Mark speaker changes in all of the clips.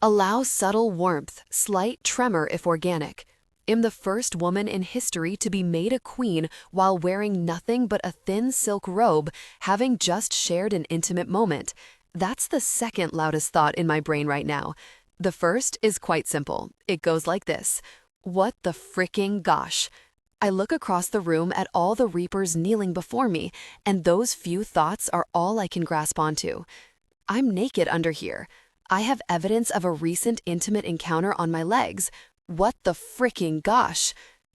Speaker 1: Allow subtle warmth, slight tremor if organic. Am the first woman in history to be made a queen while wearing nothing but a thin silk robe, having just shared an intimate moment. That's the second loudest thought in my brain right now. The first is quite simple. It goes like this. What the fricking gosh? I look across the room at all the reapers kneeling before me, and those few thoughts are all I can grasp onto. I'm naked under here. I have evidence of a recent intimate encounter on my legs. What the fricking gosh?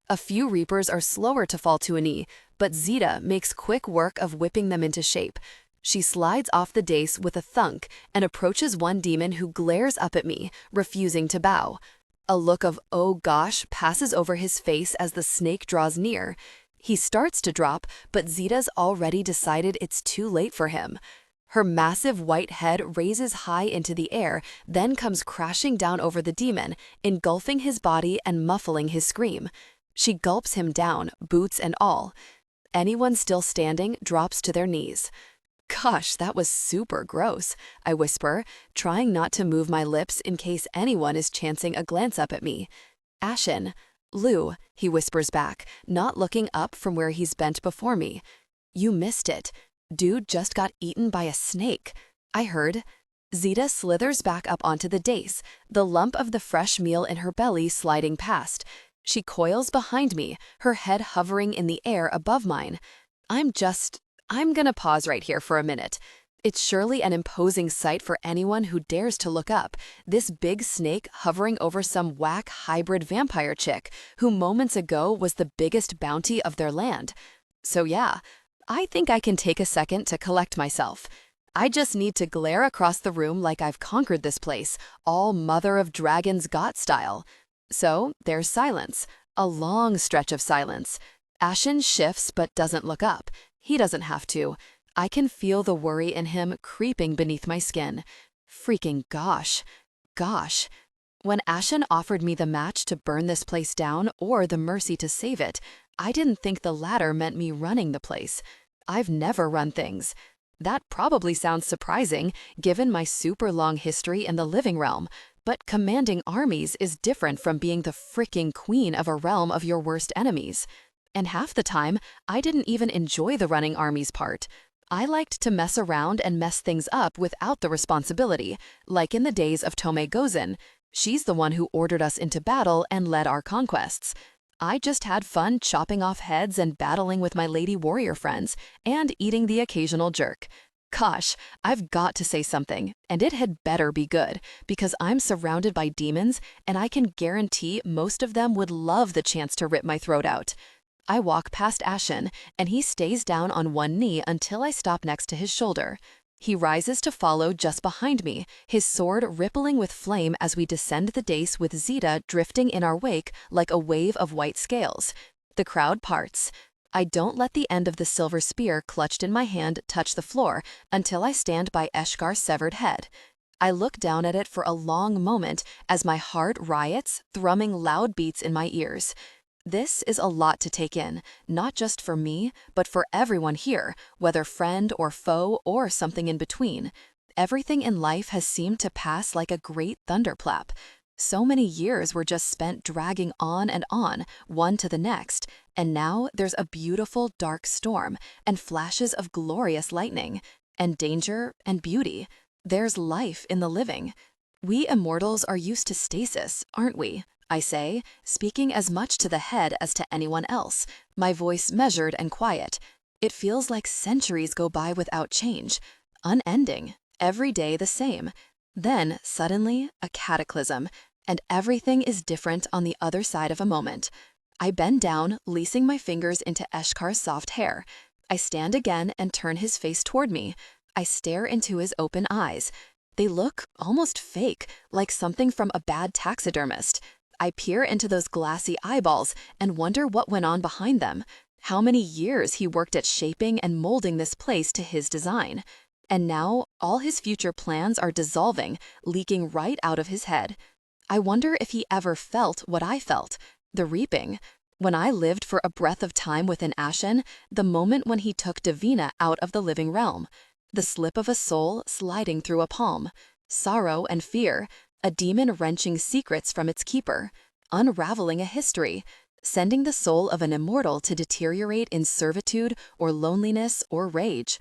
Speaker 1: A few reapers are slower to fall to a knee, but Zeta makes quick work of whipping them into shape. She slides off the dais with a thunk and approaches one demon who glares up at me, refusing to bow. A look of "oh gosh" passes over his face as the snake draws near. He starts to drop, but Zeta's already decided it's too late for him. Her massive white head raises high into the air, then comes crashing down over the demon, engulfing his body and muffling his scream. She gulps him down, boots and all. Anyone still standing drops to their knees. Gosh, that was super gross, I whisper, trying not to move my lips in case anyone is chancing a glance up at me. Ashen. Lou, he whispers back, not looking up from where he's bent before me. You missed it. Dude just got eaten by a snake. I heard. Zeta slithers back up onto the dais, the lump of the fresh meal in her belly sliding past. She coils behind me, her head hovering in the air above mine. I'm gonna pause right here for a minute. It's surely an imposing sight for anyone who dares to look up, this big snake hovering over some whack hybrid vampire chick who moments ago was the biggest bounty of their land. So yeah, I think I can take a second to collect myself. I just need to glare across the room like I've conquered this place, all Mother of Dragons got style. So there's silence, a long stretch of silence. Ashen shifts but doesn't look up. He doesn't have to. I can feel the worry in him creeping beneath my skin. Freaking gosh. Gosh. When Ashen offered me the match to burn this place down or the mercy to save it, I didn't think the latter meant me running the place. I've never run things. That probably sounds surprising, given my super long history in the living realm, but commanding armies is different from being the fricking queen of a realm of your worst enemies. And half the time, I didn't even enjoy the running armies part. I liked to mess around and mess things up without the responsibility, like in the days of Tome Gozin. She's the one who ordered us into battle and led our conquests. I just had fun chopping off heads and battling with my lady warrior friends, and eating the occasional jerk. Gosh, I've got to say something, and it had better be good, because I'm surrounded by demons, and I can guarantee most of them would love the chance to rip my throat out. I walk past Ashen, and he stays down on one knee until I stop next to his shoulder. He rises to follow just behind me, his sword rippling with flame as we descend the dais with Zeta drifting in our wake like a wave of white scales. The crowd parts. I don't let the end of the silver spear clutched in my hand touch the floor until I stand by Eshkar's severed head. I look down at it for a long moment as my heart riots, thrumming loud beats in my ears. This is a lot to take in, not just for me, but for everyone here, whether friend or foe or something in between. Everything in life has seemed to pass like a great thunderclap. So many years were just spent dragging on and on, one to the next, and now there's a beautiful dark storm, and flashes of glorious lightning, and danger and beauty. There's life in the living. We immortals are used to stasis, aren't we? I say, speaking as much to the head as to anyone else, my voice measured and quiet. It feels like centuries go by without change, unending, every day the same. Then, suddenly, a cataclysm, and everything is different on the other side of a moment. I bend down, leasing my fingers into Eshkar's soft hair. I stand again and turn his face toward me. I stare into his open eyes. They look almost fake, like something from a bad taxidermist. I peer into those glassy eyeballs and wonder what went on behind them, how many years he worked at shaping and molding this place to his design. And now, all his future plans are dissolving, leaking right out of his head. I wonder if he ever felt what I felt, the reaping. When I lived for a breath of time within Ashen, the moment when he took Davina out of the living realm. The slip of a soul sliding through a palm. Sorrow and fear. a demon wrenching secrets from its keeper, unraveling a history, sending the soul of an immortal to deteriorate in servitude or loneliness or rage.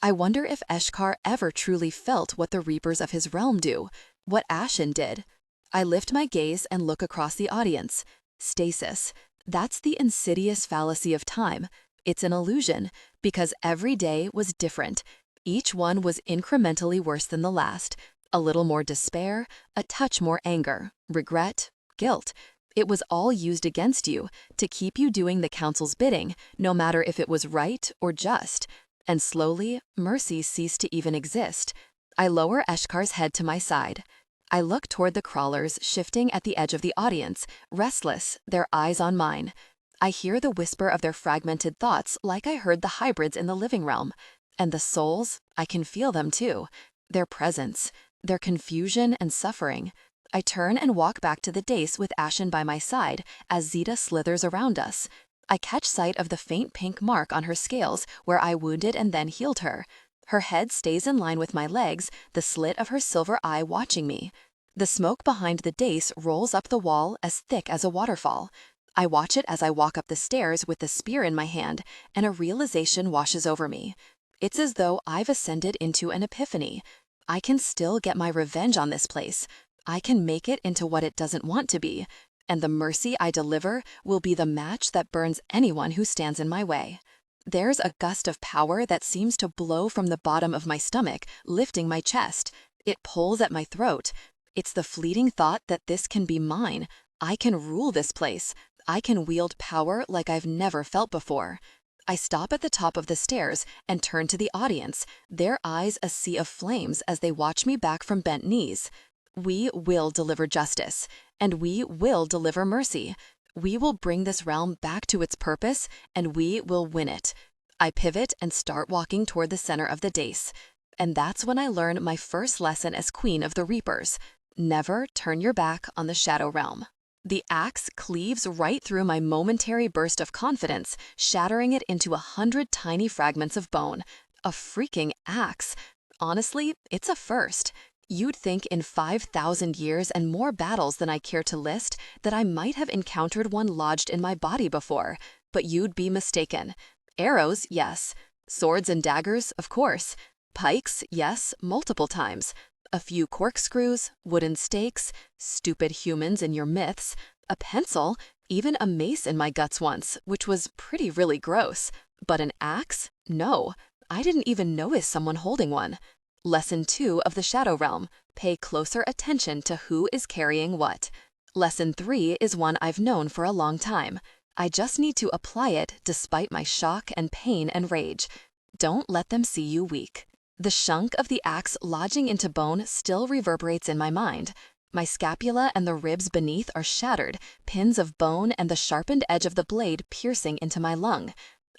Speaker 1: I wonder if Eshkar ever truly felt what the reapers of his realm do, what Ashen did. I lift my gaze and look across the audience. Stasis. That's the insidious fallacy of time. It's an illusion, because every day was different. Each one was incrementally worse than the last. A little more despair, a touch more anger, regret, guilt. It was all used against you to keep you doing the council's bidding, no matter if it was right or just. And slowly, mercy ceased to even exist. I lower Eshkar's head to my side. I look toward the crawlers shifting at the edge of the audience, restless, their eyes on mine. I hear the whisper of their fragmented thoughts like I heard the hybrids in the living realm. And the souls, I can feel them too. Their presence, their confusion and suffering. I turn and walk back to the dais with Ashen by my side as Zeta slithers around us. I catch sight of the faint pink mark on her scales where I wounded and then healed her. Her head stays in line with my legs, the slit of her silver eye watching me. The smoke behind the dais rolls up the wall as thick as a waterfall. I watch it as I walk up the stairs with the spear in my hand, and a realization washes over me. It's as though I've ascended into an epiphany. I can still get my revenge on this place. I can make it into what it doesn't want to be, and the mercy I deliver will be the match that burns anyone who stands in my way. There's a gust of power that seems to blow from the bottom of my stomach, lifting my chest. It pulls at my throat. It's the fleeting thought that this can be mine. I can rule this place. I can wield power like I've never felt before. I stop at the top of the stairs and turn to the audience, their eyes a sea of flames as they watch me back from bent knees. We will deliver justice, and we will deliver mercy. We will bring this realm back to its purpose, and we will win it. I pivot and start walking toward the center of the dais. And that's when I learn my first lesson as Queen of the Reapers. Never turn your back on the Shadow Realm. The axe cleaves right through my momentary burst of confidence, shattering it into 100 tiny fragments of bone. A freaking axe. Honestly, it's a first. You'd think in 5,000 years and more battles than I care to list that I might have encountered one lodged in my body before, but you'd be mistaken. Arrows, yes. Swords and daggers, of course. Pikes, yes, multiple times. A few corkscrews, wooden stakes, stupid humans in your myths, a pencil, even a mace in my guts once, which was really gross. But an axe? No. I didn't even notice someone holding one. Lesson 2 of the Shadow Realm. Pay closer attention to who is carrying what. Lesson 3 is one I've known for a long time. I just need to apply it despite my shock and pain and rage. Don't let them see you weak. The shunk of the axe lodging into bone still reverberates in my mind. My scapula and the ribs beneath are shattered, pins of bone and the sharpened edge of the blade piercing into my lung.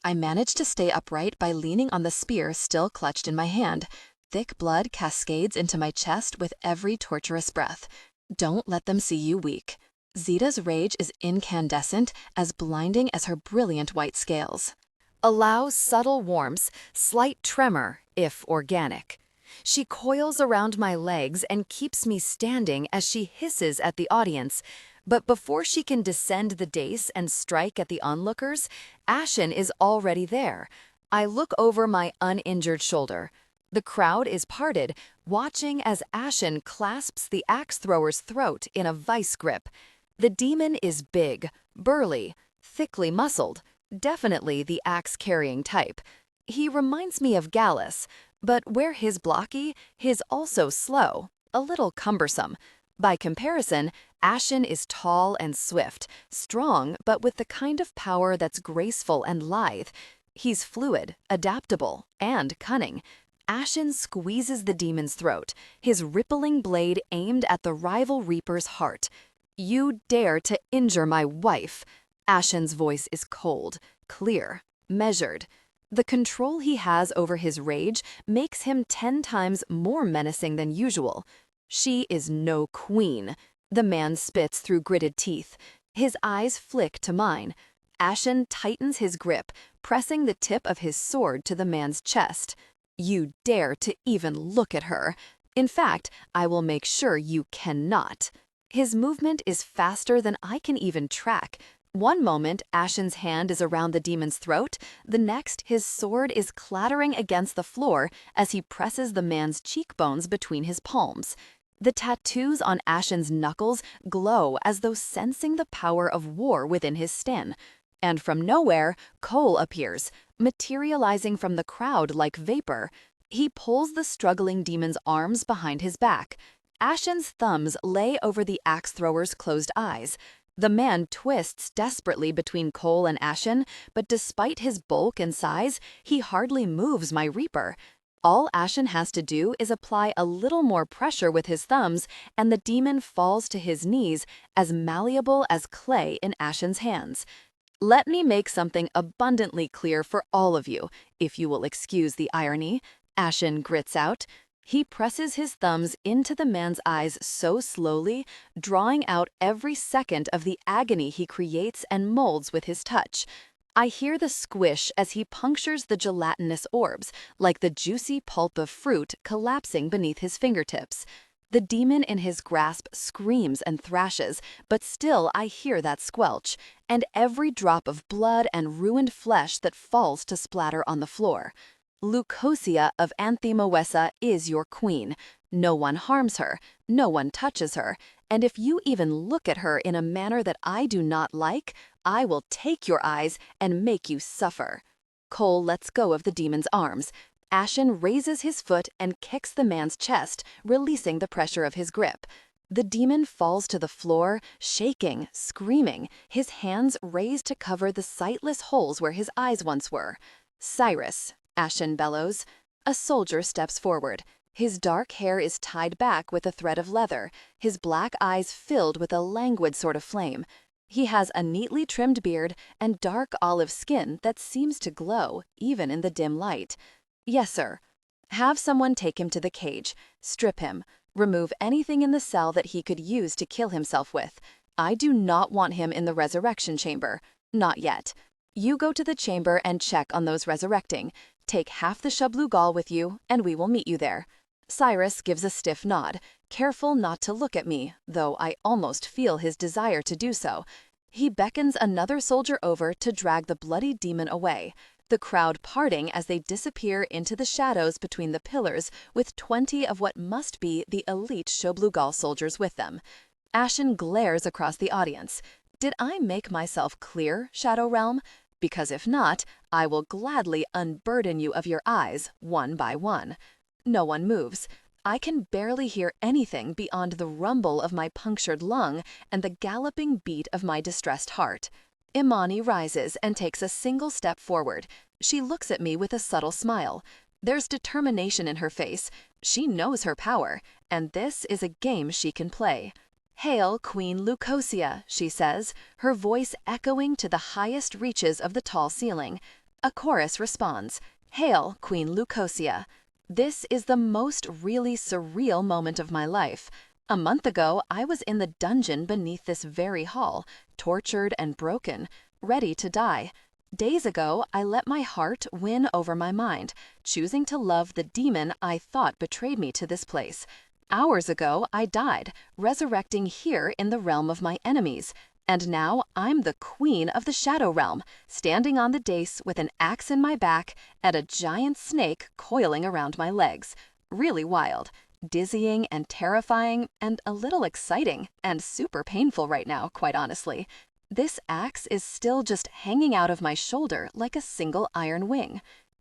Speaker 1: I manage to stay upright by leaning on the spear still clutched in my hand. Thick blood cascades into my chest with every torturous breath. Don't let them see you weak. Zeta's rage is incandescent, as blinding as her brilliant white scales. Allow subtle warmth, slight tremor, if organic. She coils around my legs and keeps me standing as she hisses at the audience. But before she can descend the dais and strike at the onlookers, Ashen is already there. I look over my uninjured shoulder. The crowd is parted, watching as Ashen clasps the axe thrower's throat in a vice grip. The demon is big, burly, thickly muscled, definitely the axe-carrying type. He reminds me of Gallus, but where his blocky, his also slow, a little cumbersome. By comparison, Ashen is tall and swift, strong, but with the kind of power that's graceful and lithe. He's fluid, adaptable, and cunning. Ashen squeezes the demon's throat, his rippling blade aimed at the rival reaper's heart. "You dare to injure my wife." Ashen's voice is cold, clear, measured. The control he has over his rage makes him 10 times more menacing than usual. "She is no queen." The man spits through gritted teeth. His eyes flick to mine. Ashen tightens his grip, pressing the tip of his sword to the man's chest. "You dare to even look at her." In fact, I will make sure you cannot. His movement is faster than I can even track. One moment, Ashen's hand is around the demon's throat, the next, his sword is clattering against the floor as he presses the man's cheekbones between his palms. The tattoos on Ashen's knuckles glow as though sensing the power of war within his skin. And from nowhere, Cole appears, materializing from the crowd like vapor. He pulls the struggling demon's arms behind his back. Ashen's thumbs lay over the axe thrower's closed eyes. The man twists desperately between Cole and Ashen, but despite his bulk and size, he hardly moves my Reaper. All Ashen has to do is apply a little more pressure with his thumbs, and the demon falls to his knees, as malleable as clay in Ashen's hands. Let me make something abundantly clear for all of you, if you will excuse the irony. Ashen grits out. He presses his thumbs into the man's eyes so slowly, drawing out every second of the agony he creates and molds with his touch. I hear the squish as he punctures the gelatinous orbs, like the juicy pulp of fruit collapsing beneath his fingertips. The demon in his grasp screams and thrashes, but still I hear that squelch, and every drop of blood and ruined flesh that falls to splatter on the floor. Leucosia of Anthemowessa is your queen. No one harms her, no one touches her, and if you even look at her in a manner that I do not like, I will take your eyes and make you suffer. Cole lets go of the demon's arms. Ashen raises his foot and kicks the man's chest, releasing the pressure of his grip. The demon falls to the floor, shaking, screaming, his hands raised to cover the sightless holes where his eyes once were. Cyrus, Ashen bellows. A soldier steps forward. His dark hair is tied back with a thread of leather, his black eyes filled with a languid sort of flame. He has a neatly trimmed beard and dark olive skin that seems to glow, even in the dim light. Yes, sir. Have someone take him to the cage, strip him, remove anything in the cell that he could use to kill himself with. I do not want him in the resurrection chamber. Not yet. You go to the chamber and check on those resurrecting. Take half the Shablugal with you, and we will meet you there. Cyrus gives a stiff nod, careful not to look at me, though I almost feel his desire to do so. He beckons another soldier over to drag the bloody demon away, the crowd parting as they disappear into the shadows between the pillars with 20 of what must be the elite Shablugal soldiers with them. Ashen glares across the audience. Did I make myself clear, Shadow Realm? Because if not, I will gladly unburden you of your eyes, one by one. No one moves. I can barely hear anything beyond the rumble of my punctured lung and the galloping beat of my distressed heart. Imani rises and takes a single step forward. She looks at me with a subtle smile. There's determination in her face. She knows her power, and this is a game she can play. "Hail, Queen Leucosia," she says, her voice echoing to the highest reaches of the tall ceiling. A chorus responds, "Hail, Queen Leucosia." This is the most really surreal moment of my life. A month ago, I was in the dungeon beneath this very hall, tortured and broken, ready to die. Days ago, I let my heart win over my mind, choosing to love the demon I thought betrayed me to this place. Hours ago, I died, resurrecting here in the realm of my enemies. And now I'm the queen of the Shadow Realm, standing on the dais with an axe in my back and a giant snake coiling around my legs. Really wild, dizzying and terrifying, and a little exciting, and super painful right now, quite honestly. This axe is still just hanging out of my shoulder like a single iron wing.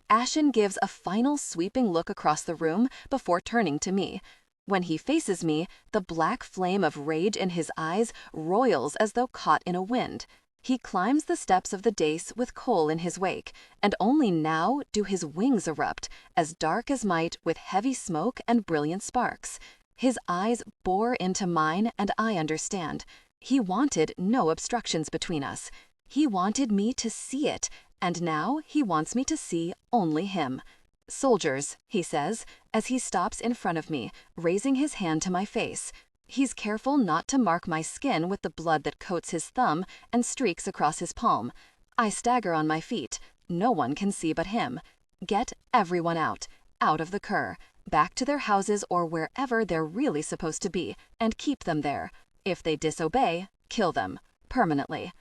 Speaker 1: Ashen gives a final sweeping look across the room before turning to me. When he faces me, the black flame of rage in his eyes roils as though caught in a wind. He climbs the steps of the dais with Cole in his wake, and only now do his wings erupt, as dark as might with heavy smoke and brilliant sparks. His eyes bore into mine, and I understand. He wanted no obstructions between us. He wanted me to see it, and now he wants me to see only him. "Soldiers," he says, as he stops in front of me, raising his hand to my face. He's careful not to mark my skin with the blood that coats his thumb and streaks across his palm. I stagger on my feet. No one can see but him. Get everyone out of the cur. back to their houses or wherever they're really supposed to be, and keep them there. If they disobey, kill them, permanently.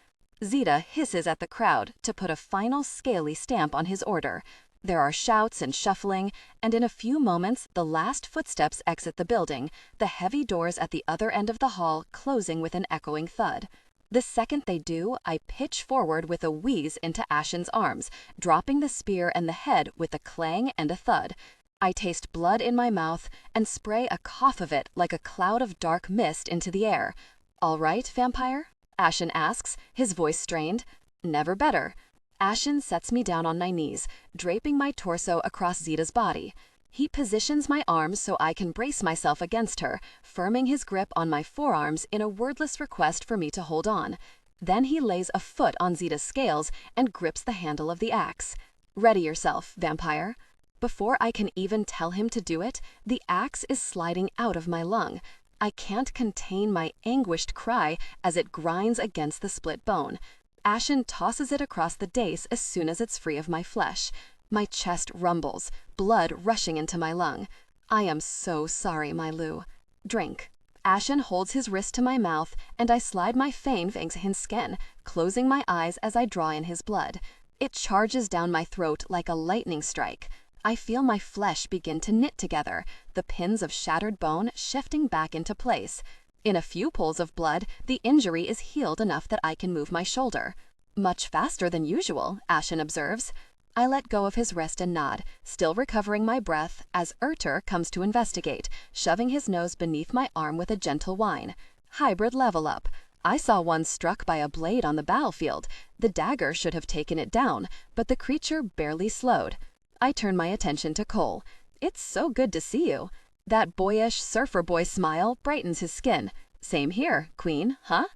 Speaker 1: Zeta hisses at the crowd to put a final scaly stamp on his order. There are shouts and shuffling, and in a few moments the last footsteps exit the building, the heavy doors at the other end of the hall closing with an echoing thud. The second they do, I pitch forward with a wheeze into Ashen's arms, dropping the spear and the head with a clang and a thud. I taste blood in my mouth and spray a cough of it like a cloud of dark mist into the air. "All right, vampire?" Ashen asks, his voice strained. "Never better." Ashen sets me down on my knees, draping my torso across Zeta's body. He positions my arms so I can brace myself against her, firming his grip on my forearms in a wordless request for me to hold on. Then he lays a foot on Zeta's scales and grips the handle of the axe. "Ready yourself, vampire." Before I can even tell him to do it, the axe is sliding out of my lung. I can't contain my anguished cry as it grinds against the split bone. Ashen tosses it across the dais as soon as it's free of my flesh. My chest rumbles, blood rushing into my lung. "I am so sorry, my Lou. Drink." Ashen holds his wrist to my mouth, and I slide my fang against his skin, closing my eyes as I draw in his blood. It charges down my throat like a lightning strike. I feel my flesh begin to knit together, the pins of shattered bone shifting back into place. In a few pulls of blood, the injury is healed enough that I can move my shoulder. "Much faster than usual," Ashen observes. I let go of his wrist and nod, still recovering my breath, as Urter comes to investigate, shoving his nose beneath my arm with a gentle whine. Hybrid level up. I saw one struck by a blade on the battlefield. The dagger should have taken it down, but the creature barely slowed. I turn my attention to Cole. "It's so good to see you." That boyish surfer boy smile brightens his skin. "Same here, Queen, huh?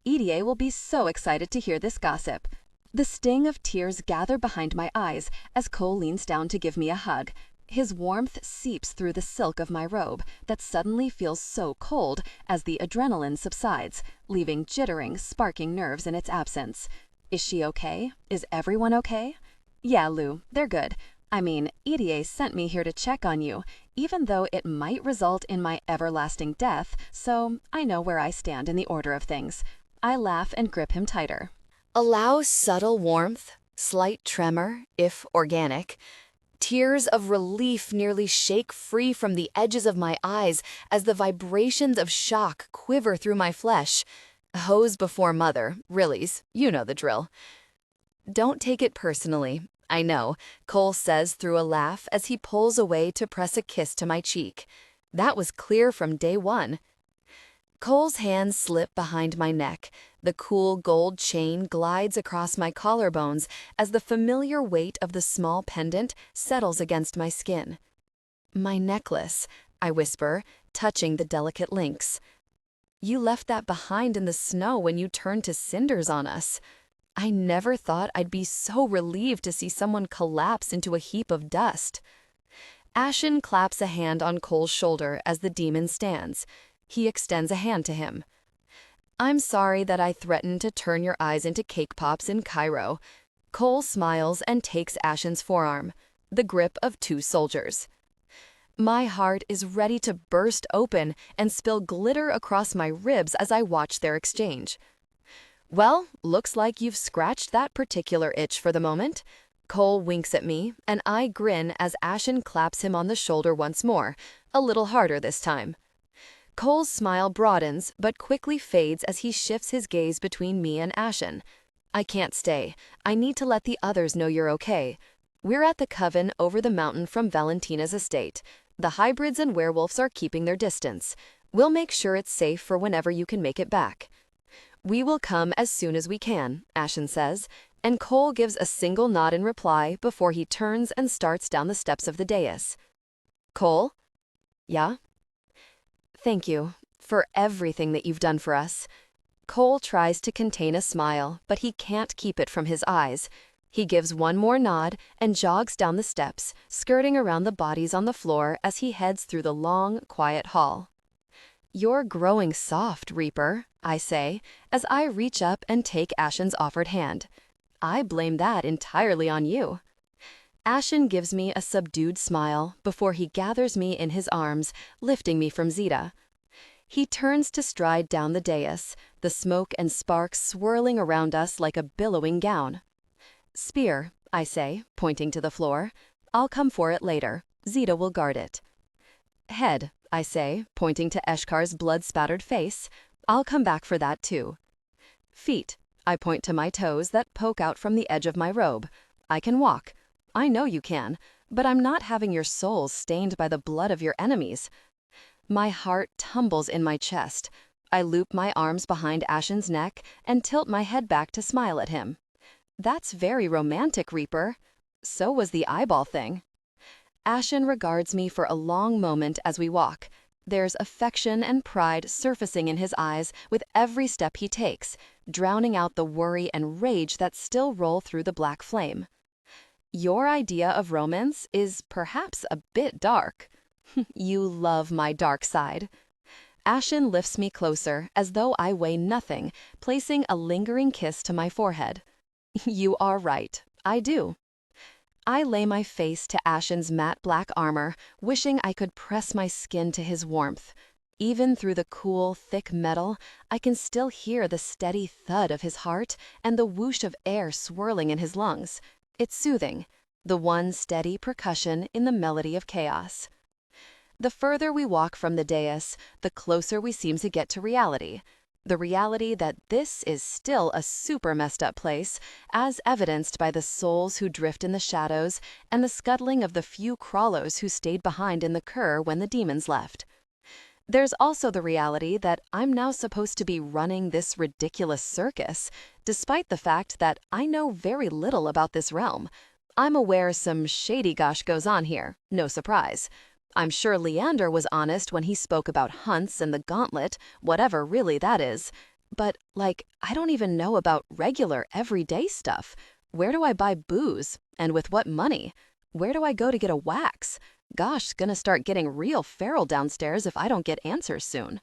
Speaker 1: EDA will be so excited to hear this gossip." The sting of tears gather behind my eyes as Cole leans down to give me a hug. His warmth seeps through the silk of my robe that suddenly feels so cold as the adrenaline subsides, leaving jittering, sparking nerves in its absence. "Is she okay? Is everyone okay?" "Yeah, Lou, they're good. I mean, EDA sent me here to check on you, even though it might result in my everlasting death, so I know where I stand in the order of things." I laugh and grip him tighter. Allow subtle warmth, slight tremor, if organic. Tears of relief nearly shake free from the edges of my eyes as the vibrations of shock quiver through my flesh. Hose before mother, Rillies, you know the drill. "Don't take it personally, I know," Cole says through a laugh as he pulls away to press a kiss to my cheek. That was clear from day one. Cole's hands slip behind my neck. The cool gold chain glides across my collarbones as the familiar weight of the small pendant settles against my skin. "My necklace," I whisper, touching the delicate links. "You left that behind in the snow when you turned to cinders on us." I never thought I'd be so relieved to see someone collapse into a heap of dust. Ashen claps a hand on Cole's shoulder as the demon stands. He extends a hand to him. "I'm sorry that I threatened to turn your eyes into cake pops in Cairo." Cole smiles and takes Ashen's forearm, the grip of two soldiers. My heart is ready to burst open and spill glitter across my ribs as I watch their exchange. "Well, looks like you've scratched that particular itch for the moment." Cole winks at me, and I grin as Ashen claps him on the shoulder once more, a little harder this time. Cole's smile broadens, but quickly fades as he shifts his gaze between me and Ashen. "I can't stay. I need to let the others know you're okay. We're at the coven over the mountain from Valentina's estate. The hybrids and werewolves are keeping their distance. We'll make sure it's safe for whenever you can make it back." "We will come as soon as we can," Ashen says, and Cole gives a single nod in reply before he turns and starts down the steps of the dais. "Cole?" "Yeah?" "Thank you for everything that you've done for us." Cole tries to contain a smile, but he can't keep it from his eyes. He gives one more nod and jogs down the steps, skirting around the bodies on the floor as he heads through the long, quiet hall. "You're growing soft, Reaper," I say, as I reach up and take Ashen's offered hand. "I blame that entirely on you." Ashen gives me a subdued smile before he gathers me in his arms, lifting me from Zeta. He turns to stride down the dais, the smoke and sparks swirling around us like a billowing gown. Spear, I say, pointing to the floor. I'll come for it later. Zeta will guard it. Head, I say, pointing to Eshkar's blood-spattered face. I'll come back for that too. Feet, I point to my toes that poke out from the edge of my robe. I can walk. I know you can, but I'm not having your souls stained by the blood of your enemies. My heart tumbles in my chest. I loop my arms behind Ashen's neck and tilt my head back to smile at him. That's very romantic, Reaper. So was the eyeball thing. Ashen regards me for a long moment as we walk. There's affection and pride surfacing in his eyes with every step he takes, drowning out the worry and rage that still roll through the black flame. Your idea of romance is perhaps a bit dark. You love my dark side. Ashen lifts me closer as though I weigh nothing, placing a lingering kiss to my forehead. You are right, I do. I lay my face to Ashen's matte black armor, wishing I could press my skin to his warmth. Even through the cool, thick metal, I can still hear the steady thud of his heart and the whoosh of air swirling in his lungs. It's soothing, the one steady percussion in the melody of chaos. The further we walk from the dais, the closer we seem to get to reality. The reality that this is still a super messed up place, as evidenced by the souls who drift in the shadows and the scuttling of the few crawlers who stayed behind in the cur when the demons left. There's also the reality that I'm now supposed to be running this ridiculous circus, despite the fact that I know very little about this realm. I'm aware some shady gosh goes on here, no surprise. I'm sure Leander was honest when he spoke about hunts and the gauntlet, whatever really that is. But, I don't even know about regular, everyday stuff. Where do I buy booze? And with what money? Where do I go to get a wax? Gosh, gonna start getting real feral downstairs if I don't get answers soon.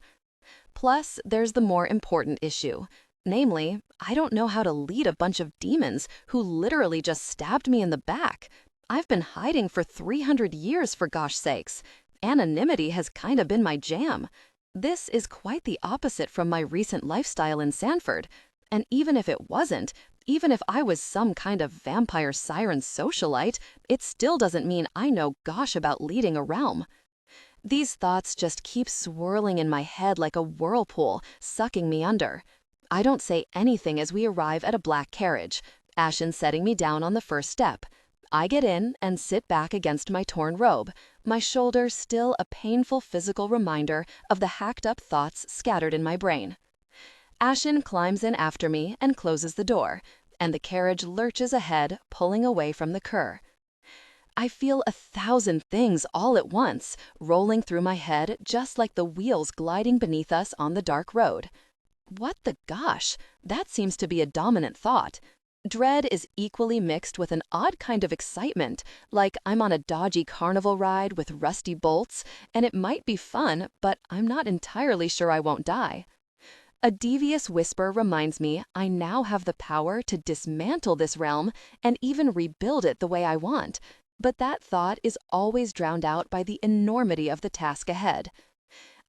Speaker 1: Plus, there's the more important issue. Namely, I don't know how to lead a bunch of demons who literally just stabbed me in the back. I've been hiding for 300 years, for gosh sakes. Anonymity has kinda been my jam. This is quite the opposite from my recent lifestyle in Sanford. And even if it wasn't, even if I was some kind of vampire siren socialite, it still doesn't mean I know gosh about leading a realm. These thoughts just keep swirling in my head like a whirlpool, sucking me under. I don't say anything as we arrive at a black carriage, Ashen setting me down on the first step. I get in and sit back against my torn robe, my shoulder still a painful physical reminder of the hacked-up thoughts scattered in my brain. Ashen climbs in after me and closes the door, and the carriage lurches ahead, pulling away from the cur. I feel 1,000 things all at once, rolling through my head just like the wheels gliding beneath us on the dark road. What the gosh? That seems to be a dominant thought. Dread is equally mixed with an odd kind of excitement, like I'm on a dodgy carnival ride with rusty bolts, and it might be fun, but I'm not entirely sure I won't die. A devious whisper reminds me I now have the power to dismantle this realm and even rebuild it the way I want, but that thought is always drowned out by the enormity of the task ahead.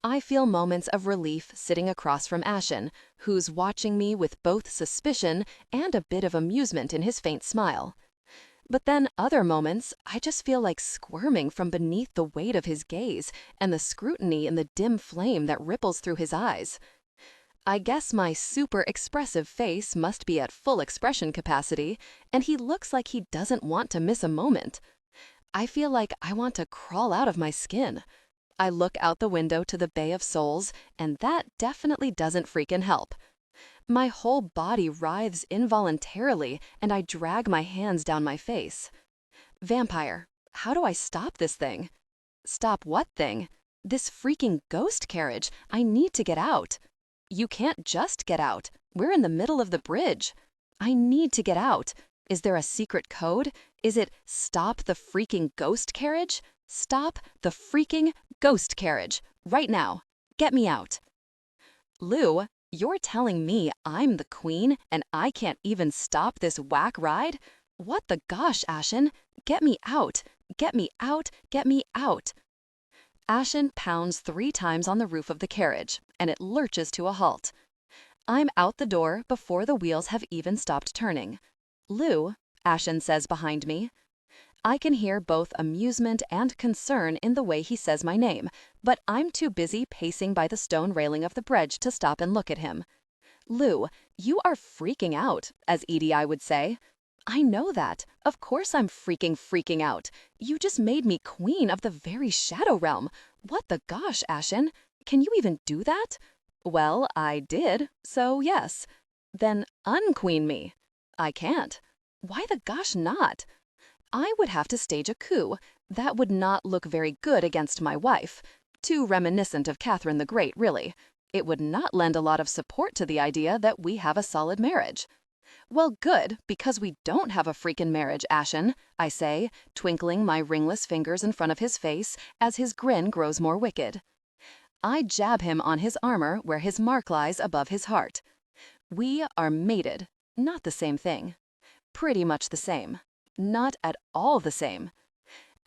Speaker 1: I feel moments of relief sitting across from Ashen, who's watching me with both suspicion and a bit of amusement in his faint smile. But then other moments, I just feel like squirming from beneath the weight of his gaze and the scrutiny in the dim flame that ripples through his eyes. I guess my super expressive face must be at full expression capacity, and he looks like he doesn't want to miss a moment. I feel like I want to crawl out of my skin. I look out the window to the Bay of Souls, and that definitely doesn't freaking help. My whole body writhes involuntarily, and I drag my hands down my face. Vampire, how do I stop this thing? Stop what thing? This freaking ghost carriage. I need to get out. You can't just get out. We're in the middle of the bridge. I need to get out. Is there a secret code? Is it stop the freaking ghost carriage? Stop the freaking ghost carriage. Right now. Get me out. Lou, you're telling me I'm the queen and I can't even stop this whack ride? What the gosh, Ashen? Get me out! Get me out! Get me out! Ashen pounds 3 times on the roof of the carriage, and it lurches to a halt. I'm out the door before the wheels have even stopped turning. Lou, Ashen says behind me. I can hear both amusement and concern in the way he says my name, but I'm too busy pacing by the stone railing of the bridge to stop and look at him. Lou, you are freaking out, as EDI would say. I know that. Of course I'm freaking out. You just made me queen of the very shadow realm. What the gosh, Ashen? Can you even do that? Well, I did, so yes. Then unqueen me. I can't. Why the gosh not? I would have to stage a coup. That would not look very good against my wife. Too reminiscent of Catherine the Great, really. It would not lend a lot of support to the idea that we have a solid marriage. Well, good, because we don't have a freaking marriage, Ashen, I say, twinkling my ringless fingers in front of his face as his grin grows more wicked. I jab him on his armor where his mark lies above his heart. We are mated. Not the same thing. Pretty much the same. Not at all the same.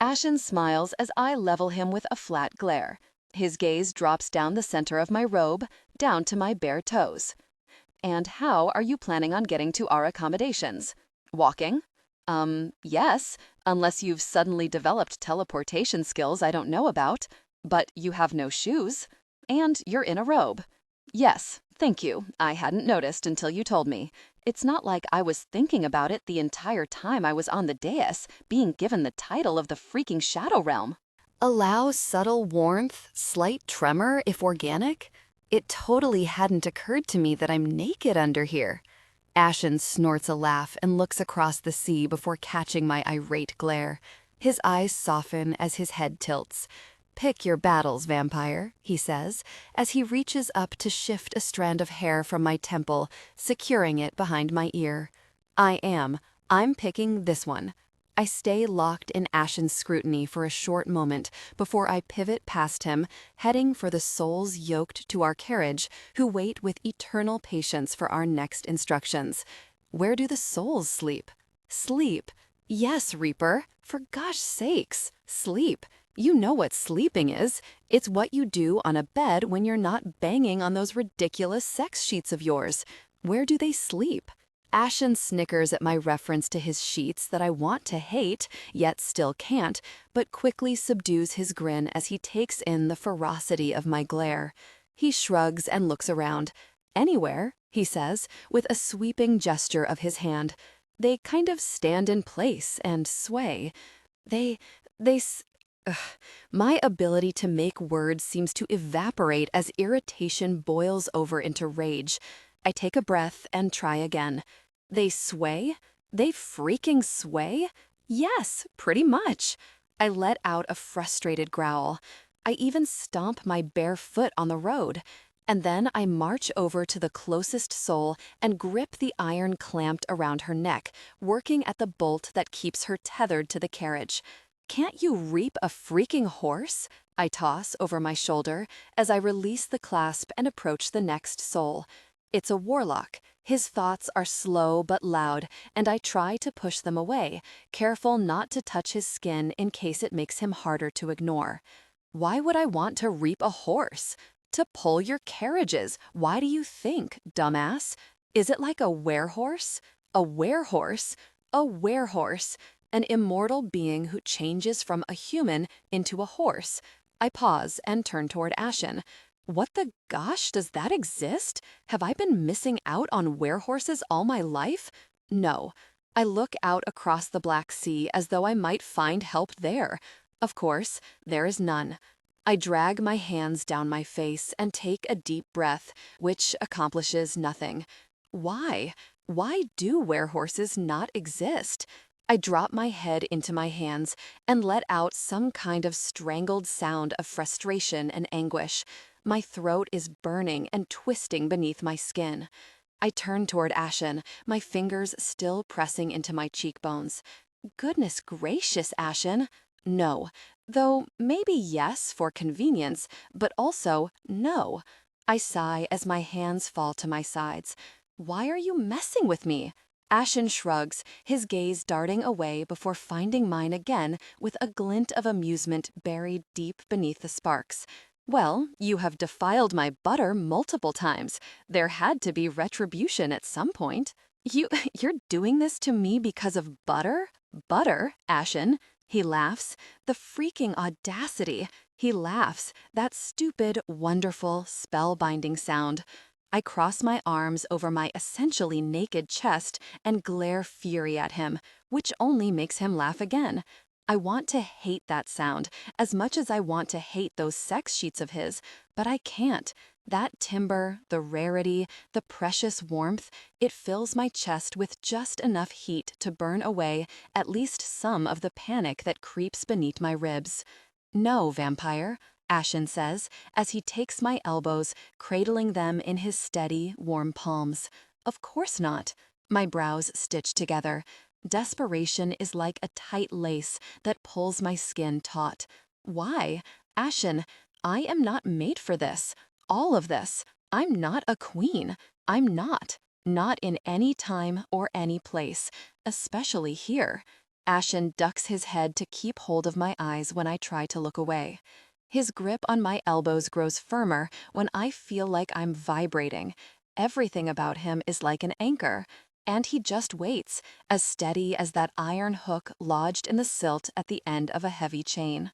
Speaker 1: Ashen smiles as I level him with a flat glare. His gaze drops down the center of my robe, down to my bare toes. And how are you planning on getting to our accommodations? Walking? Yes, unless you've suddenly developed teleportation skills I don't know about. But you have no shoes. And you're in a robe. Yes, thank you. I hadn't noticed until you told me. It's not like I was thinking about it the entire time I was on the dais, being given the title of the freaking Shadow Realm. Allow subtle warmth, slight tremor, if organic? It totally hadn't occurred to me that I'm naked under here. Ashen snorts a laugh and looks across the sea before catching my irate glare. His eyes soften as his head tilts. Pick your battles, vampire, he says, as he reaches up to shift a strand of hair from my temple, securing it behind my ear. I'm picking this one. I stay locked in Ashen's scrutiny for a short moment before I pivot past him, heading for the souls yoked to our carriage who wait with eternal patience for our next instructions. Where do the souls sleep? Sleep? Yes, Reaper. For gosh sakes, sleep. You know what sleeping is. It's what you do on a bed when you're not banging on those ridiculous sex sheets of yours. Where do they sleep? Ashen snickers at my reference to his sheets that I want to hate, yet still can't, but quickly subdues his grin as he takes in the ferocity of my glare. He shrugs and looks around. Anywhere, he says, with a sweeping gesture of his hand. They kind of stand in place and sway. Ugh. My ability to make words seems to evaporate as irritation boils over into rage. I take a breath and try again. They sway? They freaking sway? Yes, pretty much. I let out a frustrated growl. I even stomp my bare foot on the road. And then I march over to the closest soul and grip the iron clamped around her neck, working at the bolt that keeps her tethered to the carriage. Can't you reap a freaking horse? I toss over my shoulder as I release the clasp and approach the next soul. It's a warlock. His thoughts are slow but loud, and I try to push them away, careful not to touch his skin in case it makes him harder to ignore. Why would I want to reap a horse? To pull your carriages. Why do you think, dumbass? Is it like a werehorse? A werehorse? A werehorse. An immortal being who changes from a human into a horse. I pause and turn toward Ashen. What the gosh, does that exist? Have I been missing out on werehorses all my life? No. I look out across the Black Sea as though I might find help there. Of course, there is none. I drag my hands down my face and take a deep breath, which accomplishes nothing. Why? Why do werehorses not exist? I drop my head into my hands and let out some kind of strangled sound of frustration and anguish. My throat is burning and twisting beneath my skin. I turn toward Ashen, my fingers still pressing into my cheekbones. Goodness gracious, Ashen. No. Though maybe yes for convenience, but also no. I sigh as my hands fall to my sides. Why are you messing with me? Ashen shrugs, his gaze darting away before finding mine again with a glint of amusement buried deep beneath the sparks. Well, you have defiled my butter multiple times. There had to be retribution at some point. You're doing this to me because of butter? Butter, Ashen. He laughs. The freaking audacity. He laughs. That stupid, wonderful, spellbinding sound. I cross my arms over my essentially naked chest and glare fury at him, which only makes him laugh again. I want to hate that sound as much as I want to hate those sex sheets of his, but I can't. That timbre, the rarity, the precious warmth, it fills my chest with just enough heat to burn away at least some of the panic that creeps beneath my ribs. No, vampire, Ashen says, as he takes my elbows, cradling them in his steady, warm palms. Of course not. My brows stitch together. Desperation is like a tight lace that pulls my skin taut. Why? Ashen, I am not made for this. All of this. I'm not a queen. I'm not. Not in any time or any place, especially here. Ashen ducks his head to keep hold of my eyes when I try to look away. His grip on my elbows grows firmer when I feel like I'm vibrating. Everything about him is like an anchor, and he just waits, as steady as that iron hook lodged in the silt at the end of a heavy chain.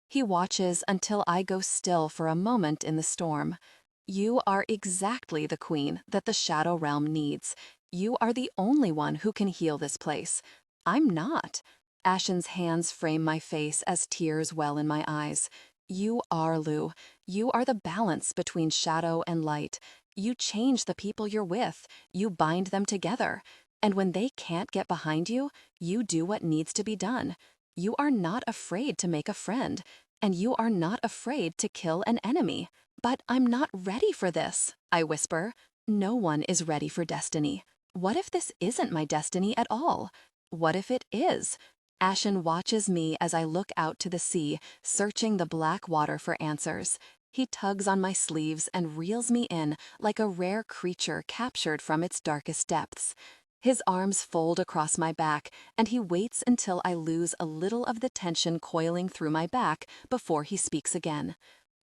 Speaker 1: He watches until I go still for a moment in the storm. You are exactly the queen that the Shadow Realm needs. You are the only one who can heal this place. I'm not. Ashen's hands frame my face as tears well in my eyes. You are, Lou. You are the balance between shadow and light. You change the people you're with. You bind them together. And when they can't get behind you, you do what needs to be done. You are not afraid to make a friend. And you are not afraid to kill an enemy. But I'm not ready for this, I whisper. No one is ready for destiny. What if this isn't my destiny at all? What if it is? Ashen watches me as I look out to the sea, searching the black water for answers. He tugs on my sleeves and reels me in like a rare creature captured from its darkest depths. His arms fold across my back, and he waits until I lose a little of the tension coiling through my back before he speaks again.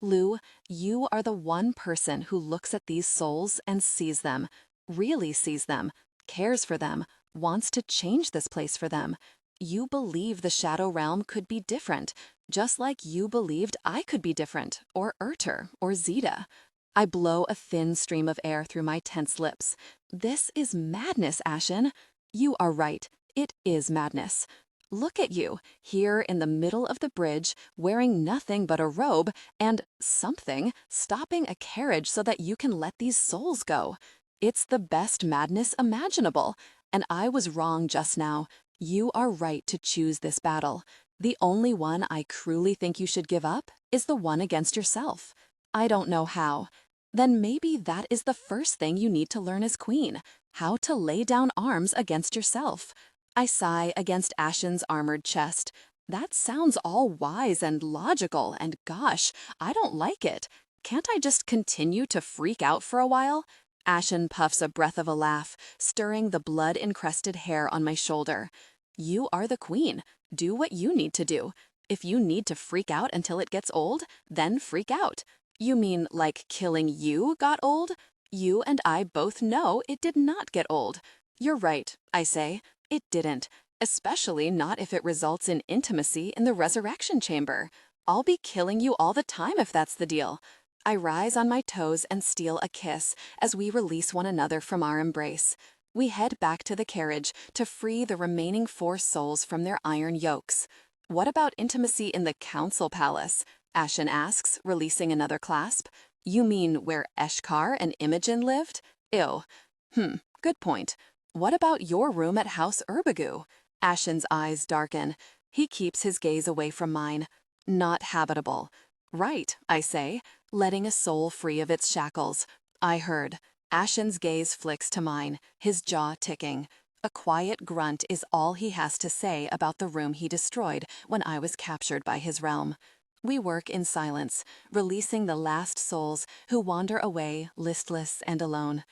Speaker 1: Lou, you are the one person who looks at these souls and sees them, really sees them, cares for them, wants to change this place for them. You believe the Shadow Realm could be different, just like you believed I could be different, or Urter, or Zeta. I blow a thin stream of air through my tense lips. This is madness, Ashen. You are right. It is madness. Look at you, here in the middle of the bridge, wearing nothing but a robe and something, stopping a carriage so that you can let these souls go. It's the best madness imaginable, and I was wrong just now. You are right to choose this battle. The only one I cruelly think you should give up is the one against yourself. I don't know how. Then maybe that is the first thing you need to learn as queen, how to lay down arms against yourself. I sigh against Ashen's armored chest. That sounds all wise and logical, and gosh, I don't like it. Can't I just continue to freak out for a while? Ashen puffs a breath of a laugh, stirring the blood-encrusted hair on my shoulder. You are the queen. Do what you need to do. If you need to freak out until it gets old, then freak out. You mean like killing you got old? You and I both know it did not get old. You're right, I say. It didn't. Especially not if it results in intimacy in the resurrection chamber. I'll be killing you all the time if that's the deal. I rise on my toes and steal a kiss as we release one another from our embrace. We head back to the carriage to free the remaining 4 souls from their iron yokes. What about intimacy in the council palace? Ashen asks, releasing another clasp. You mean where Eshkar and Imogen lived? Ew. Good point. What about your room at House Urbagu? Ashen's eyes darken. He keeps his gaze away from mine. Not habitable. Right, I say, letting a soul free of its shackles. I heard. Ashen's gaze flicks to mine, his jaw ticking. A quiet grunt is all he has to say about the room he destroyed when I was captured by his realm. We work in silence, releasing the last souls who wander away listless and alone.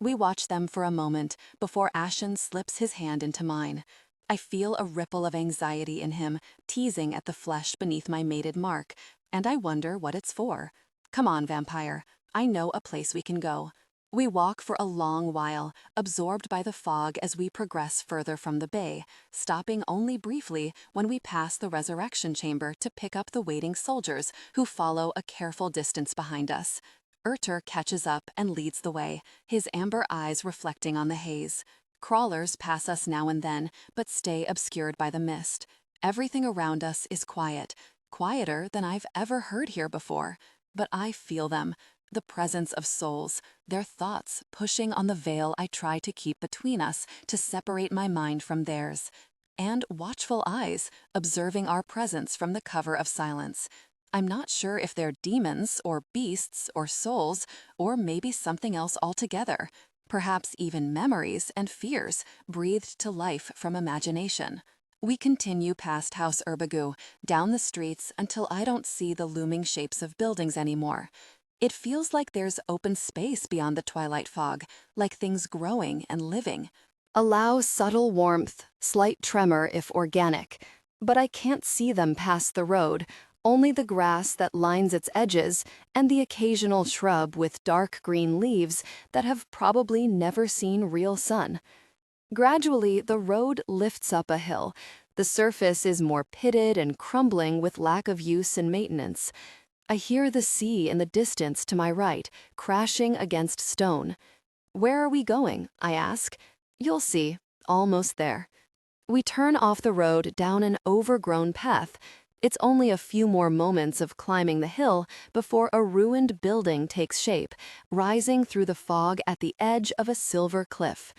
Speaker 1: We watch them for a moment before Ashen slips his hand into mine. I feel a ripple of anxiety in him, teasing at the flesh beneath my mated mark, and I wonder what it's for. Come on, vampire. I know a place we can go. We walk for a long while, absorbed by the fog as we progress further from the bay, stopping only briefly when we pass the resurrection chamber to pick up the waiting soldiers who follow a careful distance behind us. Urter catches up and leads the way, his amber eyes reflecting on the haze. Crawlers pass us now and then, but stay obscured by the mist. Everything around us is quiet, quieter than I've ever heard here before. But I feel them, the presence of souls, their thoughts pushing on the veil I try to keep between us to separate my mind from theirs. And watchful eyes, observing our presence from the cover of silence. I'm not sure if they're demons or beasts or souls, or maybe something else altogether. Perhaps even memories and fears breathed to life from imagination. We continue past House Urbagu, down the streets until I don't see the looming shapes of buildings anymore. It feels like there's open space beyond the twilight fog, like things growing and living. Allow subtle warmth, slight tremor if organic, but I can't see them past the road, only the grass that lines its edges and the occasional shrub with dark green leaves that have probably never seen real sun. Gradually, the road lifts up a hill. The surface is more pitted and crumbling with lack of use and maintenance. I hear the sea in the distance to my right, crashing against stone. Where are we going? I ask. You'll see, almost there. We turn off the road down an overgrown path. It's only a few more moments of climbing the hill before a ruined building takes shape, rising through the fog at the edge of a silver cliff.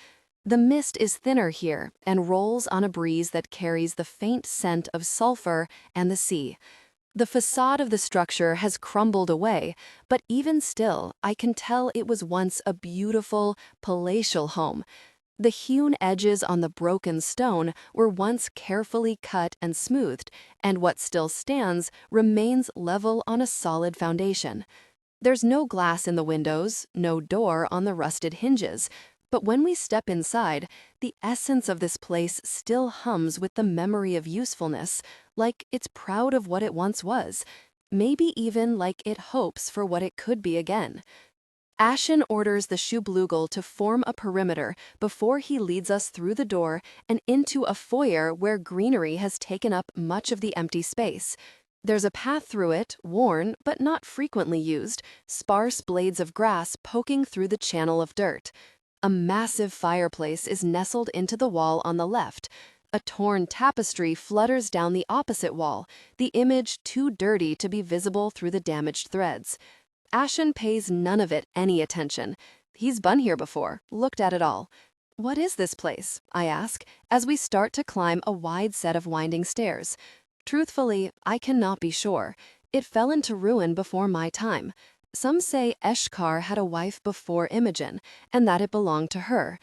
Speaker 1: The mist is thinner here and rolls on a breeze that carries the faint scent of sulfur and the sea. The facade of the structure has crumbled away, but even still, I can tell it was once a beautiful, palatial home. The hewn edges on the broken stone were once carefully cut and smoothed, and what still stands remains level on a solid foundation. There's no glass in the windows, no door on the rusted hinges, but when we step inside, the essence of this place still hums with the memory of usefulness, like it's proud of what it once was, maybe even like it hopes for what it could be again. Ashen orders the Shublugel to form a perimeter before he leads us through the door and into a foyer where greenery has taken up much of the empty space. There's a path through it, worn but not frequently used, sparse blades of grass poking through the channel of dirt. A massive fireplace is nestled into the wall on the left. A torn tapestry flutters down the opposite wall, the image too dirty to be visible through the damaged threads. Ashen pays none of it any attention. He's been here before, looked at it all. What is this place? I ask, as we start to climb a wide set of winding stairs. Truthfully, I cannot be sure. It fell into ruin before my time. Some say Eshkar had a wife before Imogen, and that it belonged to her.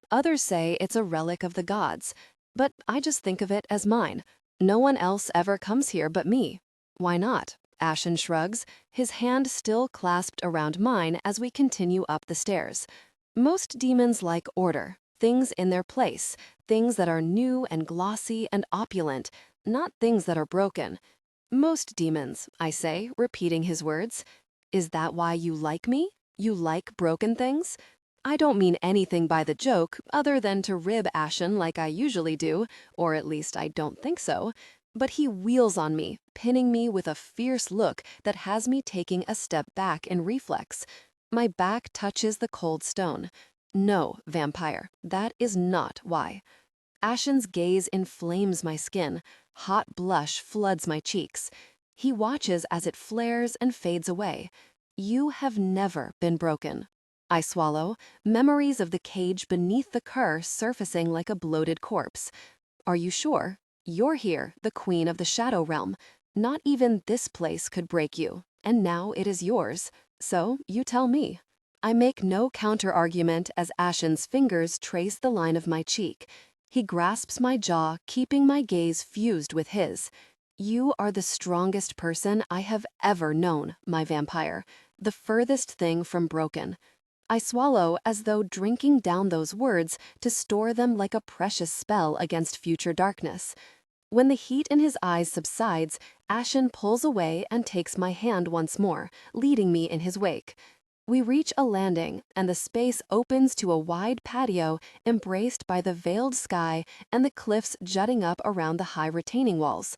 Speaker 1: Others say it's a relic of the gods. But I just think of it as mine. No one else ever comes here but me. Why not? Ashen shrugs, his hand still clasped around mine as we continue up the stairs. Most demons like order, things in their place, things that are new and glossy and opulent, not things that are broken. Most demons, I say, repeating his words. Is that why you like me? You like broken things? I don't mean anything by the joke other than to rib Ashen like I usually do, or at least I don't think so. But he wheels on me, pinning me with a fierce look that has me taking a step back in reflex. My back touches the cold stone. No, vampire, that is not why. Ashen's gaze inflames my skin. Hot blush floods my cheeks. He watches as it flares and fades away. You have never been broken. I swallow, memories of the cage beneath the cur surfacing like a bloated corpse. Are you sure? You're here, the queen of the shadow realm. Not even this place could break you, and now it is yours. So you tell me. I make no counter-argument as Ashen's fingers trace the line of my cheek. He grasps my jaw, keeping my gaze fused with his. You are the strongest person I have ever known, my vampire. The furthest thing from broken. I swallow as though drinking down those words to store them like a precious spell against future darkness. When the heat in his eyes subsides, Ashen pulls away and takes my hand once more, leading me in his wake. We reach a landing, and the space opens to a wide patio embraced by the veiled sky and the cliffs jutting up around the high retaining walls.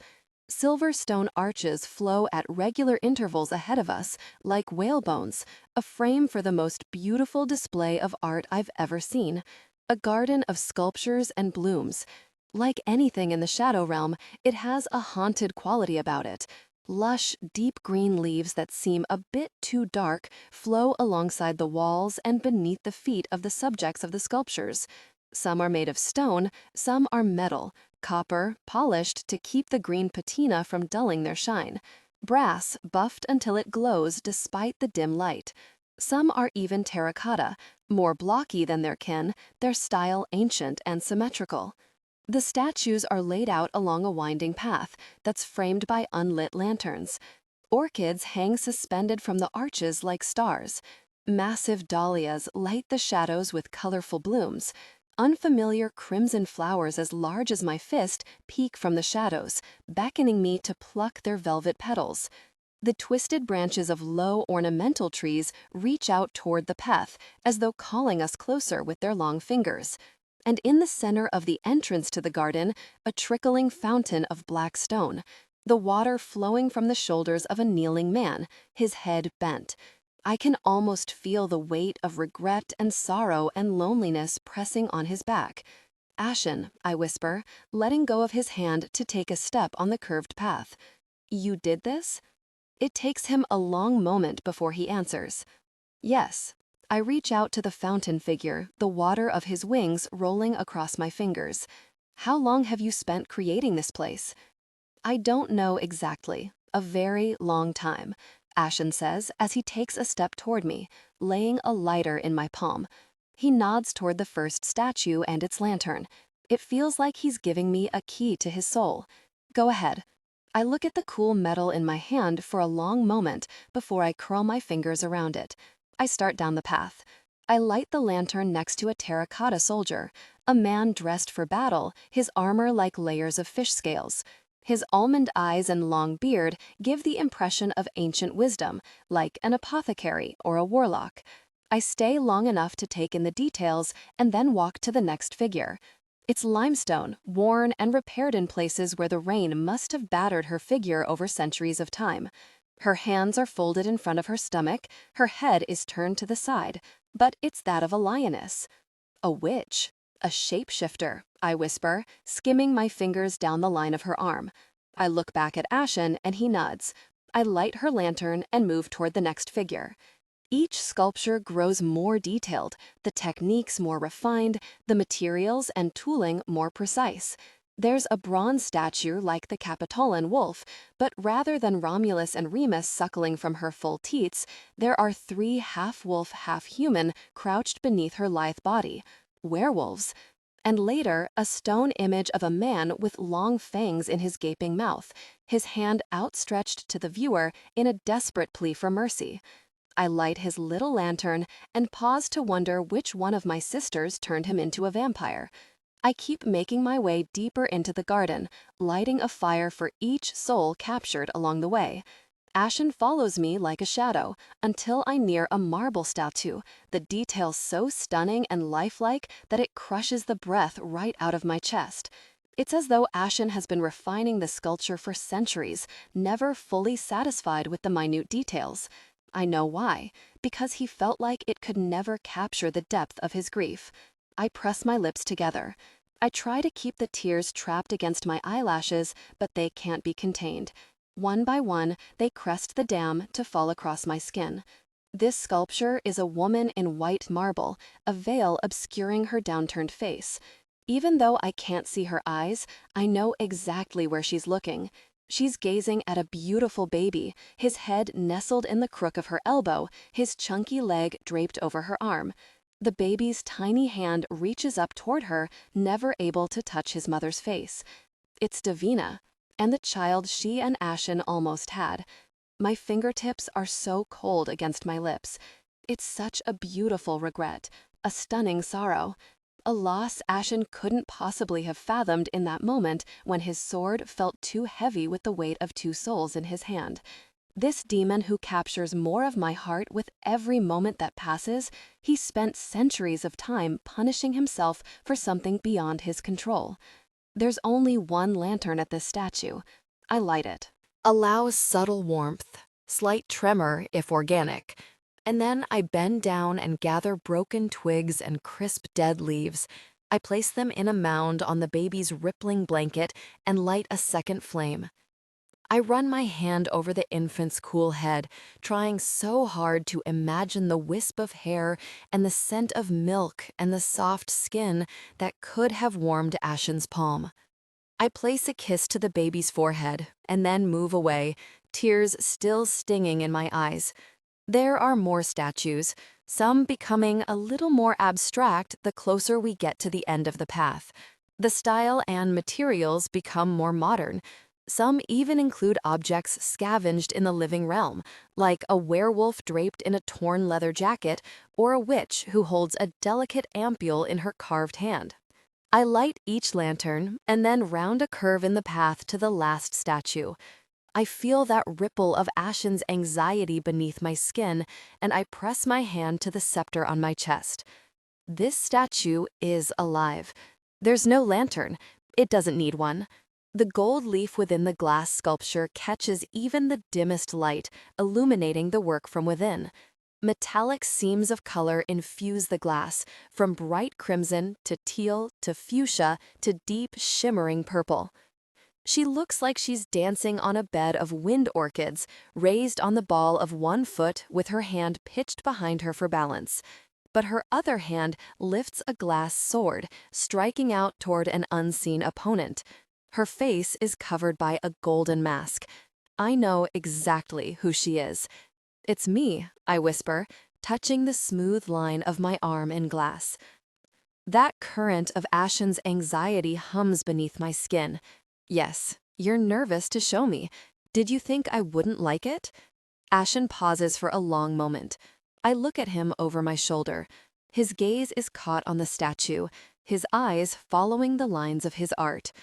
Speaker 1: Silver stone arches flow at regular intervals ahead of us, like whalebones, a frame for the most beautiful display of art I've ever seen. A garden of sculptures and blooms. Like anything in the shadow realm, it has a haunted quality about it. Lush, deep green leaves that seem a bit too dark flow alongside the walls and beneath the feet of the subjects of the sculptures. Some are made of stone, some are metal, copper, polished to keep the green patina from dulling their shine, brass, buffed until it glows despite the dim light. Some are even terracotta, more blocky than their kin, their style ancient and symmetrical. The statues are laid out along a winding path that's framed by unlit lanterns. Orchids hang suspended from the arches like stars. Massive dahlias light the shadows with colorful blooms. Unfamiliar crimson flowers as large as my fist peek from the shadows, beckoning me to pluck their velvet petals. The twisted branches of low ornamental trees reach out toward the path, as though calling us closer with their long fingers. And in the center of the entrance to the garden, a trickling fountain of black stone, the water flowing from the shoulders of a kneeling man, his head bent. I can almost feel the weight of regret and sorrow and loneliness pressing on his back. Ashen, I whisper, letting go of his hand to take a step on the curved path. You did this? It takes him a long moment before he answers. Yes. I reach out to the fountain figure, the water of his wings rolling across my fingers. How long have you spent creating this place? I don't know exactly. A very long time, Ashen says as he takes a step toward me, laying a lighter in my palm. He nods toward the first statue and its lantern. It feels like he's giving me a key to his soul. Go ahead. I look at the cool metal in my hand for a long moment before I curl my fingers around it. I start down the path. I light the lantern next to a terracotta soldier, a man dressed for battle, his armor like layers of fish scales. His almond eyes and long beard give the impression of ancient wisdom, like an apothecary or a warlock. I stay long enough to take in the details and then walk to the next figure. It's limestone, worn and repaired in places where the rain must have battered her figure over centuries of time. Her hands are folded in front of her stomach, her head is turned to the side, but it's that of a lioness. A witch, a shapeshifter, I whisper, skimming my fingers down the line of her arm. I look back at Ashen and he nods. I light her lantern and move toward the next figure. Each sculpture grows more detailed, the techniques more refined, the materials and tooling more precise. There's a bronze statue like the Capitolan wolf, but rather than Romulus and Remus suckling from her full teats, there are 3 half-wolf, half-human crouched beneath her lithe body. Werewolves. And later, a stone image of a man with long fangs in his gaping mouth, his hand outstretched to the viewer in a desperate plea for mercy. I light his little lantern and pause to wonder which one of my sisters turned him into a vampire. I keep making my way deeper into the garden, lighting a fire for each soul captured along the way. Ashen follows me like a shadow until I near a marble statue, the detail so stunning and lifelike that it crushes the breath right out of my chest. It's as though Ashen has been refining the sculpture for centuries, never fully satisfied with the minute details. I know why, because he felt like it could never capture the depth of his grief. I press my lips together. I try to keep the tears trapped against my eyelashes, but they can't be contained. One by one, they crest the dam to fall across my skin. This sculpture is a woman in white marble, a veil obscuring her downturned face. Even though I can't see her eyes, I know exactly where she's looking. She's gazing at a beautiful baby, his head nestled in the crook of her elbow, his chunky leg draped over her arm. The baby's tiny hand reaches up toward her, never able to touch his mother's face. It's Davina, and the child she and Ashen almost had. My fingertips are so cold against my lips. It's such a beautiful regret, a stunning sorrow, a loss Ashen couldn't possibly have fathomed in that moment when his sword felt too heavy with the weight of two souls in his hand. This demon who captures more of my heart with every moment that passes, he spent centuries of time punishing himself for something beyond his control. There's only one lantern at this statue. I light it. Allows subtle warmth, slight tremor if organic, and then I bend down and gather broken twigs and crisp dead leaves. I place them in a mound on the baby's rippling blanket and light a second flame. I run my hand over the infant's cool head, trying so hard to imagine the wisp of hair and the scent of milk and the soft skin that could have warmed Ashen's palm. I place a kiss to the baby's forehead and then move away, tears still stinging in my eyes. There are more statues, some becoming a little more abstract the closer we get to the end of the path. The style and materials become more modern. Some even include objects scavenged in the living realm, like a werewolf draped in a torn leather jacket or a witch who holds a delicate ampule in her carved hand. I light each lantern and then round a curve in the path to the last statue. I feel that ripple of Ashen's anxiety beneath my skin, and I press my hand to the scepter on my chest. This statue is alive. There's no lantern. It doesn't need one. The gold leaf within the glass sculpture catches even the dimmest light, illuminating the work from within. Metallic seams of color infuse the glass, from bright crimson to teal to fuchsia to deep, shimmering purple. She looks like she's dancing on a bed of wind orchids, raised on the ball of one foot with her hand pitched behind her for balance. But her other hand lifts a glass sword, striking out toward an unseen opponent. Her face is covered by a golden mask. I know exactly who she is. "It's me," I whisper, touching the smooth line of my arm in glass. That current of Ashen's anxiety hums beneath my skin. "Yes, you're nervous to show me. Did you think I wouldn't like it?" Ashen pauses for a long moment. I look at him over my shoulder. His gaze is caught on the statue, his eyes following the lines of his art.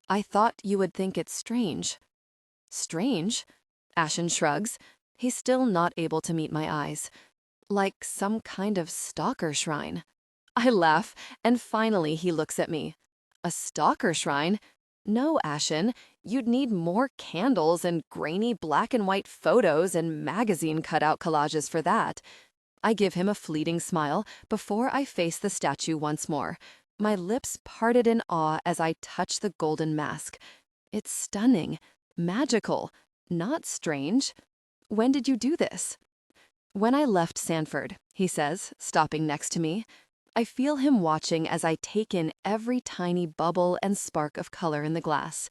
Speaker 1: "I thought you would think it strange." "Strange?" Ashen shrugs. He's still not able to meet my eyes. "Like some kind of stalker shrine." I laugh, and finally he looks at me. "A stalker shrine? No, Ashen, you'd need more candles and grainy black and white photos and magazine cutout collages for that." I give him a fleeting smile before I face the statue once more, my lips parted in awe as I touch the golden mask. It's stunning, magical, not strange. "When did you do this?" "When I left Sanford," he says, stopping next to me. I feel him watching as I take in every tiny bubble and spark of color in the glass.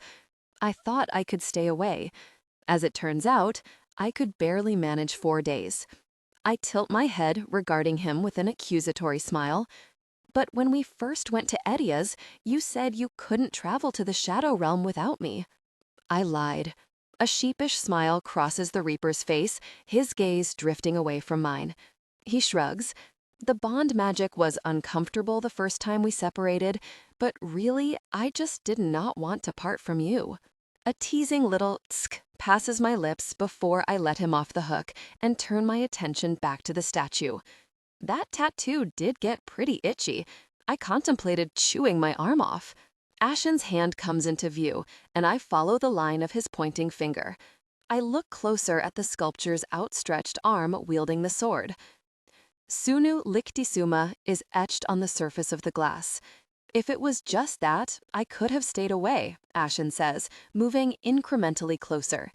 Speaker 1: I thought I could stay away. As it turns out, I could barely manage 4 days. I tilt my head, regarding him with an accusatory smile. "But when we first went to Edia's, you said you couldn't travel to the Shadow Realm without me." I lied. A sheepish smile crosses the Reaper's face, his gaze drifting away from mine. He shrugs. "The bond magic was uncomfortable the first time we separated, but really, I just did not want to part from you." A teasing little tsk passes my lips before I let him off the hook and turn my attention back to the statue. That tattoo did get pretty itchy. I contemplated chewing my arm off. Ashen's hand comes into view, and I follow the line of his pointing finger. I look closer at the sculpture's outstretched arm wielding the sword. "Sunu Lictisuma" is etched on the surface of the glass. "If it was just that, I could have stayed away," Ashen says, moving incrementally closer.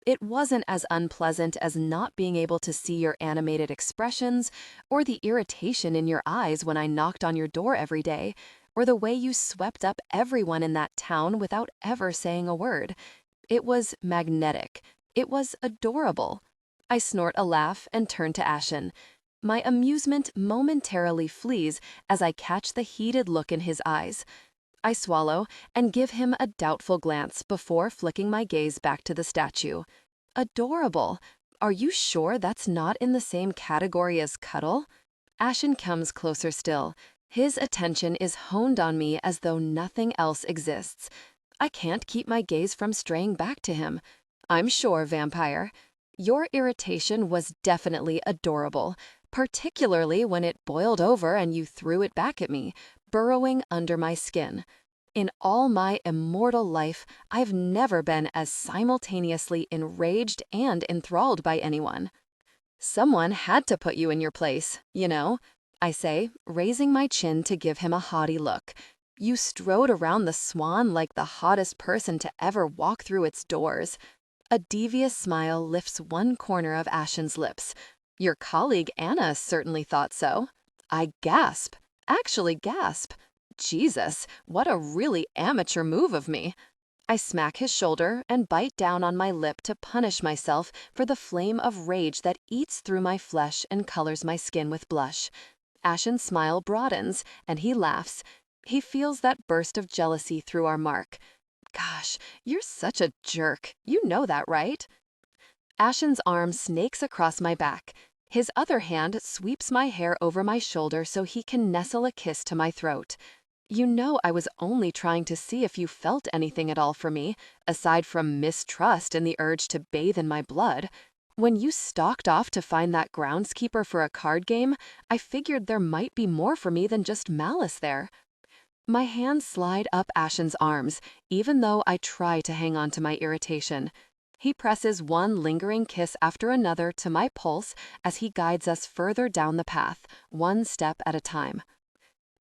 Speaker 1: "It wasn't as unpleasant as not being able to see your animated expressions, or the irritation in your eyes when I knocked on your door every day, or the way you swept up everyone in that town without ever saying a word. It was magnetic. It was adorable." I snort a laugh and turn to Ashen. My amusement momentarily flees as I catch the heated look in his eyes. I swallow and give him a doubtful glance before flicking my gaze back to the statue. Adorable. Are you sure that's not in the same category as cuddle? Ashen comes closer still. His attention is honed on me as though nothing else exists. I can't keep my gaze from straying back to him. I'm sure, vampire. Your irritation was definitely adorable, particularly when it boiled over and you threw it back at me, burrowing under my skin. In all my immortal life, I've never been as simultaneously enraged and enthralled by anyone. Someone had to put you in your place, you know, I say, raising my chin to give him a haughty look. You strode around the swan like the hottest person to ever walk through its doors. A devious smile lifts one corner of Ashen's lips. Your colleague Anna certainly thought so. I gasp, actually gasp. Jesus, what a really amateur move of me. I smack his shoulder and bite down on my lip to punish myself for the flame of rage that eats through my flesh and colors my skin with blush. Ashen's smile broadens, and he laughs. He feels that burst of jealousy through our mark. Gosh, you're such a jerk. You know that, right? Ashen's arm snakes across my back. His other hand sweeps my hair over my shoulder so he can nestle a kiss to my throat. You know I was only trying to see if you felt anything at all for me, aside from mistrust and the urge to bathe in my blood. When you stalked off to find that groundskeeper for a card game, I figured there might be more for me than just malice there. My hands slide up Ashen's arms, even though I try to hang on to my irritation. He presses one lingering kiss after another to my pulse as he guides us further down the path, one step at a time.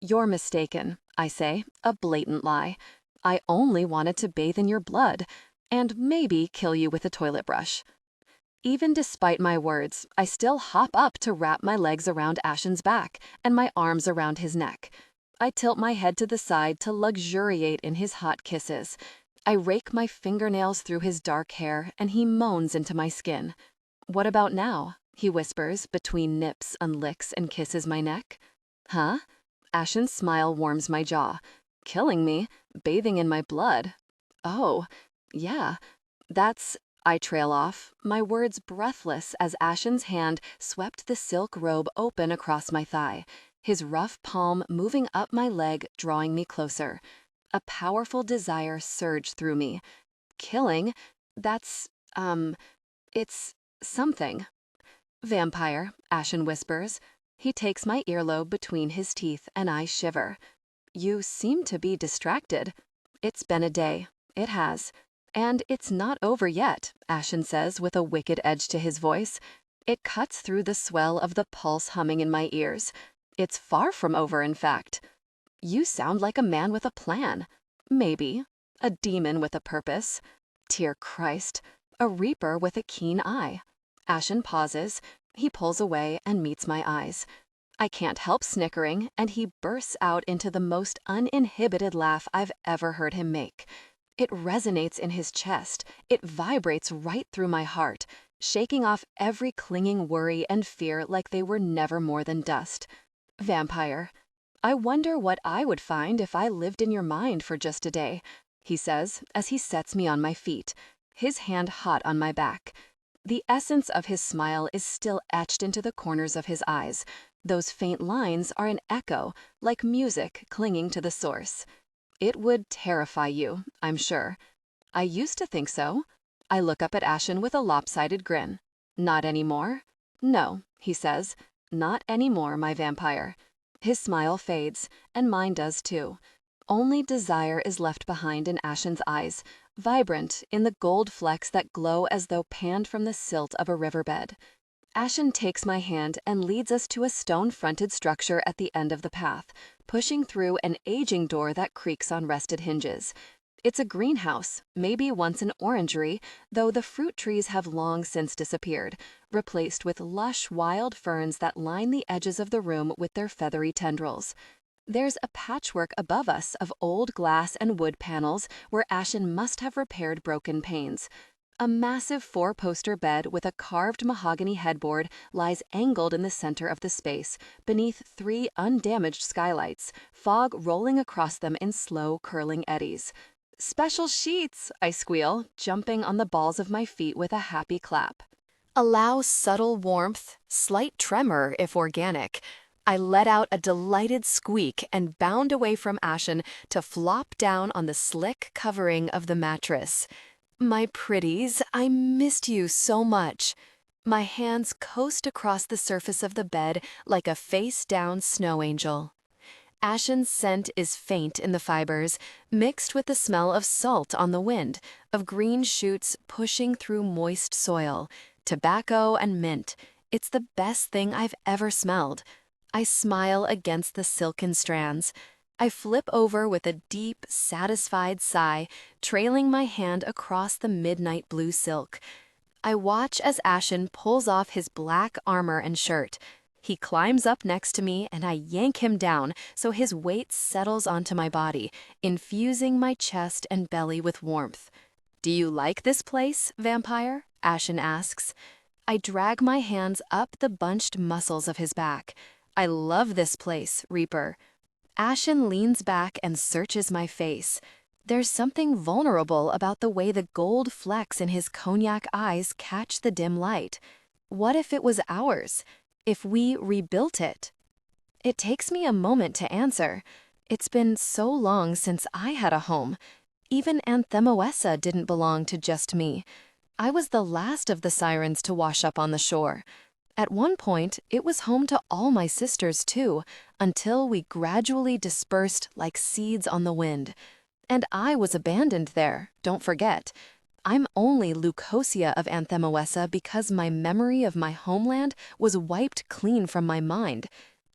Speaker 1: You're mistaken, I say, a blatant lie. I only wanted to bathe in your blood, and maybe kill you with a toilet brush. Even despite my words, I still hop up to wrap my legs around Ashen's back and my arms around his neck. I tilt my head to the side to luxuriate in his hot kisses. I rake my fingernails through his dark hair and he moans into my skin. What about now? He whispers between nips and licks and kisses my neck. Huh? Ashen's smile warms my jaw. Killing me, bathing in my blood. Oh, yeah, that's... I trail off, my words breathless as Ashen's hand swept the silk robe open across my thigh, his rough palm moving up my leg, drawing me closer. A powerful desire surged through me. Killing, that's, it's something. Vampire, Ashen whispers. He takes my earlobe between his teeth and I shiver. You seem to be distracted. It's been a day. It has. And it's not over yet, Ashen says with a wicked edge to his voice. It cuts through the swell of the pulse humming in my ears. It's far from over, in fact. You sound like a man with a plan. Maybe. A demon with a purpose. Dear Christ. A reaper with a keen eye. Ashen pauses. He pulls away and meets my eyes. I can't help snickering, and he bursts out into the most uninhibited laugh I've ever heard him make. It resonates in his chest. It vibrates right through my heart, shaking off every clinging worry and fear like they were never more than dust. Vampire. I wonder what I would find if I lived in your mind for just a day, he says as he sets me on my feet, his hand hot on my back. The essence of his smile is still etched into the corners of his eyes. Those faint lines are an echo, like music clinging to the source. It would terrify you, I'm sure. I used to think so. I look up at Ashen with a lopsided grin. Not anymore? No, he says. Not anymore, my vampire. His smile fades, and mine does too. Only desire is left behind in Ashen's eyes, vibrant in the gold flecks that glow as though panned from the silt of a riverbed. Ashen takes my hand and leads us to a stone-fronted structure at the end of the path, pushing through an aging door that creaks on rusted hinges. It's a greenhouse, maybe once an orangery, though the fruit trees have long since disappeared, replaced with lush wild ferns that line the edges of the room with their feathery tendrils. There's a patchwork above us of old glass and wood panels where Ashen must have repaired broken panes. A massive four-poster bed with a carved mahogany headboard lies angled in the center of the space, beneath 3 undamaged skylights, fog rolling across them in slow, curling eddies. Special sheets, I squeal, jumping on the balls of my feet with a happy clap. Allow subtle warmth, slight tremor if organic. I let out a delighted squeak and bound away from Ashen to flop down on the slick covering of the mattress. My pretties, I missed you so much. My hands coast across the surface of the bed like a face-down snow angel. Ashen's scent is faint in the fibers, mixed with the smell of salt on the wind, of green shoots pushing through moist soil, tobacco and mint. It's the best thing I've ever smelled. I smile against the silken strands. I flip over with a deep, satisfied sigh, trailing my hand across the midnight blue silk. I watch as Ashen pulls off his black armor and shirt. He climbs up next to me and I yank him down so his weight settles onto my body, infusing my chest and belly with warmth. "Do you like this place, vampire?" Ashen asks. I drag my hands up the bunched muscles of his back. "I love this place, Reaper." Ashen leans back and searches my face. There's something vulnerable about the way the gold flecks in his cognac eyes catch the dim light. What if it was ours? If we rebuilt it? It takes me a moment to answer. It's been so long since I had a home. Even Anthemoessa didn't belong to just me. I was the last of the sirens to wash up on the shore. At one point, it was home to all my sisters too, until we gradually dispersed like seeds on the wind. And I was abandoned there, don't forget. I'm only Leucosia of Anthemoessa because my memory of my homeland was wiped clean from my mind.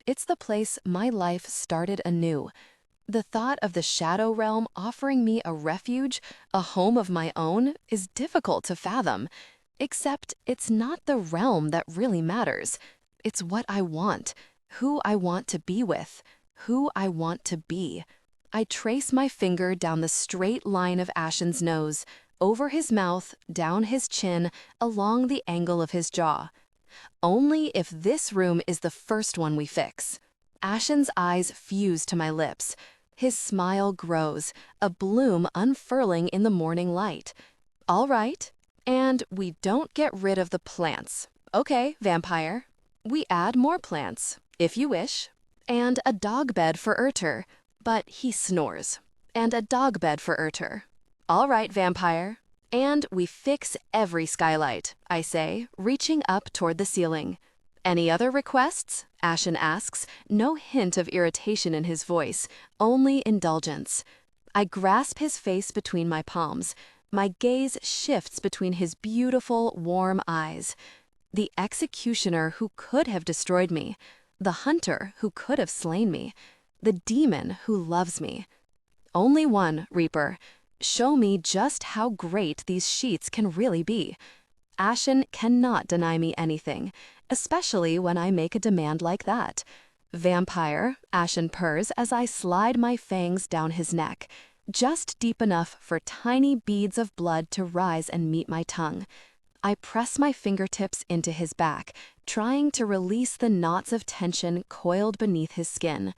Speaker 1: It's the place my life started anew. The thought of the Shadow Realm offering me a refuge, a home of my own, is difficult to fathom. Except it's not the realm that really matters. It's what I want, who I want to be with, who I want to be. I trace my finger down the straight line of Ashen's nose, over his mouth, down his chin, along the angle of his jaw. Only if this room is the first one we fix. Ashen's eyes fuse to my lips. His smile grows, a bloom unfurling in the morning light. All right, and we don't get rid of the plants. Okay, vampire. We add more plants, if you wish, and a dog bed for Urter, but he snores. And a dog bed for Urter. All right, vampire. And we fix every skylight, I say, reaching up toward the ceiling. Any other requests? Ashen asks, no hint of irritation in his voice, only indulgence. I grasp his face between my palms. My gaze shifts between his beautiful, warm eyes. The executioner who could have destroyed me. The hunter who could have slain me. The demon who loves me. Only one, Reaper. Show me just how great these sheets can really be. Ashen cannot deny me anything, especially when I make a demand like that. Vampire, Ashen purrs as I slide my fangs down his neck, just deep enough for tiny beads of blood to rise and meet my tongue. I press my fingertips into his back, trying to release the knots of tension coiled beneath his skin.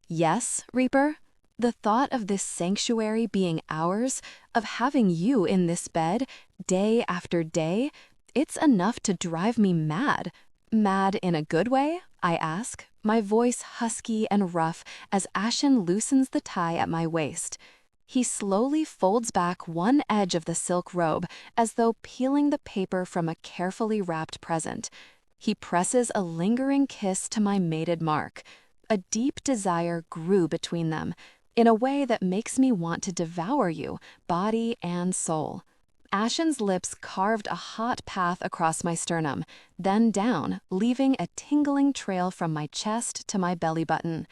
Speaker 1: Yes, Reaper? The thought of this sanctuary being ours, of having you in this bed, day after day, it's enough to drive me mad. Mad in a good way? I ask, my voice husky and rough as Ashen loosens the tie at my waist. He slowly folds back one edge of the silk robe as though peeling the paper from a carefully wrapped present. He presses a lingering kiss to my mated mark. A deep desire grew between them, in a way that makes me want to devour you, body and soul. Ashen's lips carved a hot path across my sternum, then down, leaving a tingling trail from my chest to my belly button.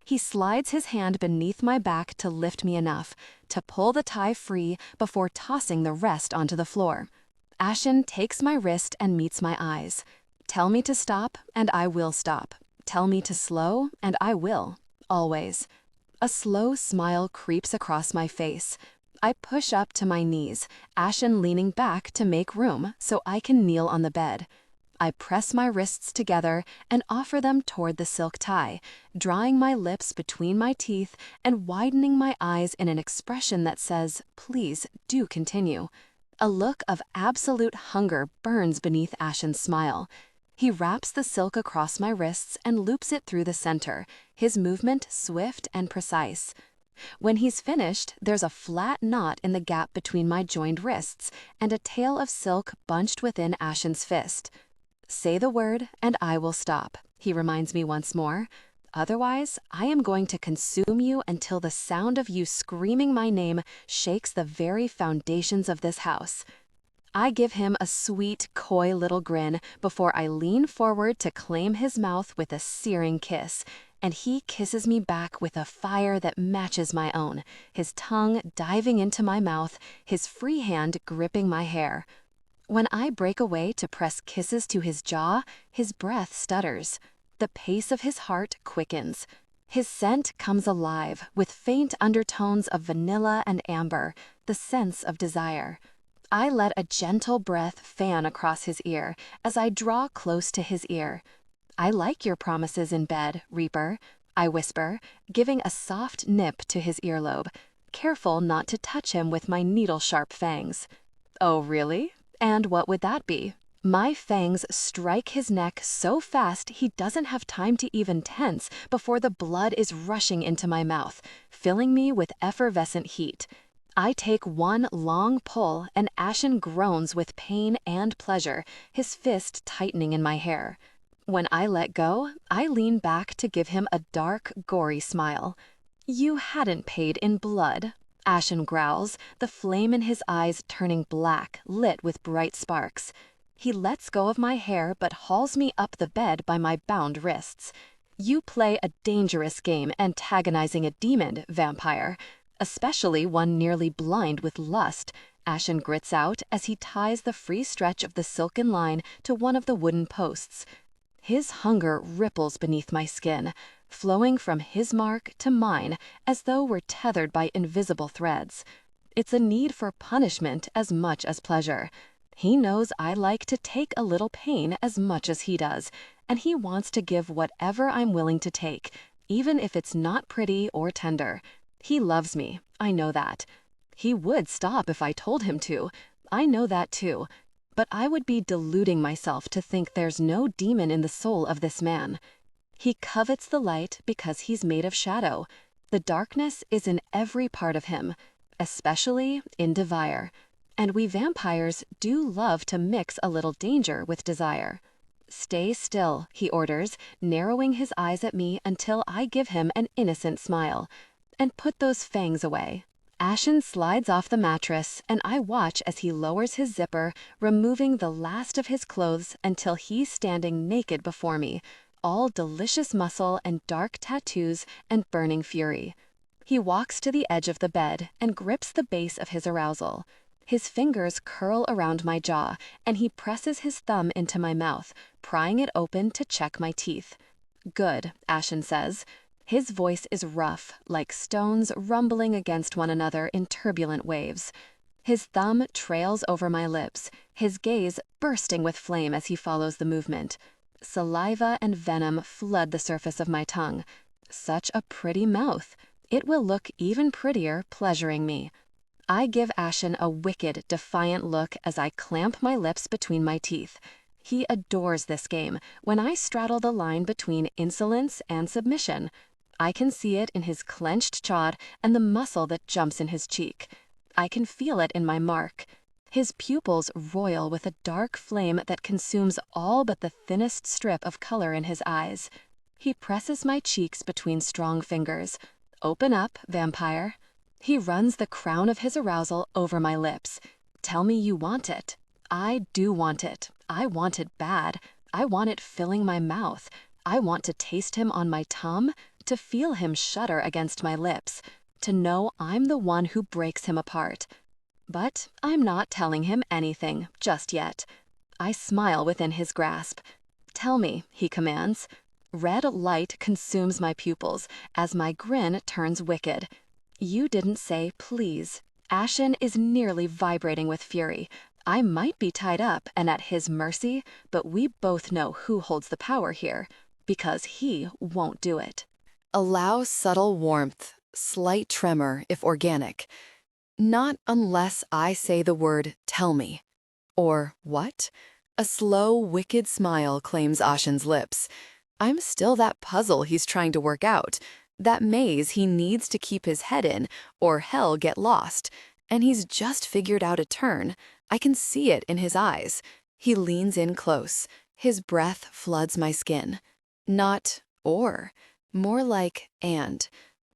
Speaker 1: He slides his hand beneath my back to lift me enough, to pull the tie free before tossing the rest onto the floor. Ashen takes my wrist and meets my eyes. Tell me to stop, and I will stop. Tell me to slow, and I will. Always. A slow smile creeps across my face. I push up to my knees, Ashen leaning back to make room so I can kneel on the bed. I press my wrists together and offer them toward the silk tie, drawing my lips between my teeth and widening my eyes in an expression that says, please do continue. A look of absolute hunger burns beneath Ashen's smile. He wraps the silk across my wrists and loops it through the center, his movement swift and precise. When he's finished, there's a flat knot in the gap between my joined wrists and a tail of silk bunched within Ashen's fist. "Say the word, and I will stop," he reminds me once more. "Otherwise, I am going to consume you until the sound of you screaming my name shakes the very foundations of this house." I give him a sweet, coy little grin before I lean forward to claim his mouth with a searing kiss, and he kisses me back with a fire that matches my own, his tongue diving into my mouth, his free hand gripping my hair. When I break away to press kisses to his jaw, his breath stutters. The pace of his heart quickens. His scent comes alive with faint undertones of vanilla and amber, the sense of desire. I let a gentle breath fan across his ear as I draw close to his ear. "I like your promises in bed, Reaper," I whisper, giving a soft nip to his earlobe, careful not to touch him with my needle-sharp fangs. "Oh, really? And what would that be?" My fangs strike his neck so fast he doesn't have time to even tense before the blood is rushing into my mouth, filling me with effervescent heat. I take one long pull, and Ashen groans with pain and pleasure, his fist tightening in my hair. When I let go, I lean back to give him a dark, gory smile. "You hadn't paid in blood," Ashen growls, the flame in his eyes turning black, lit with bright sparks. He lets go of my hair but hauls me up the bed by my bound wrists. "You play a dangerous game antagonizing a demon, vampire. Especially one nearly blind with lust," Ashen grits out as he ties the free stretch of the silken line to one of the wooden posts. His hunger ripples beneath my skin, flowing from his mark to mine as though we're tethered by invisible threads. It's a need for punishment as much as pleasure. He knows I like to take a little pain as much as he does, and he wants to give whatever I'm willing to take, even if it's not pretty or tender. He loves me, I know that. He would stop if I told him to, I know that too. But I would be deluding myself to think there's no demon in the soul of this man. He covets the light because he's made of shadow. The darkness is in every part of him, especially in desire. And we vampires do love to mix a little danger with desire. "Stay still," he orders, narrowing his eyes at me until I give him an innocent smile. "And put those fangs away." Ashen slides off the mattress, and I watch as he lowers his zipper, removing the last of his clothes until he's standing naked before me, all delicious muscle and dark tattoos and burning fury. He walks to the edge of the bed and grips the base of his arousal. His fingers curl around my jaw, and he presses his thumb into my mouth, prying it open to check my teeth. "Good," Ashen says. His voice is rough, like stones rumbling against one another in turbulent waves. His thumb trails over my lips, his gaze bursting with flame as he follows the movement. Saliva and venom flood the surface of my tongue. Such a pretty mouth. It will look even prettier pleasuring me. I give Ashen a wicked, defiant look as I clamp my lips between my teeth. He adores this game, when I straddle the line between insolence and submission. I can see it in his clenched jaw and the muscle that jumps in his cheek. I can feel it in my mark. His pupils roil with a dark flame that consumes all but the thinnest strip of color in his eyes. He presses my cheeks between strong fingers. "Open up, vampire." He runs the crown of his arousal over my lips. "Tell me you want it." I do want it. I want it bad. I want it filling my mouth. I want to taste him on my tongue, to feel him shudder against my lips, to know I'm the one who breaks him apart. But I'm not telling him anything just yet. I smile within his grasp. "Tell me," he commands. Red light consumes my pupils as my grin turns wicked. "You didn't say please." Ashen is nearly vibrating with fury. I might be tied up and at his mercy, but we both know who holds the power here, because he won't do it. Allow subtle warmth, slight tremor if organic. Not unless I say the word, tell me. Or what? A slow, wicked smile claims Ashen's lips. I'm still that puzzle he's trying to work out, that maze he needs to keep his head in, or hell get lost. And he's just figured out a turn. I can see it in his eyes. He leans in close. His breath floods my skin. Not or, more like and.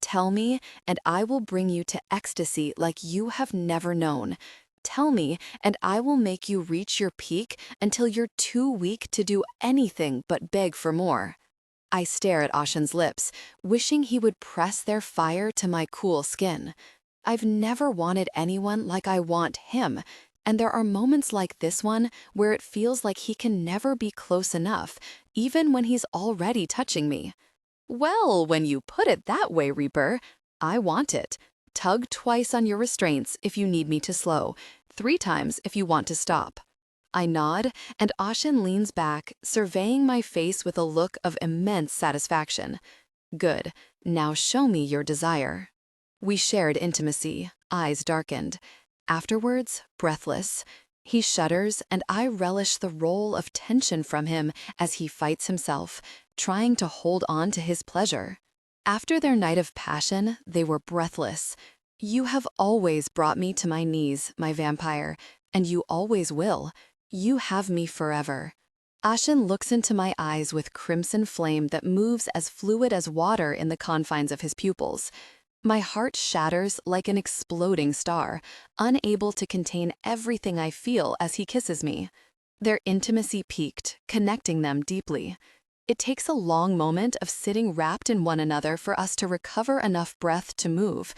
Speaker 1: Tell me, and I will bring you to ecstasy like you have never known. Tell me, and I will make you reach your peak until you're too weak to do anything but beg for more. I stare at Ashen's lips, wishing he would press their fire to my cool skin. I've never wanted anyone like I want him, and there are moments like this one where it feels like he can never be close enough, even when he's already touching me. Well, when you put it that way, Reaper, I want it. Tug twice on your restraints if you need me to slow, 3 times if you want to stop. I nod, and Ashen leans back, surveying my face with a look of immense satisfaction. Good, now show me your desire. We shared intimacy, eyes darkened. Afterwards, breathless. He shudders, and I relish the roll of tension from him as he fights himself, trying to hold on to his pleasure. After their night of passion, they were breathless. You have always brought me to my knees, my vampire, and you always will. You have me forever. Ashen looks into my eyes with crimson flame that moves as fluid as water in the confines of his pupils. My heart shatters like an exploding star, unable to contain everything I feel as he kisses me. Their intimacy peaked, connecting them deeply. It takes a long moment of sitting wrapped in one another for us to recover enough breath to move.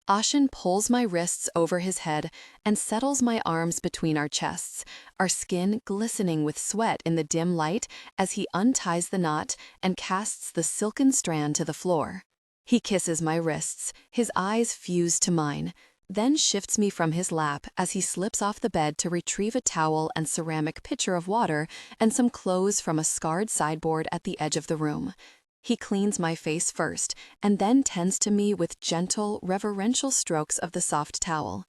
Speaker 1: Ashen pulls my wrists over his head and settles my arms between our chests, our skin glistening with sweat in the dim light as he unties the knot and casts the silken strand to the floor. He kisses my wrists, his eyes fuse to mine, then shifts me from his lap as he slips off the bed to retrieve a towel and ceramic pitcher of water and some clothes from a scarred sideboard at the edge of the room. He cleans my face first and then tends to me with gentle, reverential strokes of the soft towel.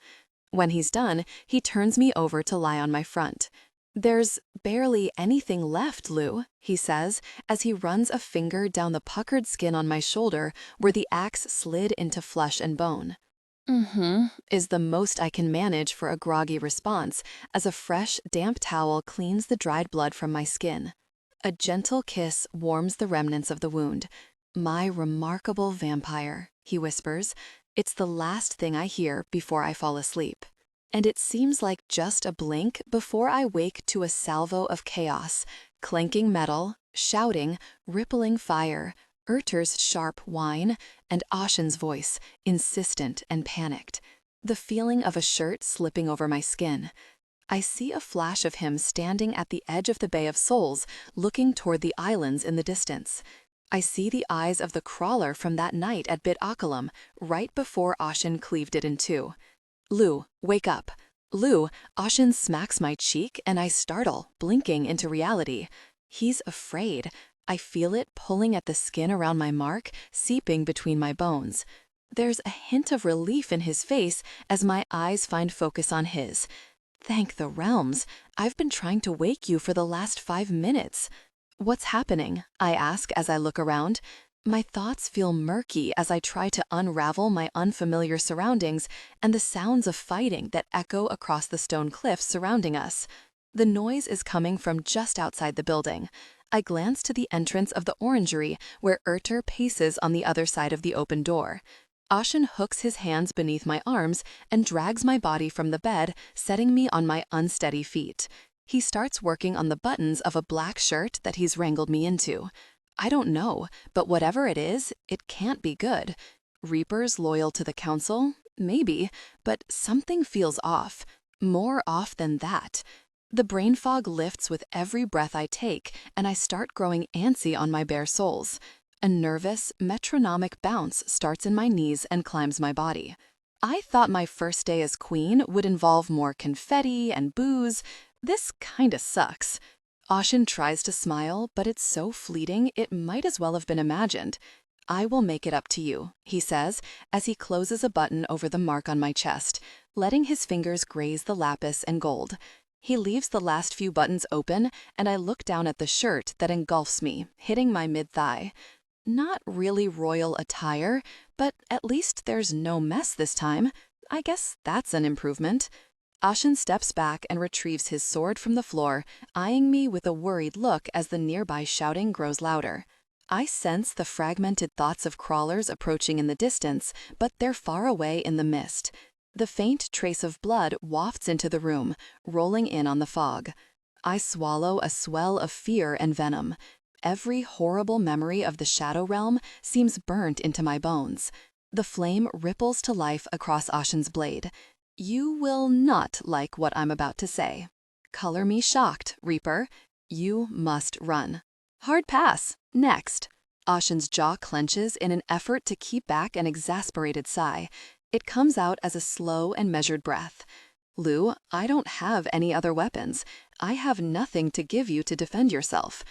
Speaker 1: When he's done, he turns me over to lie on my front. "There's barely anything left, Lou," he says, as he runs a finger down the puckered skin on my shoulder where the axe slid into flesh and bone. Is the most I can manage for a groggy response as a fresh, damp towel cleans the dried blood from my skin. A gentle kiss warms the remnants of the wound. "My remarkable vampire," he whispers. It's the last thing I hear before I fall asleep. And it seems like just a blink before I wake to a salvo of chaos, clanking metal, shouting, rippling fire, Urter's sharp whine, and Ashen's voice, insistent and panicked. The feeling of a shirt slipping over my skin. I see a flash of him standing at the edge of the Bay of Souls, looking toward the islands in the distance. I see the eyes of the crawler from that night at Bit Akalam, right before Ashen cleaved it in two. "Lou, wake up." "Lou," Ashen smacks my cheek and I startle, blinking into reality. He's afraid. I feel it pulling at the skin around my mark, seeping between my bones. There's a hint of relief in his face as my eyes find focus on his. "Thank the realms. I've been trying to wake you for the last 5 minutes." "What's happening?" I ask as I look around. My thoughts feel murky as I try to unravel my unfamiliar surroundings and the sounds of fighting that echo across the stone cliffs surrounding us. The noise is coming from just outside the building. I glance to the entrance of the orangery where Urter paces on the other side of the open door. Ashen hooks his hands beneath my arms and drags my body from the bed, setting me on my unsteady feet. He starts working on the buttons of a black shirt that he's wrangled me into. I don't know, but whatever it is, it can't be good. Reapers loyal to the council? Maybe, but something feels off. More off than that. The brain fog lifts with every breath I take, and I start growing antsy on my bare soles. A nervous, metronomic bounce starts in my knees and climbs my body. I thought my first day as queen would involve more confetti and booze. This kinda sucks. Ashen tries to smile, but it's so fleeting it might as well have been imagined. "I will make it up to you," he says as he closes a button over the mark on my chest, letting his fingers graze the lapis and gold. He leaves the last few buttons open, and I look down at the shirt that engulfs me, hitting my mid-thigh. Not really royal attire, but at least there's no mess this time. I guess that's an improvement. Ashen steps back and retrieves his sword from the floor, eyeing me with a worried look as the nearby shouting grows louder. I sense the fragmented thoughts of crawlers approaching in the distance, but they're far away in the mist. The faint trace of blood wafts into the room, rolling in on the fog. I swallow a swell of fear and venom. Every horrible memory of the Shadow Realm seems burnt into my bones. The flame ripples to life across Ashen's blade. You will not like what I'm about to say. Color me shocked, Reaper. You must run. Hard pass. Next. Ashen's jaw clenches in an effort to keep back an exasperated sigh. It comes out as a slow and measured breath. Lou, I don't have any other weapons. I have nothing to give you to defend yourself.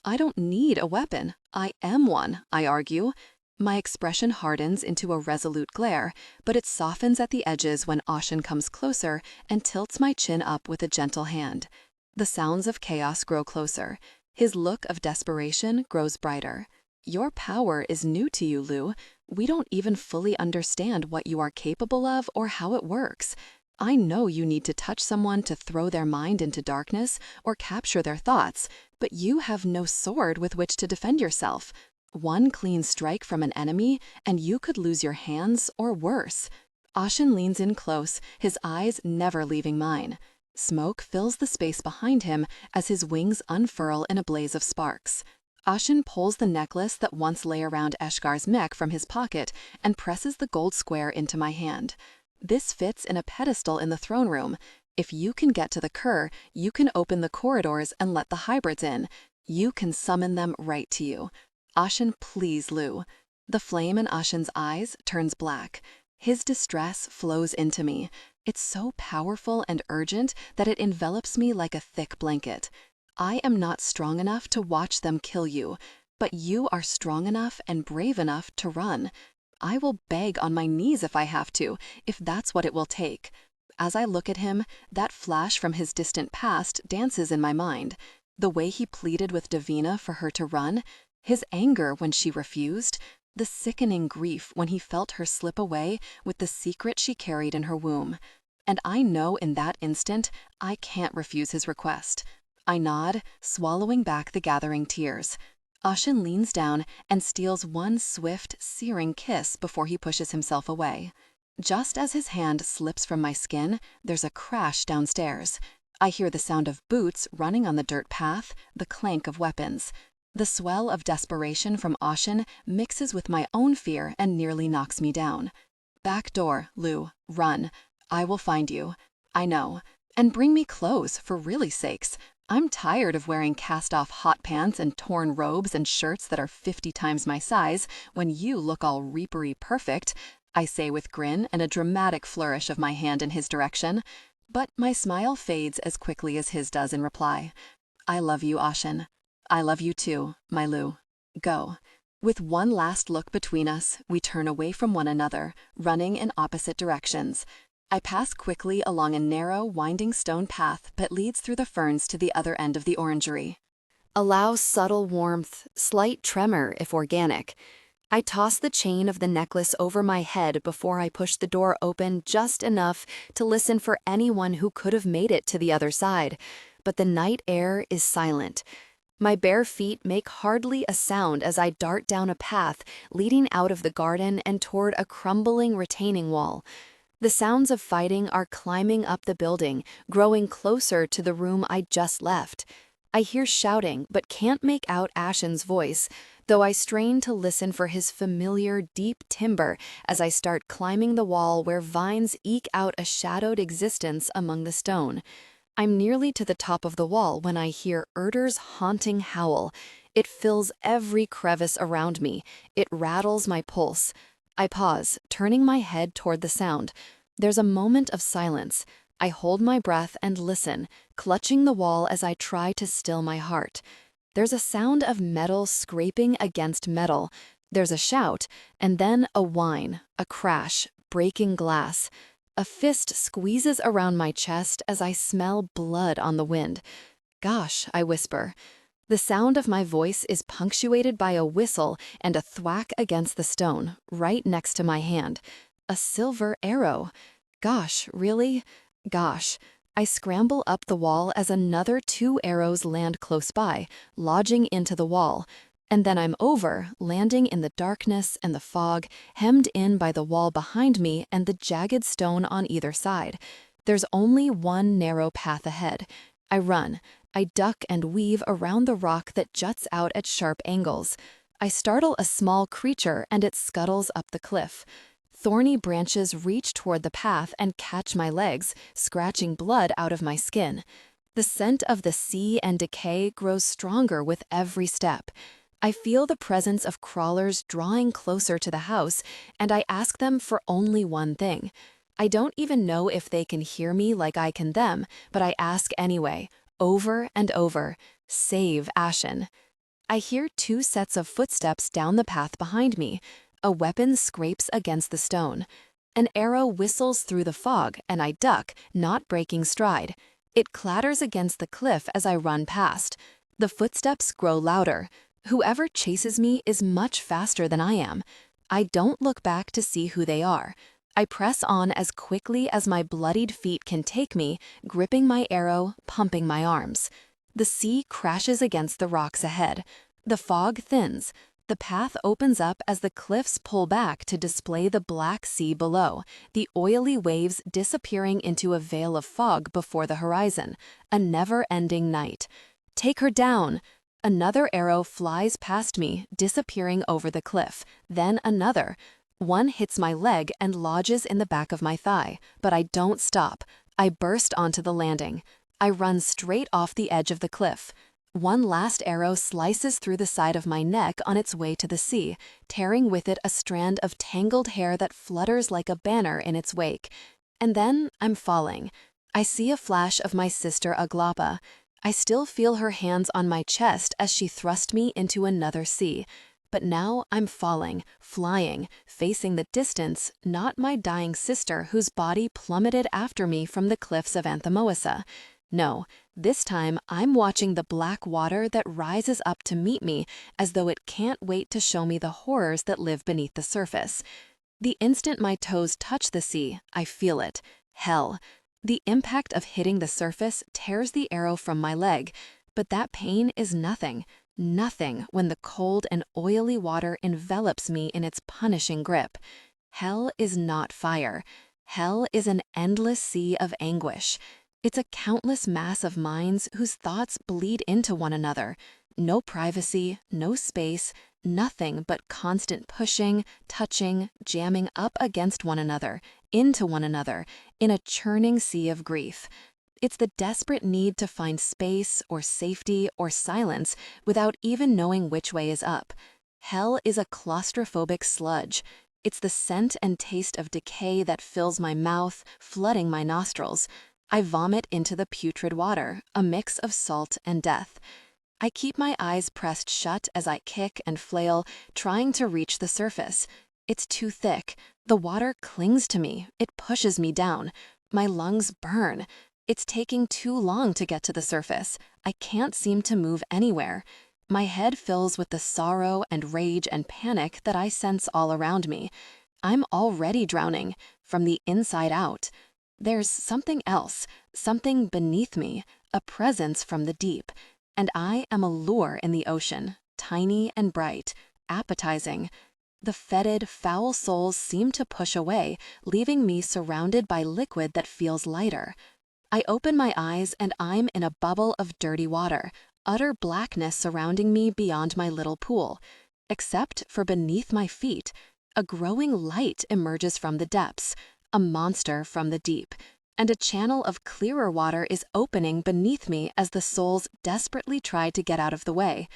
Speaker 1: I don't need a weapon. I am one, I argue. My expression hardens into a resolute glare, but it softens at the edges when Ashen comes closer and tilts my chin up with a gentle hand. The sounds of chaos grow closer. His look of desperation grows brighter. Your power is new to you, Lou. We don't even fully understand what you are capable of or how it works. I know you need to touch someone to throw their mind into darkness or capture their thoughts, but you have no sword with which to defend yourself. One clean strike from an enemy, and you could lose your hands or worse. Ashen leans in close, his eyes never leaving mine. Smoke fills the space behind him as his wings unfurl in a blaze of sparks. Ashen pulls the necklace that once lay around Eshgar's neck from his pocket and presses the gold square into my hand. This fits in a pedestal in the throne room. If you can get to the Cur, you can open the corridors and let the hybrids in. You can summon them right to you. Ashen, please, Lou. The flame in Ashen's eyes turns black. His distress flows into me. It's so powerful and urgent that it envelops me like a thick blanket. I am not strong enough to watch them kill you, but you are strong enough and brave enough to run. I will beg on my knees if I have to, if that's what it will take. As I look at him, that flash from his distant past dances in my mind. The way he pleaded with Davina for her to run, his anger when she refused, the sickening grief when he felt her slip away with the secret she carried in her womb. And I know in that instant I can't refuse his request. I nod, swallowing back the gathering tears. Ashen leans down and steals one swift, searing kiss before he pushes himself away. Just as his hand slips from my skin, there's a crash downstairs. I hear the sound of boots running on the dirt path, the clank of weapons. The swell of desperation from Ashen mixes with my own fear and nearly knocks me down. Back door, Lou. Run. I will find you. I know. And bring me clothes, for really sakes. I'm tired of wearing cast-off hot pants and torn robes and shirts that are 50 times my size when you look all reapery perfect, I say with grin and a dramatic flourish of my hand in his direction. But my smile fades as quickly as his does in reply. I love you, Ashen. I love you too, my Lou. Go. With one last look between us, we turn away from one another, running in opposite directions. I pass quickly along a narrow, winding stone path that leads through the ferns to the other end of the orangery. Allow subtle warmth, slight tremor if organic. I toss the chain of the necklace over my head before I push the door open just enough to listen for anyone who could have made it to the other side. But the night air is silent. My bare feet make hardly a sound as I dart down a path leading out of the garden and toward a crumbling retaining wall. The sounds of fighting are climbing up the building, growing closer to the room I just left. I hear shouting but can't make out Ashen's voice, though I strain to listen for his familiar, deep timbre as I start climbing the wall where vines eke out a shadowed existence among the stone. I'm nearly to the top of the wall when I hear Erder's haunting howl. It fills every crevice around me. It rattles my pulse. I pause, turning my head toward the sound. There's a moment of silence. I hold my breath and listen, clutching the wall as I try to still my heart. There's a sound of metal scraping against metal, There's a shout, and then a whine, a crash, breaking glass. A fist squeezes around my chest as I smell blood on the wind. Gosh, I whisper. The sound of my voice is punctuated by a whistle and a thwack against the stone, right next to my hand. A silver arrow. Gosh, really? Gosh. I scramble up the wall as another 2 arrows land close by, lodging into the wall. And then I'm over, landing in the darkness and the fog, hemmed in by the wall behind me and the jagged stone on either side. There's only one narrow path ahead. I run. I duck and weave around the rock that juts out at sharp angles. I startle a small creature and it scuttles up the cliff. Thorny branches reach toward the path and catch my legs, scratching blood out of my skin. The scent of the sea and decay grows stronger with every step. I feel the presence of crawlers drawing closer to the house, and I ask them for only one thing. I don't even know if they can hear me like I can them, but I ask anyway, over and over, save Ashen. I hear 2 sets of footsteps down the path behind me. A weapon scrapes against the stone. An arrow whistles through the fog, and I duck, not breaking stride. It clatters against the cliff as I run past. The footsteps grow louder. Whoever chases me is much faster than I am. I don't look back to see who they are. I press on as quickly as my bloodied feet can take me, gripping my arrow, pumping my arms. The sea crashes against the rocks ahead. The fog thins. The path opens up as the cliffs pull back to display the black sea below, the oily waves disappearing into a veil of fog before the horizon, a never-ending night. Take her down! Another arrow flies past me, disappearing over the cliff, then another. One hits my leg and lodges in the back of my thigh, but I don't stop. I burst onto the landing. I run straight off the edge of the cliff. One last arrow slices through the side of my neck on its way to the sea, tearing with it a strand of tangled hair that flutters like a banner in its wake. And then I'm falling. I see a flash of my sister Aglapa. I still feel her hands on my chest as she thrust me into another sea. But now I'm falling, flying, facing the distance, not my dying sister whose body plummeted after me from the cliffs of Anthomoessa. No, this time I'm watching the black water that rises up to meet me as though it can't wait to show me the horrors that live beneath the surface. The instant my toes touch the sea, I feel it. Hell. The impact of hitting the surface tears the arrow from my leg, but that pain is nothing when the cold and oily water envelops me in its punishing grip. Hell is not fire. Hell is an endless sea of anguish. It's a countless mass of minds whose thoughts bleed into one another. No privacy, no space, nothing but constant pushing, touching, jamming up against one another, into one another, in a churning sea of grief. It's the desperate need to find space or safety or silence without even knowing which way is up. Hell is a claustrophobic sludge. It's the scent and taste of decay that fills my mouth, flooding my nostrils. I vomit into the putrid water, a mix of salt and death. I keep my eyes pressed shut as I kick and flail, trying to reach the surface. It's too thick. The water clings to me. It pushes me down. My lungs burn. It's taking too long to get to the surface. I can't seem to move anywhere. My head fills with the sorrow and rage and panic that I sense all around me. I'm already drowning, from the inside out. There's something else, something beneath me, a presence from the deep. And I am a lure in the ocean, tiny and bright, appetizing. The fetid, foul souls seem to push away, leaving me surrounded by liquid that feels lighter. I open my eyes and I'm in a bubble of dirty water, utter blackness surrounding me beyond my little pool. Except for beneath my feet, a growing light emerges from the depths, a monster from the deep, and a channel of clearer water is opening beneath me as the souls desperately try to get out of the way.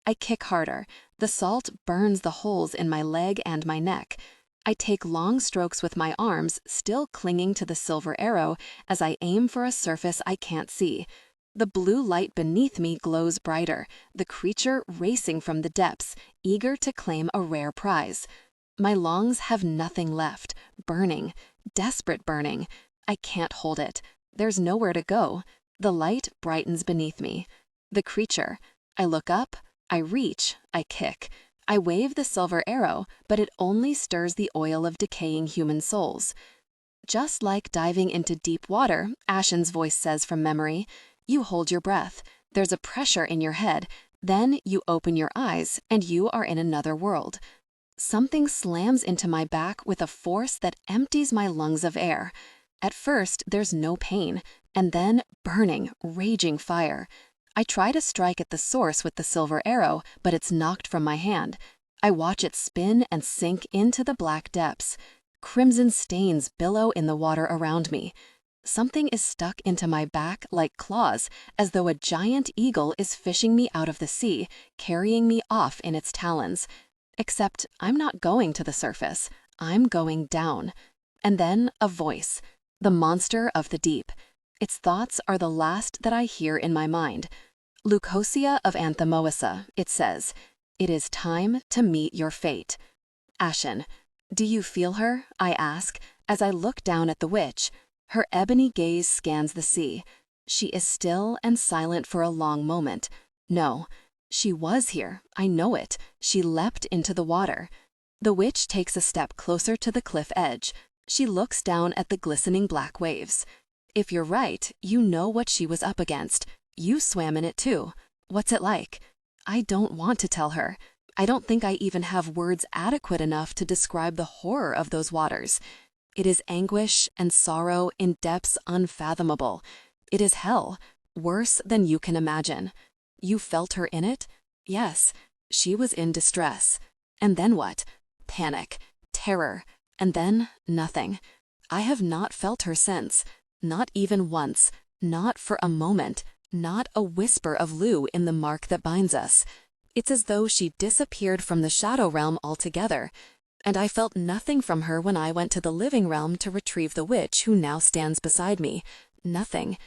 Speaker 1: I kick harder. The salt burns the holes in my leg and my neck. I take long strokes with my arms, still clinging to the silver arrow, as I aim for a surface I can't see. The blue light beneath me glows brighter, the creature racing from the depths, eager to claim a rare prize. My lungs have nothing left, burning, desperate burning. I can't hold it. There's nowhere to go. The light brightens beneath me. The creature. I look up, I reach, I kick. I wave the silver arrow, but it only stirs the oil of decaying human souls. Just like diving into deep water, Ashen's voice says from memory, you hold your breath. There's a pressure in your head. Then you open your eyes, and you are in another world. Something slams into my back with a force that empties my lungs of air. At first, there's no pain, and then burning, raging fire. I try to strike at the source with the silver arrow, but it's knocked from my hand. I watch it spin and sink into the black depths. Crimson stains billow in the water around me. Something is stuck into my back like claws, as though a giant eagle is fishing me out of the sea, carrying me off in its talons. Except I'm not going to the surface. I'm going down. And then a voice, the monster of the deep. Its thoughts are the last that I hear in my mind. Leucosia of Anthemoessa, it says, it is time to meet your fate. Ashen. Do you feel her? I ask, as I look down at the witch. Her ebony gaze scans the sea. She is still and silent for a long moment. No, she was here. I know it. She leapt into the water. The witch takes a step closer to the cliff edge. She looks down at the glistening black waves. If you're right, you know what she was up against. You swam in it too. What's it like? I don't want to tell her. I don't think I even have words adequate enough to describe the horror of those waters. It is anguish and sorrow in depths unfathomable. It is hell, worse than you can imagine. You felt her in it? Yes, she was in distress. And then what? Panic, terror, and then nothing. I have not felt her since, not even once, not for a moment, not a whisper of Lou in the mark that binds us. It's as though she disappeared from the shadow realm altogether. And I felt nothing from her when I went to the living realm to retrieve the witch who now stands beside me. Nothing.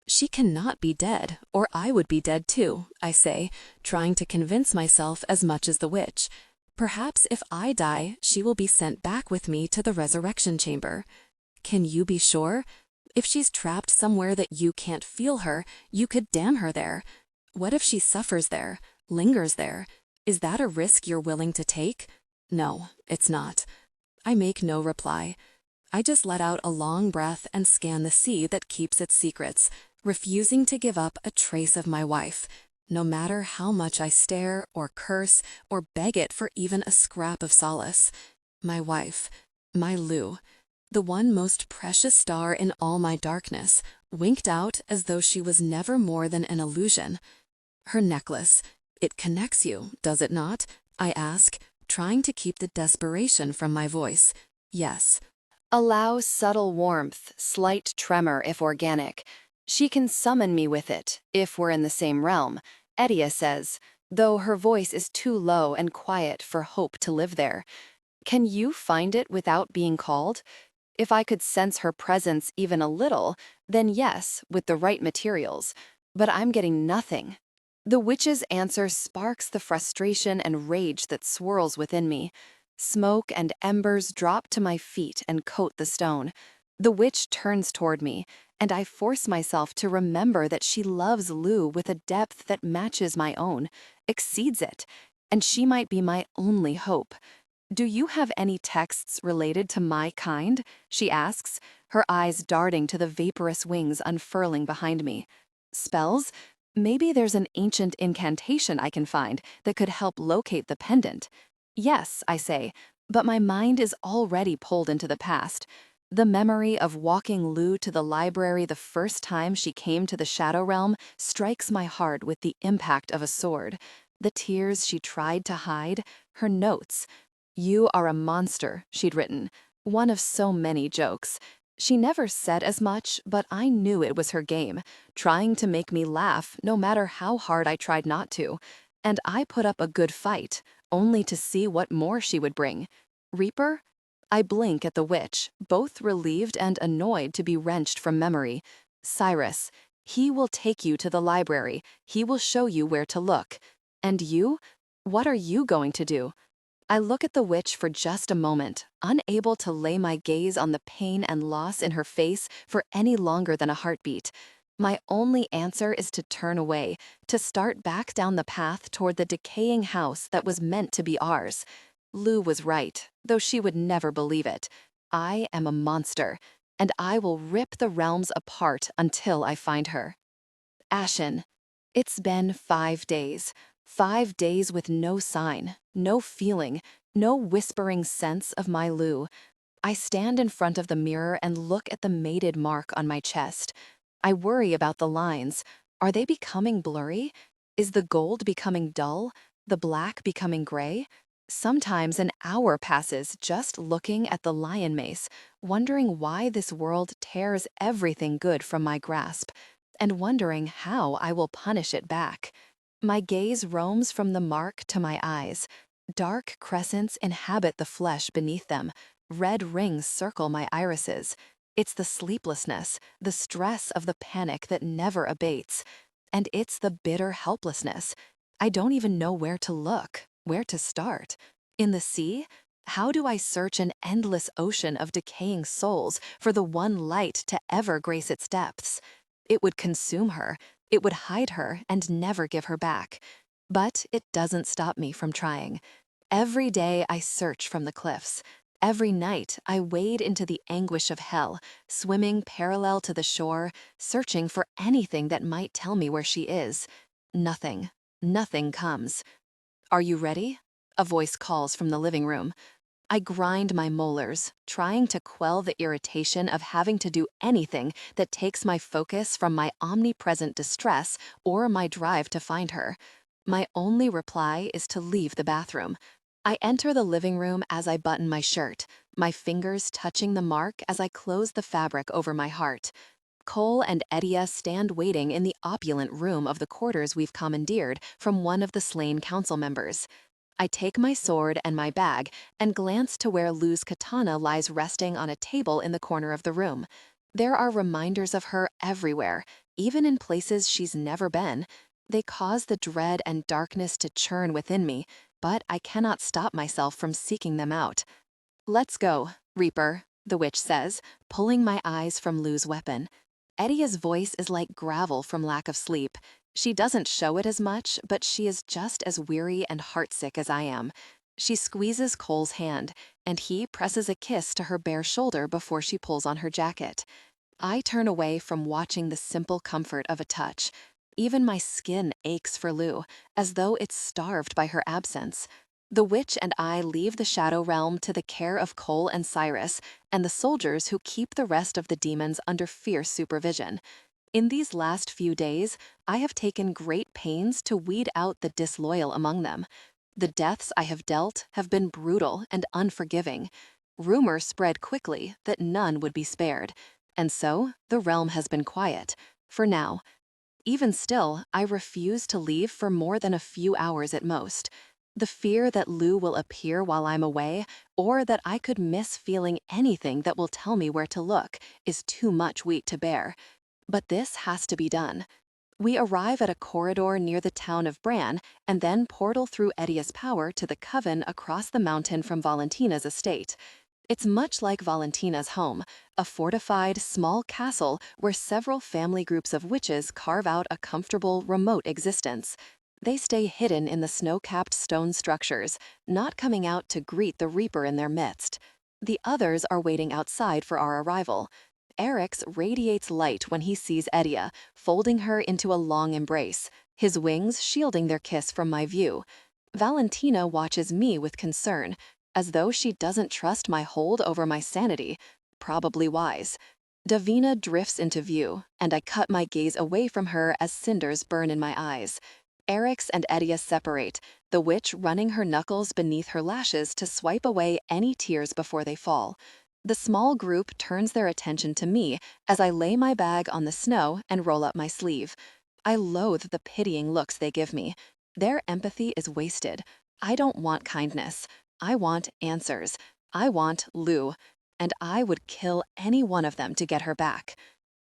Speaker 1: She cannot be dead, or I would be dead too, I say, trying to convince myself as much as the witch. Perhaps if I die, she will be sent back with me to the resurrection chamber. Can you be sure? If she's trapped somewhere that you can't feel her, you could damn her there. What if she suffers there, lingers there? Is that a risk you're willing to take? No, it's not. I make no reply. I just let out a long breath and scan the sea that keeps its secrets, refusing to give up a trace of my wife, no matter how much I stare or curse or beg it for even a scrap of solace. My wife, my Lou, the one most precious star in all my darkness, winked out as though she was never more than an illusion. Her necklace, it connects you, does it not? I ask, trying to keep the desperation from my voice. Yes. Allow subtle warmth, slight tremor if organic. She can summon me with it, if we're in the same realm, Edia says, though her voice is too low and quiet for hope to live there. Can you find it without being called? If I could sense her presence even a little, then yes, with the right materials. But I'm getting nothing. The witch's answer sparks the frustration and rage that swirls within me. Smoke and embers drop to my feet and coat the stone. The witch turns toward me, and I force myself to remember that she loves Lou with a depth that matches my own, exceeds it, and she might be my only hope. Do you have any texts related to my kind? She asks, her eyes darting to the vaporous wings unfurling behind me. Spells? Maybe there's an ancient incantation I can find that could help locate the pendant. Yes, I say, but my mind is already pulled into the past. The memory of walking Lou to the library the first time she came to the Shadow Realm strikes my heart with the impact of a sword. The tears she tried to hide, her notes. You are a monster, she'd written, one of so many jokes. She never said as much, but I knew it was her game, trying to make me laugh no matter how hard I tried not to. And I put up a good fight, only to see what more she would bring. Reaper? I blink at the witch, both relieved and annoyed to be wrenched from memory. Cyrus. He will take you to the library. He will show you where to look. And you? What are you going to do? I look at the witch for just a moment, unable to lay my gaze on the pain and loss in her face for any longer than a heartbeat. My only answer is to turn away, to start back down the path toward the decaying house that was meant to be ours. Lou was right, though she would never believe it. I am a monster, and I will rip the realms apart until I find her. Ashen. It's been 5 days. 5 days with no sign, no feeling, no whispering sense of my Lou. I stand in front of the mirror and look at the mated mark on my chest. I worry about the lines. Are they becoming blurry? Is the gold becoming dull? The black becoming gray? Sometimes an hour passes just looking at the lion mace, wondering why this world tears everything good from my grasp, and wondering how I will punish it back. My gaze roams from the mark to my eyes. Dark crescents inhabit the flesh beneath them. Red rings circle my irises. It's the sleeplessness, the stress of the panic that never abates. And it's the bitter helplessness. I don't even know where to look, where to start. In the sea? How do I search an endless ocean of decaying souls for the one light to ever grace its depths? It would consume her. It would hide her and never give her back. But it doesn't stop me from trying. Every day I search from the cliffs. Every night I wade into the anguish of hell, swimming parallel to the shore, searching for anything that might tell me where she is. Nothing. Nothing comes. Are you ready? A voice calls from the living room. I grind my molars, trying to quell the irritation of having to do anything that takes my focus from my omnipresent distress or my drive to find her. My only reply is to leave the bathroom. I enter the living room as I button my shirt, my fingers touching the mark as I close the fabric over my heart. Cole and Edia stand waiting in the opulent room of the quarters we've commandeered from one of the slain council members. I take my sword and my bag and glance to where Lou's katana lies resting on a table in the corner of the room. There are reminders of her everywhere, even in places she's never been. They cause the dread and darkness to churn within me, but I cannot stop myself from seeking them out. "Let's go, Reaper," the witch says, pulling my eyes from Lou's weapon. Edia's voice is like gravel from lack of sleep. She doesn't show it as much, but she is just as weary and heartsick as I am. She squeezes Cole's hand, and he presses a kiss to her bare shoulder before she pulls on her jacket. I turn away from watching the simple comfort of a touch. Even my skin aches for Lou, as though it's starved by her absence. The witch and I leave the Shadow Realm to the care of Cole and Cyrus, and the soldiers who keep the rest of the demons under fierce supervision. In these last few days, I have taken great pains to weed out the disloyal among them. The deaths I have dealt have been brutal and unforgiving. Rumor spread quickly that none would be spared, and so the realm has been quiet, for now. Even still, I refuse to leave for more than a few hours at most. The fear that Lou will appear while I'm away, or that I could miss feeling anything that will tell me where to look, is too much weight to bear. But this has to be done. We arrive at a corridor near the town of Brynne, and then portal through Edia's power to the coven across the mountain from Valentina's estate. It's much like Valentina's home, a fortified, small castle where several family groups of witches carve out a comfortable, remote existence. They stay hidden in the snow-capped stone structures, not coming out to greet the Reaper in their midst. The others are waiting outside for our arrival. Eric's radiates light when he sees Edia, folding her into a long embrace, his wings shielding their kiss from my view. Valentina watches me with concern, as though she doesn't trust my hold over my sanity. Probably wise. Davina drifts into view, and I cut my gaze away from her as cinders burn in my eyes. Eric's and Edia separate, the witch running her knuckles beneath her lashes to swipe away any tears before they fall. The small group turns their attention to me as I lay my bag on the snow and roll up my sleeve. I loathe the pitying looks they give me. Their empathy is wasted. I don't want kindness. I want answers. I want Lou. And I would kill any one of them to get her back.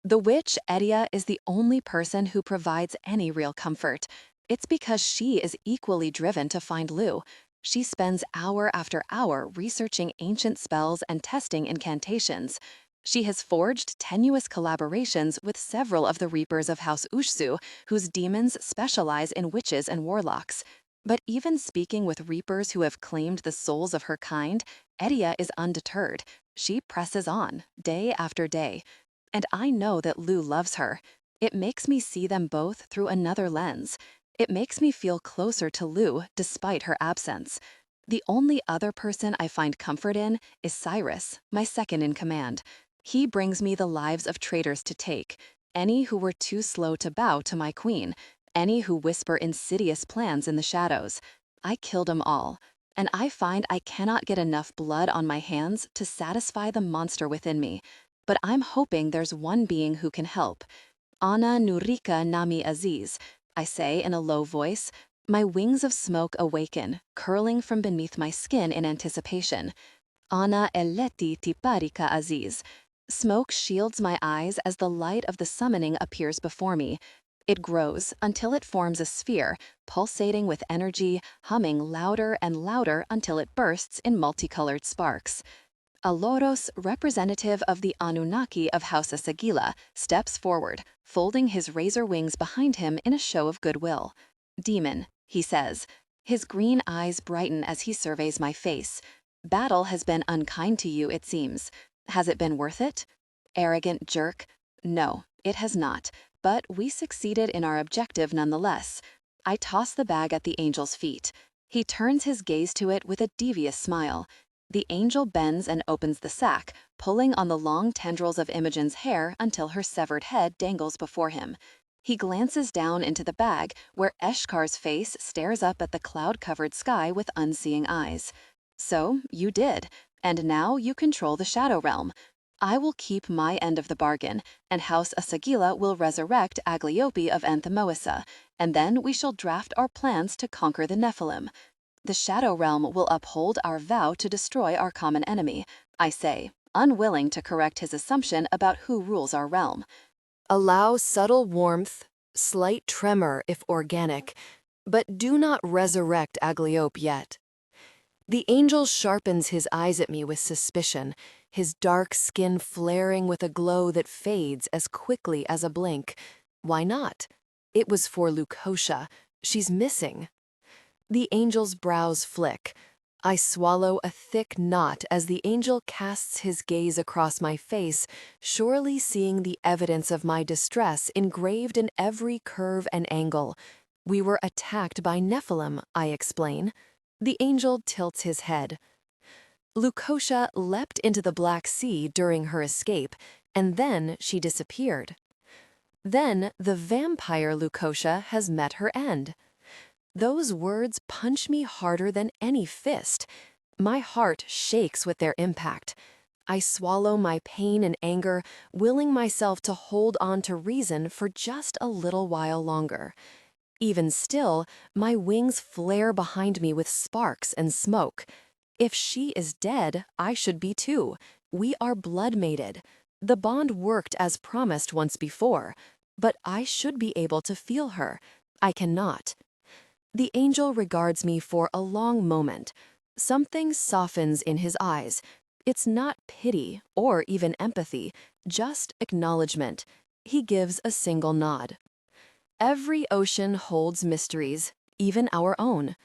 Speaker 1: The witch, Edia, is the only person who provides any real comfort. It's because she is equally driven to find Lu. She spends hour after hour researching ancient spells and testing incantations. She has forged tenuous collaborations with several of the reapers of House Ushsu, whose demons specialize in witches and warlocks. But even speaking with reapers who have claimed the souls of her kind, Edia is undeterred. She presses on, day after day. And I know that Lu loves her. It makes me see them both through another lens. It makes me feel closer to Lu despite her absence. The only other person I find comfort in is Cyrus, my second in command. He brings me the lives of traitors to take, any who were too slow to bow to my queen, any who whisper insidious plans in the shadows. I killed 'em all, and I find I cannot get enough blood on my hands to satisfy the monster within me. But I'm hoping there's one being who can help. Ana Nurika Nami Aziz, I say in a low voice. My wings of smoke awaken, curling from beneath my skin in anticipation. Ana Eleti Tiparika Aziz. Smoke shields my eyes as the light of the summoning appears before me. It grows until it forms a sphere, pulsating with energy, humming louder and louder until it bursts in multicolored sparks. Aloros, representative of the Anunnaki of House Sagila, steps forward, folding his razor wings behind him in a show of goodwill. Demon, he says. His green eyes brighten as he surveys my face. Battle has been unkind to you, it seems. Has it been worth it? Arrogant jerk. No, it has not, but we succeeded in our objective nonetheless. I toss the bag at the angel's feet. He turns his gaze to it with a devious smile. The angel bends and opens the sack, pulling on the long tendrils of Imogen's hair until her severed head dangles before him. He glances down into the bag, where Eshkar's face stares up at the cloud-covered sky with unseeing eyes. So, you did, and now you control the Shadow Realm. I will keep my end of the bargain, and House Asagila will resurrect Agliope of Anthemoessa, and then we shall draft our plans to conquer the Nephilim. The Shadow Realm will uphold our vow to destroy our common enemy, I say, unwilling to correct his assumption about who rules our realm. Allow subtle warmth, slight tremor if organic, but do not resurrect Agliope yet. The angel sharpens his eyes at me with suspicion, his dark skin flaring with a glow that fades as quickly as a blink. Why not? It was for Lukosha. She's missing. The angel's brows flick. I swallow a thick knot as the angel casts his gaze across my face, surely seeing the evidence of my distress engraved in every curve and angle. We were attacked by Nephilim, I explain. The angel tilts his head. Lukosha leapt into the Black Sea during her escape, and then she disappeared. Then the vampire Lukosha has met her end. Those words punch me harder than any fist. My heart shakes with their impact. I swallow my pain and anger, willing myself to hold on to reason for just a little while longer. Even still, my wings flare behind me with sparks and smoke. If she is dead, I should be too. We are blood-mated. The bond worked as promised once before, but I should be able to feel her. I cannot. The angel regards me for a long moment. Something softens in his eyes. It's not pity or even empathy, just acknowledgement. He gives a single nod. Every ocean holds mysteries, even our own.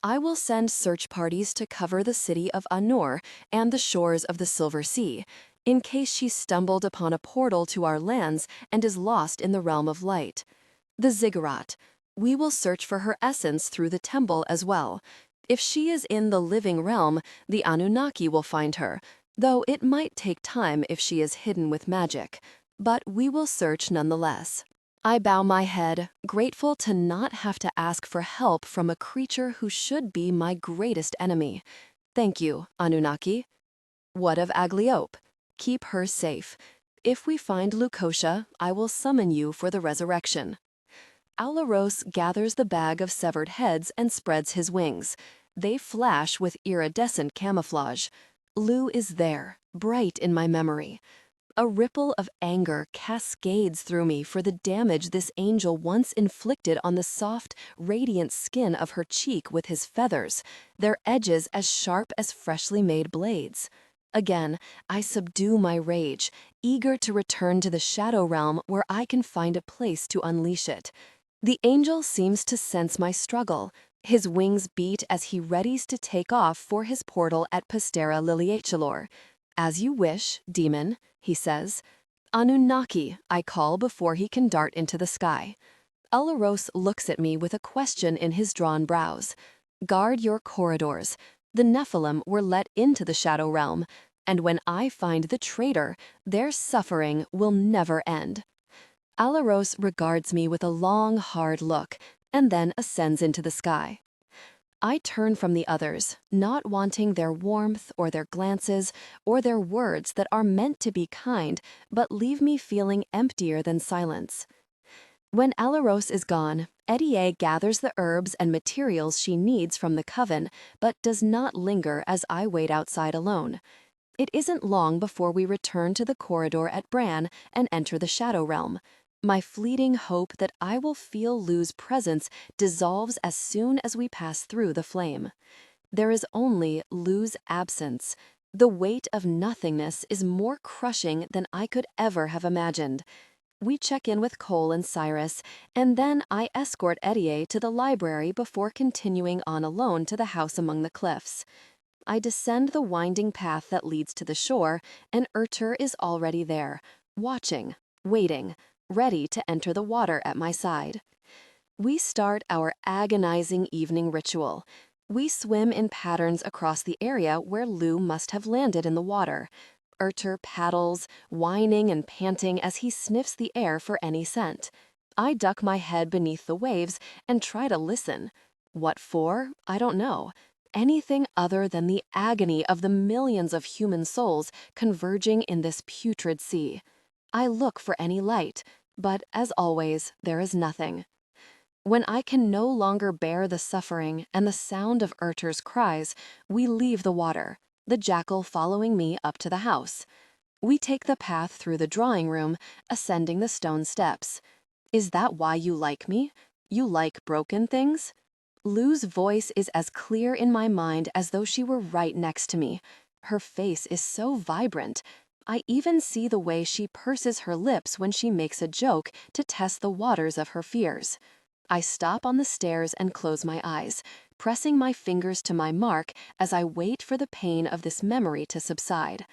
Speaker 1: I will send search parties to cover the city of Anur and the shores of the Silver Sea, in case she stumbled upon a portal to our lands and is lost in the realm of light. The ziggurat. We will search for her essence through the temple as well. If she is in the living realm, the Anunnaki will find her, though it might take time if she is hidden with magic. But we will search nonetheless. I bow my head, grateful to not have to ask for help from a creature who should be my greatest enemy. Thank you, Anunnaki. What of Agliope? Keep her safe. If we find Lukosha, I will summon you for the resurrection. Alaros gathers the bag of severed heads and spreads his wings. They flash with iridescent camouflage. Lu is there, bright in my memory. A ripple of anger cascades through me for the damage this angel once inflicted on the soft, radiant skin of her cheek with his feathers, their edges as sharp as freshly made blades. Again, I subdue my rage, eager to return to the shadow realm where I can find a place to unleash it. The angel seems to sense my struggle. His wings beat as he readies to take off for his portal at Pastera Liliachalor. As you wish, demon, he says. Anunnaki, I call before he can dart into the sky. Alaros looks at me with a question in his drawn brows. Guard your corridors. The Nephilim were let into the shadow realm, and when I find the traitor, their suffering will never end. Alaros regards me with a long, hard look, and then ascends into the sky. I turn from the others, not wanting their warmth or their glances or their words that are meant to be kind but leave me feeling emptier than silence. When Alaros is gone, Eddie gathers the herbs and materials she needs from the coven but does not linger as I wait outside alone. It isn't long before we return to the corridor at Brynne and enter the shadow realm. My fleeting hope that I will feel Lou's presence dissolves as soon as we pass through the flame. There is only Lou's absence. The weight of nothingness is more crushing than I could ever have imagined. We check in with Cole and Cyrus, and then I escort Eddie to the library before continuing on alone to the house among the cliffs. I descend the winding path that leads to the shore, and Urtur is already there, watching, waiting, ready to enter the water at my side. We start our agonizing evening ritual. We swim in patterns across the area where Lou must have landed in the water. Urtur paddles, whining and panting as he sniffs the air for any scent. I duck my head beneath the waves and try to listen. What for? I don't know. Anything other than the agony of the millions of human souls converging in this putrid sea. I look for any light, but as always, there is nothing. When I can no longer bear the suffering and the sound of Urtur's cries, we leave the water, the jackal following me up to the house. We take the path through the drawing room, ascending the stone steps. Is that why you like me? You like broken things? Lou's voice is as clear in my mind as though she were right next to me. Her face is so vibrant. I even see the way she purses her lips when she makes a joke to test the waters of her fears. I stop on the stairs and close my eyes, pressing my fingers to my mark as I wait for the pain of this memory to subside.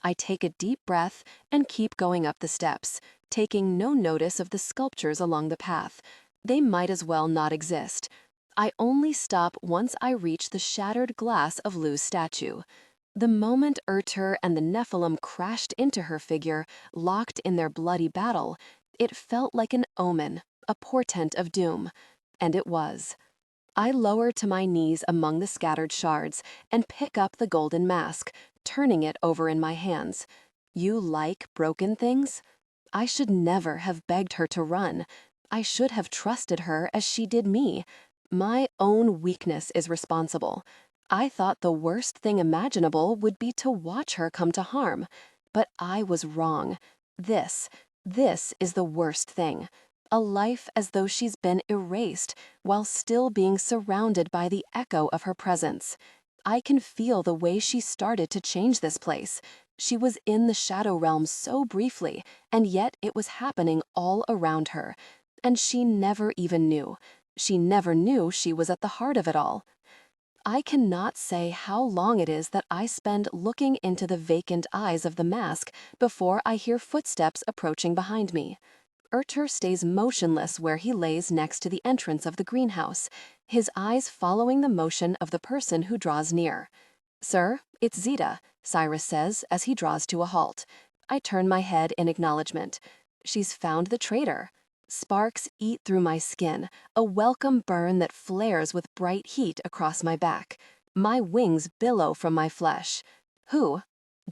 Speaker 1: I take a deep breath and keep going up the steps, taking no notice of the sculptures along the path. They might as well not exist. I only stop once I reach the shattered glass of Lou's statue. The moment Urtur and the Nephilim crashed into her figure, locked in their bloody battle, it felt like an omen, a portent of doom. And it was. I lower to my knees among the scattered shards and pick up the golden mask, turning it over in my hands. You like broken things? I should never have begged her to run. I should have trusted her as she did me. My own weakness is responsible. I thought the worst thing imaginable would be to watch her come to harm. But I was wrong. This is the worst thing. A life as though she's been erased, while still being surrounded by the echo of her presence. I can feel the way she started to change this place. She was in the shadow realm so briefly, and yet it was happening all around her. And she never even knew. She never knew she was at the heart of it all. I cannot say how long it is that I spend looking into the vacant eyes of the mask before I hear footsteps approaching behind me. Urtur stays motionless where he lays next to the entrance of the greenhouse, his eyes following the motion of the person who draws near. "Sir, it's Zita," Cyrus says as he draws to a halt. I turn my head in acknowledgement. She's found the traitor. Sparks eat through my skin, a welcome burn that flares with bright heat across my back. My wings billow from my flesh. Who?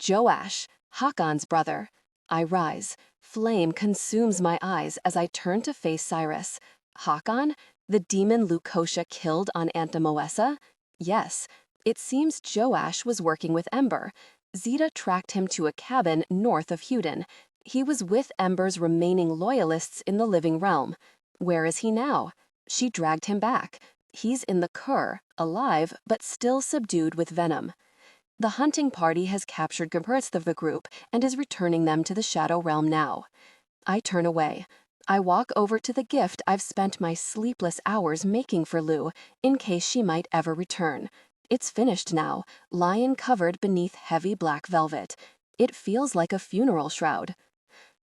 Speaker 1: Joash, Hakon's brother. I rise. Flame consumes my eyes as I turn to face Cyrus. Hakon? The demon Lukosha killed on Aunt Moessa? Yes. It seems Joash was working with Ember. Zeta tracked him to a cabin north of Hewden. He was with Ember's remaining loyalists in the living realm. Where is he now? She dragged him back. He's in the Kur, alive, but still subdued with venom. The hunting party has captured comparts of the group and is returning them to the Shadow Realm now. I turn away. I walk over to the gift I've spent my sleepless hours making for Lou, in case she might ever return. It's finished now, lying covered beneath heavy black velvet. It feels like a funeral shroud.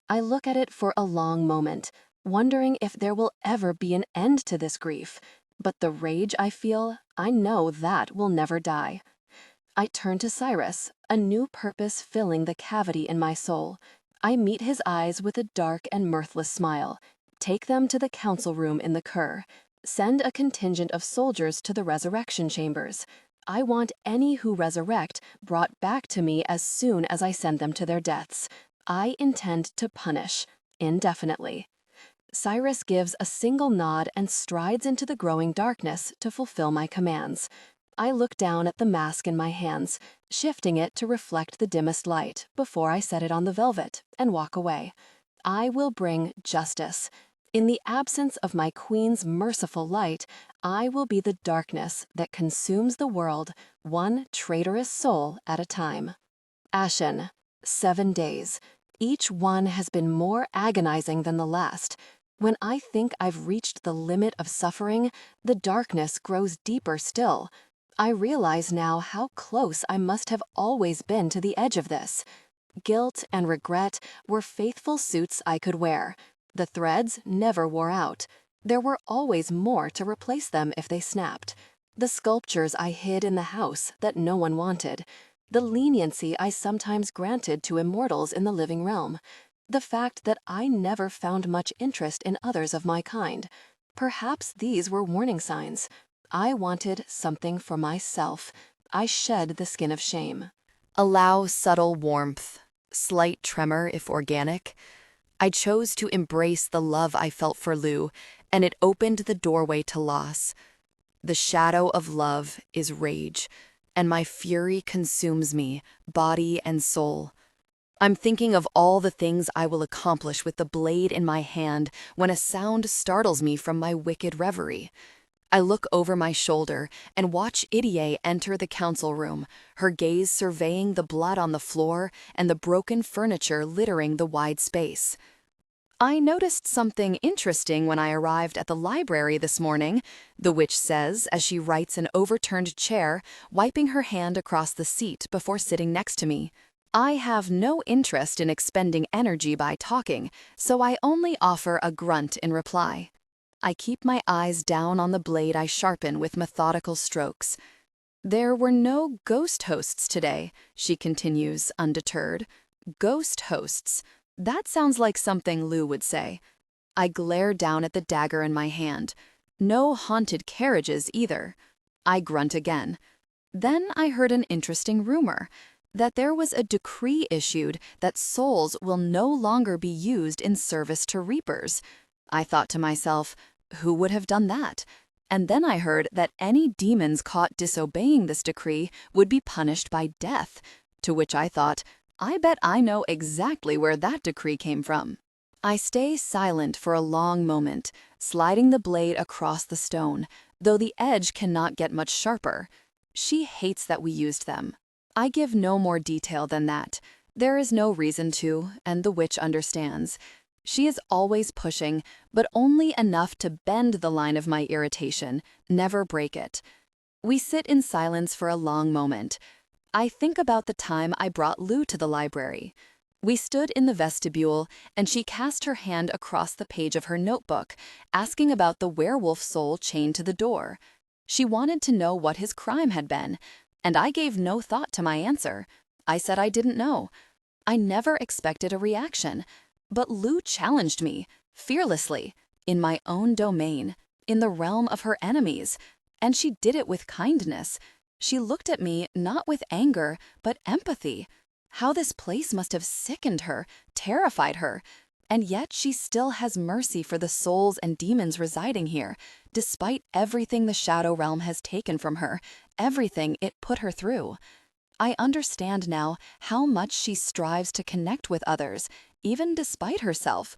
Speaker 1: I look at it for a long moment, wondering if there will ever be an end to this grief. But the rage I feel, I know that will never die. I turn to Cyrus, a new purpose filling the cavity in my soul. I meet his eyes with a dark and mirthless smile. Take them to the council room in the Kur. Send a contingent of soldiers to the resurrection chambers. I want any who resurrect brought back to me as soon as I send them to their deaths. I intend to punish, indefinitely. Cyrus gives a single nod and strides into the growing darkness to fulfill my commands. I look down at the mask in my hands, shifting it to reflect the dimmest light before I set it on the velvet and walk away. I will bring justice. In the absence of my queen's merciful light, I will be the darkness that consumes the world, one traitorous soul at a time. Ashen, 7 days. Each one has been more agonizing than the last. When I think I've reached the limit of suffering, the darkness grows deeper still. I realize now how close I must have always been to the edge of this. Guilt and regret were faithful suits I could wear. The threads never wore out. There were always more to replace them if they snapped. The sculptures I hid in the house that no one wanted. The leniency I sometimes granted to immortals in the living realm. The fact that I never found much interest in others of my kind. Perhaps these were warning signs. I wanted something for myself. I shed the skin of shame. Allow subtle warmth, slight tremor if organic. I chose to embrace the love I felt for Lou, and it opened the doorway to loss. The shadow of love is rage, and my fury consumes me, body and soul. I'm thinking of all the things I will accomplish with the blade in my hand when a sound startles me from my wicked reverie. I look over my shoulder and watch Idie enter the council room, her gaze surveying the blood on the floor and the broken furniture littering the wide space. I noticed something interesting when I arrived at the library this morning, the witch says as she rights an overturned chair, wiping her hand across the seat before sitting next to me. I have no interest in expending energy by talking, so I only offer a grunt in reply. I keep my eyes down on the blade I sharpen with methodical strokes. There were no ghost hosts today, she continues, undeterred. Ghost hosts. That sounds like something Lou would say. I glare down at the dagger in my hand. No haunted carriages either. I grunt again. Then I heard an interesting rumor, that there was a decree issued that souls will no longer be used in service to reapers. I thought to myself, who would have done that? And then I heard that any demons caught disobeying this decree would be punished by death, to which I thought, I bet I know exactly where that decree came from. I stay silent for a long moment, sliding the blade across the stone, though the edge cannot get much sharper. She hates that we used them. I give no more detail than that. There is no reason to, and the witch understands. She is always pushing, but only enough to bend the line of my irritation, never break it. We sit in silence for a long moment. I think about the time I brought Lou to the library. We stood in the vestibule, and she cast her hand across the page of her notebook, asking about the werewolf soul chained to the door. She wanted to know what his crime had been, and I gave no thought to my answer. I said I didn't know. I never expected a reaction. But Lou challenged me, fearlessly, in my own domain, in the realm of her enemies, and she did it with kindness. She looked at me not with anger, but empathy. How this place must have sickened her, terrified her, and yet she still has mercy for the souls and demons residing here, despite everything the Shadow Realm has taken from her, everything it put her through. I understand now how much she strives to connect with others, even despite herself.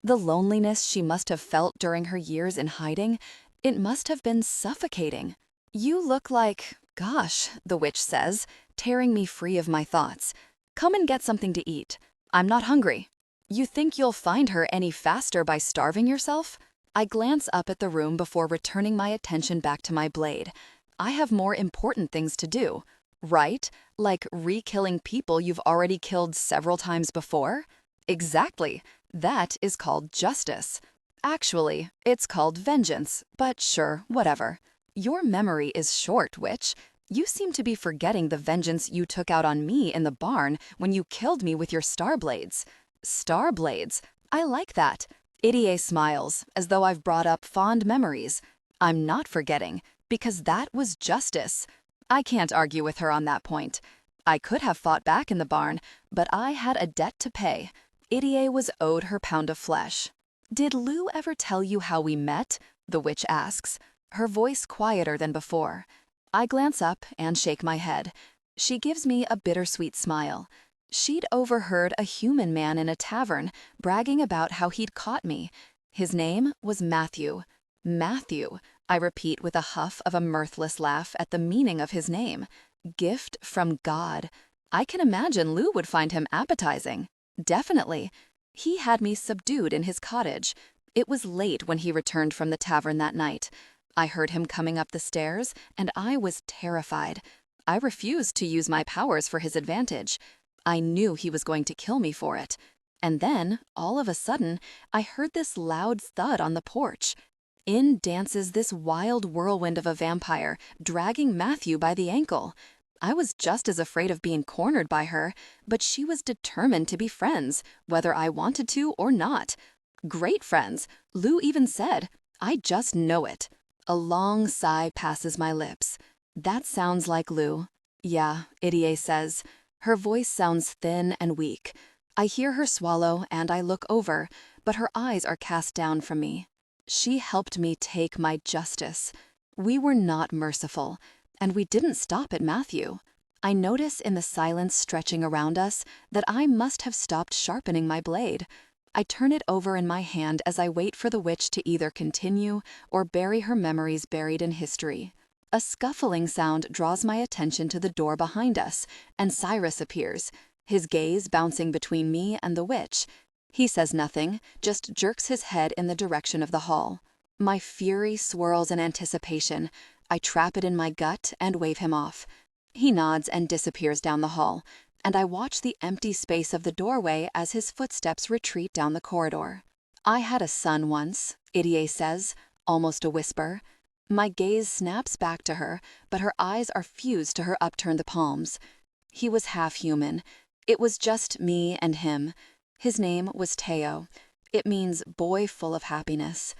Speaker 1: The loneliness she must have felt during her years in hiding, it must have been suffocating. You look like, gosh, the witch says, tearing me free of my thoughts. Come and get something to eat. I'm not hungry. You think you'll find her any faster by starving yourself? I glance up at the room before returning my attention back to my blade. I have more important things to do, right? Like re-killing people you've already killed several times before? Exactly. That is called justice. Actually, it's called vengeance, but sure, whatever. Your memory is short, witch. You seem to be forgetting the vengeance you took out on me in the barn when you killed me with your star blades. Star blades? I like that. Idiot smiles, as though I've brought up fond memories. I'm not forgetting, because that was justice. I can't argue with her on that point. I could have fought back in the barn, but I had a debt to pay. Idiot was owed her pound of flesh. Did Lou ever tell you how we met? The witch asks, her voice quieter than before. I glance up and shake my head. She gives me a bittersweet smile. She'd overheard a human man in a tavern bragging about how he'd caught me. His name was Matthew. Matthew, I repeat with a huff of a mirthless laugh at the meaning of his name. Gift from God. I can imagine Lou would find him appetizing. Definitely. He had me subdued in his cottage. It was late when he returned from the tavern that night. I heard him coming up the stairs, and I was terrified. I refused to use my powers for his advantage. I knew he was going to kill me for it. And then, all of a sudden, I heard this loud thud on the porch. In dances this wild whirlwind of a vampire, dragging Matthew by the ankle. I was just as afraid of being cornered by her, but she was determined to be friends, whether I wanted to or not. Great friends. Lou even said, I just know it. A long sigh passes my lips. That sounds like Lou. Yeah, Idiot says. Her voice sounds thin and weak. I hear her swallow and I look over, but her eyes are cast down from me. She helped me take my justice. We were not merciful, and we didn't stop at Matthew. I notice in the silence stretching around us that I must have stopped sharpening my blade. I turn it over in my hand as I wait for the witch to either continue or bury her memories buried in history. A scuffling sound draws my attention to the door behind us, and Cyrus appears, his gaze bouncing between me and the witch. He says nothing, just jerks his head in the direction of the hall. My fury swirls in anticipation. I trap it in my gut and wave him off. He nods and disappears down the hall, and I watch the empty space of the doorway as his footsteps retreat down the corridor. I had a son once, Idiot says, almost a whisper. My gaze snaps back to her, but her eyes are fused to her upturned palms. He was half human. It was just me and him. His name was Teo. It means boy full of happiness.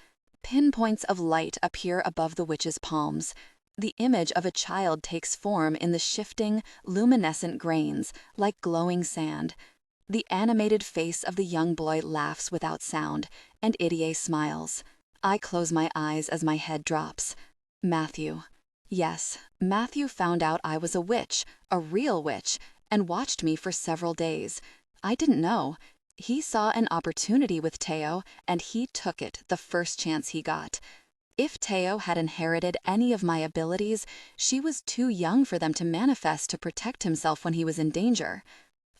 Speaker 1: Pinpoints of light appear above the witch's palms. The image of a child takes form in the shifting, luminescent grains, like glowing sand. The animated face of the young boy laughs without sound, and Idiot smiles. I close my eyes as my head drops. Matthew. Yes, Matthew found out I was a witch, a real witch, and watched me for several days. I didn't know. He saw an opportunity with Teo, and he took it the first chance he got. If Teo had inherited any of my abilities, she was too young for them to manifest to protect himself when he was in danger.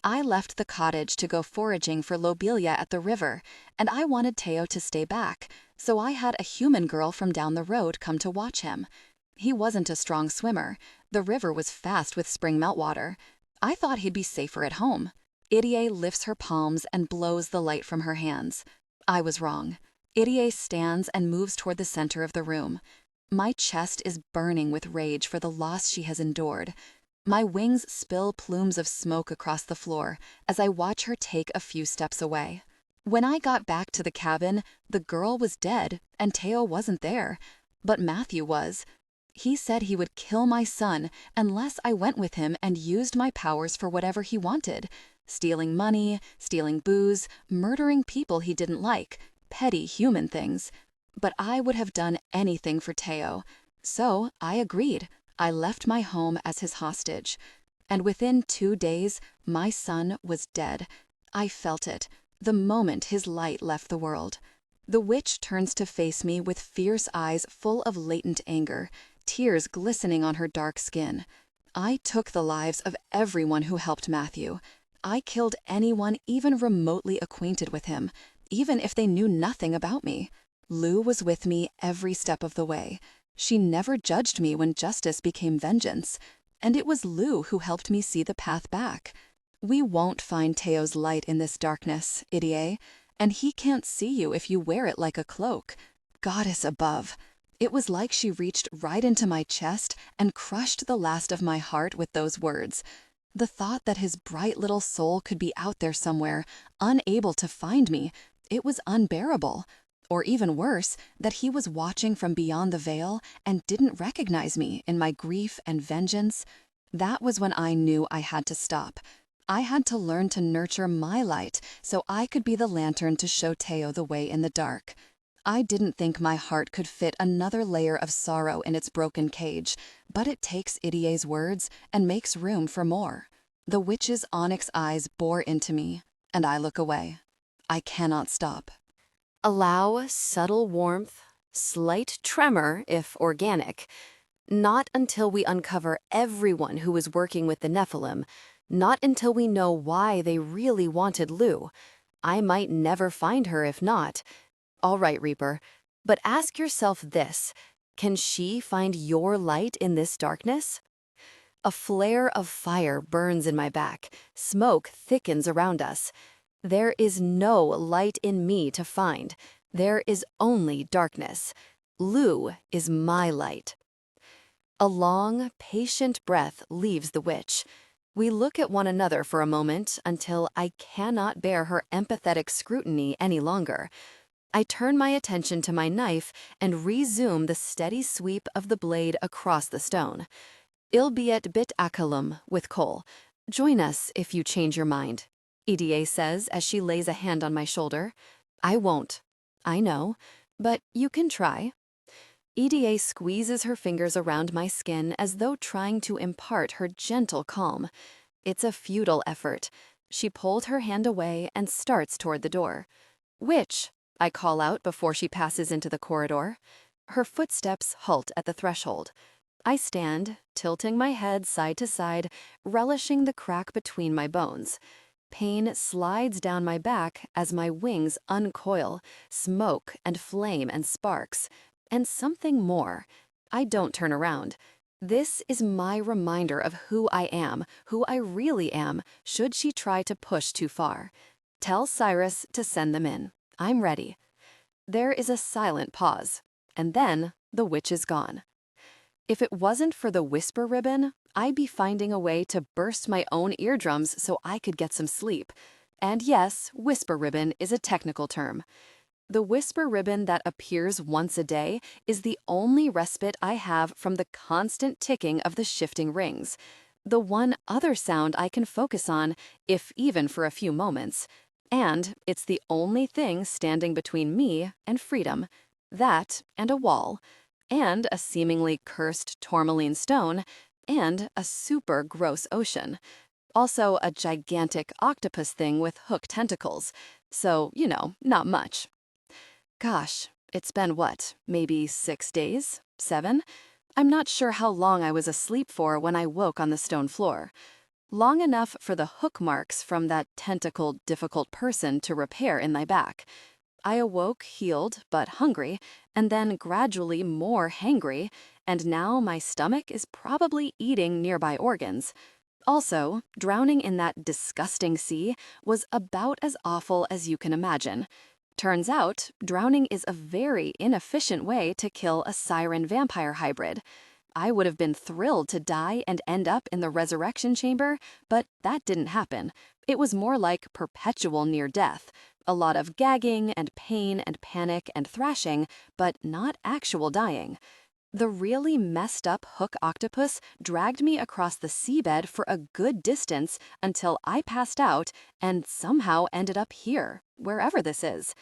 Speaker 1: I left the cottage to go foraging for lobelia at the river, and I wanted Teo to stay back, so I had a human girl from down the road come to watch him. He wasn't a strong swimmer. The river was fast with spring meltwater. I thought he'd be safer at home. Idiot lifts her palms and blows the light from her hands. I was wrong. Idiot stands and moves toward the center of the room. My chest is burning with rage for the loss she has endured. My wings spill plumes of smoke across the floor as I watch her take a few steps away. When I got back to the cabin, the girl was dead and Teo wasn't there, but Matthew was. He said he would kill my son unless I went with him and used my powers for whatever he wanted. Stealing money, stealing booze, murdering people he didn't like, petty human things. But I would have done anything for Teo. So I agreed. I left my home as his hostage. And within 2 days, my son was dead. I felt it, the moment his light left the world. The witch turns to face me with fierce eyes full of latent anger, tears glistening on her dark skin. I took the lives of everyone who helped Matthew. I killed anyone even remotely acquainted with him, even if they knew nothing about me. Lou was with me every step of the way. She never judged me when justice became vengeance. And it was Lou who helped me see the path back. We won't find Teo's light in this darkness, Idie, and he can't see you if you wear it like a cloak. Goddess above. It was like she reached right into my chest and crushed the last of my heart with those words. The thought that his bright little soul could be out there somewhere, unable to find me, it was unbearable. Or even worse, that he was watching from beyond the veil and didn't recognize me in my grief and vengeance. That was when I knew I had to stop. I had to learn to nurture my light so I could be the lantern to show Teo the way in the dark. I didn't think my heart could fit another layer of sorrow in its broken cage, but it takes Idie's words and makes room for more. The witch's onyx eyes bore into me, and I look away. I cannot stop. Allow subtle warmth, slight tremor if organic. Not until we uncover everyone who was working with the Nephilim, not until we know why they really wanted Lou. I might never find her if not. All right, Reaper, but ask yourself this: can she find your light in this darkness? A flare of fire burns in my back. Smoke thickens around us. There is no light in me to find. There is only darkness. Lou is my light. A long, patient breath leaves the witch. We look at one another for a moment until I cannot bear her empathetic scrutiny any longer. I turn my attention to my knife and resume the steady sweep of the blade across the stone. Ilbiet bit akalum with Cole. Join us if you change your mind, Idie says as she lays a hand on my shoulder. I won't. I know, but you can try. Idie squeezes her fingers around my skin as though trying to impart her gentle calm. It's a futile effort. She pulled her hand away and starts toward the door. Witch, I call out before she passes into the corridor. Her footsteps halt at the threshold. I stand, tilting my head side to side, relishing the crack between my bones. Pain slides down my back as my wings uncoil, smoke and flame and sparks. And something more. I don't turn around. This is my reminder of who I am, who I really am, should she try to push too far. Tell Cyrus to send them in. I'm ready. There is a silent pause, and then the witch is gone. If it wasn't for the whisper ribbon, I'd be finding a way to burst my own eardrums so I could get some sleep. And yes, whisper ribbon is a technical term. The whisper ribbon that appears once a day is the only respite I have from the constant ticking of the shifting rings. The one other sound I can focus on, if even for a few moments. And it's the only thing standing between me and freedom. That and a wall. And a seemingly cursed tourmaline stone. And a super gross ocean. Also a gigantic octopus thing with hooked tentacles. So, not much. Gosh, it's been what, maybe 6 days? 7? I'm not sure how long I was asleep for when I woke on the stone floor. Long enough for the hook marks from that tentacled, difficult person to repair in my back. I awoke healed but hungry, and then gradually more hangry, and now my stomach is probably eating nearby organs. Also, drowning in that disgusting sea was about as awful as you can imagine. Turns out, drowning is a very inefficient way to kill a siren-vampire hybrid. I would have been thrilled to die and end up in the resurrection chamber, but that didn't happen. It was more like perpetual near-death. A lot of gagging and pain and panic and thrashing, but not actual dying. The really messed up hook octopus dragged me across the seabed for a good distance until I passed out and somehow ended up here, wherever this is.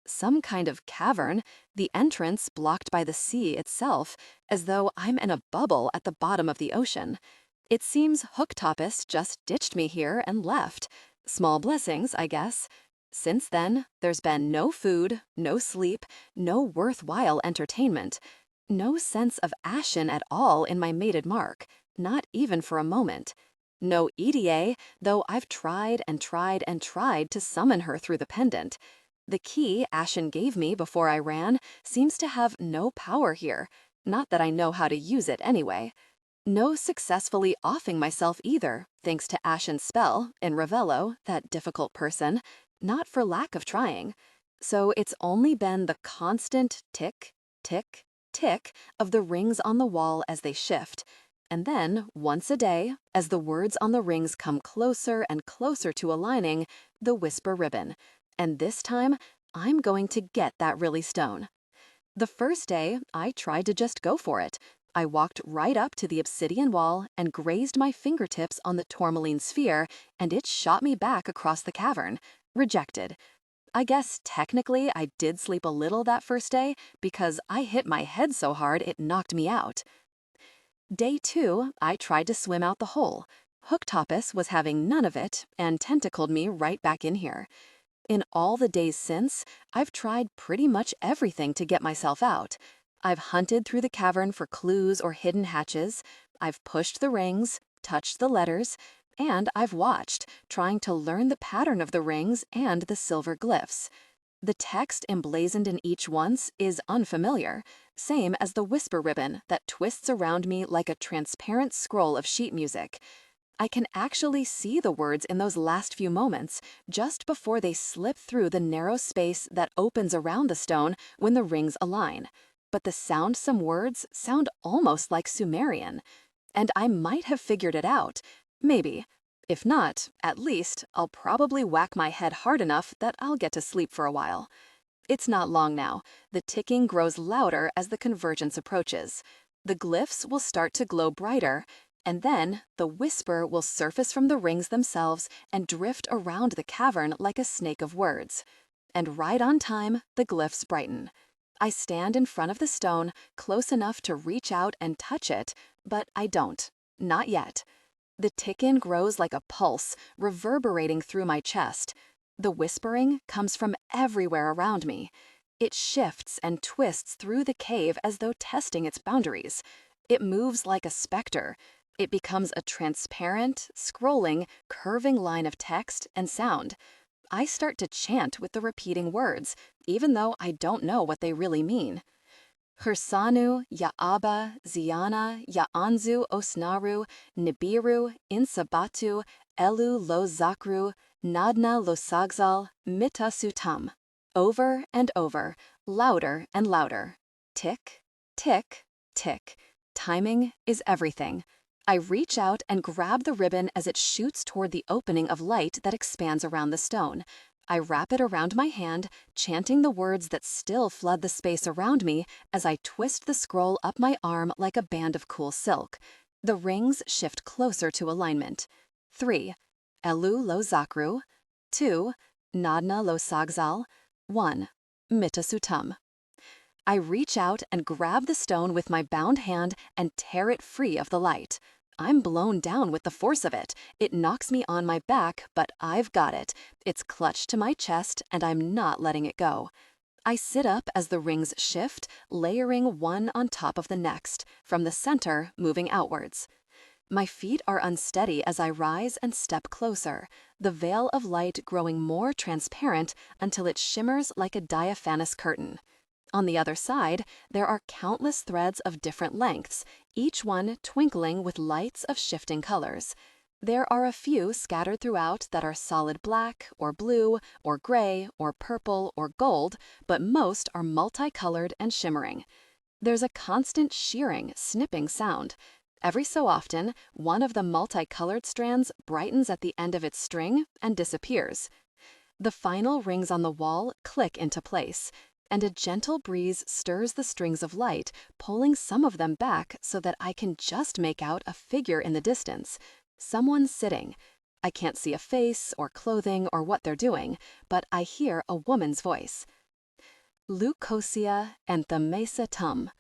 Speaker 1: Some kind of cavern, the entrance blocked by the sea itself, as though I'm in a bubble at the bottom of the ocean. It seems Hooktopus just ditched me here and left. Small blessings, I guess. Since then, there's been no food, no sleep, no worthwhile entertainment, no sense of Ashen at all in my mated mark, not even for a moment. No EDA, though I've tried and tried and tried to summon her through the pendant. The key Ashen gave me before I ran seems to have no power here, not that I know how to use it anyway. No successfully offing myself either, thanks to Ashen's spell, in Ravello, that difficult person, not for lack of trying. So it's only been the constant tick, tick, tick of the rings on the wall as they shift. And then, once a day, as the words on the rings come closer and closer to aligning, the whisper ribbon. And this time, I'm going to get that really stone. The first day, I tried to just go for it. I walked right up to the obsidian wall and grazed my fingertips on the tourmaline sphere, and it shot me back across the cavern. Rejected. I guess technically I did sleep a little that first day because I hit my head so hard it knocked me out. Day 2, I tried to swim out the hole. Hooktopus was having none of it and tentacled me right back in here. In all the days since, I've tried pretty much everything to get myself out. I've hunted through the cavern for clues or hidden hatches, I've pushed the rings, touched the letters, and I've watched, trying to learn the pattern of the rings and the silver glyphs. The text emblazoned in each once is unfamiliar, same as the whisper ribbon that twists around me like a transparent scroll of sheet music. I can actually see the words in those last few moments, just before they slip through the narrow space that opens around the stone when the rings align. But the some words sound almost like Sumerian. And I might have figured it out. Maybe. If not, at least I'll probably whack my head hard enough that I'll get to sleep for a while. It's not long now. The ticking grows louder as the convergence approaches. The glyphs will start to glow brighter, and then the whisper will surface from the rings themselves and drift around the cavern like a snake of words. And right on time, the glyphs brighten. I stand in front of the stone, close enough to reach out and touch it, but I don't. Not yet. The tick-in grows like a pulse, reverberating through my chest. The whispering comes from everywhere around me. It shifts and twists through the cave as though testing its boundaries. It moves like a specter. It becomes a transparent, scrolling, curving line of text and sound. I start to chant with the repeating words, even though I don't know what they really mean. Hersanu, Ya'aba, Ziana, Ya'anzu, Osnaru, Nibiru, Insabatu, Elu lo Zakru, Nadna lo Sagzal, Mita Sutam. Over and over, louder and louder. Tick, tick, tick. Timing is everything. I reach out and grab the ribbon as it shoots toward the opening of light that expands around the stone. I wrap it around my hand, chanting the words that still flood the space around me as I twist the scroll up my arm like a band of cool silk. The rings shift closer to alignment. 3. Elu lo Zakru. 2. Nadna lo Sagzal. 1. Mitasutum. I reach out and grab the stone with my bound hand and tear it free of the light. I'm blown down with the force of it. It knocks me on my back, but I've got it. It's clutched to my chest, and I'm not letting it go. I sit up as the rings shift, layering one on top of the next, from the center moving outwards. My feet are unsteady as I rise and step closer, the veil of light growing more transparent until it shimmers like a diaphanous curtain. On the other side, there are countless threads of different lengths, each one twinkling with lights of shifting colors. There are a few scattered throughout that are solid black, or blue, or gray, or purple, or gold, but most are multicolored and shimmering. There's a constant shearing, snipping sound. Every so often, one of the multicolored strands brightens at the end of its string and disappears. The final rings on the wall click into place, and a gentle breeze stirs the strings of light, pulling some of them back so that I can just make out a figure in the distance. Someone sitting. I can't see a face or clothing or what they're doing, but I hear a woman's voice. Leucosia enthamesa tum,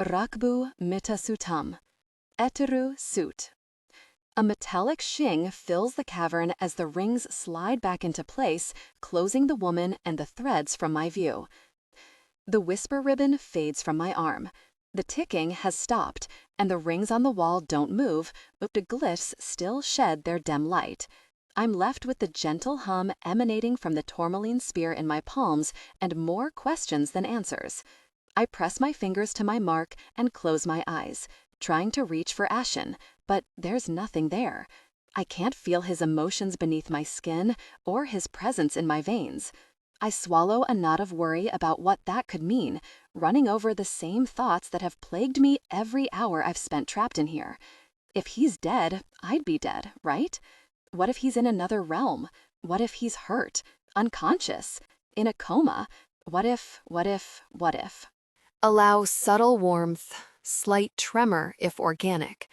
Speaker 1: rakbu mitasutum, eteru sut. A metallic shing fills the cavern as the rings slide back into place, closing the woman and the threads from my view. The whisper ribbon fades from my arm. The ticking has stopped, and the rings on the wall don't move, but the glyphs still shed their dim light. I'm left with the gentle hum emanating from the tourmaline spear in my palms and more questions than answers. I press my fingers to my mark and close my eyes, trying to reach for Ashen, but there's nothing there. I can't feel his emotions beneath my skin or his presence in my veins. I swallow a knot of worry about what that could mean, running over the same thoughts that have plagued me every hour I've spent trapped in here. If he's dead, I'd be dead, right? What if he's in another realm? What if he's hurt, unconscious, in a coma? What if? Allow subtle warmth, slight tremor if organic.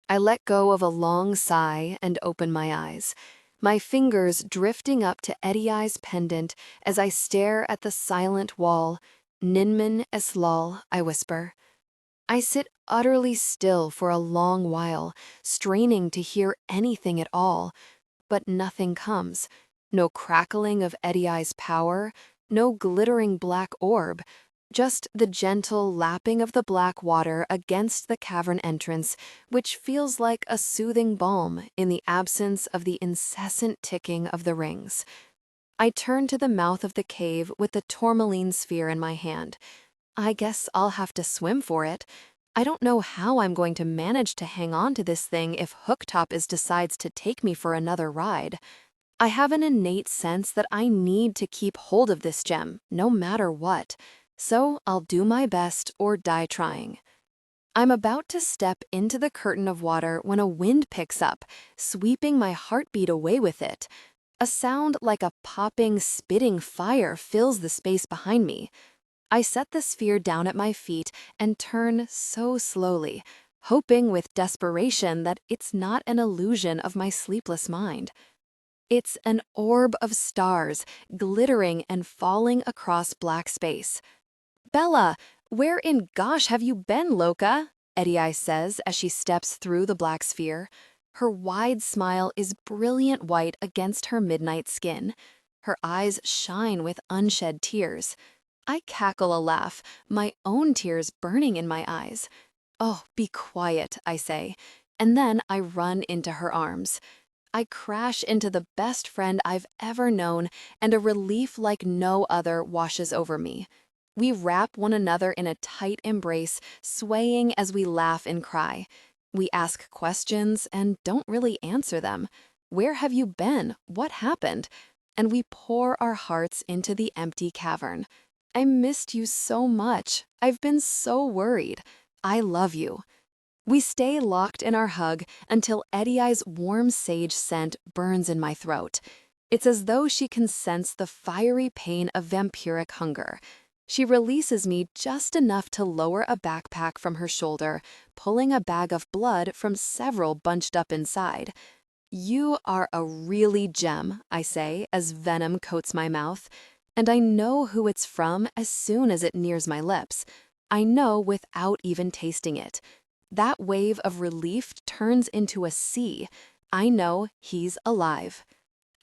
Speaker 1: I let go of a long sigh and open my eyes, my fingers drifting up to Eddie-Eye's pendant as I stare at the silent wall. Ninmin Eslal, I whisper. I sit utterly still for a long while, straining to hear anything at all, but nothing comes. No crackling of Eddie-Eye's power, no glittering black orb, just the gentle lapping of the black water against the cavern entrance, which feels like a soothing balm in the absence of the incessant ticking of the rings. I turn to the mouth of the cave with the tourmaline sphere in my hand. I guess I'll have to swim for it. I don't know how I'm going to manage to hang on to this thing if Hooktop decides to take me for another ride. I have an innate sense that I need to keep hold of this gem, no matter what. So I'll do my best or die trying. I'm about to step into the curtain of water when a wind picks up, sweeping my heartbeat away with it. A sound like a popping, spitting fire fills the space behind me. I set the sphere down at my feet and turn so slowly, hoping with desperation that it's not an illusion of my sleepless mind. It's an orb of stars, glittering and falling across black space. "Bella, where in gosh have you been, Loca?" Eddie-Eye says as she steps through the black sphere. Her wide smile is brilliant white against her midnight skin. Her eyes shine with unshed tears. I cackle a laugh, my own tears burning in my eyes. "Oh, be quiet," I say, and then I run into her arms. I crash into the best friend I've ever known, and a relief like no other washes over me. We wrap one another in a tight embrace, swaying as we laugh and cry. We ask questions and don't really answer them. Where have you been? What happened? And we pour our hearts into the empty cavern. I missed you so much. I've been so worried. I love you. We stay locked in our hug until Eddie-Eye's warm sage scent burns in my throat. It's as though she can sense the fiery pain of vampiric hunger. She releases me just enough to lower a backpack from her shoulder, pulling a bag of blood from several bunched up inside. "You are a really gem," I say as venom coats my mouth. And I know who it's from as soon as it nears my lips. I know without even tasting it. That wave of relief turns into a sea. I know he's alive.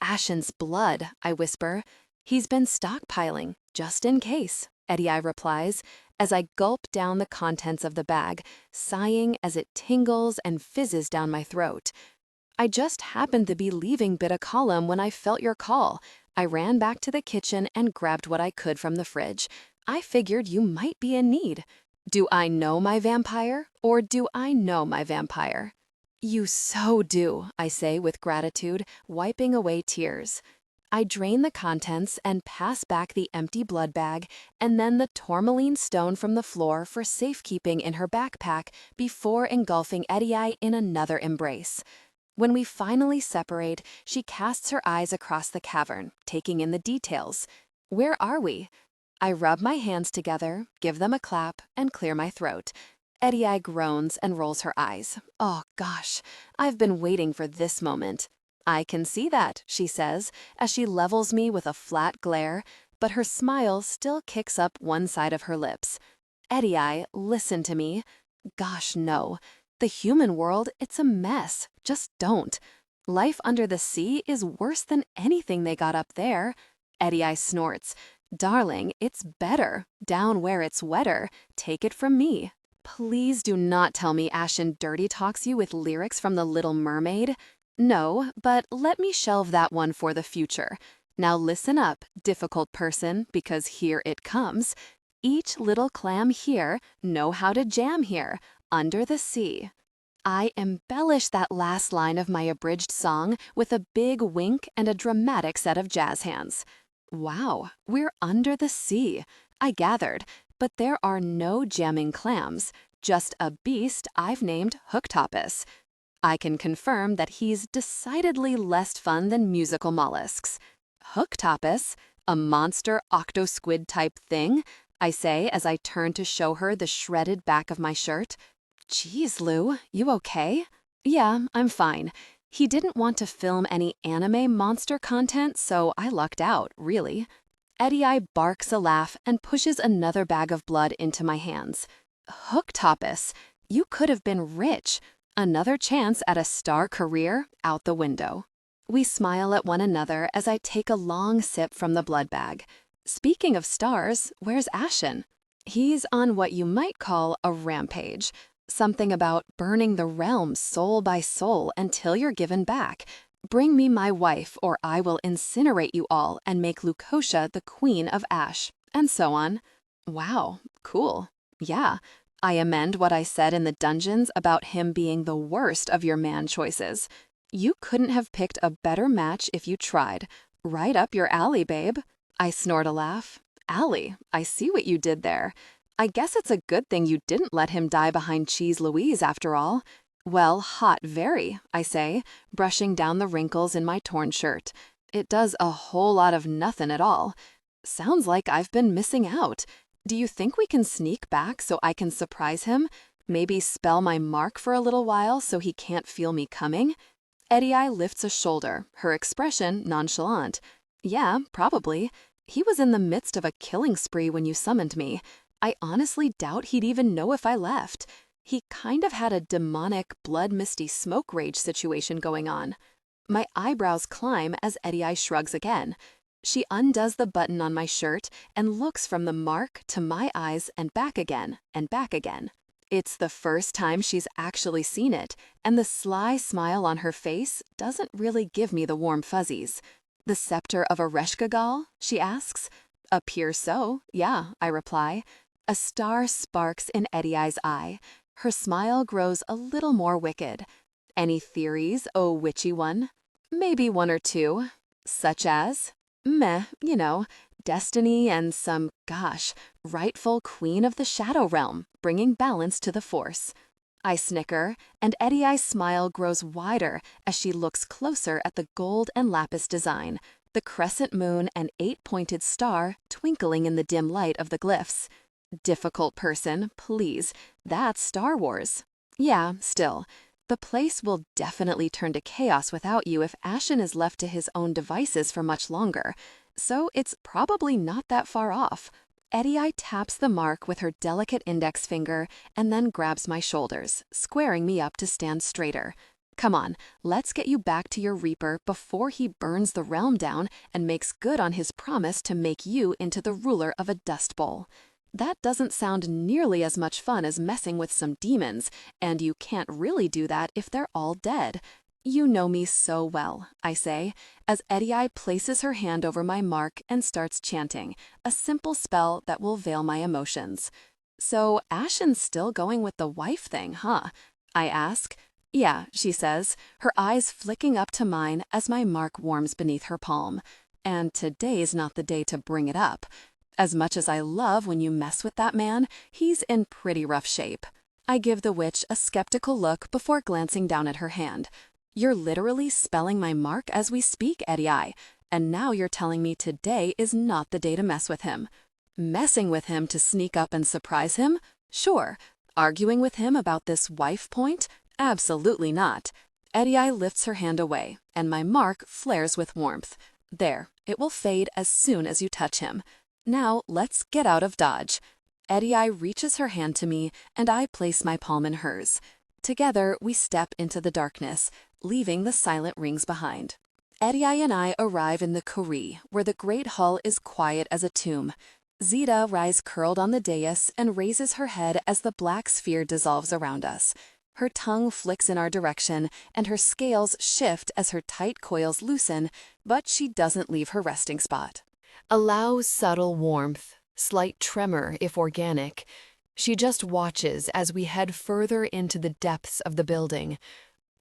Speaker 1: "Ashen's blood," I whisper. "He's been stockpiling, just in case," Eddie-Eye replies, as I gulp down the contents of the bag, sighing as it tingles and fizzes down my throat. "I just happened to be leaving Bit a Column when I felt your call. I ran back to the kitchen and grabbed what I could from the fridge. I figured you might be in need. Do I know my vampire, or do I know my vampire?" "You so do," I say with gratitude, wiping away tears. I drain the contents and pass back the empty blood bag and then the tourmaline stone from the floor for safekeeping in her backpack before engulfing Eddie-Eye in another embrace. When we finally separate, she casts her eyes across the cavern, taking in the details. Where are we? I rub my hands together, give them a clap, and clear my throat. Eddie-Eye groans and rolls her eyes. "Oh gosh, I've been waiting for this moment." "I can see that," she says, as she levels me with a flat glare, but her smile still kicks up one side of her lips. "Eddie-Eye, listen to me." "Gosh, no. The human world, it's a mess. Just don't. Life under the sea is worse than anything they got up there. Eddie snorts. Darling, it's better. Down where it's wetter. Take it from me. Please do not tell me Ashen dirty talks you with lyrics from The Little Mermaid. No, but let me shelve that one for the future. Now listen up, difficult person, because here it comes. Each little clam here know how to jam here, under the sea. I embellish that last line of my abridged song with a big wink and a dramatic set of jazz hands. Wow, we're under the sea, I gathered, but there are no jamming clams, just a beast I've named Hooktopus. I can confirm that he's decidedly less fun than musical mollusks. Hooktopus? A monster octosquid-type thing? I say as I turn to show her the shredded back of my shirt. Geez, Lou, you okay? Yeah, I'm fine. He didn't want to film any anime monster content, so I lucked out, really. Eddie barks a laugh and pushes another bag of blood into my hands. Hooktopus, you could have been rich. Another chance at a star career out the window. We smile at one another as I take a long sip from the blood bag. Speaking of stars, where's Ashen? He's on what you might call a rampage. Something about burning the realm soul by soul until you're given back. Bring me my wife or I will incinerate you all and make Lucotia the queen of Ash. And so on. Wow, cool. Yeah. I amend what I said in the dungeons about him being the worst of your man choices. You couldn't have picked a better match if you tried. Right up your alley, babe. I snort a laugh. Alley, I see what you did there. I guess it's a good thing you didn't let him die behind Cheese Louise after all. Well, hot very, I say, brushing down the wrinkles in my torn shirt. It does a whole lot of nothing at all. Sounds like I've been missing out. Do you think we can sneak back so I can surprise him? Maybe spell my mark for a little while so he can't feel me coming? Eddie lifts a shoulder, her expression nonchalant. Yeah, probably. He was in the midst of a killing spree when you summoned me. I honestly doubt he'd even know if I left. He kind of had a demonic, blood-misty smoke rage situation going on. My eyebrows climb as Eddie shrugs again. She undoes the button on my shirt and looks from the mark to my eyes and back again, and back again. It's the first time she's actually seen it, and the sly smile on her face doesn't really give me the warm fuzzies. The scepter of Ereshkigal? She asks. Appears so, yeah, I reply. A star sparks in Eddie's eye. Her smile grows a little more wicked. Any theories, oh witchy one? Maybe one or two. Such as? Meh, you know, destiny and some, gosh, rightful queen of the shadow realm, bringing balance to the force. I snicker, and Eddie's smile grows wider as she looks closer at the gold and lapis design, the crescent moon and 8-pointed star twinkling in the dim light of the glyphs. Difficult person, please. That's Star Wars. Yeah, still. The place will definitely turn to chaos without you if Ashen is left to his own devices for much longer. So it's probably not that far off. Eddie taps the mark with her delicate index finger and then grabs my shoulders, squaring me up to stand straighter. Come on, let's get you back to your Reaper before he burns the realm down and makes good on his promise to make you into the ruler of a dust bowl. That doesn't sound nearly as much fun as messing with some demons, and you can't really do that if they're all dead. You know me so well, I say, as Eddie places her hand over my mark and starts chanting, a simple spell that will veil my emotions. So Ashen's still going with the wife thing, huh? I ask. Yeah, she says, her eyes flicking up to mine as my mark warms beneath her palm. And today's not the day to bring it up. As much as I love when you mess with that man, he's in pretty rough shape. I give the witch a skeptical look before glancing down at her hand. You're literally spelling my mark as we speak, Eddie, and now you're telling me today is not the day to mess with him. Messing with him to sneak up and surprise him? Sure. Arguing with him about this wife point? Absolutely not. Eddie lifts her hand away, and my mark flares with warmth. There, it will fade as soon as you touch him. Now let's get out of Dodge. Eddie reaches her hand to me, and I place my palm in hers. Together, we step into the darkness, leaving the silent rings behind. Eddie and I arrive in the Kuri, where the great hall is quiet as a tomb. Zita lies curled on the dais and raises her head as the black sphere dissolves around us. Her tongue flicks in our direction, and her scales shift as her tight coils loosen, but she doesn't leave her resting spot. Allow subtle warmth, slight tremor if organic. She just watches as we head further into the depths of the building.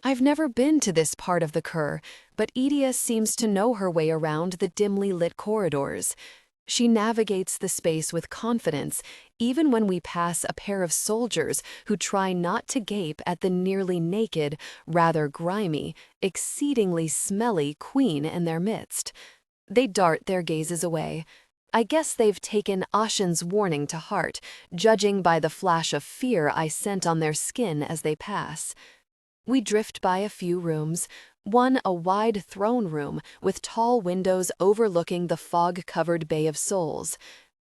Speaker 1: I've never been to this part of the Kur, but Edea seems to know her way around the dimly lit corridors. She navigates the space with confidence, even when we pass a pair of soldiers who try not to gape at the nearly naked, rather grimy, exceedingly smelly queen in their midst. They dart their gazes away. I guess they've taken Ashen's warning to heart, judging by the flash of fear I scent on their skin as they pass. We drift by a few rooms, one a wide throne room with tall windows overlooking the fog-covered Bay of Souls.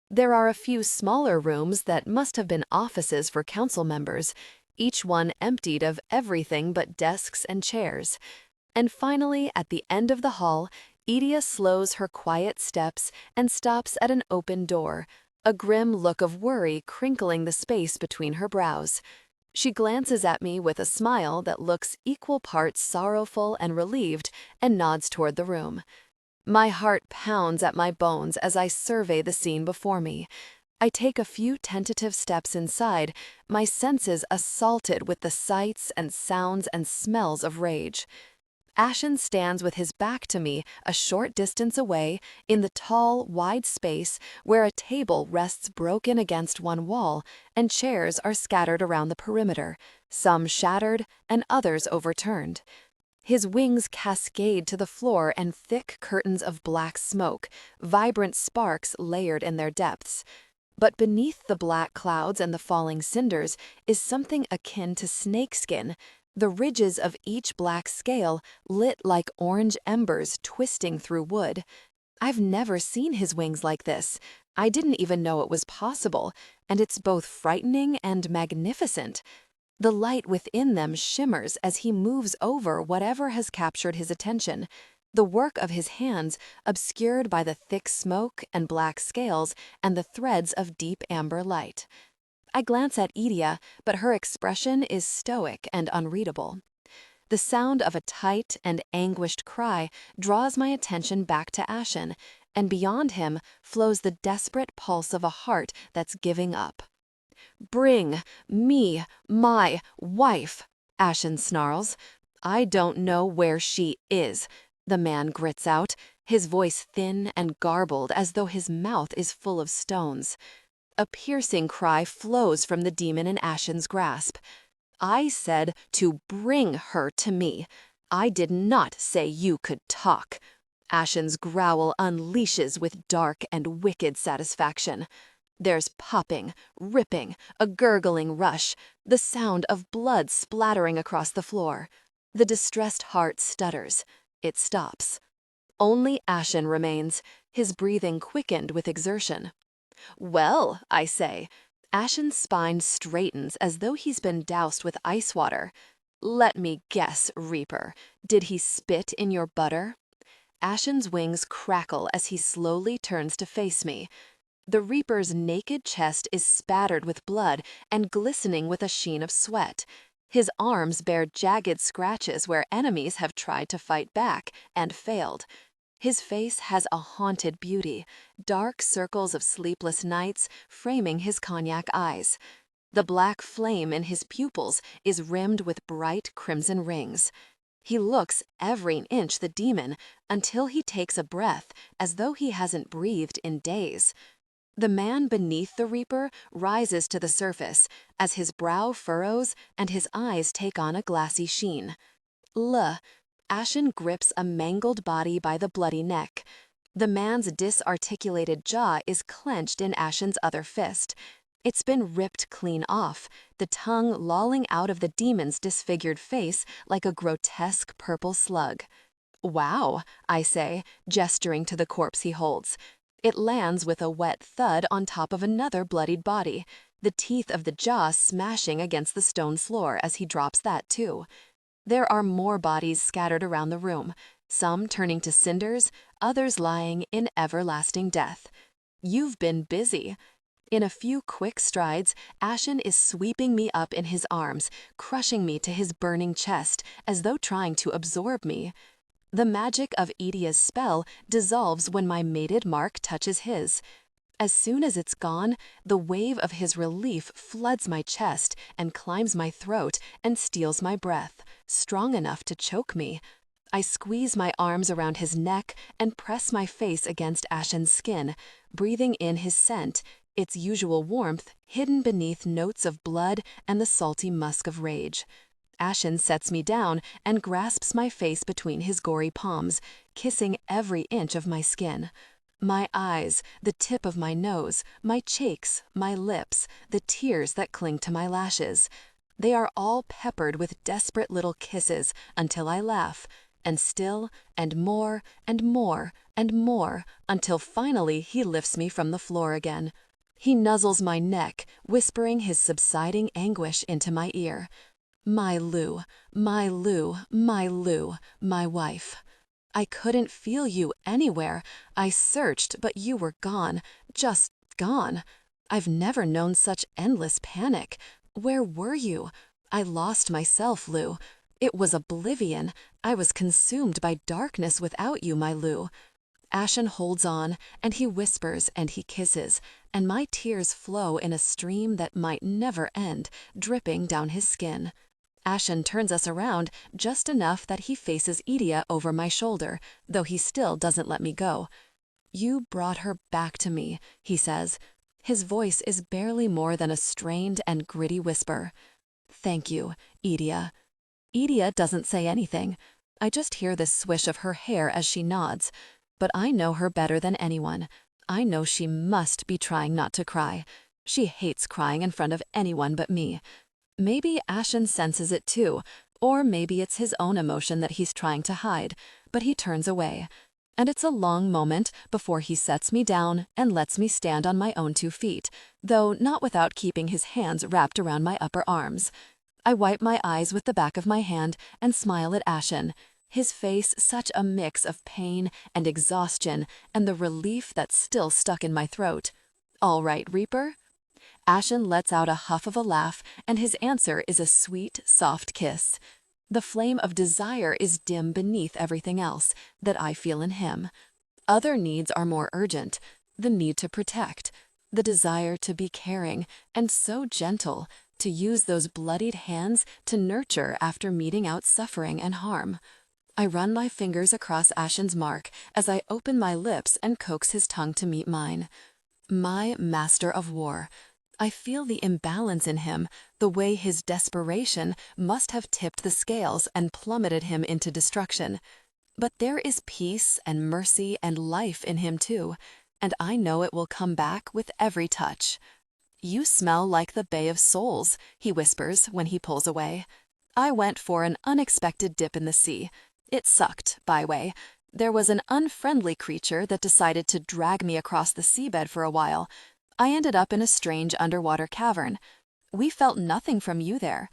Speaker 1: There are a few smaller rooms that must have been offices for council members, each one emptied of everything but desks and chairs. And finally, at the end of the hall, Edea slows her quiet steps and stops at an open door, a grim look of worry crinkling the space between her brows. She glances at me with a smile that looks equal parts sorrowful and relieved and nods toward the room. My heart pounds at my bones as I survey the scene before me. I take a few tentative steps inside, my senses assaulted with the sights and sounds and smells of rage. Ashen stands with his back to me a short distance away in the tall, wide space where a table rests broken against one wall and chairs are scattered around the perimeter, some shattered and others overturned. His wings cascade to the floor and thick curtains of black smoke, vibrant sparks layered in their depths. But beneath the black clouds and the falling cinders is something akin to snakeskin, the ridges of each black scale lit like orange embers twisting through wood. I've never seen his wings like this. I didn't even know it was possible, and it's both frightening and magnificent. The light within them shimmers as he moves over whatever has captured his attention, the work of his hands obscured by the thick smoke and black scales and the threads of deep amber light. I glance at Edea, but her expression is stoic and unreadable. The sound of a tight and anguished cry draws my attention back to Ashen, and beyond him flows the desperate pulse of a heart that's giving up. "Bring me my wife," Ashen snarls. "I don't know where she is," the man grits out, his voice thin and garbled as though his mouth is full of stones. A piercing cry flows from the demon in Ashen's grasp. "I said to bring her to me. I did not say you could talk." Ashen's growl unleashes with dark and wicked satisfaction. There's popping, ripping, a gurgling rush, the sound of blood splattering across the floor. The distressed heart stutters. It stops. Only Ashen remains, his breathing quickened with exertion. "Well," I say. Ashen's spine straightens as though he's been doused with ice water. "Let me guess, Reaper. Did he spit in your butter?" Ashen's wings crackle as he slowly turns to face me. The Reaper's naked chest is spattered with blood and glistening with a sheen of sweat. His arms bear jagged scratches where enemies have tried to fight back and failed. His face has a haunted beauty, dark circles of sleepless nights framing his cognac eyes. The black flame in his pupils is rimmed with bright crimson rings. He looks every inch the demon until he takes a breath as though he hasn't breathed in days. The man beneath the Reaper rises to the surface as his brow furrows and his eyes take on a glassy sheen. Ashen grips a mangled body by the bloody neck. The man's disarticulated jaw is clenched in Ashen's other fist. It's been ripped clean off, the tongue lolling out of the demon's disfigured face like a grotesque purple slug. "Wow," I say, gesturing to the corpse he holds. It lands with a wet thud on top of another bloodied body. the teeth of the jaw smashing against the stone floor as he drops that too. There are more bodies scattered around the room, some turning to cinders, others lying in everlasting death. You've been busy. In a few quick strides, Ashen is sweeping me up in his arms, crushing me to his burning chest, as though trying to absorb me. The magic of Edia's spell dissolves when my mated mark touches his. As soon as it's gone, the wave of his relief floods my chest and climbs my throat and steals my breath, strong enough to choke me. I squeeze my arms around his neck and press my face against Ashen's skin, breathing in his scent, its usual warmth hidden beneath notes of blood and the salty musk of rage. Ashen sets me down and grasps my face between his gory palms, kissing every inch of my skin. My eyes, the tip of my nose, my cheeks, my lips, the tears that cling to my lashes. They are all peppered with desperate little kisses until I laugh, and still, and more, and more, and more, until finally he lifts me from the floor again. He nuzzles my neck, whispering his subsiding anguish into my ear. My Lou, my Lou, my Lou, my wife. I couldn't feel you anywhere. I searched, but you were gone, just gone. I've never known such endless panic. Where were you? I lost myself, Lou. It was oblivion. I was consumed by darkness without you, my Lou. Ashen holds on, and he whispers and he kisses, and my tears flow in a stream that might never end, dripping down his skin. Ashen turns us around just enough that he faces Edia over my shoulder, though he still doesn't let me go. You brought her back to me, he says. His voice is barely more than a strained and gritty whisper. Thank you, Edia. Edia doesn't say anything. I just hear the swish of her hair as she nods. But I know her better than anyone. I know she must be trying not to cry. She hates crying in front of anyone but me. Maybe Ashen senses it too, or maybe it's his own emotion that he's trying to hide, but he turns away. And it's a long moment before he sets me down and lets me stand on my own 2 feet, though not without keeping his hands wrapped around my upper arms. I wipe my eyes with the back of my hand and smile at Ashen, his face such a mix of pain and exhaustion and the relief that's still stuck in my throat. All right, Reaper? Ashen lets out a huff of a laugh, and his answer is a sweet, soft kiss. The flame of desire is dim beneath everything else that I feel in him. Other needs are more urgent, the need to protect, the desire to be caring and so gentle, to use those bloodied hands to nurture after meting out suffering and harm. I run my fingers across Ashen's mark as I open my lips and coax his tongue to meet mine. My master of war. I feel the imbalance in him, the way his desperation must have tipped the scales and plummeted him into destruction. But there is peace and mercy and life in him too, and I know it will come back with every touch. You smell like the Bay of Souls, he whispers when he pulls away. I went for an unexpected dip in the sea. It sucked, by way. There was an unfriendly creature that decided to drag me across the seabed for a while. I ended up in a strange underwater cavern. We felt nothing from you there.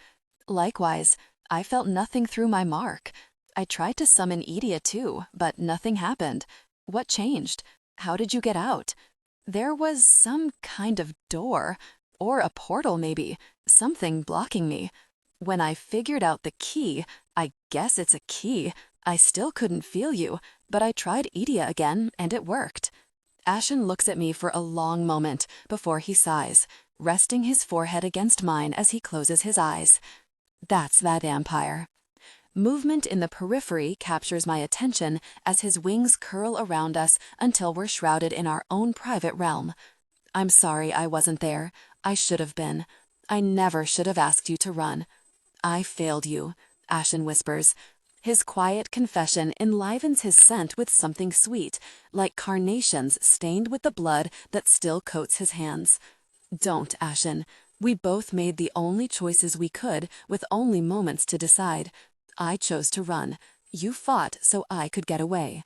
Speaker 1: Likewise, I felt nothing through my mark. I tried to summon Edia too, but nothing happened. What changed? How did you get out? There was some kind of door, or a portal maybe, something blocking me. When I figured out the key, I guess it's a key, I still couldn't feel you, but I tried Edia again and it worked. Ashen looks at me for a long moment before he sighs, resting his forehead against mine as he closes his eyes. That's that vampire. Movement in the periphery captures my attention as his wings curl around us until we're shrouded in our own private realm. I'm sorry I wasn't there. I should have been. I never should have asked you to run. I failed you, Ashen whispers. His quiet confession enlivens his scent with something sweet, like carnations stained with the blood that still coats his hands. Don't, Ashen. We both made the only choices we could with only moments to decide. I chose to run. You fought so I could get away.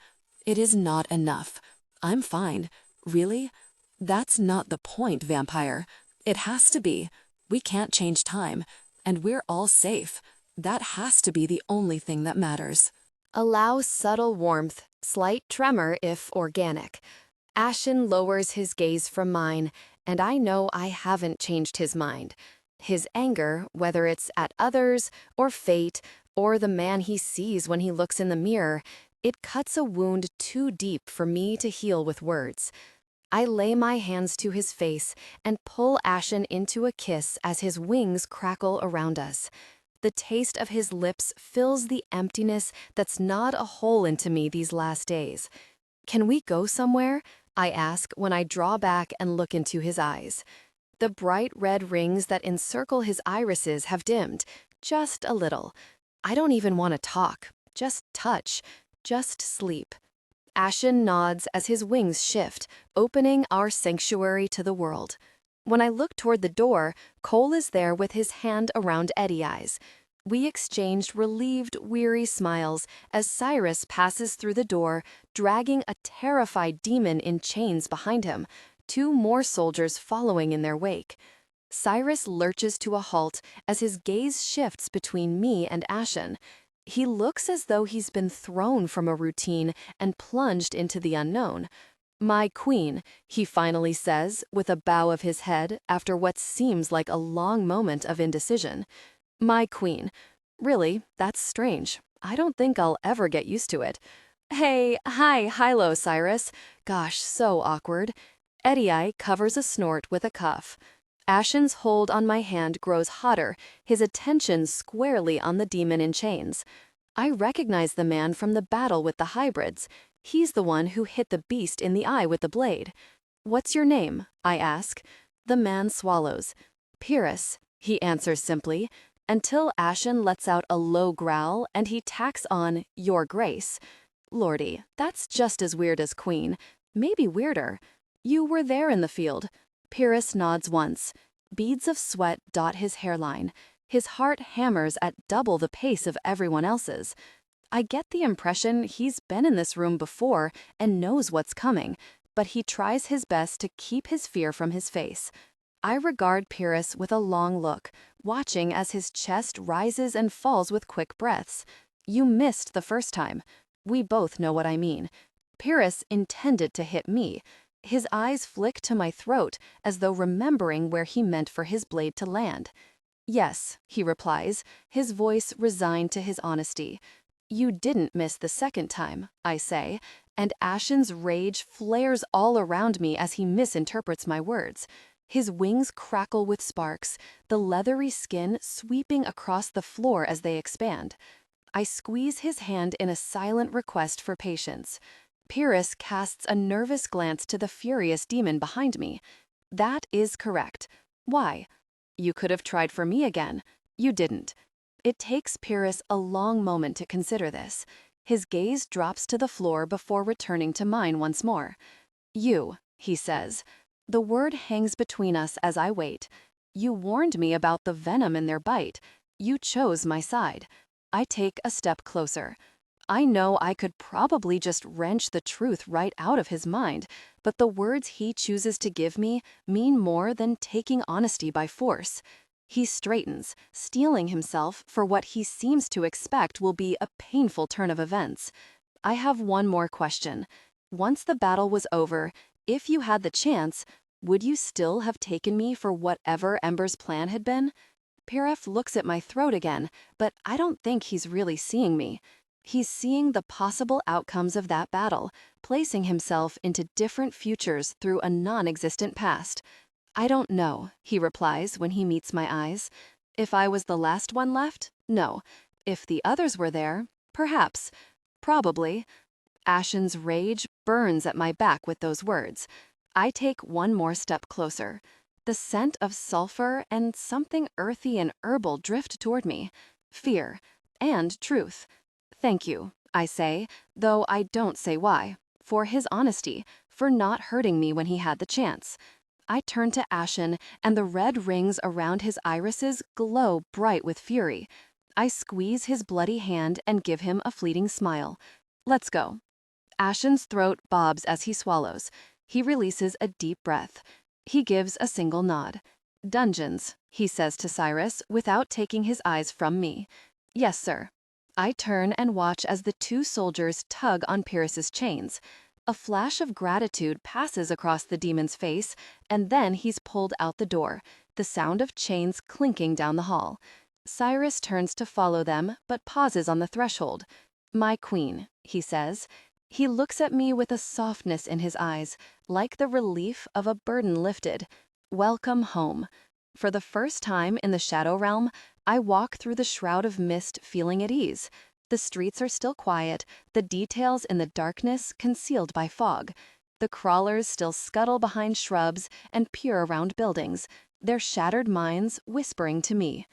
Speaker 1: It is not enough. I'm fine. Really? That's not the point, vampire. It has to be. We can't change time, and we're all safe. That has to be the only thing that matters. Allow subtle warmth, slight tremor if organic. Ashen lowers his gaze from mine, and I know I haven't changed his mind. His anger, whether it's at others, or fate, or the man he sees when he looks in the mirror, it cuts a wound too deep for me to heal with words. I lay my hands to his face and pull Ashen into a kiss as his wings crackle around us. The taste of his lips fills the emptiness that's gnawed a hole into me these last days. "Can we go somewhere?" I ask when I draw back and look into his eyes. The bright red rings that encircle his irises have dimmed, just a little. I don't even want to talk, just touch, just sleep. Ashen nods as his wings shift, opening our sanctuary to the world. When I look toward the door, Cole is there with his hand around Eddie Eyes. We exchanged relieved, weary smiles as Cyrus passes through the door, dragging a terrified demon in chains behind him, 2 more soldiers following in their wake. Cyrus lurches to a halt as his gaze shifts between me and Ashen. He looks as though he's been thrown from a routine and plunged into the unknown. "My queen," he finally says, with a bow of his head after what seems like a long moment of indecision. "My queen. Really, that's strange. I don't think I'll ever get used to it. Hey, hi-lo, Cyrus. Gosh, so awkward." Eddie covers a snort with a cuff. Ashen's hold on my hand grows hotter, his attention squarely on the demon in chains. I recognize the man from the battle with the hybrids. He's the one who hit the beast in the eye with the blade. "What's your name?" I ask. The man swallows. "Pyrrhus," he answers simply, until Ashen lets out a low growl and he tacks on, "Your Grace." Lordy, that's just as weird as queen. Maybe weirder. "You were there in the field." Pyrrhus nods once. Beads of sweat dot his hairline. His heart hammers at double the pace of everyone else's. I get the impression he's been in this room before and knows what's coming, but he tries his best to keep his fear from his face. I regard Pyrrhus with a long look, watching as his chest rises and falls with quick breaths. "You missed the first time." We both know what I mean. Pyrrhus intended to hit me. His eyes flick to my throat as though remembering where he meant for his blade to land. "Yes," he replies, his voice resigned to his honesty. "You didn't miss the second time," I say, and Ashen's rage flares all around me as he misinterprets my words. His wings crackle with sparks, the leathery skin sweeping across the floor as they expand. I squeeze his hand in a silent request for patience. Pyrrhus casts a nervous glance to the furious demon behind me. "That is correct. Why?" "You could have tried for me again. You didn't." It takes Pyrrhus a long moment to consider this. His gaze drops to the floor before returning to mine once more. "You," he says. The word hangs between us as I wait. "You warned me about the venom in their bite. You chose my side." I take a step closer. I know I could probably just wrench the truth right out of his mind, but the words he chooses to give me mean more than taking honesty by force. He straightens, steeling himself for what he seems to expect will be a painful turn of events. "I have one more question. Once the battle was over, if you had the chance, would you still have taken me for whatever Ember's plan had been?" Pyrrhus looks at my throat again, but I don't think he's really seeing me. He's seeing the possible outcomes of that battle, placing himself into different futures through a non-existent past. "I don't know," he replies when he meets my eyes. "If I was the last one left, no. If the others were there, perhaps. Probably." Ashen's rage burns at my back with those words. I take one more step closer. The scent of sulfur and something earthy and herbal drift toward me. Fear and truth. "Thank you," I say, though I don't say why. For his honesty, for not hurting me when he had the chance. I turn to Ashen, and the red rings around his irises glow bright with fury. I squeeze his bloody hand and give him a fleeting smile. "Let's go." Ashen's throat bobs as he swallows. He releases a deep breath. He gives a single nod. Dungeons, he says to Cyrus without taking his eyes from me. Yes, sir. I turn and watch as the two soldiers tug on Pyrrhus's chains. A flash of gratitude passes across the demon's face, and then he's pulled out the door, the sound of chains clinking down the hall. Cyrus turns to follow them, but pauses on the threshold. My queen, he says. He looks at me with a softness in his eyes, like the relief of a burden lifted. Welcome home. For the first time in the Shadow Realm, I walk through the shroud of mist feeling at ease. The streets are still quiet, the details in the darkness concealed by fog. The crawlers still scuttle behind shrubs and peer around buildings, their shattered minds whispering to me.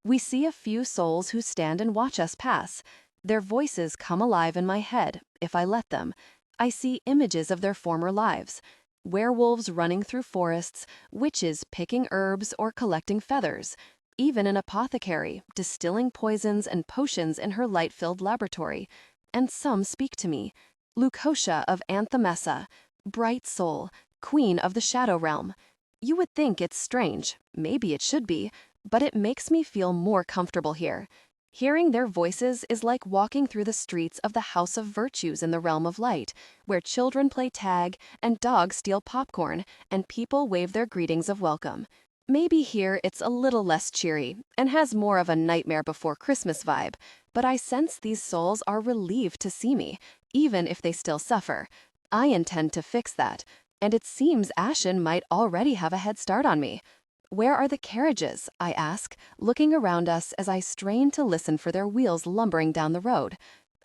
Speaker 1: We see a few souls who stand and watch us pass. Their voices come alive in my head, if I let them. I see images of their former lives. Werewolves running through forests, witches picking herbs or collecting feathers. Even an apothecary distilling poisons and potions in her light-filled laboratory. And some speak to me. Leucotia of Anthemessa, bright soul, queen of the Shadow Realm. You would think it's strange, maybe it should be, but it makes me feel more comfortable here. Hearing their voices is like walking through the streets of the House of Virtues in the Realm of Light, where children play tag and dogs steal popcorn and people wave their greetings of welcome. Maybe here it's a little less cheery and has more of a Nightmare Before Christmas vibe, but I sense these souls are relieved to see me, even if they still suffer. I intend to fix that, and it seems Ashen might already have a head start on me. Where are the carriages? I ask, looking around us as I strain to listen for their wheels lumbering down the road.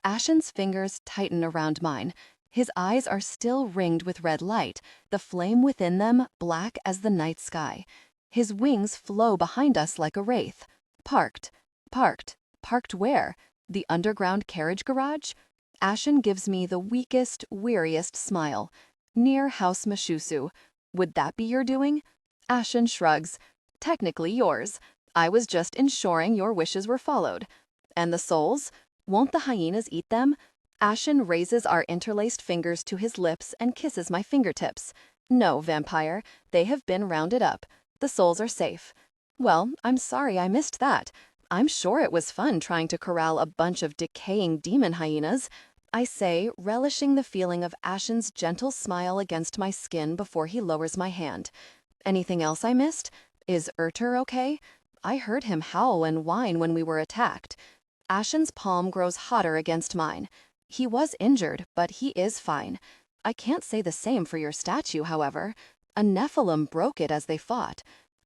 Speaker 1: Ashen's fingers tighten around mine. His eyes are still ringed with red light, the flame within them black as the night sky. His wings flow behind us like a wraith. Parked. Parked. Parked where? The underground carriage garage? Ashen gives me the weakest, weariest smile. Near House Mashusu. Would that be your doing? Ashen shrugs. Technically yours. I was just ensuring your wishes were followed. And the souls? Won't the hyenas eat them? Ashen raises our interlaced fingers to his lips and kisses my fingertips. No, vampire, they have been rounded up. The souls are safe. Well, I'm sorry I missed that. I'm sure it was fun trying to corral a bunch of decaying demon hyenas. I say, relishing the feeling of Ashen's gentle smile against my skin before he lowers my hand. Anything else I missed? Is Urter okay? I heard him howl and whine when we were attacked. Ashen's palm grows hotter against mine. He was injured, but he is fine. I can't say the same for your statue, however. A Nephilim broke it as they fought.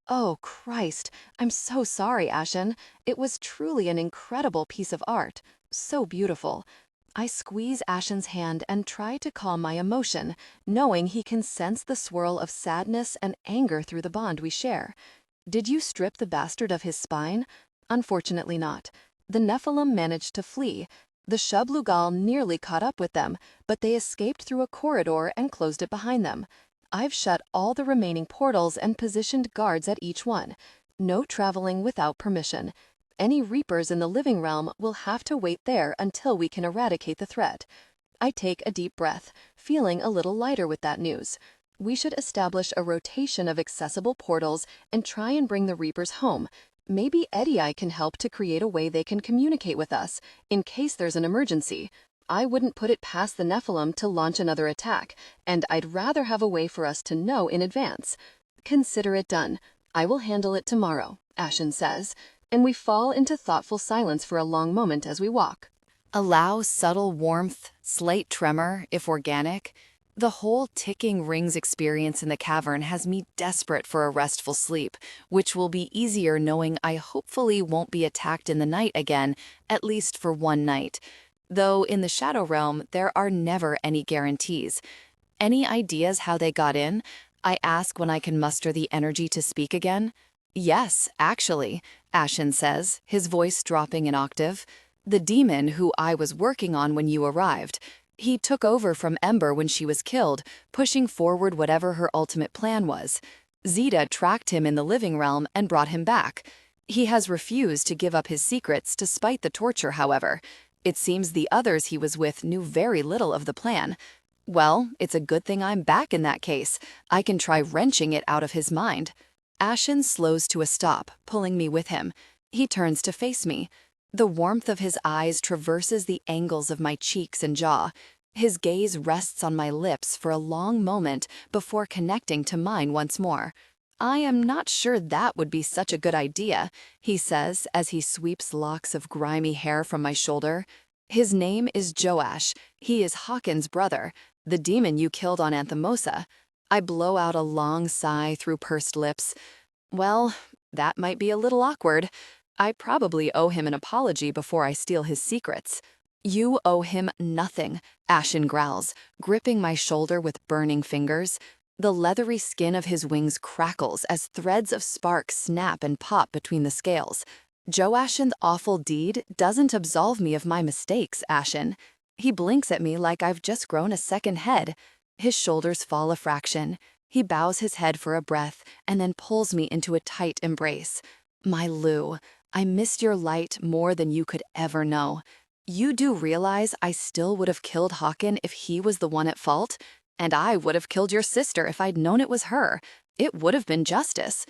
Speaker 1: Oh, Christ, I'm so sorry, Ashen. It was truly an incredible piece of art. So beautiful. I squeeze Ashen's hand and try to calm my emotion, knowing he can sense the swirl of sadness and anger through the bond we share. Did you strip the bastard of his spine? Unfortunately not. The Nephilim managed to flee. The Shub-Lugal nearly caught up with them, but they escaped through a corridor and closed it behind them. I've shut all the remaining portals and positioned guards at each one. No traveling without permission. Any Reapers in the living realm will have to wait there until we can eradicate the threat. I take a deep breath, feeling a little lighter with that news. We should establish a rotation of accessible portals and try and bring the Reapers home. Maybe Eddie can help to create a way they can communicate with us, in case there's an emergency. I wouldn't put it past the Nephilim to launch another attack, and I'd rather have a way for us to know in advance. Consider it done. I will handle it tomorrow, Ashen says, and we fall into thoughtful silence for a long moment as we walk. Allow subtle warmth, slight tremor, if organic. The whole ticking rings experience in the cavern has me desperate for a restful sleep, which will be easier knowing I hopefully won't be attacked in the night again, at least for one night. Though in the Shadow Realm, there are never any guarantees. Any ideas how they got in? I ask when I can muster the energy to speak again. Yes, actually, Ashen says, his voice dropping an octave. The demon who I was working on when you arrived. He took over from Ember when she was killed, pushing forward whatever her ultimate plan was. Zeta tracked him in the living realm and brought him back. He has refused to give up his secrets despite the torture, however. It seems the others he was with knew very little of the plan. Well, it's a good thing I'm back in that case. I can try wrenching it out of his mind. Ashen slows to a stop, pulling me with him. He turns to face me. The warmth of his eyes traverses the angles of my cheeks and jaw. His gaze rests on my lips for a long moment before connecting to mine once more. "I am not sure that would be such a good idea," he says as he sweeps locks of grimy hair from my shoulder. "His name is Joash. He is Hawkins' brother, the demon you killed on Anthemosa." I blow out a long sigh through pursed lips. Well, that might be a little awkward. I probably owe him an apology before I steal his secrets. "You owe him nothing," Ashen growls, gripping my shoulder with burning fingers. The leathery skin of his wings crackles as threads of spark snap and pop between the scales. "Joash's awful deed doesn't absolve me of my mistakes, Ashen." He blinks at me like I've just grown a second head. His shoulders fall a fraction. He bows his head for a breath and then pulls me into a tight embrace. "My Lou, I missed your light more than you could ever know. You do realize I still would have killed Hawken if he was the one at fault? And I would have killed your sister if I'd known it was her. It would have been justice."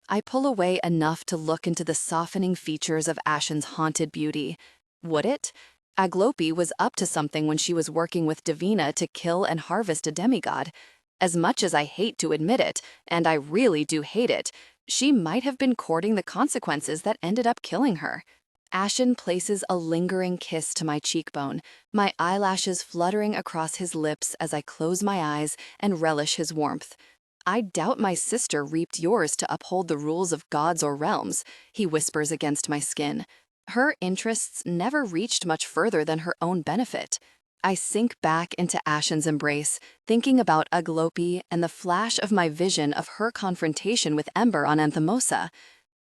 Speaker 1: I pull away enough to look into the softening features of Ashen's haunted beauty. Would it? Aglopi was up to something when she was working with Davina to kill and harvest a demigod. As much as I hate to admit it, and I really do hate it, she might have been courting the consequences that ended up killing her. Ashen places a lingering kiss to my cheekbone, my eyelashes fluttering across his lips as I close my eyes and relish his warmth. "I doubt my sister reaped yours to uphold the rules of gods or realms," he whispers against my skin. "Her interests never reached much further than her own benefit." I sink back into Ashen's embrace, thinking about Aglopi and the flash of my vision of her confrontation with Ember on Anthemosa.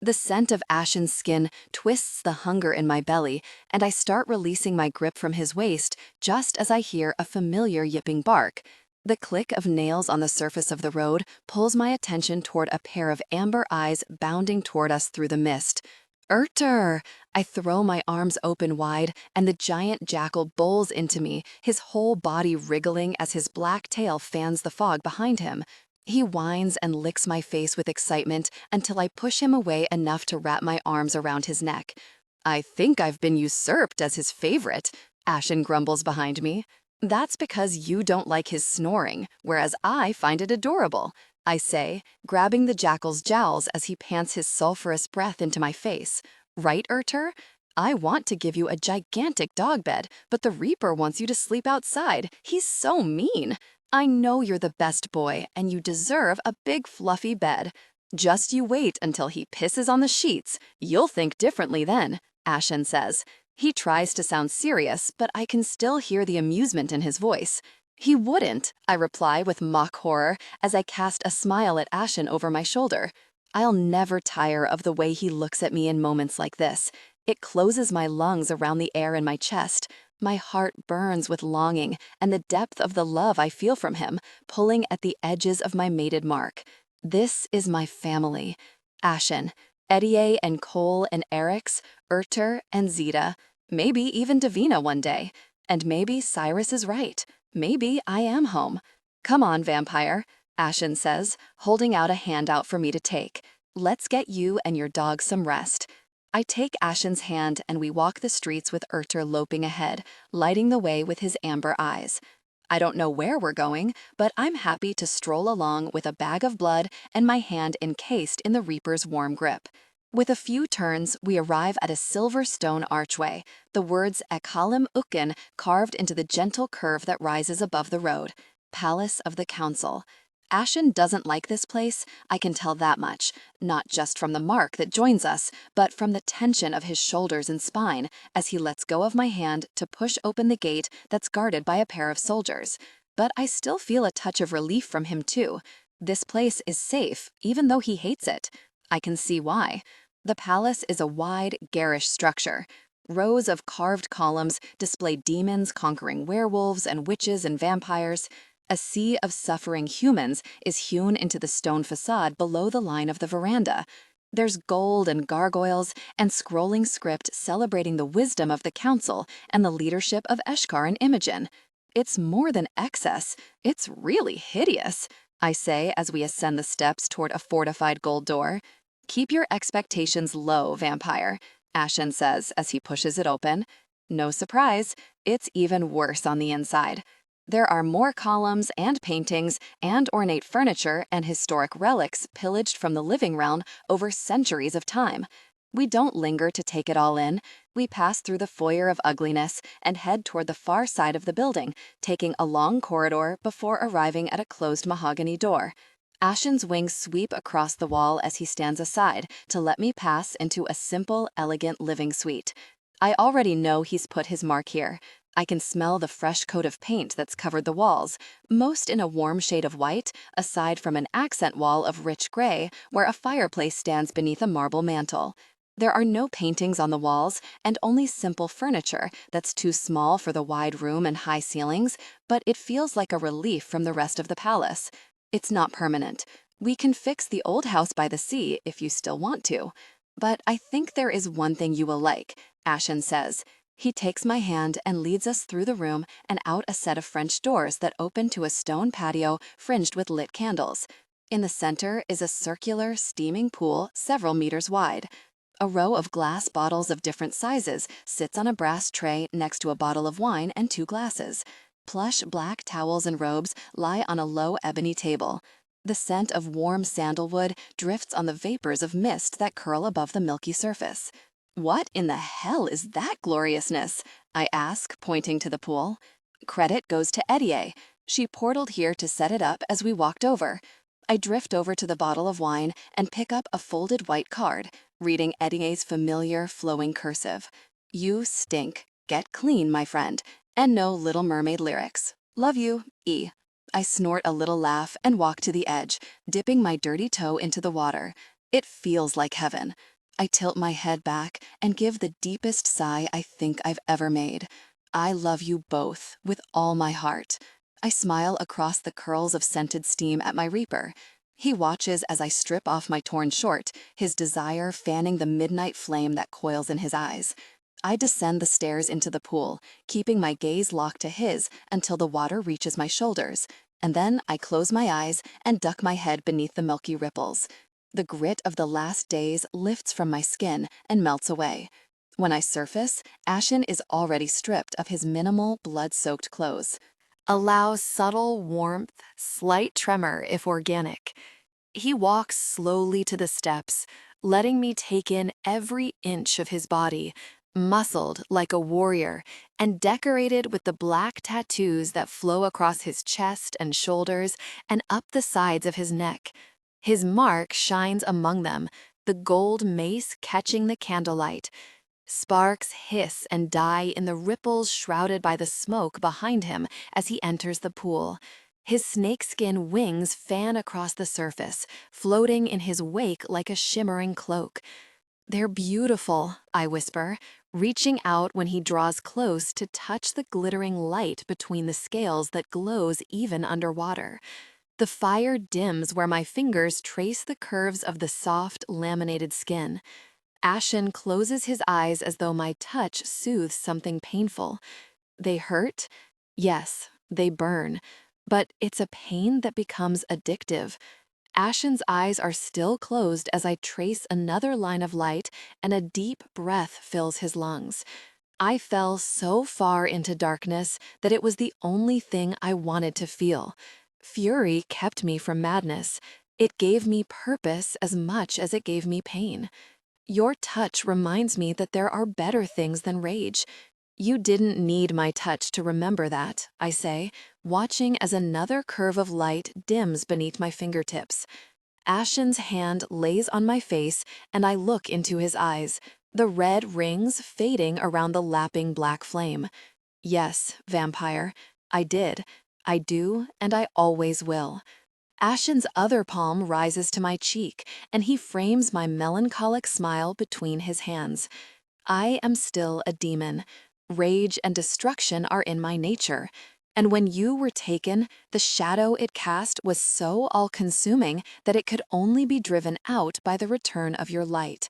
Speaker 1: The scent of Ashen's skin twists the hunger in my belly, and I start releasing my grip from his waist just as I hear a familiar yipping bark. The click of nails on the surface of the road pulls my attention toward a pair of amber eyes bounding toward us through the mist. "Urter!" I throw my arms open wide, and the giant jackal bowls into me, his whole body wriggling as his black tail fans the fog behind him. He whines and licks my face with excitement until I push him away enough to wrap my arms around his neck. "I think I've been usurped as his favorite," Ashen grumbles behind me. "That's because you don't like his snoring, whereas I find it adorable," I say, grabbing the jackal's jowls as he pants his sulfurous breath into my face. "Right, Urter? I want to give you a gigantic dog bed, but the Reaper wants you to sleep outside. He's so mean. I know you're the best boy, and you deserve a big fluffy bed. Just you wait until he pisses on the sheets. You'll think differently then," Ashen says. He tries to sound serious, but I can still hear the amusement in his voice. "He wouldn't," I reply with mock horror as I cast a smile at Ashen over my shoulder. I'll never tire of the way he looks at me in moments like this. It closes my lungs around the air in my chest. My heart burns with longing and the depth of the love I feel from him, pulling at the edges of my mated mark. This is my family. Ashen, Eddie and Cole and Eric's, Urter and Zeta, maybe even Davina one day. And maybe Cyrus is right. Maybe I am home. "Come on, vampire," Ashen says, holding out a handout for me to take. "Let's get you and your dog some rest." I take Ashen's hand and we walk the streets with Urter loping ahead, lighting the way with his amber eyes. I don't know where we're going, but I'm happy to stroll along with a bag of blood and my hand encased in the Reaper's warm grip. With a few turns, we arrive at a silver stone archway, the words Ekalim Ukin carved into the gentle curve that rises above the road. Palace of the Council. Ashen doesn't like this place, I can tell that much, not just from the mark that joins us, but from the tension of his shoulders and spine as he lets go of my hand to push open the gate that's guarded by a pair of soldiers. But I still feel a touch of relief from him too. This place is safe, even though he hates it. I can see why. The palace is a wide, garish structure. Rows of carved columns display demons conquering werewolves and witches and vampires. A sea of suffering humans is hewn into the stone facade below the line of the veranda. There's gold and gargoyles and scrolling script celebrating the wisdom of the council and the leadership of Eshkar and Imogen. It's more than excess. It's really hideous. I say as we ascend the steps toward a fortified gold door. Keep your expectations low, vampire, Ashen says as he pushes it open. No surprise, it's even worse on the inside. There are more columns and paintings and ornate furniture and historic relics pillaged from the living realm over centuries of time. We don't linger to take it all in. We pass through the foyer of ugliness and head toward the far side of the building, taking a long corridor before arriving at a closed mahogany door. Ashen's wings sweep across the wall as he stands aside to let me pass into a simple, elegant living suite. I already know he's put his mark here. I can smell the fresh coat of paint that's covered the walls, most in a warm shade of white, aside from an accent wall of rich gray where a fireplace stands beneath a marble mantel. There are no paintings on the walls and only simple furniture that's too small for the wide room and high ceilings, but it feels like a relief from the rest of the palace. It's not permanent. We can fix the old house by the sea if you still want to. But I think there is one thing you will like, Ashen says. He takes my hand and leads us through the room and out a set of French doors that open to a stone patio fringed with lit candles. In the center is a circular, steaming pool several meters wide. A row of glass bottles of different sizes sits on a brass tray next to a bottle of wine and 2 glasses. Plush black towels and robes lie on a low ebony table. The scent of warm sandalwood drifts on the vapors of mist that curl above the milky surface. What in the hell is that gloriousness? I ask, pointing to the pool. Credit goes to Edie. She portaled here to set it up as we walked over. I drift over to the bottle of wine and pick up a folded white card, reading Edie's familiar, flowing cursive. You stink. Get clean, my friend. And no Little Mermaid lyrics. Love you, E. I snort a little laugh and walk to the edge, dipping my dirty toe into the water. It feels like heaven. I tilt my head back and give the deepest sigh I think I've ever made. I love you both with all my heart. I smile across the curls of scented steam at my reaper. He watches as I strip off my torn short, his desire fanning the midnight flame that coils in his eyes. I descend the stairs into the pool, keeping my gaze locked to his until the water reaches my shoulders, and then I close my eyes and duck my head beneath the milky ripples. The grit of the last days lifts from my skin and melts away. When I surface, Ashen is already stripped of his minimal, blood-soaked clothes. Allow subtle warmth, slight tremor if organic. He walks slowly to the steps, letting me take in every inch of his body, muscled like a warrior and decorated with the black tattoos that flow across his chest and shoulders and up the sides of his neck. His mark shines among them, the gold mace catching the candlelight. Sparks hiss and die in the ripples shrouded by the smoke behind him as he enters the pool. His snakeskin wings fan across the surface, floating in his wake like a shimmering cloak. They're beautiful, I whisper, reaching out when he draws close to touch the glittering light between the scales that glows even underwater. The fire dims where my fingers trace the curves of the soft, laminated skin. Ashen closes his eyes as though my touch soothes something painful. They hurt? Yes, they burn. But it's a pain that becomes addictive. Ashen's eyes are still closed as I trace another line of light, and a deep breath fills his lungs. I fell so far into darkness that it was the only thing I wanted to feel. Fury kept me from madness. It gave me purpose as much as it gave me pain. Your touch reminds me that there are better things than rage. You didn't need my touch to remember that, I say, watching as another curve of light dims beneath my fingertips. Ashen's hand lays on my face, and I look into his eyes, the red rings fading around the lapping black flame. Yes, vampire, I did. I do, and I always will. Ashen's other palm rises to my cheek, and he frames my melancholic smile between his hands. I am still a demon. Rage and destruction are in my nature. And when you were taken, the shadow it cast was so all-consuming that it could only be driven out by the return of your light.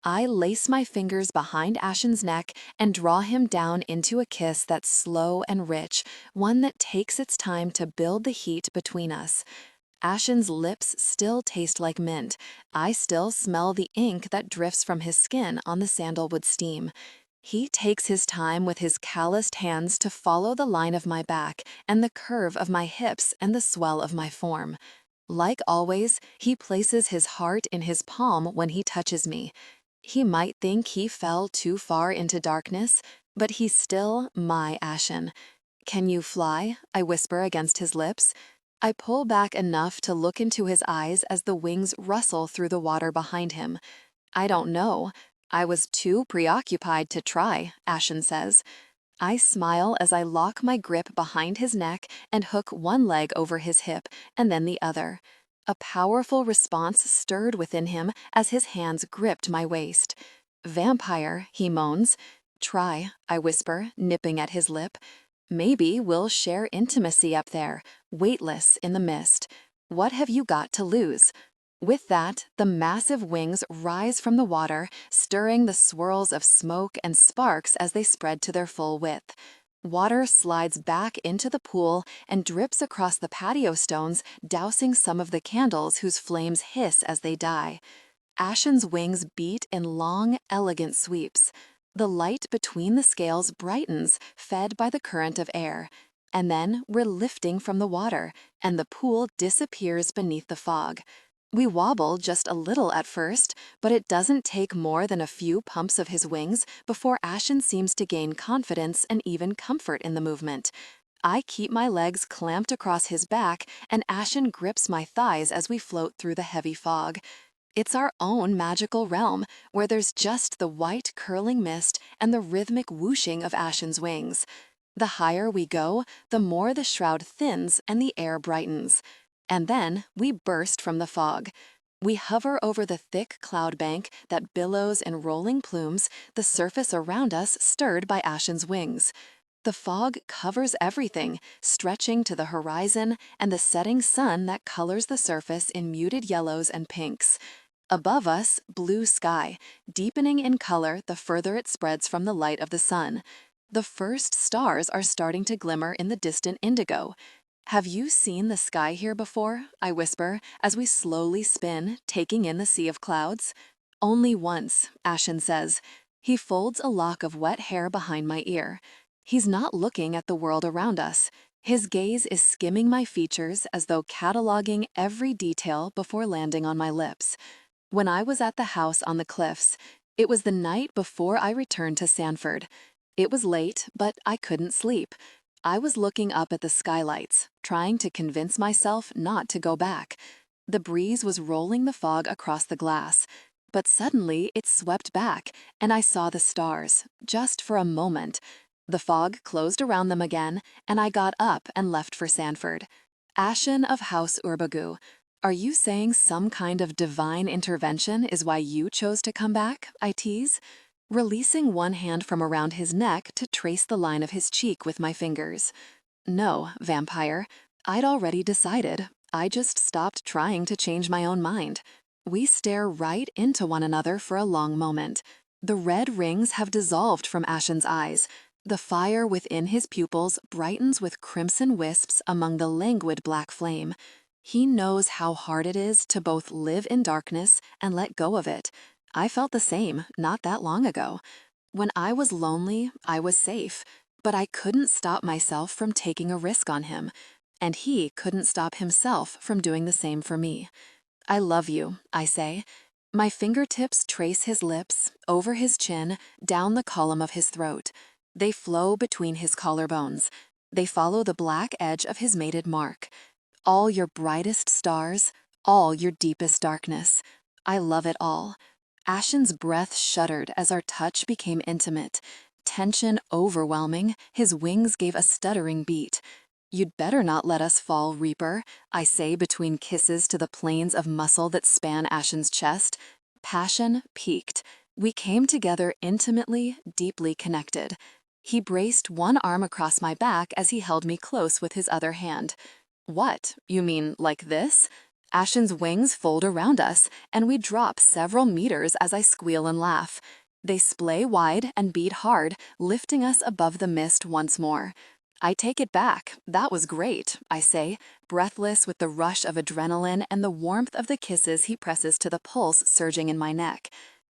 Speaker 1: I lace my fingers behind Ashen's neck and draw him down into a kiss that's slow and rich, one that takes its time to build the heat between us. Ashen's lips still taste like mint. I still smell the ink that drifts from his skin on the sandalwood steam. He takes his time with his calloused hands to follow the line of my back and the curve of my hips and the swell of my form. Like always, he places his heart in his palm when he touches me. He might think he fell too far into darkness, but he's still my Ashen. "Can you fly?" I whisper against his lips. I pull back enough to look into his eyes as the wings rustle through the water behind him. "I don't know. I was too preoccupied to try," Ashen says. I smile as I lock my grip behind his neck and hook one leg over his hip and then the other. A powerful response stirred within him as his hands gripped my waist. "Vampire," he moans. "Try," I whisper, nipping at his lip. "Maybe we'll share intimacy up there, weightless in the mist. What have you got to lose?" With that, the massive wings rise from the water, stirring the swirls of smoke and sparks as they spread to their full width. Water slides back into the pool and drips across the patio stones, dousing some of the candles whose flames hiss as they die. Ashen's wings beat in long, elegant sweeps. The light between the scales brightens, fed by the current of air. And then we're lifting from the water, and the pool disappears beneath the fog. We wobble just a little at first, but it doesn't take more than a few pumps of his wings before Ashen seems to gain confidence and even comfort in the movement. I keep my legs clamped across his back, and Ashen grips my thighs as we float through the heavy fog. It's our own magical realm, where there's just the white curling mist and the rhythmic whooshing of Ashen's wings. The higher we go, the more the shroud thins and the air brightens. And then we burst from the fog. We hover over the thick cloud bank that billows in rolling plumes, the surface around us stirred by Ashen's wings. The fog covers everything, stretching to the horizon and the setting sun that colors the surface in muted yellows and pinks. Above us, blue sky, deepening in color the further it spreads from the light of the sun. The first stars are starting to glimmer in the distant indigo. "Have you seen the sky here before?" I whisper, as we slowly spin, taking in the sea of clouds. "Only once," Ashen says. He folds a lock of wet hair behind my ear. He's not looking at the world around us. His gaze is skimming my features as though cataloging every detail before landing on my lips. When I was at the house on the cliffs, it was the night before I returned to Sanford. It was late, but I couldn't sleep. I was looking up at the skylights, trying to convince myself not to go back. The breeze was rolling the fog across the glass, but suddenly it swept back, and I saw the stars, just for a moment. The fog closed around them again, and I got up and left for Sanford. "Ashen of House Urbagu, are you saying some kind of divine intervention is why you chose to come back?" I tease, releasing one hand from around his neck to trace the line of his cheek with my fingers. "No, vampire. I'd already decided. I just stopped trying to change my own mind." We stare right into one another for a long moment. The red rings have dissolved from Ashen's eyes. The fire within his pupils brightens with crimson wisps among the languid black flame. He knows how hard it is to both live in darkness and let go of it. I felt the same not that long ago. When I was lonely, I was safe, but I couldn't stop myself from taking a risk on him, and he couldn't stop himself from doing the same for me. "I love you," I say. My fingertips trace his lips, over his chin, down the column of his throat. They flow between his collarbones. They follow the black edge of his mated mark. All your brightest stars, all your deepest darkness. I love it all. Ashen's breath shuddered as our touch became intimate. Tension overwhelming, his wings gave a stuttering beat. "You'd better not let us fall, Reaper," I say between kisses to the planes of muscle that span Ashen's chest. Passion peaked. We came together intimately, deeply connected. He braced one arm across my back as he held me close with his other hand. "What, you mean like this?" Ashen's wings fold around us, and we drop several meters as I squeal and laugh. They splay wide and beat hard, lifting us above the mist once more. I take it back. That was great, I say, breathless with the rush of adrenaline and the warmth of the kisses he presses to the pulse surging in my neck.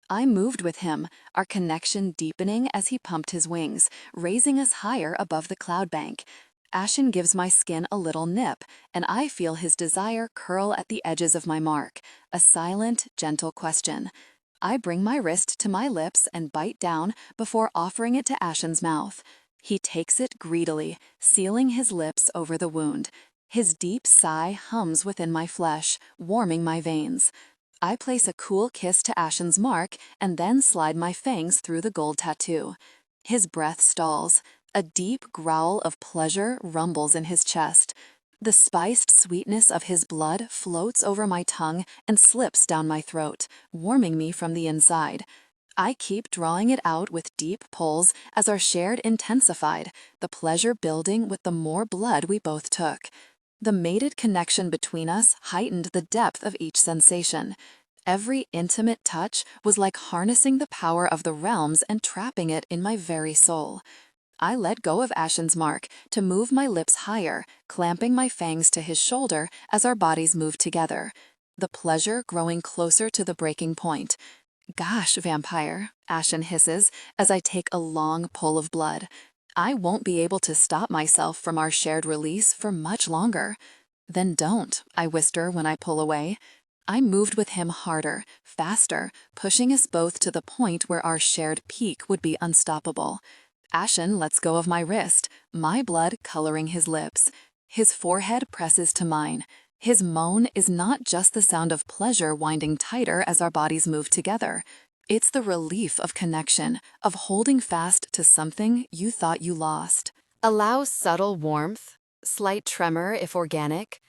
Speaker 1: I moved with him, our connection deepening as he pumped his wings, raising us higher above the cloud bank. Ashen gives my skin a little nip, and I feel his desire curl at the edges of my mark, a silent, gentle question. I bring my wrist to my lips and bite down before offering it to Ashen's mouth. He takes it greedily, sealing his lips over the wound. His deep sigh hums within my flesh, warming my veins. I place a cool kiss to Ashen's mark and then slide my fangs through the gold tattoo. His breath stalls. A deep growl of pleasure rumbles in his chest. The spiced sweetness of his blood floats over my tongue and slips down my throat, warming me from the inside. I keep drawing it out with deep pulls as our shared intensified, the pleasure building with the more blood we both took. The mated connection between us heightened the depth of each sensation. Every intimate touch was like harnessing the power of the realms and trapping it in my very soul. I let go of Ashen's mark to move my lips higher, clamping my fangs to his shoulder as our bodies moved together, the pleasure growing closer to the breaking point. Gosh, vampire, Ashen hisses as I take a long pull of blood. I won't be able to stop myself from our shared release for much longer. Then don't, I whisper when I pull away. I moved with him harder, faster, pushing us both to the point where our shared peak would be unstoppable. Ashen lets go of my wrist, my blood coloring his lips. His forehead presses to mine. His moan is not just the sound of pleasure winding tighter as our bodies move together. It's the relief of connection, of holding fast to something you thought you lost. Allow subtle warmth, slight tremor if organic.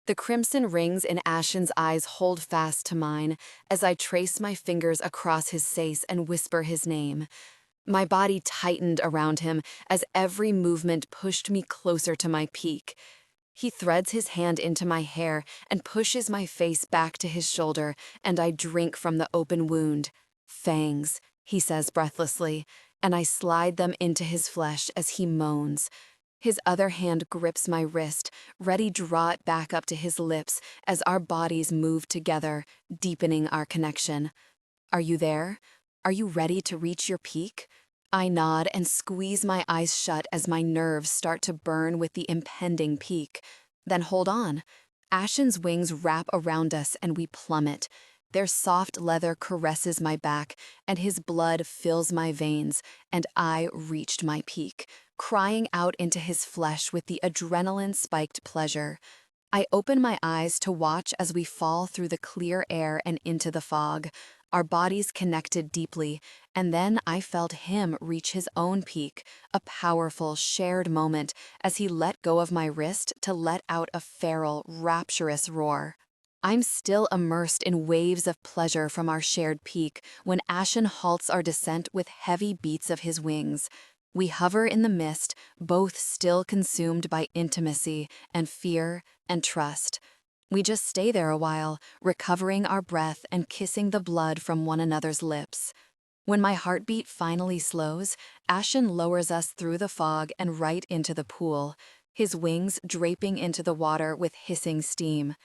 Speaker 1: The crimson rings in Ashen's eyes hold fast to mine as I trace my fingers across his face and whisper his name. My body tightened around him as every movement pushed me closer to my peak. He threads his hand into my hair and pushes my face back to his shoulder, and I drink from the open wound. Fangs, he says breathlessly, and I slide them into his flesh as he moans. His other hand grips my wrist, ready to draw it back up to his lips as our bodies move together, deepening our connection. Are you there? Are you ready to reach your peak? I nod and squeeze my eyes shut as my nerves start to burn with the impending peak. Then hold on. Ashen's wings wrap around us and we plummet. Their soft leather caresses my back and his blood fills my veins, and I reached my peak, crying out into his flesh with the adrenaline-spiked pleasure. I open my eyes to watch as we fall through the clear air and into the fog. Our bodies connected deeply, and then I felt him reach his own peak, a powerful, shared moment as he let go of my wrist to let out a feral, rapturous roar. I'm still immersed in waves of pleasure from our shared peak when Ashen halts our descent with heavy beats of his wings. We hover in the mist, both still consumed by intimacy and fear and trust. We just stay there a while, recovering our breath and kissing the blood from one another's lips. When my heartbeat finally slows, Ashen lowers us through the fog and right into the pool, his wings draping into the water with hissing steam.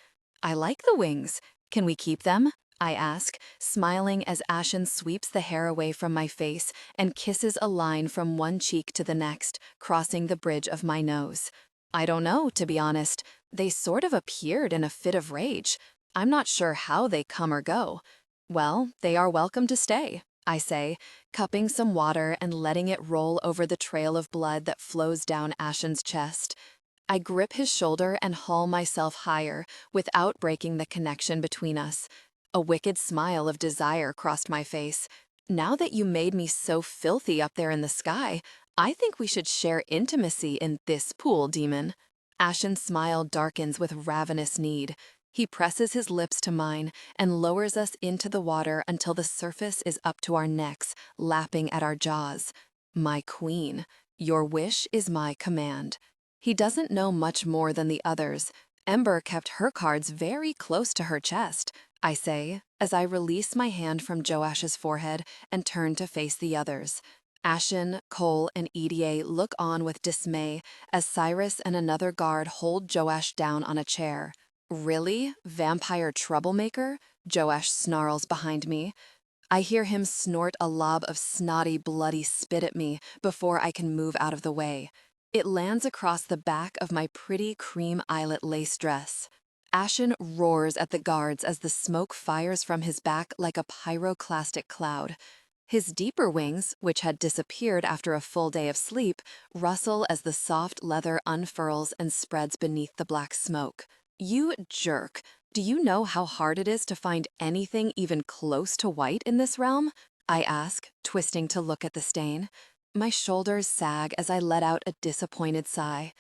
Speaker 1: I like the wings. Can we keep them? I ask, smiling as Ashen sweeps the hair away from my face and kisses a line from one cheek to the next, crossing the bridge of my nose. I don't know, to be honest. They sort of appeared in a fit of rage. I'm not sure how they come or go. Well, they are welcome to stay, I say, cupping some water and letting it roll over the trail of blood that flows down Ashen's chest. I grip his shoulder and haul myself higher without breaking the connection between us. A wicked smile of desire crossed my face. Now that you made me so filthy up there in the sky, I think we should share intimacy in this pool, demon. Ashen's smile darkens with ravenous need. He presses his lips to mine and lowers us into the water until the surface is up to our necks, lapping at our jaws. My queen, your wish is my command. He doesn't know much more than the others. Ember kept her cards very close to her chest, I say, as I release my hand from Joash's forehead and turn to face the others. Ashen, Cole, and Eda look on with dismay as Cyrus and another guard hold Joash down on a chair. Really? Vampire troublemaker? Joash snarls behind me. I hear him snort a lob of snotty, bloody spit at me before I can move out of the way. It lands across the back of my pretty cream eyelet lace dress. Ashen roars at the guards as the smoke fires from his back like a pyroclastic cloud. His deeper wings, which had disappeared after a full day of sleep, rustle as the soft leather unfurls and spreads beneath the black smoke. You jerk! Do you know how hard it is to find anything even close to white in this realm? I ask, twisting to look at the stain. My shoulders sag as I let out a disappointed sigh.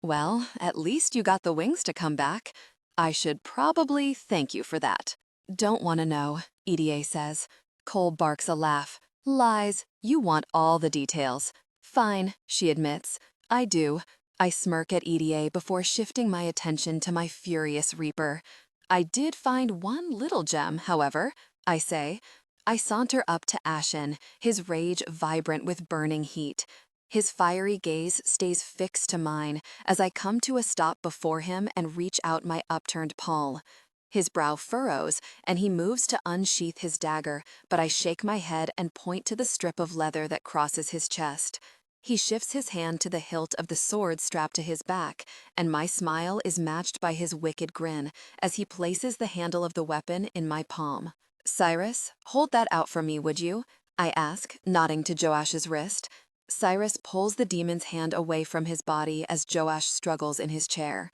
Speaker 1: Well, at least you got the wings to come back. I should probably thank you for that. Don't want to know, Eda says. Cole barks a laugh. Lies. You want all the details. Fine, she admits. I do. I smirk at Eda before shifting my attention to my furious reaper. I did find one little gem, however, I say. I saunter up to Ashen, his rage vibrant with burning heat. His fiery gaze stays fixed to mine as I come to a stop before him and reach out my upturned palm. His brow furrows, and he moves to unsheath his dagger, but I shake my head and point to the strip of leather that crosses his chest. He shifts his hand to the hilt of the sword strapped to his back, and my smile is matched by his wicked grin as he places the handle of the weapon in my palm. Cyrus, hold that out for me, would you? I ask, nodding to Joash's wrist. Cyrus pulls the demon's hand away from his body as Joash struggles in his chair.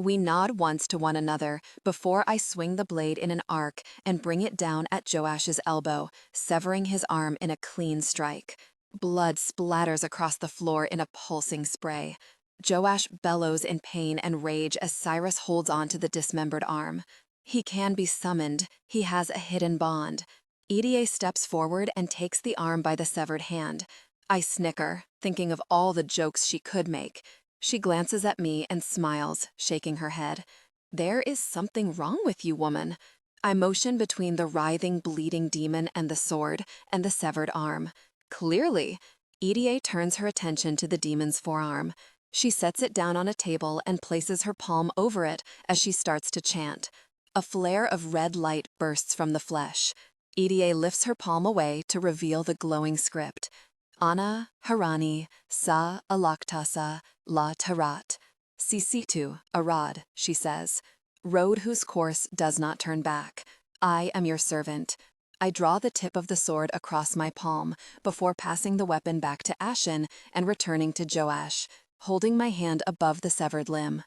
Speaker 1: We nod once to one another before I swing the blade in an arc and bring it down at Joash's elbow, severing his arm in a clean strike. Blood splatters across the floor in a pulsing spray. Joash bellows in pain and rage as Cyrus holds on to the dismembered arm. He can be summoned. He has a hidden bond. Eda steps forward and takes the arm by the severed hand. I snicker, thinking of all the jokes she could make. She glances at me and smiles, shaking her head. There is something wrong with you, woman. I motion between the writhing, bleeding demon and the sword and the severed arm. Clearly, Eda turns her attention to the demon's forearm. She sets it down on a table and places her palm over it as she starts to chant. A flare of red light bursts from the flesh. Eda lifts her palm away to reveal the glowing script. Ana Harani Sa Alaktasa La Tarat. Sisitu Arad, she says. Road whose course does not turn back. I am your servant. I draw the tip of the sword across my palm before passing the weapon back to Ashen and returning to Joash, holding my hand above the severed limb.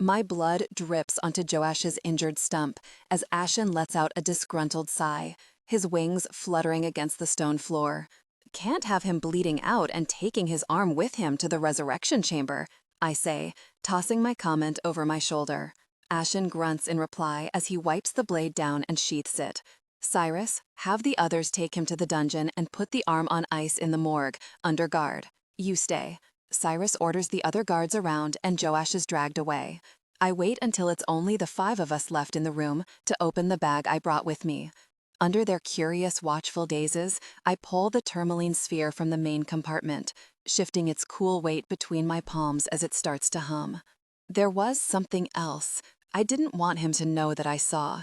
Speaker 1: My blood drips onto Joash's injured stump as Ashen lets out a disgruntled sigh, his wings fluttering against the stone floor. Can't have him bleeding out and taking his arm with him to the resurrection chamber, I say, tossing my comment over my shoulder. Ashen grunts in reply as he wipes the blade down and sheaths it. Cyrus, have the others take him to the dungeon and put the arm on ice in the morgue, under guard. You stay. Cyrus orders the other guards around and Joash is dragged away. I wait until it's only the 5 of us left in the room to open the bag I brought with me. Under their curious, watchful gazes, I pull the tourmaline sphere from the main compartment, shifting its cool weight between my palms as it starts to hum. There was something else. I didn't want him to know that I saw.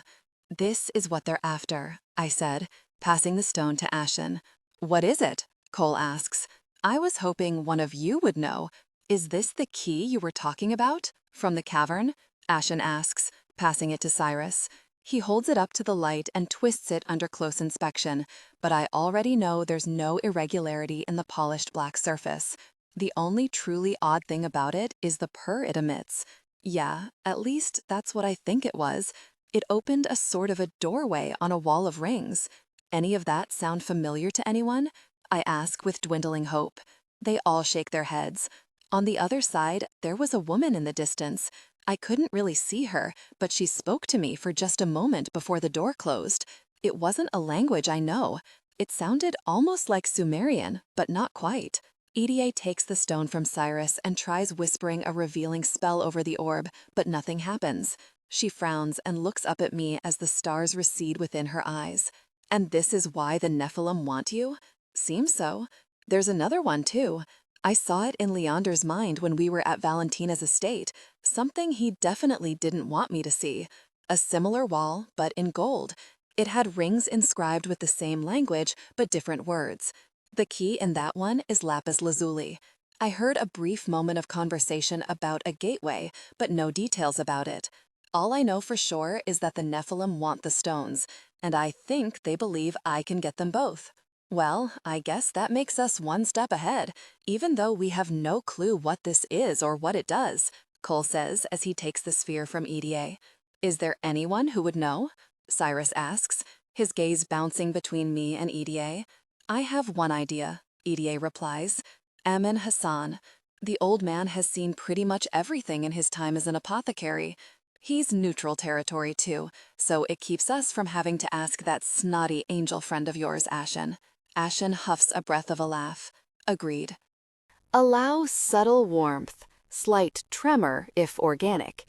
Speaker 1: This is what they're after, I said, passing the stone to Ashen. What is it? Cole asks. I was hoping one of you would know. Is this the key you were talking about? From the cavern? Ashen asks, passing it to Cyrus. He holds it up to the light and twists it under close inspection, but I already know there's no irregularity in the polished black surface. The only truly odd thing about it is the purr it emits. Yeah, at least that's what I think it was. It opened a sort of a doorway on a wall of rings. Any of that sound familiar to anyone? I ask with dwindling hope. They all shake their heads. On the other side, there was a woman in the distance. I couldn't really see her, but she spoke to me for just a moment before the door closed. It wasn't a language I know. It sounded almost like Sumerian, but not quite. Eda takes the stone from Cyrus and tries whispering a revealing spell over the orb, but nothing happens. She frowns and looks up at me as the stars recede within her eyes. And this is why the Nephilim want you? Seems so. There's another one, too. I saw it in Leander's mind when we were at Valentina's estate, something he definitely didn't want me to see. A similar wall, but in gold. It had rings inscribed with the same language, but different words. The key in that one is lapis lazuli. I heard a brief moment of conversation about a gateway, but no details about it. All I know for sure is that the Nephilim want the stones, and I think they believe I can get them both. Well, I guess that makes us one step ahead, even though we have no clue what this is or what it does, Cole says as he takes the sphere from EDA. Is there anyone who would know? Cyrus asks, his gaze bouncing between me and EDA. I have one idea, EDA replies. Amin Hassan. The old man has seen pretty much everything in his time as an apothecary. He's neutral territory too, so it keeps us from having to ask that snotty angel friend of yours, Ashen. Ashen huffs a breath of a laugh. Agreed. Allow subtle warmth, slight tremor if organic.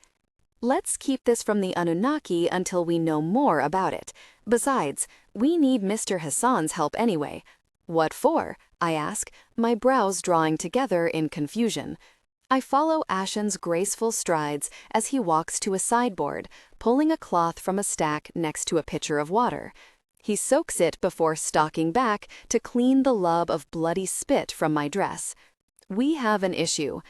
Speaker 1: Let's keep this from the Anunnaki until we know more about it. Besides, we need Mr. Hassan's help anyway. What for? I ask, my brows drawing together in confusion. I follow Ashen's graceful strides as he walks to a sideboard, pulling a cloth from a stack next to a pitcher of water. He soaks it before stalking back to clean the lub of bloody spit from my dress. We have an issue.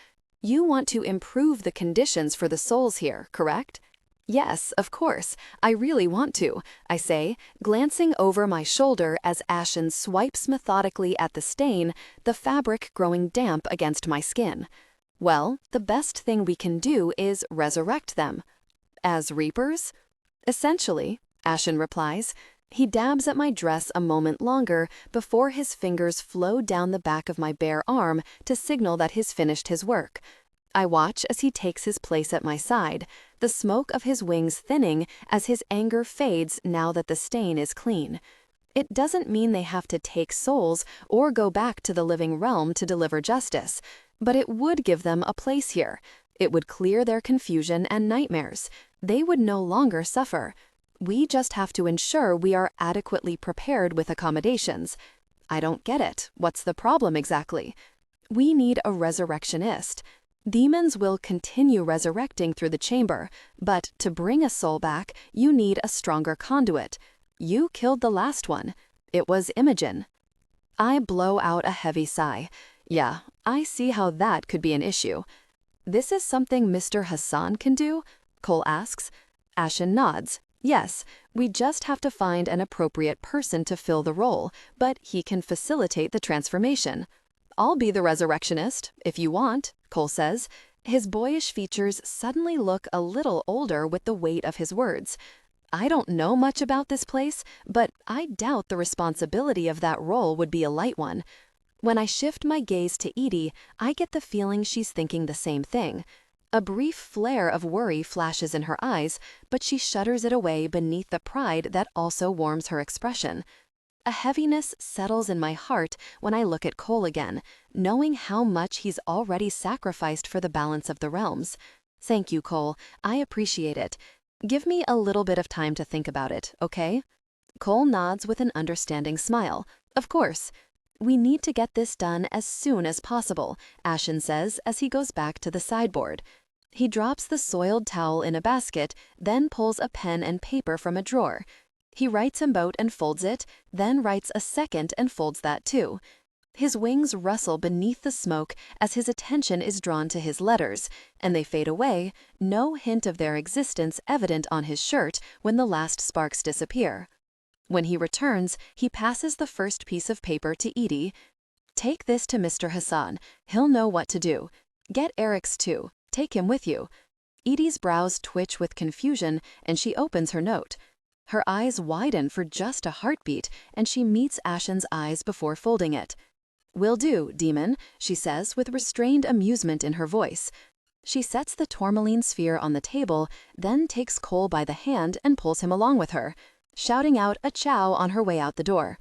Speaker 1: You want to improve the conditions for the souls here, correct? Yes, of course. I really want to, I say, glancing over my shoulder as Ashen swipes methodically at the stain, the fabric growing damp against my skin. Well, the best thing we can do is resurrect them. As reapers? Essentially, Ashen replies. He dabs at my dress a moment longer before his fingers flow down the back of my bare arm to signal that he's finished his work. I watch as he takes his place at my side, the smoke of his wings thinning as his anger fades now that the stain is clean. It doesn't mean they have to take souls or go back to the living realm to deliver justice, but it would give them a place here. It would clear their confusion and nightmares. They would no longer suffer. We just have to ensure we are adequately prepared with accommodations. I don't get it. What's the problem exactly? We need a resurrectionist. Demons will continue resurrecting through the chamber, but to bring a soul back, you need a stronger conduit. You killed the last one. It was Imogen. I blow out a heavy sigh. Yeah, I see how that could be an issue. This is something Mr. Hassan can do? Cole asks. Ashen nods. Yes, we just have to find an appropriate person to fill the role, but he can facilitate the transformation. I'll be the resurrectionist, if you want, Cole says. His boyish features suddenly look a little older with the weight of his words. I don't know much about this place, but I doubt the responsibility of that role would be a light one. When I shift my gaze to Edie, I get the feeling she's thinking the same thing. A brief flare of worry flashes in her eyes, but she shudders it away beneath the pride that also warms her expression. A heaviness settles in my heart when I look at Cole again, knowing how much he's already sacrificed for the balance of the realms. Thank you, Cole. I appreciate it. Give me a little bit of time to think about it, okay? Cole nods with an understanding smile. Of course. We need to get this done as soon as possible, Ashen says as he goes back to the sideboard. He drops the soiled towel in a basket, then pulls a pen and paper from a drawer. He writes a note and folds it, then writes a second and folds that too. His wings rustle beneath the smoke as his attention is drawn to his letters, and they fade away, no hint of their existence evident on his shirt when the last sparks disappear. When he returns, he passes the first piece of paper to Edie. Take this to Mr. Hassan. He'll know what to do. Get Eric's too. Take him with you. Edie's brows twitch with confusion, and she opens her note. Her eyes widen for just a heartbeat, and she meets Ashen's eyes before folding it. Will do, demon, she says with restrained amusement in her voice. She sets the tourmaline sphere on the table, then takes Cole by the hand and pulls him along with her, shouting out a chow on her way out the door.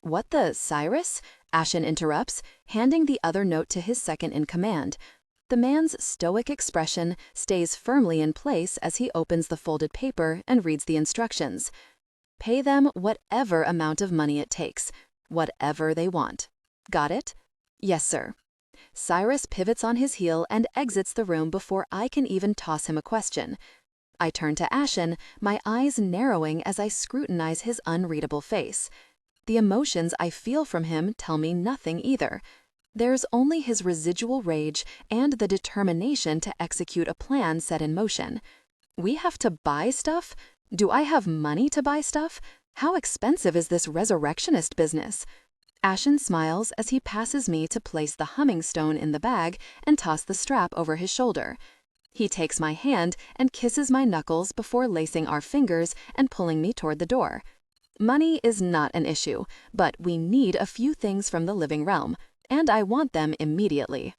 Speaker 1: What the, Cyrus? Ashen interrupts, handing the other note to his second in command. The man's stoic expression stays firmly in place as he opens the folded paper and reads the instructions. Pay them whatever amount of money it takes, whatever they want. Got it? Yes, sir. Cyrus pivots on his heel and exits the room before I can even toss him a question. I turn to Ashen, my eyes narrowing as I scrutinize his unreadable face. The emotions I feel from him tell me nothing either. There's only his residual rage and the determination to execute a plan set in motion. We have to buy stuff? Do I have money to buy stuff? How expensive is this resurrectionist business? Ashen smiles as he passes me to place the humming stone in the bag and toss the strap over his shoulder. He takes my hand and kisses my knuckles before lacing our fingers and pulling me toward the door. Money is not an issue, but we need a few things from the living realm, and I want them immediately.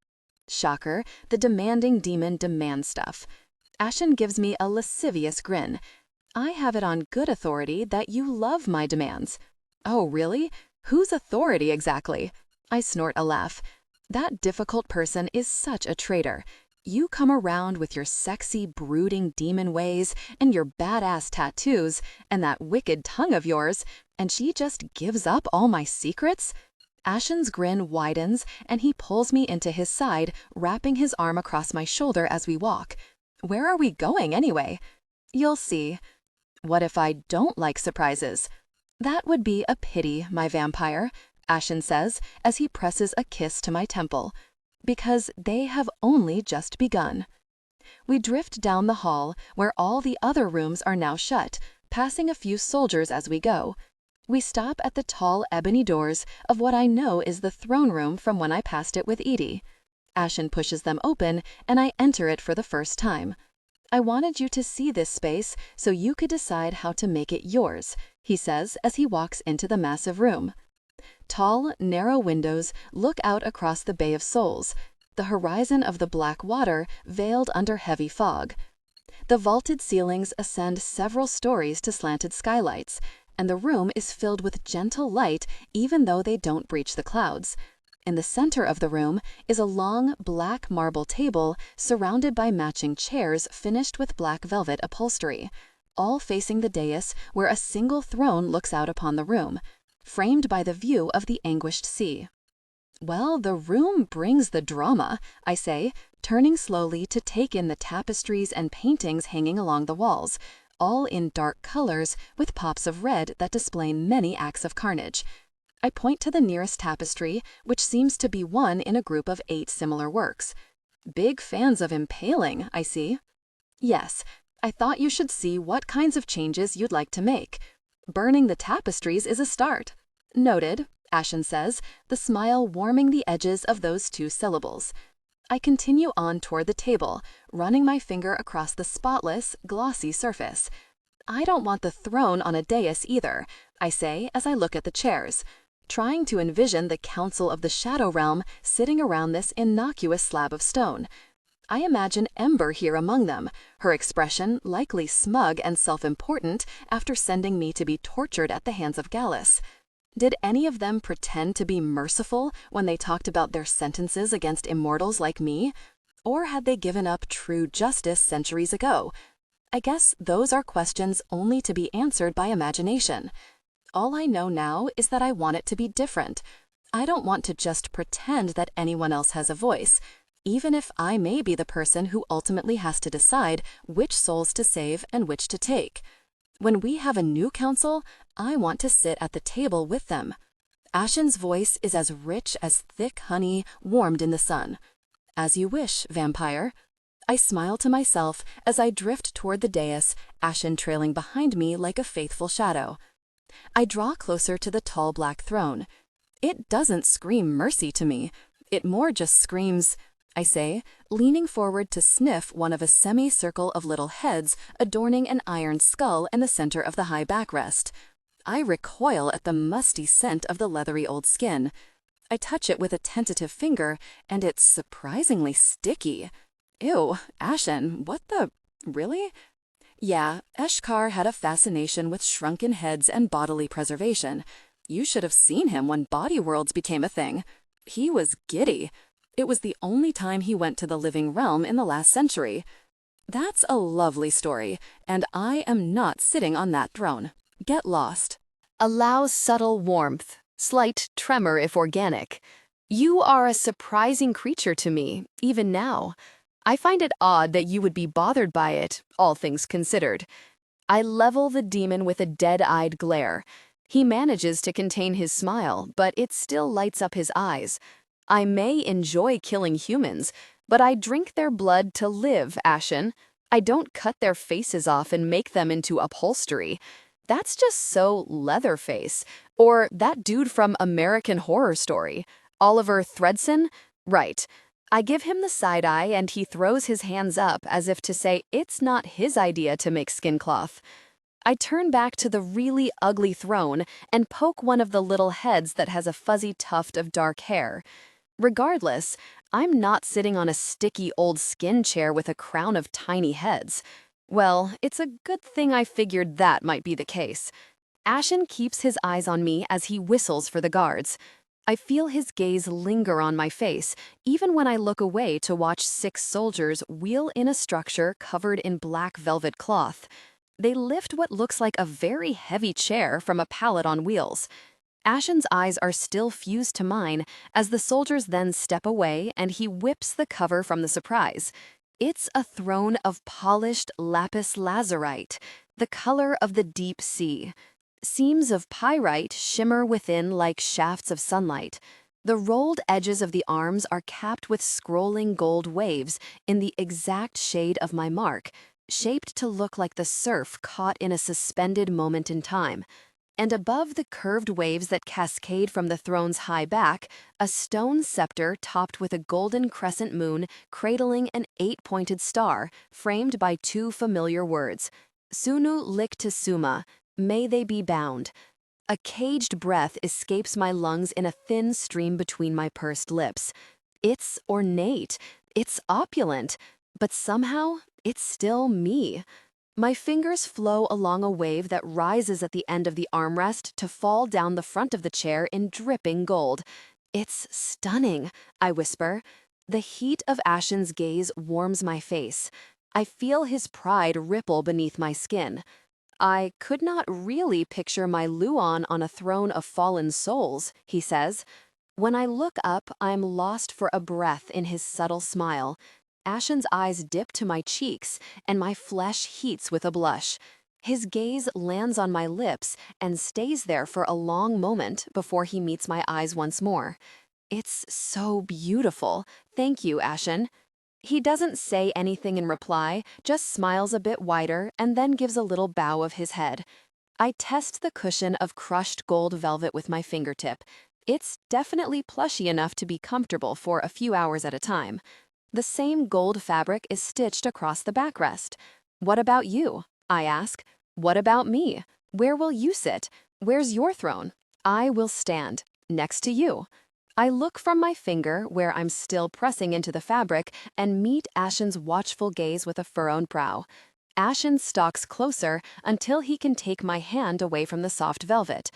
Speaker 1: Shocker, the demanding demon demands stuff. Ashen gives me a lascivious grin. I have it on good authority that you love my demands. Oh, really? Whose authority exactly? I snort a laugh. That difficult person is such a traitor. You come around with your sexy, brooding demon ways and your badass tattoos and that wicked tongue of yours, and she just gives up all my secrets? Ashen's grin widens and he pulls me into his side, wrapping his arm across my shoulder as we walk. Where are we going anyway? You'll see. What if I don't like surprises? That would be a pity, my vampire, Ashen says as he presses a kiss to my temple. Because they have only just begun. We drift down the hall, where all the other rooms are now shut, passing a few soldiers as we go. We stop at the tall ebony doors of what I know is the throne room from when I passed it with Edie. Ashen pushes them open, and I enter it for the first time. I wanted you to see this space so you could decide how to make it yours, he says as he walks into the massive room. Tall, narrow windows look out across the Bay of Souls, the horizon of the black water veiled under heavy fog. The vaulted ceilings ascend several stories to slanted skylights, and the room is filled with gentle light even though they don't breach the clouds. In the center of the room is a long, black marble table surrounded by matching chairs finished with black velvet upholstery, all facing the dais where a single throne looks out upon the room, framed by the view of the anguished sea. Well, the room brings the drama, I say, turning slowly to take in the tapestries and paintings hanging along the walls, all in dark colors with pops of red that display many acts of carnage. I point to the nearest tapestry, which seems to be one in a group of 8 similar works. Big fans of impaling, I see. Yes, I thought you should see what kinds of changes you'd like to make. Burning the tapestries is a start. Noted, Ashen says, the smile warming the edges of those 2 syllables. I continue on toward the table, running my finger across the spotless, glossy surface. I don't want the throne on a dais either, I say as I look at the chairs, trying to envision the Council of the Shadow Realm sitting around this innocuous slab of stone. I imagine Ember here among them, her expression likely smug and self-important after sending me to be tortured at the hands of Gallus. Did any of them pretend to be merciful when they talked about their sentences against immortals like me? Or had they given up true justice centuries ago? I guess those are questions only to be answered by imagination. All I know now is that I want it to be different. I don't want to just pretend that anyone else has a voice, even if I may be the person who ultimately has to decide which souls to save and which to take. When we have a new council, I want to sit at the table with them. Ashen's voice is as rich as thick honey warmed in the sun. As you wish, vampire. I smile to myself as I drift toward the dais, Ashen trailing behind me like a faithful shadow. I draw closer to the tall black throne. It doesn't scream mercy to me. It more just screams, I say, leaning forward to sniff one of a semicircle of little heads adorning an iron skull in the center of the high backrest. I recoil at the musty scent of the leathery old skin. I touch it with a tentative finger, and it's surprisingly sticky. Ew, Ashen, what the... really? Yeah, Eshkar had a fascination with shrunken heads and bodily preservation. You should have seen him when body worlds became a thing. He was giddy. It was the only time he went to the living realm in the last century. That's a lovely story, and I am not sitting on that throne. Get lost. Allows subtle warmth, slight tremor if organic. You are a surprising creature to me, even now. I find it odd that you would be bothered by it, all things considered. I level the demon with a dead-eyed glare. He manages to contain his smile, but it still lights up his eyes. I may enjoy killing humans, but I drink their blood to live, Ashen. I don't cut their faces off and make them into upholstery. That's just so Leatherface. Or that dude from American Horror Story. Oliver Thredson? Right. I give him the side eye and he throws his hands up as if to say it's not his idea to make skin cloth. I turn back to the really ugly throne and poke one of the little heads that has a fuzzy tuft of dark hair. Regardless, I'm not sitting on a sticky old skin chair with a crown of tiny heads. Well, it's a good thing I figured that might be the case. Ashen keeps his eyes on me as he whistles for the guards. I feel his gaze linger on my face, even when I look away to watch 6 soldiers wheel in a structure covered in black velvet cloth. They lift what looks like a very heavy chair from a pallet on wheels. Ashen's eyes are still fused to mine as the soldiers then step away and he whips the cover from the surprise. It's a throne of polished lapis lazurite, the color of the deep sea. Seams of pyrite shimmer within like shafts of sunlight. The rolled edges of the arms are capped with scrolling gold waves in the exact shade of my mark, shaped to look like the surf caught in a suspended moment in time. And above the curved waves that cascade from the throne's high back, a stone scepter topped with a golden crescent moon cradling an 8-pointed star, framed by 2 familiar words, Sunu Licta Summa, may they be bound. A caged breath escapes my lungs in a thin stream between my pursed lips. It's ornate, it's opulent, but somehow it's still me. My fingers flow along a wave that rises at the end of the armrest to fall down the front of the chair in dripping gold. It's stunning, I whisper. The heat of Ashen's gaze warms my face. I feel his pride ripple beneath my skin. I could not really picture my Luon on a throne of fallen souls, he says. When I look up, I'm lost for a breath in his subtle smile. Ashen's eyes dip to my cheeks, and my flesh heats with a blush. His gaze lands on my lips and stays there for a long moment before he meets my eyes once more. It's so beautiful. Thank you, Ashen. He doesn't say anything in reply, just smiles a bit wider and then gives a little bow of his head. I test the cushion of crushed gold velvet with my fingertip. It's definitely plushy enough to be comfortable for a few hours at a time. The same gold fabric is stitched across the backrest. What about you? I ask. What about me? Where will you sit? Where's your throne? I will stand next to you. I look from my finger, where I'm still pressing into the fabric, and meet Ashen's watchful gaze with a furrowed brow. Ashen stalks closer until he can take my hand away from the soft velvet.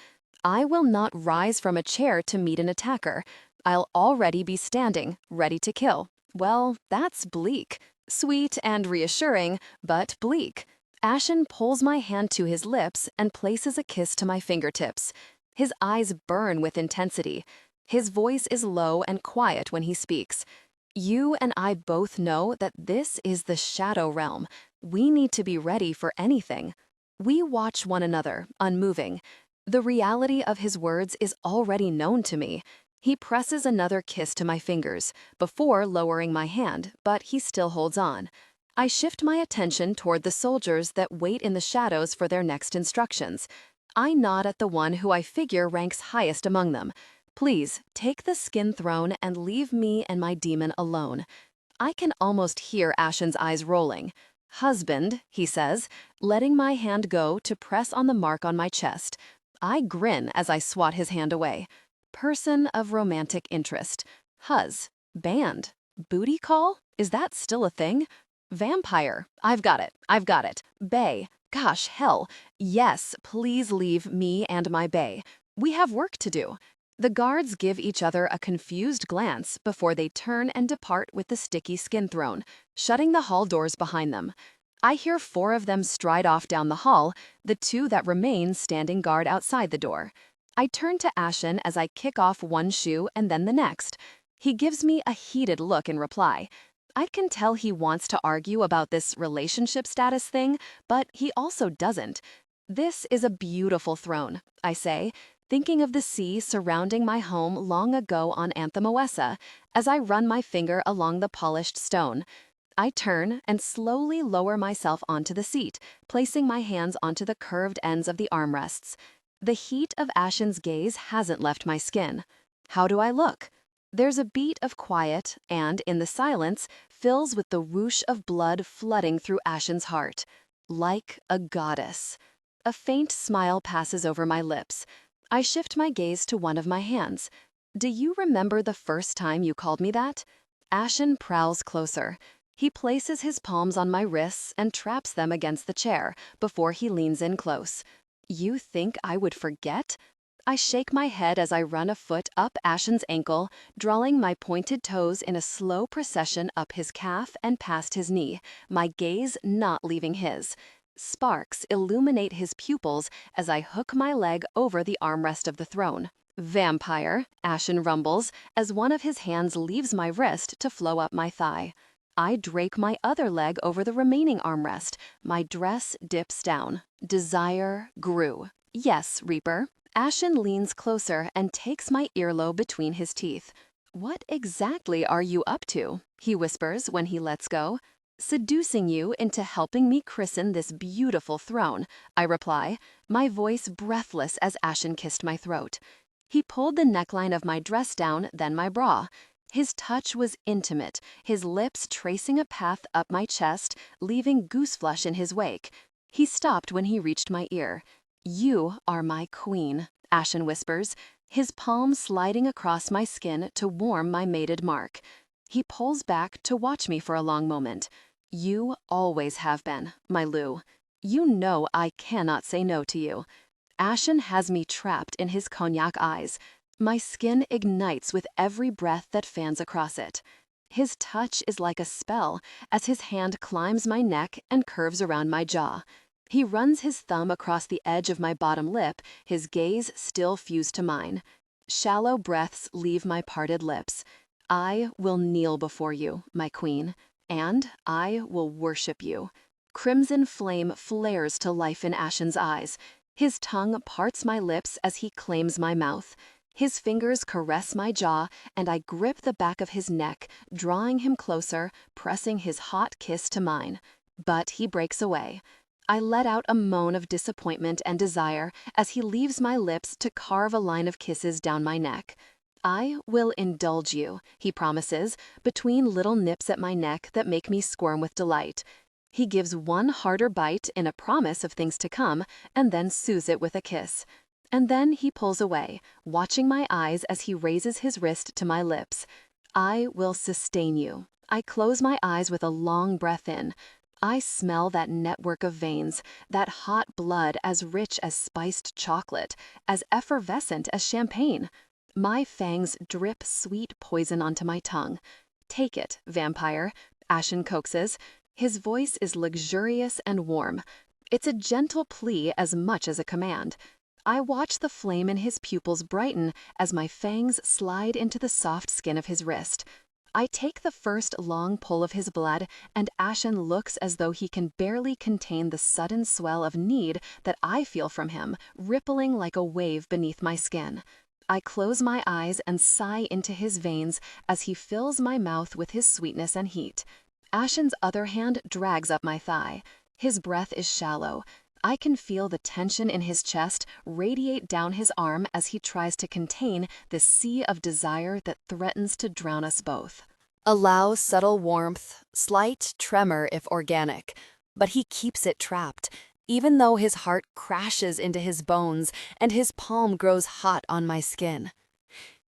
Speaker 1: I will not rise from a chair to meet an attacker. I'll already be standing, ready to kill. Well, that's bleak. Sweet and reassuring, but bleak. Ashen pulls my hand to his lips and places a kiss to my fingertips. His eyes burn with intensity. His voice is low and quiet when he speaks. You and I both know that this is the shadow realm. We need to be ready for anything. We watch one another, unmoving. The reality of his words is already known to me. He presses another kiss to my fingers, before lowering my hand, but he still holds on. I shift my attention toward the soldiers that wait in the shadows for their next instructions. I nod at the one who I figure ranks highest among them. Please, take the skin throne and leave me and my demon alone. I can almost hear Ashen's eyes rolling. Husband, he says, letting my hand go to press on the mark on my chest. I grin as I swat his hand away. Person of romantic interest. Huz. Band. Booty call? Is that still a thing? Vampire. I've got it. I've got it. Bae. Gosh, hell. Yes, please leave me and my bae. We have work to do. The guards give each other a confused glance before they turn and depart with the sticky skin throne, shutting the hall doors behind them. I hear 4 of them stride off down the hall, the 2 that remain standing guard outside the door. I turn to Ashen as I kick off one shoe and then the next. He gives me a heated look in reply. I can tell he wants to argue about this relationship status thing, but he also doesn't. This is a beautiful throne, I say, thinking of the sea surrounding my home long ago on Anthem Oessa, as I run my finger along the polished stone. I turn and slowly lower myself onto the seat, placing my hands onto the curved ends of the armrests. The heat of Ashen's gaze hasn't left my skin. How do I look? There's a beat of quiet and, in the silence, fills with the whoosh of blood flooding through Ashen's heart. Like a goddess. A faint smile passes over my lips. I shift my gaze to one of my hands. Do you remember the first time you called me that? Ashen prowls closer. He places his palms on my wrists and traps them against the chair before he leans in close. You think I would forget? I shake my head as I run a foot up Ashen's ankle, drawing my pointed toes in a slow procession up his calf and past his knee, my gaze not leaving his. Sparks illuminate his pupils as I hook my leg over the armrest of the throne. Vampire, Ashen rumbles, as one of his hands leaves my wrist to flow up my thigh. I drake my other leg over the remaining armrest. My dress dips down. Desire grew. Yes, Reaper. Ashen leans closer and takes my earlobe between his teeth. What exactly are you up to? He whispers when he lets go. Seducing you into helping me christen this beautiful throne, I reply, my voice breathless as Ashen kissed my throat. He pulled the neckline of my dress down, then my bra. His touch was intimate, his lips tracing a path up my chest, leaving gooseflesh in his wake. He stopped when he reached my ear. You are my queen, Ashen whispers, his palm sliding across my skin to warm my mated mark. He pulls back to watch me for a long moment. You always have been, my Lou. You know I cannot say no to you. Ashen has me trapped in his cognac eyes. My skin ignites with every breath that fans across it. His touch is like a spell as his hand climbs my neck and curves around my jaw. He runs his thumb across the edge of my bottom lip, his gaze still fused to mine. Shallow breaths leave my parted lips. I will kneel before you, my queen, and I will worship you. Crimson flame flares to life in Ashen's eyes. His tongue parts my lips as he claims my mouth. His fingers caress my jaw, and I grip the back of his neck, drawing him closer, pressing his hot kiss to mine. But he breaks away. I let out a moan of disappointment and desire as he leaves my lips to carve a line of kisses down my neck. I will indulge you, he promises, between little nips at my neck that make me squirm with delight. He gives one harder bite in a promise of things to come, and then soothes it with a kiss. And then he pulls away, watching my eyes as he raises his wrist to my lips. I will sustain you. I close my eyes with a long breath in. I smell that network of veins, that hot blood as rich as spiced chocolate, as effervescent as champagne. My fangs drip sweet poison onto my tongue. Take it, vampire, Ashen coaxes. His voice is luxurious and warm. It's a gentle plea as much as a command. I watch the flame in his pupils brighten as my fangs slide into the soft skin of his wrist. I take the first long pull of his blood, and Ashen looks as though he can barely contain the sudden swell of need that I feel from him, rippling like a wave beneath my skin. I close my eyes and sigh into his veins as he fills my mouth with his sweetness and heat. Ashen's other hand drags up my thigh. His breath is shallow. I can feel the tension in his chest radiate down his arm as he tries to contain this sea of desire that threatens to drown us both. Allow subtle warmth, slight tremor if organic, but he keeps it trapped, even though his heart crashes into his bones and his palm grows hot on my skin.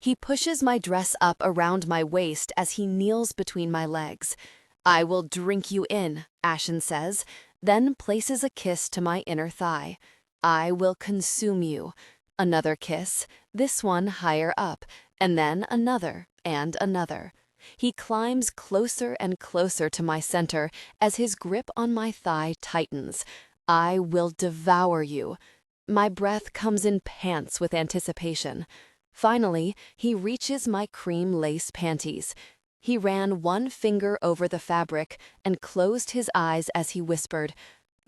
Speaker 1: He pushes my dress up around my waist as he kneels between my legs. I will drink you in, Ashen says, then places a kiss to my inner thigh. I will consume you. Another kiss, this one higher up, and then another and another. He climbs closer and closer to my center as his grip on my thigh tightens. I will devour you. My breath comes in pants with anticipation. Finally, he reaches my cream lace panties. He ran one finger over the fabric and closed his eyes as he whispered,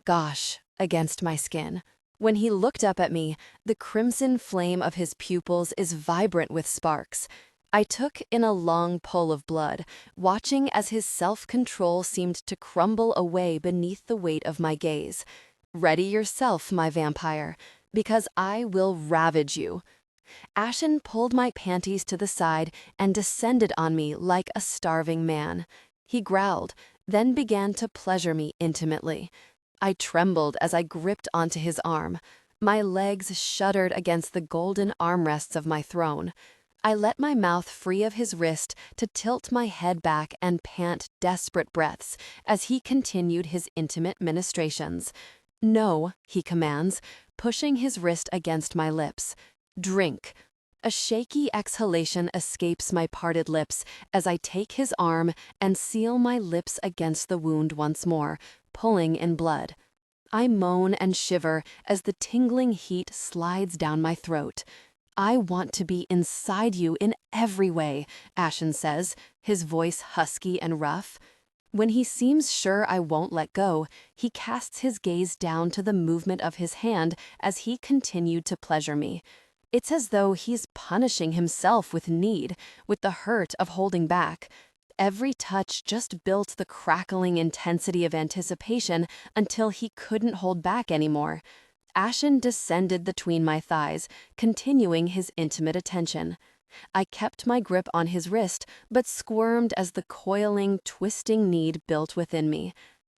Speaker 1: "Gosh," against my skin. When he looked up at me, the crimson flame of his pupils is vibrant with sparks. I took in a long pull of blood, watching as his self-control seemed to crumble away beneath the weight of my gaze. Ready yourself, my vampire, because I will ravage you. Ashen pulled my panties to the side and descended on me like a starving man. He growled, then began to pleasure me intimately. I trembled as I gripped onto his arm. My legs shuddered against the golden armrests of my throne. I let my mouth free of his wrist to tilt my head back and pant desperate breaths as he continued his intimate ministrations. "No," he commands, pushing his wrist against my lips. "Drink." A shaky exhalation escapes my parted lips as I take his arm and seal my lips against the wound once more, pulling in blood. I moan and shiver as the tingling heat slides down my throat. "I want to be inside you in every way," Ashen says, his voice husky and rough. When he seems sure I won't let go, he casts his gaze down to the movement of his hand as he continued to pleasure me. It's as though he's punishing himself with need, with the hurt of holding back. Every touch just built the crackling intensity of anticipation until he couldn't hold back anymore. Ashen descended between my thighs, continuing his intimate attention. I kept my grip on his wrist, but squirmed as the coiling, twisting need built within me.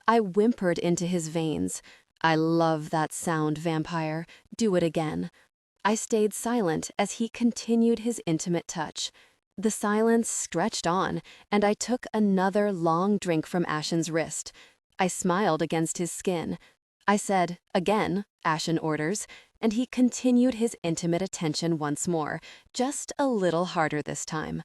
Speaker 1: I whimpered into his veins. "I love that sound, vampire. Do it again." I stayed silent as he continued his intimate touch. The silence stretched on, and I took another long drink from Ashen's wrist. I smiled against his skin. I said, "Again," Ashen orders, and he continued his intimate attention once more, just a little harder this time.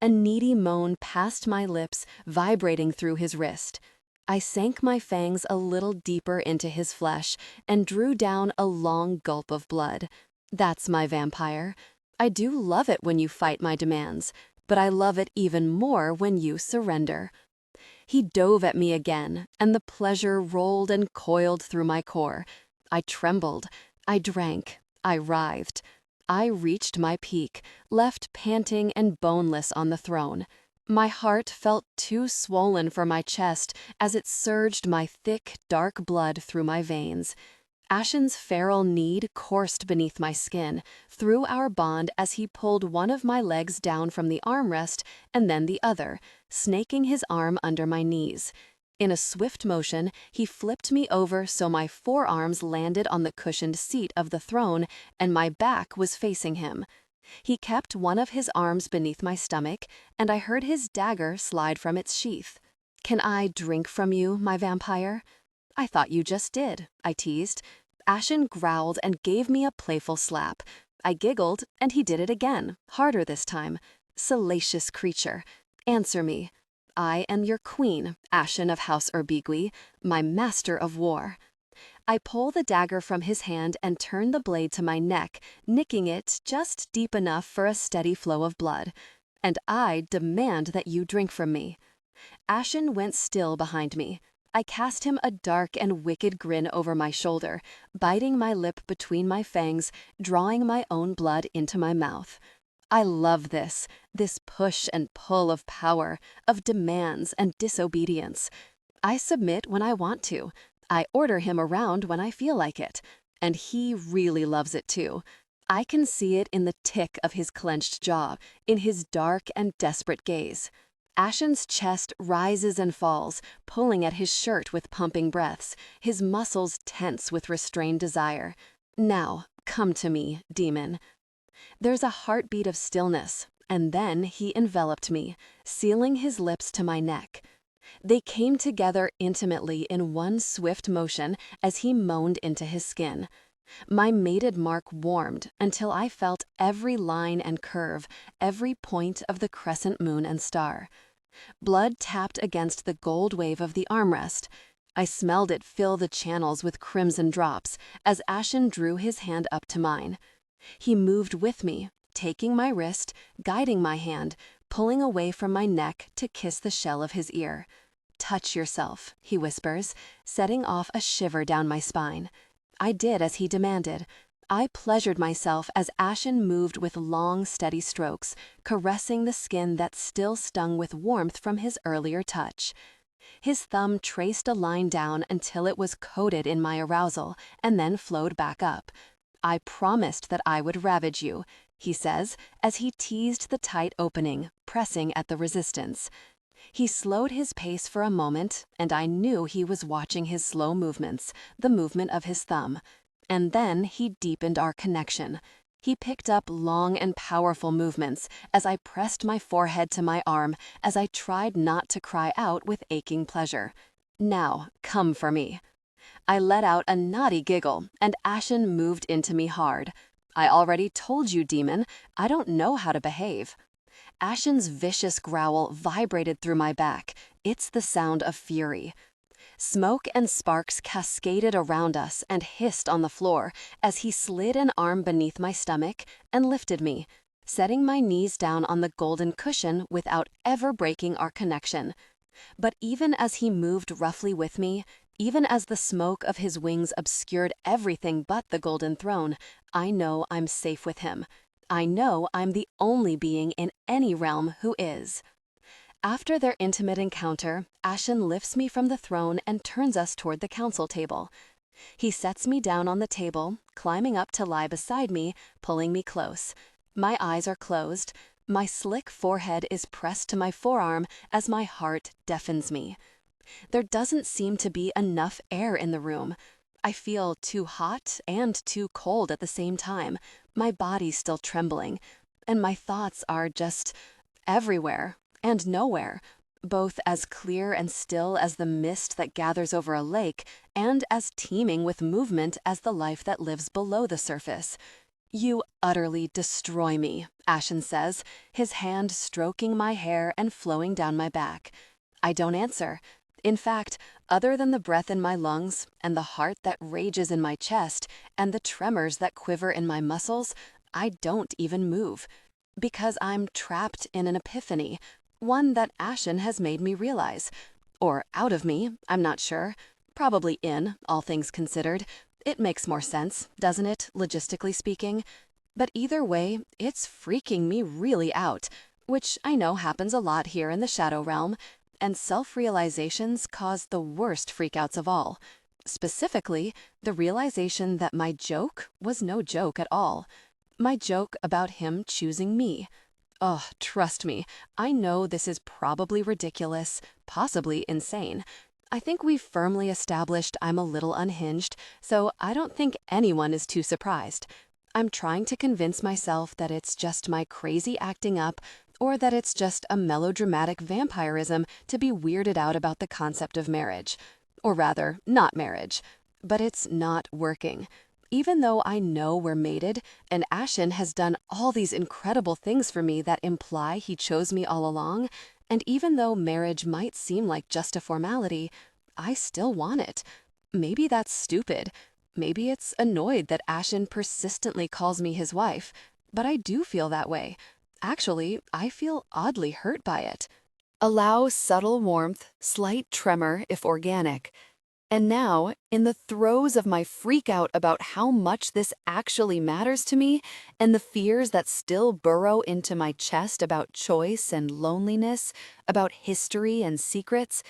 Speaker 1: A needy moan passed my lips, vibrating through his wrist. I sank my fangs a little deeper into his flesh and drew down a long gulp of blood. That's my vampire. I do love it when you fight my demands, but I love it even more when you surrender. He dove at me again, and the pleasure rolled and coiled through my core. I trembled. I drank. I writhed. I reached my peak, left panting and boneless on the throne. My heart felt too swollen for my chest as it surged my thick, dark blood through my veins. Ashen's feral need coursed beneath my skin, through our bond as he pulled one of my legs down from the armrest and then the other, snaking his arm under my knees. In a swift motion, he flipped me over so my forearms landed on the cushioned seat of the throne and my back was facing him. He kept one of his arms beneath my stomach, and I heard his dagger slide from its sheath. "Can I drink from you, my vampire?" "I thought you just did," I teased. Ashen growled and gave me a playful slap. I giggled, and he did it again, harder this time. "Salacious creature, answer me." "I am your queen, Ashen of House Urbigui, my master of war." I pull the dagger from his hand and turn the blade to my neck, nicking it just deep enough for a steady flow of blood. "And I demand that you drink from me." Ashen went still behind me. I cast him a dark and wicked grin over my shoulder, biting my lip between my fangs, drawing my own blood into my mouth. I love this push and pull of power, of demands and disobedience. I submit when I want to. I order him around when I feel like it. And he really loves it too. I can see it in the tick of his clenched jaw, in his dark and desperate gaze. Ashen's chest rises and falls, pulling at his shirt with pumping breaths, his muscles tense with restrained desire. "Now, come to me, demon." There's a heartbeat of stillness, and then he enveloped me, sealing his lips to my neck. They came together intimately in one swift motion as he moaned into his skin. My mated mark warmed until I felt every line and curve, every point of the crescent moon and star. Blood tapped against the gold wave of the armrest. I smelled it fill the channels with crimson drops as Ashen drew his hand up to mine. He moved with me, taking my wrist, guiding my hand, pulling away from my neck to kiss the shell of his ear. "Touch yourself," he whispers, setting off a shiver down my spine. I did as he demanded. I pleasured myself as Ashen moved with long, steady strokes, caressing the skin that still stung with warmth from his earlier touch. His thumb traced a line down until it was coated in my arousal, and then flowed back up. "I promised that I would ravage you," he says, as he teased the tight opening, pressing at the resistance. He slowed his pace for a moment, and I knew he was watching his slow movements, the movement of his thumb. And then he deepened our connection. He picked up long and powerful movements as I pressed my forehead to my arm as I tried not to cry out with aching pleasure. "Now, come for me." I let out a naughty giggle, and Ashen moved into me hard. "I already told you, demon, I don't know how to behave." Ashen's vicious growl vibrated through my back. It's the sound of fury. Smoke and sparks cascaded around us and hissed on the floor as he slid an arm beneath my stomach and lifted me, setting my knees down on the golden cushion without ever breaking our connection. But even as he moved roughly with me, even as the smoke of his wings obscured everything but the golden throne, I know I'm safe with him. I know I'm the only being in any realm who is. After their intimate encounter, Ashen lifts me from the throne and turns us toward the council table. He sets me down on the table, climbing up to lie beside me, pulling me close. My eyes are closed. My slick forehead is pressed to my forearm as my heart deafens me. There doesn't seem to be enough air in the room. I feel too hot and too cold at the same time, my body still trembling, and my thoughts are just everywhere and nowhere, both as clear and still as the mist that gathers over a lake, and as teeming with movement as the life that lives below the surface. "You utterly destroy me," Ashen says, his hand stroking my hair and flowing down my back. I don't answer. In fact, other than the breath in my lungs, and the heart that rages in my chest, and the tremors that quiver in my muscles, I don't even move. Because I'm trapped in an epiphany, one that Ashen has made me realize. Or out of me, I'm not sure. Probably in, all things considered. It makes more sense, doesn't it, logistically speaking? But either way, it's freaking me really out, which I know happens a lot here in the Shadow Realm, and self-realizations cause the worst freakouts of all. Specifically, the realization that my joke was no joke at all. My joke about him choosing me. Oh, trust me, I know this is probably ridiculous, possibly insane. I think we've firmly established I'm a little unhinged, so I don't think anyone is too surprised. I'm trying to convince myself that it's just my crazy acting up, or that it's just a melodramatic vampirism to be weirded out about the concept of marriage. Or rather, not marriage. But it's not working. Even though I know we're mated, and Ashen has done all these incredible things for me that imply he chose me all along, and even though marriage might seem like just a formality, I still want it. Maybe that's stupid. Maybe it's annoyed that Ashen persistently calls me his wife, but I do feel that way. Actually, I feel oddly hurt by it. Allow subtle warmth, slight tremor if organic. And now, in the throes of my freak out about how much this actually matters to me, and the fears that still burrow into my chest about choice and loneliness, about history and secrets,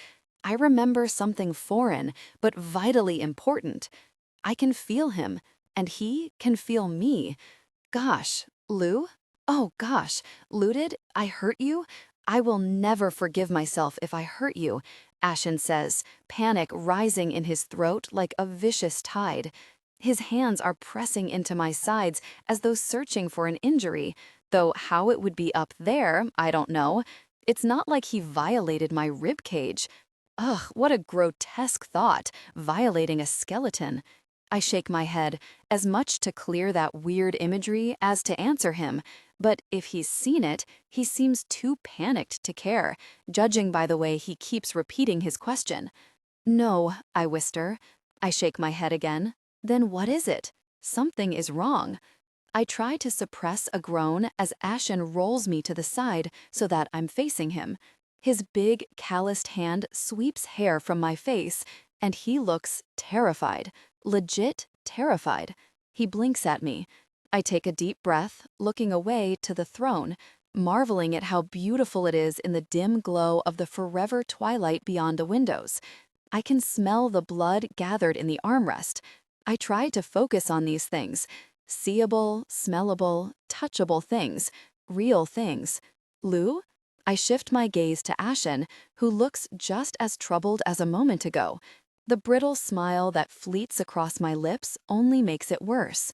Speaker 1: I remember something foreign, but vitally important. I can feel him, and he can feel me. Gosh, Lou? Oh gosh, Looted, I hurt you? I will never forgive myself if I hurt you, Ashen says, panic rising in his throat like a vicious tide. His hands are pressing into my sides as though searching for an injury, though how it would be up there, I don't know. It's not like he violated my rib cage. Ugh, what a grotesque thought, violating a skeleton. I shake my head, as much to clear that weird imagery as to answer him, but if he's seen it, he seems too panicked to care, judging by the way he keeps repeating his question. No, I whisper. I shake my head again. Then what is it? Something is wrong. I try to suppress a groan as Ashen rolls me to the side so that I'm facing him. His big, calloused hand sweeps hair from my face, and he looks terrified, legit terrified. He blinks at me. I take a deep breath, looking away to the throne, marveling at how beautiful it is in the dim glow of the forever twilight beyond the windows. I can smell the blood gathered in the armrest. I try to focus on these things. Seeable, smellable, touchable things. Real things. Lou? I shift my gaze to Ashen, who looks just as troubled as a moment ago. The brittle smile that fleets across my lips only makes it worse.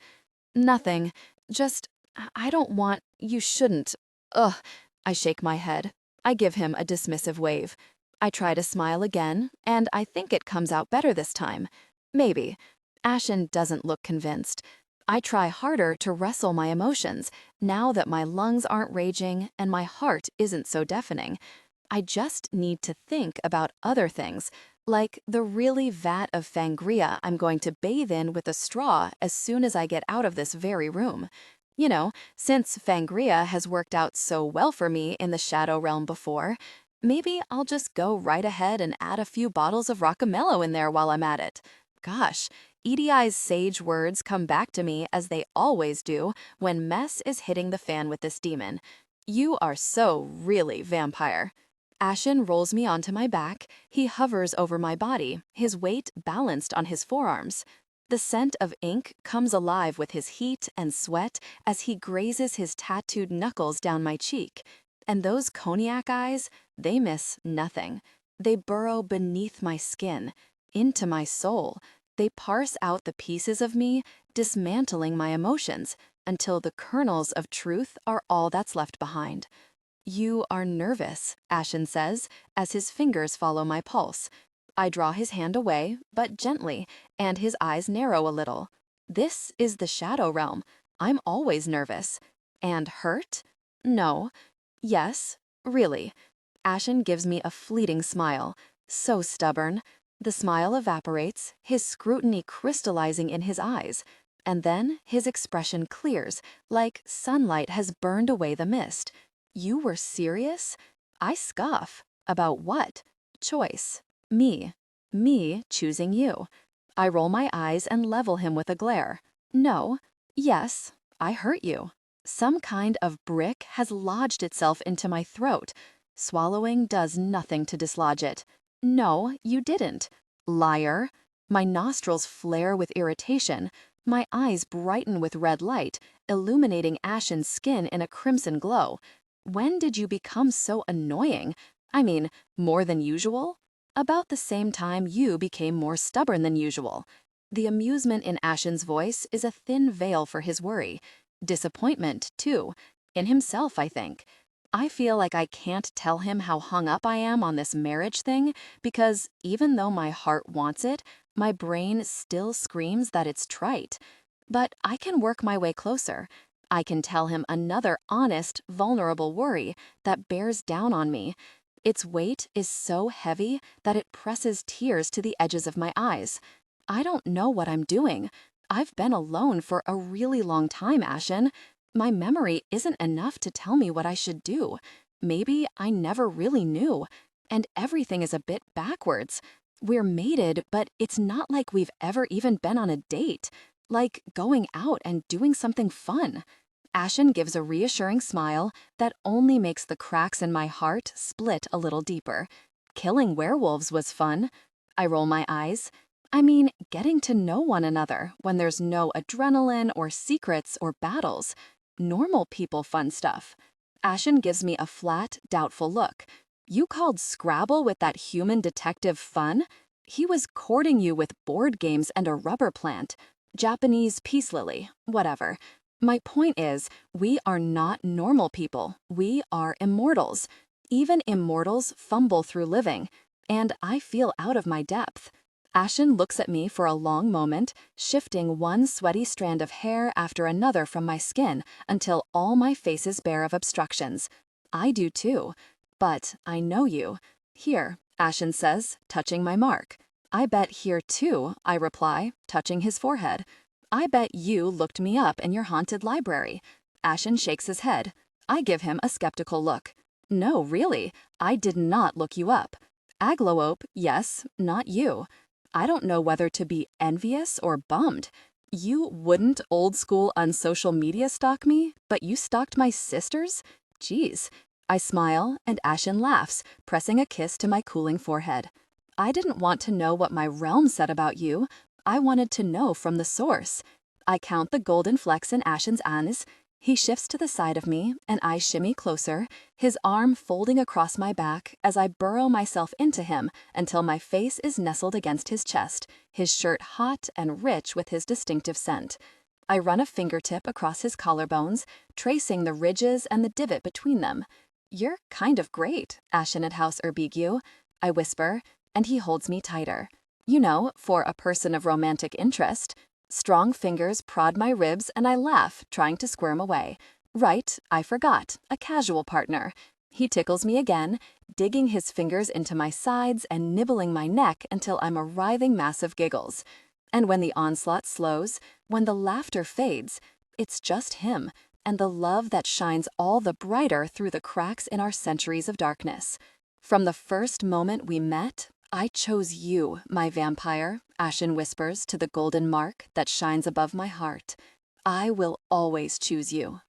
Speaker 1: Nothing. Just, I don't want, you shouldn't. Ugh. I shake my head. I give him a dismissive wave. I try to smile again, and I think it comes out better this time. Maybe. Ashen doesn't look convinced. I try harder to wrestle my emotions, now that my lungs aren't raging and my heart isn't so deafening. I just need to think about other things, like the really vat of sangria I'm going to bathe in with a straw as soon as I get out of this very room. You know, since sangria has worked out so well for me in the shadow realm before, maybe I'll just go right ahead and add a few bottles of rockamello in there while I'm at it. Gosh, EDI's sage words come back to me as they always do when mess is hitting the fan with this demon. You are so really vampire. Ashen rolls me onto my back. He hovers over my body, his weight balanced on his forearms. The scent of ink comes alive with his heat and sweat as he grazes his tattooed knuckles down my cheek. And those cognac eyes, they miss nothing. They burrow beneath my skin, into my soul. They parse out the pieces of me, dismantling my emotions, until the kernels of truth are all that's left behind. You are nervous, Ashen says, as his fingers follow my pulse. I draw his hand away, but gently, and his eyes narrow a little. This is the shadow realm. I'm always nervous. And hurt? No. Yes, really. Ashen gives me a fleeting smile. So stubborn. The smile evaporates, his scrutiny crystallizing in his eyes. And then his expression clears, like sunlight has burned away the mist. You were serious? I scoff. About what? Choice. Me. Me choosing you. I roll my eyes and level him with a glare. No. Yes. I hurt you. Some kind of brick has lodged itself into my throat. Swallowing does nothing to dislodge it. No, you didn't. Liar. My nostrils flare with irritation. My eyes brighten with red light, illuminating Ashen's skin in a crimson glow. When did you become so annoying? I mean, more than usual? About the same time you became more stubborn than usual. The amusement in Ashen's voice is a thin veil for his worry. Disappointment, too. In himself, I think. I feel like I can't tell him how hung up I am on this marriage thing because even though my heart wants it, my brain still screams that it's trite. But I can work my way closer. I can tell him another honest, vulnerable worry that bears down on me. Its weight is so heavy that it presses tears to the edges of my eyes. I don't know what I'm doing. I've been alone for a really long time, Ashen. My memory isn't enough to tell me what I should do. Maybe I never really knew. And everything is a bit backwards. We're mated, but it's not like we've ever even been on a date. Like going out and doing something fun. Ashen gives a reassuring smile that only makes the cracks in my heart split a little deeper. Killing werewolves was fun. I roll my eyes. I mean, getting to know one another when there's no adrenaline or secrets or battles. Normal people fun stuff. Ashen gives me a flat, doubtful look. You called Scrabble with that human detective fun? He was courting you with board games and a rubber plant. Japanese peace lily, whatever. My point is, we are not normal people. We are immortals. Even immortals fumble through living. And I feel out of my depth. Ashen looks at me for a long moment, shifting one sweaty strand of hair after another from my skin until all my face is bare of obstructions. I do too. But I know you. Here, Ashen says, touching my mark.
Speaker 2: I bet here too, I reply, touching his forehead. I bet you looked me up in your haunted library. Ashen shakes his head. I give him a skeptical look. No, really, I did not look you up. Aglope, yes, not you. I don't know whether to be envious or bummed. You wouldn't old school unsocial media stalk me, but you stalked my sisters? Geez. I smile, and Ashen laughs, pressing a kiss to my cooling forehead. I didn't want to know what my realm said about you. I wanted to know from the source. I count the golden flecks in Ashen's eyes. He shifts to the side of me, and I shimmy closer, his arm folding across my back as I burrow myself into him until my face is nestled against his chest, his shirt hot and rich with his distinctive scent. I run a fingertip across his collarbones, tracing the ridges and the divot between them. You're kind of great, Ashen at House Urbigu, I whisper, and he holds me tighter. You know, for a person of romantic interest. Strong fingers prod my ribs and I laugh, trying to squirm away. Right, I forgot, a casual partner. He tickles me again, digging his fingers into my sides and nibbling my neck until I'm a writhing mass of giggles. And when the onslaught slows, when the laughter fades, it's just him, and the love that shines all the brighter through the cracks in our centuries of darkness. From the first moment we met, I chose you, my vampire, Ashen whispers to the golden mark that shines above my heart. I will always choose you.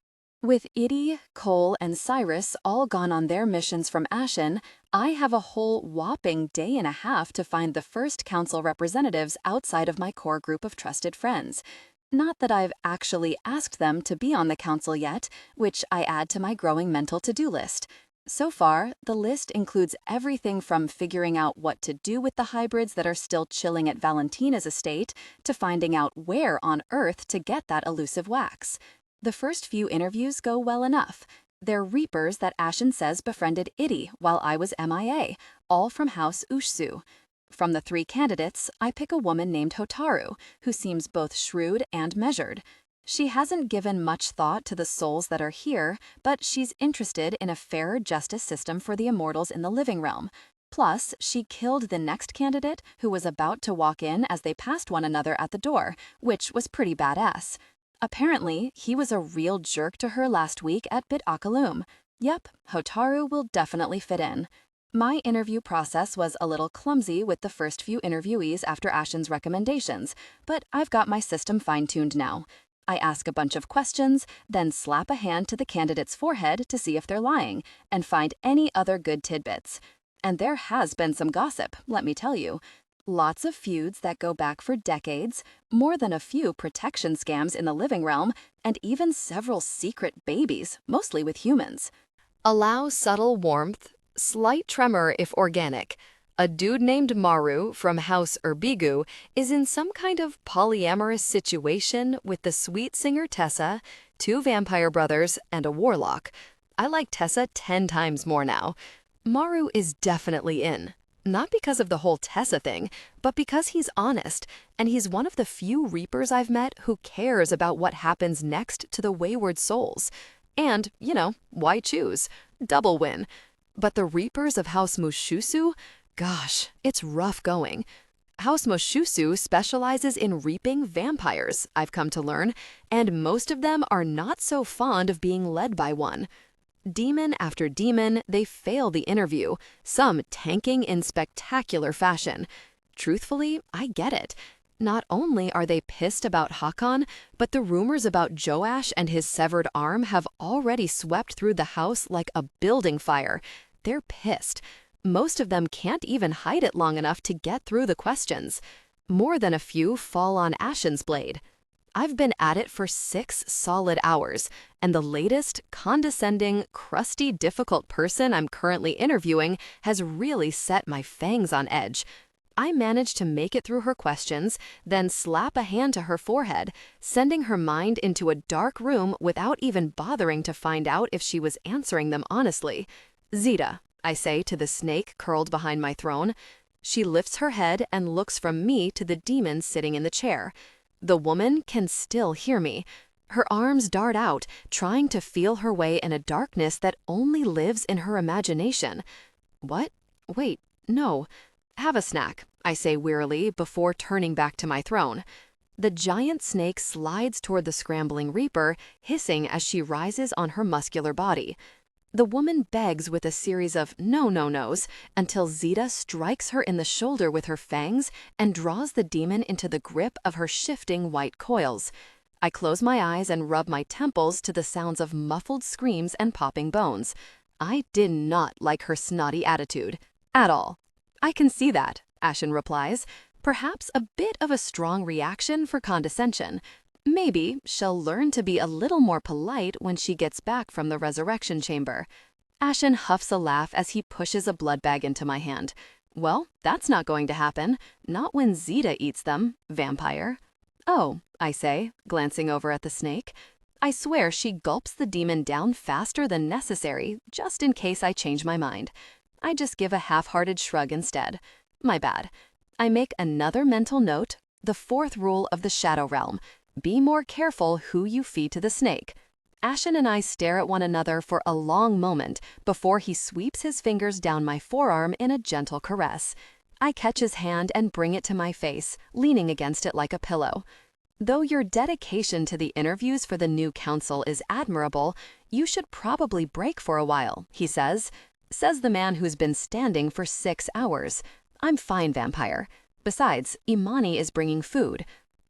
Speaker 2: With Iddy, Cole, and Cyrus all gone on their missions from Ashen, I have a whole whopping day and a half to find the first council representatives outside of my core group of trusted friends. Not that I've actually asked them to be on the council yet, which I add to my growing mental to-do list. So far, the list includes everything from figuring out what to do with the hybrids that are still chilling at Valentina's estate to finding out where on Earth to get that elusive wax. The first few interviews go well enough. They're Reapers that Ashen says befriended Iddy while I was MIA, all from House Ushsu. From the 3 candidates, I pick a woman named Hotaru, who seems both shrewd and measured. She hasn't given much thought to the souls that are here, but she's interested in a fairer justice system for the immortals in the living realm. Plus, she killed the next candidate who was about to walk in as they passed one another at the door, which was pretty badass. Apparently, he was a real jerk to her last week at Bit Akalum. Yep, Hotaru will definitely fit in. My interview process was a little clumsy with the first few interviewees after Ashen's recommendations, but I've got my system fine-tuned now. I ask a bunch of questions, then slap a hand to the candidate's forehead to see if they're lying, and find any other good tidbits. And there has been some gossip, let me tell you. Lots of feuds that go back for decades, more than a few protection scams in the living realm, and even several secret babies, mostly with humans.
Speaker 1: Allow subtle warmth, slight tremor if organic. A dude named Maru from House Urbigu is in some kind of polyamorous situation with the sweet singer Tessa, 2 vampire brothers, and a warlock. I like Tessa 10 times more now. Maru is definitely in. Not because of the whole Tessa thing, but because he's honest, and he's one of the few Reapers I've met who cares about what happens next to the wayward souls. And, you know, why choose? Double win. But the Reapers of House Mushusu? Gosh, it's rough going. House Mushusu specializes in reaping vampires, I've come to learn, and most of them are not so fond of being led by one. Demon after demon, they fail the interview, some tanking in spectacular fashion. Truthfully, I get it. Not only are they pissed about Hakan, but the rumors about Joash and his severed arm have already swept through the house like a building fire. They're pissed. Most of them can't even hide it long enough to get through the questions. More than a few fall on Ashen's blade. I've been at it for 6 solid hours, and the latest, condescending, crusty, difficult person I'm currently interviewing has really set my fangs on edge. I managed to make it through her questions, then slap a hand to her forehead, sending her mind into a dark room without even bothering to find out if she was answering them honestly. Zeta, I say to the snake curled behind my throne. She lifts her head and looks from me to the demon sitting in the chair. The woman can still hear me. Her arms dart out, trying to feel her way in a darkness that only lives in her imagination. What? Wait, no. Have a snack, I say wearily before turning back to my throne. The giant snake slides toward the scrambling reaper, hissing as she rises on her muscular body. The woman begs with a series of no-no-nos until Zeta strikes her in the shoulder with her fangs and draws the demon into the grip of her shifting white coils. I close my eyes and rub my temples to the sounds of muffled screams and popping bones. I did not like her snotty attitude. At all. I can see that, Ashen replies. Perhaps a bit of a strong reaction for condescension. Maybe she'll learn to be a little more polite when she gets back from the resurrection chamber. Ashen huffs a laugh as he pushes a blood bag into my hand. Well, that's not going to happen. Not when Zeta eats them, vampire. Oh, I say, glancing over at the snake. I swear she gulps the demon down faster than necessary, just in case I change my mind. I just give a half-hearted shrug instead. My bad. I make another mental note, the fourth rule of the Shadow Realm. Be more careful who you feed to the snake. Ashen and I stare at one another for a long moment before he sweeps his fingers down my forearm in a gentle caress. I catch his hand and bring it to my face, leaning against it like a pillow. Though your dedication to the interviews for the new council is admirable, you should probably break for a while, he says. Says the man who's been standing for 6 hours. I'm fine, vampire. Besides, Imani is bringing food.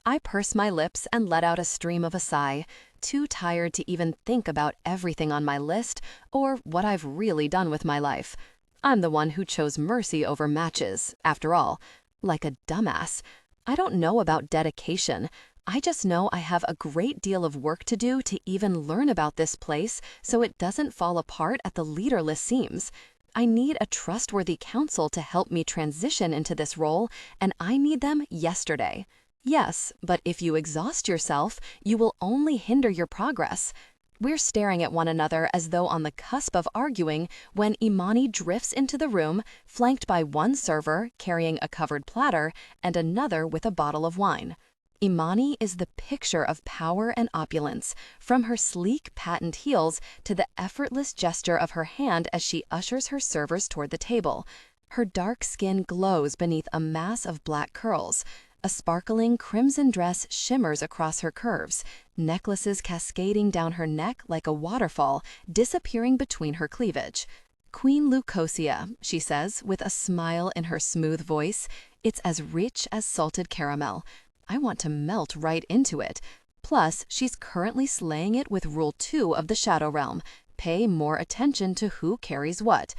Speaker 1: I purse my lips and let out a stream of a sigh, too tired to even think about everything on my list or what I've really done with my life. I'm the one who chose mercy over matches, after all. Like a dumbass. I don't know about dedication. I just know I have a great deal of work to do to even learn about this place so it doesn't fall apart at the leaderless seams. I need a trustworthy council to help me transition into this role, and I need them yesterday. Yes, but if you exhaust yourself, you will only hinder your progress. We're staring at one another as though on the cusp of arguing when Imani drifts into the room, flanked by one server carrying a covered platter and another with a bottle of wine. Imani is the picture of power and opulence, from her sleek patent heels to the effortless gesture of her hand as she ushers her servers toward the table. Her dark skin glows beneath a mass of black curls. A sparkling crimson dress shimmers across her curves, necklaces cascading down her neck like a waterfall, disappearing between her cleavage. Queen Leucosia, she says, with a smile in her smooth voice. It's as rich as salted caramel. I want to melt right into it. Plus, she's currently slaying it with Rule 2 of the Shadow Realm. Pay more attention to who carries what.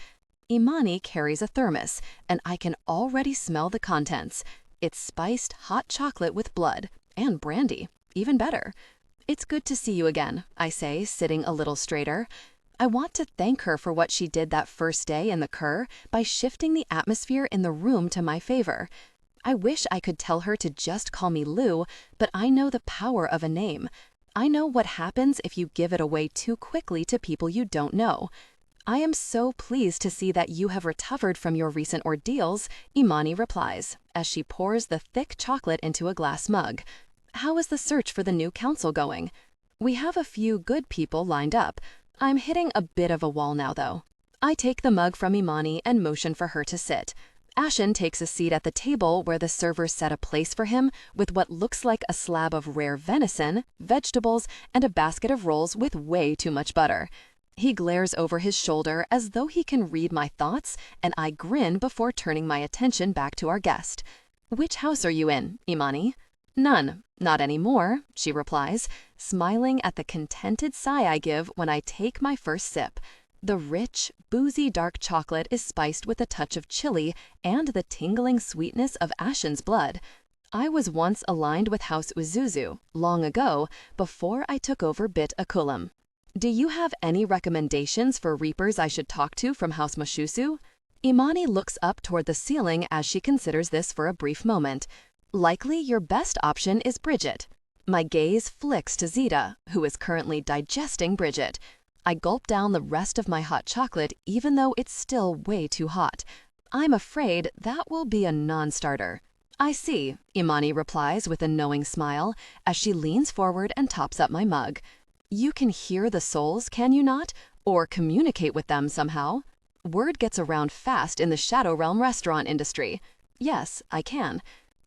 Speaker 1: Imani carries a thermos, and I can already smell the contents. It's spiced hot chocolate with blood, and brandy, even better. It's good to see you again, I say, sitting a little straighter. I want to thank her for what she did that first day in the Cur by shifting the atmosphere in the room to my favor. I wish I could tell her to just call me Lou, but I know the power of a name. I know what happens if you give it away too quickly to people you don't know. I am so pleased to see that you have recovered from your recent ordeals, Imani replies, as she pours the thick chocolate into a glass mug. How is the search for the new council going? We have a few good people lined up. I'm hitting a bit of a wall now, though. I take the mug from Imani and motion for her to sit. Ashen takes a seat at the table where the servers set a place for him with what looks like a slab of rare venison, vegetables, and a basket of rolls with way too much butter. He glares over his shoulder as though he can read my thoughts, and I grin before turning my attention back to our guest. Which house are you in, Imani? None, not anymore, she replies, smiling at the contented sigh I give when I take my first sip. The rich, boozy dark chocolate is spiced with a touch of chili and the tingling sweetness of Ashen's blood. I was once aligned with House Uzuzu, long ago, before I took over Bit Akulam. Do you have any recommendations for reapers I should talk to from House Moshusu? Imani looks up toward the ceiling as she considers this for a brief moment. Likely your best option is Bridget. My gaze flicks to Zeta, who is currently digesting Bridget. I gulp down the rest of my hot chocolate even though it's still way too hot. I'm afraid that will be a non-starter. I see, Imani replies with a knowing smile as she leans forward and tops up my mug. You can hear the souls, can you not? Or communicate with them somehow? Word gets around fast in the Shadow Realm restaurant industry.
Speaker 2: Yes, I can.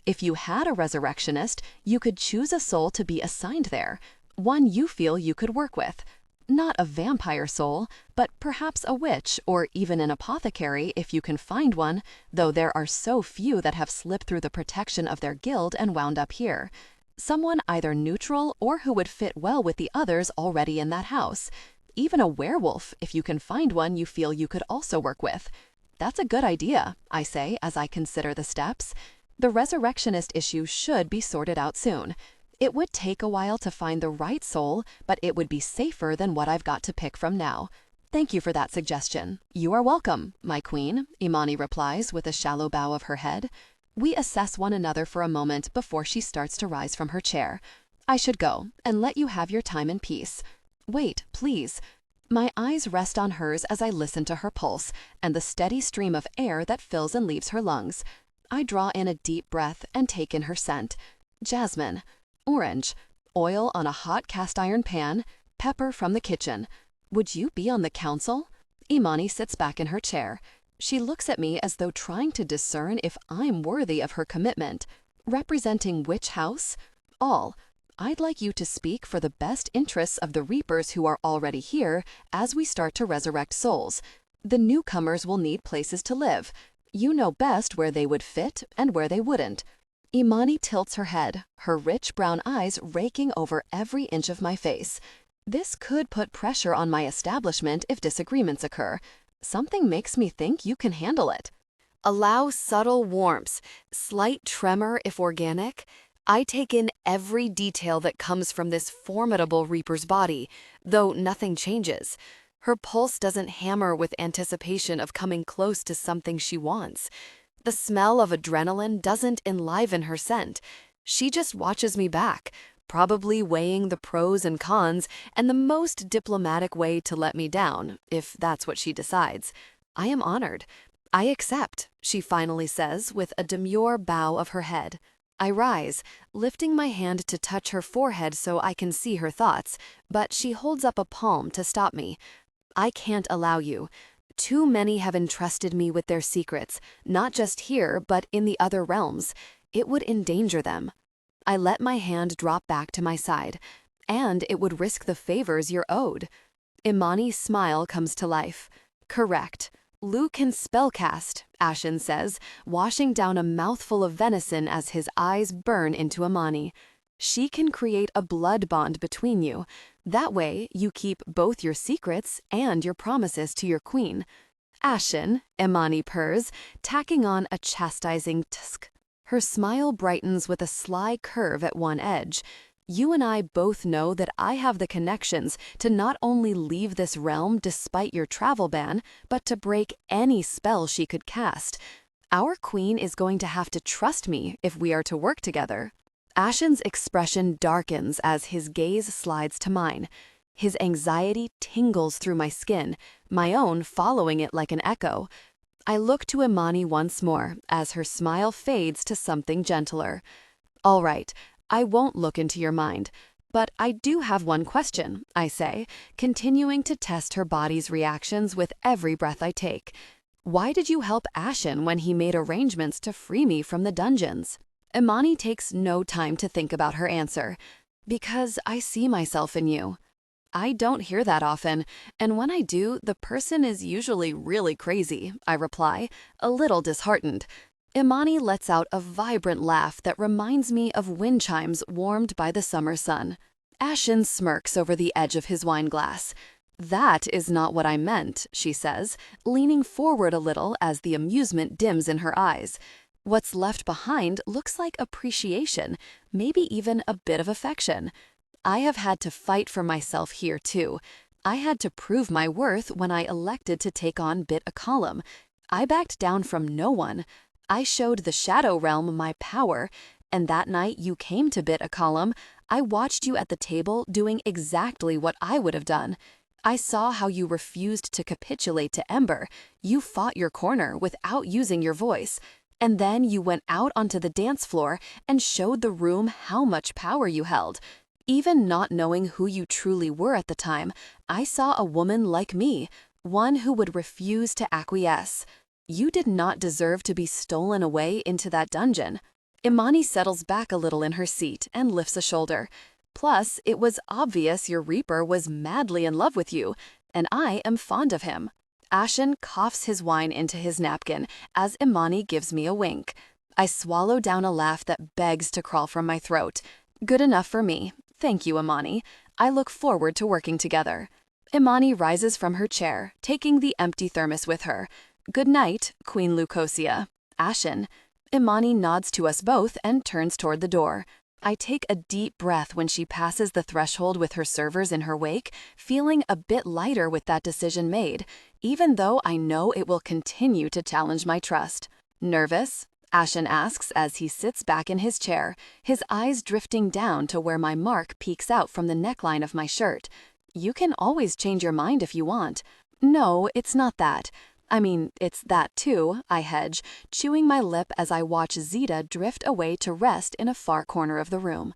Speaker 2: If you had a resurrectionist, you could choose a soul to be assigned there, one you feel you could work with. Not a vampire soul, but perhaps a witch or even an apothecary if you can find one, though there are so few that have slipped through the protection of their guild and wound up here. Someone either neutral or who would fit well with the others already in that house. Even a werewolf, if you can find one you feel you could also work with. That's a good idea, I say as I consider the steps. The resurrectionist issue should be sorted out soon. It would take a while to find the right soul, but it would be safer than what I've got to pick from now. Thank you for that suggestion. You are welcome, my queen, Imani replies with a shallow bow of her head. We assess one another for a moment before she starts to rise from her chair. I should go and let you have your time in peace. Wait, please. My eyes rest on hers as I listen to her pulse and the steady stream of air that fills and leaves her lungs. I draw in a deep breath and take in her scent. Jasmine, orange, oil on a hot cast iron pan, pepper from the kitchen. Would you be on the council? Imani sits back in her chair. She looks at me as though trying to discern if I'm worthy of her commitment. Representing which house? All. I'd like you to speak for the best interests of the reapers who are already here as we start to resurrect souls. The newcomers will need places to live. You know best where they would fit and where they wouldn't. Imani tilts her head, her rich brown eyes raking over every inch of my face. This could put pressure on my establishment if disagreements occur. Something makes me think you can handle it.
Speaker 1: Allow subtle warmth, slight tremor if organic. I take in every detail that comes from this formidable reaper's body, though nothing changes. Her pulse doesn't hammer with anticipation of coming close to something she wants. The smell of adrenaline doesn't enliven her scent. She just watches me back, probably weighing the pros and cons and the most diplomatic way to let me down, if that's what she decides. I am honored. I accept, she finally says with a demure bow of her head. I rise, lifting my hand to touch her forehead so I can see her thoughts, but she holds up a palm to stop me. I can't allow you. Too many have entrusted me with their secrets, not just here, but in the other realms. It would endanger them. I let my hand drop back to my side, and it would risk the favors you're owed. Imani's smile comes to life. Correct. Lu can spellcast, Ashen says, washing down a mouthful of venison as his eyes burn into Imani. She can create a blood bond between you. That way, you keep both your secrets and your promises to your queen. Ashen, Imani purrs, tacking on a chastising tsk. Her smile brightens with a sly curve at one edge. You and I both know that I have the connections to not only leave this realm despite your travel ban, but to break any spell she could cast. Our queen is going to have to trust me if we are to work together. Ashen's expression darkens as his gaze slides to mine. His anxiety tingles through my skin, my own following it like an echo. I look to Imani once more as her smile fades to something gentler. All right, I won't look into your mind, but I do have one question, I say, continuing to test her body's reactions with every breath I take. Why did you help Ashen when he made arrangements to free me from the dungeons? Imani takes no time to think about her answer. Because I see myself in you. I don't hear that often, and when I do, the person is usually really crazy, I reply, a little disheartened. Imani lets out a vibrant laugh that reminds me of wind chimes warmed by the summer sun. Ashen smirks over the edge of his wineglass. That is not what I meant, she says, leaning forward a little as the amusement dims in her eyes. What's left behind looks like appreciation, maybe even a bit of affection. I have had to fight for myself here too. I had to prove my worth when I elected to take on Bit a Column. I backed down from no one. I showed the Shadow Realm my power, and that night you came to Bit a Column, I watched you at the table doing exactly what I would have done. I saw how you refused to capitulate to Ember. You fought your corner without using your voice. And then you went out onto the dance floor and showed the room how much power you held. Even not knowing who you truly were at the time, I saw a woman like me, one who would refuse to acquiesce.
Speaker 2: You did not deserve to be stolen away into that dungeon. Imani settles back a little in her seat and lifts a shoulder. Plus, it was obvious your Reaper was madly in love with you, and I am fond of him. Ashen coughs his wine into his napkin as Imani gives me a wink. I swallow down a laugh that begs to crawl from my throat. Good enough for me. Thank you, Imani. I look forward to working together. Imani rises from her chair, taking the empty thermos with her. Good night, Queen Lucosia. Ashen. Imani nods to us both and turns toward the door. I take a deep breath when she passes the threshold with her servers in her wake, feeling a bit lighter with that decision made, even though I know it will continue to challenge my trust. Nervous? Ashen asks as he sits back in his chair, his eyes drifting down to where my mark peeks out from the neckline of my shirt. You can always change your mind if you want. No, it's not that. I mean, it's that too, I hedge, chewing my lip as I watch Zeta drift away to rest in a far corner of the room.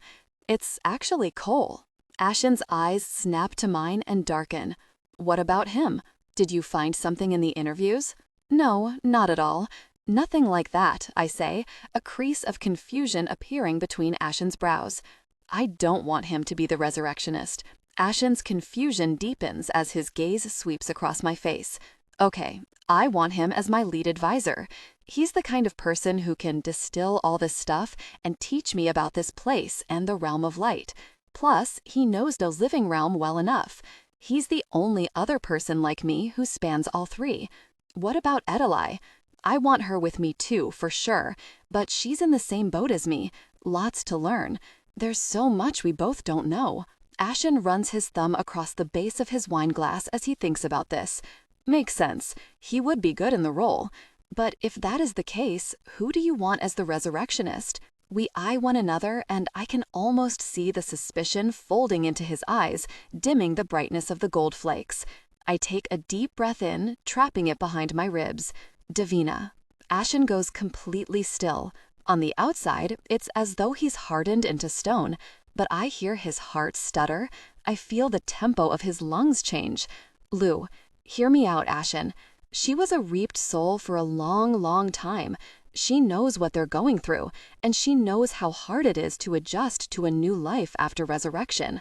Speaker 2: It's actually Cole. Ashen's eyes snap to mine and darken. What about him? Did you find something in the interviews? No, not at all. Nothing like that, I say, a crease of confusion appearing between Ashen's brows. I don't want him to be the resurrectionist. Ashen's confusion deepens as his gaze sweeps across my face. Okay, I want him as my lead advisor. He's the kind of person who can distill all this stuff and teach me about this place and the realm of light. Plus, he knows the living realm well enough. He's the only other person like me who spans all three. What about Edeli? I want her with me too, for sure, but she's in the same boat as me. Lots to learn. There's so much we both don't know. Ashen runs his thumb across the base of his wine glass as he thinks about this. Makes sense. He would be good in the role. But if that is the case, who do you want as the resurrectionist? We eye one another, and I can almost see the suspicion folding into his eyes, dimming the brightness of the gold flakes. I take a deep breath in, trapping it behind my ribs. Davina. Ashen goes completely still. On the outside, it's as though he's hardened into stone, but I hear his heart stutter. I feel the tempo of his lungs change. Lou, hear me out, Ashen. She was a reaped soul for a long, long time. She knows what they're going through, and she knows how hard it is to adjust to a new life after resurrection.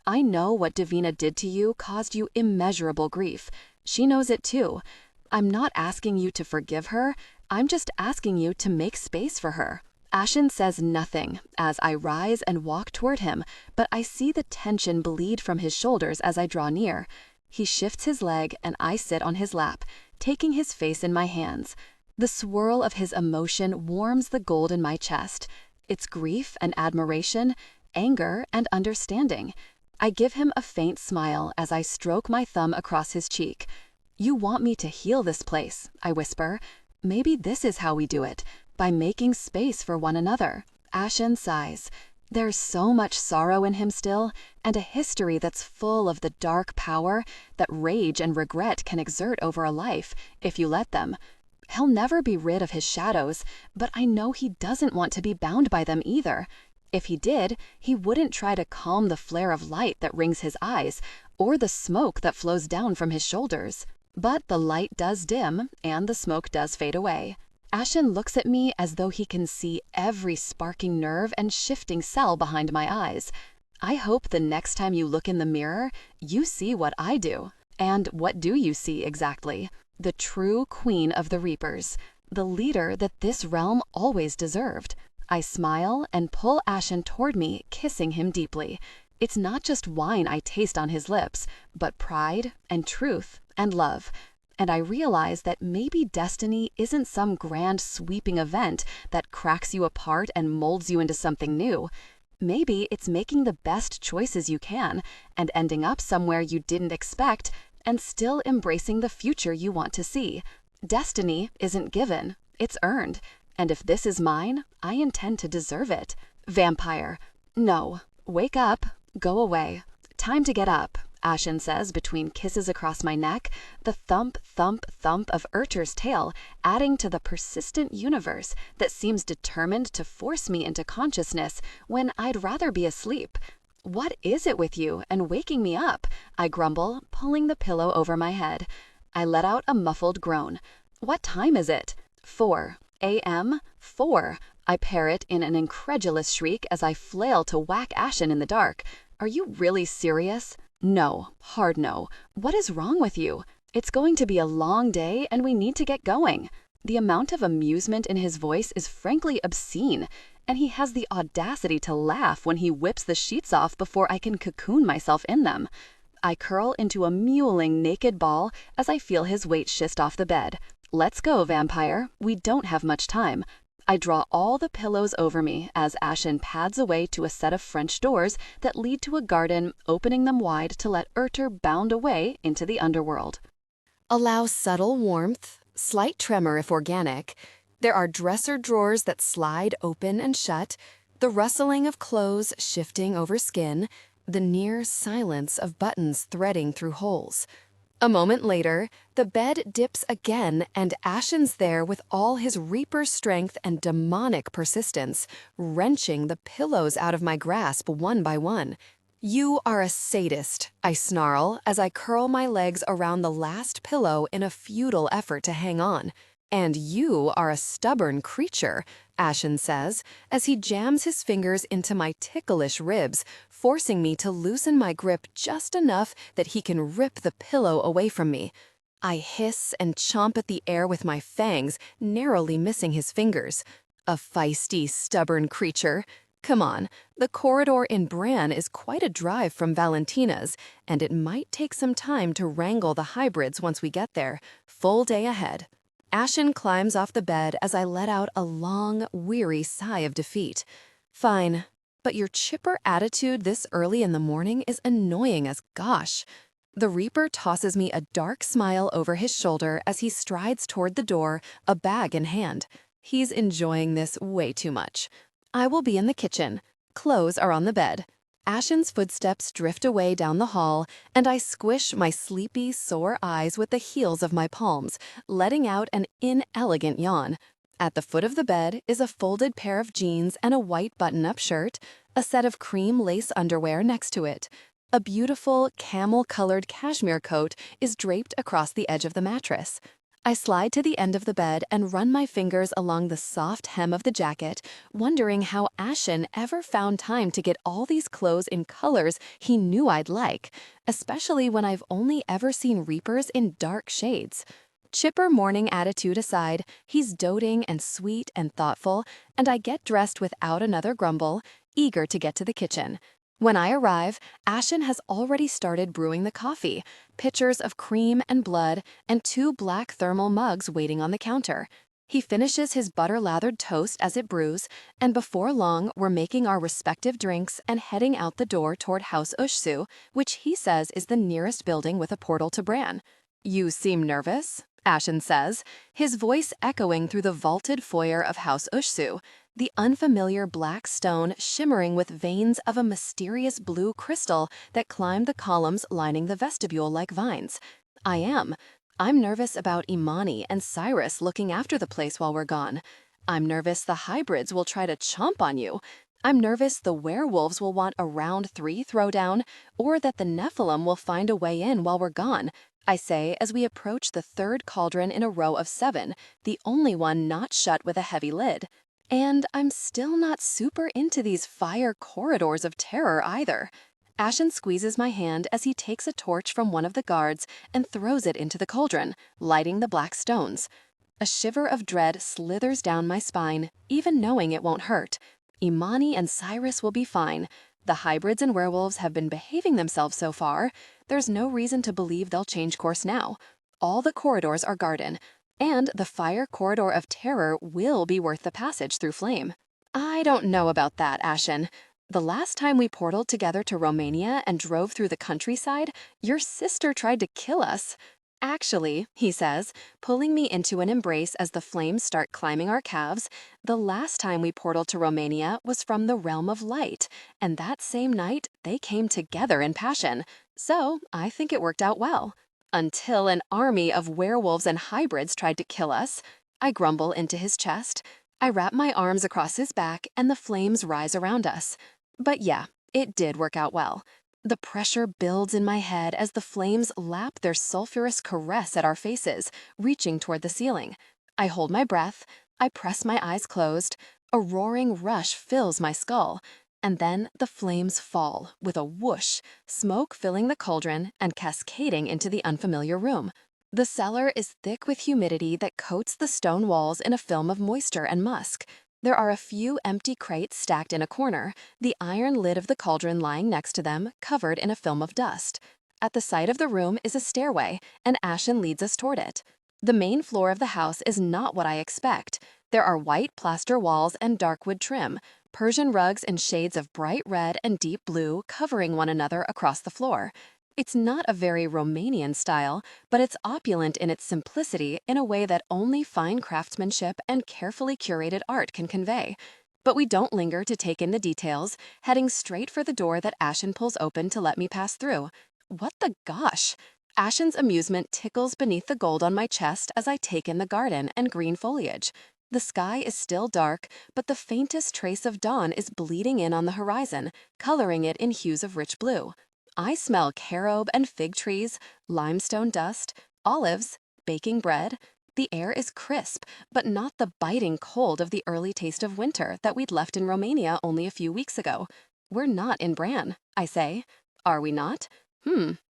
Speaker 2: I know what Davina did to you caused you immeasurable grief. She knows it too. I'm not asking you to forgive her. I'm just asking you to make space for her. Ashen says nothing as I rise and walk toward him, but I see the tension bleed from his shoulders as I draw near. He shifts his leg and I sit on his lap, taking his face in my hands. The swirl of his emotion warms the gold in my chest. It's grief and admiration, anger and understanding. I give him a faint smile as I stroke my thumb across his cheek. You want me to heal this place, I whisper. Maybe this is how we do it, by making space for one another. Ashen sighs. There's so much sorrow in him still, and a history that's full of the dark power that rage and regret can exert over a life, if you let them. He'll never be rid of his shadows, but I know he doesn't want to be bound by them either. If he did, he wouldn't try to calm the flare of light that rings his eyes, or the smoke that flows down from his shoulders. But the light does dim, and the smoke does fade away. Ashen looks at me as though he can see every sparking nerve and shifting cell behind my eyes. I hope the next time you look in the mirror, you see what I do. And what do you see exactly? The true queen of the Reapers, the leader that this realm always deserved. I smile and pull Ashen toward me, kissing him deeply. It's not just wine I taste on his lips, but pride and truth and love. And I realize that maybe destiny isn't some grand sweeping event that cracks you apart and molds you into something new. Maybe it's making the best choices you can and ending up somewhere you didn't expect and still embracing the future you want to see. Destiny isn't given, it's earned. And if this is mine, I intend to deserve it. Vampire. No. Wake up. Go away. Time to get up, Ashen says between kisses across my neck, the thump, thump, thump of Urcher's tail adding to the persistent universe that seems determined to force me into consciousness when I'd rather be asleep. What is it with you and waking me up? I grumble, pulling the pillow over my head. I let out a muffled groan. What time is it? 4 a.m. 4. I parrot in an incredulous shriek as I flail to whack Ashen in the dark. Are you really serious? No, hard no. What is wrong with you? It's going to be a long day and we need to get going. The amount of amusement in his voice is frankly obscene, and he has the audacity to laugh when he whips the sheets off before I can cocoon myself in them. I curl into a mewling naked ball as I feel his weight schist off the bed. Let's go, vampire. We don't have much time. I draw all the pillows over me as Ashen pads away to a set of French doors that lead to a garden, opening them wide to let Urter bound away into the underworld.
Speaker 1: Allow subtle warmth, slight tremor if organic. There are dresser drawers that slide open and shut, the rustling of clothes shifting over skin, the near silence of buttons threading through holes. A moment later, the bed dips again, and Ashen's there with all his reaper strength and demonic persistence, wrenching the pillows out of my grasp one by one. "You are a sadist," I snarl as I curl my legs around the last pillow in a futile effort to hang on. "And you are a stubborn creature," Ashen says, as he jams his fingers into my ticklish ribs, forcing me to loosen my grip just enough that he can rip the pillow away from me. I hiss and chomp at the air with my fangs, narrowly missing his fingers. A feisty, stubborn creature. Come on, the corridor in Brynne is quite a drive from Valentina's, and it might take some time to wrangle the hybrids once we get there. Full day ahead. Ashen climbs off the bed as I let out a long, weary sigh of defeat. "Fine, but your chipper attitude this early in the morning is annoying as gosh." The Reaper tosses me a dark smile over his shoulder as he strides toward the door, a bag in hand. He's enjoying this way too much. I will be in the kitchen. Clothes are on the bed. Ashen's footsteps drift away down the hall, and I squish my sleepy, sore eyes with the heels of my palms, letting out an inelegant yawn. At the foot of the bed is a folded pair of jeans and a white button-up shirt, a set of cream lace underwear next to it. A beautiful, camel-colored cashmere coat is draped across the edge of the mattress. I slide to the end of the bed and run my fingers along the soft hem of the jacket, wondering how Ashen ever found time to get all these clothes in colors he knew I'd like, especially when I've only ever seen Reapers in dark shades. Chipper morning attitude aside, he's doting and sweet and thoughtful, and I get dressed without another grumble, eager to get to the kitchen. When I arrive, Ashen has already started brewing the coffee, pitchers of cream and blood, and 2 black thermal mugs waiting on the counter. He finishes his butter-lathered toast as it brews, and before long we're making our respective drinks and heading out the door toward House Ushsu, which he says is the nearest building with a portal to Brynne. "You seem nervous," Ashen says, his voice echoing through the vaulted foyer of House Ushsu, the unfamiliar black stone shimmering with veins of a mysterious blue crystal that climb the columns lining the vestibule like vines. I am. I'm nervous about Imani and Cyrus looking after the place while we're gone. I'm nervous the hybrids will try to chomp on you. I'm nervous the werewolves will want a round 3 throwdown, or that the Nephilim will find a way in while we're gone, I say as we approach the 3rd cauldron in a row of 7, the only one not shut with a heavy lid. And I'm still not super into these fire corridors of terror either. Ashen squeezes my hand as he takes a torch from one of the guards and throws it into the cauldron, lighting the black stones. A shiver of dread slithers down my spine, even knowing it won't hurt. Imani and Cyrus will be fine. The hybrids and werewolves have been behaving themselves so far. There's no reason to believe they'll change course now. All the corridors are guarded. And the fire corridor of terror will be worth the passage through flame. I don't know about that, Ashen. The last time we portaled together to Romania and drove through the countryside, your sister tried to kill us. Actually, he says, pulling me into an embrace as the flames start climbing our calves, the last time we portaled to Romania was from the realm of light, and that same night they came together in passion. So I think it worked out well. Until an army of werewolves and hybrids tried to kill us. I grumble into his chest. I wrap my arms across his back and the flames rise around us. But yeah, it did work out well.
Speaker 2: The pressure builds in my head as the flames lap their sulfurous caress at our faces, reaching toward the ceiling. I hold my breath, I press my eyes closed, a roaring rush fills my skull, and then the flames fall with a whoosh, smoke filling the cauldron and cascading into the unfamiliar room. The cellar is thick with humidity that coats the stone walls in a film of moisture and musk. There are a few empty crates stacked in a corner, the iron lid of the cauldron lying next to them, covered in a film of dust. At the side of the room is a stairway, and Ashen leads us toward it. The main floor of the house is not what I expect. There are white plaster walls and dark wood trim, Persian rugs in shades of bright red and deep blue covering one another across the floor. It's not a very Romanian style, but it's opulent in its simplicity in a way that only fine craftsmanship and carefully curated art can convey. But we don't linger to take in the details, heading straight for the door that Ashen pulls open to let me pass through. What the gosh? Ashen's amusement tickles beneath the gold on my chest as I take in the garden and green foliage. The sky is still dark, but the faintest trace of dawn is bleeding in on the horizon, coloring it in hues of rich blue. I smell carob and fig trees, limestone dust, olives, baking bread. The air is crisp, but not the biting cold of the early taste of winter that we'd left in Romania only a few weeks ago. We're not in Brynne, I say. Are we not?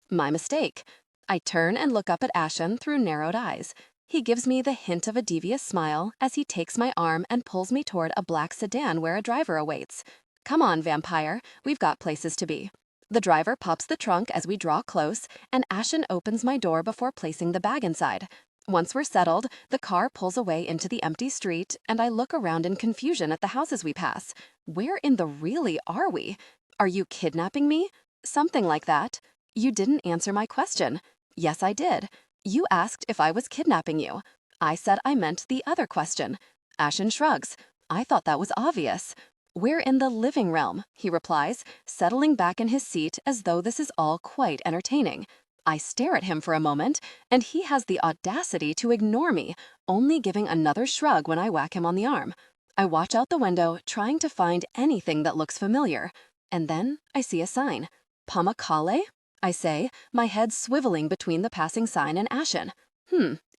Speaker 2: My mistake. I turn and look up at Ashen through narrowed eyes. He gives me the hint of a devious smile as he takes my arm and pulls me toward a black sedan where a driver awaits. Come on, vampire, we've got places to be. The driver pops the trunk as we draw close, and Ashen opens my door before placing the bag inside. Once we're settled, the car pulls away into the empty street, and I look around in confusion at the houses we pass. Where in the really are we? Are you kidnapping me? Something like that. You didn't answer my question. Yes, I did. You asked if I was kidnapping you. I said I meant the other question. Ashen shrugs. I thought that was obvious. We're in the living realm, he replies, settling back in his seat as though this is all quite entertaining. I stare at him for a moment, and he has the audacity to ignore me, only giving another shrug when I whack him on the arm. I watch out the window, trying to find anything that looks familiar. And then I see a sign. Pamukkale? I say, my head swiveling between the passing sign and Ashen.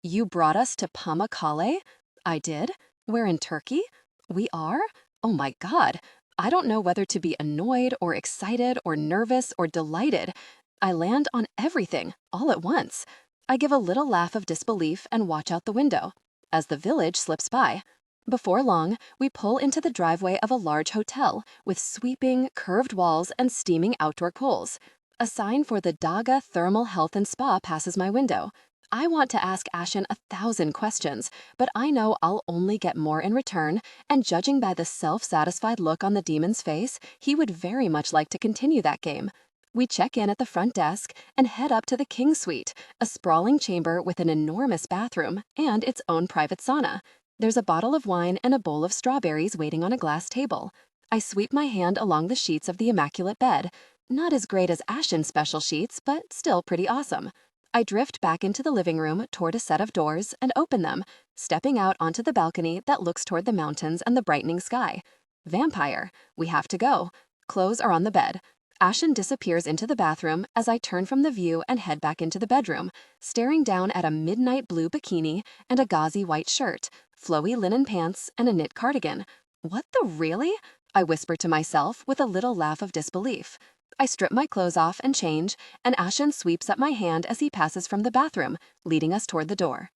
Speaker 2: You brought us to Pamukkale? I did. We're in Turkey? We are? Oh my God, I don't know whether to be annoyed or excited or nervous or delighted. I land on everything, all at once. I give a little laugh of disbelief and watch out the window as the village slips by. Before long, we pull into the driveway of a large hotel with sweeping, curved walls and steaming outdoor pools. A sign for the Daga Thermal Health and Spa passes my window. I want to ask Ashen 1,000 questions, but I know I'll only get more in return, and judging by the self-satisfied look on the demon's face, he would very much like to continue that game. We check in at the front desk and head up to the King Suite, a sprawling chamber with an enormous bathroom and its own private sauna. There's a bottle of wine and a bowl of strawberries waiting on a glass table. I sweep my hand along the sheets of the immaculate bed. Not as great as Ashen's special sheets, but still pretty awesome. I drift back into the living room toward a set of doors and open them, stepping out onto the balcony that looks toward the mountains and the brightening sky. Vampire, we have to go. Clothes are on the bed. Ashen disappears into the bathroom as I turn from the view and head back into the bedroom, staring down at a midnight blue bikini and a gauzy white shirt, flowy linen pants, and a knit cardigan. What the really? I whisper to myself with a little laugh of disbelief. I strip my clothes off and change, and Ashen sweeps up my hand as he passes from the bathroom, leading us toward the door.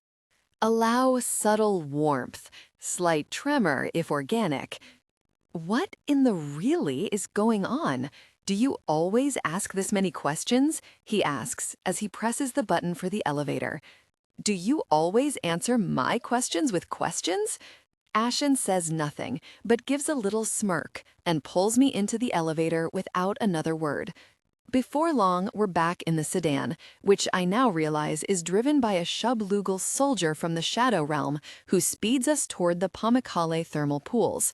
Speaker 1: Allow subtle warmth, slight tremor if organic. What in the really is going on? Do you always ask this many questions? He asks as he presses the button for the elevator. Do you always answer my questions with questions? Ashen says nothing, but gives a little smirk and pulls me into the elevator without another word. Before long, we're back in the sedan, which I now realize is driven by a Shub-Lugal soldier from the Shadow Realm who speeds us toward the Pamukkale thermal pools.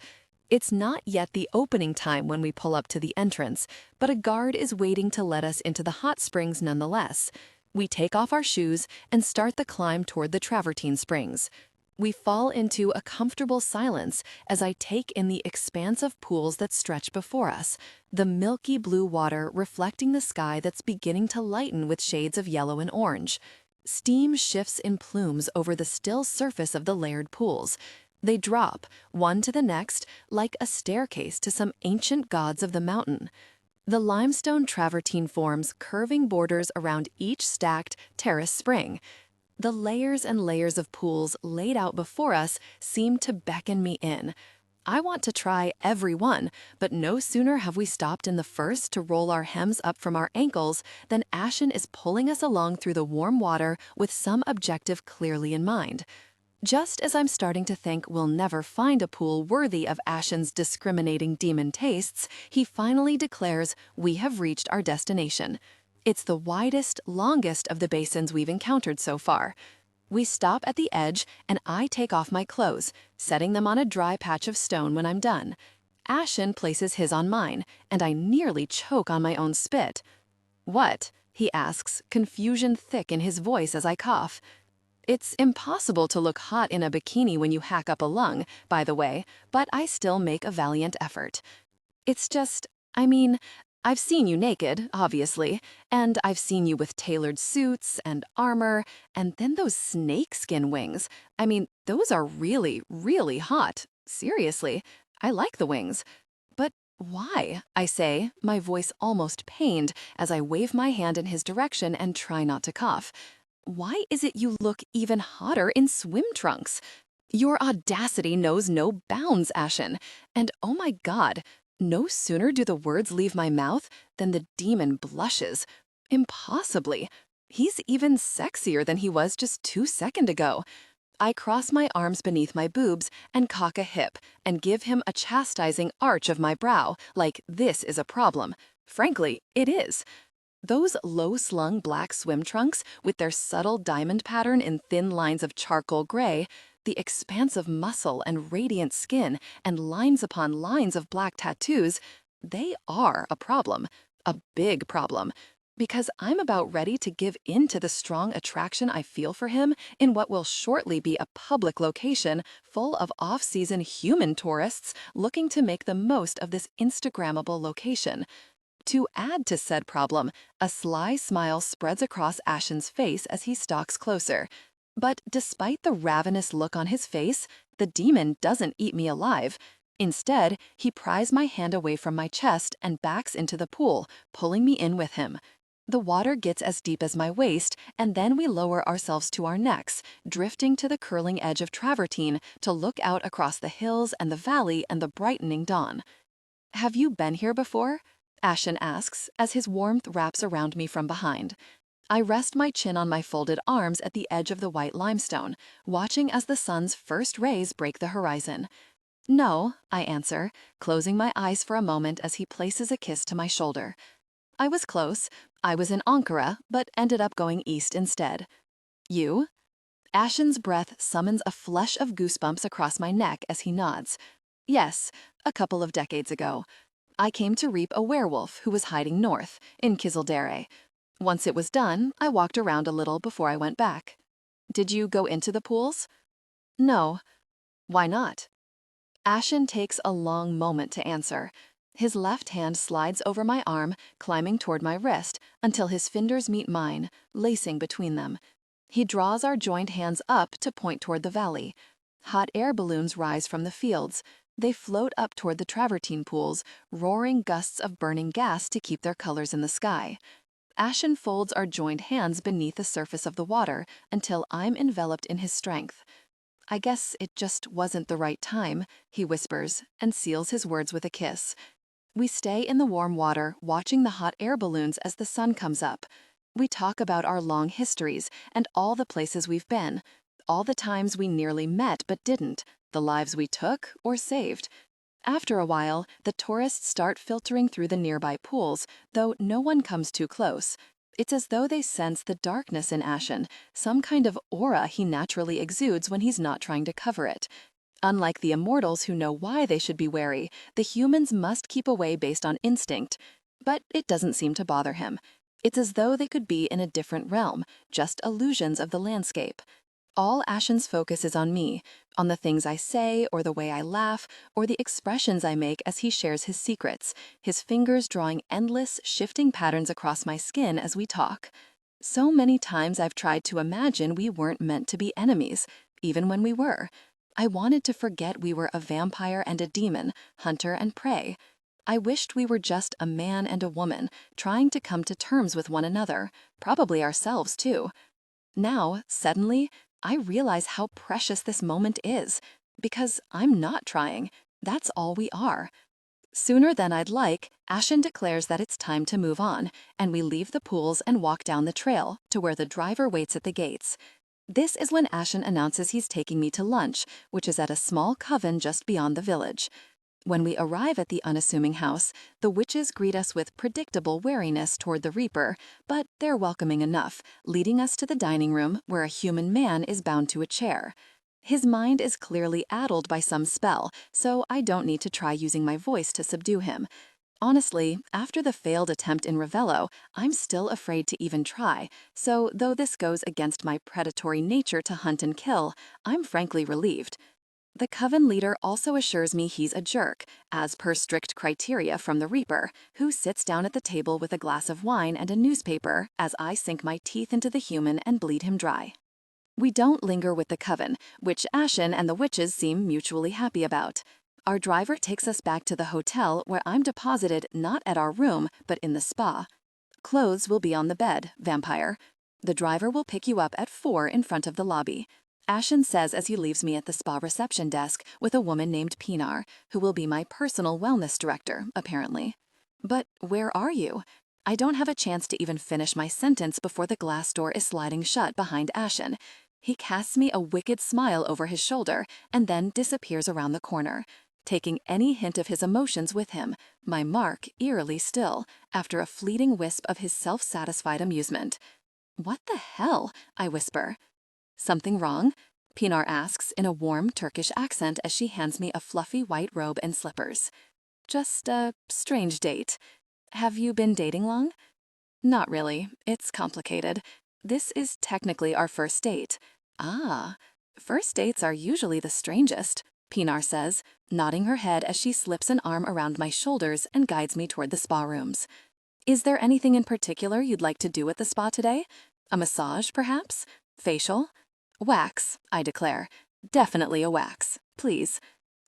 Speaker 1: It's not yet the opening time when we pull up to the entrance, but a guard is waiting to let us into the hot springs nonetheless. We take off our shoes and start the climb toward the travertine springs. We fall into a comfortable silence as I take in the expanse of pools that stretch before us, the milky blue water reflecting the sky that's beginning to lighten with shades of yellow and orange. Steam shifts in plumes over the still surface of the layered pools. They drop, one to the next, like a staircase to some ancient gods of the mountain. The limestone travertine forms curving borders around each stacked terrace spring. The layers and layers of pools laid out before us seem to beckon me in. I want to try every one, but no sooner have we stopped in the first to roll our hems up from our ankles than Ashen is pulling us along through the warm water with some objective clearly in mind. Just as I'm starting to think we'll never find a pool worthy of Ashen's discriminating demon tastes, he finally declares we have reached our destination. It's the widest, longest of the basins we've encountered so far. We stop at the edge, and I take off my clothes, setting them on a dry patch of stone when I'm done. Ashen places his on mine, and I nearly choke on my own spit. "What?" he asks, confusion thick in his voice as I cough. It's impossible to look hot in a bikini when you hack up a lung, by the way, but I still make a valiant effort. It's just, I've seen you naked, obviously, and I've seen you with tailored suits and armor, and then those snakeskin wings. Those are really, really hot. Seriously, I like the wings. But why? I say, my voice almost pained as I wave my hand in his direction and try not to cough. Why is it you look even hotter in swim trunks? Your audacity knows no bounds, Ashen. And oh my God, no sooner do the words leave my mouth than the demon blushes. Impossibly. He's even sexier than he was just 2 seconds ago. I cross my arms beneath my boobs and cock a hip and give him a chastising arch of my brow, like this is a problem. Frankly, it is. Those low-slung black swim trunks with their subtle diamond pattern in thin lines of charcoal gray, the expansive muscle and radiant skin, and lines upon lines of black tattoos, they are a problem, a big problem, because I'm about ready to give in to the strong attraction I feel for him in what will shortly be a public location full of off-season human tourists looking to make the most of this Instagrammable location. To add to said problem, a sly smile spreads across Ashen's face as he stalks closer. But despite the ravenous look on his face, the demon doesn't eat me alive. Instead, he pries my hand away from my chest and backs into the pool, pulling me in with him. The water gets as deep as my waist, and then we lower ourselves to our necks, drifting to the curling edge of travertine to look out across the hills and the valley and the brightening dawn. "Have you been here before?" Ashen asks as his warmth wraps around me from behind. I rest my chin on my folded arms at the edge of the white limestone, watching as the sun's first rays break the horizon. "No," I answer, closing my eyes for a moment as he places a kiss to my shoulder. "I was close. I was in Ankara, but ended up going east instead." "You?" Ashen's breath summons a flush of goosebumps across my neck as he nods. "Yes, a couple of decades ago. I came to reap a werewolf who was hiding north, in Kizildere. Once it was done, I walked around a little before I went back." "Did you go into the pools?" "No." "Why not?" Ashen takes a long moment to answer. His left hand slides over my arm, climbing toward my wrist, until his fingers meet mine, lacing between them. He draws our joined hands up to point toward the valley. Hot air balloons rise from the fields. They float up toward the travertine pools, roaring gusts of burning gas to keep their colors in the sky. Ashen folds our joined hands beneath the surface of the water until I'm enveloped in his strength. "I guess it just wasn't the right time," he whispers, and seals his words with a kiss. We stay in the warm water, watching the hot air balloons as the sun comes up. We talk about our long histories and all the places we've been, all the times we nearly met but didn't, the lives we took or saved. After a while, the tourists start filtering through the nearby pools, though no one comes too close. It's as though they sense the darkness in Ashen, some kind of aura he naturally exudes when he's not trying to cover it. Unlike the immortals who know why they should be wary, the humans must keep away based on instinct. But it doesn't seem to bother him. It's as though they could be in a different realm, just illusions of the landscape.
Speaker 2: All Ashen's focus is on me, on the things I say or the way I laugh or the expressions I make as he shares his secrets, his fingers drawing endless, shifting patterns across my skin as we talk. So many times I've tried to imagine we weren't meant to be enemies, even when we were. I wanted to forget we were a vampire and a demon, hunter and prey. I wished we were just a man and a woman, trying to come to terms with one another, probably ourselves too. Now, suddenly, I realize how precious this moment is, because I'm not trying. That's all we are. Sooner than I'd like, Ashen declares that it's time to move on, and we leave the pools and walk down the trail to where the driver waits at the gates. This is when Ashen announces he's taking me to lunch, which is at a small coven just beyond the village. When we arrive at the unassuming house, the witches greet us with predictable wariness toward the Reaper, but they're welcoming enough, leading us to the dining room where a human man is bound to a chair. His mind is clearly addled by some spell, so I don't need to try using my voice to subdue him. Honestly, after the failed attempt in Ravello, I'm still afraid to even try, so though this goes against my predatory nature to hunt and kill, I'm frankly relieved. The coven leader also assures me he's a jerk, as per strict criteria from the Reaper, who sits down at the table with a glass of wine and a newspaper as I sink my teeth into the human and bleed him dry. We don't linger with the coven, which Ashen and the witches seem mutually happy about. Our driver takes us back to the hotel where I'm deposited not at our room, but in the spa. Clothes will be on the bed, vampire. The driver will pick you up at 4 in front of the lobby. Ashen says as he leaves me at the spa reception desk with a woman named Pinar, who will be my personal wellness director, apparently. But where are you? I don't have a chance to even finish my sentence before the glass door is sliding shut behind Ashen. He casts me a wicked smile over his shoulder and then disappears around the corner, taking any hint of his emotions with him, my mark eerily still, after a fleeting wisp of his self-satisfied amusement. "What the hell?" I whisper. "Something wrong?" Pinar asks in a warm Turkish accent as she hands me a fluffy white robe and slippers. "Just a strange date. Have you been dating long?" "Not really. It's complicated. This is technically our first date." "Ah, first dates are usually the strangest," Pinar says, nodding her head as she slips an arm around my shoulders and guides me toward the spa rooms. "Is there anything in particular you'd like to do at the spa today? A massage, perhaps? Facial?" "Wax," I declare. "Definitely a wax. Please."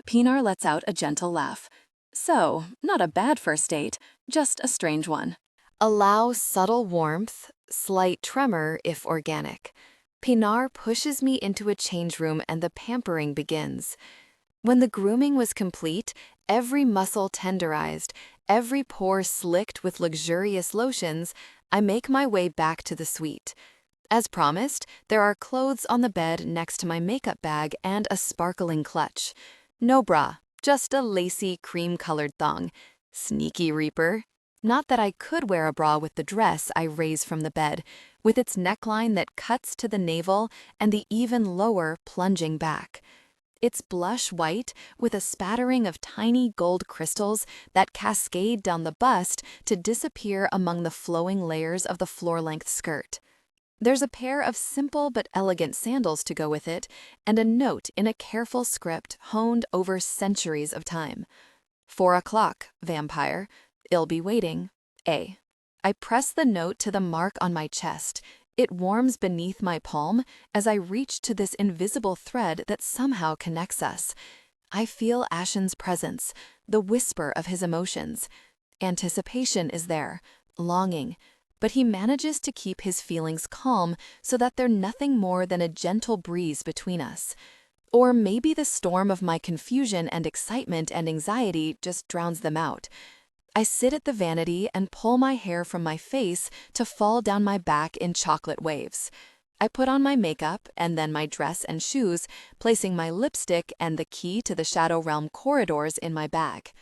Speaker 2: Pinar lets out a gentle laugh. "So, not a bad first date, just a strange one."
Speaker 1: Allow subtle warmth, slight tremor if organic. Pinar pushes me into a change room and the pampering begins. When the grooming was complete, every muscle tenderized, every pore slicked with luxurious lotions, I make my way back to the suite. As promised, there are clothes on the bed next to my makeup bag and a sparkling clutch. No bra, just a lacy, cream-colored thong. Sneaky Reaper. Not that I could wear a bra with the dress I raise from the bed, with its neckline that cuts to the navel and the even lower plunging back. It's blush white with a spattering of tiny gold crystals that cascade down the bust to disappear among the flowing layers of the floor-length skirt. There's a pair of simple but elegant sandals to go with it, and a note in a careful script honed over centuries of time. 4 o'clock, vampire. I'll be waiting. A. I press the note to the mark on my chest. It warms beneath my palm as I reach to this invisible thread that somehow connects us. I feel Ashen's presence, the whisper of his emotions. Anticipation is there, longing, but he manages to keep his feelings calm so that they're nothing more than a gentle breeze between us. Or maybe the storm of my confusion and excitement and anxiety just drowns them out. I sit at the vanity and pull my hair from my face to fall down my back in chocolate waves. I put on my makeup and then my dress and shoes, placing my lipstick and the key to the Shadow Realm corridors in my bag.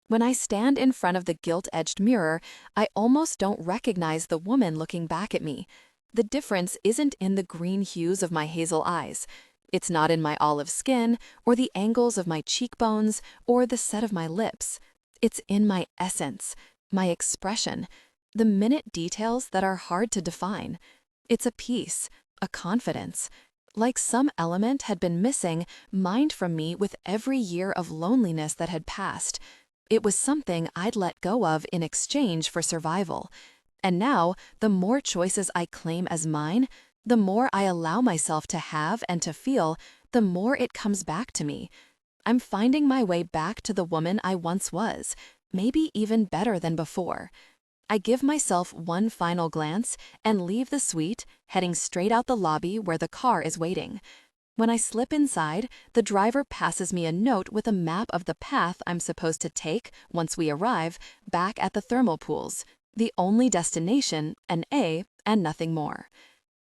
Speaker 1: When I stand in front of the gilt-edged mirror, I almost don't recognize the woman looking back at me. The difference isn't in the green hues of my hazel eyes. It's not in my olive skin, or the angles of my cheekbones, or the set of my lips. It's in my essence, my expression, the minute details that are hard to define. It's a peace, a confidence, Like some element had been missing, mined from me with every year of loneliness that had passed. It was something I'd let go of in exchange for survival. And now, the more choices I claim as mine, the more I allow myself to have and to feel, the more it comes back to me. I'm finding my way back to the woman I once was, maybe even better than before. I give myself one final glance and leave the suite, heading straight out the lobby where the car is waiting. When I slip inside, the driver passes me a note with a map of the path I'm supposed to take once we arrive back at the thermal pools. The only destination, an A, and nothing more.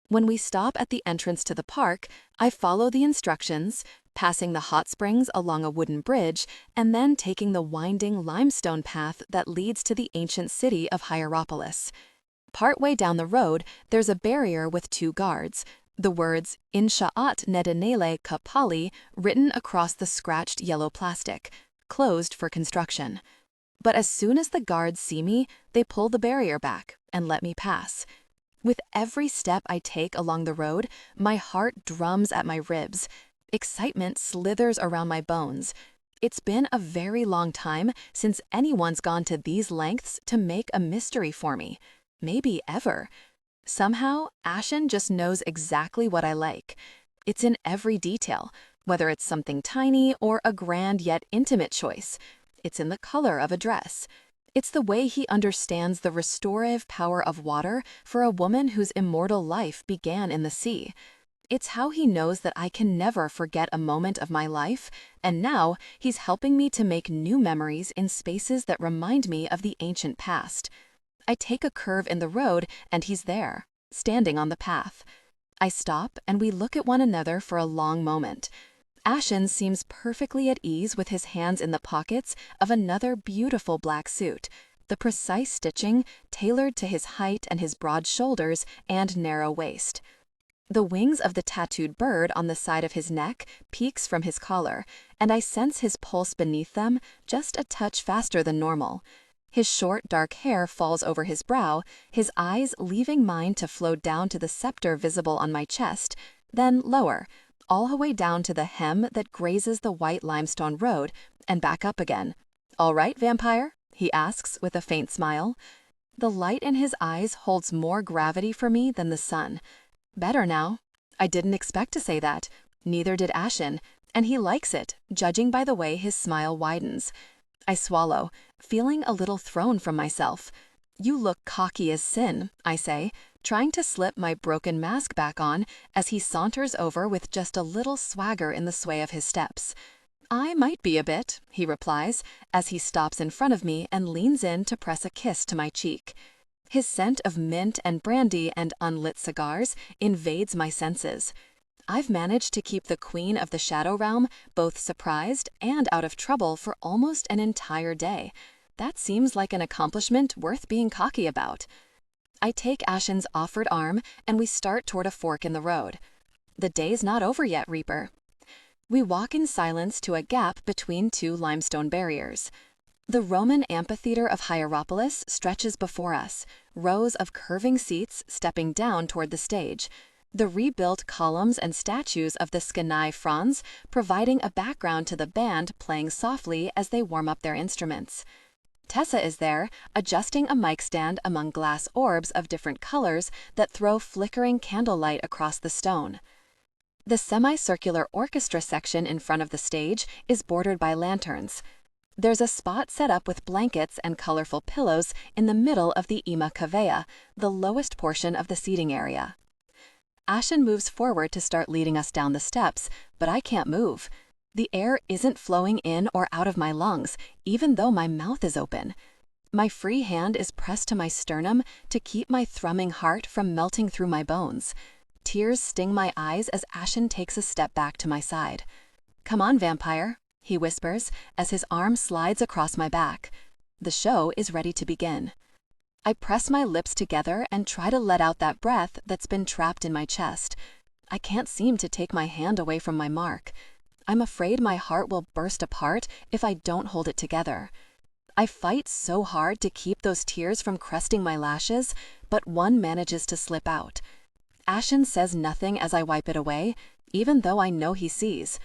Speaker 1: When we stop at the entrance to the park, I follow the instructions, passing the hot springs along a wooden bridge, and then taking the winding limestone path that leads to the ancient city of Hierapolis. Partway down the road, there's a barrier with 2 guards, the words Insha'at Nedanele Kapali written across the scratched yellow plastic, closed for construction. But as soon as the guards see me, they pull the barrier back and let me pass. With every step I take along the road, my heart drums at my ribs. Excitement slithers around my bones. It's been a very long time since anyone's gone to these lengths to make a mystery for me. Maybe ever. Somehow, Ashen just knows exactly what I like. It's in every detail, whether it's something tiny or a grand yet intimate choice. It's in the color of a dress. It's the way he understands the restorative power of water for a woman whose immortal life began in the sea. It's how he knows that I can never forget a moment of my life, and now he's helping me to make new memories in spaces that remind me of the ancient past. I take a curve in the road, and he's there, standing on the path. I stop, and we look at one another for a long moment. Ashen seems perfectly at ease with his hands in the pockets of another beautiful black suit, the precise stitching tailored to his height and his broad shoulders and narrow waist. The wings of the tattooed bird on the side of his neck peeks from his collar, and I sense his pulse beneath them just a touch faster than normal. His short, dark hair falls over his brow, his eyes leaving mine to flow down to the scepter visible on my chest, then lower, all the way down to the hem that grazes the white limestone road, and back up again. "All right, vampire?" he asks with a faint smile. The light in his eyes holds more gravity for me than the sun. Better now. I didn't expect to say that. Neither did Ashen, and he likes it, judging by the way his smile widens. I swallow, feeling a little thrown from myself. "You look cocky as sin," I say, trying to slip my broken mask back on as he saunters over with just a little swagger in the sway of his steps. "I might be a bit," he replies, as he stops in front of me and leans in to press a kiss to my cheek. His scent of mint and brandy and unlit cigars invades my senses. I've managed to keep the queen of the shadow realm both surprised and out of trouble for almost an entire day. That seems like an accomplishment worth being cocky about. I take Ashen's offered arm and we start toward a fork in the road. The day's not over yet, Reaper. We walk in silence to a gap between 2 limestone barriers. The Roman amphitheater of Hierapolis stretches before us, rows of curving seats stepping down toward the stage, the rebuilt columns and statues of the Skanai Franz providing a background to the band playing softly as they warm up their instruments. Tessa is there, adjusting a mic stand among glass orbs of different colors that throw flickering candlelight across the stone. The semicircular orchestra section in front of the stage is bordered by lanterns. There's a spot set up with blankets and colorful pillows in the middle of the Ima Cavea, the lowest portion of the seating area. Ashen moves forward to start leading us down the steps, but I can't move. The air isn't flowing in or out of my lungs, even though my mouth is open. My free hand is pressed to my sternum to keep my thrumming heart from melting through my bones. Tears sting my eyes as Ashen takes a step back to my side. "Come on, vampire," he whispers as his arm slides across my back. The show is ready to begin. I press my lips together and try to let out that breath that's been trapped in my chest. I can't seem to take my hand away from my mark. I'm afraid my heart will burst apart if I don't hold it together. I fight so hard to keep those tears from cresting my lashes, but one manages to slip out.
Speaker 2: Ashen says nothing as I wipe it away, even though I know he sees.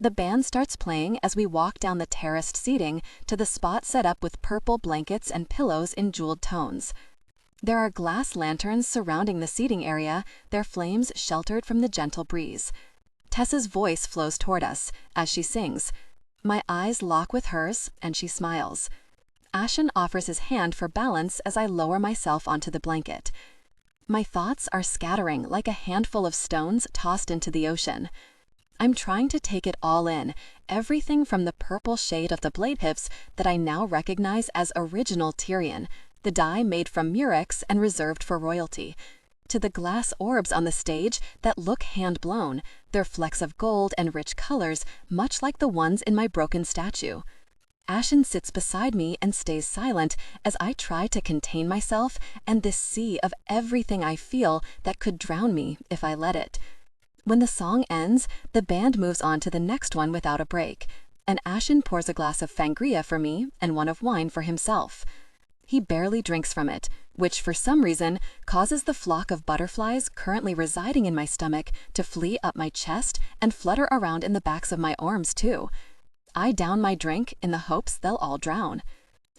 Speaker 2: The band starts playing as we walk down the terraced seating to the spot set up with purple blankets and pillows in jeweled tones. There are glass lanterns surrounding the seating area, their flames sheltered from the gentle breeze. Tessa's voice flows toward us as she sings. My eyes lock with hers, and she smiles. Ashen offers his hand for balance as I lower myself onto the blanket. My thoughts are scattering like a handful of stones tossed into the ocean. I'm trying to take it all in, everything from the purple shade of the blade hips that I now recognize as original Tyrian, the dye made from murex and reserved for royalty, to the glass orbs on the stage that look hand-blown, their flecks of gold and rich colors much like the ones in my broken statue. Ashen sits beside me and stays silent as I try to contain myself and this sea of everything I feel that could drown me if I let it. When the song ends, the band moves on to the next one without a break, and Ashen pours a glass of sangria for me and one of wine for himself. He barely drinks from it, which for some reason causes the flock of butterflies currently residing in my stomach to flee up my chest and flutter around in the backs of my arms too. I down my drink in the hopes they'll all drown.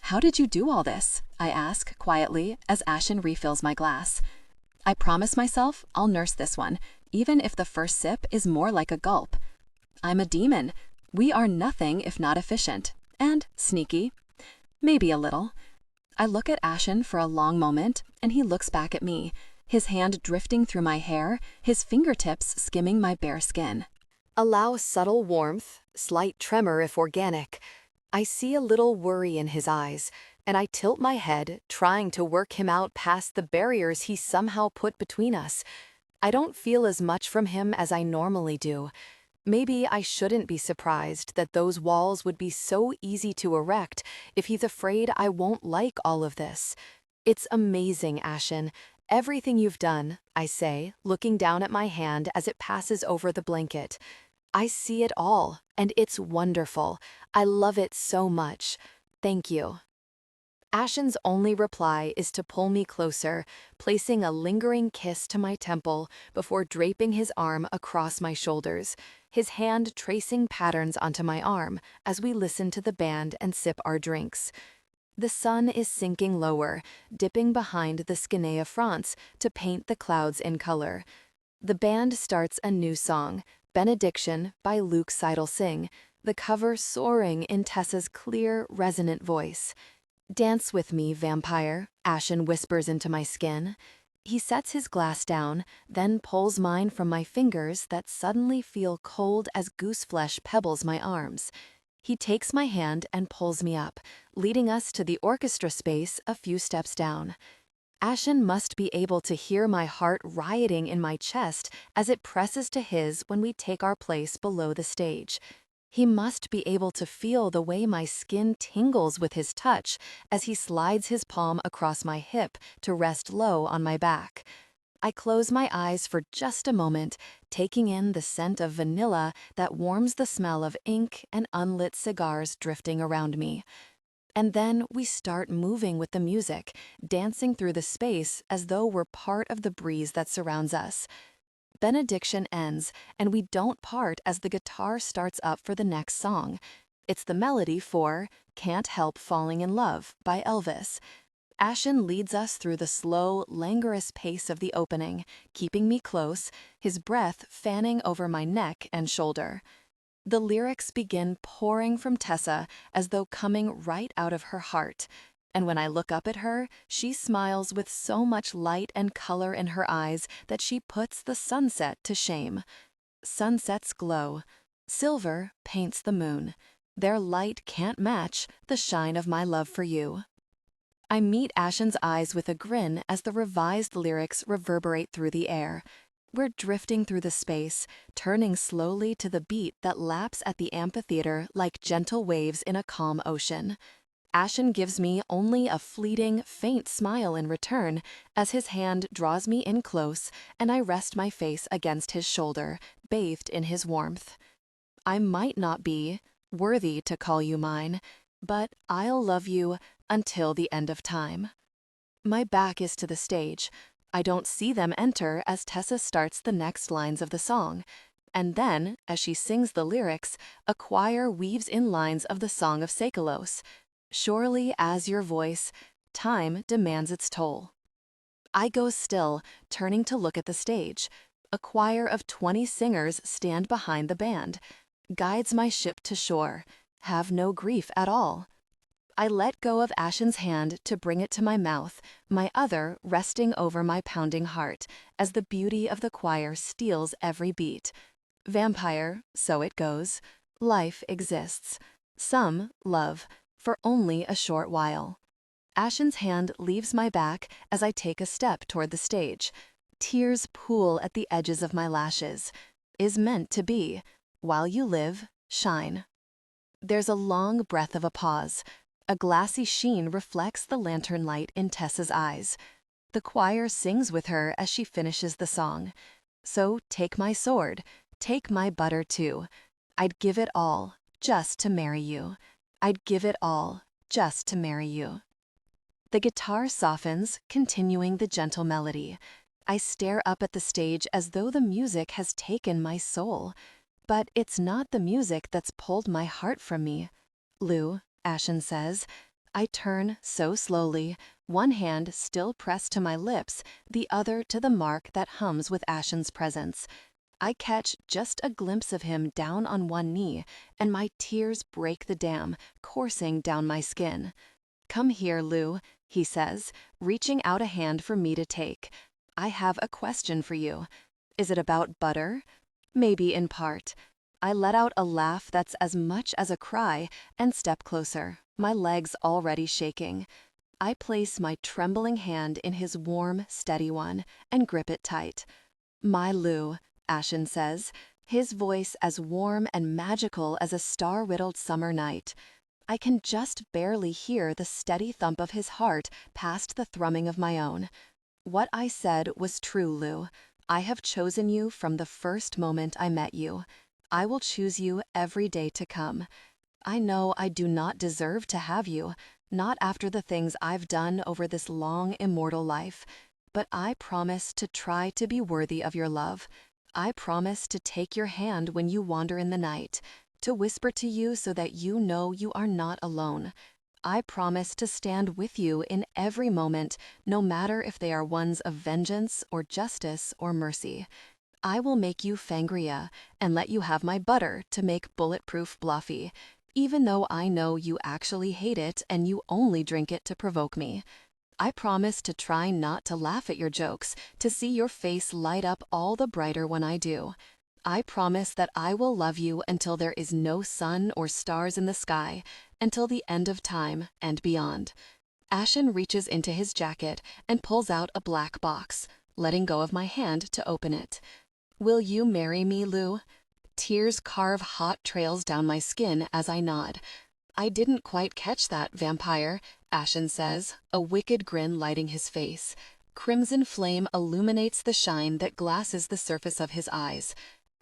Speaker 2: How did you do all this? I ask quietly as Ashen refills my glass. I promise myself I'll nurse this one, even if the first sip is more like a gulp. I'm a demon. We are nothing if not efficient. And sneaky. Maybe a little. I look at Ashen for a long moment, and he looks back at me, his hand drifting through my hair, his fingertips skimming my bare skin.
Speaker 1: Allow subtle warmth, slight tremor if organic. I see a little worry in his eyes, and I tilt my head, trying to work him out past the barriers he somehow put between us. I don't feel as much from him as I normally do. Maybe I shouldn't be surprised that those walls would be so easy to erect if he's afraid I won't like all of this. It's amazing, Ashen. Everything you've done, I say, looking down at my hand as it passes over the blanket. I see it all, and it's wonderful. I love it so much. Thank you. Ashen's only reply is to pull me closer, placing a lingering kiss to my temple before draping his arm across my shoulders, his hand tracing patterns onto my arm as we listen to the band and sip our drinks. The sun is sinking lower, dipping behind the Skinea France to paint the clouds in color. The band starts a new song, Benediction by Luke Seidel-Singh, the cover soaring in Tessa's clear, resonant voice. Dance with me, vampire, Ashen whispers into my skin. He sets his glass down, then pulls mine from my fingers that suddenly feel cold as gooseflesh pebbles my arms. He takes my hand and pulls me up, leading us to the orchestra space a few steps down. Ashen must be able to hear my heart rioting in my chest as it presses to his when we take our place below the stage. He must be able to feel the way my skin tingles with his touch as he slides his palm across my hip to rest low on my back. I close my eyes for just a moment, taking in the scent of vanilla that warms the smell of ink and unlit cigars drifting around me. And then we start moving with the music, dancing through the space as though we're part of the breeze that surrounds us. Benediction ends, and we don't part as the guitar starts up for the next song. It's the melody for Can't Help Falling in Love by Elvis. Ashen leads us through the slow, languorous pace of the opening, keeping me close, his breath fanning over my neck and shoulder. The lyrics begin pouring from Tessa as though coming right out of her heart. And when I look up at her, she smiles with so much light and color in her eyes that she puts the sunset to shame. Sunsets glow. Silver paints the moon. Their light can't match the shine of my love for you. I meet Ashen's eyes with a grin as the revised lyrics reverberate through the air. We're drifting through the space, turning slowly to the beat that laps at the amphitheater like gentle waves in a calm ocean. Ashen gives me only a fleeting, faint smile in return as his hand draws me in close and I rest my face against his shoulder, bathed in his warmth. I might not be worthy to call you mine, but I'll love you until the end of time. My back is to the stage. I don't see them enter as Tessa starts the next lines of the song. And then, as she sings the lyrics, a choir weaves in lines of the Song of Seikilos. Surely as your voice, time demands its toll. I go still, turning to look at the stage. A choir of 20 singers stand behind the band. Guides my ship to shore. Have no grief at all. I let go of Ashen's hand to bring it to my mouth, my other resting over my pounding heart, as the beauty of the choir steals every beat. Vampire, so it goes. Life exists. Some love, for only a short while. Ashen's hand leaves my back as I take a step toward the stage. Tears pool at the edges of my lashes. Is meant to be. While you live, shine. There's a long breath of a pause. A glassy sheen reflects the lantern light in Tessa's eyes. The choir sings with her as she finishes the song. So take my sword, take my butter too. I'd give it all, just to marry you. I'd give it all, just to marry you. The guitar softens, continuing the gentle melody. I stare up at the stage as though the music has taken my soul. But it's not the music that's pulled my heart from me. Lou, Ashen says. I turn so slowly, one hand still pressed to my lips, the other to the mark that hums with Ashen's presence. I catch just a glimpse of him down on one knee, and my tears break the dam, coursing down my skin. Come here, Lou, he says, reaching out a hand for me to take. I have a question for you. Is it about butter? Maybe in part. I let out a laugh that's as much as a cry and step closer, my legs already shaking. I place my trembling hand in his warm, steady one and grip it tight. My Lou, Ashen says, his voice as warm and magical as a star-riddled summer night. I can just barely hear the steady thump of his heart past the thrumming of my own. What I said was true, Lou. I have chosen you from the first moment I met you. I will choose you every day to come. I know I do not deserve to have you, not after the things I've done over this long, immortal life, but I promise to try to be worthy of your love. I promise to take your hand when you wander in the night, to whisper to you so that you know you are not alone. I promise to stand with you in every moment, no matter if they are ones of vengeance or justice or mercy. I will make you Fangria and let you have my butter to make bulletproof Bluffy, even though I know you actually hate it and you only drink it to provoke me. I promise to try not to laugh at your jokes, to see your face light up all the brighter when I do. I promise that I will love you until there is no sun or stars in the sky, until the end of time and beyond. Ashen reaches into his jacket and pulls out a black box, letting go of my hand to open it. Will you marry me, Lou? Tears carve hot trails down my skin as I nod. I didn't quite catch that, vampire, Ashen says, a wicked grin lighting his face. Crimson flame illuminates the shine that glasses the surface of his eyes.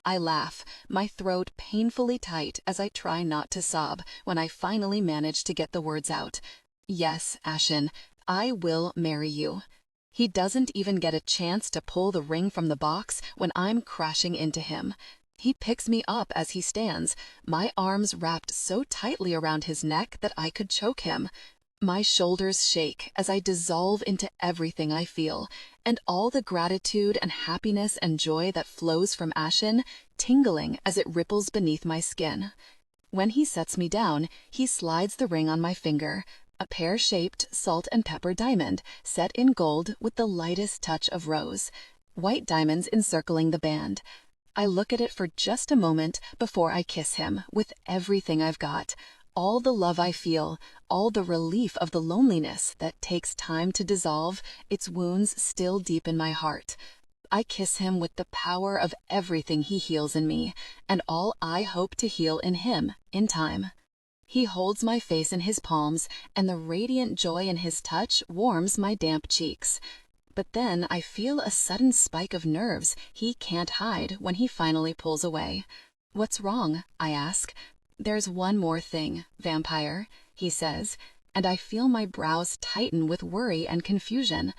Speaker 1: I laugh, my throat painfully tight as I try not to sob when I finally manage to get the words out. Yes, Ashen, I will marry you. He doesn't even get a chance to pull the ring from the box when I'm crashing into him. He picks me up as he stands, my arms wrapped so tightly around his neck that I could choke him. My shoulders shake as I dissolve into everything I feel, and all the gratitude and happiness and joy that flows from Ashen, tingling as it ripples beneath my skin. When he sets me down, he slides the ring on my finger, a pear-shaped salt and pepper diamond set in gold with the lightest touch of rose, white diamonds encircling the band. I look at it for just a moment before I kiss him with everything I've got, all the love I feel, all the relief of the loneliness that takes time to dissolve, its wounds still deep in my heart. I kiss him with the power of everything he heals in me, and all I hope to heal in him in time. He holds my face in his palms, and the radiant joy in his touch warms my damp cheeks. But then I feel a sudden spike of nerves he can't hide when he finally pulls away. What's wrong? I ask. There's one more thing, vampire, he says, and I feel my brows tighten with worry and confusion.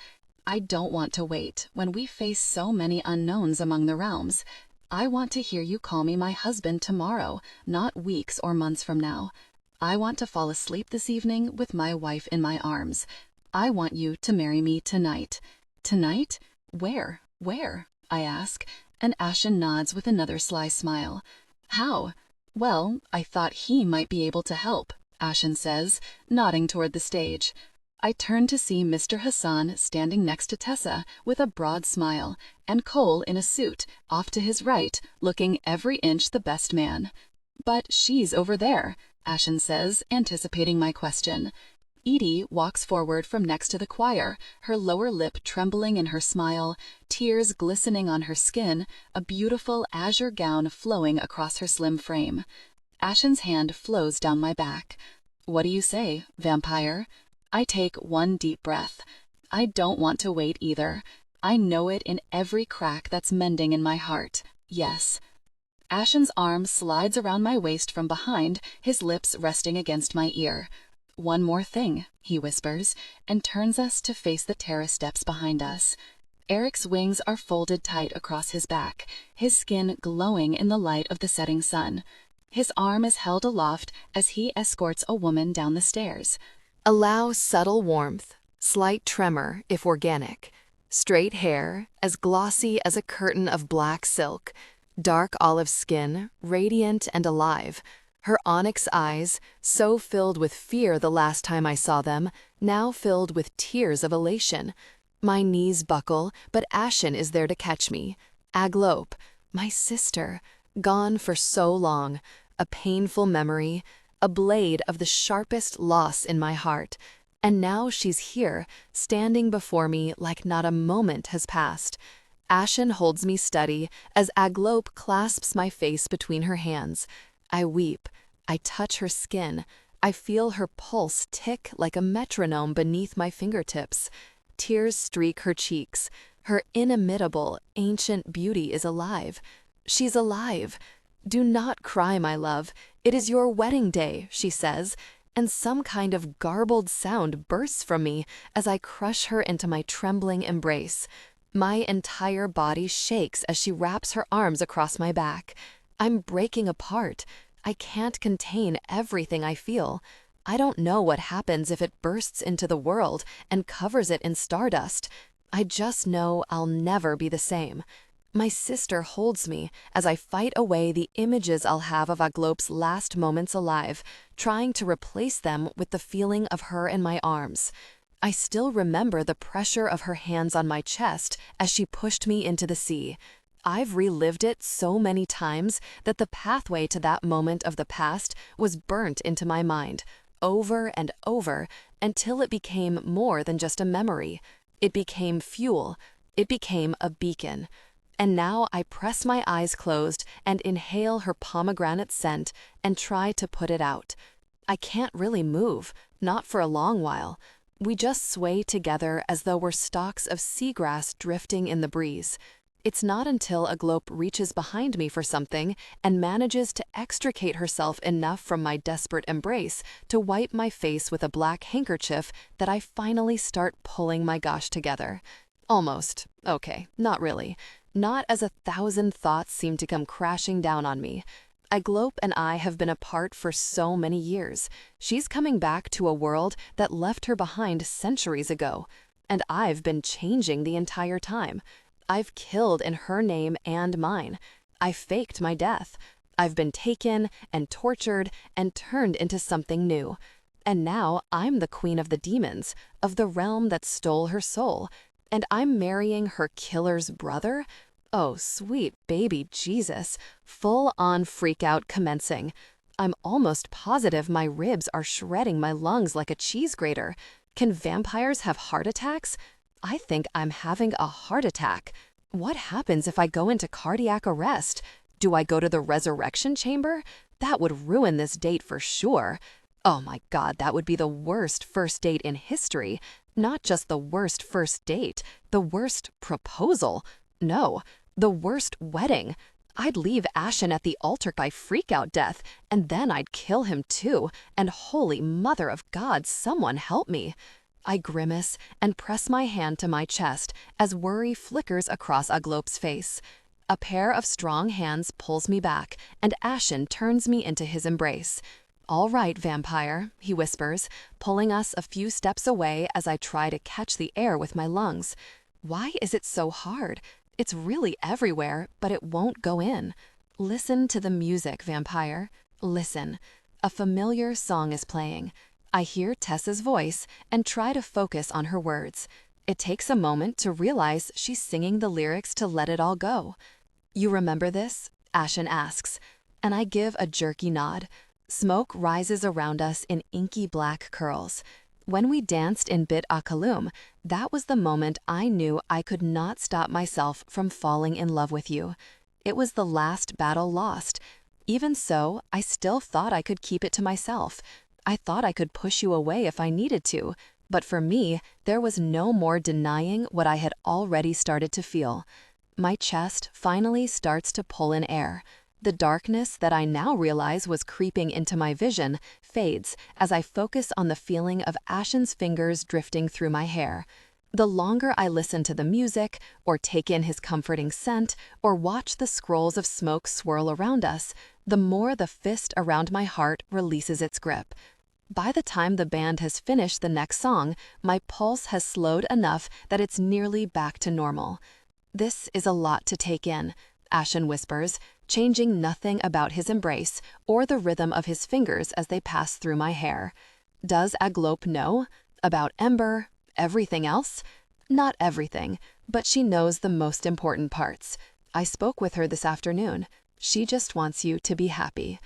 Speaker 2: I don't want to wait when we face so many unknowns among the realms. I want to hear you call me my husband tomorrow, not weeks or months from now. I want to fall asleep this evening with my wife in my arms. I want you to marry me tonight. Tonight? Where? Where? I ask, and Ashen nods with another sly smile. How? Well, I thought he might be able to help, Ashen says, nodding toward the stage. I turn to see Mr. Hassan standing next to Tessa with a broad smile, and Cole in a suit, off to his right, looking every inch the best man. But she's over there, Ashen says, anticipating my question. Edie walks forward from next to the choir, her lower lip trembling in her smile, tears glistening on her skin, a beautiful azure gown flowing across her slim frame. Ashen's hand flows down my back. What do you say, vampire? I take one deep breath. I don't want to wait either. I know it in every crack that's mending in my heart. Yes. Ashen's arm slides around my waist from behind, his lips resting against my ear. One more thing, he whispers, and turns us to face the terrace steps behind us. Eric's wings are folded tight across his back, his skin glowing in the light of the setting sun. His arm is held aloft as he escorts a woman down the stairs.
Speaker 1: Allow subtle warmth, slight tremor if organic, straight hair, as glossy as a curtain of black silk, dark olive skin, radiant and alive, her onyx eyes, so filled with fear the last time I saw them, now filled with tears of elation. My knees buckle, but Ashen is there to catch me. Aglope, my sister, gone for so long, a painful memory, a blade of the sharpest loss in my heart. And now she's here, standing before me like not a moment has passed. Ashen holds me steady as Aglope clasps my face between her hands. I weep. I touch her skin. I feel her pulse tick like a metronome beneath my fingertips. Tears streak her cheeks. Her inimitable, ancient beauty is alive. She's alive. Do not cry, my love. It is your wedding day, she says, and some kind of garbled sound bursts from me as I crush her into my trembling embrace. My entire body shakes as she wraps her arms across my back. I'm breaking apart. I can't contain everything I feel. I don't know what happens if it bursts into the world and covers it in stardust. I just know I'll never be the same. My sister holds me as I fight away the images I'll have of Aglope's last moments alive, trying to replace them with the feeling of her in my arms. I still remember the pressure of her hands on my chest as she pushed me into the sea. I've relived it so many times that the pathway to that moment of the past was burnt into my mind, over and over, until it became more than just a memory. It became fuel. It became a beacon. And now I press my eyes closed and inhale her pomegranate scent and try to put it out. I can't really move, not for a long while. We just sway together as though we're stalks of seagrass drifting in the breeze. It's not until Aglope reaches behind me for something and manages to extricate herself enough from my desperate embrace to wipe my face with a black handkerchief that I finally start pulling my gosh together. Almost. Okay, not really. Not as 1,000 thoughts seem to come crashing down on me. Aglope and I have been apart for so many years. She's coming back to a world that left her behind centuries ago. And I've been changing the entire time. I've killed in her name and mine. I faked my death. I've been taken and tortured and turned into something new. And now I'm the queen of the demons, of the realm that stole her soul. And I'm marrying her killer's brother? Oh, sweet baby Jesus, full-on freak-out commencing. I'm almost positive my ribs are shredding my lungs like a cheese grater. Can vampires have heart attacks? I think I'm having a heart attack. What happens if I go into cardiac arrest? Do I go to the resurrection chamber? That would ruin this date for sure. Oh my God, that would be the worst first date in history. Not just the worst first date, the worst proposal. No, the worst wedding. I'd leave Ashen at the altar by freak-out death, and then I'd kill him too, and holy mother of God, someone help me. I grimace and press my hand to my chest as worry flickers across Aglope's face. A pair of strong hands pulls me back, and Ashen turns me into his embrace. "All right, vampire," he whispers, pulling us a few steps away as I try to catch the air with my lungs. Why is it so hard? It's really everywhere, but it won't go in. Listen to the music, vampire. Listen. A familiar song is playing. I hear Tessa's voice and try to focus on her words. It takes a moment to realize she's singing the lyrics to Let It All Go. "You remember this?" Ashen asks, and I give a jerky nod. Smoke rises around us in inky black curls. When we danced in Bit Akalum, that was the moment I knew I could not stop myself from falling in love with you. It was the last battle lost. Even so, I still thought I could keep it to myself. I thought I could push you away if I needed to. But for me, there was no more denying what I had already started to feel. My chest finally starts to pull in air. The darkness that I now realize was creeping into my vision fades as I focus on the feeling of Ashen's fingers drifting through my hair. The longer I listen to the music, or take in his comforting scent, or watch the scrolls of smoke swirl around us, the more the fist around my heart releases its grip. By the time the band has finished the next song, my pulse has slowed enough that it's nearly back to normal. "This is a lot to take in," Ashen whispers, changing nothing about his embrace or the rhythm of his fingers as they pass through my hair. Does Aglope know? About Ember? Everything else? Not everything, but she knows the most important parts. I spoke with her this afternoon. She just wants you to be happy.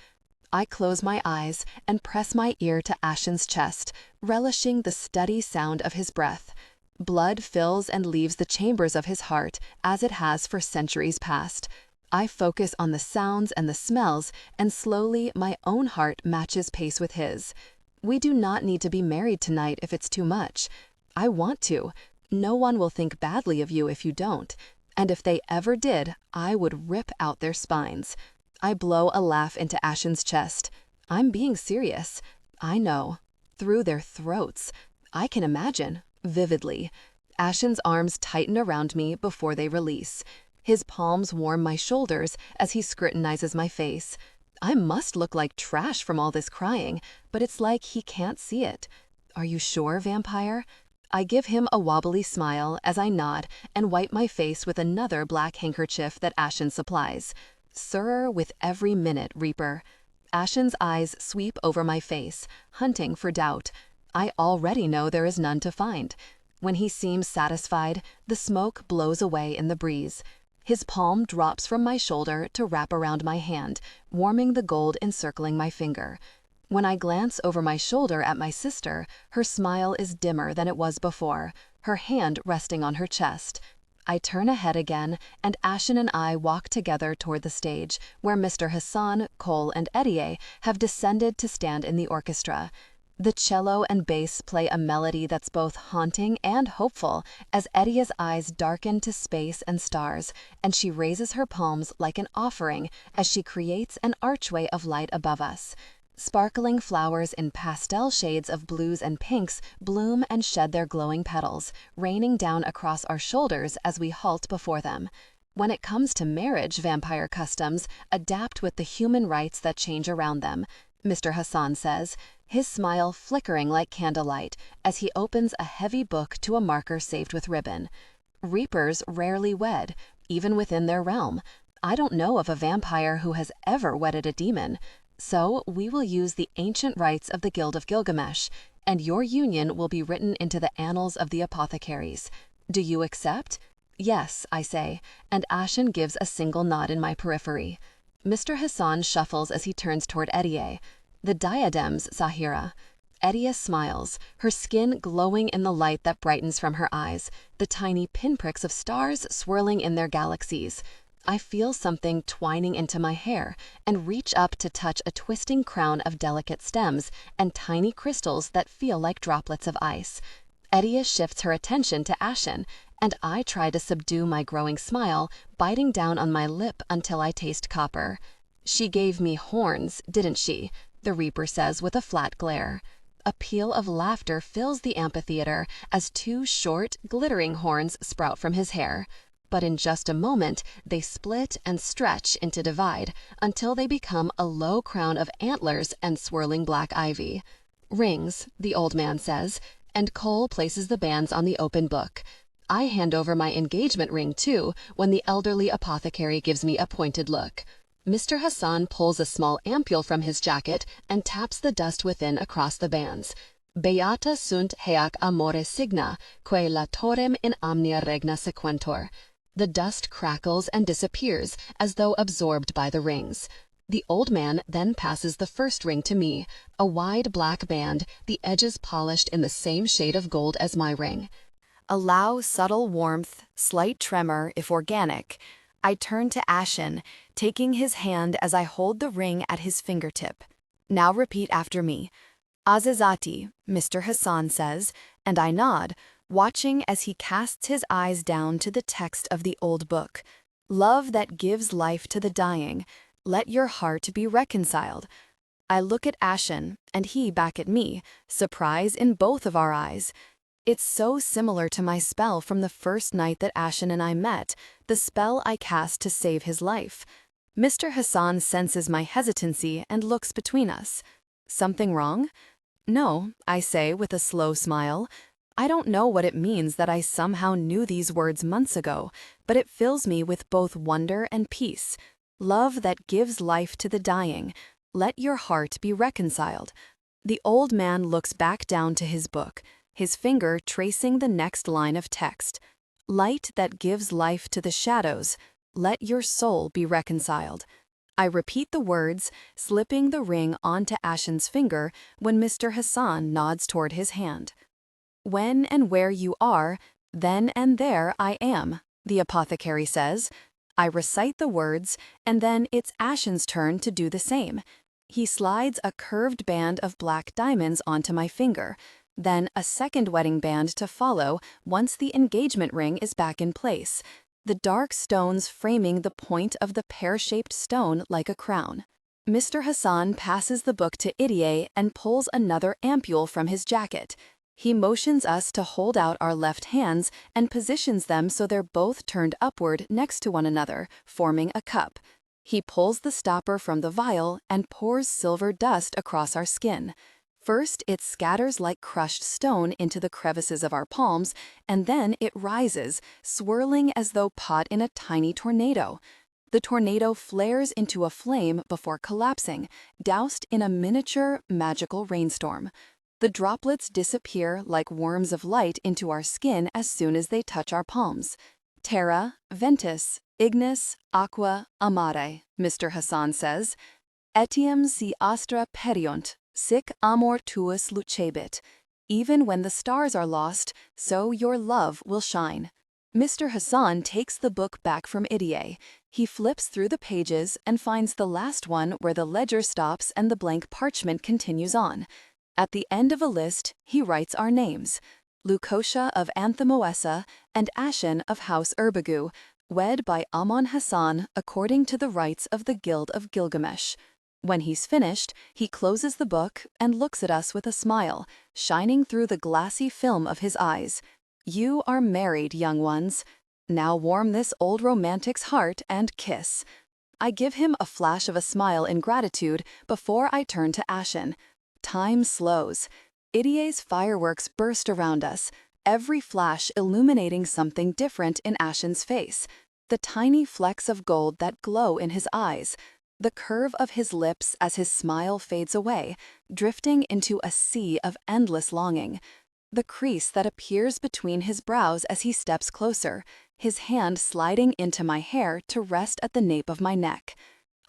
Speaker 1: I close my eyes and press my ear to Ashen's chest, relishing the steady sound of his breath. Blood fills and leaves the chambers of his heart as it has for centuries past. I focus on the sounds and the smells, and slowly my own heart matches pace with his. We do not need to be married tonight if it's too much. I want to. No one will think badly of you if you don't. And if they ever did, I would rip out their spines. I blow a laugh into Ashen's chest. I'm being serious. I know. Through their throats. I can imagine, vividly. Ashen's arms tighten around me before they release. His palms warm my shoulders as he scrutinizes my face. I must look like trash from all this crying, but it's like he can't see it. "Are you sure, vampire?" I give him a wobbly smile as I nod and wipe my face with another black handkerchief that Ashen supplies. "Surer with every minute, Reaper." Ashen's eyes sweep over my face, hunting for doubt. I already know there is none to find. When he seems satisfied, the smoke blows away in the breeze. His palm drops from my shoulder to wrap around my hand, warming the gold encircling my finger. When I glance over my shoulder at my sister, her smile is dimmer than it was before, her hand resting on her chest. I turn ahead again, and Ashen and I walk together toward the stage, where Mr. Hassan, Cole, and Eddie have descended to stand in the orchestra. The cello and bass play a melody that's both haunting and hopeful as Eddie's eyes darken to space and stars, and she raises her palms like an offering as she creates an archway of light above us. Sparkling flowers in pastel shades of blues and pinks bloom and shed their glowing petals, raining down across our shoulders as we halt before them. When it comes to marriage, vampire customs adapt with the human rites that change around them, Mr. Hassan says, his smile flickering like candlelight as he opens a heavy book to a marker saved with ribbon. Reapers rarely wed, even within their realm. I don't know of a vampire who has ever wedded a demon. So we will use the ancient rites of the Guild of Gilgamesh, and your union will be written into the annals of the apothecaries. Do you accept? Yes, I say, and Ashen gives a single nod in my periphery. Mr. Hassan shuffles as he turns toward Eddie. The diadems, Sahira. Eddie smiles, her skin glowing in the light that brightens from her eyes, the tiny pinpricks of stars swirling in their galaxies. I feel something twining into my hair and reach up to touch a twisting crown of delicate stems and tiny crystals that feel like droplets of ice. Eddie shifts her attention to Ashen, and I try to subdue my growing smile, biting down on my lip until I taste copper. "She gave me horns, didn't she?" the Reaper says with a flat glare. A peal of laughter fills the amphitheater as two short, glittering horns sprout from his hair. But in just a moment, they split and stretch into divide until they become a low crown of antlers and swirling black ivy. Rings, the old man says, and Cole places the bands on the open book. I hand over my engagement ring too when the elderly apothecary gives me a pointed look. Mr. Hassan pulls a small ampule from his jacket and taps the dust within across the bands. Beata sunt haec amore signa, quae latorem in omnia regna sequentur. The dust crackles and disappears as though absorbed by the rings. The old man then passes the first ring to me, a wide black band, the edges polished in the same shade of gold as my ring. Allow subtle warmth, slight tremor, if organic. I turn to Ashen, taking his hand as I hold the ring at his fingertip. Now repeat after me. Azizati, Mr. Hassan says, and I nod, watching as he casts his eyes down to the text of the old book. Love that gives life to the dying. Let your heart be reconciled. I look at Ashen, and he back at me, surprise in both of our eyes. It's so similar to my spell from the first night that Ashen and I met, the spell I cast to save his life. Mr. Hassan senses my hesitancy and looks between us. Something wrong? No, I say with a slow smile. I don't know what it means that I somehow knew these words months ago, but it fills me with both wonder and peace. Love that gives life to the dying. Let your heart be reconciled. The old man looks back down to his book, his finger tracing the next line of text. Light that gives life to the shadows. Let your soul be reconciled. I repeat the words, slipping the ring onto Ashen's finger when Mr. Hassan nods toward his hand. When and where you are, then and there I am, the apothecary says. I recite the words, and then it's Ashen's turn to do the same. He slides a curved band of black diamonds onto my finger, then a second wedding band to follow once the engagement ring is back in place, the dark stones framing the point of the pear-shaped stone like a crown. Mr. Hassan passes the book to Idiot and pulls another ampule from his jacket. He motions us to hold out our left hands and positions them so they're both turned upward next to one another, forming a cup. He pulls the stopper from the vial and pours silver dust across our skin. First, it scatters like crushed stone into the crevices of our palms, and then it rises, swirling as though caught in a tiny tornado. The tornado flares into a flame before collapsing, doused in a miniature, magical rainstorm. The droplets disappear like worms of light into our skin as soon as they touch our palms. Terra, ventus, ignis, aqua, amare, Mr. Hassan says. Etiam si astra periunt. Sic amor tuus lucebit. Even when the stars are lost, so your love will shine. Mr. Hassan takes the book back from Idiot. He flips through the pages and finds the last one where the ledger stops and the blank parchment continues on. At the end of a list, he writes our names. Lucotia of Anthomoessa and Ashen of House Urbagu, wed by Amon Hassan according to the rites of the Guild of Gilgamesh. When he's finished, he closes the book and looks at us with a smile, shining through the glassy film of his eyes. You are married, young ones. Now warm this old romantic's heart and kiss. I give him a flash of a smile in gratitude before I turn to Ashen. Time slows. Idiot's fireworks burst around us, every flash illuminating something different in Ashen's face. The tiny flecks of gold that glow in his eyes, the curve of his lips as his smile fades away, drifting into a sea of endless longing. The crease that appears between his brows as he steps closer, his hand sliding into my hair to rest at the nape of my neck.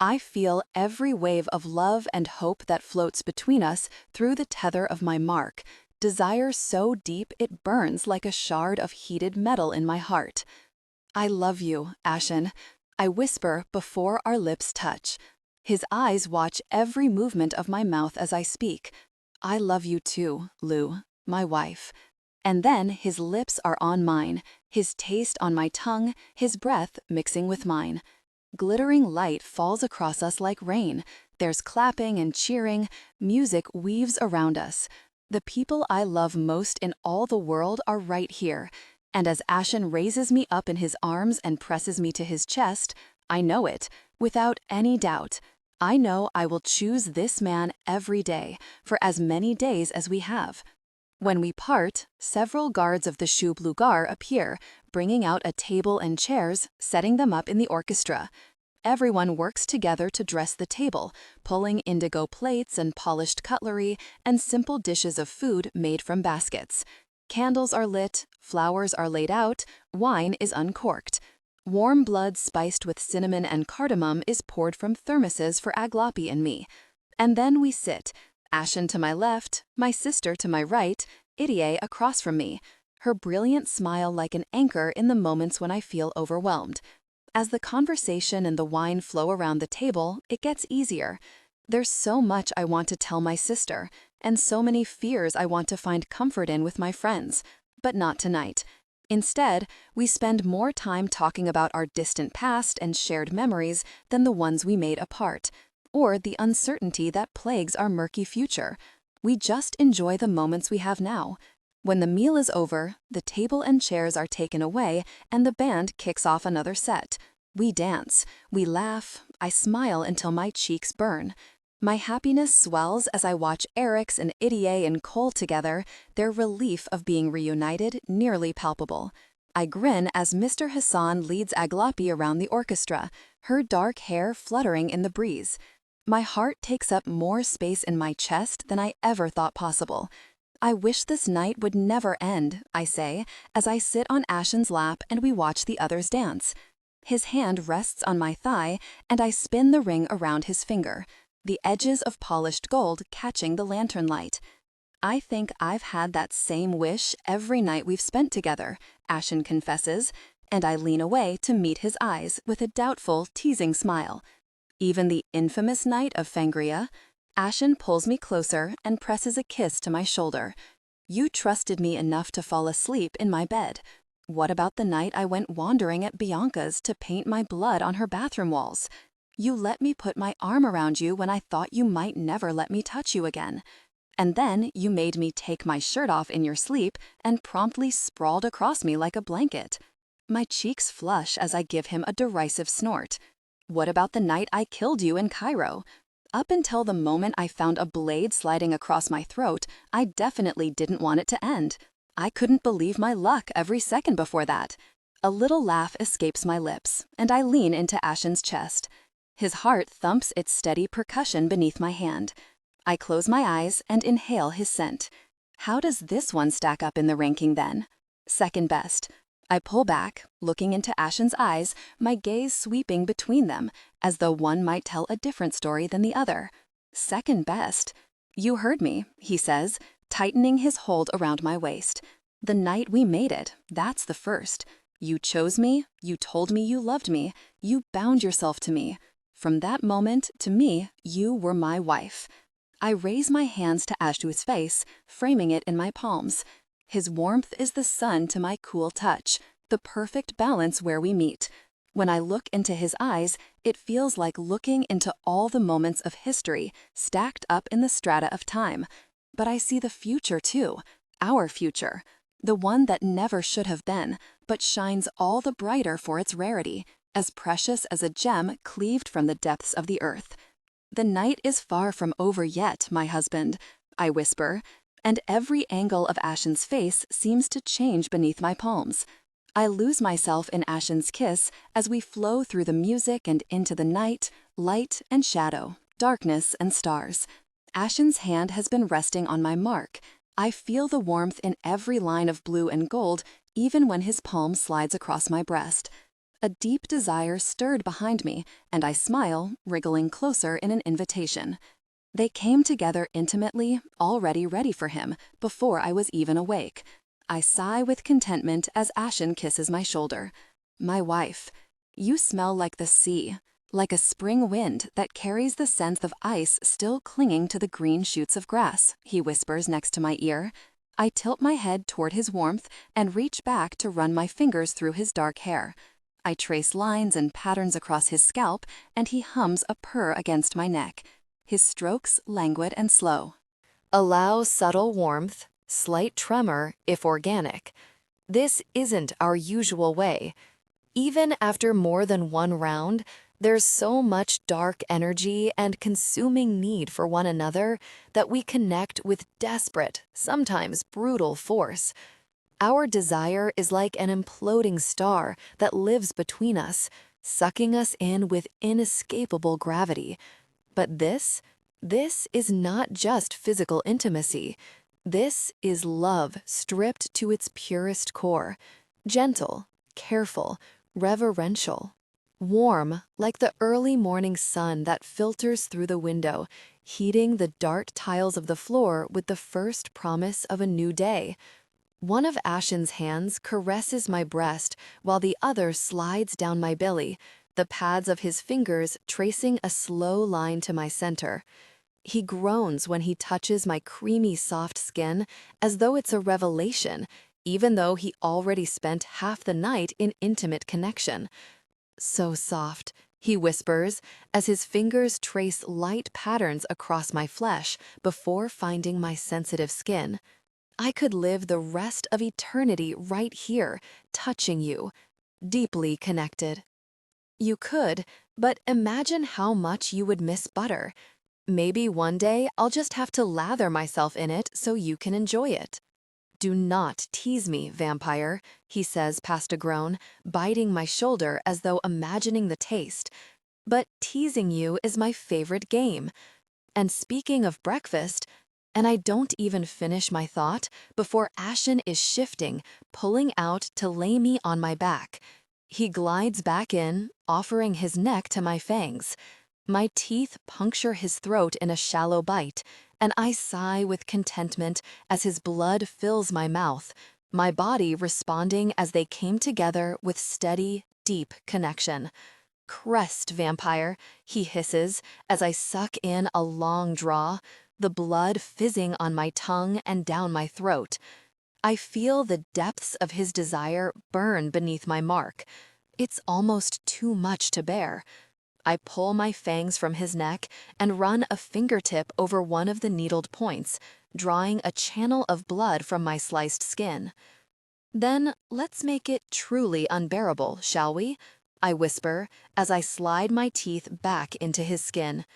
Speaker 1: I feel every wave of love and hope that floats between us through the tether of my mark, desire so deep it burns like a shard of heated metal in my heart. I love you, Ashen. I whisper before our lips touch. His eyes watch every movement of my mouth as I speak. I love you too, Lou, my wife. And then his lips are on mine, his taste on my tongue, his breath mixing with mine. Glittering light falls across us like rain. There's clapping and cheering. Music weaves around us.
Speaker 2: The people I love most in all the world are right here, and as Ashen raises me up in his arms and presses me to his chest, I know it, without any doubt. I know I will choose this man every day, for as many days as we have. When we part, several guards of the Shub Lugar appear, bringing out a table and chairs, setting them up in the orchestra. Everyone works together to dress the table, pulling indigo plates and polished cutlery and simple dishes of food made from baskets. Candles are lit, flowers are laid out, wine is uncorked. Warm blood spiced with cinnamon and cardamom is poured from thermoses for Aglapi and me. And then we sit, Ashen to my left, my sister to my right, Irie across from me, her brilliant smile like an anchor in the moments when I feel overwhelmed. As the conversation and the wine flow around the table, it gets easier. There's so much I want to tell my sister, and so many fears I want to find comfort in with my friends, but not tonight. Instead, we spend more time talking about our distant past and shared memories than the ones we made apart, or the uncertainty that plagues our murky future. We just enjoy the moments we have now. When the meal is over, the table and chairs are taken away, and the band kicks off another set. We dance, we laugh, I smile until my cheeks burn. My happiness swells as I watch Eric's and Irie and Cole together, their relief of being reunited nearly palpable. I grin as Mr. Hassan leads Aglapi around the orchestra, her dark hair fluttering in the breeze. My heart takes up more space in my chest than I ever thought possible. I wish this night would never end, I say, as I sit on Ashen's lap and we watch the others dance. His hand rests on my thigh, and I spin the ring around his finger, the edges of polished gold catching the lantern light. I think I've had that same wish every night we've spent together, Ashen confesses, and I lean away to meet his eyes with a doubtful, teasing smile. Even the infamous night of Fangria, Ashen pulls me closer and presses a kiss to my shoulder. You trusted me enough to fall asleep in my bed. What about the night I went wandering at Bianca's to paint my blood on her bathroom walls? You let me put my arm around you when I thought you might never let me touch you again. And then you made me take my shirt off in your sleep and promptly sprawled across me like a blanket. My cheeks flush as I give him a derisive snort. What about the night I killed you in Cairo? Up until the moment I found a blade sliding across my throat, I definitely didn't want it to end. I couldn't believe my luck every second before that. A little laugh escapes my lips, and I lean into Ashen's chest. His heart thumps its steady percussion beneath my hand. I close my eyes and inhale his scent. How does this one stack up in the ranking then? Second best. I pull back, looking into Ashen's eyes, my gaze sweeping between them, as though one might tell a different story than the other. Second best. You heard me, he says, tightening his hold around my waist. The night we made it, that's the first. You chose me, you told me you loved me, you bound yourself to me. From that moment, to me, you were my wife. I raise my hands to Ashtu's face, framing it in my palms. His warmth is the sun to my cool touch, the perfect balance where we meet. When I look into his eyes, it feels like looking into all the moments of history stacked up in the strata of time. But I see the future too, our future, the one that never should have been, but shines all the brighter for its rarity, as precious as a gem cleaved from the depths of the earth. The night is far from over yet, my husband, I whisper, and every angle of Ashen's face seems to change beneath my palms. I lose myself in Ashen's kiss as we flow through the music and into the night, light and shadow, darkness and stars. Ashen's hand has been resting on my mark. I feel the warmth in every line of blue and gold, even when his palm slides across my breast. A deep desire stirred behind me, and I smile, wriggling closer in an invitation. They came together intimately, already ready for him, before I was even awake. I sigh with contentment as Ashen kisses my shoulder. My wife, you smell like the sea, like a spring wind that carries the scent of ice still clinging to the green shoots of grass, he whispers next to my ear. I tilt my head toward his warmth and reach back to run my fingers through his dark hair. I trace lines and patterns across his scalp, and he hums a purr against my neck. His strokes languid and slow.
Speaker 1: Allow subtle warmth, slight tremor if organic. This isn't our usual way. Even after more than one round, there's so much dark energy and consuming need for one another that we connect with desperate, sometimes brutal force. Our desire is like an imploding star that lives between us, sucking us in with inescapable gravity. But this is not just physical intimacy. This is love stripped to its purest core, gentle, careful, reverential, warm like the early morning sun that filters through the window, heating the dark tiles of the floor with the first promise of a new day. One of Ashen's hands caresses my breast while the other slides down my belly, the pads of his fingers tracing a slow line to my center. He groans when he touches my creamy soft skin as though it's a revelation, even though he already spent half the night in intimate connection. "So soft," he whispers as his fingers trace light patterns across my flesh before finding my sensitive skin. "I could live the rest of eternity right here, touching you, deeply connected." "You could, but imagine how much you would miss butter. Maybe one day I'll just have to lather myself in it so you can enjoy it." "Do not tease me, vampire," he says past a groan, biting my shoulder as though imagining the taste. "But teasing you is my favorite game." And speaking of breakfast, and I don't even finish my thought before Ashen is shifting, pulling out to lay me on my back. He glides back in, offering his neck to my fangs. My teeth puncture his throat in a shallow bite, and I sigh with contentment as his blood fills my mouth, my body responding as they came together with steady, deep connection. "Crest, vampire," he hisses as I suck in a long draw, the blood fizzing on my tongue and down my throat. I feel the depths of his desire burn beneath my mark. It's almost too much to bear. I pull my fangs from his neck and run a fingertip over one of the needled points, drawing a channel of blood from my sliced skin. "Then let's make it truly unbearable, shall we?" I whisper as I slide my teeth back into his skin.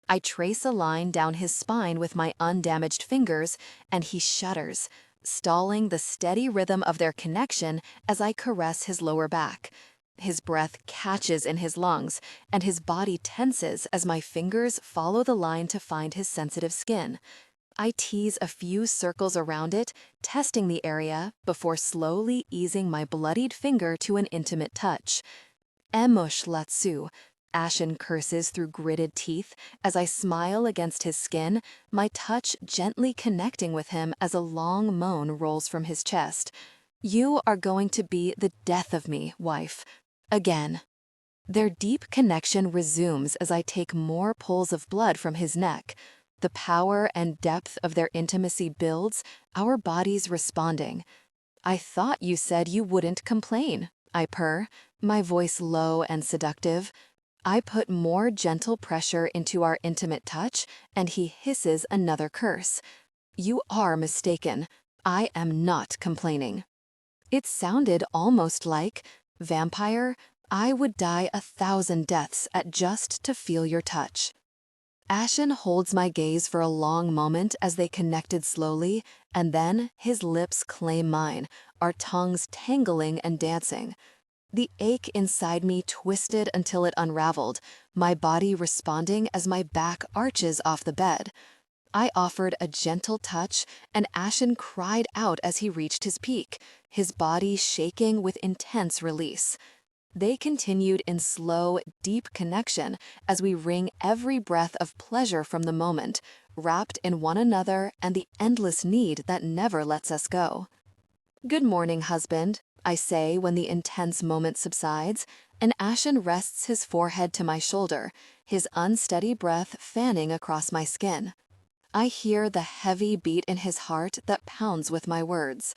Speaker 1: I trace a line down his spine with my undamaged fingers, and he shudders, stalling the steady rhythm of their connection as I caress his lower back. His breath catches in his lungs, and his body tenses as my fingers follow the line to find his sensitive skin. I tease a few circles around it, testing the area before slowly easing my bloodied finger to an intimate touch. "Emush latsu," Ashen curses through gritted teeth as I smile against his skin, my touch gently connecting with him as a long moan rolls from his chest. "You are going to be the death of me, wife." Again. Their deep connection resumes as I take more pulls of blood from his neck. The power and depth of their intimacy builds, our bodies responding. "I thought you said you wouldn't complain," I purr, my voice low and seductive. I put more gentle pressure into our intimate touch, and he hisses another curse. "You are mistaken. I am not complaining." It sounded almost like, "Vampire, I would die 1,000 deaths at just to feel your touch." Ashen holds my gaze for a long moment as they connected slowly, and then his lips claim mine, our tongues tangling and dancing. The ache inside me twisted until it unraveled, my body responding as my back arches off the bed. I offered a gentle touch, and Ashen cried out as he reached his peak, his body shaking with intense release. They continued in slow, deep connection as we wring every breath of pleasure from the moment, wrapped in one another and the endless need that never lets us go. "Good morning, husband," I say when the intense moment subsides, and Ashen rests his forehead to my shoulder, his unsteady breath fanning across my skin. I hear the heavy beat in his heart that pounds with my words.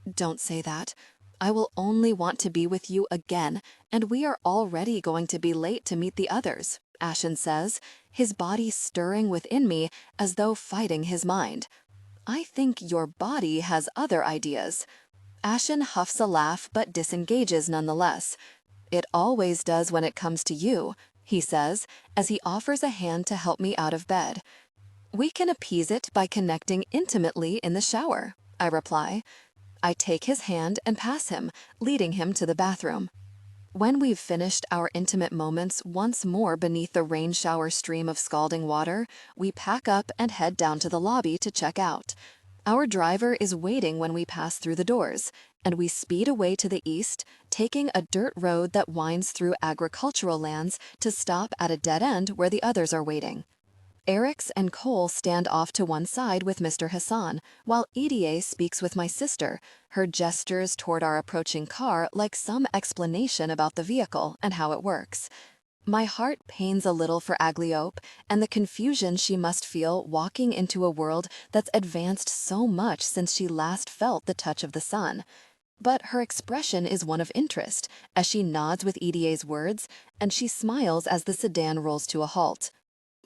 Speaker 1: "Don't say that. I will only want to be with you again, and we are already going to be late to meet the others," Ashen says, his body stirring within me as though fighting his mind. I think your body has other ideas. Ashen huffs a laugh but disengages nonetheless. It always does when it comes to you, he says, as he offers a hand to help me out of bed. We can appease it by connecting intimately in the shower, I reply. I take his hand and pass him, leading him to the bathroom. When we've finished our intimate moments once more beneath the rain shower stream of scalding water, we pack up and head down to the lobby to check out. Our driver is waiting when we pass through the doors, and we speed away to the east, taking a dirt road that winds through agricultural lands to stop at a dead end where the others are waiting. Eric's and Cole stand off to one side with Mr. Hassan, while Edie speaks with my sister, her gestures toward our approaching car like some explanation about the vehicle and how it works. My heart pains a little for Agliope and the confusion she must feel walking into a world that's advanced so much since she last felt the touch of the sun. But her expression is one of interest as she nods with Edie's words, and she smiles as the sedan rolls to a halt.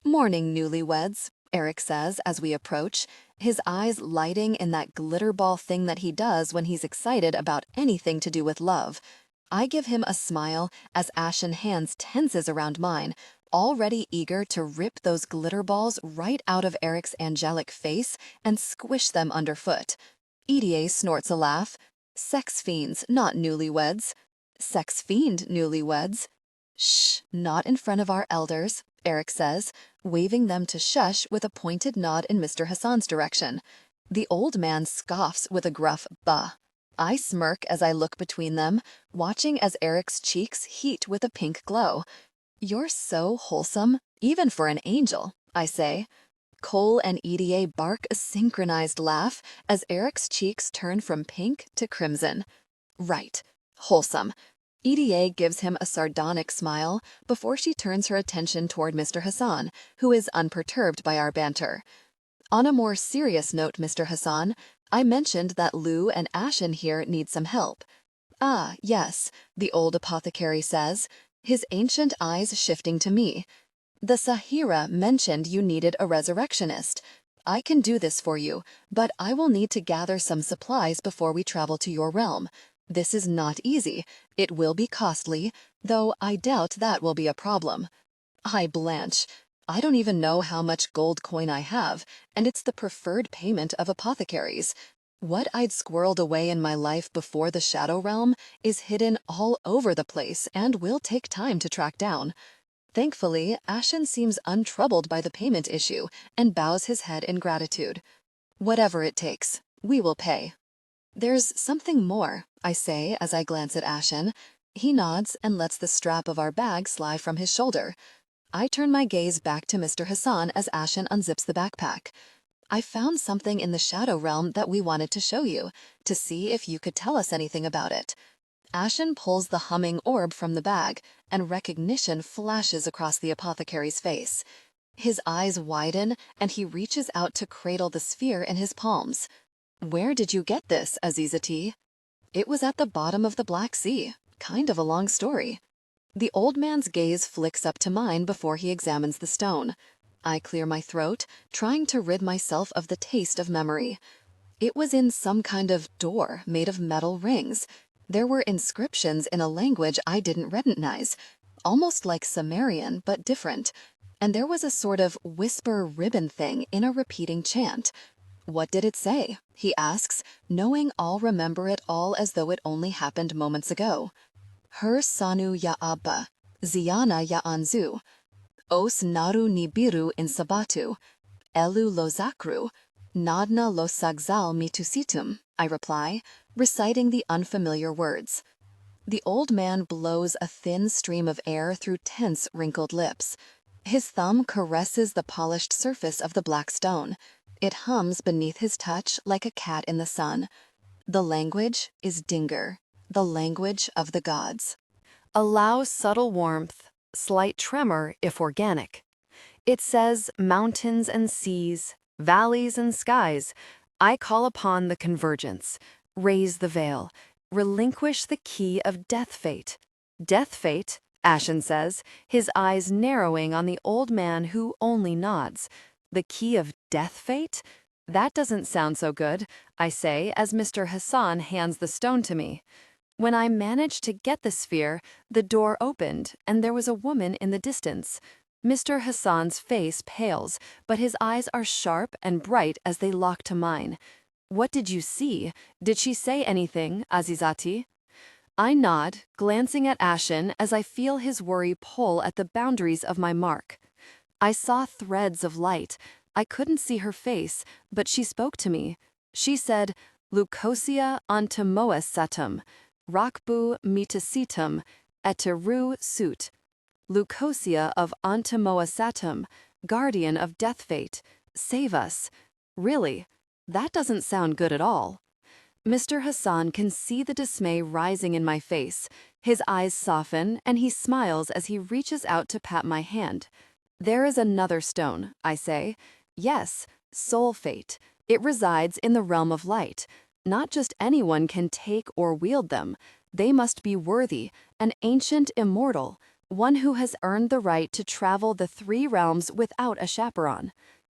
Speaker 1: "Morning, newlyweds," Eric says as we approach, his eyes lighting in that glitter ball thing that he does when he's excited about anything to do with love. I give him a smile as ashen hands tenses around mine, already eager to rip those glitter balls right out of Eric's angelic face and squish them underfoot. Edie snorts a laugh. "Sex fiends, not newlyweds." "Sex fiend newlyweds." "Shh, not in front of our elders," Eric says, waving them to shush with a pointed nod in Mr. Hassan's direction. The old man scoffs with a gruff bah. I smirk as I look between them, watching as Eric's cheeks heat with a pink glow. "You're so wholesome, even for an angel," I say. Cole and Edie bark a synchronized laugh as Eric's cheeks turn from pink to crimson. Right, wholesome. Edie gives him a sardonic smile before she turns her attention toward Mr. Hassan, who is unperturbed by our banter. "On a more serious note, Mr. Hassan, I mentioned that Lou and Ashen here need some help." "Ah, yes," the old apothecary says, his ancient eyes shifting to me. "The Sahira mentioned you needed a resurrectionist. I can do this for you, but I will need to gather some supplies before we travel to your realm. This is not easy. It will be costly, though I doubt that will be a problem." I blanch. I don't even know how much gold coin I have, and it's the preferred payment of apothecaries. What I'd squirreled away in my life before the Shadow Realm is hidden all over the place and will take time to track down. Thankfully, Ashen seems untroubled by the payment issue and bows his head in gratitude. "Whatever it takes, we will pay." "There's something more," I say as I glance at Ashen. He nods and lets the strap of our bag slide from his shoulder. I turn my gaze back to Mr. Hassan as Ashen unzips the backpack. "I found something in the Shadow Realm that we wanted to show you, to see if you could tell us anything about it." Ashen pulls the humming orb from the bag, and recognition flashes across the apothecary's face. His eyes widen, and he reaches out to cradle the sphere in his palms. "Where did you get this, Azizati?" "It was at the bottom of the Black Sea. Kind of a long story." The old man's gaze flicks up to mine before he examines the stone. I clear my throat, trying to rid myself of the taste of memory. It was in some kind of door made of metal rings. There were inscriptions in a language I didn't recognize, almost like Sumerian but different. And there was a sort of whisper ribbon thing in a repeating chant. "What did it say?" he asks, knowing I'll remember it all as though it only happened moments ago. "Her sanu ya abba, ziana ya anzu, os naru nibiru in sabatu, elu lo zakru, nadna lo sagzal mitusitum," I reply, reciting the unfamiliar words. The old man blows a thin stream of air through tense, wrinkled lips. His thumb caresses the polished surface of the black stone. It hums beneath his touch like a cat in the sun. The language is Dinger, the language of the gods. Allow subtle warmth, slight tremor if organic. It says mountains and seas, valleys and skies. I call upon the convergence. Raise the veil. Relinquish the key of death fate. Death fate, Ashen says, his eyes narrowing on the old man who only nods. The key of death fate? That doesn't sound so good, I say as Mr. Hassan hands the stone to me. When I managed to get the sphere, the door opened and there was a woman in the distance. Mr. Hassan's face pales, but his eyes are sharp and bright as they lock to mine. What did you see? Did she say anything, Azizati? I nod, glancing at Ashen as I feel his worry pull at the boundaries of my mark. I saw threads of light. I couldn't see her face, but she spoke to me. She said, Leucosia antemoas satum, rakbu metasitum, eteru sut. Leucosia of antemoasatum, guardian of death fate, save us. Really, that doesn't sound good at all. Mr. Hassan can see the dismay rising in my face. His eyes soften, and he smiles as he reaches out to pat my hand. There is another stone, I say. Yes, soul fate. It resides in the realm of light. Not just anyone can take or wield them. They must be worthy, an ancient immortal, one who has earned the right to travel the 3 realms without a chaperone.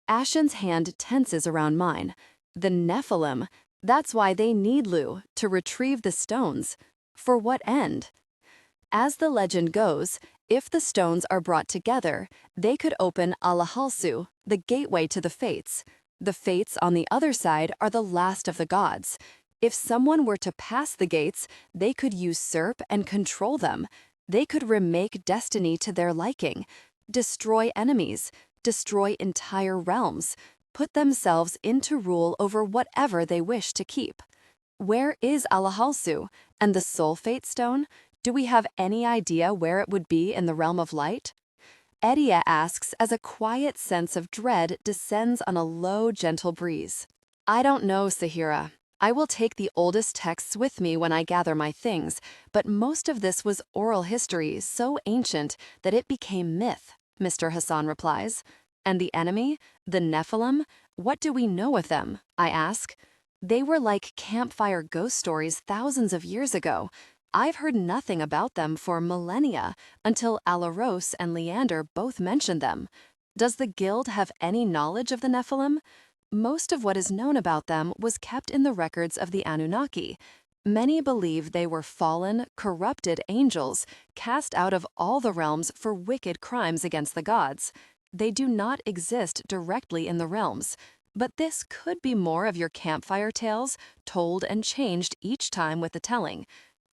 Speaker 1: Ashen's hand tenses around mine. The Nephilim, that's why they need Lu, to retrieve the stones. For what end? As the legend goes, if the stones are brought together, they could open Alahalsu, the gateway to the Fates. The Fates on the other side are the last of the gods. If someone were to pass the gates, they could usurp and control them. They could remake destiny to their liking, destroy enemies, destroy entire realms, put themselves into rule over whatever they wish to keep. Where is Alahalsu and the Soul Fate Stone? Do we have any idea where it would be in the realm of light? Edia asks as a quiet sense of dread descends on a low, gentle breeze. I don't know, Sahira. I will take the oldest texts with me when I gather my things, but most of this was oral history so ancient that it became myth, Mr. Hassan replies. And the enemy, the Nephilim, what do we know of them? I ask. They were like campfire ghost stories thousands of years ago. I've heard nothing about them for millennia until Alaros and Leander both mentioned them. Does the guild have any knowledge of the Nephilim? Most of what is known about them was kept in the records of the Anunnaki. Many believe they were fallen, corrupted angels, cast out of all the realms for wicked crimes against the gods. They do not exist directly in the realms, but this could be more of your campfire tales, told and changed each time with the telling.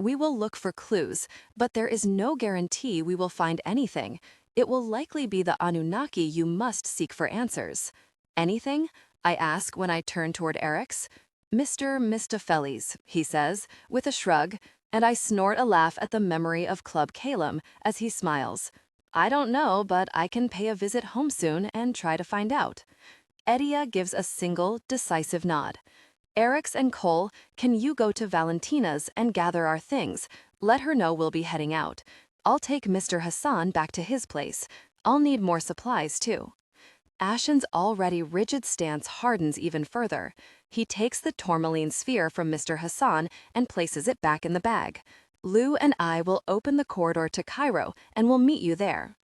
Speaker 1: We will look for clues, but there is no guarantee we will find anything. It will likely be the Anunnaki you must seek for answers. Anything? I ask when I turn toward Eric's. Mr. Mistofeles, he says, with a shrug, and I snort a laugh at the memory of Club Calum as he smiles. I don't know, but I can pay a visit home soon and try to find out. Edia gives a single, decisive nod. Eric's and Cole, can you go to Valentina's and gather our things? Let her know we'll be heading out. I'll take Mr. Hassan back to his place. I'll need more supplies, too. Ashen's already rigid stance hardens even further. He takes the tourmaline sphere from Mr. Hassan and places it back in the bag. Lou and I will open the corridor to Cairo and we'll meet you there.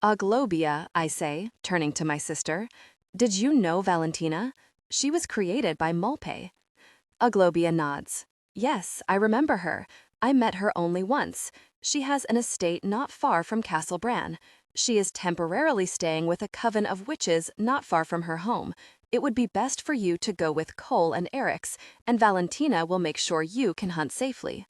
Speaker 1: Aglobia, I say, turning to my sister. Did you know Valentina? She was created by Mulpe. Aglobia nods. Yes, I remember her. I met her only once. She has an estate not far from Castle Bran. She is temporarily staying with a coven of witches not far from her home. It would be best for you to go with Cole and Eric's, and Valentina will make sure you can hunt safely.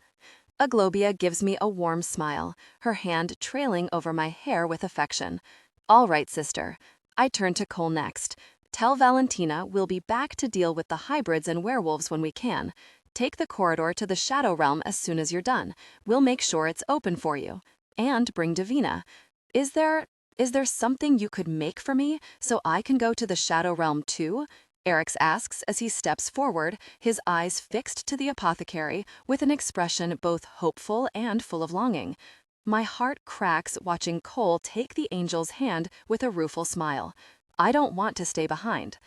Speaker 1: Aglobia gives me a warm smile, her hand trailing over my hair with affection. All right, sister. I turn to Cole next. Tell Valentina we'll be back to deal with the hybrids and werewolves when we can. Take the corridor to the Shadow Realm as soon as you're done. We'll make sure it's open for you. And bring Davina. Is there something you could make for me so I can go to the Shadow Realm too? Eric's asks as he steps forward, his eyes fixed to the apothecary with an expression both hopeful and full of longing. My heart cracks watching Cole take the angel's hand with a rueful smile. I don't want to stay behind.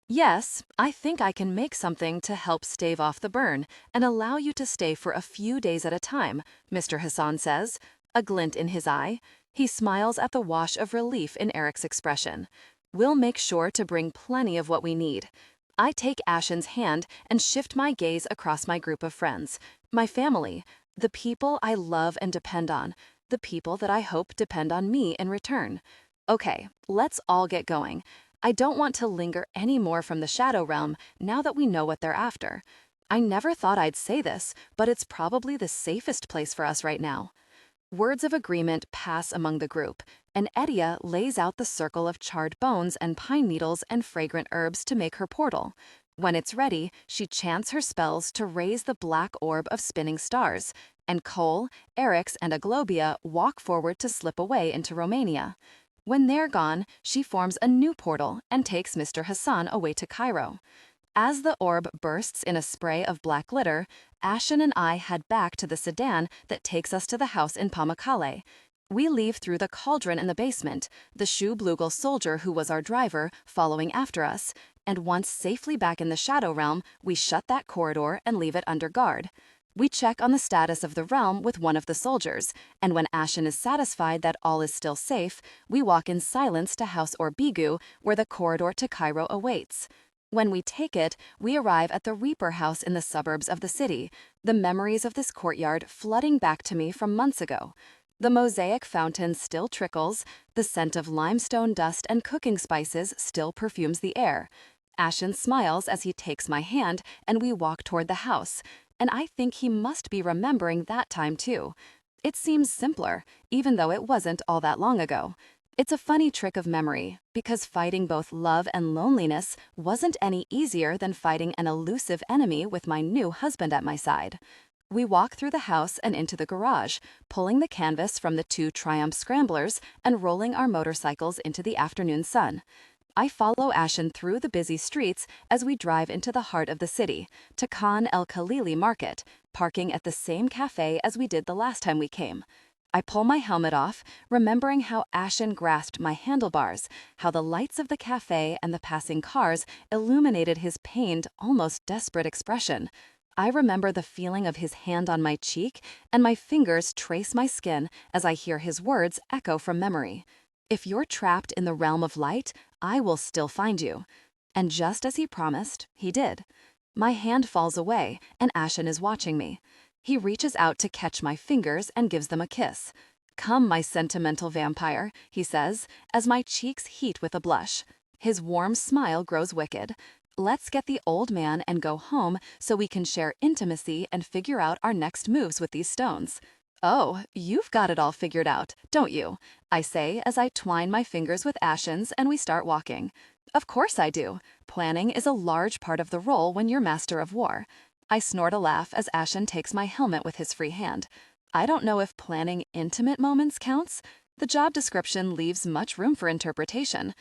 Speaker 1: Yes, I think I can make something to help stave off the burn and allow you to stay for a few days at a time, Mr. Hassan says, a glint in his eye. He smiles at the wash of relief in Eric's expression. We'll make sure to bring plenty of what we need.
Speaker 2: I take Ashen's hand and shift my gaze across my group of friends, my family, the people I love and depend on, the people that I hope depend on me in return. Okay, let's all get going. I don't want to linger any more from the Shadow Realm now that we know what they're after. I never thought I'd say this, but it's probably the safest place for us right now. Words of agreement pass among the group, and Edia lays out the circle of charred bones and pine needles and fragrant herbs to make her portal. When it's ready, she chants her spells to raise the black orb of spinning stars, and Cole, Erix, and Aglobia walk forward to slip away into Romania. When they're gone, she forms a new portal and takes Mr. Hassan away to Cairo. As the orb bursts in a spray of black glitter, Ashen and I head back to the sedan that takes us to the house in Pamukkale. We leave through the cauldron in the basement, the Shu-Blugal soldier who was our driver following after us, and once safely back in the Shadow Realm, we shut that corridor and leave it under guard. We check on the status of the realm with one of the soldiers, and when Ashen is satisfied that all is still safe, we walk in silence to House Orbigu, where the corridor to Cairo awaits. When we take it, we arrive at the Reaper House in the suburbs of the city, the memories of this courtyard flooding back to me from months ago. The mosaic fountain still trickles, the scent of limestone dust and cooking spices still perfumes the air. Ashen smiles as he takes my hand and we walk toward the house, and I think he must be remembering that time too. It seems simpler, even though it wasn't all that long ago. It's a funny trick of memory, because fighting both love and loneliness wasn't any easier than fighting an elusive enemy with my new husband at my side. We walk through the house and into the garage, pulling the canvas from the 2 Triumph scramblers and rolling our motorcycles into the afternoon sun. I follow Ashen through the busy streets as we drive into the heart of the city, to Khan El Khalili Market, parking at the same cafe as we did the last time we came. I pull my helmet off, remembering how Ashen grasped my handlebars, how the lights of the cafe and the passing cars illuminated his pained, almost desperate expression. I remember the feeling of his hand on my cheek, and my fingers trace my skin as I hear his words echo from memory. If you're trapped in the realm of light, I will still find you. And just as he promised, he did. My hand falls away, and Ashen is watching me. He reaches out to catch my fingers and gives them a kiss. "Come, my sentimental vampire," he says, as my cheeks heat with a blush. His warm smile grows wicked. "Let's get the old man and go home so we can share intimacy and figure out our next moves with these stones." "Oh, you've got it all figured out, don't you?" I say as I twine my fingers with Ashen's and we start walking. "Of course I do. Planning is a large part of the role when you're master of war." I snort a laugh as Ashen takes my helmet with his free hand. I don't know if planning intimate moments counts. The job description leaves much room for interpretation.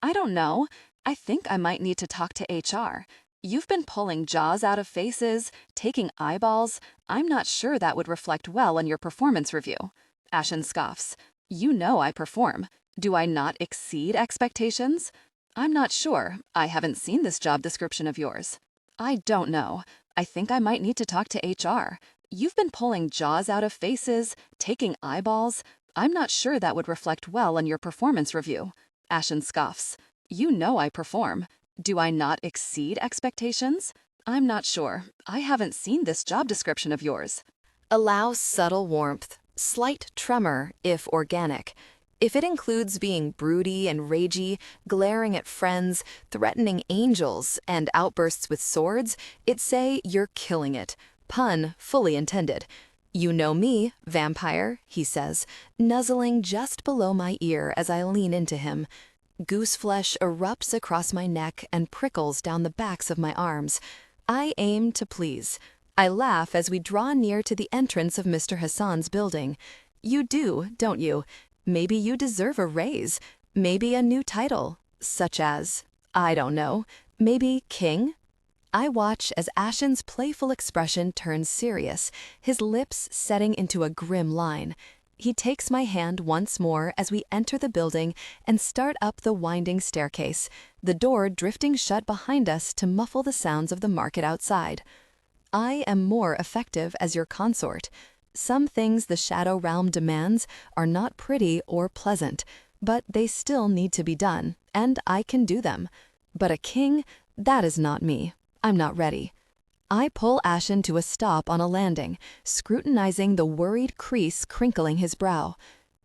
Speaker 2: I don't know. I think I might need to talk to HR. You've been pulling jaws out of faces, taking eyeballs. I'm not sure that would reflect well on your performance review. Ashen scoffs. "You know I perform. Do I not exceed expectations?" "I'm not sure. I haven't seen this job description of yours." "I don't know. I think I might need to talk to HR. You've been pulling jaws out of faces, taking eyeballs. I'm not sure that would reflect well on your performance review." Ashen scoffs. "You know I perform. Do I not exceed expectations?" "I'm not sure. I haven't seen this job description of yours."
Speaker 1: Allow subtle warmth, slight tremor, if organic. If it includes being broody and ragey, glaring at friends, threatening angels, and outbursts with swords, it'd say you're killing it. Pun fully intended. "You know me, vampire," he says, nuzzling just below my ear as I lean into him. Gooseflesh erupts across my neck and prickles down the backs of my arms. I aim to please. I laugh as we draw near to the entrance of Mr. Hassan's building. You do, don't you? Maybe you deserve a raise, maybe a new title, such as, I don't know, maybe king? I watch as Ashen's playful expression turns serious, his lips setting into a grim line. He takes my hand once more as we enter the building and start up the winding staircase, the door drifting shut behind us to muffle the sounds of the market outside. I am more effective as your consort. Some things the Shadow Realm demands are not pretty or pleasant, but they still need to be done, and I can do them. But a king, That is not me. I'm not ready. I pull Ashen to a stop on a landing, scrutinizing the worried crease crinkling his brow.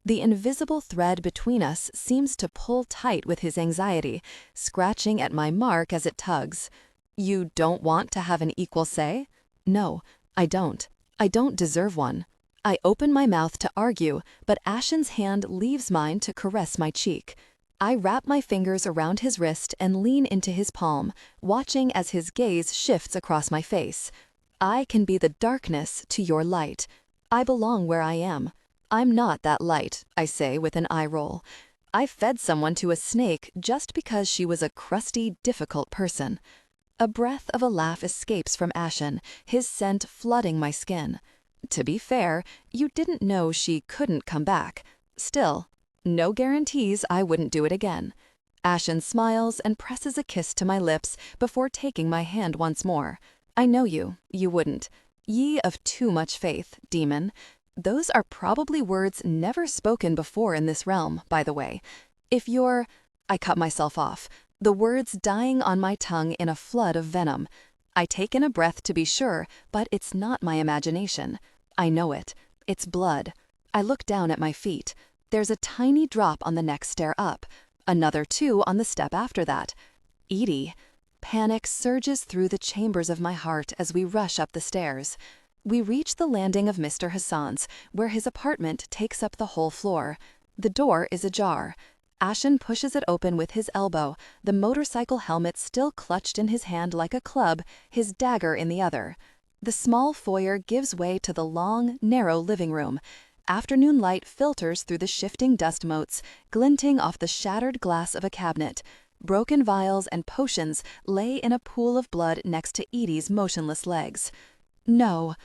Speaker 1: The invisible thread between us seems to pull tight with his anxiety, scratching at my mark as it tugs. You don't want to have an equal say? No, I don't. I don't deserve one. I open my mouth to argue, but Ashen's hand leaves mine to caress my cheek. I wrap my fingers around his wrist and lean into his palm, watching as his gaze shifts across my face. I can be the darkness to your light. I belong where I am. I'm not that light, I say with an eye roll. I fed someone to a snake just because she was a crusty, difficult person. A breath of a laugh escapes from Ashen, his scent flooding my skin. To be fair, you didn't know she couldn't come back. Still, no guarantees I wouldn't do it again. Ashen smiles and presses a kiss to my lips before taking my hand once more. I know you wouldn't. Ye of too much faith, demon. Those are probably words never spoken before in this realm, by the way. If you're... I cut myself off, the words dying on my tongue in a flood of venom. I take in a breath to be sure, but it's not my imagination. I know it. It's blood. I look down at my feet. There's a tiny drop on the next stair up. Another 2 on the step after that. Edie. Panic surges through the chambers of my heart as we rush up the stairs. We reach the landing of Mr. Hassan's, where his apartment takes up the whole floor. The door is ajar. Ashen pushes it open with his elbow, the motorcycle helmet still clutched in his hand like a club, his dagger in the other. The small foyer gives way to the long, narrow living room. Afternoon light filters through the shifting dust motes, glinting off the shattered glass of a cabinet. Broken vials and potions lay in a pool of blood next to Edie's motionless legs. No.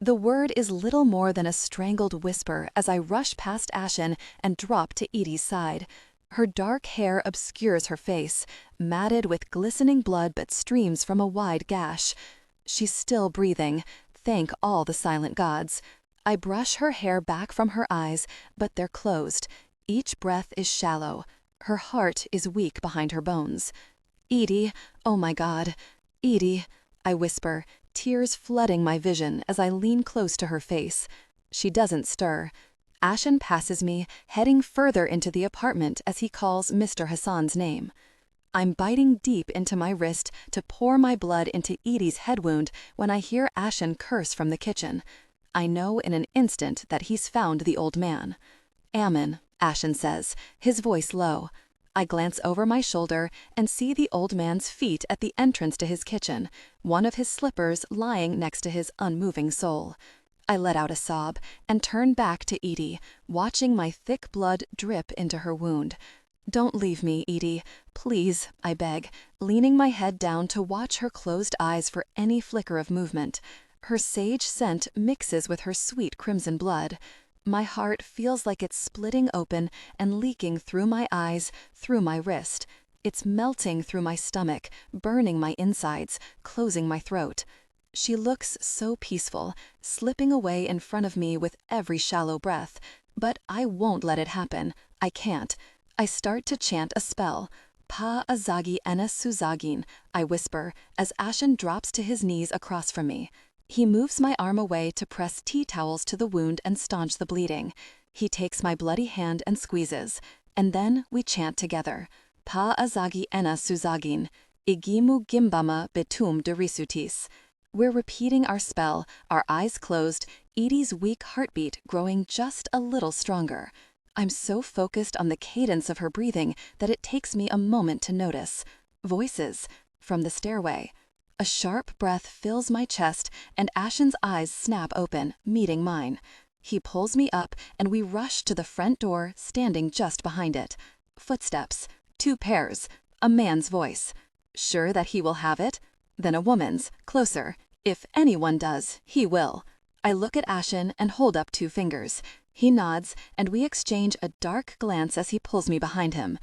Speaker 1: The word is little more than a strangled whisper as I rush past Ashen and drop to Edie's side. Her dark hair obscures her face, matted with glistening blood that streams from a wide gash. She's still breathing, thank all the silent gods. I brush her hair back from her eyes, but they're closed. Each breath is shallow. Her heart is weak behind her bones. Edie, oh my God. Edie, I whisper, tears flooding my vision as I lean close to her face. She doesn't stir. Ashen passes me, heading further into the apartment as he calls Mr. Hassan's name. I'm biting deep into my wrist to pour my blood into Edie's head wound when I hear Ashen curse from the kitchen. I know in an instant that he's found the old man. Ammon, Ashen says, his voice low. I glance over my shoulder and see the old man's feet at the entrance to his kitchen, one of his slippers lying next to his unmoving soul. I let out a sob and turn back to Edie, watching my thick blood drip into her wound. Don't leave me, Edie. Please, I beg, leaning my head down to watch her closed eyes for any flicker of movement. Her sage scent mixes with her sweet crimson blood. My heart feels like it's splitting open and leaking through my eyes, through my wrist. It's melting through my stomach, burning my insides, closing my throat. She looks so peaceful, slipping away in front of me with every shallow breath. But I won't let it happen. I can't. I start to chant a spell. Pa azagi ena suzagin, I whisper, as Ashen drops to his knees across from me. He moves my arm away to press tea towels to the wound and staunch the bleeding. He takes my bloody hand and squeezes. And then we chant together. Pa azagi ena suzagin, igimu gimbama betum derisutis. We're repeating our spell, our eyes closed, Edie's weak heartbeat growing just a little stronger. I'm so focused on the cadence of her breathing that it takes me a moment to notice. Voices from the stairway. A sharp breath fills my chest and Ashen's eyes snap open, meeting mine. He pulls me up and we rush to the front door, standing just behind it. Footsteps, 2 pairs, a man's voice. Sure that he will have it? Then a woman's, closer. If anyone does, he will. I look at Ashen and hold up 2 fingers. He nods, and we exchange a dark glance as he pulls me behind him.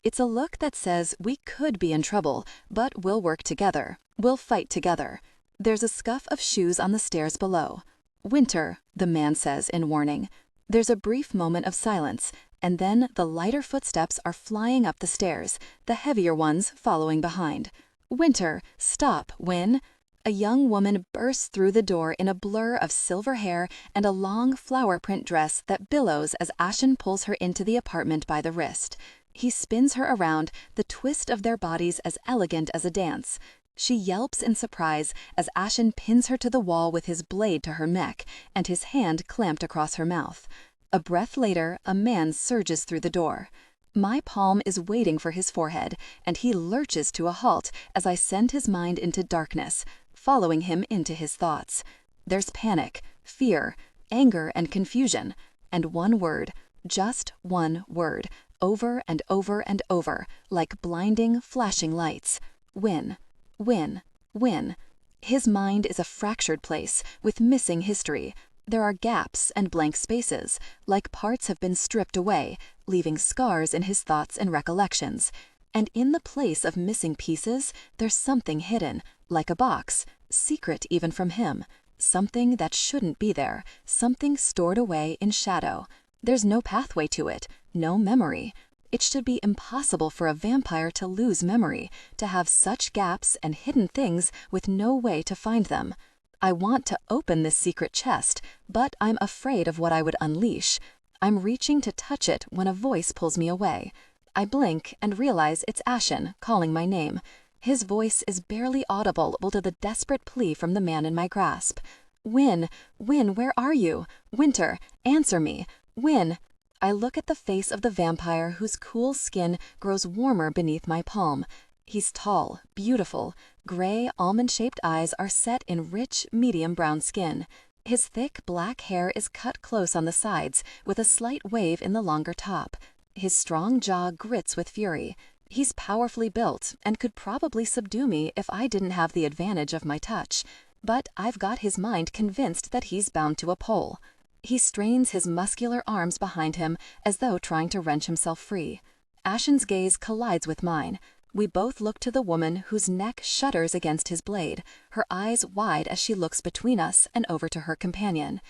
Speaker 1: It's a look that says we could be in trouble, but we'll work together. We'll fight together. There's a scuff of shoes on the stairs below. Winter, the man says in warning. There's a brief moment of silence, and then the lighter footsteps are flying up the stairs, the heavier ones following behind.
Speaker 2: Winter, stop, Wynne. A young woman bursts through the door in a blur of silver hair and a long flower print dress that billows as Ashen pulls her into the apartment by the wrist. He spins her around, the twist of their bodies as elegant as a dance. She yelps in surprise as Ashen pins her to the wall with his blade to her neck and his hand clamped across her mouth. A breath later, a man surges through the door. My palm is waiting for his forehead, and he lurches to a halt as I send his mind into darkness, following him into his thoughts. There's panic, fear, anger, and confusion, and one word, just one word, over and over and over, like blinding, flashing lights. Win, win, win. His mind is a fractured place with missing history. There are gaps and blank spaces, like parts have been stripped away, leaving scars in his thoughts and recollections. And in the place of missing pieces, there's something hidden, like a box, secret even from him, something that shouldn't be there, something stored away in shadow. There's no pathway to it, no memory. It should be impossible for a vampire to lose memory, to have such gaps and hidden things with no way to find them. I want to open this secret chest, but I'm afraid of what I would unleash. I'm reaching to touch it when a voice pulls me away. I blink and realize it's Ashen calling my name. His voice is barely audible to the desperate plea from the man in my grasp. Wynne, Wynne, where are you? Winter, answer me. Wynne. I look at the face of the vampire whose cool skin grows warmer beneath my palm. He's tall, beautiful. Gray, almond-shaped eyes are set in rich, medium brown skin. His thick, black hair is cut close on the sides, with a slight wave in the longer top. His strong jaw grits with fury. He's powerfully built and could probably subdue me if I didn't have the advantage of my touch. But I've got his mind convinced that he's bound to a pole. He strains his muscular arms behind him as though trying to wrench himself free. Ashen's gaze collides with mine. We both look to the woman whose neck shudders against his blade, her eyes wide as she looks between us and over to her companion.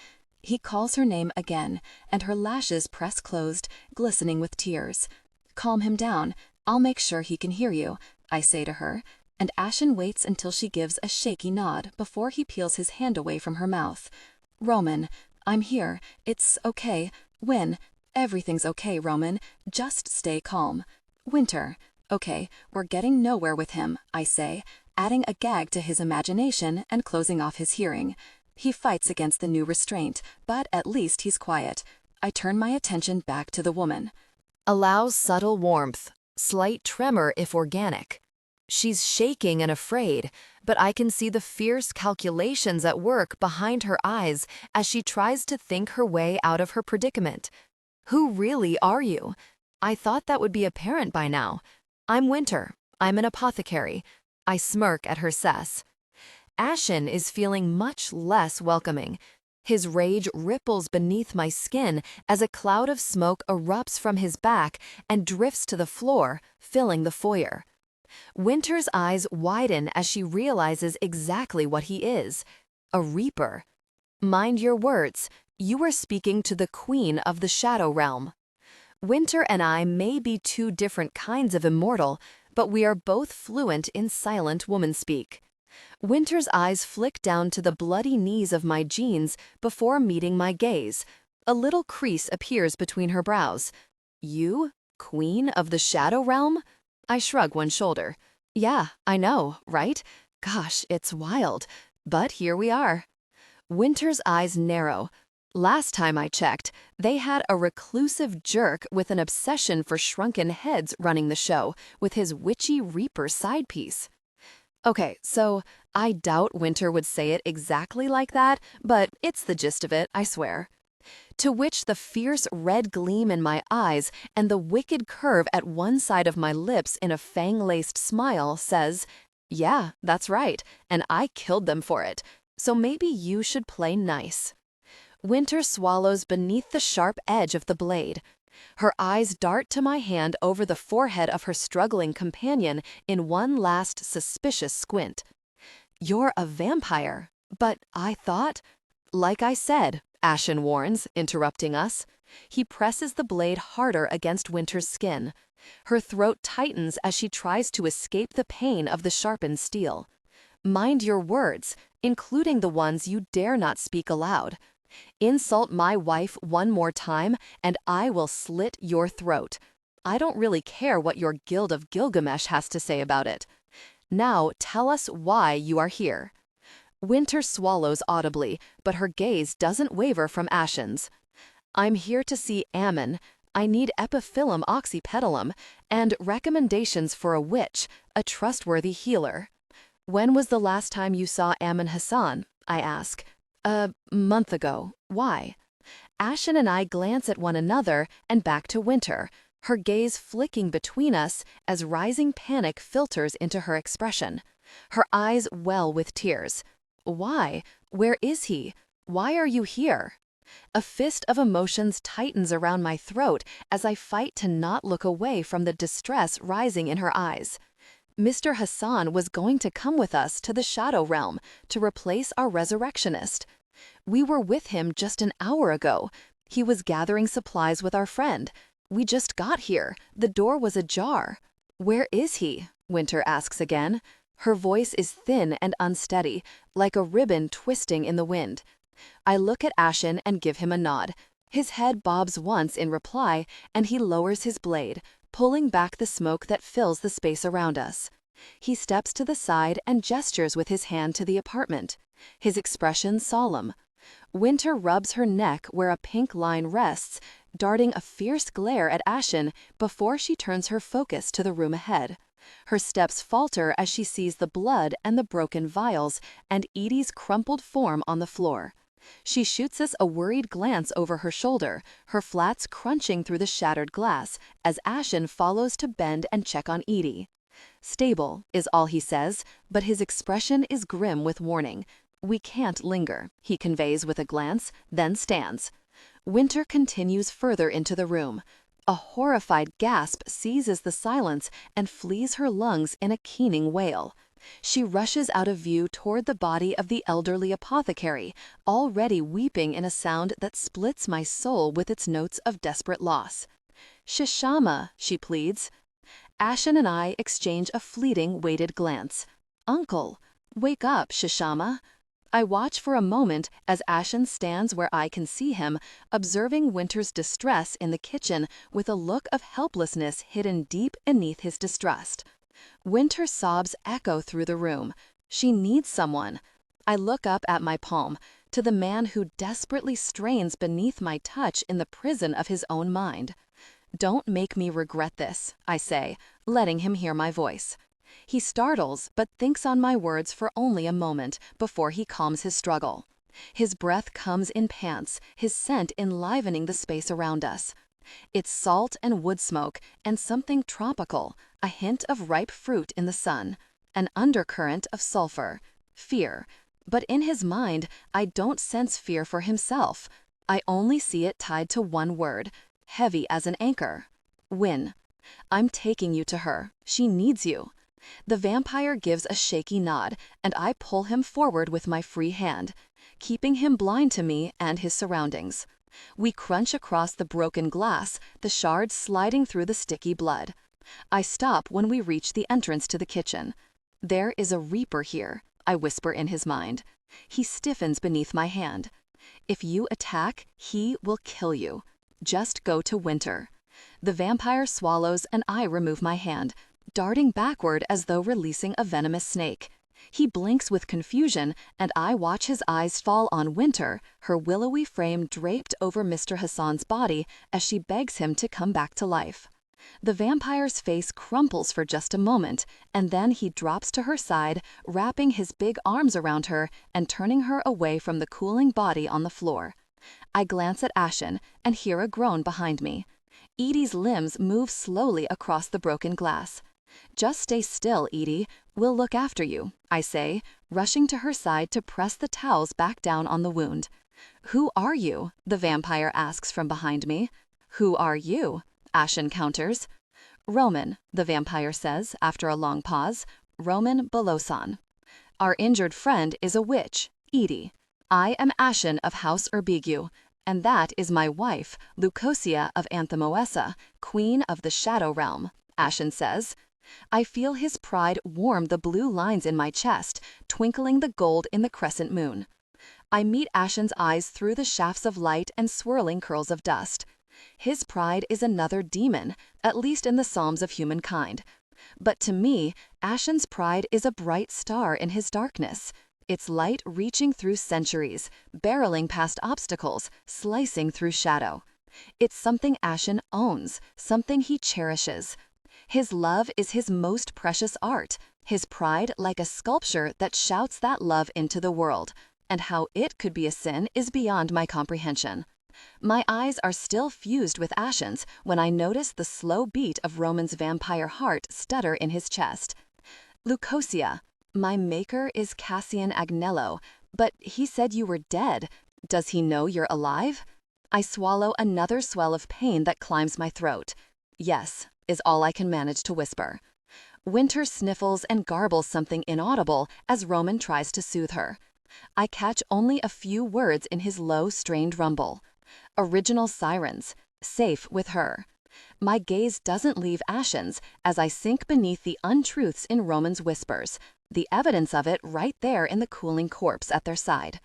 Speaker 2: He calls her name again, and her lashes press closed, glistening with tears. Calm him down. I'll make sure he can hear you, I say to her, and Ashen waits until she gives a shaky nod before he peels his hand away from her mouth. Roman, I'm here. It's okay. Wynne, everything's okay, Roman. Just stay calm. Winter, okay, we're getting nowhere with him, I say, adding a gag to his imagination and closing off his hearing. He fights against the new restraint, but at least he's quiet. I turn my attention back to the woman.
Speaker 1: Allows subtle warmth, slight tremor if organic. She's shaking and afraid, but I can see the fierce calculations at work behind her eyes as she tries to think her way out of her predicament. Who really are you? I thought that would be apparent by now. I'm Winter. I'm an apothecary. I smirk at her cess. Ashen is feeling much less welcoming. His rage ripples beneath my skin as a cloud of smoke erupts from his back and drifts to the floor, filling the foyer. Winter's eyes widen as she realizes exactly what he is, a reaper. Mind your words, you are speaking to the queen of the shadow realm. Winter and I may be two different kinds of immortal, but we are both fluent in silent womanspeak. Winter's eyes flick down to the bloody knees of my jeans before meeting my gaze. A little crease appears between her brows. You, queen of the shadow realm? I shrug one shoulder. Yeah, I know, right? Gosh, it's wild. But here we are. Winter's eyes narrow. Last time I checked, they had a reclusive jerk with an obsession for shrunken heads running the show with his witchy reaper side piece. Okay, so I doubt Winter would say it exactly like that, but it's the gist of it, I swear. To which the fierce red gleam in my eyes and the wicked curve at one side of my lips in a fang-laced smile says, yeah, that's right, and I killed them for it, so maybe you should play nice. Winter swallows beneath the sharp edge of the blade. Her eyes dart to my hand over the forehead of her struggling companion in one last suspicious squint. You're a vampire, but I thought... Like I said, Ashen warns, interrupting us. He presses the blade harder against Winter's skin. Her throat tightens as she tries to escape the pain of the sharpened steel. Mind your words, including the ones you dare not speak aloud. Insult my wife one more time, and I will slit your throat. I don't really care what your Guild of Gilgamesh has to say about it. Now tell us why you are here. Winter swallows audibly, but her gaze doesn't waver from Ashen's. I'm here to see Ammon. I need epiphyllum oxypetalum, and recommendations for a witch, a trustworthy healer. When was the last time you saw Ammon Hassan? I ask. A month ago. Why? Ashen and I glance at one another and back to Winter, her gaze flicking between us as rising panic filters into her expression. Her eyes well with tears. Why? Where is he? Why are you here? A fist of emotions tightens around my throat as I fight to not look away from the distress rising in her eyes. Mr. Hassan was going to come with us to the Shadow Realm to replace our resurrectionist. We were with him just an hour ago. He was gathering supplies with our friend. We just got here. The door was ajar. Where is he? Winter asks again. Her voice is thin and unsteady, like a ribbon twisting in the wind. I look at Ashen and give him a nod. His head bobs once in reply, and he lowers his blade, pulling back the smoke that fills the space around us. He steps to the side and gestures with his hand to the apartment, his expression solemn. Winter rubs her neck where a pink line rests, darting a fierce glare at Ashen before she turns her focus to the room ahead. Her steps falter as she sees the blood and the broken vials and Edie's crumpled form on the floor. She shoots us a worried glance over her shoulder, her flats crunching through the shattered glass, as Ashen follows to bend and check on Edie. Stable, is all he says, but his expression is grim with warning. We can't linger, he conveys with a glance, then stands. Winter continues further into the room. A horrified gasp seizes the silence and flees her lungs in a keening wail. She rushes out of view toward the body of the elderly apothecary, already weeping in a sound that splits my soul with its notes of desperate loss. "Shishama," she pleads. Ashen and I exchange a fleeting, weighted glance. "Uncle, wake up, Shishama." I watch for a moment as Ashen stands where I can see him, observing Winter's distress in the kitchen with a look of helplessness hidden deep beneath his distrust. Winter's sobs echo through the room. She needs someone. I look up at my palm, to the man who desperately strains beneath my touch in the prison of his own mind. "Don't make me regret this," I say, letting him hear my voice. He startles, but thinks on my words for only a moment before he calms his struggle. His breath comes in pants, his scent enlivening the space around us. It's salt and wood smoke and something tropical, a hint of ripe fruit in the sun, an undercurrent of sulfur, fear. But in his mind, I don't sense fear for himself. I only see it tied to one word, heavy as an anchor. Win. I'm taking you to her. She needs you. The vampire gives a shaky nod, and I pull him forward with my free hand, keeping him blind to me and his surroundings. We crunch across the broken glass, the shards sliding through the sticky blood. I stop when we reach the entrance to the kitchen. "There is a reaper here," I whisper in his mind. He stiffens beneath my hand. "If you attack, he will kill you. Just go to Winter." The vampire swallows and I remove my hand, darting backward as though releasing a venomous snake. He blinks with confusion, and I watch his eyes fall on Winter, her willowy frame draped over Mr. Hassan's body as she begs him to come back to life. The vampire's face crumples for just a moment, and then he drops to her side, wrapping his big arms around her and turning her away from the cooling body on the floor. I glance at Ashen and hear a groan behind me. Edie's limbs move slowly across the broken glass. "Just stay still, Edie. We'll look after you," I say, rushing to her side to press the towels back down on the wound. "Who are you?" the vampire asks from behind me. "Who are you?" Ashen counters. "Roman," the vampire says after a long pause. "Roman Bolosan. Our injured friend is a witch, Edie. I am Ashen of House Urbigu.
Speaker 2: And that is my wife, Leucosia of Anthomoessa, queen of the Shadow Realm, Ashen says. I feel his pride warm the blue lines in my chest, twinkling the gold in the crescent moon. I meet Ashen's eyes through the shafts of light and swirling curls of dust. His pride is another demon, at least in the Psalms of humankind. But to me, Ashen's pride is a bright star in his darkness. Its light reaching through centuries, barreling past obstacles, slicing through shadow. It's something Ashen owns, something he cherishes. His love is his most precious art, his pride like a sculpture that shouts that love into the world, and how it could be a sin is beyond my comprehension. My eyes are still fused with Ashen's when I notice the slow beat of Roman's vampire heart stutter in his chest. Leucosia, my maker is Cassian Agnello, but he said you were dead. Does he know you're alive? I swallow another swell of pain that climbs my throat. Yes, is all I can manage to whisper. Winter sniffles and garbles something inaudible as Roman tries to soothe her. I catch only a few words in his low, strained rumble. Original sirens, safe with her. My gaze doesn't leave Ashen's as I sink beneath the untruths in Roman's whispers, the evidence of it right there in the cooling corpse at their side.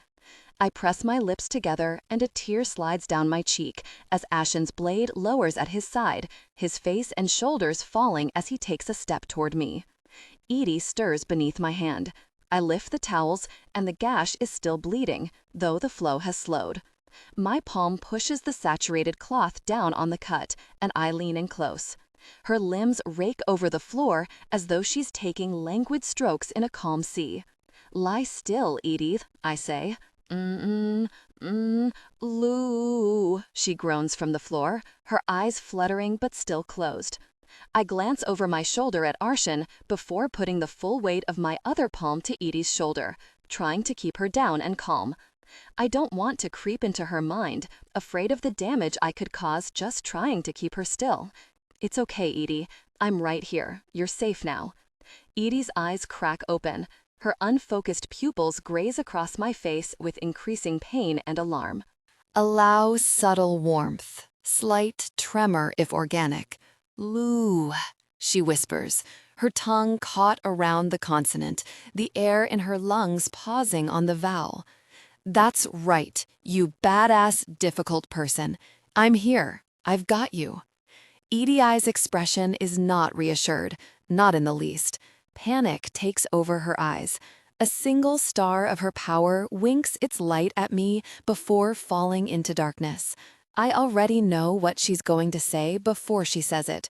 Speaker 2: I press my lips together and a tear slides down my cheek as Ashen's blade lowers at his side, his face and shoulders falling as he takes a step toward me. Edie stirs beneath my hand. I lift the towels and the gash is still bleeding, though the flow has slowed. My palm pushes the saturated cloth down on the cut, and I lean in close. Her limbs rake over the floor as though she's taking languid strokes in a calm sea. Lie still, Edith, I say. Lou, she groans from the floor, her eyes fluttering but still closed. I glance over my shoulder at Ashen before putting the full weight of my other palm to Edie's shoulder, trying to keep her down and calm. I don't want to creep into her mind, afraid of the damage I could cause just trying to keep her still. It's okay, Edie. I'm right here. You're safe now. Edie's eyes crack open. Her unfocused pupils graze across my face with increasing pain and alarm.
Speaker 1: Allow subtle warmth, slight tremor if organic. Lou, she whispers, her tongue caught around the consonant, the air in her lungs pausing on the vowel. That's right, you badass, difficult person. I'm here. I've got you. Edie's expression is not reassured, not in the least. Panic takes over her eyes. A single star of her power winks its light at me before falling into darkness. I already know what she's going to say before she says it.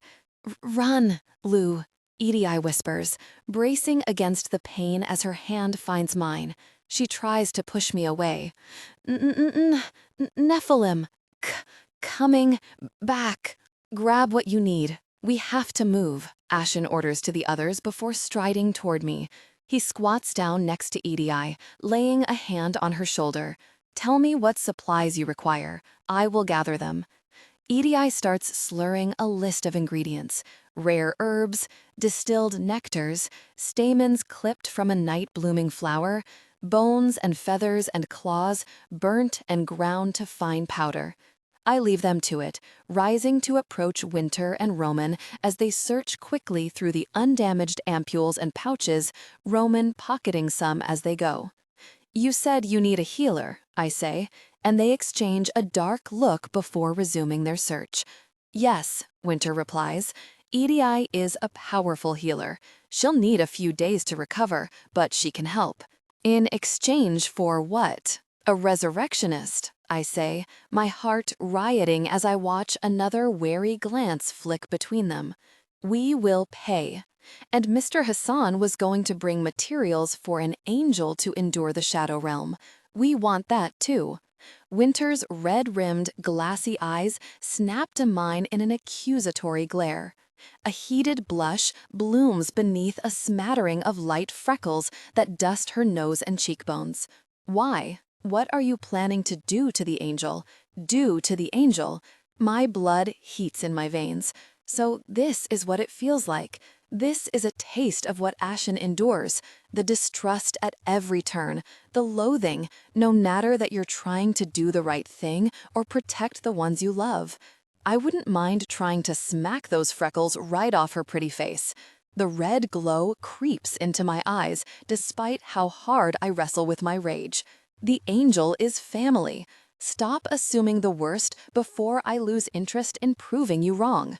Speaker 1: Run, Lou, Edie whispers, bracing against the pain as her hand finds mine. She tries to push me away. Nephilim, coming back. Grab what you need. We have to move, Ashen orders to the others before striding toward me. He squats down next to Edie, laying a hand on her shoulder. Tell me what supplies you require. I will gather them. Edie starts slurring a list of ingredients. Rare herbs, distilled nectars, stamens clipped from a night-blooming flower, bones and feathers and claws burnt and ground to fine powder. I leave them to it, rising to approach Winter and Roman as they search quickly through the undamaged ampules and pouches, Roman pocketing some as they go. You said you need a healer, I say, and they exchange a dark look before resuming their search. Yes, Winter replies. Edie is a powerful healer. She'll need a few days to recover, but she can help. In exchange for what? A resurrectionist, I say, my heart rioting as I watch another wary glance flick between them. We will pay. And Mr. Hassan was going to bring materials for an angel to endure the Shadow Realm. We want that too. Winter's red-rimmed, glassy eyes snap to mine in an accusatory glare. A heated blush blooms beneath a smattering of light freckles that dust her nose and cheekbones. Why? What are you planning to do to the angel? Do to the angel? My blood heats in my veins. So this is what it feels like. This is a taste of what Ashen endures, the distrust at every turn, the loathing, no matter that you're trying to do the right thing or protect the ones you love. I wouldn't mind trying to smack those freckles right off her pretty face. The red glow creeps into my eyes despite how hard I wrestle with my rage. The angel is family. Stop assuming the worst before I lose interest in proving you wrong.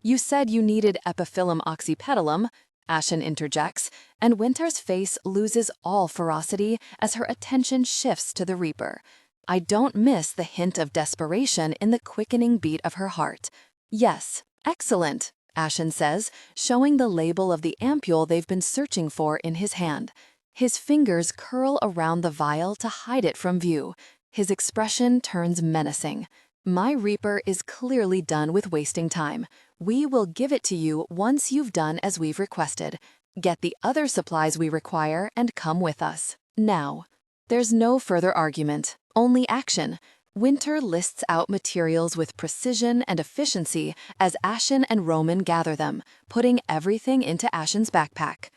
Speaker 1: You said you needed epiphyllum oxypetalum, Ashen interjects, and Winter's face loses all ferocity as her attention shifts to the Reaper. I don't miss the hint of desperation in the quickening beat of her heart. Yes, excellent, Ashen says, showing the label of the ampule they've been searching for in his hand. His fingers curl around the vial to hide it from view. His expression turns menacing. My Reaper is clearly done with wasting time. We will give it to you once you've done as we've requested. Get the other supplies we require and come with us. Now. There's no further argument, only action. Winter lists out materials with precision and efficiency as Ashen and Roman gather them, putting everything into Ashen's backpack.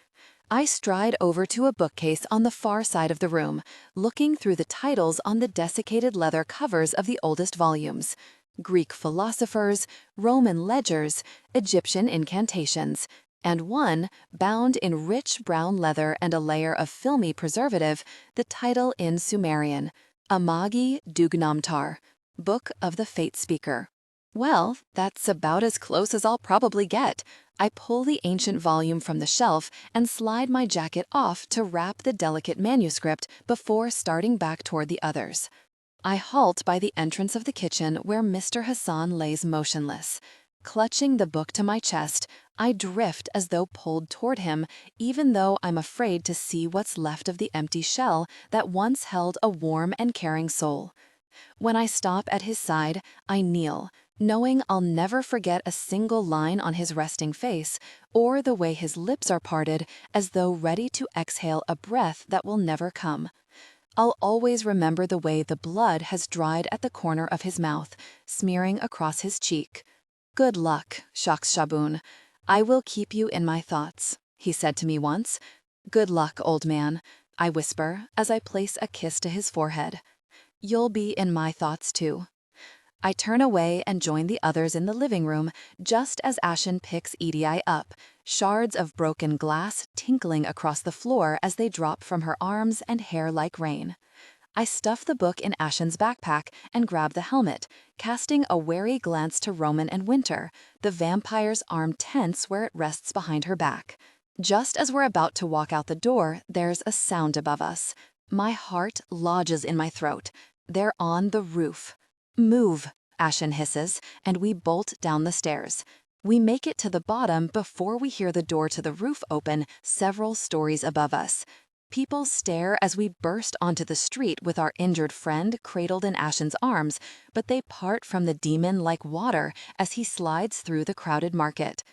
Speaker 1: I stride over to a bookcase on the far side of the room, looking through the titles on the desiccated leather covers of the oldest volumes. Greek philosophers, Roman ledgers, Egyptian incantations, and one, bound in rich brown leather and a layer of filmy preservative, the title in Sumerian, Amagi Dugnamtar, Book of the Fate Speaker. Well, that's about as close as I'll probably get. I pull the ancient volume from the shelf and slide my jacket off to wrap the delicate manuscript before starting back toward the others. I halt by the entrance of the kitchen where Mr. Hassan lays motionless. Clutching the book to my chest, I drift as though pulled toward him, even though I'm afraid to see what's left of the empty shell that once held a warm and caring soul. When I stop at his side, I kneel, knowing I'll never forget a single line on his resting face or the way his lips are parted as though ready to exhale a breath that will never come. I'll always remember the way the blood has dried at the corner of his mouth, smearing across his cheek. Good luck, Shaks Shaboon. I will keep you in my thoughts, he said to me once. Good luck, old man, I whisper as I place a kiss to his forehead. You'll be in my thoughts too. I turn away and join the others in the living room just as Ashen picks Edie up, shards of broken glass tinkling across the floor as they drop from her arms and hair like rain. I stuff the book in Ashen's backpack and grab the helmet, casting a wary glance to Roman and Winter, the vampire's arm tense where it rests behind her back. Just as we're about to walk out the door, there's a sound above us. My heart lodges in my throat. They're on the roof. Move, Ashen hisses, and we bolt down the stairs. We make it to the bottom before we hear the door to the roof open several stories above us. People stare as we burst onto the street with our injured friend cradled in Ashen's arms, but they part from the demon like water as he slides through the crowded market.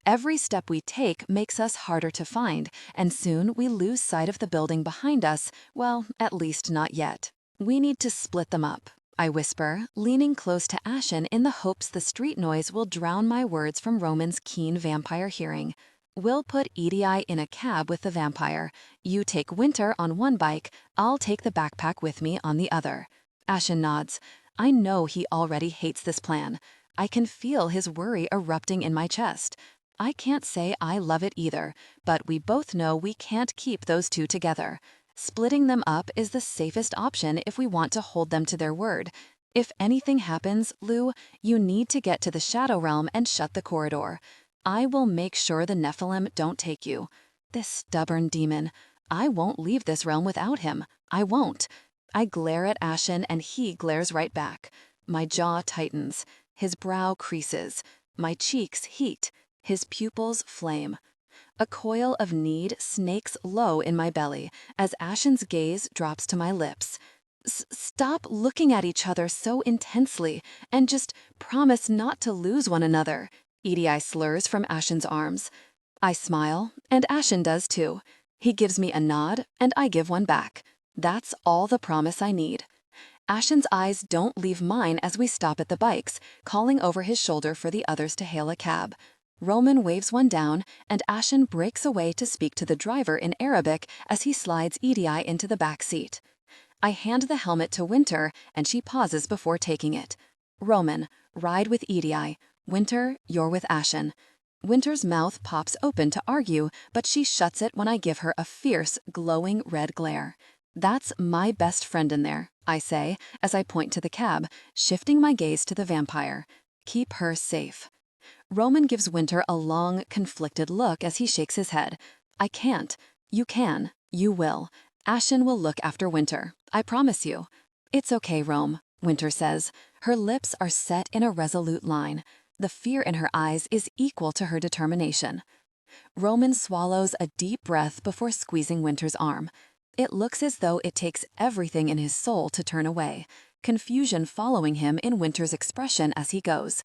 Speaker 1: Every step we take makes us harder to find, and soon we lose sight of the building behind us, well, at least not yet. We need to split them up, I whisper, leaning close to Ashen in the hopes the street noise will drown my words from Roman's keen vampire hearing. We'll put Edie in a cab with the vampire. You take Winter on one bike, I'll take the backpack with me on the other. Ashen nods. I know he already hates this plan. I can feel his worry erupting in my chest. I can't say I love it either, but we both know we can't keep those two together. Splitting them up is the safest option if we want to hold them to their word. If anything happens, Lou, you need to get to the Shadow Realm and shut the corridor. I will make sure the Nephilim don't take you. This stubborn demon. I won't leave this realm without him. I won't. I glare at Ashen and he glares right back. My jaw tightens. His brow creases. My cheeks heat. His pupils flame. A coil of need snakes low in my belly as Ashen's gaze drops to my lips. Stop looking at each other so intensely and just promise not to lose one another, Edie slurs from Ashen's arms. I smile, and Ashen does too. He gives me a nod, and I give one back. That's all the promise I need. Ashen's eyes don't leave mine as we stop at the bikes, calling over his shoulder for the others to hail a cab.
Speaker 2: Roman waves one down, and Ashen breaks away to speak to the driver in Arabic as he slides Edie into the back seat. I hand the helmet to Winter, and she pauses before taking it. Roman, ride with Edie. Winter, you're with Ashen. Winter's mouth pops open to argue, but she shuts it when I give her a fierce, glowing red glare. That's my best friend in there, I say, as I point to the cab, shifting my gaze to the vampire. Keep her safe. Roman gives Winter a long, conflicted look as he shakes his head. I can't. You can. You will. Ashen will look after Winter. I promise you. It's okay, Rome, Winter says. Her lips are set in a resolute line. The fear in her eyes is equal to her determination. Roman swallows a deep breath before squeezing Winter's arm. It looks as though it takes everything in his soul to turn away, confusion following him in Winter's expression as he goes.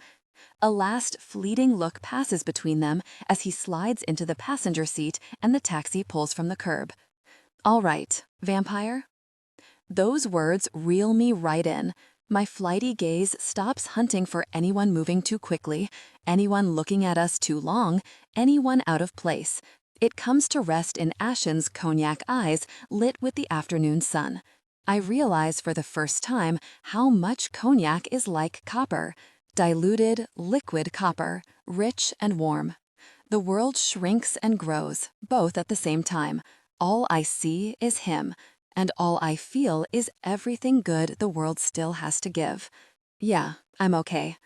Speaker 2: A last fleeting look passes between them as he slides into the passenger seat and the taxi pulls from the curb. All right, vampire? Those words reel me right in. My flighty gaze stops hunting for anyone moving too quickly, anyone looking at us too long, anyone out of place. It comes to rest in Ashen's cognac eyes lit with the afternoon sun. I realize for the first time how much cognac is like copper. Diluted, liquid copper, rich and warm. The world shrinks and grows, both at the same time. All I see is him, and all I feel is everything good the world still has to give. Yeah, I'm okay.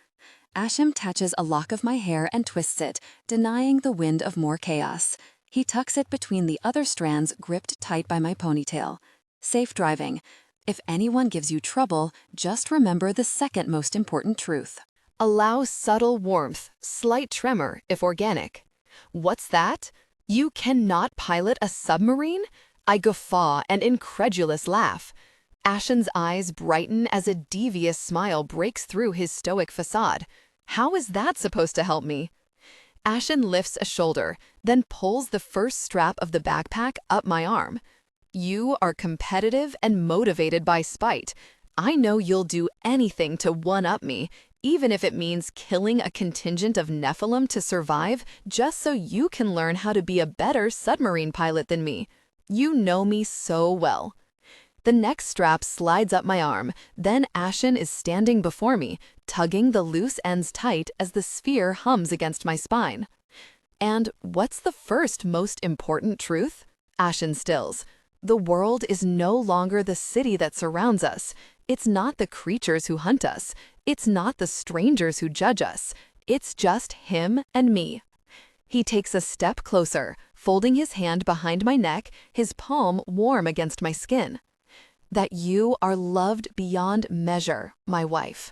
Speaker 2: Ashen touches a lock of my hair and twists it, denying the wind of more chaos. He tucks it between the other strands gripped tight by my ponytail. Safe driving. If anyone gives you trouble, just remember the second most important truth.
Speaker 1: Allow subtle warmth, slight tremor, if organic. What's that? You cannot pilot a submarine? I guffaw an incredulous laugh. Ashen's eyes brighten as a devious smile breaks through his stoic facade. How is that supposed to help me? Ashen lifts a shoulder, then pulls the first strap of the backpack up my arm. You are competitive and motivated by spite. I know you'll do anything to one-up me, even if it means killing a contingent of Nephilim to survive just so you can learn how to be a better submarine pilot than me. You know me so well. The next strap slides up my arm, then Ashen is standing before me, tugging the loose ends tight as the sphere hums against my spine. And what's the first most important truth? Ashen stills. The world is no longer the city that surrounds us. It's not the creatures who hunt us. It's not the strangers who judge us. It's just him and me. He takes a step closer, folding his hand behind my neck, his palm warm against my skin. That you are loved beyond measure, my wife.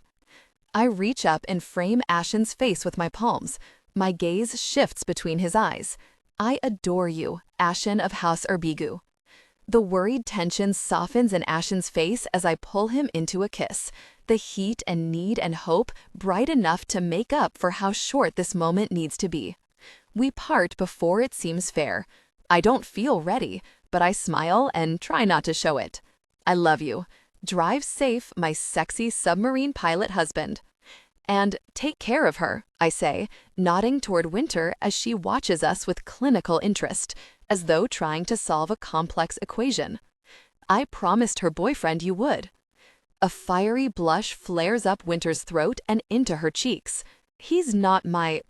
Speaker 1: I reach up and frame Ashen's face with my palms. My gaze shifts between his eyes. I adore you, Ashen of House Urbigu. The worried tension softens in Ashen's face as I pull him into a kiss, the heat and need and hope bright enough to make up for how short this moment needs to be. We part before it seems fair. I don't feel ready, but I smile and try not to show it. I love you. Drive safe, my sexy submarine pilot husband. And take care of her, I say, nodding toward Winter as she watches us with clinical interest, as though trying to solve a complex equation. I promised her boyfriend you would. A fiery blush flares up Winter's throat and into her cheeks. He's not my...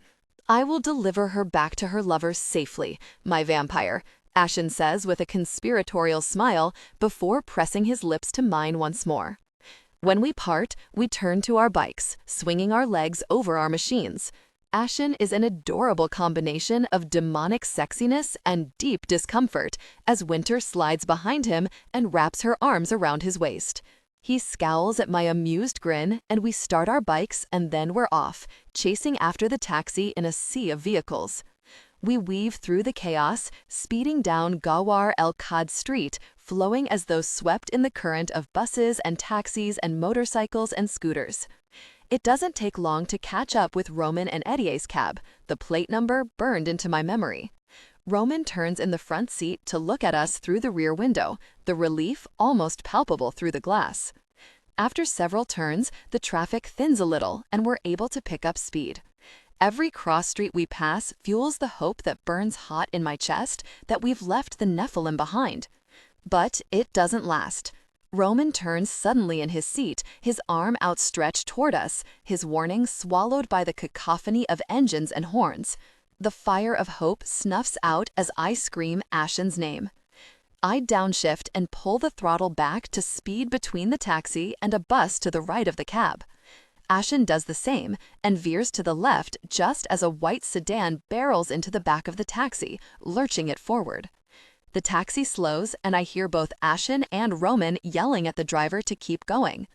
Speaker 1: I will deliver her back to her lover safely, my vampire, Ashen says with a conspiratorial smile before pressing his lips to mine once more. When we part, we turn to our bikes, swinging our legs over our machines. Ashen is an adorable combination of demonic sexiness and deep discomfort as Winter slides behind him and wraps her arms around his waist. He scowls at my amused grin, and we start our bikes and then we're off, chasing after the taxi in a sea of vehicles. We weave through the chaos, speeding down Gawar El Khad Street, flowing as though swept in the current of buses and taxis and motorcycles and scooters. It doesn't take long to catch up with Roman and Edie's cab, the plate number burned into my memory. Roman turns in the front seat to look at us through the rear window, the relief almost palpable through the glass. After several turns, the traffic thins a little and we're able to pick up speed. Every cross street we pass fuels the hope that burns hot in my chest that we've left the Nephilim behind. But it doesn't last. Roman turns suddenly in his seat, his arm outstretched toward us, his warning swallowed by the cacophony of engines and horns. The fire of hope snuffs out as I scream Ashen's name. I downshift and pull the throttle back to speed between the taxi and a bus to the right of the cab. Ashen does the same and veers to the left just as a white sedan barrels into the back of the taxi, lurching it forward. The taxi slows and I hear both Ashen and Roman yelling at the driver to keep going.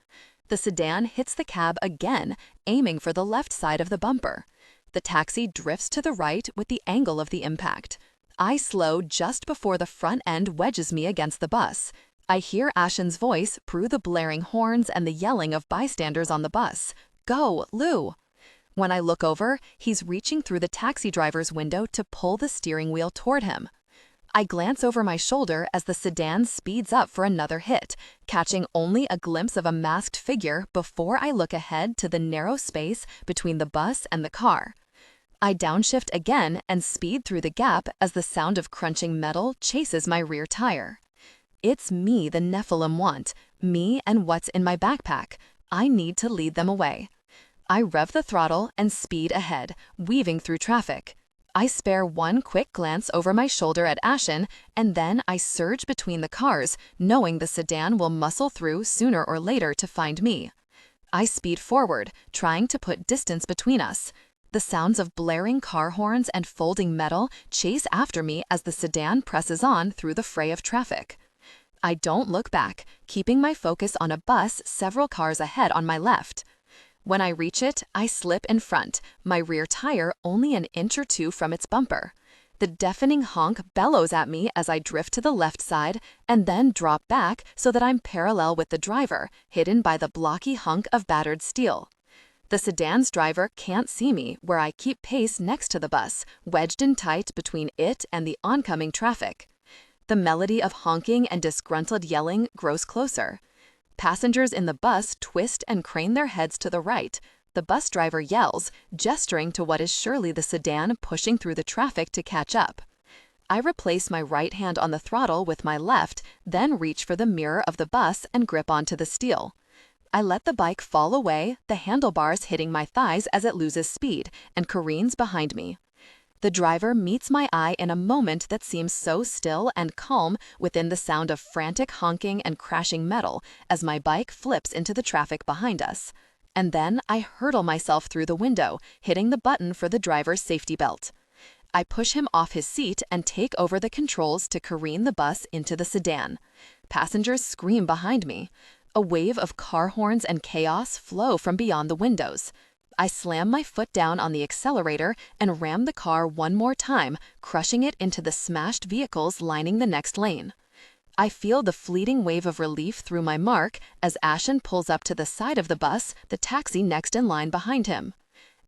Speaker 1: The sedan hits the cab again, aiming for the left side of the bumper. The taxi drifts to the right with the angle of the impact. I slow just before the front end wedges me against the bus. I hear Ashen's voice through the blaring horns and the yelling of bystanders on the bus. Go, Lou! When I look over, he's reaching through the taxi driver's window to pull the steering wheel toward him. I glance over my shoulder as the sedan speeds up for another hit, catching only a glimpse of a masked figure before I look ahead to the narrow space between the bus and the car. I downshift again and speed through the gap as the sound of crunching metal chases my rear tire. It's me the Nephilim want, me and what's in my backpack. I need to lead them away. I rev the throttle and speed ahead, weaving through traffic. I spare one quick glance over my shoulder at Ashen, and then I surge between the cars, knowing the sedan will muscle through sooner or later to find me. I speed forward, trying to put distance between us. The sounds of blaring car horns and folding metal chase after me as the sedan presses on through the fray of traffic. I don't look back, keeping my focus on a bus several cars ahead on my left. When I reach it, I slip in front, my rear tire only an inch or two from its bumper. The deafening honk bellows at me as I drift to the left side and then drop back so that I'm parallel with the driver, hidden by the blocky hunk of battered steel. The sedan's driver can't see me where I keep pace next to the bus, wedged in tight between it and the oncoming traffic. The melody of honking and disgruntled yelling grows closer. Passengers in the bus twist and crane their heads to the right. The bus driver yells, gesturing to what is surely the sedan pushing through the traffic to catch up. I replace my right hand on the throttle with my left, then reach for the mirror of the bus and grip onto the steel. I let the bike fall away, the handlebars hitting my thighs as it loses speed, and careens behind me. The driver meets my eye in a moment that seems so still and calm within the sound of frantic honking and crashing metal as my bike flips into the traffic behind us. And then I hurtle myself through the window, hitting the button for the driver's safety belt. I push him off his seat and take over the controls to careen the bus into the sedan. Passengers scream behind me. A wave of car horns and chaos flow from beyond the windows. I slam my foot down on the accelerator and ram the car one more time, crushing it into the smashed vehicles lining the next lane. I feel the fleeting wave of relief through my mark as Ashen pulls up to the side of the bus, the taxi next in line behind him.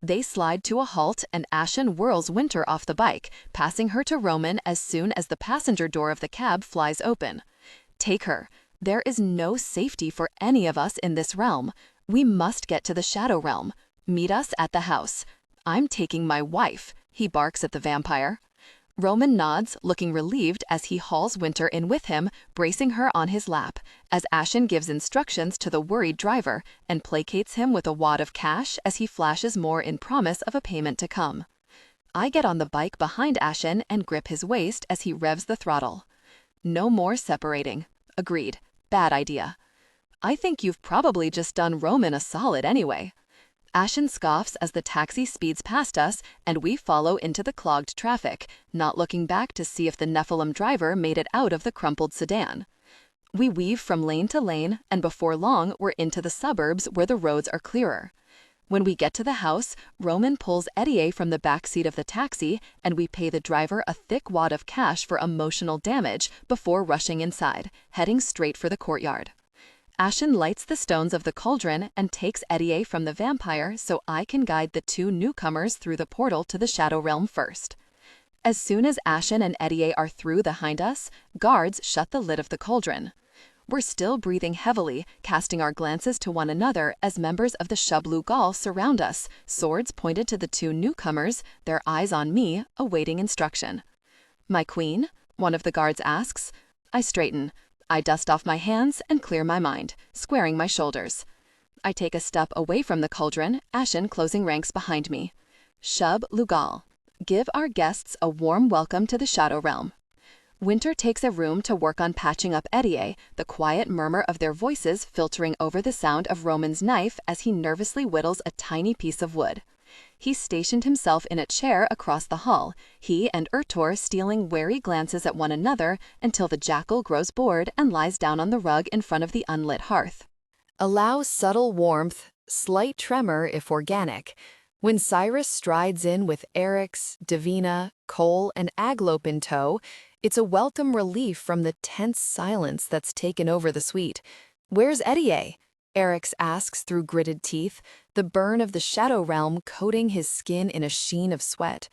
Speaker 1: They slide to a halt and Ashen whirls Winter off the bike, passing her to Roman as soon as the passenger door of the cab flies open. Take her. There is no safety for any of us in this realm. We must get to the Shadow Realm. Meet us at the house. I'm taking my wife, he barks at the vampire. Roman nods, looking relieved as he hauls Winter in with him, bracing her on his lap, as Ashen gives instructions to the worried driver and placates him with a wad of cash as he flashes more in promise of a payment to come. I get on the bike behind Ashen and grip his waist as he revs the throttle. No more separating. Agreed. Bad idea. I think you've probably just done Roman a solid anyway. Ashen scoffs as the taxi speeds past us and we follow into the clogged traffic, not looking back to see if the Nephilim driver made it out of the crumpled sedan. We weave from lane to lane, and before long we're into the suburbs where the roads are clearer. When we get to the house, Roman pulls Eddie from the back seat of the taxi and we pay the driver a thick wad of cash for emotional damage before rushing inside, heading straight for the courtyard. Ashen lights the stones of the cauldron and takes Eddie from the vampire so I can guide the two newcomers through the portal to the Shadow Realm first. As soon as Ashen and Eddie are through behind us, guards shut the lid of the cauldron.
Speaker 2: We're still breathing heavily, casting our glances to one another as members of the Shub-Lugal surround us, swords pointed to the two newcomers, their eyes on me, awaiting instruction. "My queen?" one of the guards asks. I straighten. I dust off my hands and clear my mind, squaring my shoulders. I take a step away from the cauldron, Ashen closing ranks behind me. Shub-Lugal. Give our guests a warm welcome to the Shadow Realm. Winter takes a room to work on patching up Eddie, the quiet murmur of their voices filtering over the sound of Roman's knife as he nervously whittles a tiny piece of wood. He stationed himself in a chair across the hall, he and Urtor stealing wary glances at one another until the jackal grows bored and lies down on the rug in front of the unlit hearth.
Speaker 1: Allow subtle warmth, slight tremor if organic. When Cyrus strides in with Eryx, Davina, Cole, and Aglope in tow, it's a welcome relief from the tense silence that's taken over the suite. "Where's Eddie?" Eryx asks through gritted teeth, the burn of the Shadow Realm coating his skin in a sheen of sweat.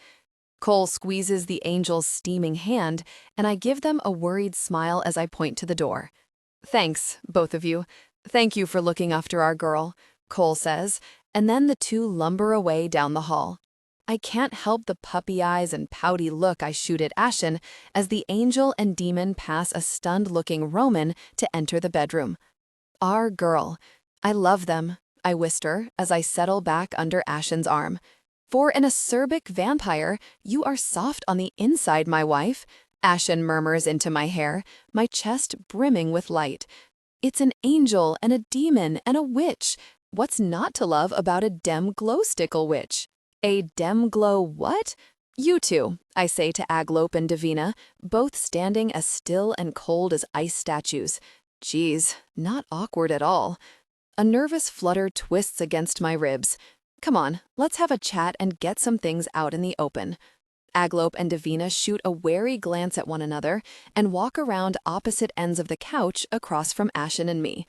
Speaker 1: Cole squeezes the angel's steaming hand, and I give them a worried smile as I point to the door. "Thanks, both of you. Thank you for looking after our girl," Cole says, and then the two lumber away down the hall. I can't help the puppy eyes and pouty look I shoot at Ashen as the angel and demon pass a stunned-looking Roman to enter the bedroom. "Our girl. I love them," I whisper as I settle back under Ashen's arm. "For an acerbic vampire, you are soft on the inside, my wife," Ashen murmurs into my hair, my chest brimming with light. "It's an angel and a demon and a witch. What's not to love about a dem glowstickle witch?" "A dem glow what?" "You two," I say to Aglope and Davina, both standing as still and cold as ice statues. Geez, not awkward at all. A nervous flutter twists against my ribs. Come on, let's have a chat and get some things out in the open. Aglope and Davina shoot a wary glance at one another and walk around opposite ends of the couch across from Ashen and me.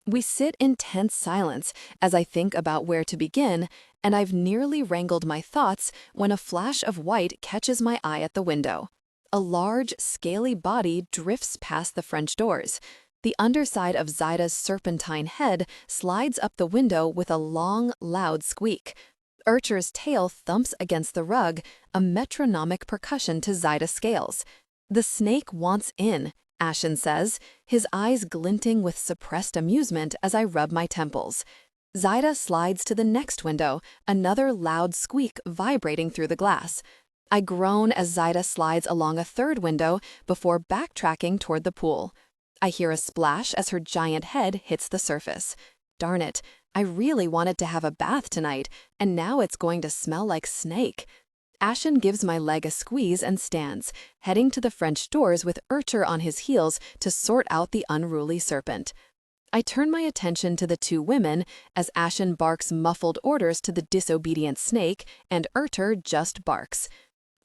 Speaker 1: We sit in tense silence as I think about where to begin, and I've nearly wrangled my thoughts when a flash of white catches my eye at the window. A large, scaly body drifts past the French doors. The underside of Zaida's serpentine head slides up the window with a long, loud squeak. Urcher's tail thumps against the rug, a metronomic percussion to Zaida's scales. "The snake wants in," Ashen says, his eyes glinting with suppressed amusement as I rub my temples. Zaida slides to the next window, another loud squeak vibrating through the glass. I groan as Zaida slides along a third window before backtracking toward the pool. I hear a splash as her giant head hits the surface. Darn it, I really wanted to have a bath tonight, and now it's going to smell like snake. Ashen gives my leg a squeeze and stands, heading to the French doors with Urcher on his heels to sort out the unruly serpent. I turn my attention to the two women as Ashen barks muffled orders to the disobedient snake and Urcher just barks.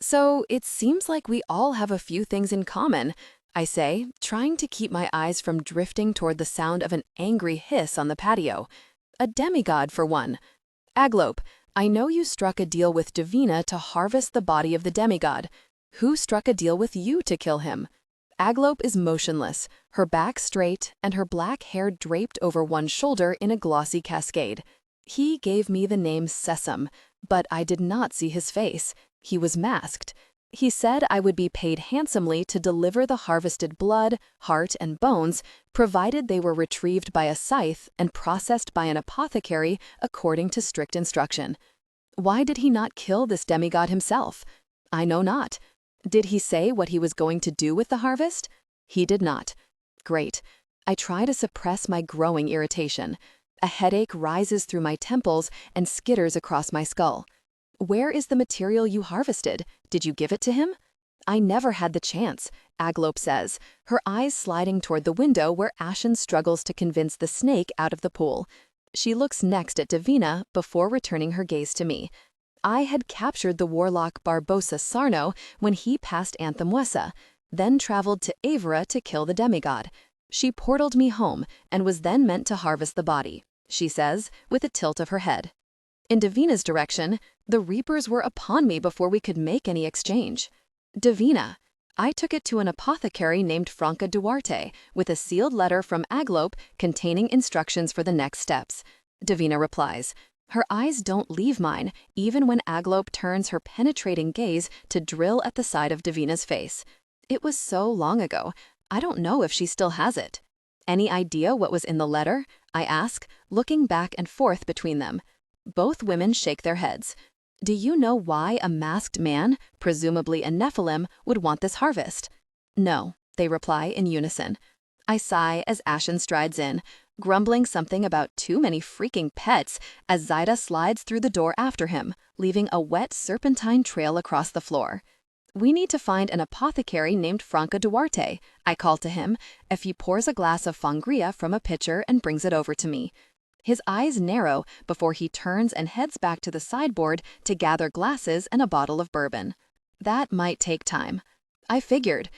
Speaker 1: "So it seems like we all have a few things in common," I say, trying to keep my eyes from drifting toward the sound of an angry hiss on the patio. "A demigod, for one. Aglope, I know you struck a deal with Davina to harvest the body of the demigod. Who struck a deal with you to kill him?" Aglope is motionless, her back straight and her black hair draped over one shoulder in a glossy cascade. "He gave me the name Sesame, but I did not see his face. He was masked. He said I would be paid handsomely to deliver the harvested blood, heart, and bones, provided they were retrieved by a scythe and processed by an apothecary according to strict instruction. Why did he not kill this demigod himself? I know not. Did he say what he was going to do with the harvest? He did not. Great. I try to suppress my growing irritation. A headache rises through my temples and skitters across my skull. "Where is the material you harvested? Did you give it to him?" "I never had the chance," Aglope says, her eyes sliding toward the window where Ashen struggles to convince the snake out of the pool. She looks next at Davina before returning her gaze to me. "I had captured the warlock Barbosa Sarno when he passed Anthemwessa, then traveled to Avera to kill the demigod. She portaled me home and was then meant to harvest the body," she says, with a tilt of her head. In Davina's direction, "The Reapers were upon me before we could make any exchange." "Davina."
Speaker 2: I took it to an apothecary named Franca Duarte with a sealed letter from Aglope containing instructions for the next steps. Davina replies. Her eyes don't leave mine, even when Aglope turns her penetrating gaze to drill at the side of Davina's face. It was so long ago, I don't know if she still has it. Any idea what was in the letter? I ask, looking back and forth between them. Both women shake their heads. Do you know why a masked man, presumably a Nephilim, would want this harvest? No, they reply in unison. I sigh as Ashen strides in, grumbling something about too many freaking pets as Zaida slides through the door after him, leaving a wet serpentine trail across the floor. We need to find an apothecary named Franca Duarte, I call to him, if he pours a glass of sangria from a pitcher and brings it over to me. His eyes narrow before he turns and heads back to the sideboard to gather glasses and a bottle of bourbon. That might take time. I figured.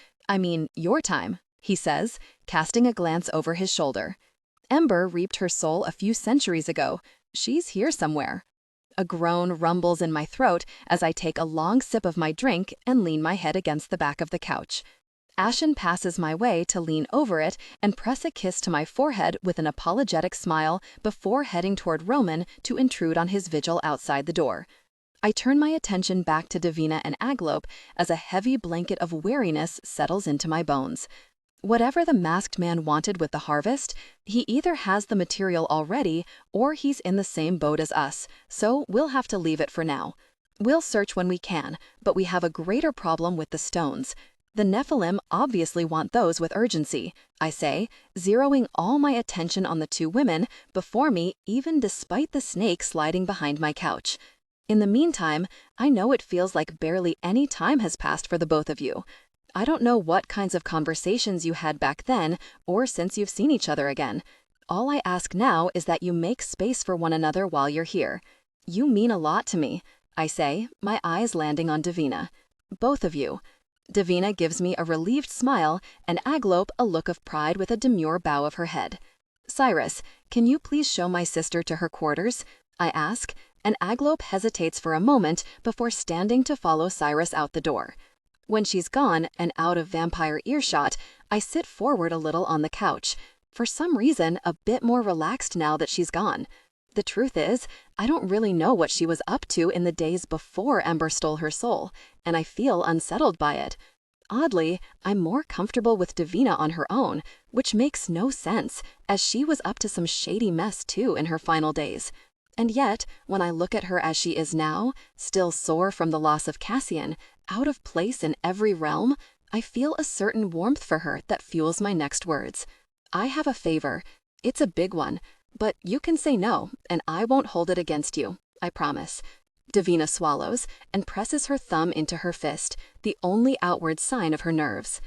Speaker 2: Your time, he says, casting a glance over his shoulder. Ember reaped her soul a few centuries ago. She's here somewhere. A groan rumbles in my throat as I take a long sip of my drink and lean my head against the back of the couch. Ashen passes my way to lean over it and press a kiss to my forehead with an apologetic smile before heading toward Roman to intrude on his vigil outside the door. I turn my attention back to Davina and Aglope as a heavy blanket of weariness settles into my bones. Whatever the masked man wanted with the harvest, he either has the material already or he's in the same boat as us, so we'll have to leave it for now. We'll search when we can, but we have a greater problem with the stones. The Nephilim obviously want those with urgency, I say, zeroing all my attention on the two women before me, even despite the snake sliding behind my couch. In the meantime, I know it feels like barely any time has passed for the both of you. I don't know what kinds of conversations you had back then or since you've seen each other again. All I ask now is that you make space for one another while you're here. You mean a lot to me, I say, my eyes landing on Davina. Both of you. Davina gives me a relieved smile and Aglope a look of pride with a demure bow of her head. Cyrus, can you please show my sister to her quarters? I ask, and Aglope hesitates for a moment before standing to follow Cyrus out the door. When she's gone and out of vampire earshot, I sit forward a little on the couch, for some reason a bit more relaxed now that she's gone. The truth is, I don't really know what she was up to in the days before Ember stole her soul, and I feel unsettled by it. Oddly, I'm more comfortable with Davina on her own, which makes no sense, as she was up to some shady mess too in her final days. And yet, when I look at her as she is now, still sore from the loss of Cassian, out of place in every realm, I feel a certain warmth for her that fuels my next words. I have a favor. It's a big one, but you can say no, and I won't hold it against you, I promise. Davina swallows and presses her thumb into her fist, the only outward sign of her nerves.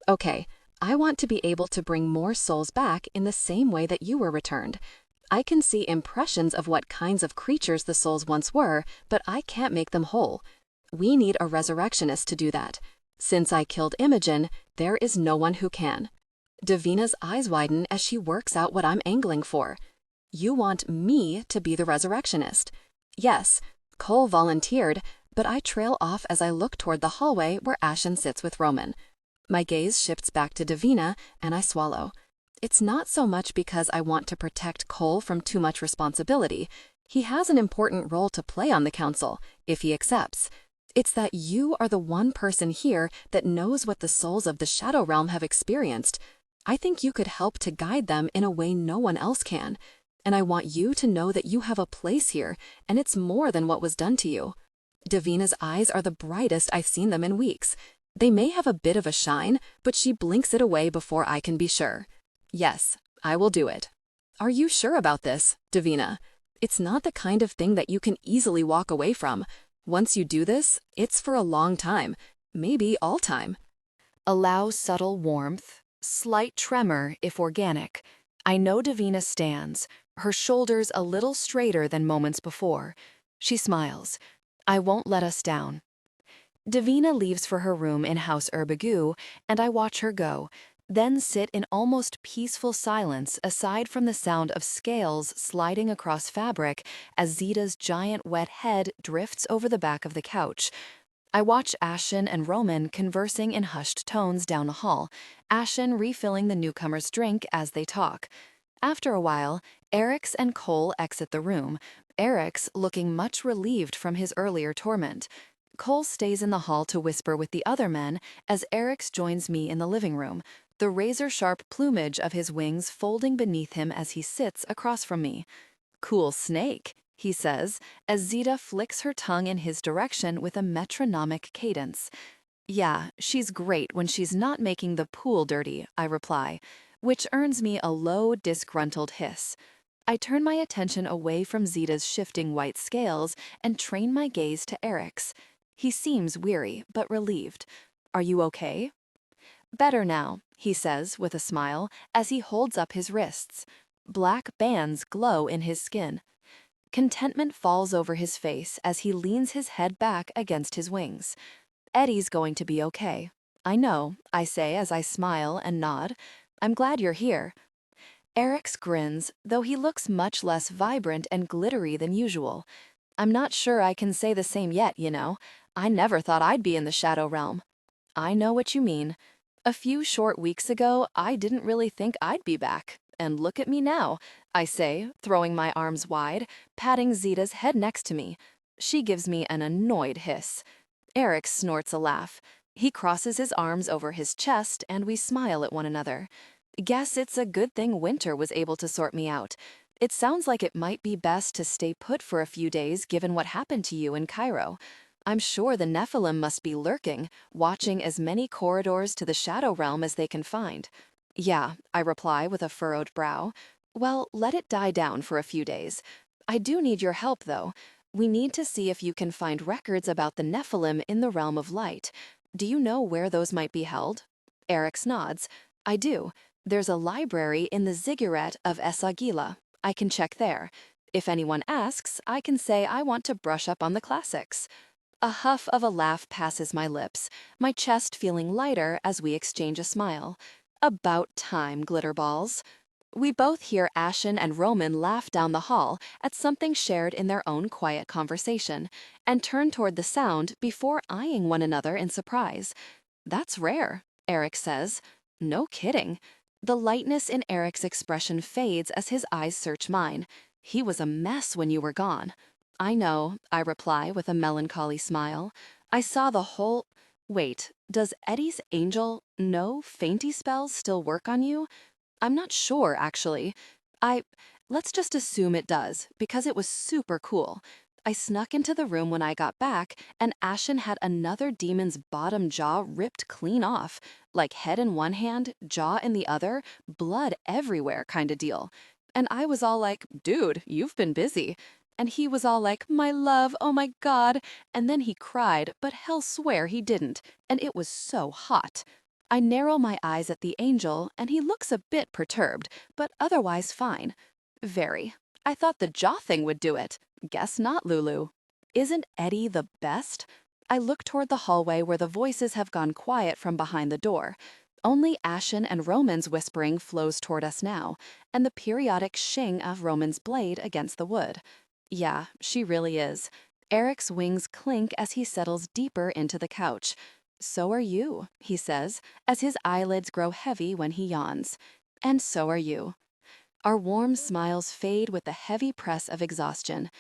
Speaker 2: Okay, I want to be able to bring more souls back in the same way that you were returned. I can see impressions of what kinds of creatures the souls once were, but I can't make them whole. We need a resurrectionist to do that. Since I killed Imogen, there is no one who can. Davina's eyes widen as she works out what I'm angling for. You want me to be the resurrectionist? Yes, Cole volunteered, but I trail off as I look toward the hallway where Ashen sits with Roman. My gaze shifts back to Davina, and I swallow. It's not so much because I want to protect Cole from too much responsibility. He has an important role to play on the council, if he accepts. It's that you are the one person here that knows what the souls of the Shadow Realm have experienced. I think you could help to guide them in a way no one else can. And I want you to know that you have a place here, and it's more than what was done to you. Davina's eyes are the brightest I've seen them in weeks. They may have a bit of a shine, but she blinks it away before I can be sure. Yes, I will do it. Are you sure about this, Davina? It's not the kind of thing that you can easily walk away from. Once you do this, it's for a long time, maybe all time.
Speaker 1: Allow subtle warmth, slight tremor if organic. I know Davina stands, her shoulders a little straighter than moments before. She smiles. I won't let us down. Davina leaves for her room in House Urbagu, and I watch her go, then sit in almost peaceful silence aside from the sound of scales sliding across fabric as Zita's giant wet head drifts over the back of the couch. I watch Ashen and Roman conversing in hushed tones down the hall, Ashen refilling the newcomer's drink as they talk. After a while, Eric's and Cole exit the room, Eric's looking much relieved from his earlier torment. Cole stays in the hall to whisper with the other men as Eric's joins me in the living room, the razor-sharp plumage of his wings folding beneath him as he sits across from me. "Cool snake," he says, as Zeta flicks her tongue in his direction with a metronomic cadence. "Yeah, she's great when she's not making the pool dirty," I reply, which earns me a low, disgruntled hiss. I turn my attention away from Zeta's shifting white scales and train my gaze to Eric's. He seems weary, but relieved. "Are you okay?" "Better now," he says with a smile as he holds up his wrists. Black bands glow in his skin. Contentment falls over his face as he leans his head back against his wings. "Eddie's going to be okay." "I know," I say as I smile and nod. "I'm glad you're here." Eric's grins, though he looks much less vibrant and glittery than usual. "I'm not sure I can say the same yet, you know. I never thought I'd be in the shadow realm." "I know what you mean. A few short weeks ago, I didn't really think I'd be back. And look at me now," I say, throwing my arms wide, patting Zeta's head next to me. She gives me an annoyed hiss. Eric snorts a laugh. He crosses his arms over his chest and we smile at one another. "Guess it's a good thing Winter was able to sort me out. It sounds like it might be best to stay put for a few days given what happened to you in Cairo. I'm sure the Nephilim must be lurking, watching as many corridors to the Shadow Realm as they can find." "Yeah," I reply with a furrowed brow. "Well, let it die down for a few days. I do need your help, though. We need to see if you can find records about the Nephilim in the realm of light. Do you know where those might be held?" Eric's nods. "I do. There's a library in the ziggurat of Esagila. I can check there. If anyone asks, I can say I want to brush up on the classics." A huff of a laugh passes my lips, my chest feeling lighter as we exchange a smile. About time, glitterballs. We both hear Ashen and Roman laugh down the hall at something shared in their own quiet conversation, and turn toward the sound before eyeing one another in surprise. "That's rare," Eric says. "No kidding." The lightness in Eric's expression fades as his eyes search mine. "He was a mess when you were gone." "I know," I reply with a melancholy smile. "I saw the whole—" "Wait, does Eddie's angel, no, fainty spells still work on you?" "I'm not sure, actually. Let's just assume it does, because it was super cool. I snuck into the room when I got back, and Ashen had another demon's bottom jaw ripped clean off, like head in one hand, jaw in the other, blood everywhere kind of deal. And I was all like, 'Dude, you've been busy.' And he was all like, 'My love, oh my God.' And then he cried, but hell swear he didn't, and it was so hot." I narrow my eyes at the angel, and he looks a bit perturbed, but otherwise fine. "Very. I thought the jaw thing would do it. Guess not, Lulu." "Isn't Eddie the best?" I look toward the hallway where the voices have gone quiet from behind the door. Only Ashen and Roman's whispering flows toward us now, and the periodic shing of Roman's blade against the wood. "Yeah, she really is." Eric's wings clink as he settles deeper into the couch. "So are you," he says, as his eyelids grow heavy when he yawns. "And so are you." Our warm smiles fade with the heavy press of exhaustion.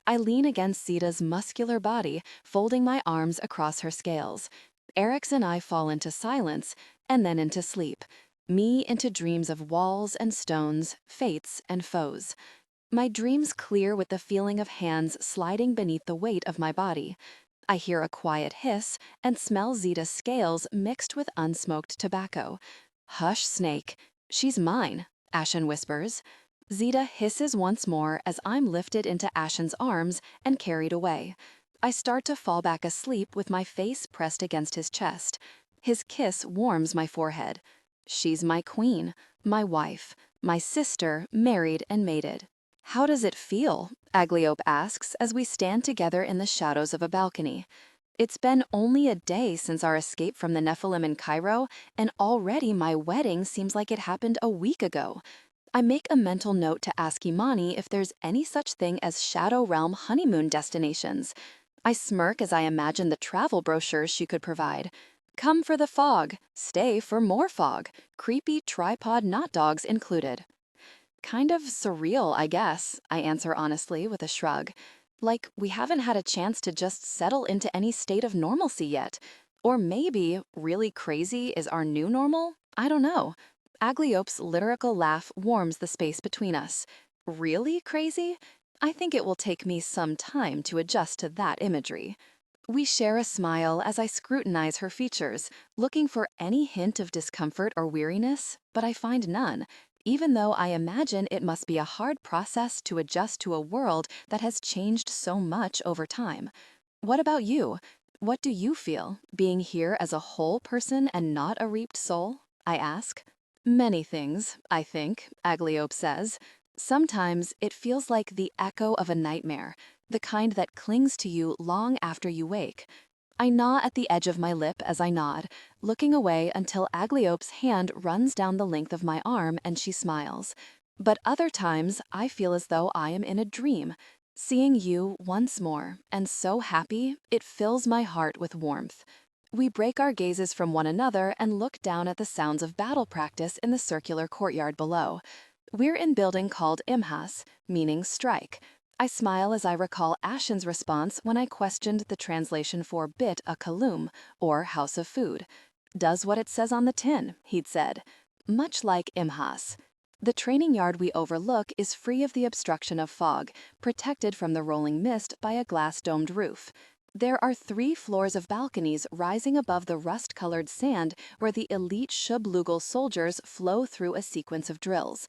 Speaker 1: I lean against Zeta's muscular body, folding my arms across her scales. Eric's and I fall into silence, and then into sleep. Me into dreams of walls and stones, fates and foes. My dreams clear with the feeling of hands sliding beneath the weight of my body. I hear a quiet hiss and smell Zeta's scales mixed with unsmoked tobacco. "Hush, Snake. She's mine," Ashen whispers. Zeta hisses once more as I'm lifted into Ashen's arms and carried away. I start to fall back asleep with my face pressed against his chest. His kiss warms my forehead. She's my queen, my wife, my sister, married and mated. "How does it feel?" Agliope asks as we stand together in the shadows of a balcony. "It's been only a day since our escape from the Nephilim in Cairo, and already my wedding seems like it happened a week ago." I make a mental note to ask Imani if there's any such thing as Shadow Realm honeymoon destinations.
Speaker 2: I smirk as I imagine the travel brochures she could provide. Come for the fog, stay for more fog, creepy tripod knot dogs included. Kind of surreal, I guess, I answer honestly with a shrug. Like we haven't had a chance to just settle into any state of normalcy yet. Or maybe really crazy is our new normal? I don't know. Agliope's lyrical laugh warms the space between us. Really crazy? I think it will take me some time to adjust to that imagery. We share a smile as I scrutinize her features, looking for any hint of discomfort or weariness, but I find none, even though I imagine it must be a hard process to adjust to a world that has changed so much over time. What about you? What do you feel, being here as a whole person and not a reaped soul? I ask. Many things, I think, Agliope says. Sometimes it feels like the echo of a nightmare, the kind that clings to you long after you wake. I gnaw at the edge of my lip as I nod, looking away until Agliope's hand runs down the length of my arm and she smiles. But other times I feel as though I am in a dream, seeing you once more, and so happy it fills my heart with warmth. We break our gazes from one another and look down at the sounds of battle practice in the circular courtyard below. We're in building called Imhas, meaning strike. I smile as I recall Ashen's response when I questioned the translation for bit a kalum, or house of food. Does what it says on the tin, he'd said. Much like Imhas. The training yard we overlook is free of the obstruction of fog, protected from the rolling mist by a glass-domed roof. There are 3 floors of balconies rising above the rust-colored sand where the elite Shub-Lugal soldiers flow through a sequence of drills.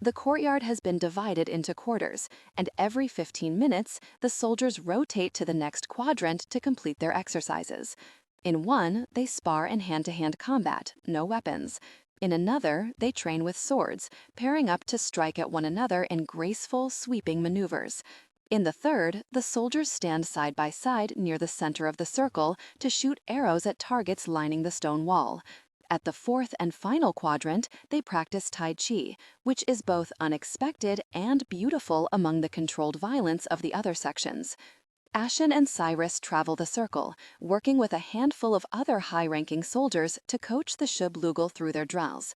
Speaker 2: The courtyard has been divided into quarters, and every 15 minutes, the soldiers rotate to the next quadrant to complete their exercises. In one, they spar in hand-to-hand combat, no weapons. In another, they train with swords, pairing up to strike at one another in graceful, sweeping maneuvers. In the third, the soldiers stand side by side near the center of the circle to shoot arrows at targets lining the stone wall. At the 4th and final quadrant, they practice Tai Chi, which is both unexpected and beautiful among the controlled violence of the other sections. Ashen and Cyrus travel the circle, working with a handful of other high-ranking soldiers to coach the Shub-Lugal through their drills.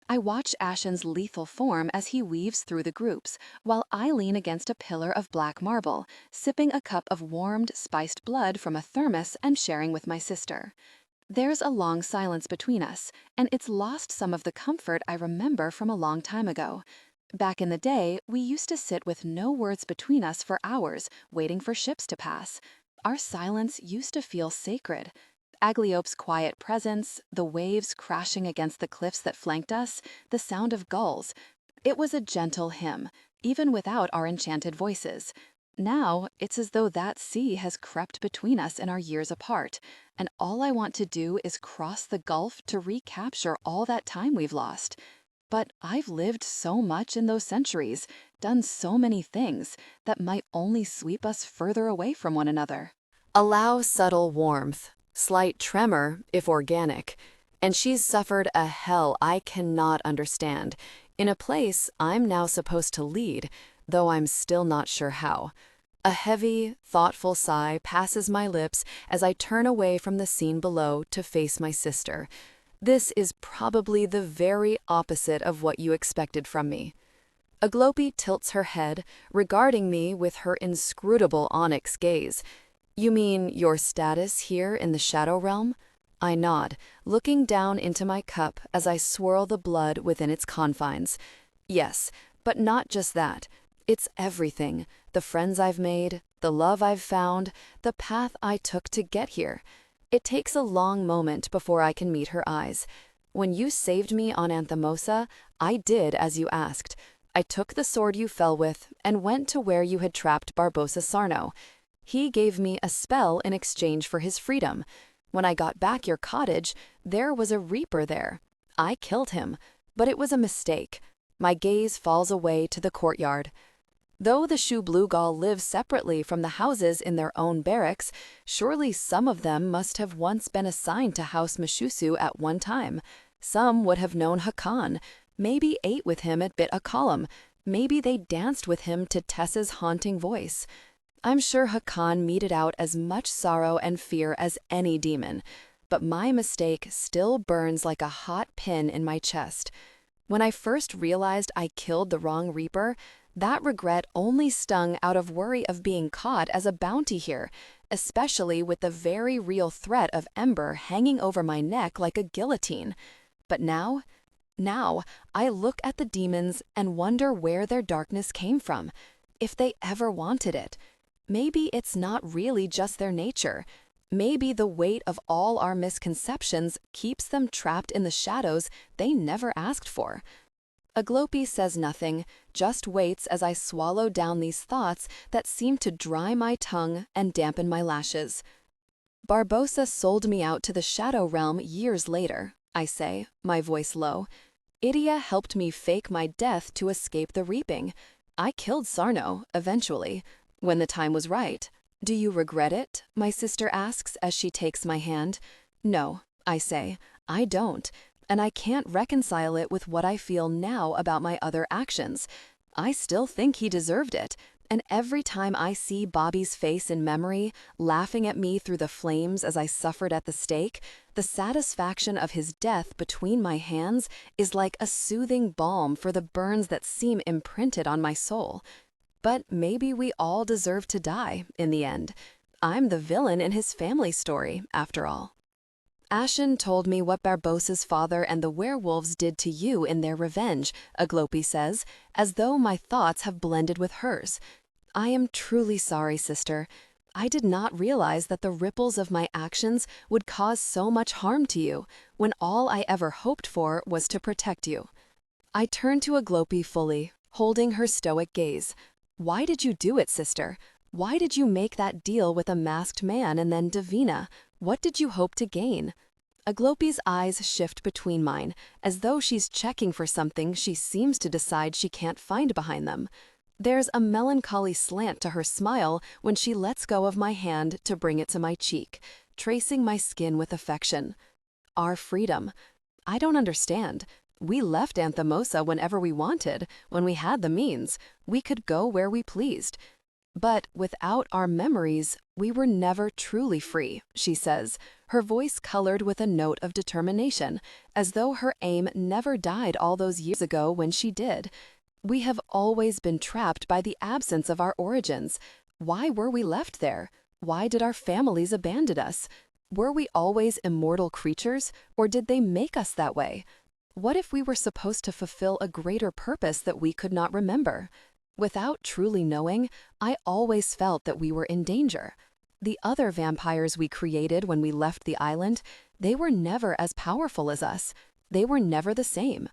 Speaker 2: I watch Ashen's lethal form as he weaves through the groups, while I lean against a pillar of black marble, sipping a cup of warmed, spiced blood from a thermos and sharing with my sister. There's a long silence between us, and it's lost some of the comfort I remember from a long time ago. Back in the day, we used to sit with no words between us for hours, waiting for ships to pass. Our silence used to feel sacred. Agliope's quiet presence, the waves crashing against the cliffs that flanked us, the sound of gulls. It was a gentle hymn, even without our enchanted voices. Now, it's as though that sea has crept between us in our years apart, and all I want to do is cross the gulf to recapture all that time we've lost. But I've lived so much in those centuries, done so many things, that might only sweep us further away from one another.
Speaker 1: Allow subtle warmth, slight tremor, if organic, and she's suffered a hell I cannot understand, in a place I'm now supposed to lead, though I'm still not sure how. A heavy, thoughtful sigh passes my lips as I turn away from the scene below to face my sister. This is probably the very opposite of what you expected from me. Aglope tilts her head, regarding me with her inscrutable onyx gaze. You mean your status here in the Shadow Realm? I nod, looking down into my cup as I swirl the blood within its confines. Yes, but not just that. It's everything. The friends I've made, the love I've found, the path I took to get here. It takes a long moment before I can meet her eyes. When you saved me on Anthemosa, I did as you asked. I took the sword you fell with and went to where you had trapped Barbossa Sarno. He gave me a spell in exchange for his freedom. When I got back your cottage, there was a reaper there. I killed him, but it was a mistake. My gaze falls away to the courtyard. Though the Shub-Lugal live separately from the houses in their own barracks, surely some of them must have once been assigned to House Mishusu at one time. Some would have known Hakan, maybe ate with him at Bit a Column, maybe they danced with him to Tessa's haunting voice. I'm sure Hakan meted out as much sorrow and fear as any demon, but my mistake still burns like a hot pin in my chest. When I first realized I killed the wrong reaper, that regret only stung out of worry of being caught as a bounty here, especially with the very real threat of Ember hanging over my neck like a guillotine. But now, I look at the demons and wonder where their darkness came from, if they ever wanted it. Maybe it's not really just their nature. Maybe the weight of all our misconceptions keeps them trapped in the shadows they never asked for. Aglopi says nothing, just waits as I swallow down these thoughts that seem to dry my tongue and dampen my lashes. Barbossa sold me out to the Shadow Realm years later, I say, my voice low. Idia helped me fake my death to escape the reaping. I killed Sarno, eventually, when the time was right. Do you regret it? My sister asks as she takes my hand. No, I say, I don't, and I can't reconcile it with what I feel now about my other actions. I still think he deserved it, and every time I see Bobby's face in memory, laughing at me through the flames as I suffered at the stake, the satisfaction of his death between my hands is like a soothing balm for the burns that seem imprinted on my soul. But maybe we all deserve to die, in the end. I'm the villain in his family story, after all. Ashen told me what Barbossa's father and the werewolves did to you in their revenge, Aglopi says, as though my thoughts have blended with hers. I am truly sorry, sister. I did not realize that the ripples of my actions would cause so much harm to you, when all I ever hoped for was to protect you. I turned to Aglopi fully, holding her stoic gaze. Why did you do it, sister? Why did you make that deal with a masked man and then Davina? What did you hope to gain? Aglopi's eyes shift between mine, as though she's checking for something she seems to decide she can't find behind them. There's a melancholy slant to her smile when she lets go of my hand to bring it to my cheek, tracing my skin with affection. Our freedom. I don't understand. We left Anthemosa whenever we wanted, when we had the means. We could go where we pleased. But without our memories, we were never truly free, she says, her voice colored with a note of determination, as though her aim never died all those years ago when she did. We have always been trapped by the absence of our origins. Why were we left there? Why did our families abandon us? Were we always immortal creatures, or did they make us that way? What if we were supposed to fulfill a greater purpose that we could not remember? Without truly knowing, I always felt that we were in danger. The other vampires we created when we left the island, they were never as powerful as us. They were never the same.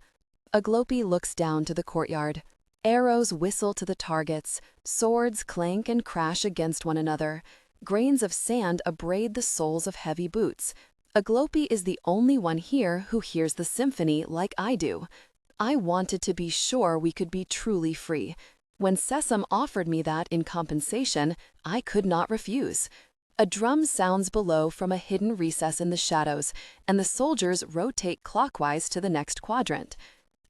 Speaker 1: Aglopi looks down to the courtyard. Arrows whistle to the targets, swords clank and crash against one another. Grains of sand abrade the soles of heavy boots. Aglopi is the only one here who hears the symphony like I do. I wanted to be sure we could be truly free. When Sesam offered me that in compensation, I could not refuse. A drum sounds below from a hidden recess in the shadows, and the soldiers rotate clockwise to the next quadrant.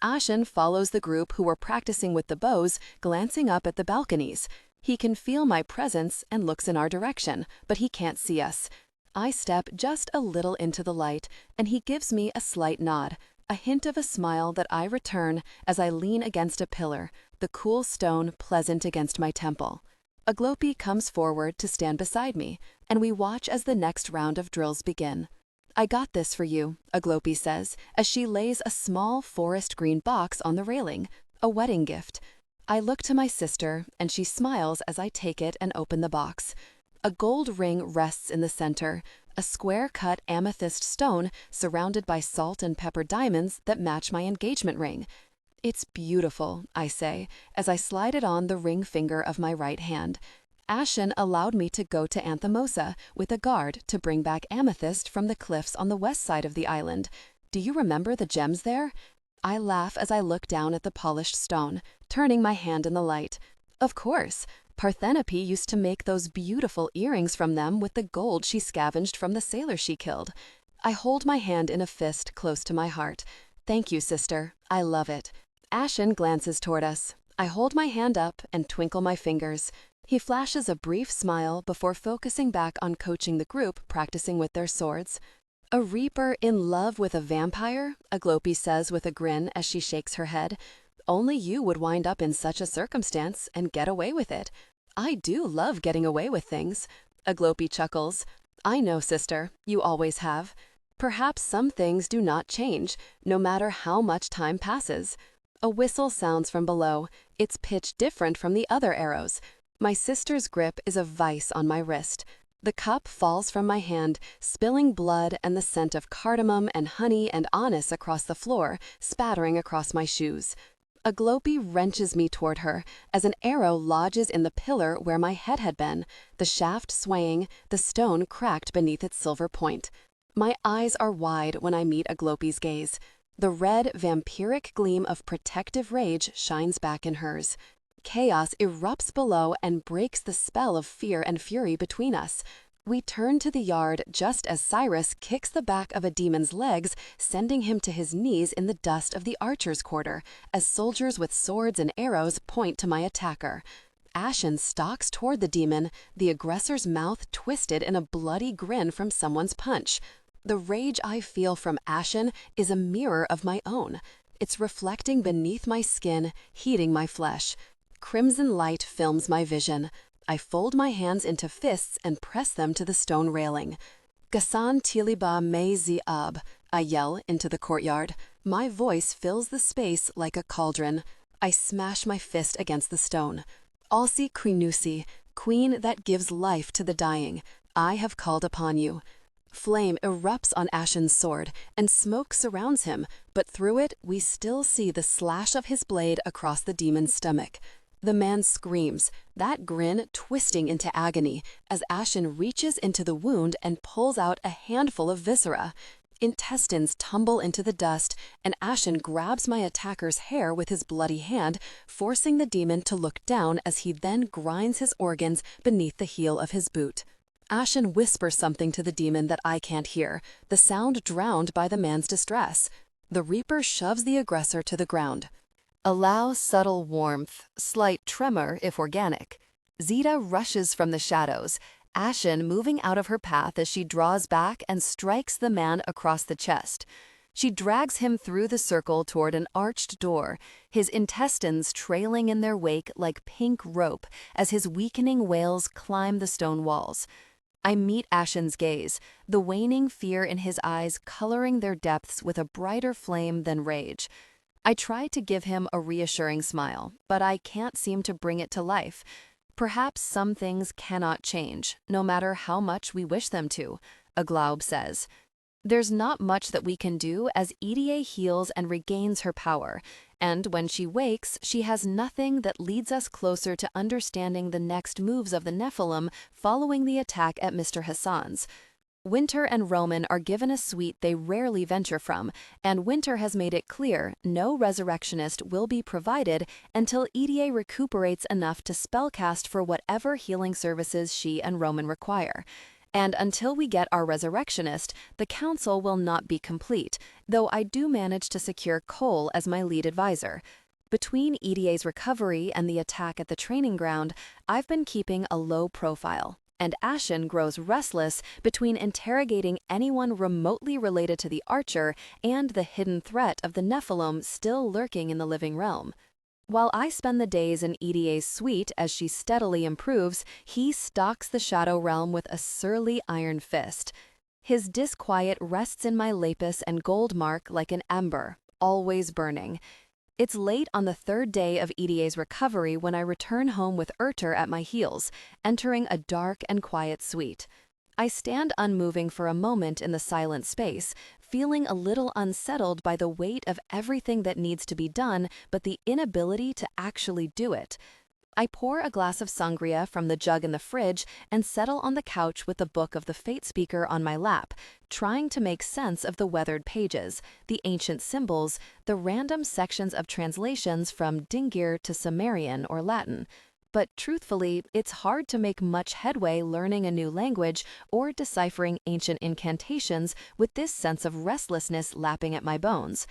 Speaker 1: Ashen follows the group who were practicing with the bows, glancing up at the balconies. He can feel my presence and looks in our direction, but he can't see us. I step just a little into the light, and he gives me a slight nod, a hint of a smile that I return as I lean against a pillar, the cool stone pleasant against my temple. Aglopi comes forward to stand beside me, and we watch as the next round of drills begin. I got this for you, Aglopi says, as she lays a small forest green box on the railing, a wedding gift. I look to my sister, and she smiles as I take it and open the box. A gold ring rests in the center, a square-cut amethyst stone surrounded by salt and pepper diamonds that match my engagement ring. It's beautiful, I say, as I slide it on the ring finger of my right hand. Ashen allowed me to go to Anthemosa with a guard to bring back amethyst from the cliffs on the west side of the island. Do you remember the gems there? I laugh as I look down at the polished stone, turning my hand in the light. Of course. Parthenope used to make those beautiful earrings from them with the gold she scavenged from the sailor she killed. I hold my hand in a fist close to my heart. Thank you, sister. I love it. Ashen glances toward us. I hold my hand up and twinkle my fingers. He flashes a brief smile before focusing back on coaching the group practicing with their swords. A reaper in love with a vampire? Aglopi says with a grin as she shakes her head. Only you would wind up in such a circumstance and get away with it. I do love getting away with things. Aglopi chuckles. I know, sister, you always have. Perhaps some things do not change, no matter how much time passes. A whistle sounds from below. Its pitch different from the other arrows. My sister's grip is a vice on my wrist. The cup falls from my hand, spilling blood and the scent of cardamom and honey and anise across the floor, spattering across my shoes. Aglopi wrenches me toward her as an arrow lodges in the pillar where my head had been, the shaft swaying, the stone cracked beneath its silver point. My eyes are wide when I meet Aglopi's gaze. The red, vampiric gleam of protective rage shines back in hers. Chaos erupts below and breaks the spell of fear and fury between us. We turn to the yard just as Cyrus kicks the back of a demon's legs, sending him to his knees in the dust of the archer's quarter, as soldiers with swords and arrows point to my attacker. Ashen stalks toward the demon, the aggressor's mouth twisted in a bloody grin from someone's punch. The rage I feel from Ashen is a mirror of my own. It's reflecting beneath my skin, heating my flesh. Crimson light films my vision. I fold my hands into fists and press them to the stone railing. Gasan tiliba me zi'ab, I yell into the courtyard. My voice fills the space like a cauldron. I smash my fist against the stone. Alsi Krinusi, queen that gives life to the dying, I have called upon you. Flame erupts on Ashen's sword, and smoke surrounds him, but through it we still see the slash of his blade across the demon's stomach. The man screams, that grin twisting into agony, as Ashen reaches into the wound and pulls out a handful of viscera. Intestines tumble into the dust, and Ashen grabs my attacker's hair with his bloody hand, forcing the demon to look down as he then grinds his organs beneath the heel of his boot. Ashen whispers something to the demon that I can't hear, the sound drowned by the man's distress. The reaper shoves the aggressor to the ground. Allow subtle warmth, slight tremor if organic. Zita rushes from the shadows, Ashen moving out of her path as she draws back and strikes the man across the chest. She drags him through the circle toward an arched door, his intestines trailing in their wake like pink rope as his weakening wails climb the stone walls. I meet Ashen's gaze, the waning fear in his eyes coloring their depths with a brighter flame than rage. I try to give him a reassuring smile, but I can't seem to bring it to life. Perhaps some things cannot change, no matter how much we wish them to, Aglaub says. There's not much that we can do as Edie heals and regains her power, and when she wakes, she has nothing that leads us closer to understanding the next moves of the Nephilim following the attack at Mr. Hassan's. Winter and Roman are given a suite they rarely venture from, and Winter has made it clear no resurrectionist will be provided until Edie recuperates enough to spellcast for whatever healing services she and Roman require. And until we get our resurrectionist, the council will not be complete, though I do manage to secure Cole as my lead advisor. Between Edie's recovery and the attack at the training ground, I've been keeping a low profile. And Ashen grows restless between interrogating anyone remotely related to the archer and the hidden threat of the Nephilim still lurking in the living realm. While I spend the days in Edie's suite as she steadily improves, he stalks the shadow realm with a surly iron fist. His disquiet rests in my lapis and gold mark like an ember, always burning. It's late on the third day of Edie's recovery when I return home with Urter at my heels, entering a dark and quiet suite. I stand unmoving for a moment in the silent space, feeling a little unsettled by the weight of everything that needs to be done but the inability to actually do it. I pour a glass of sangria from the jug in the fridge and settle on the couch with the book of the Fate Speaker on my lap, trying to make sense of the weathered pages, the ancient symbols, the random sections of translations from Dingir to Sumerian or Latin. But truthfully, it's hard to make much headway learning a new language or deciphering ancient incantations with this sense of restlessness lapping at my bones.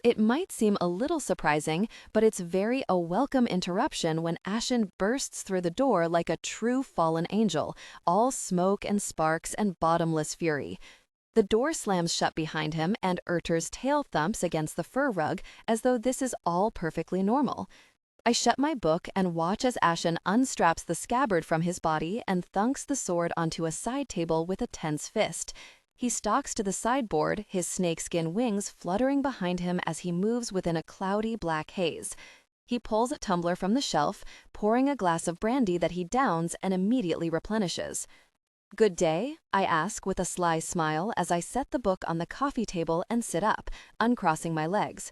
Speaker 1: It might seem a little surprising, but it's very a welcome interruption when Ashen bursts through the door like a true fallen angel, all smoke and sparks and bottomless fury. The door slams shut behind him and Urter's tail thumps against the fur rug as though this is all perfectly normal. I shut my book and watch as Ashen unstraps the scabbard from his body and thunks the sword onto a side table with a tense fist. He stalks to the sideboard, his snakeskin wings fluttering behind him as he moves within a cloudy black haze. He pulls a tumbler from the shelf, pouring a glass of brandy that he downs and immediately replenishes. "Good day?" I ask with a sly smile as I set the book on the coffee table and sit up, uncrossing my legs.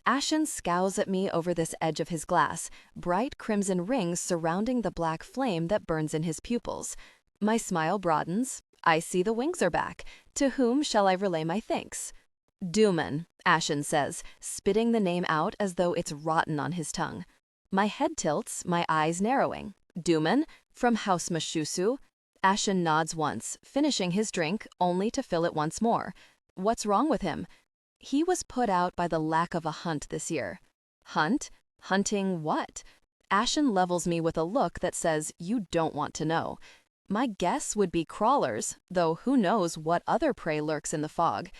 Speaker 1: Ashen scowls at me over this edge of his glass, bright crimson rings surrounding the black flame that burns in his pupils. My smile broadens. I see the wings are back. To whom shall I relay my thanks? "Duman," Ashen says, spitting the name out as though it's rotten on his tongue. My head tilts, my eyes narrowing. "Duman? From House Mashusu?" Ashen nods once, finishing his drink, only to fill it once more. What's wrong with him? He was put out by the lack of a hunt this year. Hunt? Hunting what? Ashen levels me with a look that says, you don't want to know. My guess would be crawlers, though who knows what other prey lurks in the fog.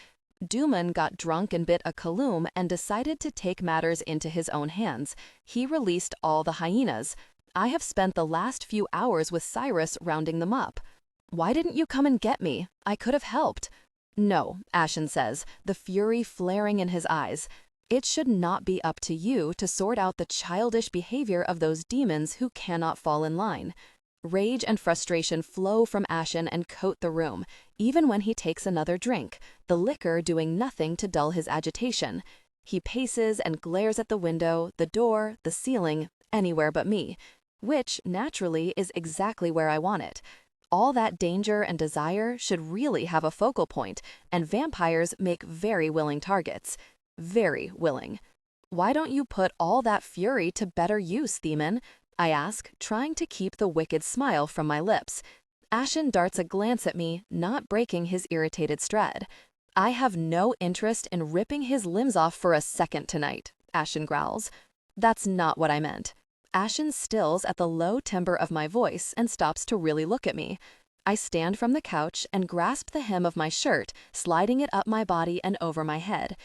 Speaker 1: Duman got drunk and bit a kaloom and decided to take matters into his own hands. He released all the hyenas. I have spent the last few hours with Cyrus rounding them up. Why didn't you come and get me? I could have helped. No, Ashen says, the fury flaring in his eyes. It should not be up to you to sort out the childish behavior of those demons who cannot fall in line. Rage and frustration flow from Ashen and coat the room, even when he takes another drink, the liquor doing nothing to dull his agitation. He paces and glares at the window, the door, the ceiling, anywhere but me, which, naturally, is exactly where I want it. All that danger and desire should really have a focal point, and vampires make very willing targets. Very willing. Why don't you put all that fury to better use, Theman? I ask, trying to keep the wicked smile from my lips. Ashen darts a glance at me, not breaking his irritated stride. I have no interest in ripping his limbs off for a second tonight, Ashen growls. That's not what I meant. Ashen stills at the low timbre of my voice and stops to really look at me. I stand from the couch and grasp the hem of my shirt, sliding it up my body and over my head.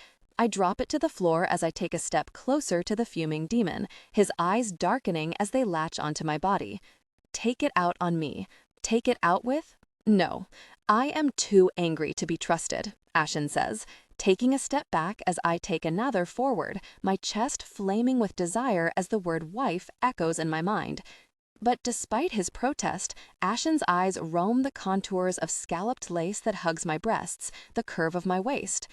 Speaker 1: I drop it to the floor as I take a step closer to the fuming demon, his eyes darkening as they latch onto my body. Take it out on me. Take it out with? No. I am too angry to be trusted, Ashen says, taking a step back as I take another forward, my chest flaming with desire as the word wife echoes in my mind. But despite his protest, Ashen's eyes roam the contours of scalloped lace that hugs my breasts, the curve of my waist.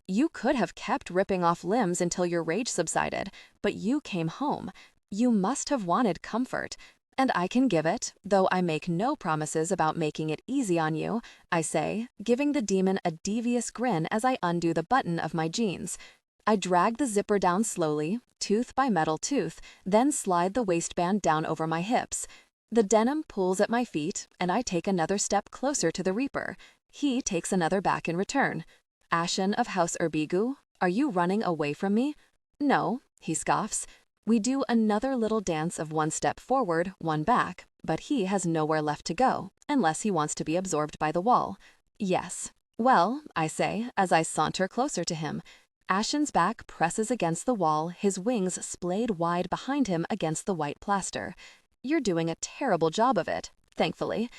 Speaker 1: You could have kept ripping off limbs until your rage subsided, but you came home. You must have wanted comfort. And I can give it, though I make no promises about making it easy on you, I say, giving the demon a devious grin as I undo the button of my jeans. I drag the zipper down slowly, tooth by metal tooth, then slide the waistband down over my hips. The denim pulls at my feet, and I take another step closer to the Reaper. He takes another back in return. Ashen of House Urbigu, are you running away from me? No, he scoffs. We do another little dance of one step forward, one back, but he has nowhere left to go, unless he wants to be absorbed by the wall. Yes. Well, I say, as I saunter closer to him. Ashen's back presses against the wall, his wings splayed wide behind him against the white plaster. You're doing a terrible job of it, thankfully.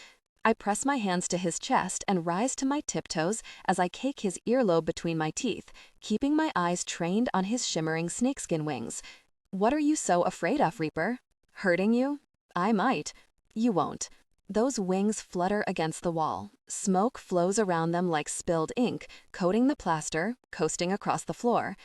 Speaker 1: I press my hands to his chest and rise to my tiptoes as I cake his earlobe between my teeth, keeping my eyes trained on his shimmering snakeskin wings. What are you so afraid of, Reaper? Hurting you? I might. You won't. Those wings flutter against the wall. Smoke flows around them like spilled ink, coating the plaster, coasting across the floor.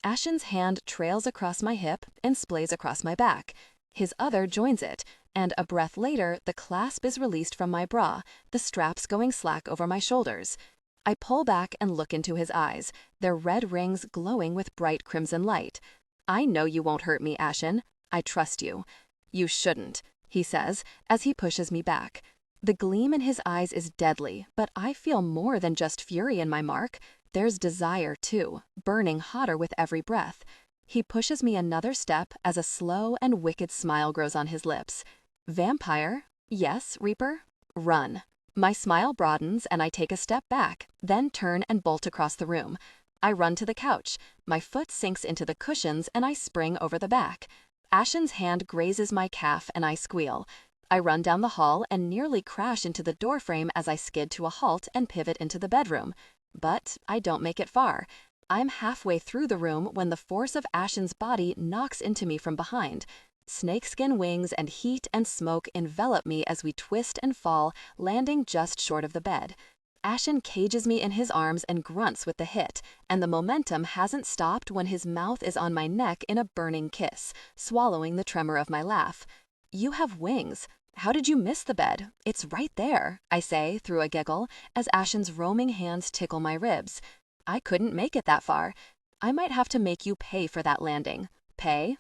Speaker 1: Ashen's hand trails across my hip and splays across my back. His other joins it, and a breath later, the clasp is released from my bra, the straps going slack over my shoulders. I pull back and look into his eyes, their red rings glowing with bright crimson light. I know you won't hurt me, Ashen. I trust you. You shouldn't, he says, as he pushes me back. The gleam in his eyes is deadly, but I feel more than just fury in my mark.
Speaker 2: There's desire, too, burning hotter with every breath. He pushes me another step as a slow and wicked smile grows on his lips. Vampire? Yes, Reaper? Run. My smile broadens and I take a step back, then turn and bolt across the room. I run to the couch. My foot sinks into the cushions and I spring over the back. Ashen's hand grazes my calf and I squeal. I run down the hall and nearly crash into the doorframe as I skid to a halt and pivot into the bedroom. But I don't make it far. I'm halfway through the room when the force of Ashen's body knocks into me from behind. Snakeskin wings and heat and smoke envelop me as we twist and fall, landing just short of the bed. Ashen cages me in his arms and grunts with the hit, and the momentum hasn't stopped when his mouth is on my neck in a burning kiss, swallowing the tremor of my laugh. You have wings. How did you miss the bed? It's right there, I say through a giggle as Ashen's roaming hands tickle my ribs. I couldn't make it that far. I might have to make you pay for that landing. Pay?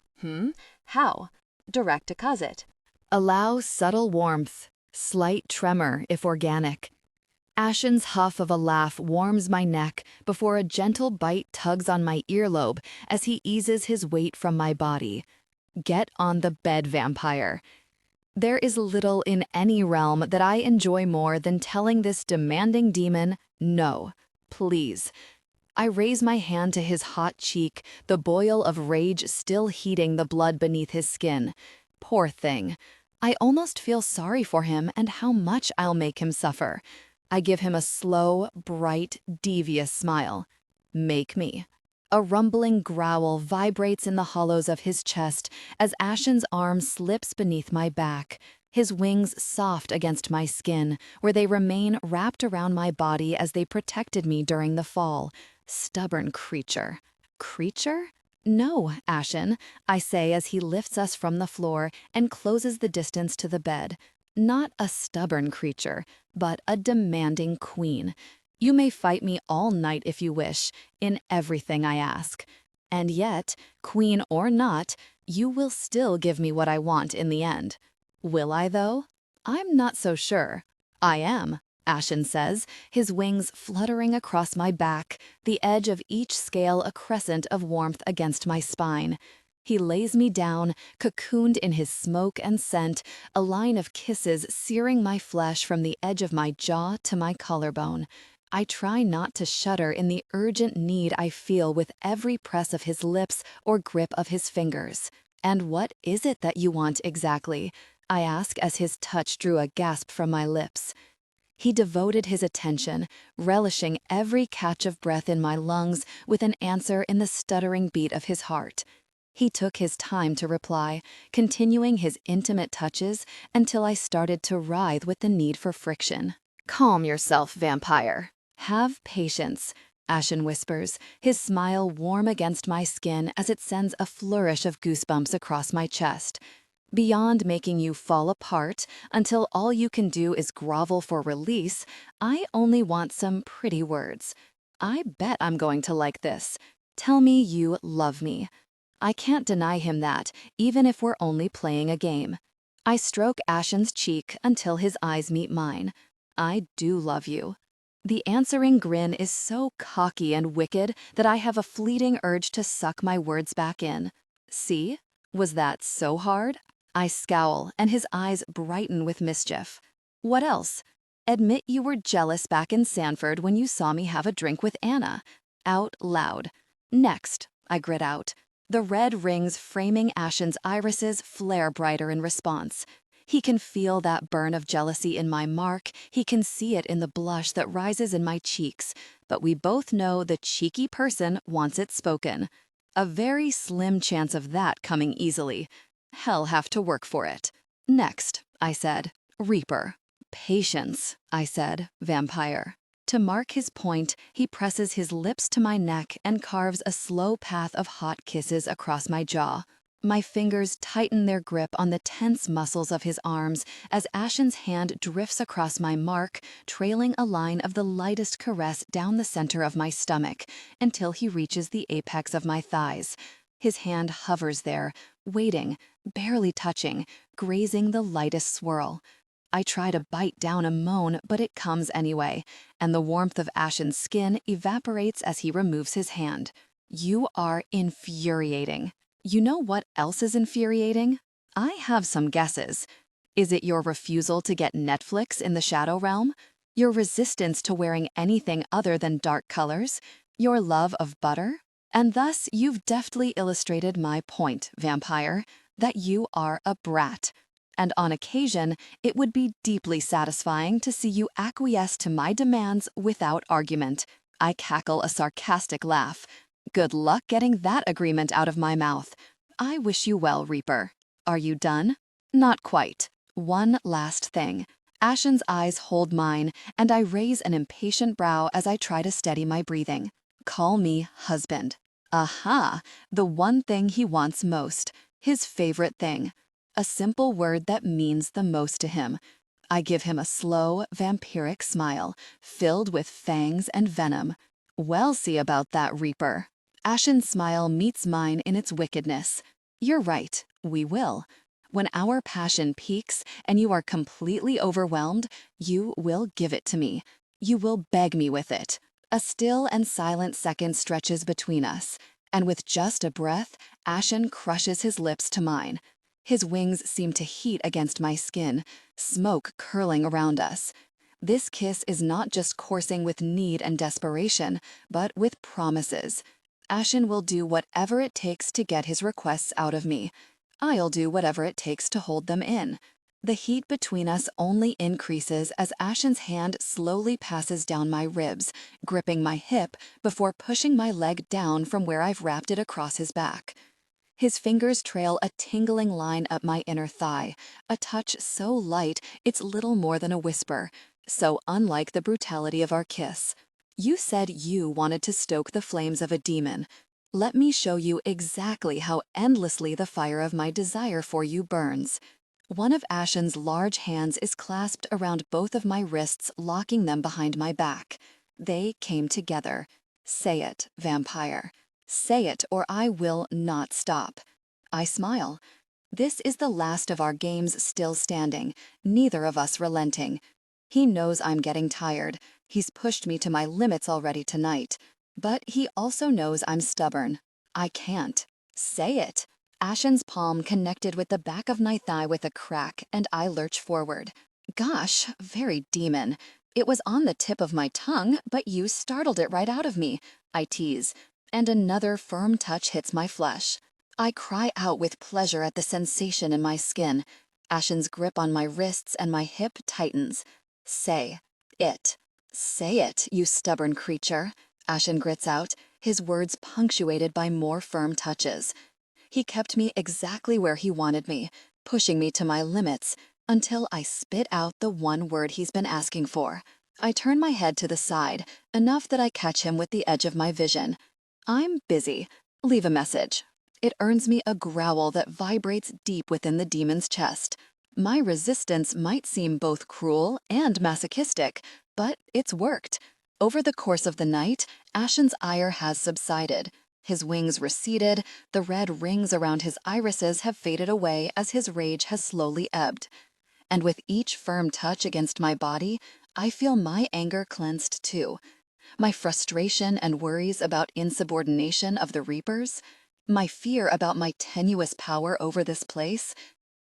Speaker 2: How? Direct deposit.
Speaker 1: Allow subtle warmth, slight tremor if organic. Ashen's huff of a laugh warms my neck before a gentle bite tugs on my earlobe as he eases his weight from my body. Get on the bed, vampire. There is little in any realm that I enjoy more than telling this demanding demon, no, please. I raise my hand to his hot cheek, the boil of rage still heating the blood beneath his skin. Poor thing. I almost feel sorry for him and how much I'll make him suffer. I give him a slow, bright, devious smile. Make me. A rumbling growl vibrates in the hollows of his chest as Ashen's arm slips beneath my back, his wings soft against my skin, where they remain wrapped around my body as they protected me during the fall. Stubborn creature. Creature? No, Ashen, I say as he lifts us from the floor and closes the distance to the bed. Not a stubborn creature, but a demanding queen. You may fight me all night if you wish, in everything I ask. And yet, queen or not, you will still give me what I want in the end. Will I, though? I'm not so sure. I am, Ashen says, his wings fluttering across my back, the edge of each scale a crescent of warmth against my spine. He lays me down, cocooned in his smoke and scent, a line of kisses searing my flesh from the edge of my jaw to my collarbone. I try not to shudder in the urgent need I feel with every press of his lips or grip of his fingers. And what is it that you want exactly? I ask as his touch drew a gasp from my lips. He devoted his attention, relishing every catch of breath in my lungs with an answer in the stuttering beat of his heart. He took his time to reply, continuing his intimate touches until I started to writhe with the need for friction. Calm yourself, vampire. Have patience, Ashen whispers, his smile warm against my skin as it sends a flourish of goosebumps across my chest. Beyond making you fall apart until all you can do is grovel for release, I only want some pretty words. I bet I'm going to like this. Tell me you love me. I can't deny him that, even if we're only playing a game. I stroke Ashen's cheek until his eyes meet mine. I do love you. The answering grin is so cocky and wicked that I have a fleeting urge to suck my words back in. See? Was that so hard? I scowl, and his eyes brighten with mischief. What else? Admit you were jealous back in Sanford when you saw me have a drink with Anna. Out loud. Next, I grit out. The red rings framing Ashen's irises flare brighter in response. He can feel that burn of jealousy in my mark, he can see it in the blush that rises in my cheeks, but we both know the cheeky person wants it spoken. A very slim chance of that coming easily. Hell have to work for it. Next, I said, Reaper. Patience, I said, vampire. To mark his point, he presses his lips to my neck and carves a slow path of hot kisses across my jaw. My fingers tighten their grip on the tense muscles of his arms as Ashen's hand drifts across my mark, trailing a line of the lightest caress down the center of my stomach until he reaches the apex of my thighs. His hand hovers there, waiting, barely touching, grazing the lightest swirl. I try to bite down a moan, but it comes anyway, and the warmth of Ashen's skin evaporates as he removes his hand. You are infuriating. You know what else is infuriating? I have some guesses. Is it your refusal to get Netflix in the Shadow Realm? Your resistance to wearing anything other than dark colors? Your love of butter? And thus, you've deftly illustrated my point, vampire, that you are a brat. And on occasion, it would be deeply satisfying to see you acquiesce to my demands without argument. I cackle a sarcastic laugh. Good luck getting that agreement out of my mouth. I wish you well, Reaper. Are you done? Not quite. One last thing. Ashen's eyes hold mine, and I raise an impatient brow as I try to steady my breathing. Call me husband. Aha! The one thing he wants most. His favorite thing. A simple word that means the most to him. I give him a slow, vampiric smile, filled with fangs and venom. Well, see about that, Reaper. Ashen's smile meets mine in its wickedness. You're right, we will. When our passion peaks and you are completely overwhelmed, you will give it to me. You will beg me with it. A still and silent second stretches between us, and with just a breath, Ashen crushes his lips to mine. His wings seem to heat against my skin, smoke curling around us. This kiss is not just coursing with need and desperation, but with promises. Ashen will do whatever it takes to get his requests out of me. I'll do whatever it takes to hold them in. The heat between us only increases as Ashen's hand slowly passes down my ribs, gripping my hip before pushing my leg down from where I've wrapped it across his back. His fingers trail a tingling line up my inner thigh, a touch so light it's little more than a whisper, so unlike the brutality of our kiss. You said you wanted to stoke the flames of a demon. Let me show you exactly how endlessly the fire of my desire for you burns. One of Ashen's large hands is clasped around both of my wrists, locking them behind my back. They came together. Say it, vampire. Say it, or I will not stop. I smile. This is the last of our games still standing, neither of us relenting. He knows I'm getting tired. He's pushed me to my limits already tonight. But he also knows I'm stubborn. I can't. Say it. Ashen's palm connected with the back of my thigh with a crack, and I lurch forward. Gosh, very demon. It was on the tip of my tongue, but you startled it right out of me. I tease. And another firm touch hits my flesh. I cry out with pleasure at the sensation in my skin. Ashen's grip on my wrists and my hip tightens. Say it. Say it, you stubborn creature. Ashen grits out, his words punctuated by more firm touches. He kept me exactly where he wanted me, pushing me to my limits, until I spit out the one word he's been asking for. I turn my head to the side, enough that I catch him with the edge of my vision. I'm busy. Leave a message. It earns me a growl that vibrates deep within the demon's chest. My resistance might seem both cruel and masochistic, but it's worked. Over the course of the night, Ashen's ire has subsided. His wings receded, the red rings around his irises have faded away as his rage has slowly ebbed. And with each firm touch against my body, I feel my anger cleansed too. My frustration and worries about insubordination of the Reapers, my fear about my tenuous power over this place,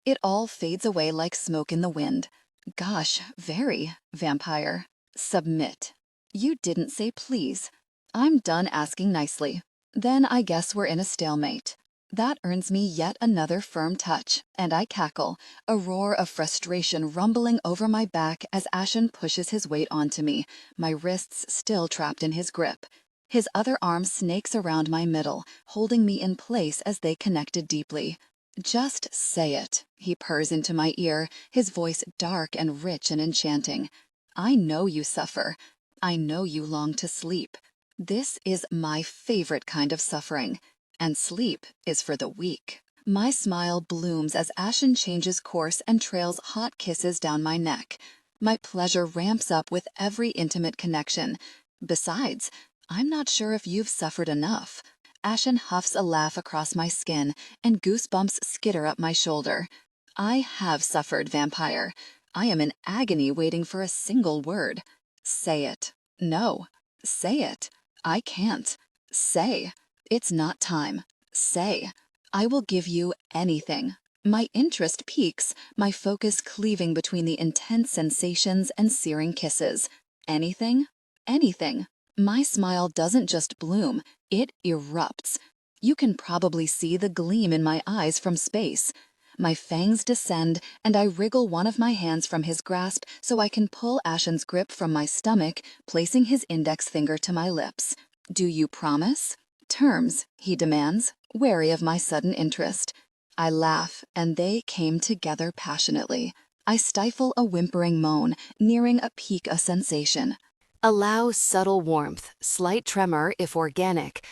Speaker 1: it all fades away like smoke in the wind. Gosh, very, vampire. Submit. You didn't say please. I'm done asking nicely. Then I guess we're in a stalemate. That earns me yet another firm touch, and I cackle, a roar of frustration rumbling over my back as Ashen pushes his weight onto me, my wrists still trapped in his grip. His other arm snakes around my middle, holding me in place as they connected deeply. Just say it, he purrs into my ear, his voice dark and rich and enchanting. I know you suffer. I know you long to sleep. This is my favorite kind of suffering. And sleep is for the weak. My smile blooms as Ashen changes course and trails hot kisses down my neck. My pleasure ramps up with every intimate connection. Besides, I'm not sure if you've suffered enough. Ashen huffs a laugh across my skin, and goosebumps skitter up my shoulder. I have suffered, vampire.
Speaker 2: I am in agony waiting for a single word. Say it. No. Say it. I can't. Say. It's not time. Say. I will give you anything. My interest peaks, my focus cleaving between the intense sensations and searing kisses. Anything? Anything. My smile doesn't just bloom, it erupts. You can probably see the gleam in my eyes from space. My fangs descend, and I wriggle one of my hands from his grasp so I can pull Ashen's grip from my stomach, placing his index finger to my lips. Do you promise? Terms, he demands, wary of my sudden interest. I laugh, and they came together passionately. I stifle a whimpering moan, nearing a peak of sensation.
Speaker 1: Allow subtle warmth, slight tremor if organic.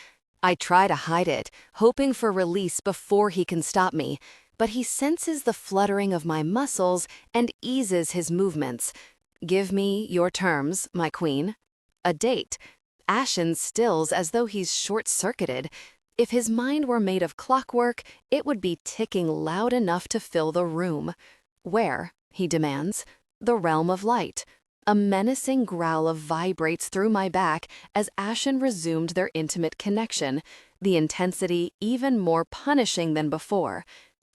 Speaker 1: I try to hide it, hoping for release before he can stop me, but he senses the fluttering of my muscles and eases his movements. Give me your terms, my queen. A date. Ashen stills as though he's short-circuited. If his mind were made of clockwork, it would be ticking loud enough to fill the room. Where? He demands. The realm of light. A menacing growl vibrates through my back as Ashen resumed their intimate connection, the intensity even more punishing than before.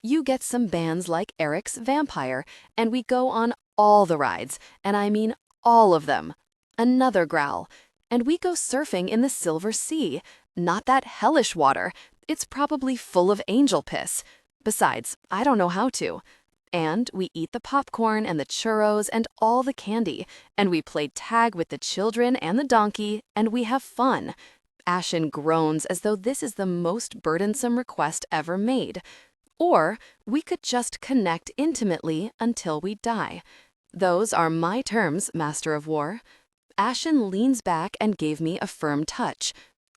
Speaker 1: You get some bands like Eric's Vampire, and we go on all the rides, and I mean all of them. Another growl. And we go surfing in the Silver Sea. Not that hellish water. It's probably full of angel piss. Besides, I don't know how to. And we eat the popcorn and the churros and all the candy, and we play tag with the children and the donkey, and we have fun. Ashen groans as though this is the most burdensome request ever made. Or we could just connect intimately until we die. Those are my terms, Master of War. Ashen leans back and gave me a firm touch.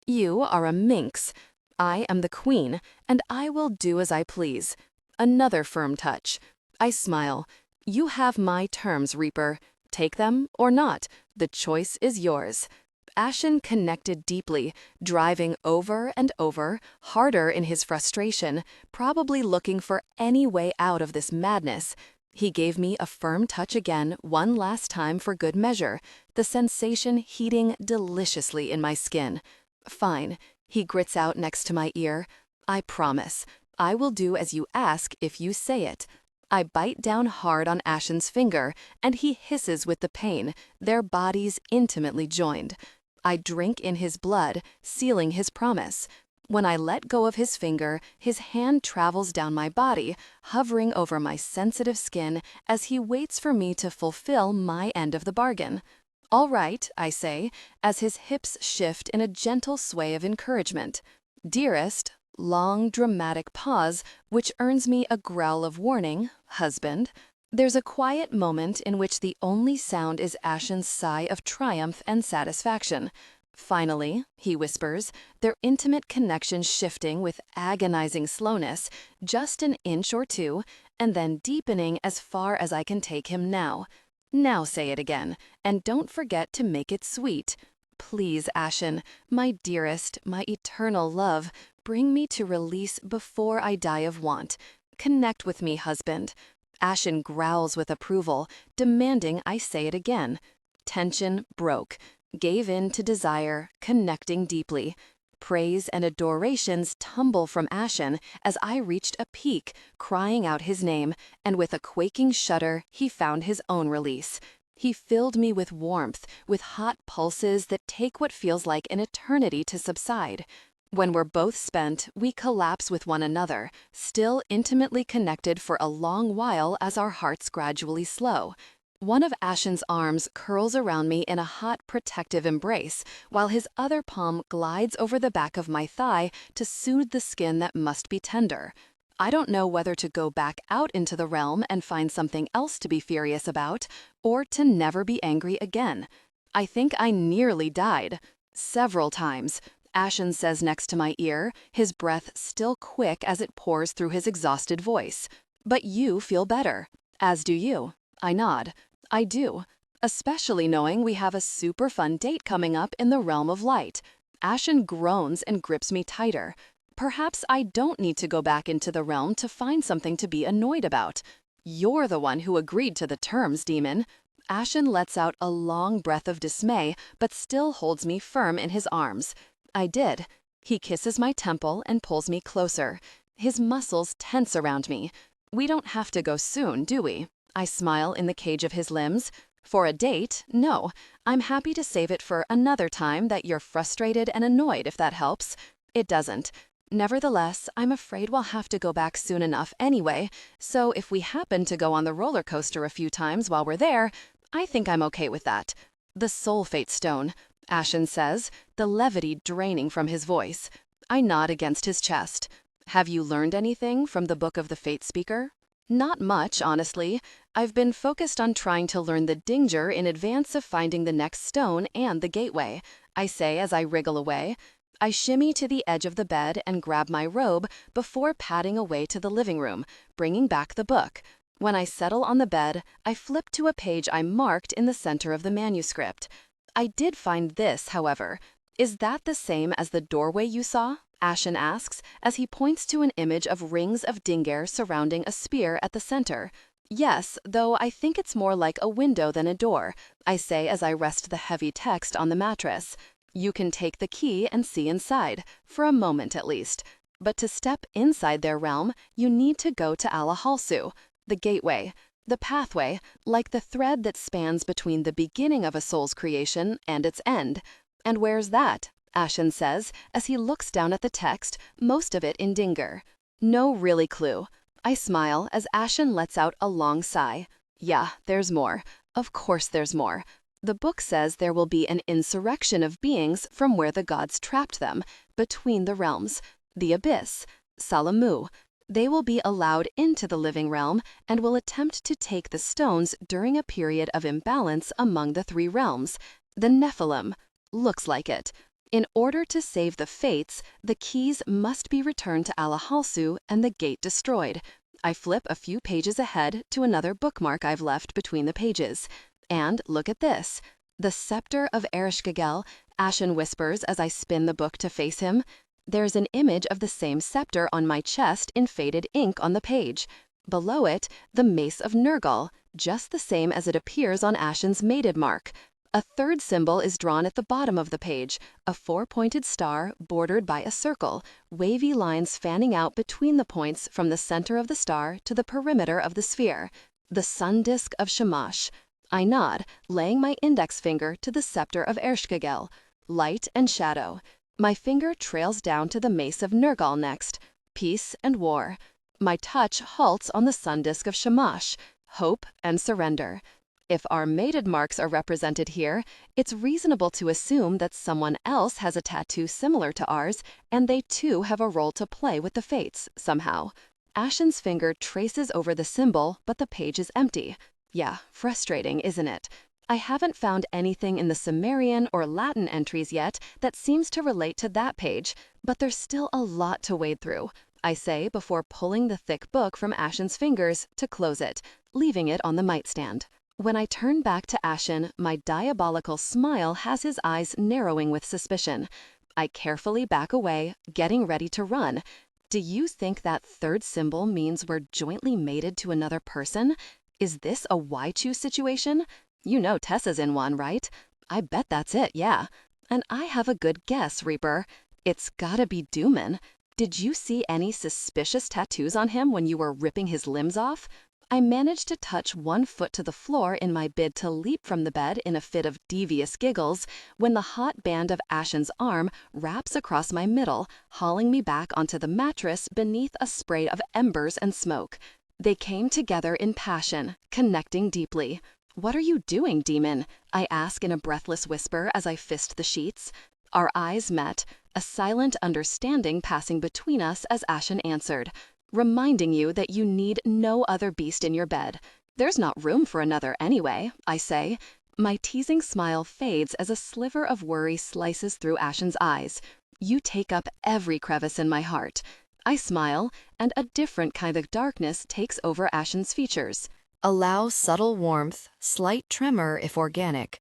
Speaker 1: You are a minx. I am the queen, and I will do as I please. Another firm touch. I smile. You have my terms, Reaper. Take them or not. The choice is yours. Ashen connected deeply, driving over and over, harder in his frustration, probably looking for any way out of this madness. He gave me a firm touch again, one last time for good measure, the sensation heating deliciously in my skin. Fine, he grits out next to my ear. I promise. I will do as you ask if you say it. I bite down hard on Ashen's finger, and he hisses with the pain, their bodies intimately joined. I drink in his blood, sealing his promise. When I let go of his finger, his hand travels down my body, hovering over my sensitive skin as he waits for me to fulfill my end of the bargain. All right, I say, as his hips shift in a gentle sway of encouragement. Dearest, long, dramatic pause, which earns me a growl of warning, husband. There's a quiet moment in which the only sound is Ashen's sigh of triumph and satisfaction. Finally, he whispers, their intimate connection shifting with agonizing slowness, just an inch or two, and then deepening as far as I can take him now. Now say it again, and don't forget to make it sweet. Please, Ashen, my dearest, my eternal love, bring me to release before I die of want. Connect with me, husband. Ashen growls with approval, demanding I say it again. Tension broke. Gave in to desire, connecting deeply. Praise and adorations tumble from Ashen as I reached a peak, crying out his name, and with a quaking shudder, he found his own release. He filled me with warmth, with hot pulses that take what feels like an eternity to subside. When we're both spent, we collapse with one another, still intimately connected for a long while as our hearts gradually slow. One of Ashen's arms curls around me in a hot, protective embrace, while his other palm glides over the back of my thigh to soothe the skin that must be tender. I don't know whether to go back out into the realm and find something else to be furious about, or to never be angry again. I think I nearly died. Several times. Ashen says next to my ear, his breath still quick as it pours through his exhausted voice. But you feel better. As do you. I nod. I do. Especially knowing we have a super fun date coming up in the realm of light. Ashen groans and grips me tighter. Perhaps I don't need to go back into the realm to find something to be annoyed about. You're the one who agreed to the terms, demon. Ashen lets out a long breath of dismay, but still holds me firm in his arms. I did. He kisses my temple and pulls me closer. His muscles tense around me. We don't have to go soon, do we? I smile in the cage of his limbs. For a date, no. I'm happy to save it for another time that you're frustrated and annoyed, if that helps. It doesn't. Nevertheless, I'm afraid we'll have to go back soon enough anyway, so if we happen to go on the roller coaster a few times while we're there, I think I'm okay with that. The soul fate stone, Ashen says, the levity draining from his voice. I nod against his chest. Have you learned anything from the Book of the Fate Speaker? Not much, honestly. I've been focused on trying to learn the danger in advance of finding the next stone and the gateway, I say as I wriggle away. I shimmy to the edge of the bed and grab my robe before padding away to the living room, bringing back the book. When I settle on the bed, I flip to a page I marked in the center of the manuscript. I did find this, however. Is that the same as the doorway you saw? Ashen asks, as he points to an image of rings of dingare surrounding a spear at the center. Yes, though I think it's more like a window than a door, I say as I rest the heavy text on the mattress. You can take the key and see inside, for a moment at least. But to step inside their realm, you need to go to Alahalsu, the gateway, the pathway, like the thread that spans between the beginning of a soul's creation and its end. And where's that? Ashen says, as he looks down at the text, most of it in Dingar. No really clue. I smile as Ashen lets out a long sigh. Yeah, there's more. Of course there's more. The book says there will be an insurrection of beings from where the gods trapped them, between the realms, the abyss, Salamu. They will be allowed into the living realm and will attempt to take the stones during a period of imbalance among the three realms. The Nephilim. Looks like it. In order to save the fates, the keys must be returned to Alahalsu and the gate destroyed. I flip a few pages ahead to another bookmark I've left between the pages. And look at this. The scepter of Ereshkigal, Ashen whispers as I spin the book to face him. There's an image of the same scepter on my chest in faded ink on the page. Below it, the mace of Nergal, just the same as it appears on Ashen's mated mark. A third symbol is drawn at the bottom of the page, a four-pointed star bordered by a circle, wavy lines fanning out between the points from the center of the star to the perimeter of the sphere. The sun disk of Shamash. I nod, laying my index finger to the scepter of Ereshkigal. Light and shadow. My finger trails down to the mace of Nergal next. Peace and war. My touch halts on the sun disk of Shamash. Hope and surrender. If our mated marks are represented here, it's reasonable to assume that someone else has a tattoo similar to ours, and they too have a role to play with the fates, somehow. Ashen's finger traces over the symbol, but the page is empty. Yeah, frustrating, isn't it? I haven't found anything in the Sumerian or Latin entries yet that seems to relate to that page, but there's still a lot to wade through, I say before pulling the thick book from Ashen's fingers to close it, leaving it on the mite stand. When I turn back to Ashen, my diabolical smile has his eyes narrowing with suspicion. I carefully back away, getting ready to run. Do you think that third symbol means we're jointly mated to another person? Is this a Waichu situation? You know Tessa's in one, right? I bet that's it, yeah. And I have a good guess, Reaper. It's gotta be Dooman. Did you see any suspicious tattoos on him when you were ripping his limbs off? I managed to touch one foot to the floor in my bid to leap from the bed in a fit of devious giggles when the hot band of Ashen's arm wraps across my middle, hauling me back onto the mattress beneath a spray of embers and smoke. They came together in passion, connecting deeply. "What are you doing, demon?" I ask in a breathless whisper as I fist the sheets. Our eyes met, a silent understanding passing between us as Ashen answered. "Reminding you that you need no other beast in your bed. There's not room for another anyway," I say. My teasing smile fades as a sliver of worry slices through Ashen's eyes. "You take up every crevice in my heart." I smile, and a different kind of darkness takes over Ashen's features. "Allow subtle warmth, slight tremor if organic.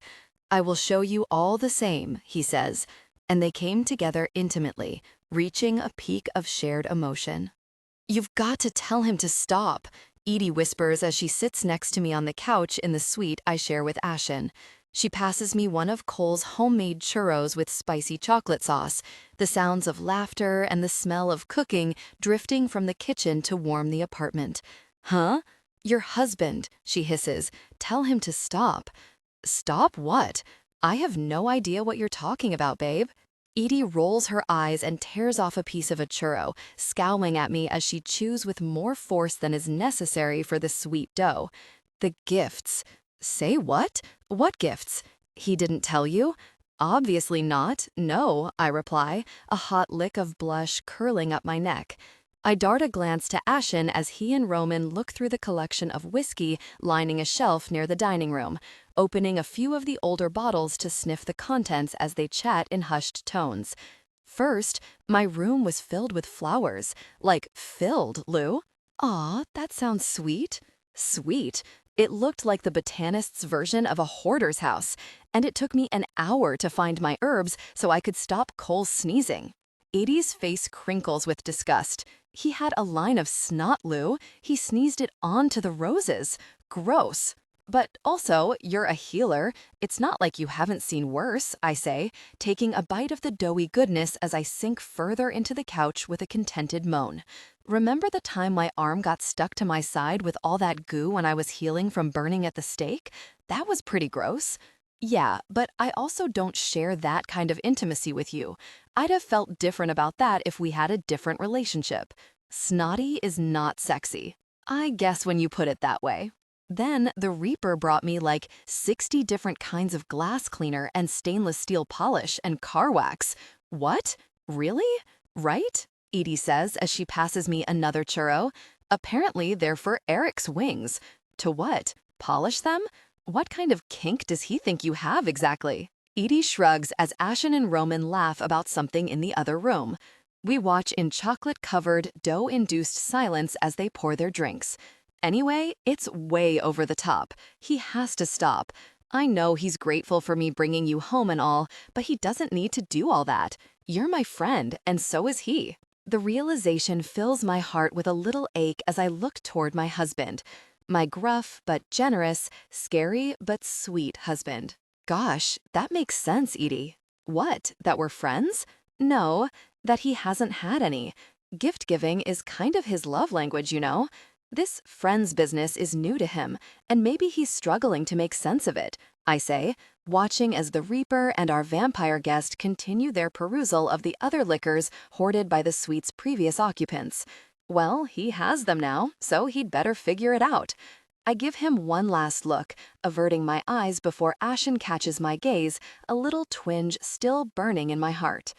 Speaker 1: I will show you all the same," he says, and they came together intimately, reaching a peak of shared emotion. "You've got to tell him to stop." Edie whispers as she sits next to me on the couch in the suite I share with Ashen. She passes me one of Cole's homemade churros with spicy chocolate sauce, the sounds of laughter and the smell of cooking drifting from the kitchen to warm the apartment. Huh? Your husband, she hisses. Tell him to stop. Stop what? I have no idea what you're talking about, babe. Edie rolls her eyes and tears off a piece of a churro, scowling at me as she chews with more force than is necessary for the sweet dough. The gifts. Say what? What gifts? He didn't tell you? Obviously not. No, I reply, a hot lick of blush curling up my neck. I dart a glance to Ashen as he and Roman look through the collection of whiskey lining a shelf near the dining room, opening a few of the older bottles to sniff the contents as they chat in hushed tones. First, my room was filled with flowers. Like, filled, Lou. Aw, that sounds sweet. Sweet? It looked like the botanist's version of a hoarder's house, and it took me an hour to find my herbs so I could stop Cole's sneezing. Edie's face crinkles with disgust. He had a line of snot, Lou. He sneezed it onto the roses. Gross. But also, you're a healer. It's not like you haven't seen worse, I say, taking a bite of the doughy goodness as I sink further into the couch with a contented moan. Remember the time my arm got stuck to my side with all that goo when I was healing from burning at the stake? That was pretty gross. Yeah, but I also don't share that kind of intimacy with you. I'd have felt different about that if we had a different relationship. Snotty is not sexy. I guess when you put it that way. Then the Reaper brought me like 60 different kinds of glass cleaner and stainless steel polish and car wax. What? Really? Right? Edie says as she passes me another churro. Apparently they're for Eric's wings. To what? Polish them? What kind of kink does he think you have exactly? Edie shrugs as Ashen and Roman laugh about something in the other room. We watch in chocolate-covered, dough-induced silence as they pour their drinks. Anyway, it's way over the top. He has to stop. I know he's grateful for me bringing you home and all, but he doesn't need to do all that. You're my friend, and so is he. The realization fills my heart with a little ache as I look toward my husband. My gruff but generous, scary but sweet husband. Gosh, that makes sense, Edie. What, that we're friends? No, that he hasn't had any. Gift giving is kind of his love language, you know. This friends business is new to him, and maybe he's struggling to make sense of it, I say, watching as the Reaper and our vampire guest continue their perusal of the other liquors hoarded by the suite's previous occupants. Well, he has them now, so he'd better figure it out. I give him one last look, averting my eyes before Ashen catches my gaze, a little twinge still burning in my heart.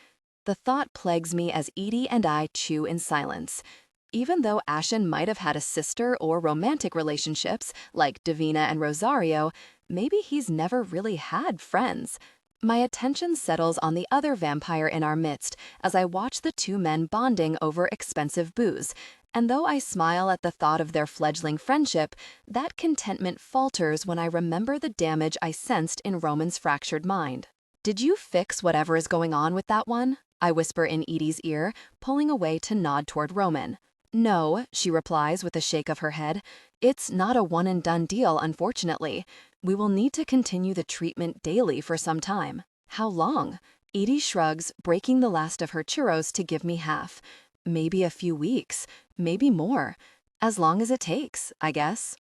Speaker 1: The thought plagues me as Edie and I chew in silence. Even though Ashen might have had a sister or romantic relationships, like Davina and Rosario, maybe he's never really had friends. My attention settles on the other vampire in our midst as I watch the two men bonding over expensive booze, and though I smile at the thought of their fledgling friendship, that contentment falters when I remember the damage I sensed in Roman's fractured mind. Did you fix whatever is going on with that one? I whisper in Edie's ear, pulling away to nod toward Roman. No, she replies with a shake of her head. It's not a one-and-done deal, unfortunately. We will need to continue the treatment daily for some time. How long? Edie shrugs, breaking the last of her churros to give me half. Maybe a few weeks, maybe more. As long as it takes, I guess.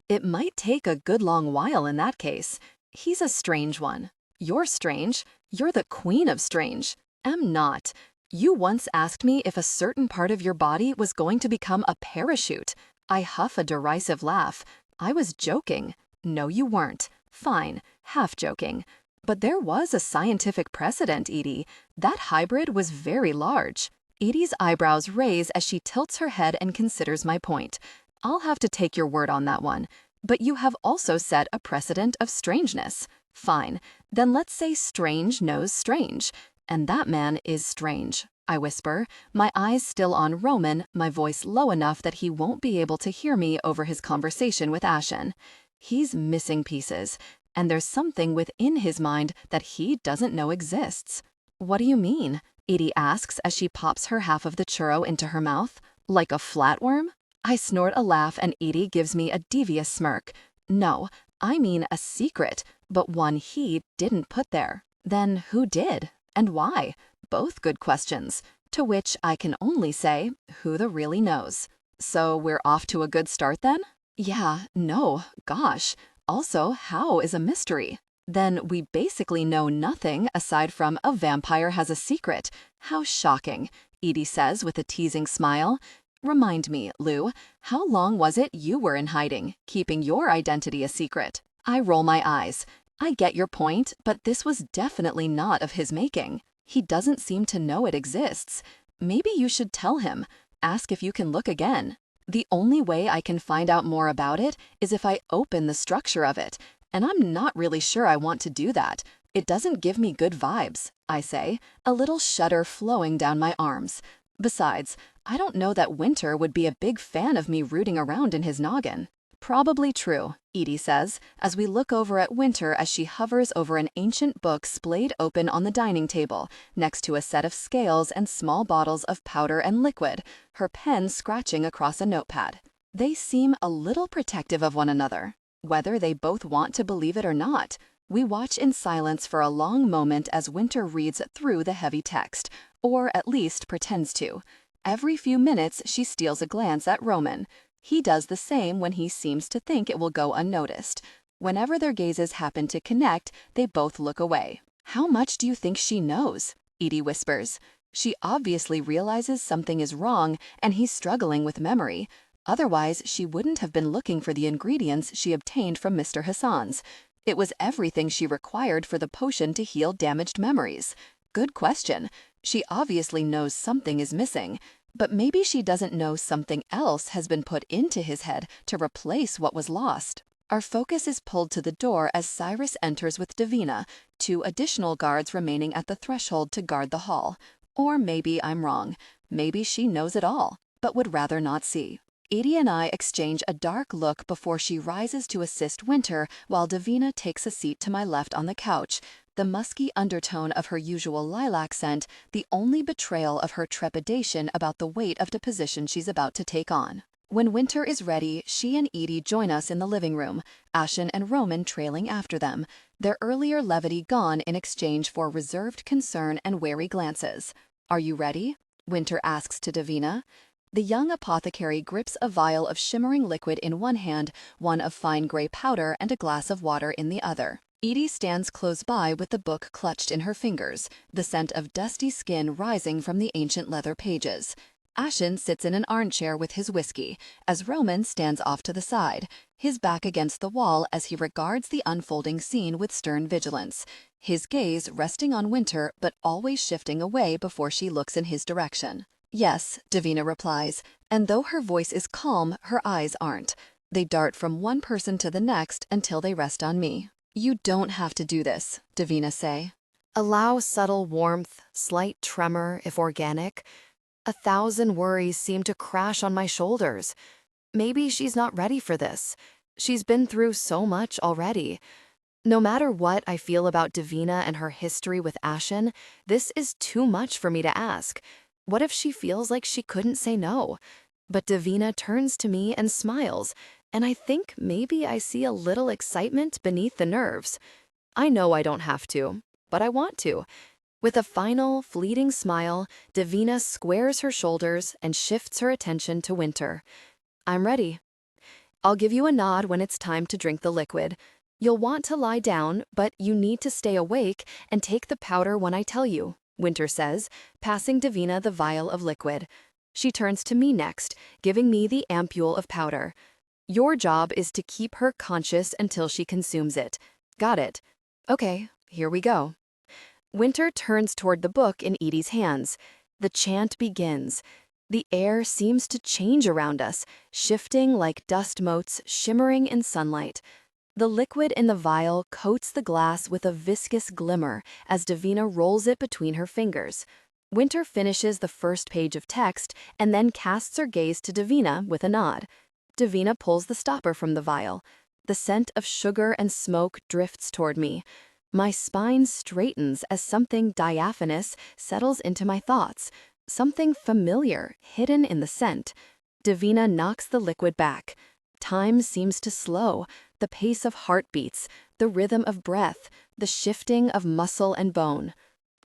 Speaker 1: It might take a good long while in that case. He's a strange one. You're strange. You're the queen of strange. Am not. You once asked me if a certain part of your body was going to become a parachute. I huff a derisive laugh. I was joking. No, you weren't. Fine, half joking. But there was a scientific precedent, Edie. That hybrid was very large. Edie's eyebrows raise as she tilts her head and considers my point. I'll have to take your word on that one. But you have also set a precedent of strangeness. Fine, then let's say strange knows strange. And that man is strange, I whisper, my eyes still on Roman, my voice low enough that he won't be able to hear me over his conversation with Ashen. He's missing pieces, and there's something within his mind that he doesn't know exists. What do you mean? Edie asks as she pops her half of the churro into her mouth. Like a flatworm?
Speaker 2: I snort a laugh and Edie gives me a devious smirk. No, I mean a secret, but one he didn't put there. Then who did? And why? Both good questions. To which I can only say, who the really knows. So we're off to a good start then? Yeah, no, gosh. Also, how is a mystery? Then we basically know nothing aside from a vampire has a secret. How shocking, Edie says with a teasing smile. Remind me, Lou, how long was it you were in hiding, keeping your identity a secret? I roll my eyes. I get your point, but this was definitely not of his making. He doesn't seem to know it exists. Maybe you should tell him. Ask if you can look again. The only way I can find out more about it is if I open the structure of it, and I'm not really sure I want to do that. It doesn't give me good vibes, I say, a little shudder flowing down my arms. Besides, I don't know that Winter would be a big fan of me rooting around in his noggin. Probably true, Edie says, as we look over at Winter as she hovers over an ancient book splayed open on the dining table, next to a set of scales and small bottles of powder and liquid, her pen scratching across a notepad. They seem a little protective of one another, whether they both want to believe it or not. We watch in silence for a long moment as Winter reads through the heavy text, or at least pretends to. Every few minutes she steals a glance at Roman. He does the same when he seems to think it will go unnoticed. Whenever their gazes happen to connect, they both look away. How much do you think she knows? Edie whispers. She obviously realizes something is wrong and he's struggling with memory. Otherwise, she wouldn't have been looking for the ingredients she obtained from Mr. Hassan's. It was everything she required for the potion to heal damaged memories. Good question. She obviously knows something is missing. But maybe she doesn't know something else has been put into his head to replace what was lost. Our focus is pulled to the door as Cyrus enters with Davina, 2 additional guards remaining at the threshold to guard the hall. Or maybe I'm wrong. Maybe she knows it all, but would rather not see. Edie and I exchange a dark look before she rises to assist Winter while Davina takes a seat to my left on the couch, the musky undertone of her usual lilac scent the only betrayal of her trepidation about the weight of the position she's about to take on. When Winter is ready, she and Edie join us in the living room, Ashen and Roman trailing after them, their earlier levity gone in exchange for reserved concern and wary glances. Are you ready? Winter asks to Davina. The young apothecary grips a vial of shimmering liquid in one hand, one of fine gray powder and a glass of water in the other. Edie stands close by with the book clutched in her fingers, the scent of dusty skin rising from the ancient leather pages. Ashen sits in an armchair with his whiskey, as Roman stands off to the side, his back against the wall as he regards the unfolding scene with stern vigilance, his gaze resting on Winter but always shifting away before she looks in his direction. Yes, Davina replies, and though her voice is calm, her eyes aren't. They dart from one person to the next until they rest on me. You don't have to do this, Davina say.
Speaker 1: Allow subtle warmth, slight tremor if organic. 1,000 worries seem to crash on my shoulders. Maybe she's not ready for this. She's been through so much already. No matter what I feel about Davina and her history with Ashen, this is too much for me to ask. What if she feels like she couldn't say no? But Davina turns to me and smiles, and I think maybe I see a little excitement beneath the nerves. I know I don't have to, but I want to. With a final, fleeting smile, Davina squares her shoulders and shifts her attention to Winter. I'm ready. I'll give you a nod when it's time to drink the liquid. You'll want to lie down, but you need to stay awake and take the powder when I tell you, Winter says, passing Davina the vial of liquid. She turns to me next, giving me the ampule of powder. Your job is to keep her conscious until she consumes it. Got it? Okay, here we go. Winter turns toward the book in Edie's hands. The chant begins. The air seems to change around us, shifting like dust motes shimmering in sunlight. The liquid in the vial coats the glass with a viscous glimmer as Davina rolls it between her fingers. Winter finishes the first page of text and then casts her gaze to Davina with a nod. Davina pulls the stopper from the vial. The scent of sugar and smoke drifts toward me. My spine straightens as something diaphanous settles into my thoughts, something familiar hidden in the scent. Davina knocks the liquid back. Time seems to slow, the pace of heartbeats, the rhythm of breath, the shifting of muscle and bone.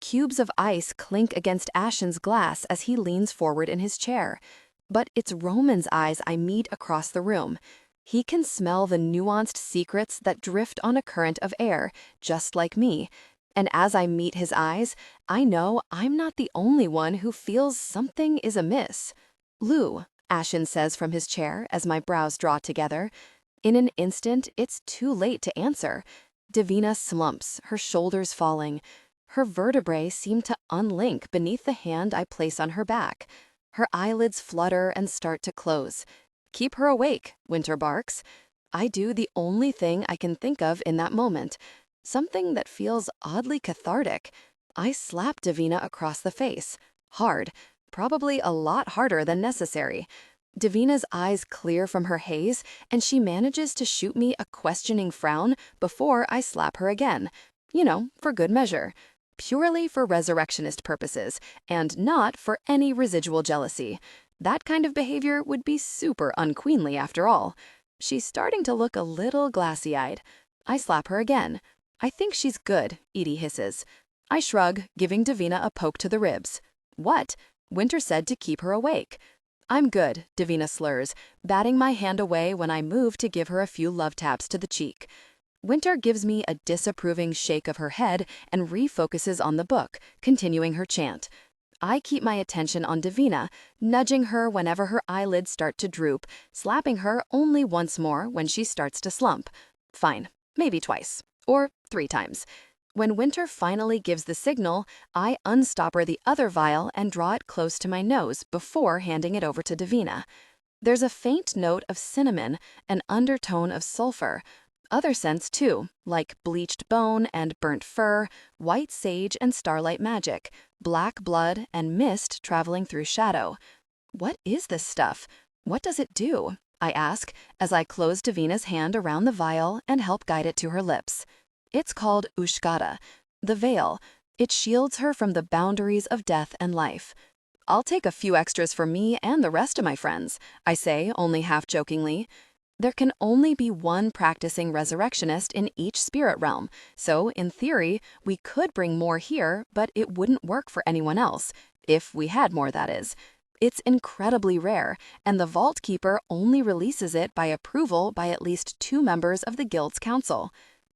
Speaker 1: Cubes of ice clink against Ashen's glass as he leans forward in his chair. But it's Roman's eyes I meet across the room. He can smell the nuanced secrets that drift on a current of air, just like me. And as I meet his eyes, I know I'm not the only one who feels something is amiss. "Lou," Ashen says from his chair as my brows draw together. In an instant, it's too late to answer. Davina slumps, her shoulders falling. Her vertebrae seem to unlink beneath the hand I place on her back. Her eyelids flutter and start to close. "Keep her awake," Winter barks. I do the only thing I can think of in that moment. Something that feels oddly cathartic. I slap Davina across the face. Hard. Probably a lot harder than necessary. Davina's eyes clear from her haze, and she manages to shoot me a questioning frown before I slap her again. You know, for good measure. Purely for resurrectionist purposes, and not for any residual jealousy. That kind of behavior would be super unqueenly after all. She's starting to look a little glassy-eyed. I slap her again. "I think she's good," Edie hisses. I shrug, giving Davina a poke to the ribs. "What?" Winter said to keep her awake. "I'm good," Davina slurs, batting my hand away when I move to give her a few love taps to the cheek. Winter gives me a disapproving shake of her head and refocuses on the book, continuing her chant. I keep my attention on Davina, nudging her whenever her eyelids start to droop, slapping her only once more when she starts to slump. Fine, maybe twice. Or 3 times. When Winter finally gives the signal, I unstopper the other vial and draw it close to my nose before handing it over to Davina. There's a faint note of cinnamon, an undertone of sulfur. Other scents too, like bleached bone and burnt fur, white sage and starlight magic, black blood and mist traveling through shadow. What is this stuff? What does it do? I ask as I close Davina's hand around the vial and help guide it to her lips. It's called Ushkata, the veil. It shields her from the boundaries of death and life. "I'll take a few extras for me and the rest of my friends," I say, only half jokingly. There can only be one practicing resurrectionist in each spirit realm, so in theory, we could bring more here, but it wouldn't work for anyone else. If we had more, that is. It's incredibly rare, and the Vault Keeper only releases it by approval by at least 2 members of the Guild's council.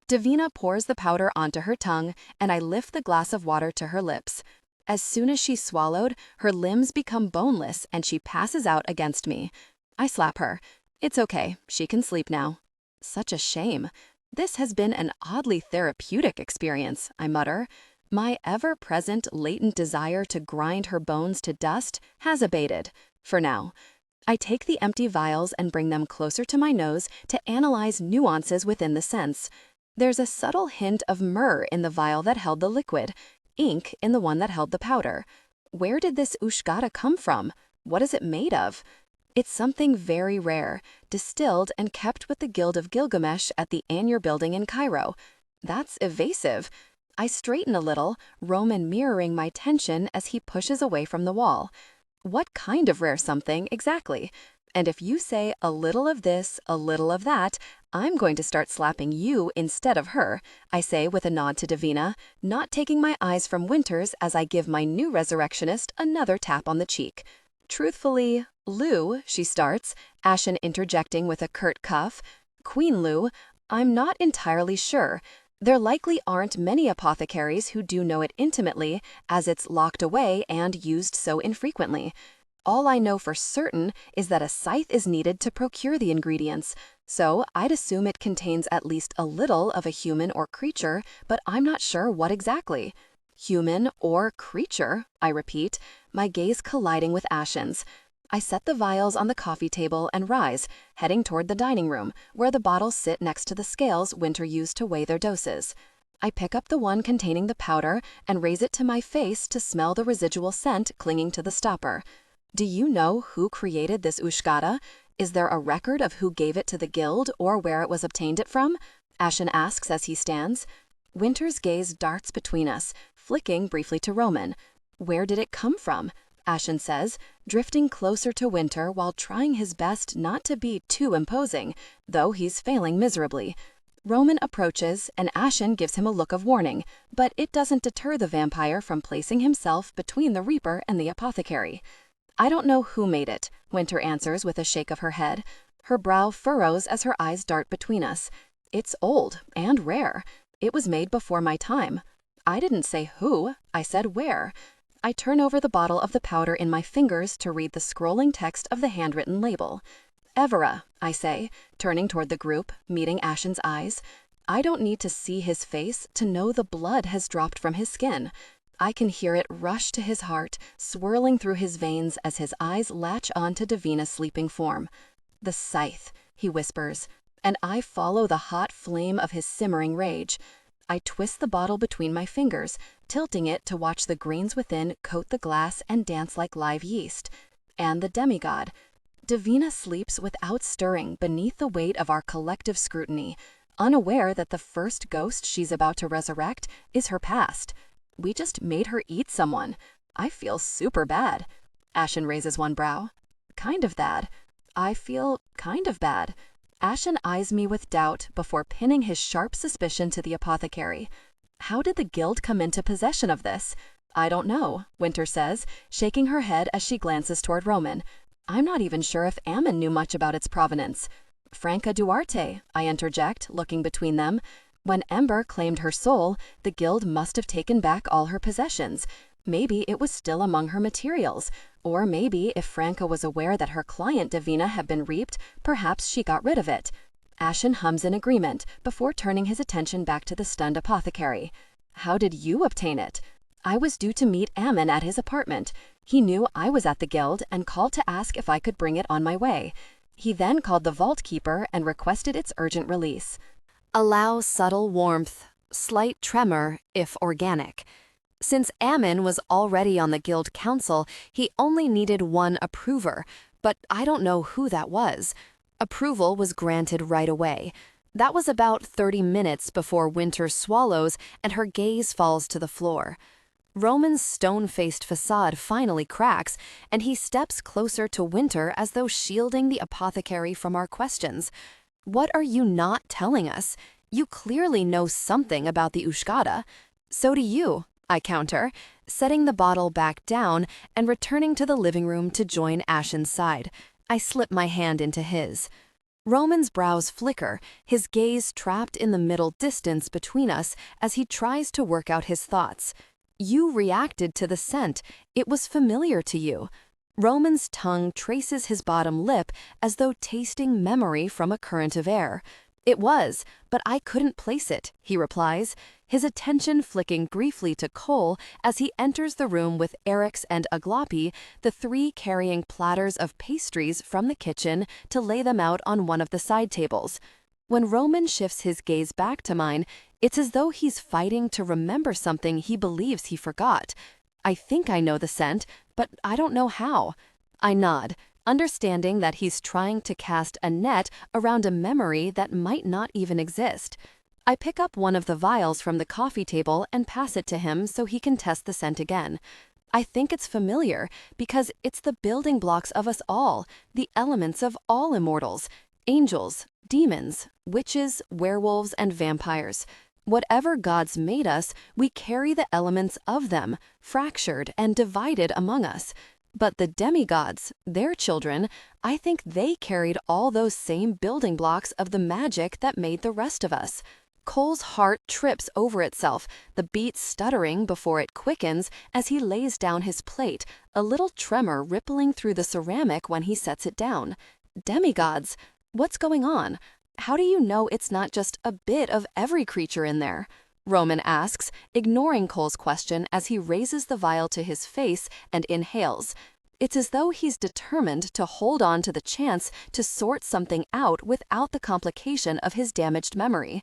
Speaker 1: Davina pours the powder onto her tongue, and I lift the glass of water to her lips. As soon as she's swallowed, her limbs become boneless and she passes out against me. I slap her. It's okay, she can sleep now. Such a shame. This has been an oddly therapeutic experience, I mutter. My ever-present latent desire to grind her bones to dust has abated, for now. I take the empty vials and bring them closer to my nose to analyze nuances within the scents. There's a subtle hint of myrrh in the vial that held the liquid, ink in the one that held the powder. Where did this Ushkata come from? What is it made of? It's something very rare, distilled and kept with the Guild of Gilgamesh at the Anew building in Cairo. That's evasive. I straighten a little, Roman mirroring my tension as he pushes away from the wall. What kind of rare something exactly? And if you say a little of this, a little of that, I'm going to start slapping you instead of her, I say with a nod to Davina, not taking my eyes from Winter's as I give my new resurrectionist another tap on the cheek. Truthfully, "Lou," she starts, Ashen interjecting with a curt cuff. "Queen Lou, I'm not entirely sure. There likely aren't many apothecaries who do know it intimately, as it's locked away and used so infrequently. All I know for certain is that a scythe is needed to procure the ingredients, so I'd assume it contains at least a little of a human or creature, but I'm not sure what exactly." "Human or creature," I repeat, my gaze colliding with Ashen's. I set the vials on the coffee table and rise, heading toward the dining room, where the bottles sit next to the scales Winter used to weigh their doses. I pick up the one containing the powder and raise it to my face to smell the residual scent clinging to the stopper. "Do you know who created this Ushkata? Is there a record of who gave it to the guild or where it was obtained it from?" Ashen asks as he stands. Winter's gaze darts between us, flicking briefly to Roman. "Where did it come from?"
Speaker 2: Ashen says, drifting closer to Winter while trying his best not to be too imposing, though he's failing miserably. Roman approaches, and Ashen gives him a look of warning, but it doesn't deter the vampire from placing himself between the Reaper and the apothecary. I don't know who made it, Winter answers with a shake of her head. Her brow furrows as her eyes dart between us. It's old and rare. It was made before my time. I didn't say who, I said where. I turn over the bottle of the powder in my fingers to read the scrolling text of the handwritten label. Evera, I say, turning toward the group, meeting Ashen's eyes. I don't need to see his face to know the blood has dropped from his skin. I can hear it rush to his heart, swirling through his veins as his eyes latch onto Davina's sleeping form. The scythe, he whispers, and I follow the hot flame of his simmering rage. I twist the bottle between my fingers, tilting it to watch the grains within coat the glass and dance like live yeast. And the demigod. Davina sleeps without stirring beneath the weight of our collective scrutiny, unaware that the first ghost she's about to resurrect is her past. We just made her eat someone. I feel super bad. Ashen raises one brow. Kind of bad. I feel kind of bad. Ashen eyes me with doubt before pinning his sharp suspicion to the apothecary. How did the guild come into possession of this? I don't know, Winter says, shaking her head as she glances toward Roman. I'm not even sure if Ammon knew much about its provenance. Franca Duarte, I interject, looking between them. When Ember claimed her soul, the guild must have taken back all her possessions. Maybe it was still among her materials. Or maybe if Franca was aware that her client Davina had been reaped, perhaps she got rid of it. Ashen hums in agreement before turning his attention back to the stunned apothecary. How did you obtain it? I was due to meet Ammon at his apartment. He knew I was at the guild and called to ask if I could bring it on my way. He then called the vault keeper and requested its urgent release.
Speaker 1: Allow subtle warmth, slight tremor, if organic. Since Ammon was already on the guild council, he only needed one approver, but I don't know who that was. Approval was granted right away. That was about 30 minutes before Winter swallows and her gaze falls to the floor. Roman's stone-faced facade finally cracks, and he steps closer to Winter as though shielding the apothecary from our questions. What are you not telling us? You clearly know something about the Ushkada. So do you, I counter, setting the bottle back down and returning to the living room to join Ashen's side. I slip my hand into his. Roman's brows flicker, his gaze trapped in the middle distance between us as he tries to work out his thoughts. You reacted to the scent. It was familiar to you. Roman's tongue traces his bottom lip as though tasting memory from a current of air. It was, but I couldn't place it, he replies, his attention flicking briefly to Cole as he enters the room with Eric's and Aglapi, the three carrying platters of pastries from the kitchen to lay them out on one of the side tables. When Roman shifts his gaze back to mine, it's as though he's fighting to remember something he believes he forgot. I think I know the scent, but I don't know how. I nod, understanding that he's trying to cast a net around a memory that might not even exist. I pick up one of the vials from the coffee table and pass it to him so he can test the scent again. I think it's familiar because it's the building blocks of us all, the elements of all immortals, angels, demons, witches, werewolves, and vampires. Whatever gods made us, we carry the elements of them, fractured and divided among us. But the demigods, their children, I think they carried all those same building blocks of the magic that made the rest of us. Cole's heart trips over itself, the beat stuttering before it quickens as he lays down his plate, a little tremor rippling through the ceramic when he sets it down. Demigods? What's going on? How do you know it's not just a bit of every creature in there? Roman asks, ignoring Cole's question as he raises the vial to his face and inhales. It's as though he's determined to hold on to the chance to sort something out without the complication of his damaged memory.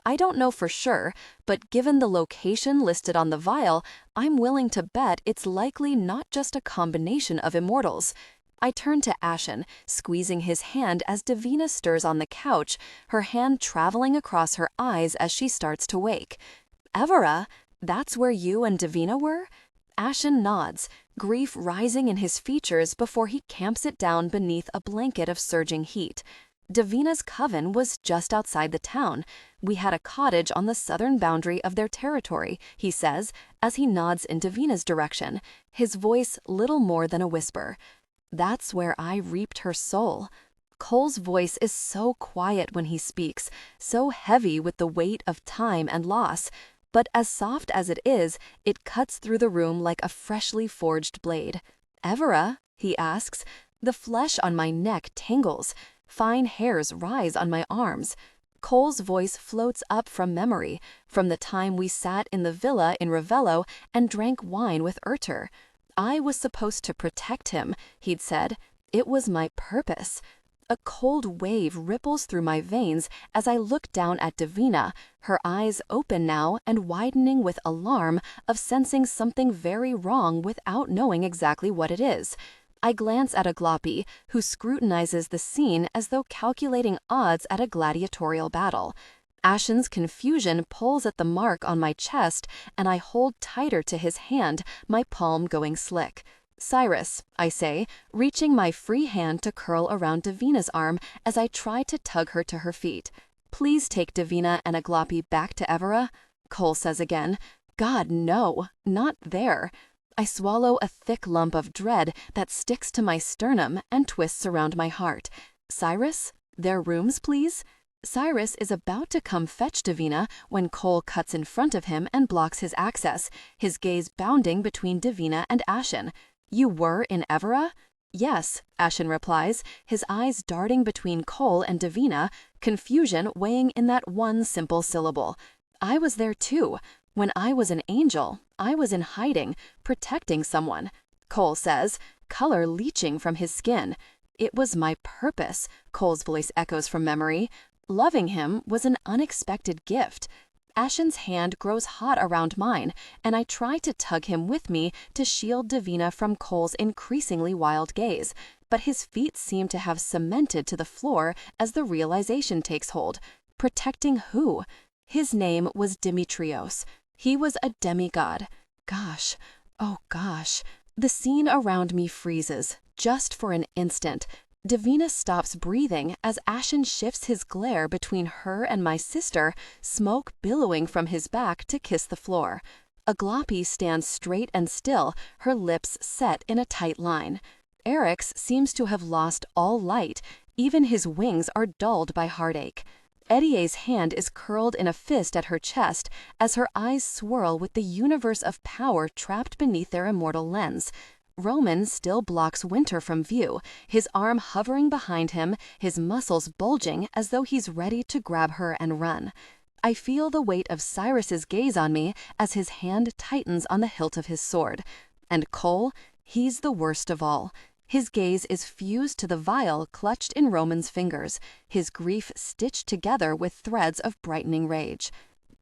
Speaker 1: I don't know for sure, but given the location listed on the vial, I'm willing to bet it's likely not just a combination of immortals. I turn to Ashen, squeezing his hand as Davina stirs on the couch, her hand traveling across her eyes as she starts to wake. Evera, that's where you and Davina were?
Speaker 2: Ashen nods, grief rising in his features before he camps it down beneath a blanket of surging heat. Davina's coven was just outside the town. We had a cottage on the southern boundary of their territory, he says, as he nods in Davina's direction, his voice little more than a whisper. That's where I reaped her soul. Cole's voice is so quiet when he speaks, so heavy with the weight of time and loss, but as soft as it is, it cuts through the room like a freshly forged blade. "Evera?" he asks. The flesh on my neck tangles. Fine hairs rise on my arms. Cole's voice floats up from memory, from the time we sat in the villa in Ravello and drank wine with Urter. I was supposed to protect him, he'd said. It was my purpose. A cold wave ripples through my veins as I look down at Davina, her eyes open now and widening with alarm of sensing something very wrong without knowing exactly what it is. I glance at Aglapi, who scrutinizes the scene as though calculating odds at a gladiatorial battle. Ashen's confusion pulls at the mark on my chest, and I hold tighter to his hand, my palm going slick. "Cyrus," I say, reaching my free hand to curl around Davina's arm as I try to tug her to her feet. "Please take Davina and Aglapi back to Evera." Cole says again, "God, no, not there." I swallow a thick lump of dread that sticks to my sternum and twists around my heart. "Cyrus, their rooms, please?" Cyrus is about to come fetch Davina when Cole cuts in front of him and blocks his access, his gaze bounding between Davina and Ashen. "You were in Evera?" "Yes," Ashen replies, his eyes darting between Cole and Davina, confusion weighing in that one simple syllable. "I was there too. When I was an angel, I was in hiding, protecting someone," Cole says, color leaching from his skin. "It was my purpose," Cole's voice echoes from memory. "Loving him was an unexpected gift." Ashen's hand grows hot around mine, and I try to tug him with me to shield Davina from Cole's increasingly wild gaze, but his feet seem to have cemented to the floor as the realization takes hold. Protecting who? His name was Dimitrios. He was a demigod. Gosh, oh gosh. The scene around me freezes, just for an instant. Davina stops breathing as Ashen shifts his glare between her and my sister, smoke billowing from his back to kiss the floor. Aglapi stands straight and still, her lips set in a tight line. Eryx seems to have lost all light, even his wings are dulled by heartache. Edie's hand is curled in a fist at her chest as her eyes swirl with the universe of power trapped beneath their immortal lens. Roman still blocks Winter from view, his arm hovering behind him, his muscles bulging as though he's ready to grab her and run. I feel the weight of Cyrus's gaze on me as his hand tightens on the hilt of his sword. And Cole, he's the worst of all. His gaze is fused to the vial clutched in Roman's fingers, his grief stitched together with threads of brightening rage.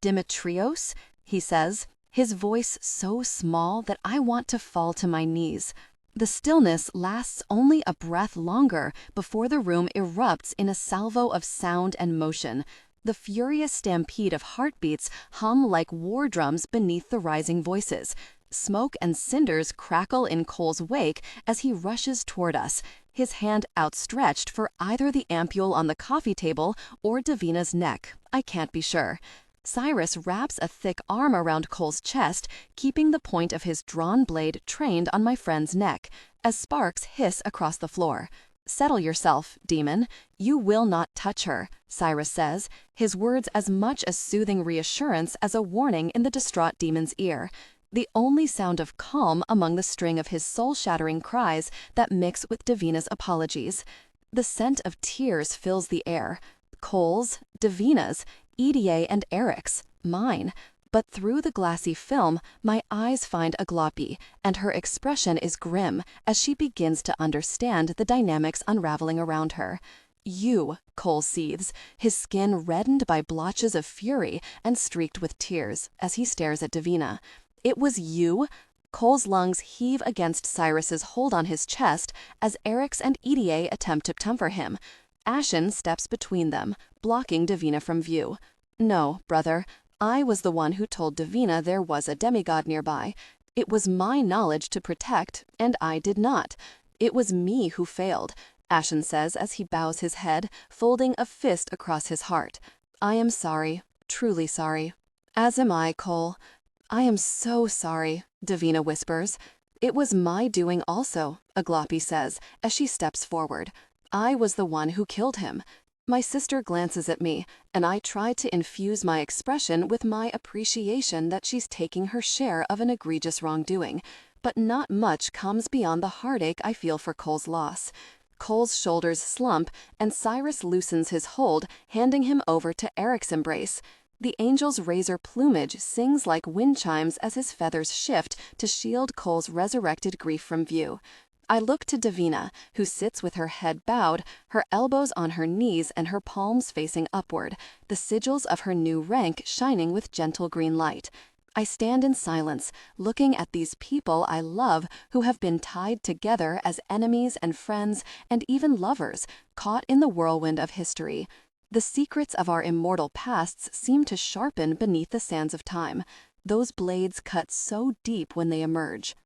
Speaker 2: "Dimitrios?" he says, his voice so small that I want to fall to my knees. The stillness lasts only a breath longer before the room erupts in a salvo of sound and motion. The furious stampede of heartbeats hum like war drums beneath the rising voices. Smoke and cinders crackle in Cole's wake as he rushes toward us, his hand outstretched for either the ampule on the coffee table or Davina's neck. I can't be sure. Cyrus wraps a thick arm around Cole's chest, keeping the point of his drawn blade trained on my friend's neck, as sparks hiss across the floor. "Settle yourself, demon. You will not touch her," Cyrus says, his words as much a soothing reassurance as a warning in the distraught demon's ear. The only sound of calm among the string of his soul-shattering cries that mix with Davina's apologies. The scent of tears fills the air. Cole's, Davina's, Edie and Eryx, mine. But through the glassy film, my eyes find Aglapi, and her expression is grim as she begins to understand the dynamics unraveling around her. "You," Cole seethes, his skin reddened by blotches of fury and streaked with tears as he stares at Davina. "It was you?" Cole's lungs heave against Cyrus's hold on his chest as Eryx and Edie attempt to comfort him. Ashen steps between them, blocking Davina from view. "No, brother. I was the one who told Davina there was a demigod nearby. It was my knowledge to protect, and I did not. It was me who failed, Ashen says as he bows his head, folding a fist across his heart. I am sorry, truly sorry. As am I, Cole. I am so sorry, Davina whispers. It was my doing also, Aglapi says as she steps forward. I was the one who killed him. My sister glances at me, and I try to infuse my expression with my appreciation that she's taking her share of an egregious wrongdoing, but not much comes beyond the heartache I feel for Cole's loss. Cole's shoulders slump, and Cyrus loosens his hold, handing him over to Eric's embrace. The angel's razor plumage sings like wind chimes as his feathers shift to shield Cole's resurrected grief from view. I look to Davina, who sits with her head bowed, her elbows on her knees and her palms facing upward, the sigils of her new rank shining with gentle green light. I stand in silence, looking at these people I love who have been tied together as enemies and friends and even lovers, caught in the whirlwind of history. The secrets of our immortal pasts seem to sharpen beneath the sands of time. Those blades cut so deep when they emerge.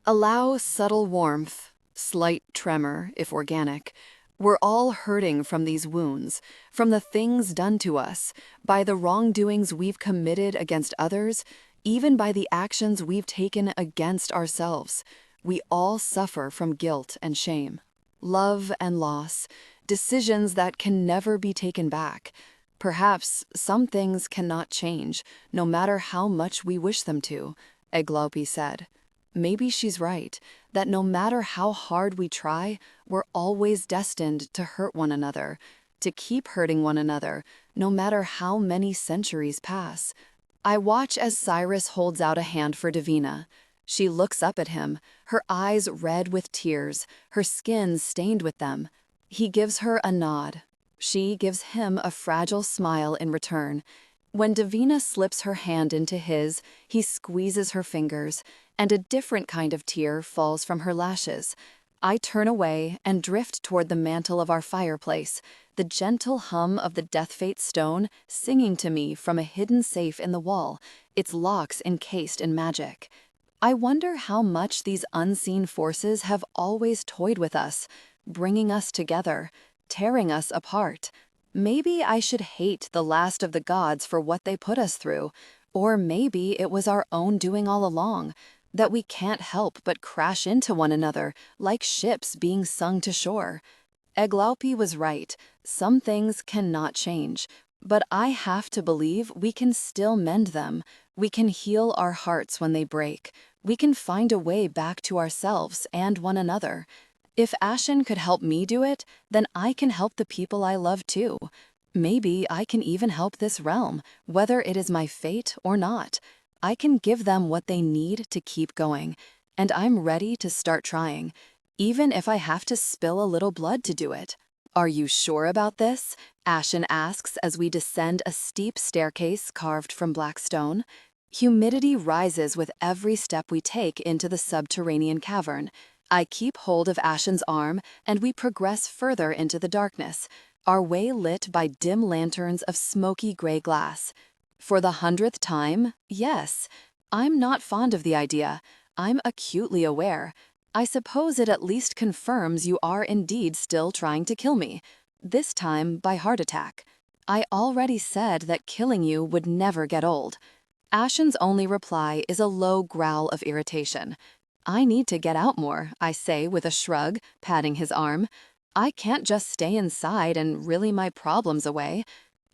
Speaker 1: Allow subtle warmth, slight tremor, if organic. We're all hurting from these wounds, from the things done to us, by the wrongdoings we've committed against others, even by the actions we've taken against ourselves. We all suffer from guilt and shame, love and loss, decisions that can never be taken back. Perhaps some things cannot change, no matter how much we wish them to, Eglopi said. Maybe she's right, that no matter how hard we try, we're always destined to hurt one another, to keep hurting one another, no matter how many centuries pass. I watch as Cyrus holds out a hand for Davina. She looks up at him, her eyes red with tears, her skin stained with them. He gives her a nod. She gives him a fragile smile in return. When Davina slips her hand into his, he squeezes her fingers, and a different kind of tear falls from her lashes. I turn away and drift toward the mantel of our fireplace, the gentle hum of the death fate stone singing to me from a hidden safe in the wall, its locks encased in magic. I wonder how much these unseen forces have always toyed with us, bringing us together, tearing us apart. Maybe I should hate the last of the gods for what they put us through, or maybe it was our own doing all along, that we can't help but crash into one another like ships being sung to shore. Eglapi was right. Some things cannot change, but I have to believe we can still mend them. We can heal our hearts when they break. We can find a way back to ourselves and one another. If Ashen could help me do it, then I can help the people I love too. Maybe I can even help this realm, whether it is my fate or not. I can give them what they need to keep going, and I'm ready to start trying, even if I have to spill a little blood to do it. Are you sure about this? Ashen asks as we descend a steep staircase carved from black stone. Humidity rises with every step we take into the subterranean cavern. I keep hold of Ashen's arm, and we progress further into the darkness, our way lit by dim lanterns of smoky gray glass. For the 100th time, yes. I'm not fond of the idea. I'm acutely aware. I suppose it at least confirms you are indeed still trying to kill me, this time by heart attack. I already said that killing you would never get old. Ashen's only reply is a low growl of irritation. I need to get out more, I say with a shrug, patting his arm. I can't just stay inside and really my problems away.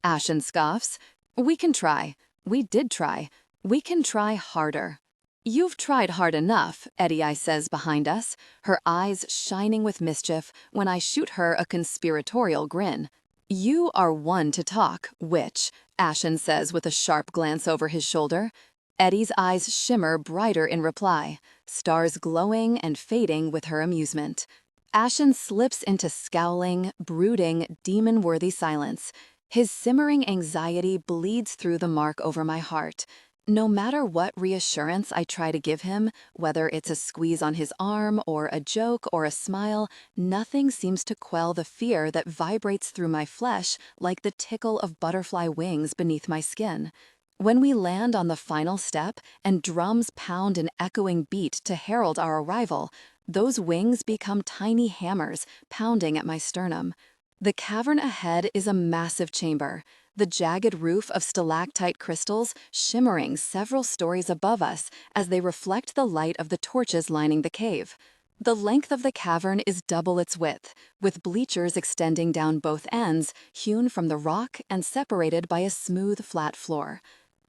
Speaker 1: Ashen scoffs. We can try. We did try. We can try harder. You've tried hard enough, Eddie says behind us, her eyes shining with mischief when I shoot her a conspiratorial grin. You are one to talk, witch, Ashen says with a sharp glance over his shoulder. Eddie's eyes shimmer brighter in reply, stars glowing and fading with her amusement. Ashen slips into scowling, brooding, demon-worthy silence. His simmering anxiety bleeds through the mark over my heart. No matter what reassurance I try to give him, whether it's a squeeze on his arm or a joke or a smile, nothing seems to quell the fear that vibrates through my flesh like the tickle of butterfly wings beneath my skin.
Speaker 2: When we land on the final step and drums pound an echoing beat to herald our arrival, those wings become tiny hammers pounding at my sternum. The cavern ahead is a massive chamber, the jagged roof of stalactite crystals shimmering several stories above us as they reflect the light of the torches lining the cave. The length of the cavern is double its width, with bleachers extending down both ends, hewn from the rock and separated by a smooth, flat floor.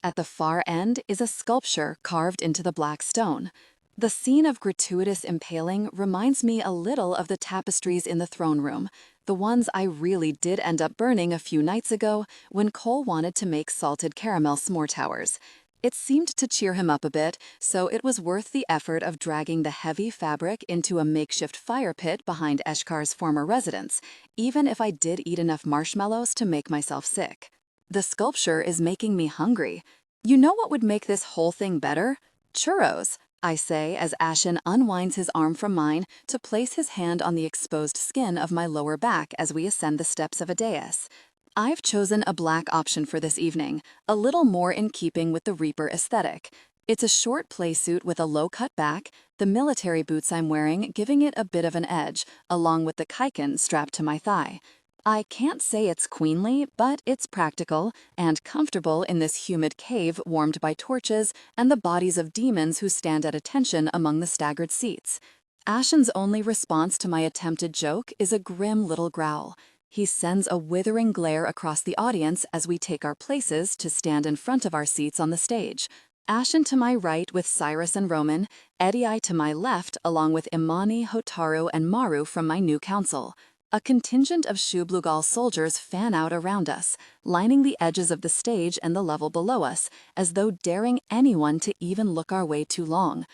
Speaker 2: At the far end is a sculpture carved into the black stone. The scene of gratuitous impaling reminds me a little of the tapestries in the throne room, the ones I really did end up burning a few nights ago when Cole wanted to make salted caramel s'more towers. It seemed to cheer him up a bit, so it was worth the effort of dragging the heavy fabric into a makeshift fire pit behind Eshkar's former residence, even if I did eat enough marshmallows to make myself sick. The sculpture is making me hungry. You know what would make this whole thing better? Churros, I say as Ashen unwinds his arm from mine to place his hand on the exposed skin of my lower back as we ascend the steps of a dais. I've chosen a black option for this evening, a little more in keeping with the Reaper aesthetic. It's a short playsuit with a low-cut back, the military boots I'm wearing giving it a bit of an edge, along with the kaikan strapped to my thigh. I can't say it's queenly, but it's practical and comfortable in this humid cave warmed by torches and the bodies of demons who stand at attention among the staggered seats. Ashen's only response to my attempted joke is a grim little growl. He sends a withering glare across the audience as we take our places to stand in front of our seats on the stage. Ashen to my right with Cyrus and Roman, Eddie to my left along with Imani, Hotaru, and Maru from my new council. A contingent of Shublugal soldiers fan out around us, lining the edges of the stage and the level below us, as though daring anyone to even look our way too long.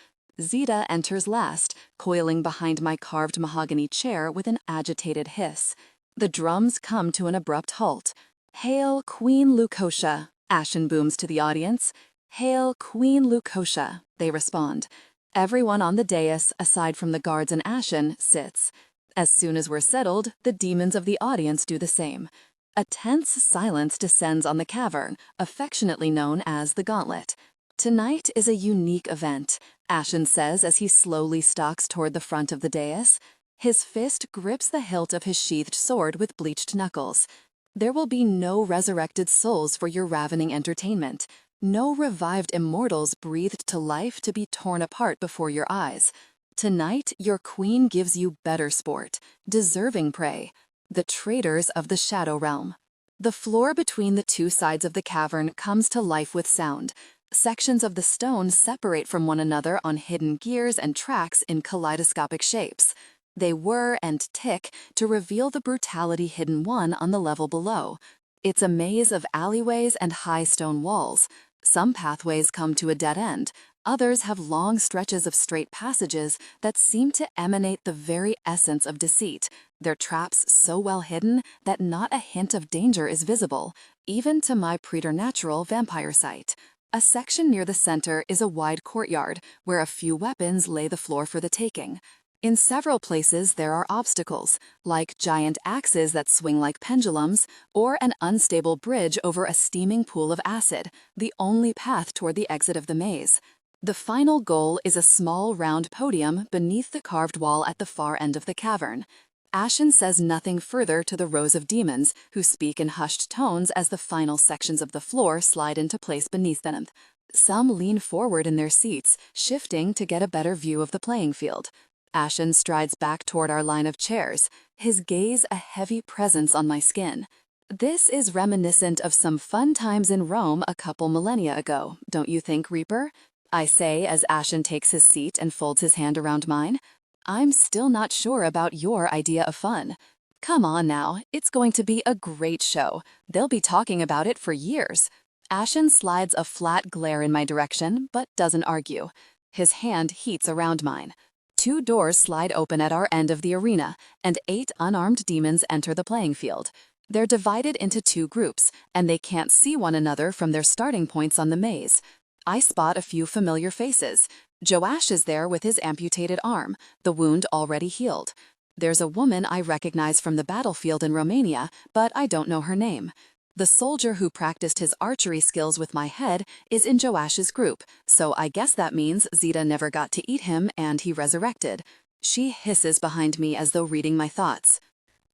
Speaker 2: Zeta enters last, coiling behind my carved mahogany chair with an agitated hiss. The drums come to an abrupt halt. "Hail, Queen Leucotia," Ashen booms to the audience. "Hail, Queen Leucotia," they respond. Everyone on the dais, aside from the guards and Ashen, sits. As soon as we're settled, the demons of the audience do the same. A tense silence descends on the cavern, affectionately known as the Gauntlet. "Tonight is a unique event," Ashen says as he slowly stalks toward the front of the dais. His fist grips the hilt of his sheathed sword with bleached knuckles. "There will be no resurrected souls for your ravening entertainment. No revived immortals breathed to life to be torn apart before your eyes. Tonight, your queen gives you better sport, deserving prey, the traitors of the Shadow Realm." The floor between the two sides of the cavern comes to life with sound. Sections of the stone separate from one another on hidden gears and tracks in kaleidoscopic shapes. They whir and tick to reveal the brutality hidden one on the level below. It's a maze of alleyways and high stone walls. Some pathways come to a dead end. Others have long stretches of straight passages that seem to emanate the very essence of deceit, their traps so well hidden that not a hint of danger is visible, even to my preternatural vampire sight. A section near the center is a wide courtyard where a few weapons lay the floor for the taking. In several places there are obstacles, like giant axes that swing like pendulums, or an unstable bridge over a steaming pool of acid, the only path toward the exit of the maze. The final goal is a small round podium beneath the carved wall at the far end of the cavern. Ashen says nothing further to the rows of demons, who speak in hushed tones as the final sections of the floor slide into place beneath them. Some lean forward in their seats, shifting to get a better view of the playing field. Ashen strides back toward our line of chairs, his gaze a heavy presence on my skin. This is reminiscent of some fun times in Rome a couple millennia ago, don't you think, Reaper? I say as Ashen takes his seat and folds his hand around mine. I'm still not sure about your idea of fun. Come on now, it's going to be a great show. They'll be talking about it for years. Ashen slides a flat glare in my direction, but doesn't argue. His hand heats around mine. 2 doors slide open at our end of the arena, and 8 unarmed demons enter the playing field. They're divided into 2 groups, and they can't see one another from their starting points on the maze. I spot a few familiar faces. Joash is there with his amputated arm, the wound already healed. There's a woman I recognize from the battlefield in Romania, but I don't know her name.
Speaker 1: The soldier who practiced his archery skills with my head is in Joash's group, so I guess that means Zeta never got to eat him and he resurrected. She hisses behind me as though reading my thoughts.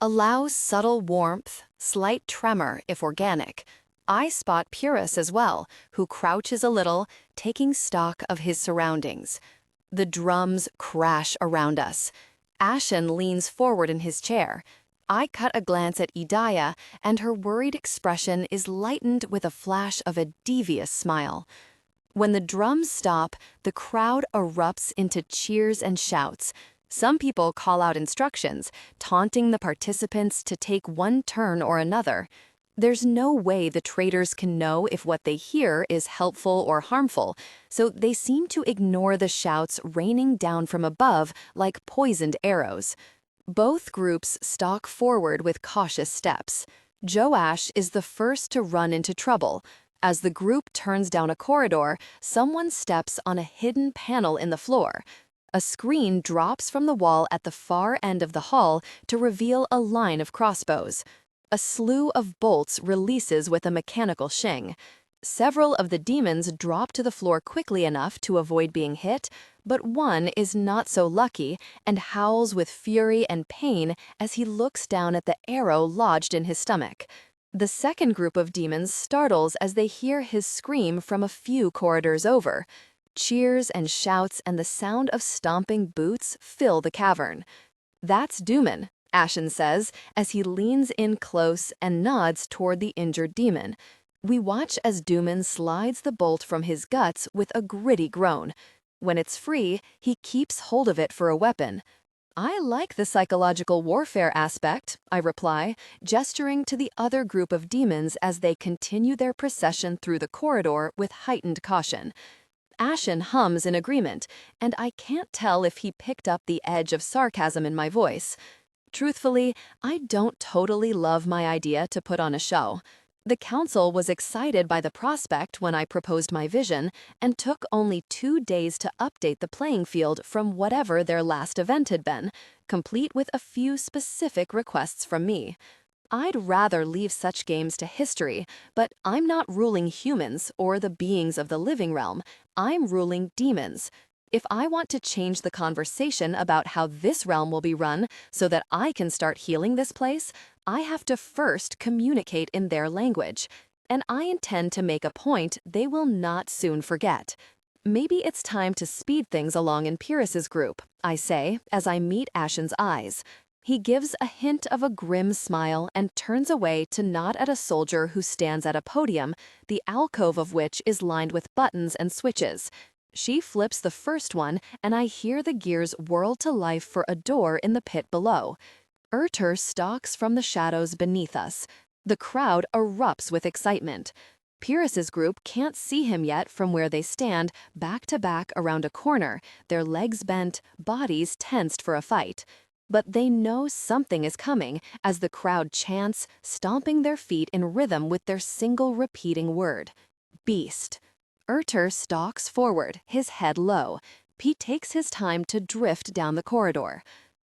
Speaker 1: Allow subtle warmth, slight tremor if organic. I spot Purus as well, who crouches a little, taking stock of his surroundings. The drums crash around us. Ashen leans forward in his chair. I cut a glance at Idiah, and her worried expression is lightened with a flash of a devious smile. When the drums stop, the crowd erupts into cheers and shouts. Some people call out instructions, taunting the participants to take one turn or another. There's no way the traders can know if what they hear is helpful or harmful, so they seem to ignore the shouts raining down from above like poisoned arrows. Both groups stalk forward with cautious steps. Joash is the first to run into trouble. As the group turns down a corridor, someone steps on a hidden panel in the floor. A screen drops from the wall at the far end of the hall to reveal a line of crossbows. A slew of bolts releases with a mechanical shing. Several of the demons drop to the floor quickly enough to avoid being hit, but one is not so lucky and howls with fury and pain as he looks down at the arrow lodged in his stomach. The second group of demons startles as they hear his scream from a few corridors over. Cheers and shouts and the sound of stomping boots fill the cavern. "That's Dooman," Ashen says as he leans in close and nods toward the injured demon. We watch as Dooman slides the bolt from his guts with a gritty groan. When it's free, he keeps hold of it for a weapon. "I like the psychological warfare aspect," I reply, gesturing to the other group of demons as they continue their procession through the corridor with heightened caution. Ashen hums in agreement, and I can't tell if he picked up the edge of sarcasm in my voice. Truthfully, I don't totally love my idea to put on a show. The council was excited by the prospect when I proposed my vision and took only 2 days to update the playing field from whatever their last event had been, complete with a few specific requests from me. I'd rather leave such games to history, but I'm not ruling humans or the beings of the living realm. I'm ruling demons. If I want to change the conversation about how this realm will be run so that I can start healing this place, I have to first communicate in their language. And I intend to make a point they will not soon forget. Maybe it's time to speed things along in Pyrrhus's group, I say, as I meet Ashen's eyes. He gives a hint of a grim smile and turns away to nod at a soldier who stands at a podium, the alcove of which is lined with buttons and switches. She flips the first one, and I hear the gears whirl to life for a door in the pit below. stalks from the shadows beneath us. The crowd erupts with excitement. Pyrrhus's group can't see him yet from where they stand, back to back around a corner, their legs bent, bodies tensed for a fight. But they know something is coming as the crowd chants, stomping their feet in rhythm with their single repeating word. Beast. Stalks forward, his head low. He takes his time to drift down the corridor.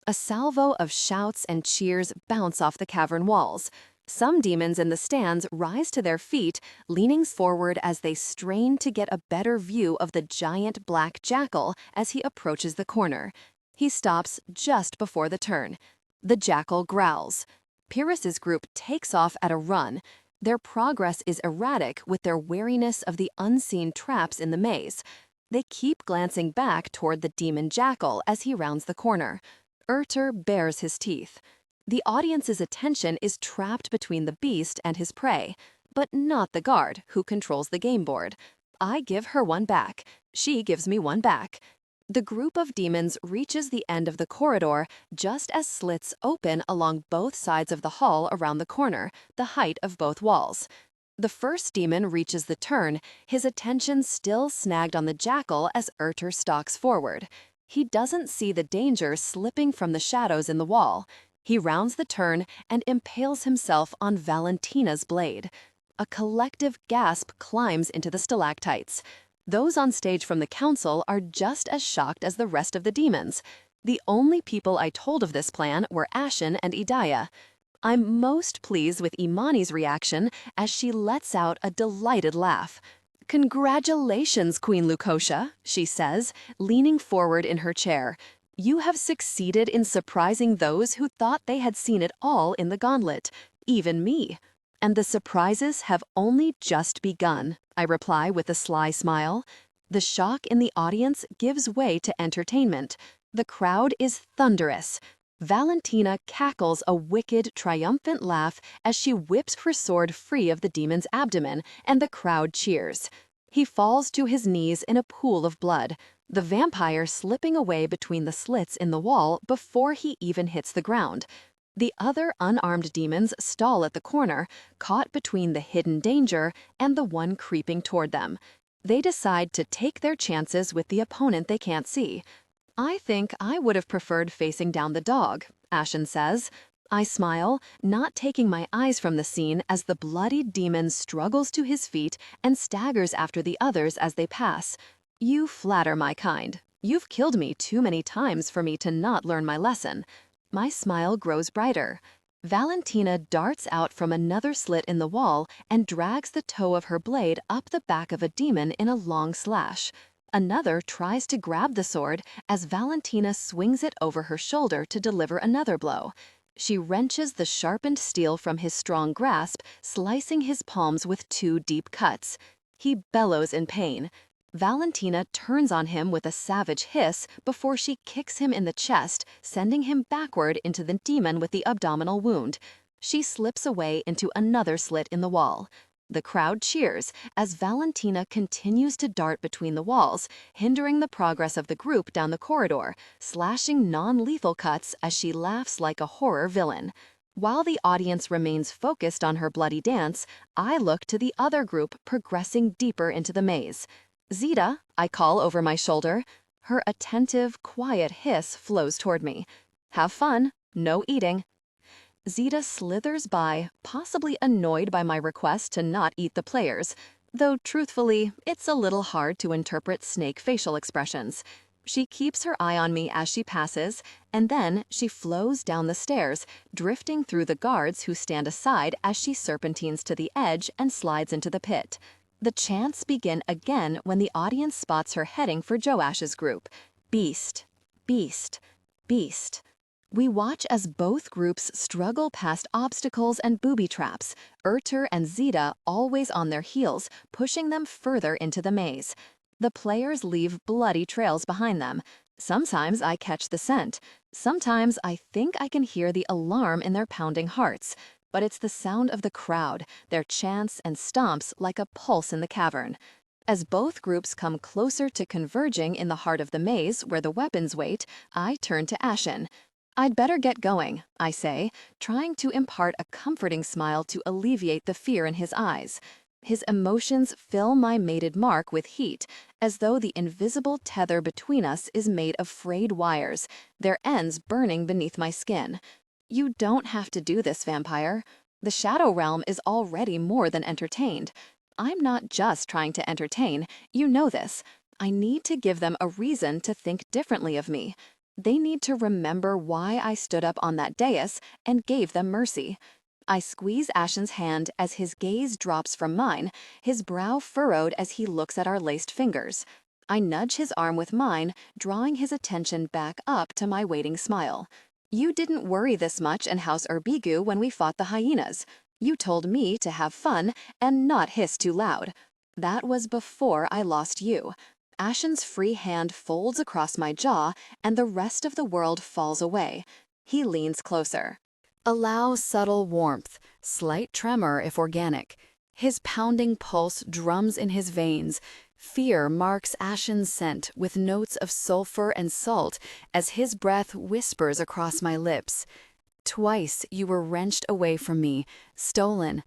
Speaker 1: A salvo of shouts and cheers bounce off the cavern walls. Some demons in the stands rise to their feet, leaning forward as they strain to get a better view of the giant black jackal as he approaches the corner. He stops just before the turn. The jackal growls. Pyrrhus's group takes off at a run. Their progress is erratic with their wariness of the unseen traps in the maze. They keep glancing back toward the demon jackal as he rounds the corner. Bares his teeth. The audience's attention is trapped between the beast and his prey, but not the guard, who controls the game board. I give her one back. She gives me one back. The group of demons reaches the end of the corridor just as slits open along both sides of the hall around the corner, the height of both walls. The first demon reaches the turn, his attention still snagged on the jackal as stalks forward. He doesn't see the danger slipping from the shadows in the wall. He rounds the turn and impales himself on Valentina's blade. A collective gasp climbs into the stalactites. Those on stage from the council are just as shocked as the rest of the demons. The only people I told of this plan were Ashen and Idiah. I'm most pleased with Imani's reaction as she lets out a delighted laugh. "Congratulations, Queen Lukosha," she says, leaning forward in her chair. "You have succeeded in surprising those who thought they had seen it all in the gauntlet, even me. And the surprises have only just begun," I reply with a sly smile. The shock in the audience gives way to entertainment. The crowd is thunderous. Valentina cackles a wicked, triumphant laugh as she whips her sword free of the demon's abdomen, and the crowd cheers. He falls to his knees in a pool of blood, the vampire slipping away between the slits in the wall before he even hits the ground. The other unarmed demons stall at the corner, caught between the hidden danger and the one creeping toward them. They decide to take their chances with the opponent they can't see. "I think I would have preferred facing down the dog," Ashen says. I smile, not taking my eyes from the scene as the bloodied demon struggles to his feet and staggers after the others as they pass. "You flatter my kind. You've killed me too many times for me to not learn my lesson." My smile grows brighter. Valentina darts out from another slit in the wall and drags the toe of her blade up the back of a demon in a long slash. Another tries to grab the sword as Valentina swings it over her shoulder to deliver another blow. She wrenches the sharpened steel from his strong grasp, slicing his palms with 2 deep cuts. He bellows in pain. Valentina turns on him with a savage hiss before she kicks him in the chest, sending him backward into the demon with the abdominal wound. She slips away into another slit in the wall. The crowd cheers as Valentina continues to dart between the walls, hindering the progress of the group down the corridor, slashing non-lethal cuts as she laughs like a horror villain. While the audience remains focused on her bloody dance, I look to the other group progressing deeper into the maze. "Zita," I call over my shoulder. Her attentive, quiet hiss flows toward me. "Have fun. No eating." Zita slithers by, possibly annoyed by my request to not eat the players, though truthfully, it's a little hard to interpret snake facial expressions. She keeps her eye on me as she passes, and then she flows down the stairs, drifting through the guards who stand aside as she serpentines to the edge and slides into the pit. The chants begin again when the audience spots her heading for Joash's group. Beast, beast, beast. We watch as both groups struggle past obstacles and booby traps, Ertur and Zita always on their heels, pushing them further into the maze. The players leave bloody trails behind them. Sometimes I catch the scent. Sometimes I think I can hear the alarm in their pounding hearts. But it's the sound of the crowd, their chants and stomps like a pulse in the cavern. As both groups come closer to converging in the heart of the maze where the weapons wait, I turn to Ashen. "I'd better get going," I say, trying to impart a comforting smile to alleviate the fear in his eyes. His emotions fill my mated mark with heat, as though the invisible tether between us is made of frayed wires, their ends burning beneath my skin. "You don't have to do this, vampire. The Shadow Realm is already more than entertained. I'm not just trying to entertain, you know this. I need to give them a reason to think differently of me. They need to remember why I stood up on that dais and gave them mercy." I squeeze Ashen's hand as his gaze drops from mine, his brow furrowed as he looks at our laced fingers. I nudge his arm with mine, drawing his attention back up to my waiting smile. "You didn't worry this much in House Urbigu when we fought the hyenas. You told me to have fun and not hiss too loud. That was before I lost you." Ashen's free hand folds across my jaw, and the rest of the world falls away. He leans closer. Allow subtle warmth, slight tremor if organic. His pounding pulse drums in his veins. Fear marks Ashen's scent with notes of sulfur and salt as his breath whispers across my lips. "Twice you were wrenched away from me, stolen."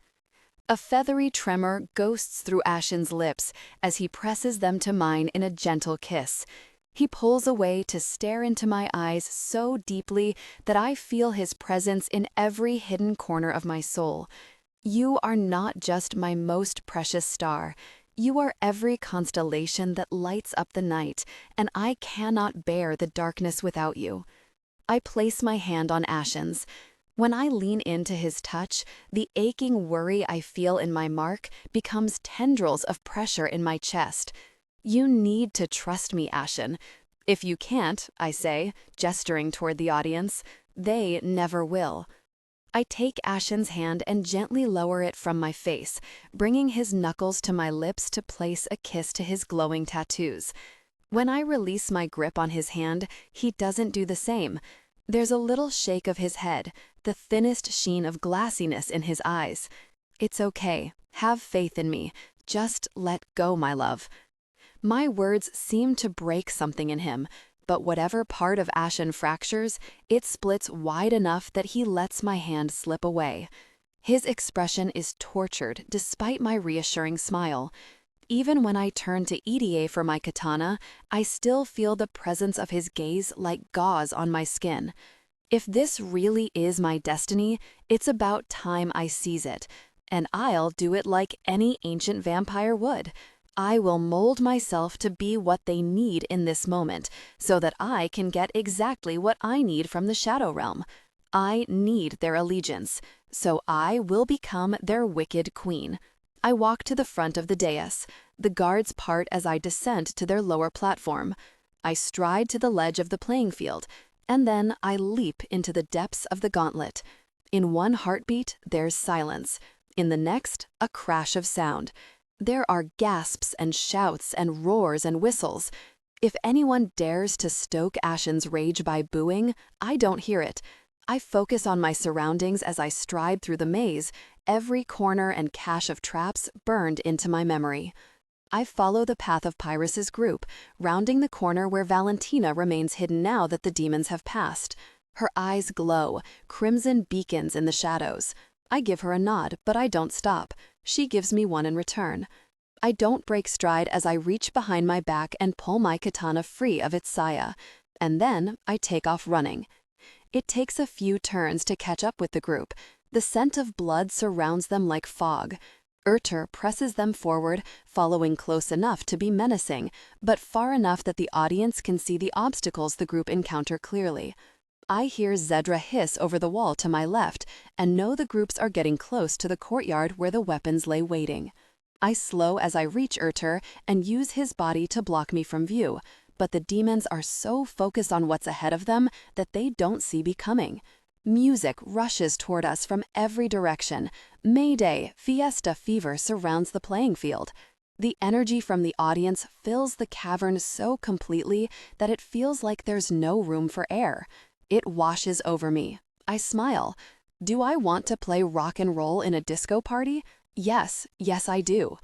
Speaker 1: A feathery tremor ghosts through Ashen's lips as he presses them to mine in a gentle kiss. He pulls away to stare into my eyes so deeply that I feel his presence in every hidden corner of my soul. "You are not just my most precious star. You are every constellation that lights up the night, and I cannot bear the darkness without you." I place my hand on Ashen's. When I lean into his touch, the aching worry I feel in my mark becomes tendrils of pressure in my chest. You need to trust me, Ashen. If you can't, I say, gesturing toward the audience, they never will. I take Ashen's hand and gently lower it from my face, bringing his knuckles to my lips to place a kiss to his glowing tattoos. When I release my grip on his hand, he doesn't do the same. There's a little shake of his head, the thinnest sheen of glassiness in his eyes. It's okay. Have faith in me. Just let go, my love. My words seem to break something in him, but whatever part of Ashen fractures, it splits wide enough that he lets my hand slip away. His expression is tortured despite my reassuring smile. Even when I turn to EDA for my katana, I still feel the presence of his gaze like gauze on my skin. If this really is my destiny, it's about time I seize it, and I'll do it like any ancient vampire would. I will mold myself to be what they need in this moment, so that I can get exactly what I need from the Shadow Realm. I need their allegiance, so I will become their wicked queen. I walk to the front of the dais. The guards part as I descend to their lower platform. I stride to the ledge of the playing field, and then I leap into the depths of the gauntlet. In one heartbeat, there's silence. In the next, a crash of sound. There are gasps and shouts and roars and whistles. If anyone dares to stoke Ashen's rage by booing, I don't hear it. I focus on my surroundings as I stride through the maze, every corner and cache of traps burned into my memory. I follow the path of Pyrrhus's group, rounding the corner where Valentina remains hidden now that the demons have passed. Her eyes glow, crimson beacons in the shadows. I give her a nod, but I don't stop. She gives me one in return. I don't break stride as I reach behind my back and pull my katana free of its saya, and then I take off running. It takes a few turns to catch up with the group. The scent of blood surrounds them like fog. Presses them forward, following close enough to be menacing, but far enough that the audience can see the obstacles the group encounter clearly. I hear Zedra hiss over the wall to my left and know the groups are getting close to the courtyard where the weapons lay waiting. I slow as I reach and use his body to block me from view, but the demons are so focused on what's ahead of them that they don't see me coming. Music rushes toward us from every direction. Mayday, fiesta fever surrounds the playing field. The energy from the audience fills the cavern so completely that it feels like there's no room for air. It washes over me. I smile. Do I want to play rock and roll in a disco party? Yes, I do.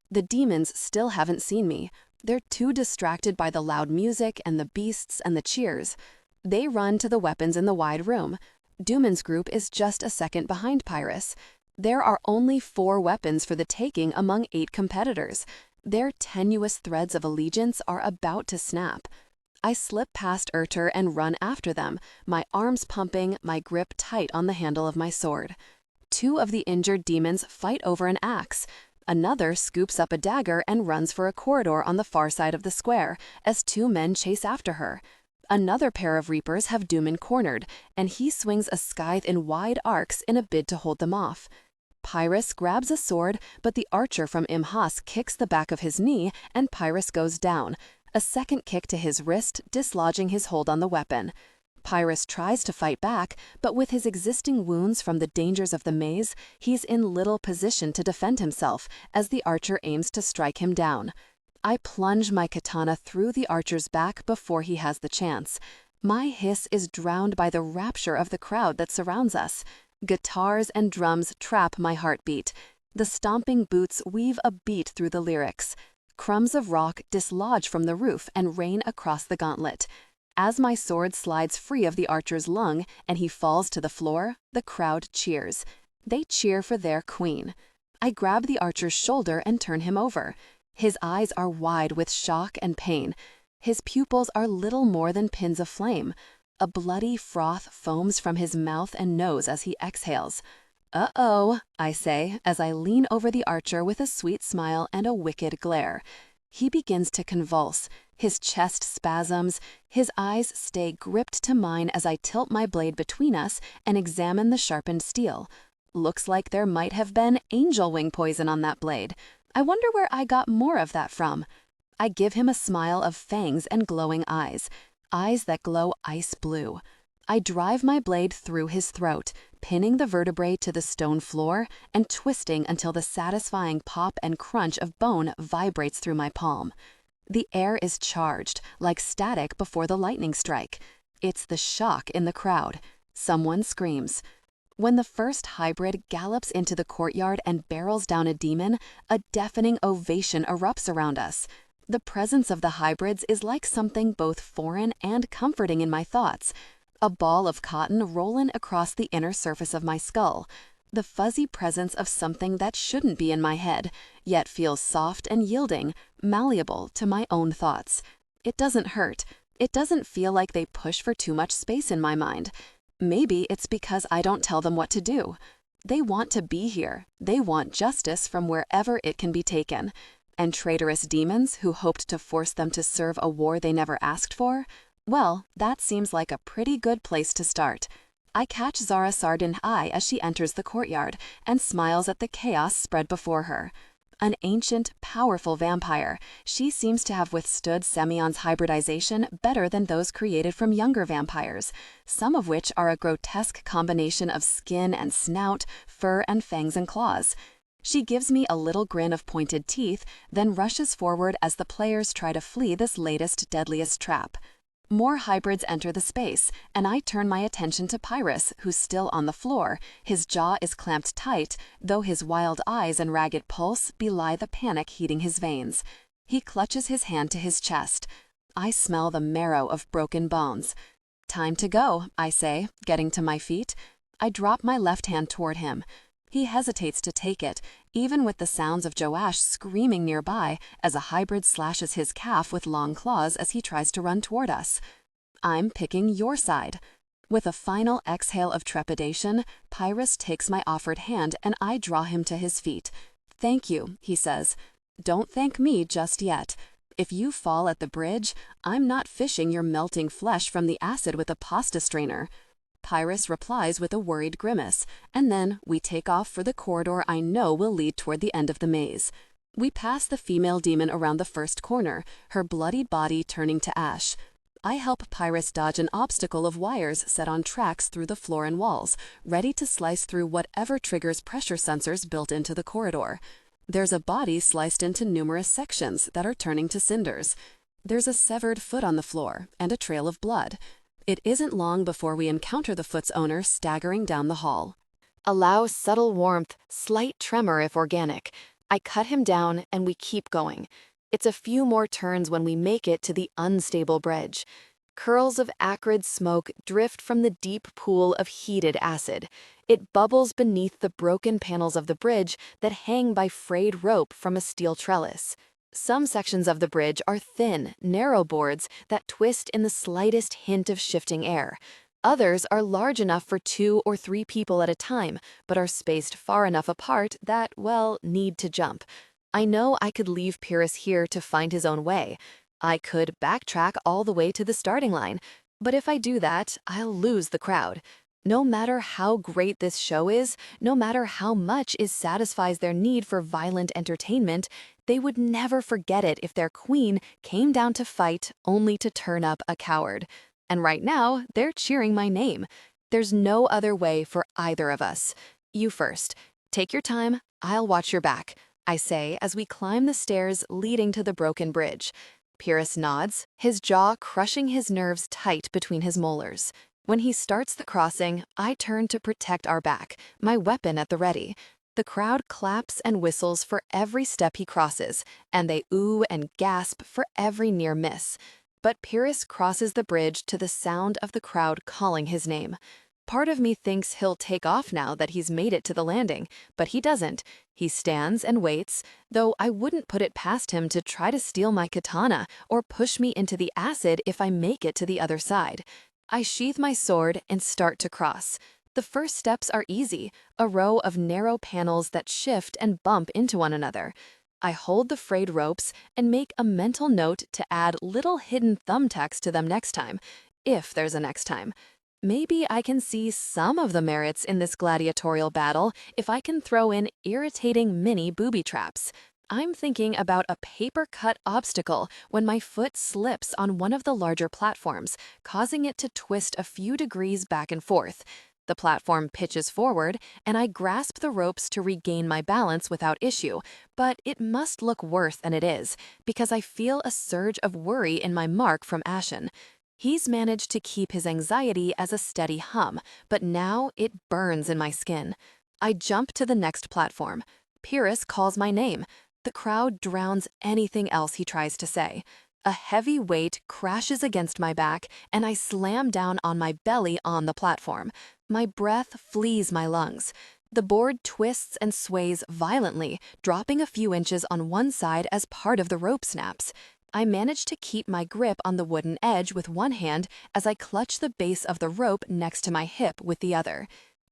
Speaker 1: The demons still haven't seen me. They're too distracted by the loud music and the beasts and the cheers. They run to the weapons in the wide room. Duman's group is just a second behind Pyrrhus. There are only 4 weapons for the taking among 8 competitors. Their tenuous threads of allegiance are about to snap. I slip past and run after them, my arms pumping, my grip tight on the handle of my sword. 2 of the injured demons fight over an axe. Another scoops up a dagger and runs for a corridor on the far side of the square, as 2 men chase after her. Another pair of reapers have Duman cornered, and he swings a scythe in wide arcs in a bid to hold them off. Pyrrhus grabs a sword, but the archer from Imhas kicks the back of his knee, and Pyrrhus goes down. A second kick to his wrist, dislodging his hold on the weapon. Pyrrhus tries to fight back, but with his existing wounds from the dangers of the maze, he's in little position to defend himself as the archer aims to strike him down. I plunge my katana through the archer's back before he has the chance. My hiss is drowned by the rapture of the crowd that surrounds us. Guitars and drums trap my heartbeat. The stomping boots weave a beat through the lyrics. Crumbs of rock dislodge from the roof and rain across the gauntlet. As my sword slides free of the archer's lung and he falls to the floor, the crowd cheers. They cheer for their queen. I grab the archer's shoulder and turn him over. His eyes are wide with shock and pain. His pupils are little more than pins of flame. A bloody froth foams from his mouth and nose as he exhales. "Uh-oh," I say as I lean over the archer with a sweet smile and a wicked glare.
Speaker 2: He begins to convulse. His chest spasms. His eyes stay gripped to mine as I tilt my blade between us and examine the sharpened steel. Looks like there might have been angel wing poison on that blade. I wonder where I got more of that from. I give him a smile of fangs and glowing eyes that glow ice blue. I drive my blade through his throat, pinning the vertebrae to the stone floor and twisting until the satisfying pop and crunch of bone vibrates through my palm. The air is charged, like static before the lightning strike. It's the shock in the crowd. Someone screams. When the first hybrid gallops into the courtyard and barrels down a demon, a deafening ovation erupts around us. The presence of the hybrids is like something both foreign and comforting in my thoughts. A ball of cotton rolling across the inner surface of my skull. The fuzzy presence of something that shouldn't be in my head, yet feels soft and yielding, malleable to my own thoughts. It doesn't hurt. It doesn't feel like they push for too much space in my mind. Maybe it's because I don't tell them what to do. They want to be here. They want justice from wherever it can be taken. And traitorous demons who hoped to force them to serve a war they never asked for? Well, that seems like a pretty good place to start. I catch Zara Sardin's eye as she enters the courtyard and smiles at the chaos spread before her. An ancient, powerful vampire, she seems to have withstood Semyon's hybridization better than those created from younger vampires, some of which are a grotesque combination of skin and snout, fur and fangs and claws. She gives me a little grin of pointed teeth, then rushes forward as the players try to flee this latest, deadliest trap. More hybrids enter the space, and I turn my attention to Pyrrhus, who's still on the floor. His jaw is clamped tight, though his wild eyes and ragged pulse belie the panic heating his veins. He clutches his hand to his chest. I smell the marrow of broken bones. "Time to go," I say, getting to my feet. I drop my left hand toward him. He hesitates to take it, even with the sounds of Joash screaming nearby as a hybrid slashes his calf with long claws as he tries to run toward us. "I'm picking your side." With a final exhale of trepidation, Pyrrhus takes my offered hand and I draw him to his feet. "Thank you," he says. "Don't thank me just yet. If you fall at the bridge, I'm not fishing your melting flesh from the acid with a pasta strainer." Pyrrhus replies with a worried grimace, and then we take off for the corridor I know will lead toward the end of the maze. We pass the female demon around the first corner, her bloodied body turning to ash. I help Pyrrhus dodge an obstacle of wires set on tracks through the floor and walls, ready to slice through whatever triggers pressure sensors built into the corridor. There's a body sliced into numerous sections that are turning to cinders. There's a severed foot on the floor and a trail of blood. It isn't long before we encounter the foot's owner staggering down the hall. Allow subtle warmth, slight tremor if organic. I cut him down and we keep going. It's a few more turns when we make it to the unstable bridge. Curls of acrid smoke drift from the deep pool of heated acid. It bubbles beneath the broken panels of the bridge that hang by frayed rope from a steel trellis. Some sections of the bridge are thin, narrow boards that twist in the slightest hint of shifting air. Others are large enough for 2 or 3 people at a time, but are spaced far enough apart that, well, need to jump. I know I could leave Pyrrhus here to find his own way. I could backtrack all the way to the starting line, but if I do that, I'll lose the crowd. No matter how great this show is, no matter how much it satisfies their need for violent entertainment, they would never forget it if their queen came down to fight only to turn up a coward. And right now, they're cheering my name. There's no other way for either of us. You first. Take your time, I'll watch your back, I say as we climb the stairs leading to the broken bridge. Pyrrhus nods, his jaw crushing his nerves tight between his molars. When he starts the crossing, I turn to protect our back, my weapon at the ready. The crowd claps and whistles for every step he crosses, and they ooh and gasp for every near miss. But Pyrrhus crosses the bridge to the sound of the crowd calling his name. Part of me thinks he'll take off now that he's made it to the landing, but he doesn't. He stands and waits, though I wouldn't put it past him to try to steal my katana or push me into the acid if I make it to the other side. I sheath my sword and start to cross. The first steps are easy, a row of narrow panels that shift and bump into one another.
Speaker 1: I hold the frayed ropes and make a mental note to add little hidden thumbtacks to them next time, if there's a next time. Maybe I can see some of the merits in this gladiatorial battle if I can throw in irritating mini booby traps. I'm thinking about a paper-cut obstacle when my foot slips on one of the larger platforms, causing it to twist a few degrees back and forth. The platform pitches forward, and I grasp the ropes to regain my balance without issue, but it must look worse than it is, because I feel a surge of worry in my mark from Ashen. He's managed to keep his anxiety as a steady hum, but now it burns in my skin. I jump to the next platform. Pyrrhus calls my name. The crowd drowns anything else he tries to say. A heavy weight crashes against my back, and I slam down on my belly on the platform. My breath flees my lungs. The board twists and sways violently, dropping a few inches on one side as part of the rope snaps. I manage to keep my grip on the wooden edge with one hand as I clutch the base of the rope next to my hip with the other.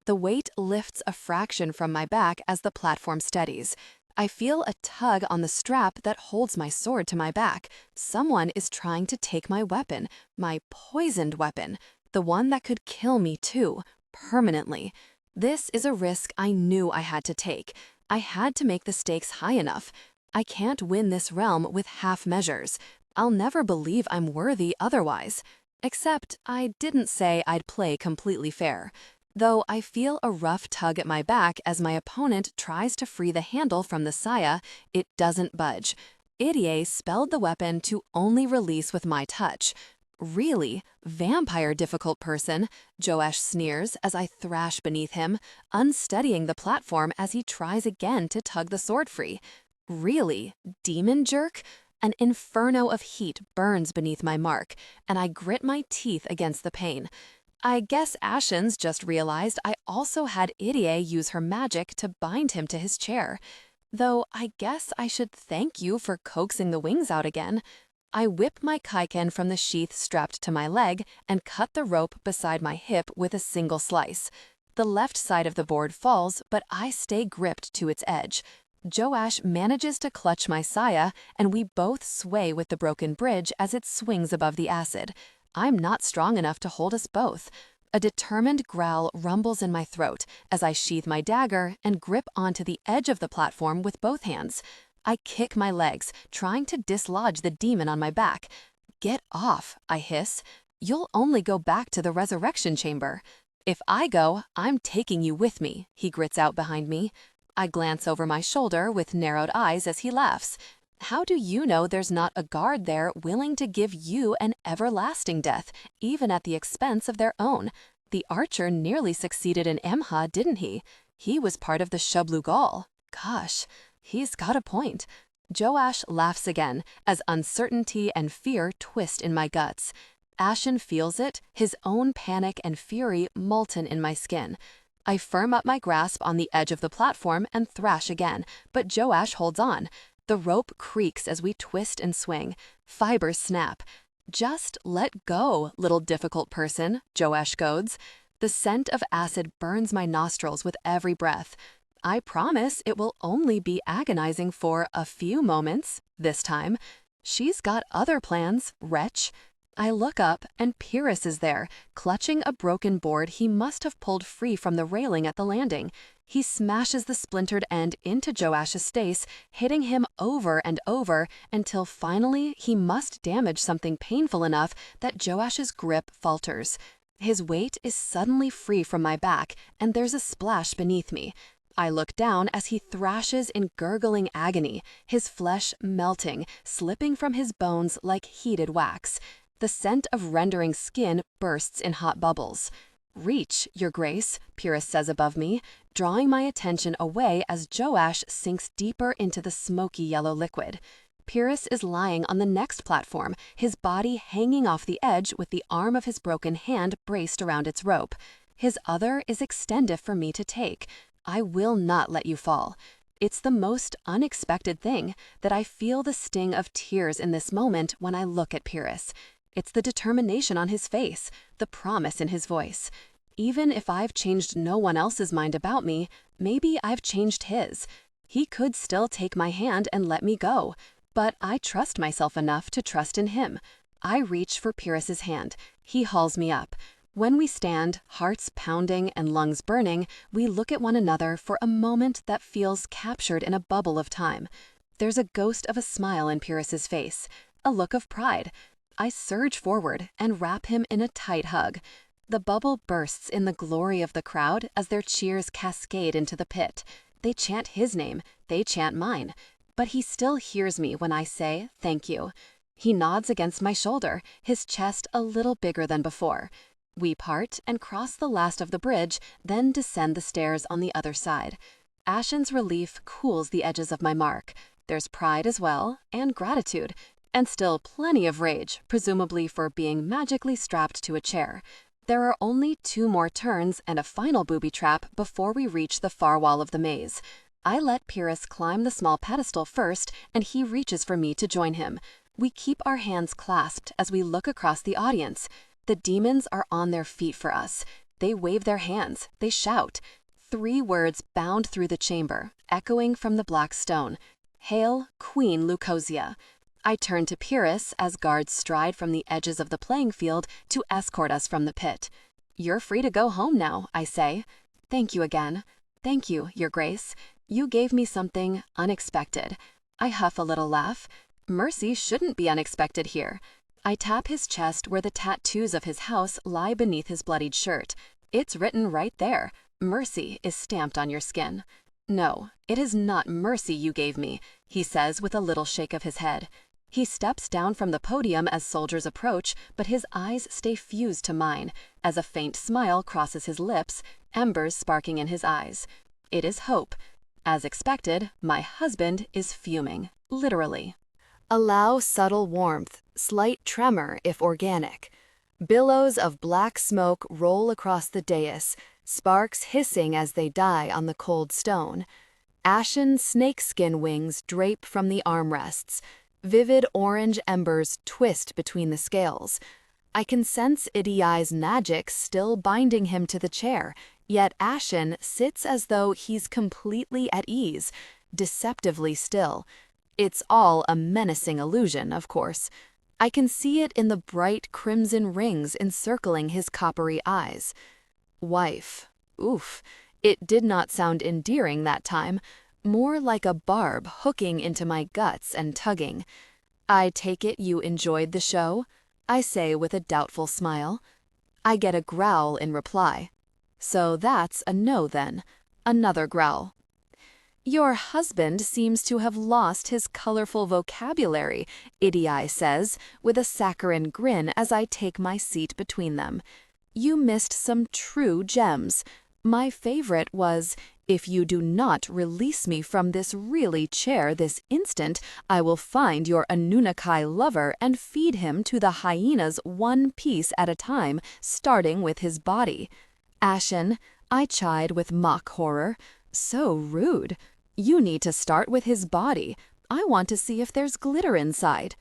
Speaker 1: The weight lifts a fraction from my back as the platform steadies. I feel a tug on the strap that holds my sword to my back. Someone is trying to take my weapon, my poisoned weapon, the one that could kill me too, permanently. This is a risk I knew I had to take. I had to make the stakes high enough. I can't win this realm with half measures. I'll never believe I'm worthy otherwise. Except I didn't say I'd play completely fair. Though I feel a rough tug at my back as my opponent tries to free the handle from the saya, it doesn't budge. Idiot spelled the weapon to only release with my touch. Really? Vampire difficult person, Joash sneers as I thrash beneath him, unsteadying the platform as he tries again to tug the sword free. Really? Demon jerk? An inferno of heat burns beneath my mark, and I grit my teeth against the pain. I guess Ashen's just realized I also had Idiot use her magic to bind him to his chair. Though I guess I should thank you for coaxing the wings out again. I whip my kaiken from the sheath strapped to my leg and cut the rope beside my hip with a single slice. The left side of the board falls, but I stay gripped to its edge. Joash manages to clutch my saya, and we both sway with the broken bridge as it swings above the acid. I'm not strong enough to hold us both. A determined growl rumbles in my throat as I sheath my dagger and grip onto the edge of the platform with both hands. I kick my legs, trying to dislodge the demon on my back. "Get off," I hiss. "You'll only go back to the resurrection chamber." "If I go, I'm taking you with me," he grits out behind me. I glance over my shoulder with narrowed eyes as he laughs. "How do you know there's not a guard there willing to give you an everlasting death, even at the expense of their own? The archer nearly succeeded in Emha, didn't he? He was part of the Shablugal. Gosh, he's got a point." Joash laughs again as uncertainty and fear twist in my guts. Ashen feels it, his own panic and fury molten in my skin. I firm up my grasp on the edge of the platform and thrash again, but Joash holds on. The rope creaks as we twist and swing. Fibers snap. "Just let go, little difficult person," Joash goads. The scent of acid burns my nostrils with every breath. "I promise it will only be agonizing for a few moments, this time." She's got other plans, wretch. I look up, and Pyrrhus is there, clutching a broken board he must have pulled free from the railing at the landing. He smashes the splintered end into Joash's stace, hitting him over and over until finally he must damage something painful enough that Joash's grip falters. His weight is suddenly free from my back, and there's a splash beneath me. I look down as he thrashes in gurgling agony, his flesh melting, slipping from his bones like heated wax. The scent of rendering skin bursts in hot bubbles. "Reach, Your Grace," Pyrrhus says above me, drawing my attention away as Joash sinks deeper into the smoky yellow liquid. Pyrrhus is lying on the next platform, his body hanging off the edge with the arm of his broken hand braced around its rope. His other is extended for me to take. I will not let you fall. It's the most unexpected thing that I feel the sting of tears in this moment when I look at Pyrrhus. It's the determination on his face, the promise in his voice. Even if I've changed no one else's mind about me, maybe I've changed his. He could still take my hand and let me go, but I trust myself enough to trust in him. I reach for Pyrrhus's hand. He hauls me up. When we stand, hearts pounding and lungs burning, we look at one another for a moment that feels captured in a bubble of time. There's a ghost of a smile in Pyrrhus's face, a look of pride. I surge forward and wrap him in a tight hug. The bubble bursts in the glory of the crowd as their cheers cascade into the pit. They chant his name, they chant mine, but he still hears me when I say thank you. He nods against my shoulder, his chest a little bigger than before. We part and cross the last of the bridge, then descend the stairs on the other side. Ashen's relief cools the edges of my mark. There's pride as well, and gratitude, and still plenty of rage, presumably for being magically strapped to a chair. There are only 2 more turns and a final booby trap before we reach the far wall of the maze. I let Pyrrhus climb the small pedestal first, and he reaches for me to join him. We keep our hands clasped as we look across the audience. The demons are on their feet for us. They wave their hands, they shout. 3 words bound through the chamber, echoing from the black stone. Hail, Queen Leucosia. I turn to Pyrrhus as guards stride from the edges of the playing field to escort us from the pit. You're free to go home now, I say. Thank you again. Thank you, Your Grace. You gave me something unexpected. I huff a little laugh. Mercy shouldn't be unexpected here. I tap his chest where the tattoos of his house lie beneath his bloodied shirt. It's written right there. Mercy is stamped on your skin. No, it is not mercy you gave me, he says with a little shake of his head. He steps down from the podium as soldiers approach, but his eyes stay fused to mine, as a faint smile crosses his lips, embers sparking in his eyes. It is hope. As expected, my husband is fuming, literally. Allow subtle warmth, slight tremor if organic. Billows of black smoke roll across the dais, sparks hissing as they die on the cold stone. Ashen snakeskin wings drape from the armrests. Vivid orange embers twist between the scales. I can sense Idiai's magic still binding him to the chair, yet Ashen sits as though he's completely at ease, deceptively still. It's all a menacing illusion, of course. I can see it in the bright crimson rings encircling his coppery eyes. Wife. Oof. It did not sound endearing that time. More like a barb hooking into my guts and tugging. I take it you enjoyed the show? I say with a doubtful smile. I get a growl in reply. So that's a no then. Another growl. Your husband seems to have lost his colorful vocabulary, Idiai says, with a saccharine grin as I take my seat between them. You missed some true gems. My favorite was, if you do not release me from this really chair this instant, I will find your Anunnaki lover and feed him to the hyenas 1 piece at a time, starting with his body. Ashen, I chide with mock horror. So rude. You need to start with his body. I want to see if there's glitter inside.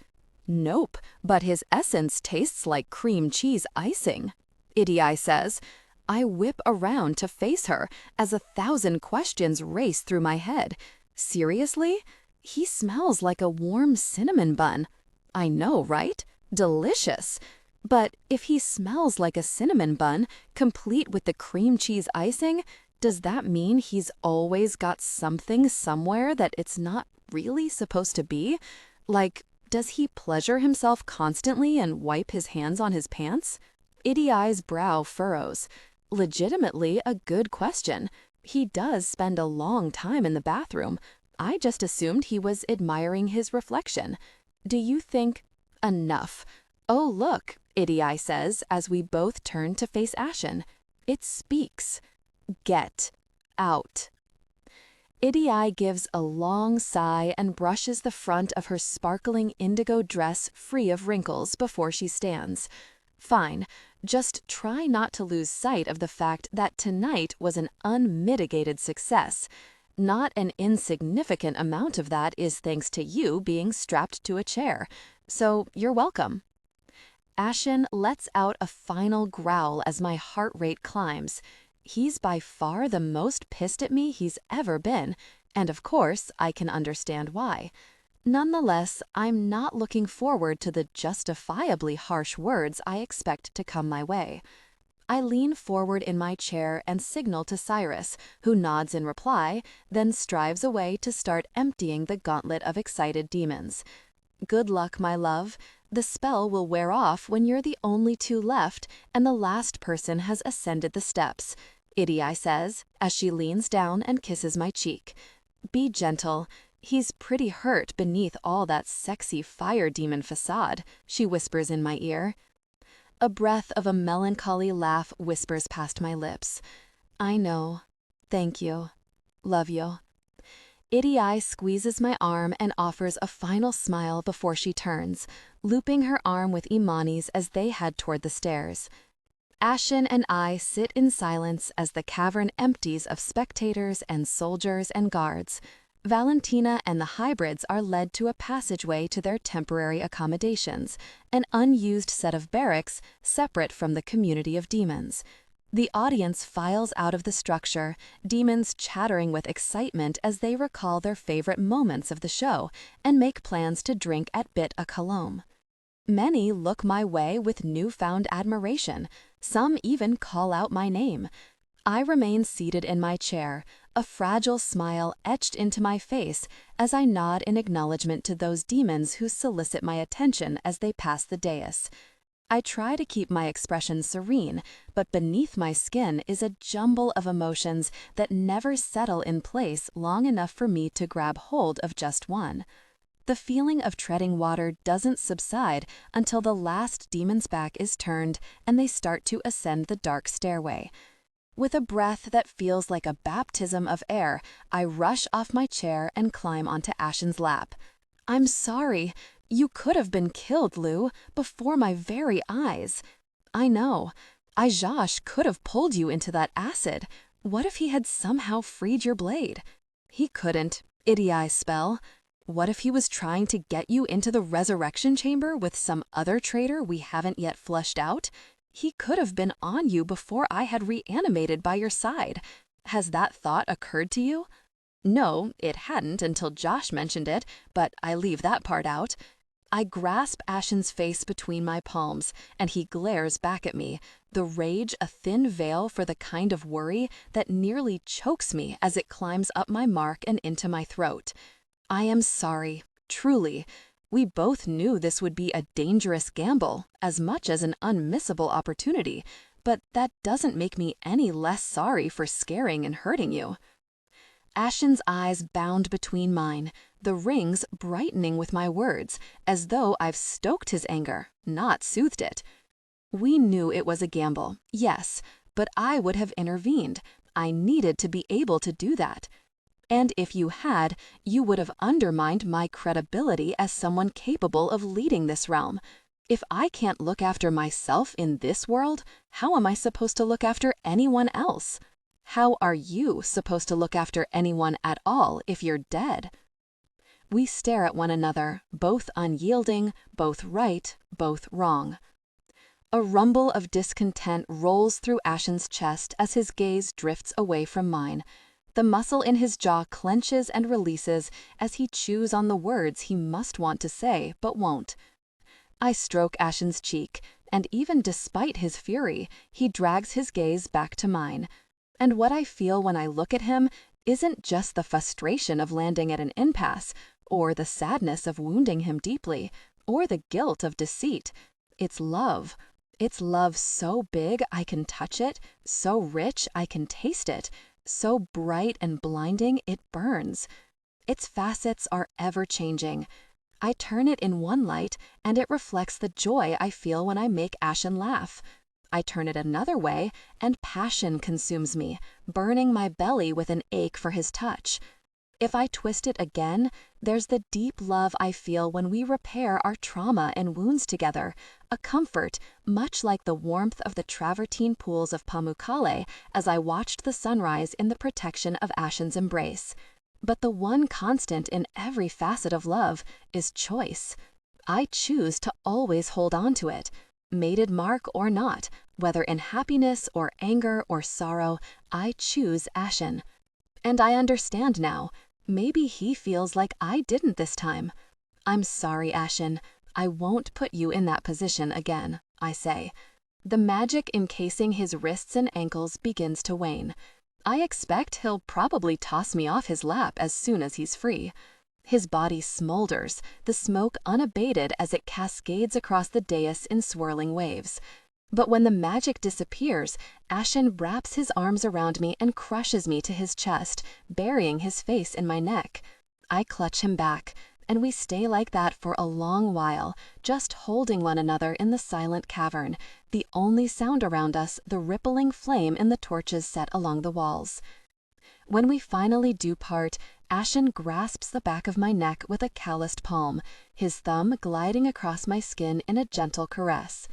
Speaker 1: Nope, but his essence tastes like cream cheese icing. Idiai says. I whip around to face her as 1,000 questions race through my head. Seriously? He smells like a warm cinnamon bun. I know, right? Delicious. But if he smells like a cinnamon bun, complete with the cream cheese icing, does that mean he's always got something somewhere that it's not really supposed to be? Like, does he pleasure himself constantly and wipe his hands on his pants? Idiai's brow furrows. Legitimately a good question. He does spend a long time in the bathroom. I just assumed he was admiring his reflection. Do you think... Enough. Oh, look, Idiai says as we both turn to face Ashen. It speaks. Get out. Idiai gives a long sigh and brushes the front of her sparkling indigo dress free of wrinkles before she stands. Fine. Just try not to lose sight of the fact that tonight was an unmitigated success. Not an insignificant amount of that is thanks to you being strapped to a chair. So you're welcome. Ashen lets out a final growl as my heart rate climbs. He's by far the most pissed at me he's ever been, And of course, I can understand why. Nonetheless, I'm not looking forward to the justifiably harsh words I expect to come my way. I lean forward in my chair and signal to Cyrus, who nods in reply, then strives away to start emptying the gauntlet of excited demons. Good luck, my love. The spell will wear off when you're the only two left and the last person has ascended the steps, Idii says, as she leans down and kisses my cheek. Be gentle. He's pretty hurt beneath all that sexy fire demon facade, she whispers in my ear. A breath of a melancholy laugh whispers past my lips. I know. Thank you. Love you. Idii squeezes my arm and offers a final smile before she turns, looping her arm with Imani's as they head toward the stairs. Ashen and I sit in silence as the cavern empties of spectators and soldiers and guards. Valentina and the hybrids are led to a passageway to their temporary accommodations, an unused set of barracks separate from the community of demons. The audience files out of the structure, demons chattering with excitement as they recall their favorite moments of the show and make plans to drink at Bit a Cologne. Many look my way with newfound admiration. Some even call out my name. I remain seated in my chair, a fragile smile etched into my face as I nod in acknowledgement to those demons who solicit my attention as they pass the dais. I try to keep my expression serene, but beneath my skin is a jumble of emotions that never settle in place long enough for me to grab hold of just one. The feeling of treading water doesn't subside until the last demon's back is turned and they start to ascend the dark stairway. With a breath that feels like a baptism of air, I rush off my chair and climb onto Ashen's lap. I'm sorry. You could have been killed, Lou, before my very eyes. I know. Ajash could have pulled you into that acid. What if he had somehow freed your blade? He couldn't. Idii spell. What if he was trying to get you into the resurrection chamber with some other traitor we haven't yet flushed out? He could have been on you before I had reanimated by your side. Has that thought occurred to you? No, it hadn't until Josh mentioned it, but I leave that part out. I grasp Ashen's face between my palms, and he glares back at me, the rage a thin veil for the kind of worry that nearly chokes me as it climbs up my mark and into my throat. I am sorry, truly. We both knew this would be a dangerous gamble, as much as an unmissable opportunity, but that doesn't make me any less sorry for scaring and hurting you. Ashen's eyes bound between mine, the rings brightening with my words, as though I've stoked his anger, not soothed it. We knew it was a gamble, yes, but I would have intervened. I needed to be able to do that. And if you had, you would have undermined my credibility as someone capable of leading this realm. If I can't look after myself in this world, how am I supposed to look after anyone else? How are you supposed to look after anyone at all if you're dead? We stare at one another, both unyielding, both right, both wrong. A rumble of discontent rolls through Ashen's chest as his gaze drifts away from mine. The muscle in his jaw clenches and releases as he chews on the words he must want to say but won't. I stroke Ashen's cheek, and even despite his fury, he drags his gaze back to mine. And what I feel when I look at him isn't just the frustration of landing at an impasse, or the sadness of wounding him deeply, or the guilt of deceit. It's love. It's love so big I can touch it, so rich I can taste it, so bright and blinding it burns. Its facets are ever-changing. I turn it in one light, and it reflects the joy I feel when I make Ashen laugh. I turn it another way, and passion consumes me, burning my belly with an ache for his touch. If I twist it again, there's the deep love I feel when we repair our trauma and wounds together, a comfort much like the warmth of the travertine pools of Pamukkale as I watched the sunrise in the protection of Ashen's embrace. But the one constant in every facet of love is choice. I choose to always hold on to it. Mated mark or not, whether in happiness or anger or sorrow, I choose Ashen. And I understand now.
Speaker 2: Maybe he feels like I didn't this time. I'm sorry, Ashen. I won't put you in that position again, I say. The magic encasing his wrists and ankles begins to wane. I expect he'll probably toss me off his lap as soon as he's free. His body smolders, the smoke unabated as it cascades across the dais in swirling waves. But when the magic disappears, Ashen wraps his arms around me and crushes me to his chest, burying his face in my neck. I clutch him back, and we stay like that for a long while, just holding one another in the silent cavern, the only sound around us the rippling flame in the torches set along the walls. When we finally do part, Ashen grasps the back of my neck with a calloused palm, his thumb gliding across my skin in a gentle caress.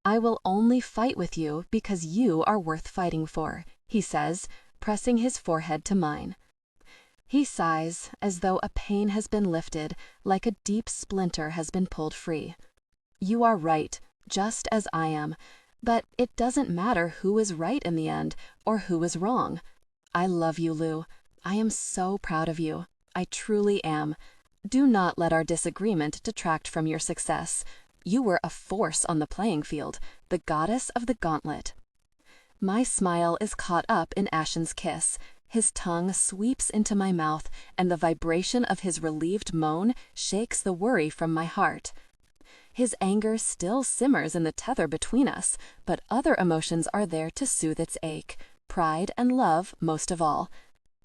Speaker 2: I will only fight with you because you are worth fighting for, he says, pressing his forehead to mine. He sighs, as though a pain has been lifted, like a deep splinter has been pulled free. You are right, just as I am, but it doesn't matter who is right in the end, or who is wrong. I love you, Lou. I am so proud of you. I truly am. Do not let our disagreement detract from your success. You were a force on the playing field, the goddess of the gauntlet. My smile is caught up in Ashen's kiss. His tongue sweeps into my mouth, and the vibration of his relieved moan shakes the worry from my heart. His anger still simmers in the tether between us, but other emotions are there to soothe its ache, pride and love most of all.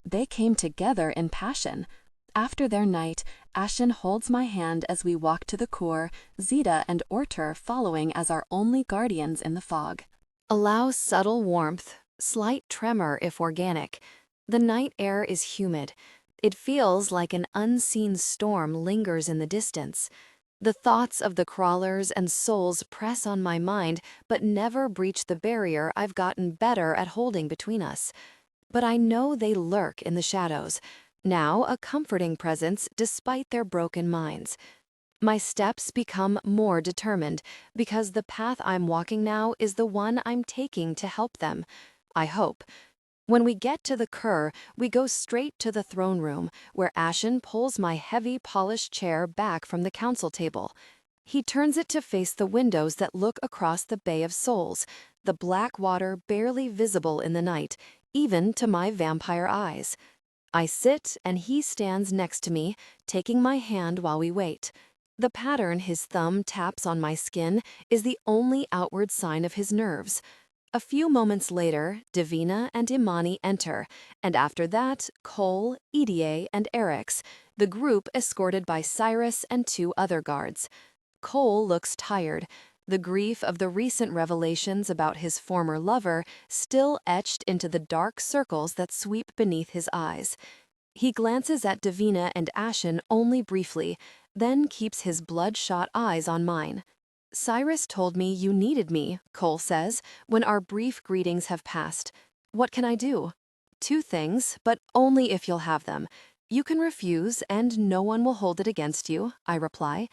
Speaker 2: They came together in passion. After their night, Ashen holds my hand as we walk to the core, Zeta and Orter following as our only guardians in the fog.
Speaker 1: Allow subtle warmth, slight tremor if organic. The night air is humid. It feels like an unseen storm lingers in the distance. The thoughts of the crawlers and souls press on my mind, but never breach the barrier I've gotten better at holding between us. But I know they lurk in the shadows, now a comforting presence despite their broken minds. My steps become more determined because the path I'm walking now is the one I'm taking to help them, I hope. When we get to the Cur, we go straight to the throne room, where Ashen pulls my heavy polished chair back from the council table. He turns it to face the windows that look across the Bay of Souls, the black water barely visible in the night, even to my vampire eyes. I sit and he stands next to me, taking my hand while we wait. The pattern his thumb taps on my skin is the only outward sign of his nerves. A few moments later, Davina and Imani enter, and after that, Cole, Edie, and Erix, the group escorted by Cyrus and 2 other guards. Cole looks tired, the grief of the recent revelations about his former lover still etched into the dark circles that sweep beneath his eyes. He glances at Davina and Ashen only briefly, then keeps his bloodshot eyes on mine. Cyrus told me you needed me, Cole says, when our brief greetings have passed. What can I do? 2 things, but only if you'll have them. You can refuse, and no one will hold it against you, I reply.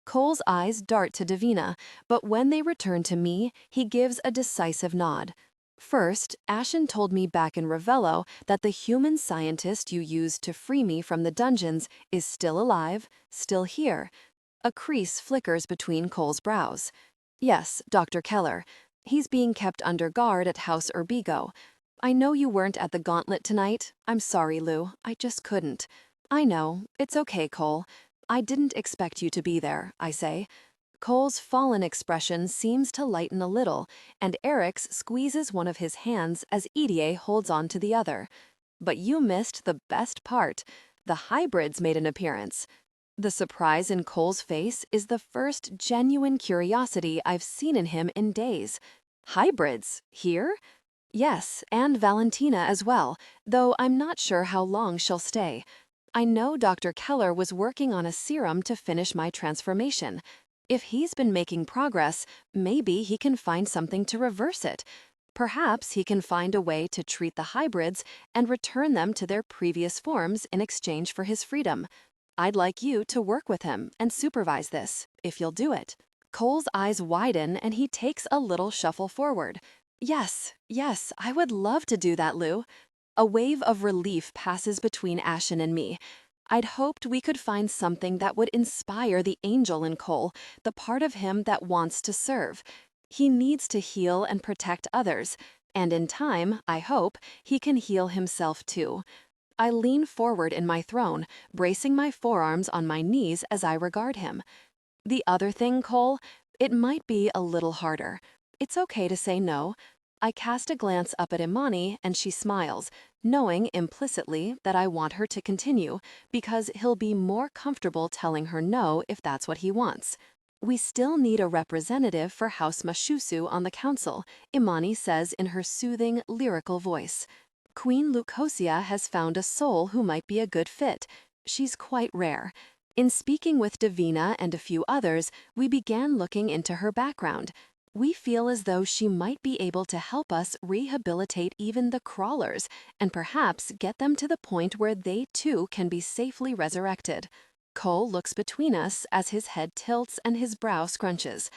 Speaker 1: Cole's eyes dart to Davina, but when they return to me, he gives a decisive nod. First, Ashen told me back in Ravello that the human scientist you used to free me from the dungeons is still alive, still here. A crease flickers between Cole's brows. Yes, Dr. Keller. He's being kept under guard at House Urbigo. I know you weren't at the gauntlet tonight. I'm sorry, Lou. I just couldn't. I know. It's okay, Cole. I didn't expect you to be there, I say. Cole's fallen expression seems to lighten a little, and Erix squeezes one of his hands as Edie holds on to the other. But you missed the best part. The hybrids made an appearance. The surprise in Cole's face is the first genuine curiosity I've seen in him in days. Hybrids? Here? Yes, and Valentina as well, though I'm not sure how long she'll stay. I know Dr. Keller was working on a serum to finish my transformation. If he's been making progress, maybe he can find something to reverse it. Perhaps he can find a way to treat the hybrids and return them to their previous forms in exchange for his freedom. I'd like you to work with him and supervise this, if you'll do it. Cole's eyes widen and he takes a little shuffle forward. Yes, I would love to do that, Lou. A wave of relief passes between Ashen and me. I'd hoped we could find something that would inspire the angel in Cole, the part of him that wants to serve. He needs to heal and protect others, and in time, I hope, he can heal himself too. I lean forward in my throne, bracing my forearms on my knees as I regard him. The other thing, Cole, it might be a little harder. It's okay to say no. I cast a glance up at Imani and she smiles, knowing implicitly that I want her to continue because he'll be more comfortable telling her no if that's what he wants. We still need a representative for House Mashusu on the council, Imani says in her soothing, lyrical voice. Queen Lucosia has found a soul who might be a good fit. She's quite rare. In speaking with Davina and a few others, we began looking into her background. We feel as though she might be able to help us rehabilitate even the crawlers and perhaps get them to the point where they too can be safely resurrected. Cole looks between us as his head tilts and his brow scrunches.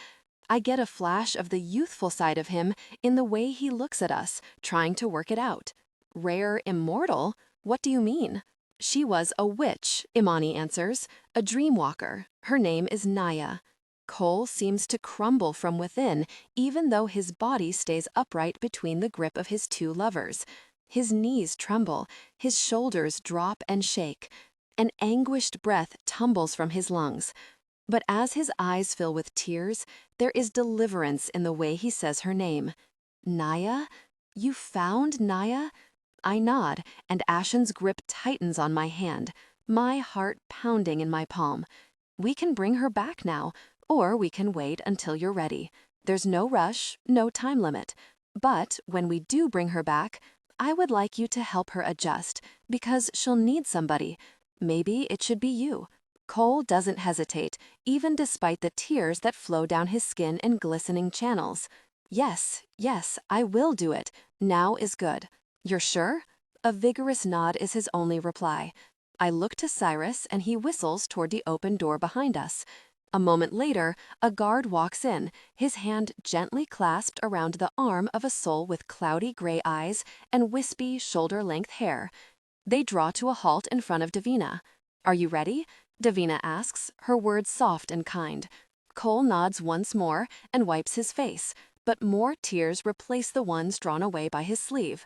Speaker 1: I get a flash of the youthful side of him in the way he looks at us, trying to work it out. Rare immortal? What do you mean? She was a witch, Imani answers, a dreamwalker. Her name is Naya. Cole seems to crumble from within, even though his body stays upright between the grip of his two lovers. His knees tremble, his shoulders drop and shake. An anguished breath tumbles from his lungs. But as his eyes fill with tears, there is deliverance in the way he says her name. Naya? You found Naya? I nod, and Ashen's grip tightens on my hand, my heart pounding in my palm. We can bring her back now, or we can wait until you're ready. There's no rush, no time limit. But when we do bring her back, I would like you to help her adjust, because she'll need somebody. Maybe it should be you. Cole doesn't hesitate, even despite the tears that flow down his skin in glistening channels. Yes, I will do it. Now is good. You're sure? A vigorous nod is his only reply. I look to Cyrus and he whistles toward the open door behind us. A moment later, a guard walks in, his hand gently clasped around the arm of a soul with cloudy gray eyes and wispy, shoulder-length hair. They draw to a halt in front of Davina. Are you ready? Davina asks, her words soft and kind. Cole nods once more and wipes his face, but more tears replace the ones drawn away by his sleeve.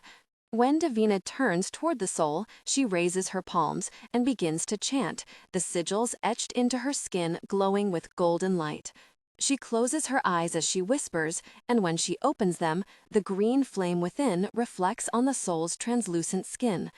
Speaker 1: When Davina turns toward the soul, she raises her palms and begins to chant, the sigils etched into her skin glowing with golden light. She closes her eyes as she whispers, and when she opens them, the green flame within reflects on the soul's translucent skin.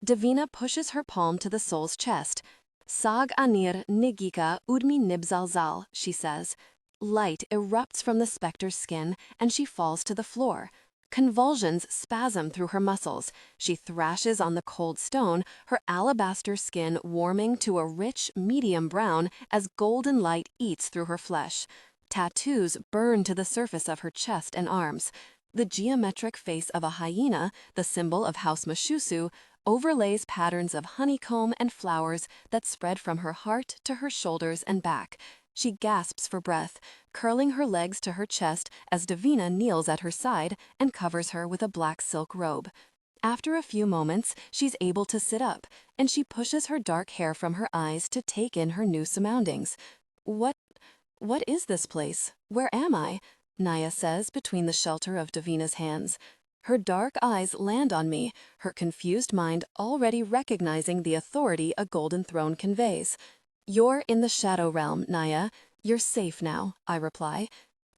Speaker 1: Davina pushes her palm to the soul's chest. Sag anir nigika udmi nibzalzal, she says. Light erupts from the specter's skin, and she falls to the floor. Convulsions spasm through her muscles. She thrashes on the cold stone, her alabaster skin warming to a rich, medium brown as golden light eats through her flesh. Tattoos burn to the surface of her chest and arms. The geometric face of a hyena, the symbol of House Mashusu, overlays patterns of honeycomb and flowers that spread from her heart to her shoulders and back. She gasps for breath, curling her legs to her chest as Davina kneels at her side and covers her with a black silk robe. After a few moments, she's able to sit up, and she pushes her dark hair from her eyes to take in her new surroundings. What is this place? Where am I? Naya says between the shelter of Davina's hands. Her dark eyes land on me, her confused mind already recognizing the authority a golden throne conveys. You're in the shadow realm, Naya. You're safe now, I reply.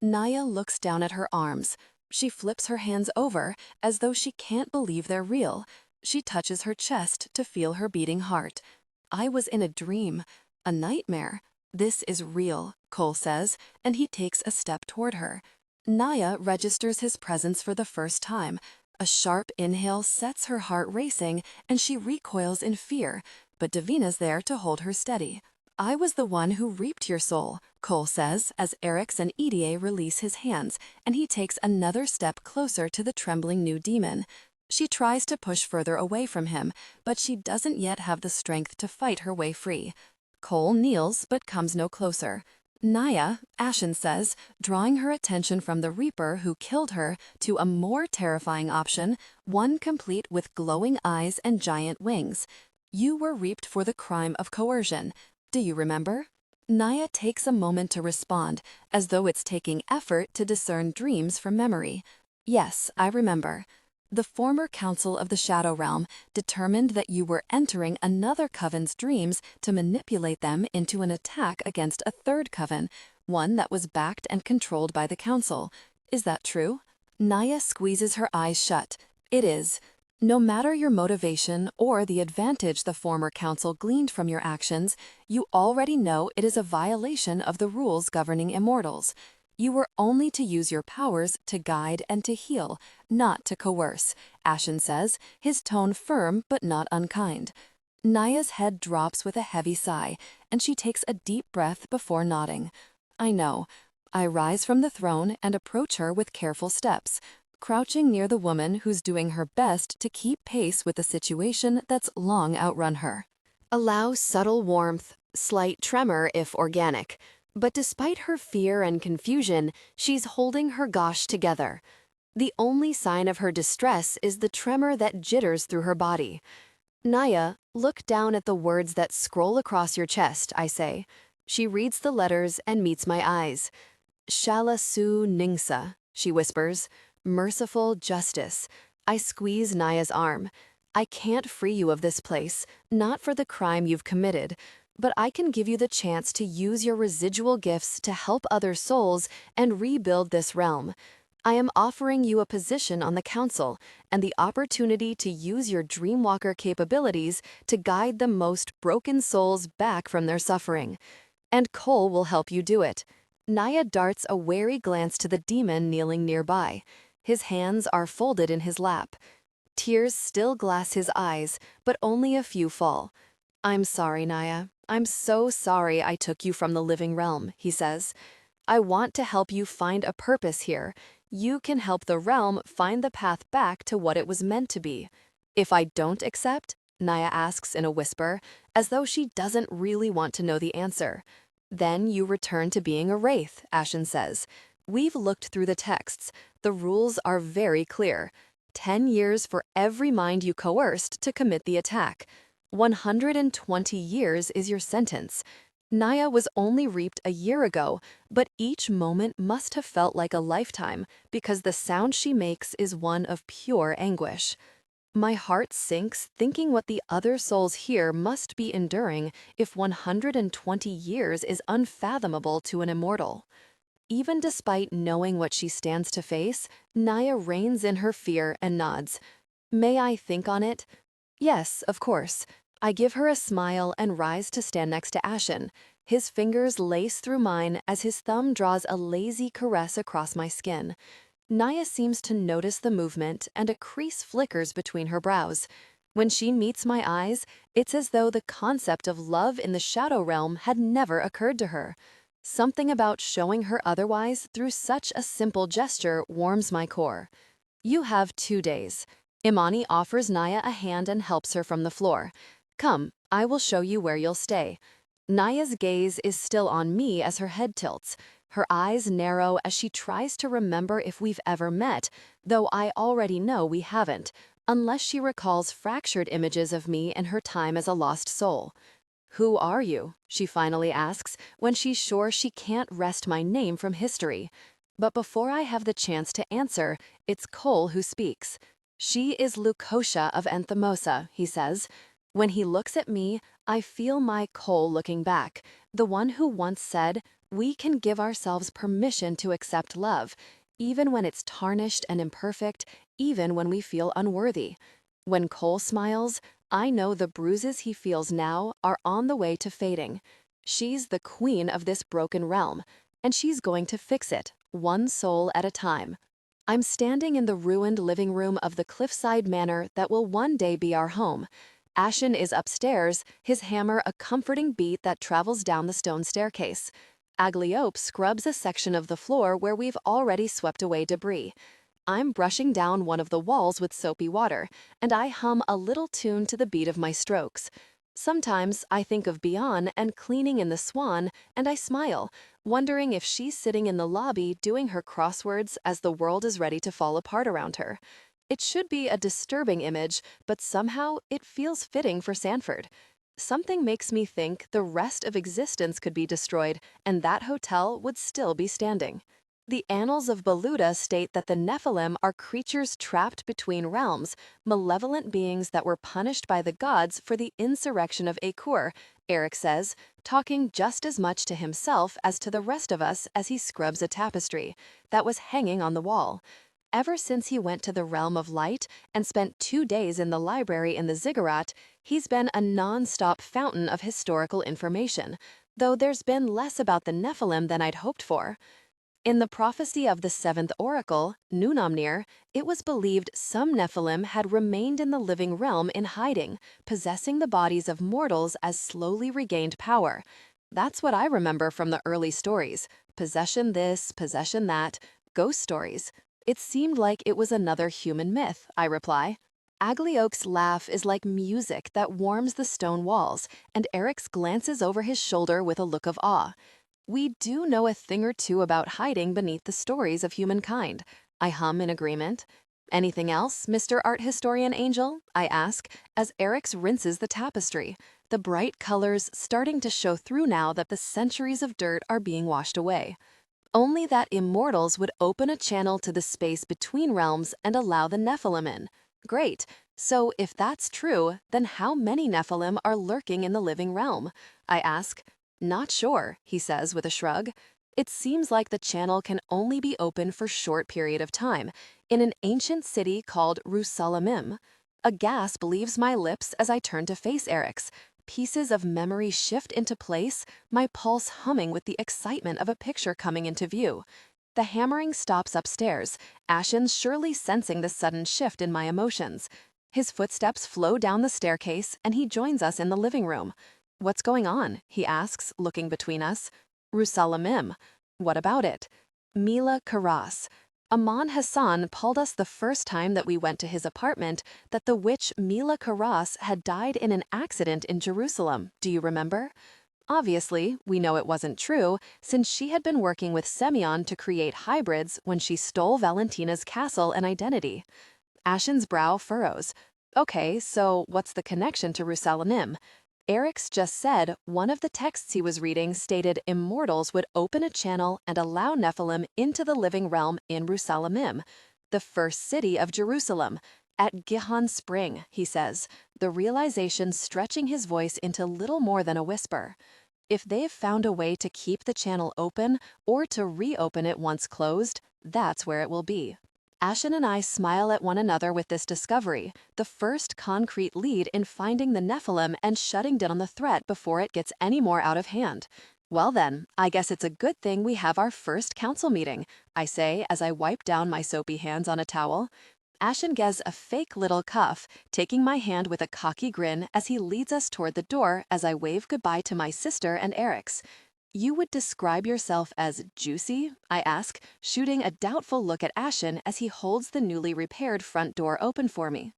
Speaker 1: Naya looks down at her arms. She flips her hands over as though she can't believe they're real. She touches her chest to feel her beating heart. I was in a dream, a nightmare. This is real, Cole says, and he takes a step toward her. Naya registers his presence for the first time. A sharp inhale sets her heart racing, and she recoils in fear, but Davina's there to hold her steady. I was the one who reaped your soul, Cole says as Eric's and Edie release his hands, and he takes another step closer to the trembling new demon. She tries to push further away from him, but she doesn't yet have the strength to fight her way free. Cole kneels but comes no closer. Naya, Ashen says, drawing her attention from the Reaper who killed her to a more terrifying option, one complete with glowing eyes and giant wings. You were reaped for the crime of coercion. Do you remember? Naya takes a moment to respond, as though it's taking effort to discern dreams from memory. Yes, I remember. The former council of the Shadow Realm determined that you were entering another coven's dreams to manipulate them into an attack against a third coven, one that was backed and controlled by the council. Is that true? Naya squeezes her eyes shut. It is. No matter your motivation or the advantage the former council gleaned from your actions, you already know it is a violation of the rules governing immortals. You were only to use your powers to guide and to heal, not to coerce, Ashen says, his tone firm but not unkind. Naya's head drops with a heavy sigh, and she takes a deep breath before nodding. I know. I rise from the throne and approach her with careful steps, crouching near the woman who's doing her best to keep pace with the situation that's long outrun her. Allow subtle warmth, slight tremor if organic. But despite her fear and confusion, she's holding her gosh together. The only sign of her distress is the tremor that jitters through her body. Naya, look down at the words that scroll across your chest, I say. She reads the letters and meets my eyes. Shala Su Ningsa, she whispers. Merciful justice. I squeeze Naya's arm. I can't free you of this place, not for the crime you've committed, but I can give you the chance to use your residual gifts to help other souls and rebuild this realm. I am offering you a position on the council and the opportunity to use your Dreamwalker capabilities to guide the most broken souls back from their suffering. And Cole will help you do it. Naya darts a wary glance to the demon kneeling nearby. His hands are folded in his lap. Tears still glass his eyes, but only a few fall. I'm sorry, Naya. I'm so sorry I took you from the living realm, he says. I want to help you find a purpose here. You can help the realm find the path back to what it was meant to be. If I don't accept, Naya asks in a whisper, as though she doesn't really want to know the answer. Then you return to being a wraith, Ashen says. We've looked through the texts. The rules are very clear. 10 years for every mind you coerced to commit the attack. 120 years is your sentence. Naya was only reaped a year ago, but each moment must have felt like a lifetime because the sound she makes is one of pure anguish. My heart sinks thinking what the other souls here must be enduring if 120 years is unfathomable to an immortal. Even despite knowing what she stands to face, Naya reins in her fear and nods. May I think on it? Yes, of course. I give her a smile and rise to stand next to Ashen. His fingers lace through mine as his thumb draws a lazy caress across my skin. Naya seems to notice the movement and a crease flickers between her brows. When she meets my eyes, it's as though the concept of love in the Shadow Realm had never occurred to her. Something about showing her otherwise through such a simple gesture warms my core. You have 2 days. Imani offers Naya a hand and helps her from the floor. Come, I will show you where you'll stay. Naya's gaze is still on me as her head tilts. Her eyes narrow as she tries to remember if we've ever met, though I already know we haven't, unless she recalls fractured images of me in her time as a lost soul. Who are you? She finally asks, when she's sure she can't wrest my name from history. But before I have the chance to answer, it's Cole who speaks. She is Lukosha of Anthemosa, he says. When he looks at me, I feel my Cole looking back, the one who once said, we can give ourselves permission to accept love, even when it's tarnished and imperfect, even when we feel unworthy. When Cole smiles, I know the bruises he feels now are on the way to fading. She's the queen of this broken realm, and she's going to fix it, one soul at a time. I'm standing in the ruined living room of the cliffside manor that will one day be our home. Ashen is upstairs, his hammer a comforting beat that travels down the stone staircase. Agliope scrubs a section of the floor where we've already swept away debris. I'm brushing down one of the walls with soapy water, and I hum a little tune to the beat of my strokes. Sometimes I think of Bian and cleaning in the Swan, and I smile, wondering if she's sitting in the lobby doing her crosswords as the world is ready to fall apart around her. It should be a disturbing image, but somehow it feels fitting for Sanford. Something makes me think the rest of existence could be destroyed, and that hotel would still be standing. The Annals of Beluda state that the Nephilim are creatures trapped between realms, malevolent beings that were punished by the gods for the insurrection of Akur, Eric says, talking just as much to himself as to the rest of us as he scrubs a tapestry that was hanging on the wall. Ever since he went to the realm of light and spent 2 days in the library in the ziggurat, he's been a non-stop fountain of historical information, though there's been less about the Nephilim than I'd hoped for. In the prophecy of the seventh oracle, Nunamnir, it was believed some Nephilim had remained in the living realm in hiding, possessing the bodies of mortals as slowly regained power. That's what I remember from the early stories. Possession this, possession that, ghost stories. It seemed like it was another human myth, I reply. Aglioke's laugh is like music that warms the stone walls, and Eric's glances over his shoulder with a look of awe. We do know a thing or two about hiding beneath the stories of humankind. I hum in agreement. Anything else, Mr. Art Historian Angel? I ask, as Eric's rinses the tapestry, the bright colors starting to show through now that the centuries of dirt are being washed away. Only that immortals would open a channel to the space between realms and allow the Nephilim in. Great. So if that's true, then how many Nephilim are lurking in the living realm? I ask. Not sure, he says with a shrug. It seems like the channel can only be open for short period of time, in an ancient city called Rusalamim. A gasp leaves my lips as I turn to face Eric's. Pieces of memory shift into place, my pulse humming with the excitement of a picture coming into view. The hammering stops upstairs, Ashen surely sensing the sudden shift in my emotions. His footsteps flow down the staircase, and he joins us in the living room. What's going on? He asks, looking between us. Rusalamim. What about it? Mila Karas. Aman Hassan told us the first time that we went to his apartment that the witch Mila Karas had died in an accident in Jerusalem. Do you remember? Obviously, we know it wasn't true, since she had been working with Semyon to create hybrids when she stole Valentina's castle and identity. Ashen's brow furrows. Okay, so what's the connection to Rusalamim? Eric's just said one of the texts he was reading stated immortals would open a channel and allow Nephilim into the living realm in Rusalamim, the first city of Jerusalem, at Gihon Spring, he says, the realization stretching his voice into little more than a whisper. If they've found a way to keep the channel open or to reopen it once closed, that's where it will be. Ashen and I smile at one another with this discovery, the first concrete lead in finding the Nephilim and shutting down the threat before it gets any more out of hand. Well then, I guess it's a good thing we have our first council meeting, I say as I wipe down my soapy hands on a towel. Ashen gives a fake little cuff, taking my hand with a cocky grin as he leads us toward the door as I wave goodbye to my sister and Eric's. You would describe yourself as juicy? I ask, shooting a doubtful look at Ashen as he holds the newly repaired front door open for me.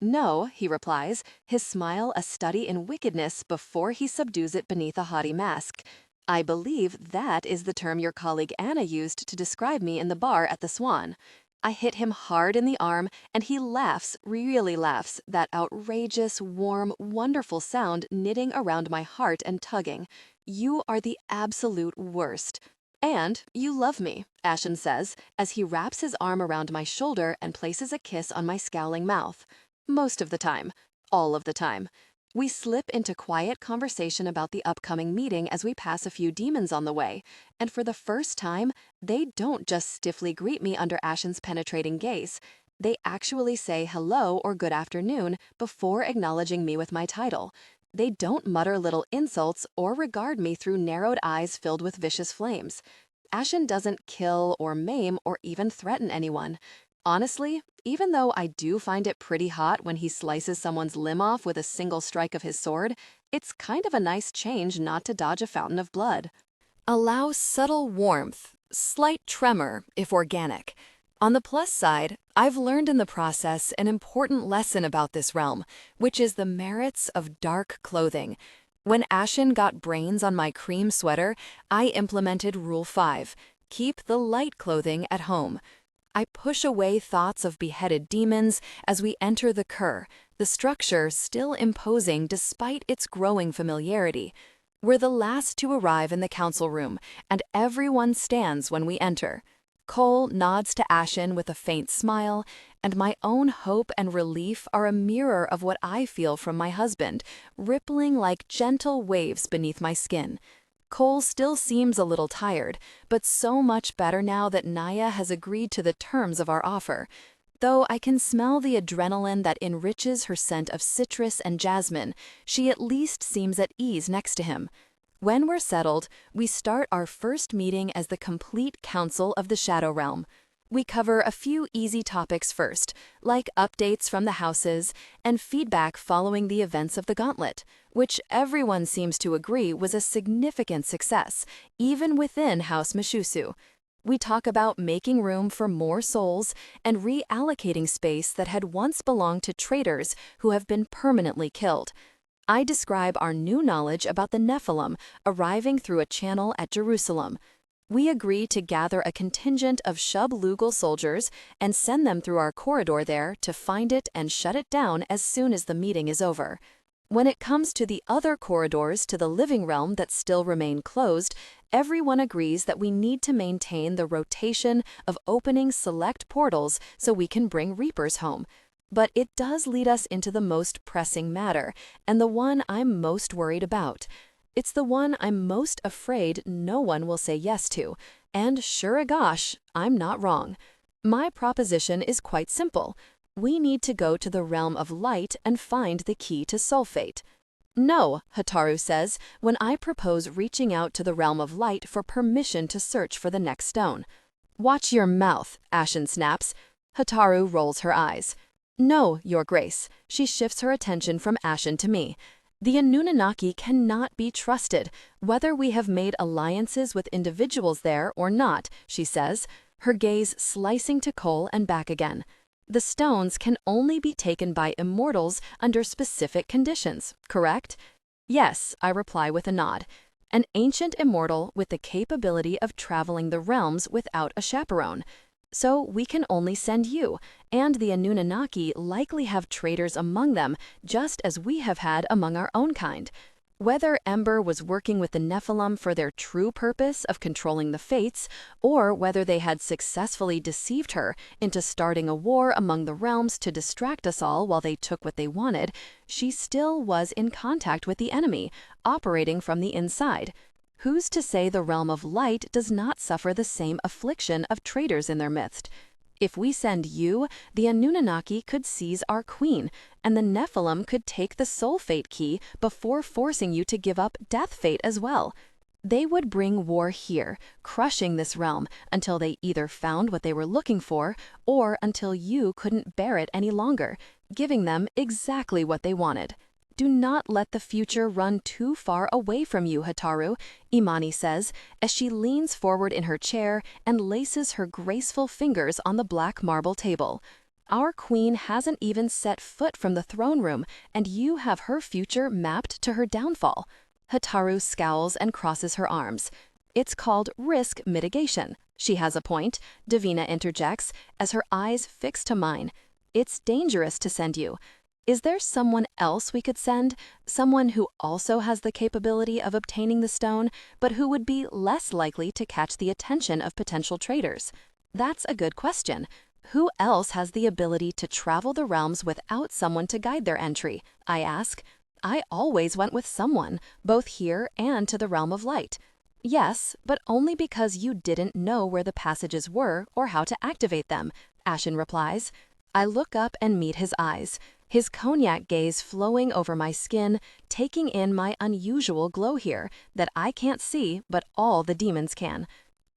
Speaker 1: No, he replies, his smile a study in wickedness before he subdues it beneath a haughty mask. I believe that is the term your colleague Anna used to describe me in the bar at the Swan. I hit him hard in the arm, and he laughs, really laughs, that outrageous, warm, wonderful sound knitting around my heart and tugging. You are the absolute worst. And you love me, Ashen says, as he wraps his arm around my shoulder and places a kiss on my scowling mouth. Most of the time. All of the time. We slip into quiet conversation about the upcoming meeting as we pass a few demons on the way, and for the first time, they don't just stiffly greet me under Ashen's penetrating gaze. They actually say hello or good afternoon before acknowledging me with my title. They don't mutter little insults or regard me through narrowed eyes filled with vicious flames. Ashen doesn't kill or maim or even threaten anyone. Honestly, even though I do find it pretty hot when he slices someone's limb off with a single strike of his sword, it's kind of a nice change not to dodge a fountain of blood. Allow subtle warmth, slight tremor, if organic. On the plus side, I've learned in the process an important lesson about this realm, which is the merits of dark clothing. When Ashen got brains on my cream sweater, I implemented Rule 5, keep the light clothing at home. I push away thoughts of beheaded demons as we enter the Kur, the structure still imposing despite its growing familiarity. We're the last to arrive in the council room, and everyone stands when we enter. Cole nods to Ashen with a faint smile, and my own hope and relief are a mirror of what I feel from my husband, rippling like gentle waves beneath my skin. Cole still seems a little tired, but so much better now that Naya has agreed to the terms of our offer. Though I can smell the adrenaline that enriches her scent of citrus and jasmine, she at least seems at ease next to him. When we're settled, we start our first meeting as the complete council of the Shadow Realm. We cover a few easy topics first, like updates from the houses and feedback following the events of the Gauntlet, which everyone seems to agree was a significant success, even within House Mishusu. We talk about making room for more souls and reallocating space that had once belonged to traitors who have been permanently killed. I describe our new knowledge about the Nephilim arriving through a channel at Jerusalem. We agree to gather a contingent of Shub-Lugal soldiers and send them through our corridor there to find it and shut it down as soon as the meeting is over. When it comes to the other corridors to the living realm that still remain closed, everyone agrees that we need to maintain the rotation of opening select portals so we can bring Reapers home. But it does lead us into the most pressing matter, and the one I'm most worried about. It's the one I'm most afraid no one will say yes to, and sure gosh, I'm not wrong. My proposition is quite simple. We need to go to the realm of light and find the key to sulfate. No, Hataru says, when I propose reaching out to the realm of light for permission to search for the next stone. Watch your mouth, Ashen snaps. Hataru rolls her eyes. No, Your Grace. She shifts her attention from Ashen to me. The Anunnaki cannot be trusted, whether we have made alliances with individuals there or not, she says, her gaze slicing to Cole and back again. The stones can only be taken by immortals under specific conditions, correct? Yes, I reply with a nod. An ancient immortal with the capability of traveling the realms without a chaperone. So we can only send you, and the Anunnaki likely have traitors among them, just as we have had among our own kind. Whether Ember was working with the Nephilim for their true purpose of controlling the fates, or whether they had successfully deceived her into starting a war among the realms to distract us all while they took what they wanted, she still was in contact with the enemy, operating from the inside. Who's to say the realm of light does not suffer the same affliction of traitors in their midst? If we send you, the Anunnaki could seize our queen, and the Nephilim could take the soul fate key before forcing you to give up death fate as well. They would bring war here, crushing this realm until they either found what they were looking for or until you couldn't bear it any longer, giving them exactly what they wanted. Do not let the future run too far away from you, Hataru, Imani says, as she leans forward in her chair and laces her graceful fingers on the black marble table. Our queen hasn't even set foot from the throne room, and you have her future mapped to her downfall. Hataru scowls and crosses her arms. It's called risk mitigation. She has a point, Davina interjects, as her eyes fix to mine. It's dangerous to send you. Is there someone else we could send? Someone who also has the capability of obtaining the stone, but who would be less likely to catch the attention of potential traitors? That's a good question. Who else has the ability to travel the realms without someone to guide their entry? I ask. I always went with someone, both here and to the realm of light. Yes, but only because you didn't know where the passages were or how to activate them, Ashen replies. I look up and meet his eyes. His cognac gaze flowing over my skin, taking in my unusual glow here that I can't see, but all the demons can.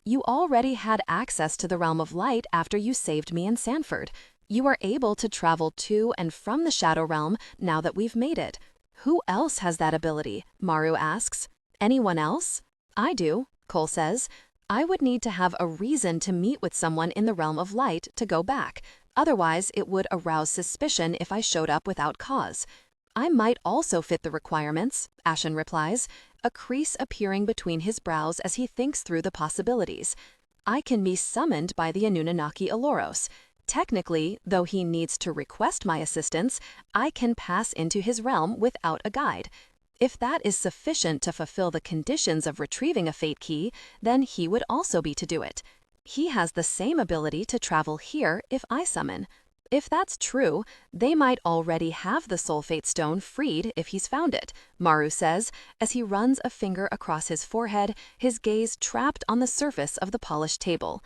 Speaker 1: You already had access to the realm of light after you saved me in Sanford. You are able to travel to and from the Shadow Realm now that we've made it. Who else has that ability? Maru asks. Anyone else? I do, Cole says. I would need to have a reason to meet with someone in the realm of light to go back. Otherwise, it would arouse suspicion if I showed up without cause. I might also fit the requirements, Ashen replies, a crease appearing between his brows as he thinks through the possibilities. I can be summoned by the Anunnaki Aloros. Technically, though he needs to request my assistance, I can pass into his realm without a guide. If that is sufficient to fulfill the conditions of retrieving a fate key, then he would also be to do it. He has the same ability to travel here if I summon. If that's true, they might already have the Soul Fate Stone freed if he's found it, Maru says, as he runs a finger across his forehead, his gaze trapped on the surface of the polished table.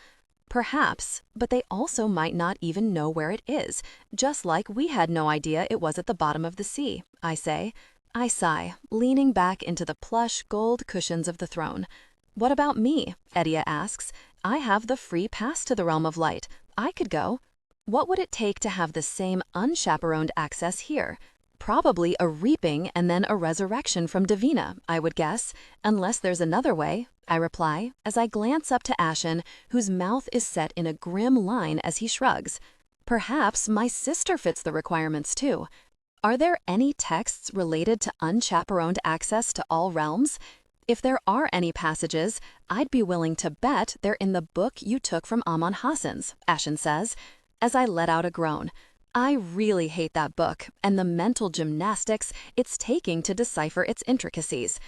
Speaker 1: Perhaps, but they also might not even know where it is, just like we had no idea it was at the bottom of the sea, I say. I sigh, leaning back into the plush gold cushions of the throne. What about me? Edia asks. I have the free pass to the realm of light. I could go. What would it take to have the same unchaperoned access here? Probably a reaping and then a resurrection from Davina, I would guess, unless there's another way, I reply, as I glance up to Ashen, whose mouth is set in a grim line as he shrugs. Perhaps my sister fits the requirements too. Are there any texts related to unchaperoned access to all realms? If there are any passages, I'd be willing to bet they're in the book you took from Amon Hassan's, Ashen says, as I let out a groan. I really hate that book and the mental gymnastics it's taking to decipher its intricacies.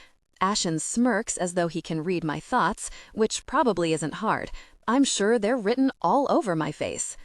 Speaker 1: Ashen smirks as though he can read my thoughts, which probably isn't hard. I'm sure they're written all over my face.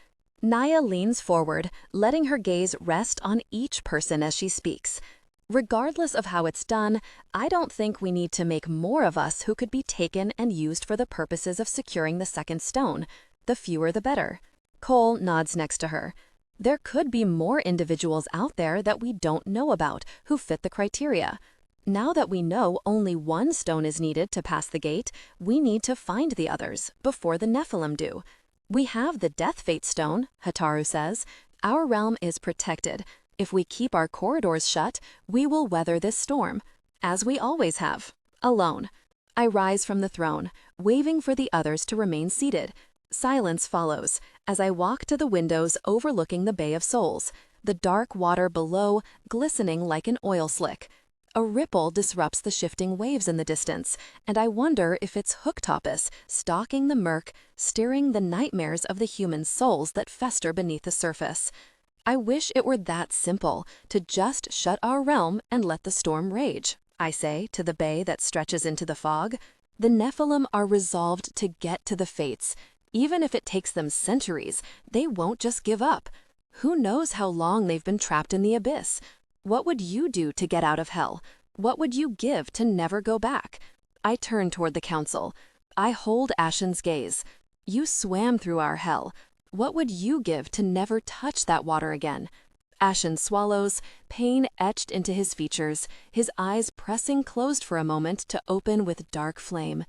Speaker 1: Naya leans forward, letting her gaze rest on each person as she speaks. Regardless of how it's done, I don't think we need to make more of us who could be taken and used for the purposes of securing the second stone. The fewer the better. Cole nods next to her. There could be more individuals out there that we don't know about who fit the criteria. Now that we know only one stone is needed to pass the gate, we need to find the others before the Nephilim do. We have the Death Fate Stone, Hataru says. Our realm is protected. If we keep our corridors shut, we will weather this storm, as we always have, alone. I rise from the throne, waving for the others to remain seated. Silence follows, as I walk to the windows overlooking the Bay of Souls, the dark water below glistening like an oil slick. A ripple disrupts the shifting waves in the distance, and I wonder if it's Hooktopus stalking the murk, steering the nightmares of the human souls that fester beneath the surface. I wish it were that simple, to just shut our realm and let the storm rage, I say to the bay that stretches into the fog. The Nephilim are resolved to get to the fates. Even if it takes them centuries, they won't just give up. Who knows how long they've been trapped in the abyss? What would you do to get out of hell? What would you give to never go back? I turn toward the council. I hold Ashen's gaze. You swam through our hell. What would you give to never touch that water again? Ashen swallows, pain etched into his features, his eyes pressing closed for a moment to open with dark flame.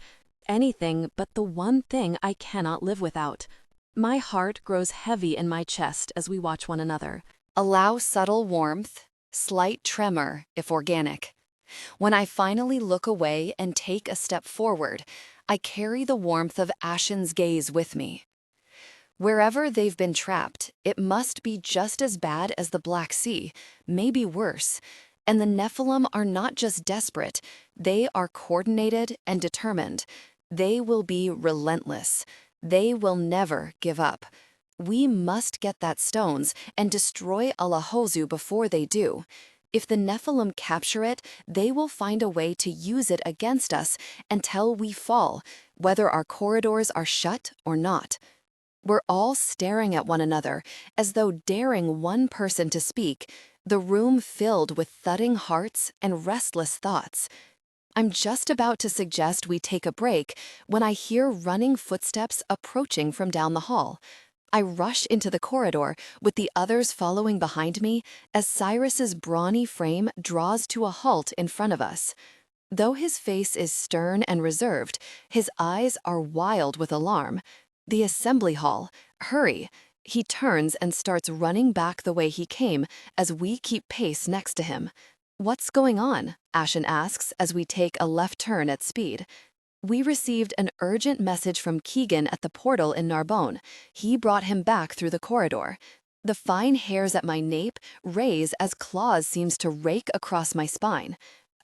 Speaker 1: Anything but the one thing I cannot live without. My heart grows heavy in my chest as we watch one another. Allow subtle warmth, slight tremor, if organic. When I finally look away and take a step forward, I carry the warmth of Ashen's gaze with me. Wherever they've been trapped, it must be just as bad as the Black Sea, maybe worse. And the Nephilim are not just desperate, they are coordinated and determined. They will be relentless. They will never give up. We must get that stones and destroy Alahozu before they do. If the Nephilim capture it, they will find a way to use it against us until we fall, whether our corridors are shut or not. We're all staring at one another, as though daring one person to speak, the room filled with thudding hearts and restless thoughts. I'm just about to suggest we take a break when I hear running footsteps approaching from down the hall. I rush into the corridor, with the others following behind me, as Cyrus's brawny frame draws to a halt in front of us. Though his face is stern and reserved, his eyes are wild with alarm. The assembly hall. Hurry. He turns and starts running back the way he came as we keep pace next to him. What's going on? Ashen asks as we take a left turn at speed. We received an urgent message from Keegan at the portal in Narbonne. He brought him back through the corridor. The fine hairs at my nape raise as claws seems to rake across my spine.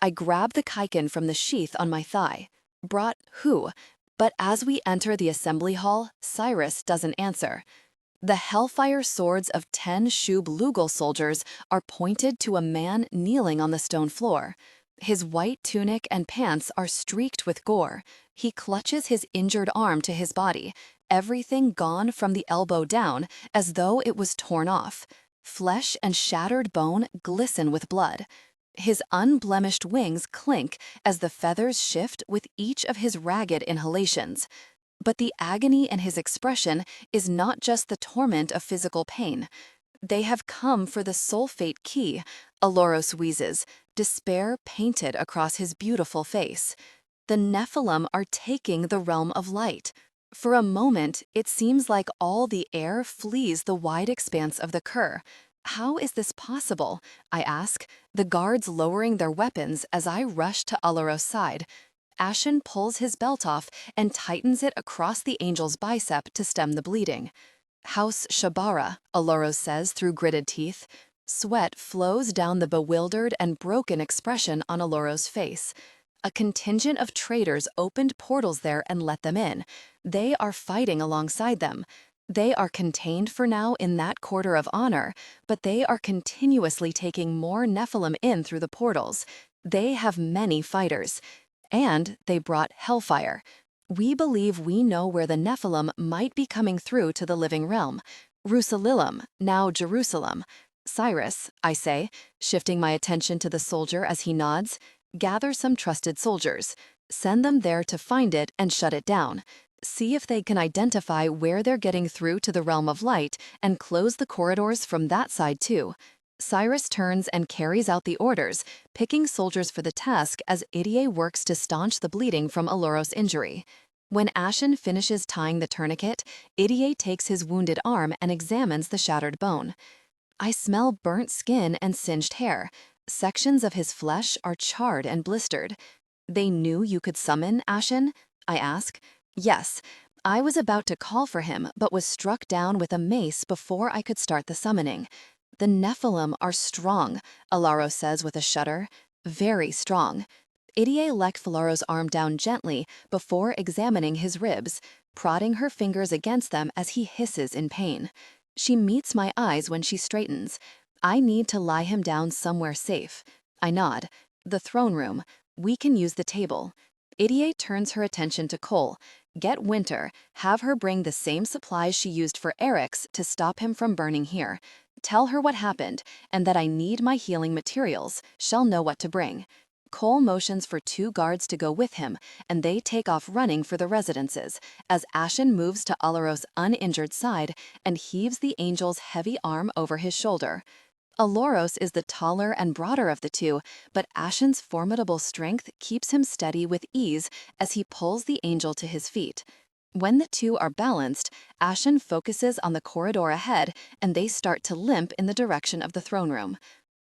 Speaker 1: I grab the kaiken from the sheath on my thigh. Brought who? But as we enter the assembly hall, Cyrus doesn't answer. The hellfire swords of 10 Shub Lugal soldiers are pointed to a man kneeling on the stone floor. His white tunic and pants are streaked with gore. He clutches his injured arm to his body, everything gone from the elbow down as though it was torn off. Flesh and shattered bone glisten with blood. His unblemished wings clink as the feathers shift with each of his ragged inhalations. But the agony in his expression is not just the torment of physical pain. They have come for the sulfate key, Aloros wheezes, despair painted across his beautiful face. The Nephilim are taking the realm of light. For a moment, it seems like all the air flees the wide expanse of the Kur. How is this possible? I ask, the guards lowering their weapons as I rush to Aloros' side. Ashen pulls his belt off and tightens it across the angel's bicep to stem the bleeding. House Shabara, Aloros says through gritted teeth. Sweat flows down the bewildered and broken expression on Aloros' face. A contingent of traders opened portals there and let them in. They are fighting alongside them. They are contained for now in that quarter of honor, but they are continuously taking more Nephilim in through the portals. They have many fighters. And they brought hellfire. We believe we know where the Nephilim might be coming through to the living realm. Rusalilum, now Jerusalem. Cyrus, I say, shifting my attention to the soldier as he nods, gather some trusted soldiers. Send them there to find it and shut it down. See if they can identify where they're getting through to the realm of light and close the corridors from that side too. Cyrus turns and carries out the orders, picking soldiers for the task as Idie works to staunch the bleeding from Aloros' injury. When Ashen finishes tying the tourniquet, Idie takes his wounded arm and examines the shattered bone. I smell burnt skin and singed hair. Sections of his flesh are charred and blistered. They knew you could summon Ashen? I ask. Yes. I was about to call for him, but was struck down with a mace before I could start the summoning. The Nephilim are strong, Aloros says with a shudder. Very strong. Idie let Philaro's arm down gently before examining his ribs, prodding her fingers against them as he hisses in pain. She meets my eyes when she straightens. I need to lie him down somewhere safe. I nod. The throne room. We can use the table. Idie turns her attention to Cole. Get Winter, have her bring the same supplies she used for Eric's to stop him from burning here. Tell her what happened, and that I need my healing materials. She'll know what to bring. Cole motions for 2 guards to go with him, and they take off running for the residences, as Ashen moves to Aloros' uninjured side and heaves the angel's heavy arm over his shoulder. Aloros is the taller and broader of the two, but Ashen's formidable strength keeps him steady with ease as he pulls the angel to his feet. When the two are balanced, Ashen focuses on the corridor ahead, and they start to limp in the direction of the throne room.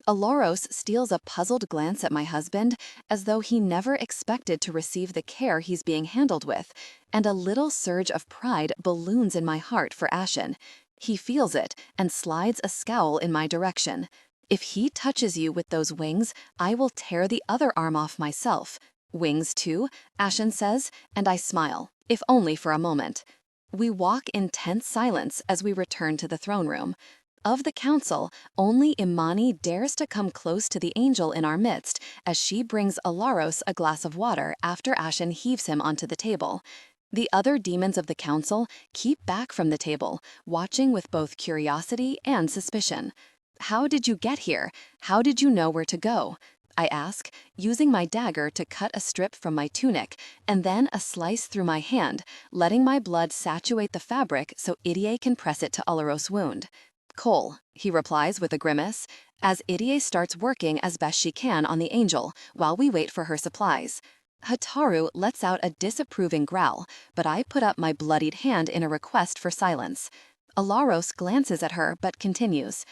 Speaker 1: Aloros steals a puzzled glance at my husband, as though he never expected to receive the care he's being handled with, and a little surge of pride balloons in my heart for Ashen. He feels it and slides a scowl in my direction. If he touches you with those wings, I will tear the other arm off myself. Wings too, Ashen says, and I smile, if only for a moment. We walk in tense silence as we return to the throne room. Of the council, only Imani dares to come close to the angel in our midst as she brings Aloros a glass of water after Ashen heaves him onto the table. The other demons of the council keep back from the table, watching with both curiosity and suspicion. How did you get here? How did you know where to go? I ask, using my dagger to cut a strip from my tunic, and then a slice through my hand, letting my blood saturate the fabric so Idie can press it to Aloros' wound. Cole, he replies with a grimace, as Idie starts working as best she can on the angel while we wait for her supplies. Hataru lets out a disapproving growl, but I put up my bloodied hand in a request for silence. Aloros glances at her but continues.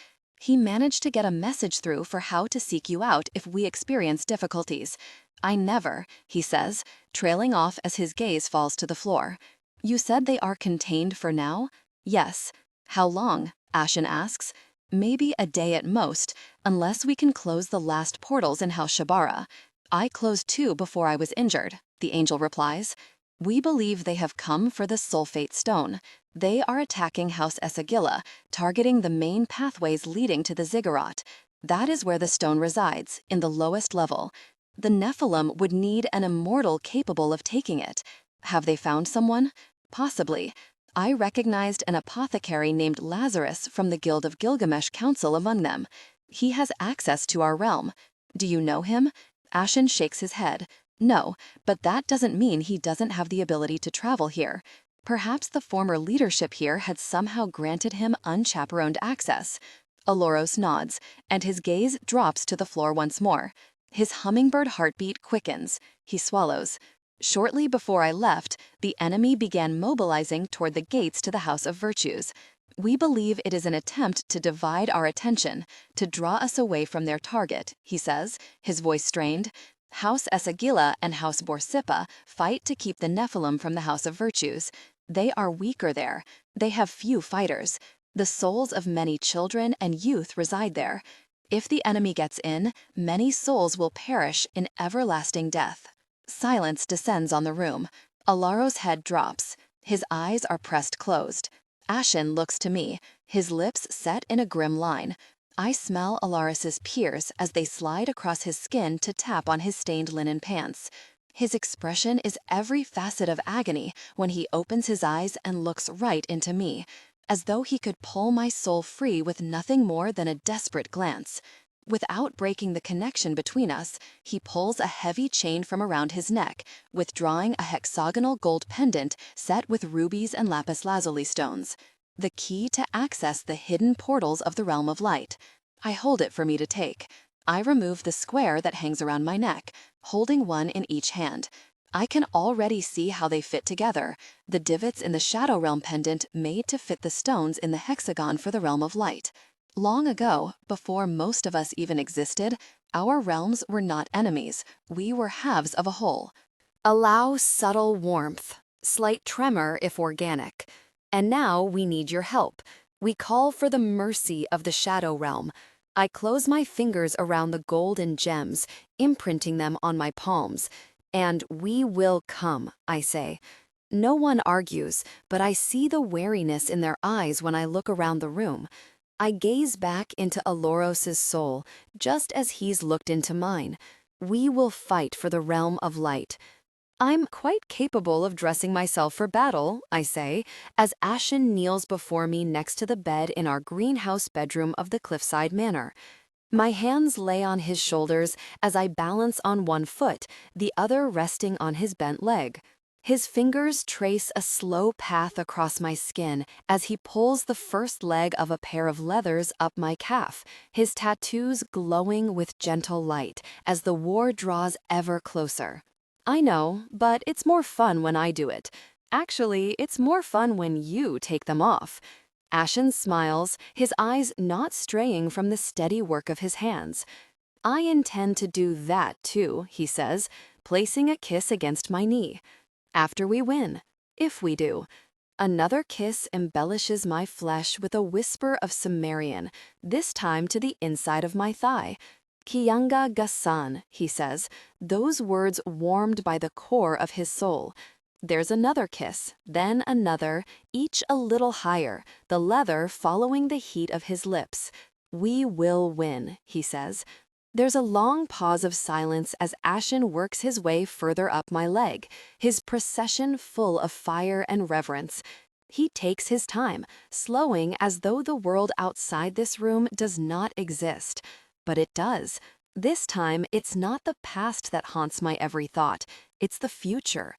Speaker 2: He managed to get a message through for how to seek you out if we experience difficulties. I never, he says, trailing off as his gaze falls to the floor. You said they are contained for now? Yes. How long? Ashen asks. Maybe a day at most, unless we can close the last portals in House Shabara. I closed 2 before I was injured, the angel replies. We believe they have come for the sulfate stone. They are attacking House Esagila, targeting the main pathways leading to the ziggurat. That is where the stone resides, in the lowest level. The Nephilim would need an immortal capable of taking it. Have they found someone? Possibly. I recognized an apothecary named Lazarus from the Guild of Gilgamesh Council among them. He has access to our realm. Do you know him? Ashen shakes his head. No, but that doesn't mean he doesn't have the ability to travel here. Perhaps the former leadership here had somehow granted him unchaperoned access. Aloros nods, and his gaze drops to the floor once more. His hummingbird heartbeat quickens. He swallows. Shortly before I left, the enemy began mobilizing toward the gates to the House of Virtues. We believe it is an attempt to divide our attention, to draw us away from their target, he says, his voice strained. House Esagila and House Borsippa fight to keep the Nephilim from the House of Virtues. They are weaker there. They have few fighters. The souls of many children and youth reside there. If the enemy gets in, many souls will perish in everlasting death. Silence descends on the room. Alaro's head drops. His eyes are pressed closed. Ashen looks to me, his lips set in a grim line. I smell Alaros's peers as they slide across his skin to tap on his stained linen pants. His expression is every facet of agony when he opens his eyes and looks right into me, as though he could pull my soul free with nothing more than a desperate glance. Without breaking the connection between us, he pulls a heavy chain from around his neck, withdrawing a hexagonal gold pendant set with rubies and lapis lazuli stones. The key to access the hidden portals of the realm of light. I hold it for me to take. I remove the square that hangs around my neck, holding one in each hand. I can already see how they fit together, the divots in the Shadow Realm pendant made to fit the stones in the hexagon for the realm of light. Long ago, before most of us even existed, our realms were not enemies. We were halves of a whole.
Speaker 1: Allow subtle warmth, slight tremor if organic. And now we need your help. We call for the mercy of the Shadow Realm. I close my fingers around the gold and gems, imprinting them on my palms. And we will come, I say. No one argues, but I see the wariness in their eyes when I look around the room. I gaze back into Aloros's soul, just as he's looked into mine. We will fight for the realm of light. I'm quite capable of dressing myself for battle, I say, as Ashen kneels before me next to the bed in our greenhouse bedroom of the Cliffside Manor. My hands lay on his shoulders as I balance on one foot, the other resting on his bent leg. His fingers trace a slow path across my skin as he pulls the first leg of a pair of leathers up my calf, his tattoos glowing with gentle light as the war draws ever closer. I know, but it's more fun when I do it. Actually, it's more fun when you take them off. Ashen smiles, his eyes not straying from the steady work of his hands. I intend to do that too, he says, placing a kiss against my knee. After we win, if we do. Another kiss embellishes my flesh with a whisper of Sumerian, this time to the inside of my thigh. Kianga Gassan, he says, those words warmed by the core of his soul. There's another kiss, then another, each a little higher, the leather following the heat of his lips. We will win, he says. There's a long pause of silence as Ashen works his way further up my leg, his procession full of fire and reverence. He takes his time, slowing as though the world outside this room does not exist. But it does. This time, it's not the past that haunts my every thought. It's the future.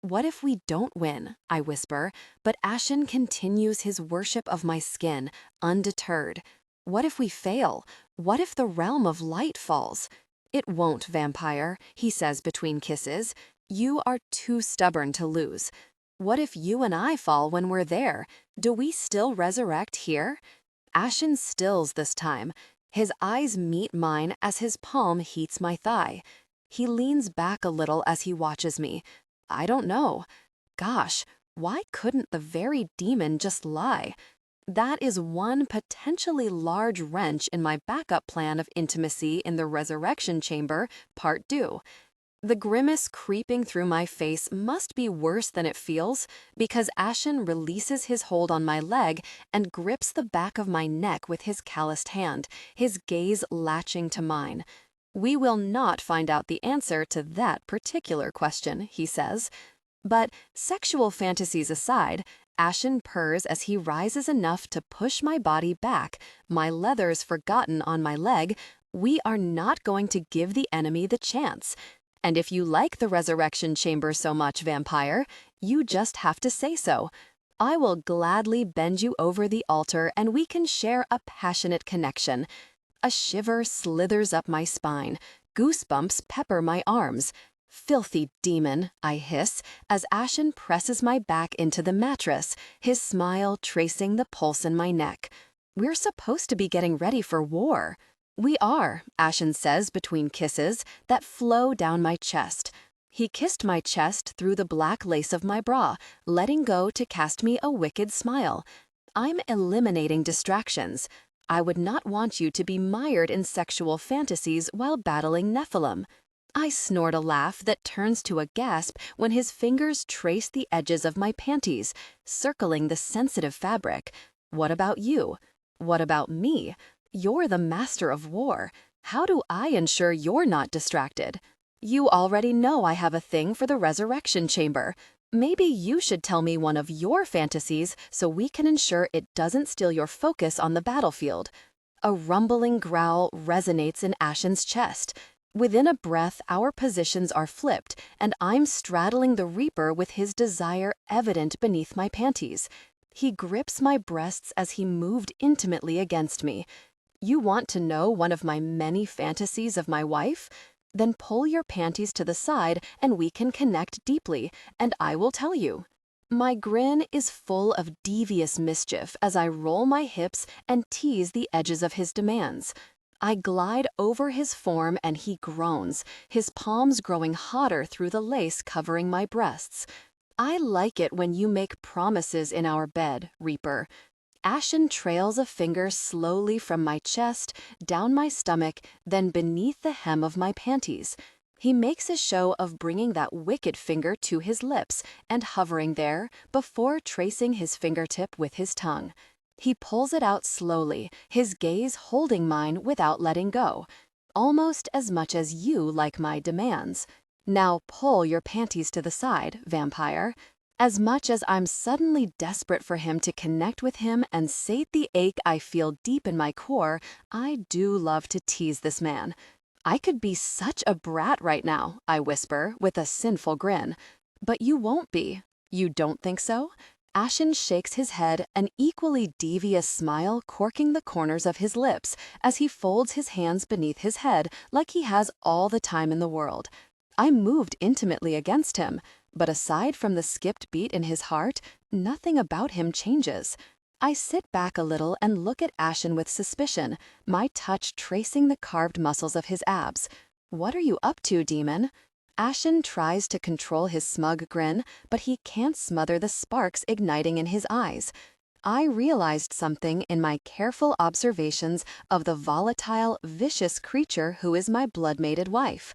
Speaker 1: What if we don't win? I whisper, but Ashen continues his worship of my skin, undeterred. What if we fail? What if the realm of light falls? It won't, vampire, he says between kisses. You are too stubborn to lose. What if you and I fall when we're there? Do we still resurrect here? Ashen stills this time. His eyes meet mine as his palm heats my thigh. He leans back a little as he watches me. I don't know. Gosh, why couldn't the very demon just lie? That is one potentially large wrench in my backup plan of intimacy in the resurrection chamber, part 2. The grimace creeping through my face must be worse than it feels because Ashen releases his hold on my leg and grips the back of my neck with his calloused hand, his gaze latching to mine. We will not find out the answer to that particular question, he says. But sexual fantasies aside, Ashen purrs as he rises enough to push my body back, my leathers forgotten on my leg. We are not going to give the enemy the chance. And if you like the resurrection chamber so much, vampire, you just have to say so. I will gladly bend you over the altar and we can share a passionate connection. A shiver slithers up my spine. Goosebumps pepper my arms. Filthy demon, I hiss, as Ashen presses my back into the mattress, his smile tracing the pulse in my neck. We're supposed to be getting ready for war. We are, Ashen says between kisses that flow down my chest. He kissed my chest through the black lace of my bra, letting go to cast me a wicked smile. I'm eliminating distractions. I would not want you to be mired in sexual fantasies while battling Nephilim. I snort a laugh that turns to a gasp when his fingers trace the edges of my panties, circling the sensitive fabric. What about you? What about me? You're the master of war. How do I ensure you're not distracted? You already know I have a thing for the resurrection chamber. Maybe you should tell me one of your fantasies so we can ensure it doesn't steal your focus on the battlefield. A rumbling growl resonates in Ashen's chest. Within a breath, our positions are flipped, and I'm straddling the Reaper with his desire evident beneath my panties. He grips my breasts as he moved intimately against me. You want to know one of my many fantasies of my wife? Then pull your panties to the side and we can connect deeply, and I will tell you. My grin is full of devious mischief as I roll my hips and tease the edges of his demands. I glide over his form and he groans, his palms growing hotter through the lace covering my breasts. I like it when you make promises in our bed, Reaper. Ashen trails a finger slowly from my chest, down my stomach, then beneath the hem of my panties. He makes a show of bringing that wicked finger to his lips and hovering there before tracing his fingertip with his tongue. He pulls it out slowly, his gaze holding mine without letting go. Almost as much as you like my demands. Now pull your panties to the side, vampire. As much as I'm suddenly desperate for him to connect with him and sate the ache I feel deep in my core, I do love to tease this man. I could be such a brat right now, I whisper with a sinful grin. But you won't be. You don't think so? Ashen shakes his head, an equally devious smile corking the corners of his lips as he folds his hands beneath his head like he has all the time in the world. I moved intimately against him, but aside from the skipped beat in his heart, nothing about him changes. I sit back a little and look at Ashen with suspicion, my touch tracing the carved muscles of his abs. What are you up to, demon? Ashen tries to control his smug grin, but he can't smother the sparks igniting in his eyes. I realized something in my careful observations of the volatile, vicious creature who is my blood-mated wife.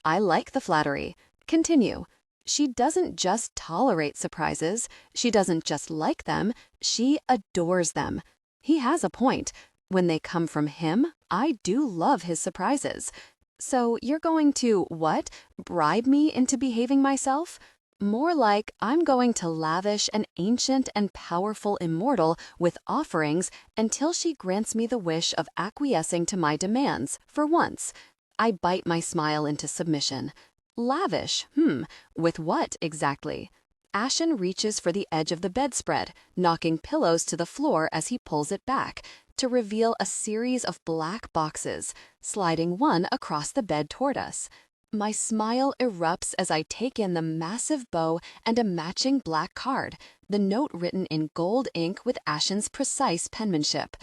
Speaker 1: I like the flattery. Continue. She doesn't just tolerate surprises. She doesn't just like them. She adores them. He has a point. When they come from him, I do love his surprises. So you're going to, what? Bribe me into behaving myself? More like I'm going to lavish an ancient and powerful immortal with offerings until she grants me the wish of acquiescing to my demands, for once. I bite my smile into submission. Lavish, with what exactly? Ashen reaches for the edge of the bedspread, knocking pillows to the floor as he pulls it back, to reveal a series of black boxes, sliding one across the bed toward us. My smile erupts as I take in the massive bow and a matching black card, the note written in gold ink with Ashen's precise penmanship.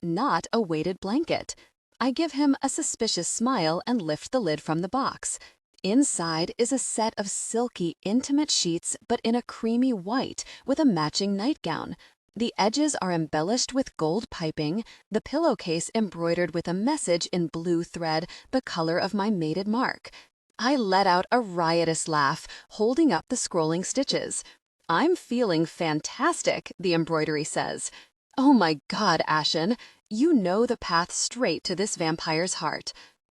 Speaker 2: not a weighted blanket. I give him a suspicious smile and lift the lid from the box. Inside is a set of silky, intimate sheets, but in a creamy white with a matching nightgown. The edges are embellished with gold piping, the pillowcase embroidered with a message in blue thread, the color of my mated mark. I let out a riotous laugh, holding up the scrolling stitches. "I'm feeling fantastic," the embroidery says. "Oh my God, Ashen, you know the path straight to this vampire's heart."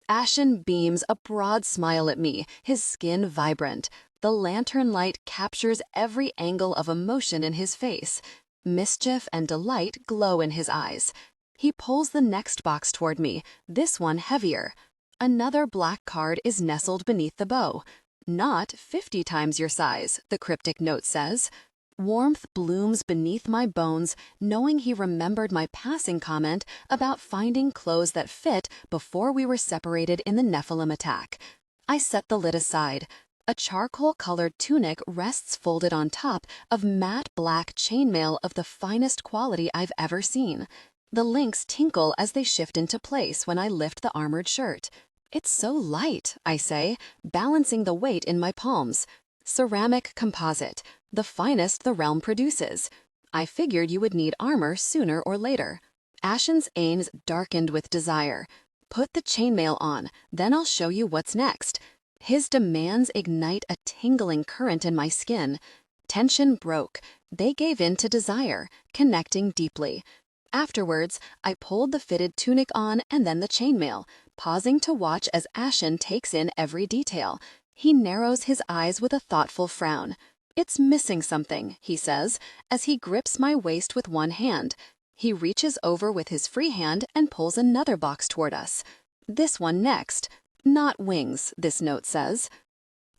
Speaker 2: Ashen beams a broad smile at me, his skin vibrant. The lantern light captures every angle of emotion in his face. Mischief and delight glow in his eyes. He pulls the next box toward me, this one heavier. Another black card is nestled beneath the bow. "Not 50 times your size," the cryptic note says. Warmth blooms beneath my bones, knowing he remembered my passing comment about finding clothes that fit before we were separated in the Nephilim attack. I set the lid aside. A charcoal-colored tunic rests folded on top of matte black chainmail of the finest quality I've ever seen. The links tinkle as they shift into place when I lift the armored shirt. "It's so light," I say, balancing the weight in my palms. "Ceramic composite, the finest the realm produces. I figured you would need armor sooner or later." Ashen's eyes darkened with desire. "Put the chainmail on, then I'll show you what's next." His demands ignite a tingling current in my skin. Tension broke. They gave in to desire, connecting deeply. Afterwards, I pulled the fitted tunic on and then the chainmail, pausing to watch as Ashen takes in every detail. He narrows his eyes with a thoughtful frown. "It's missing something," he says, as he grips my waist with one hand. He reaches over with his free hand and pulls another box toward us. "This one next. Not wings," this note says.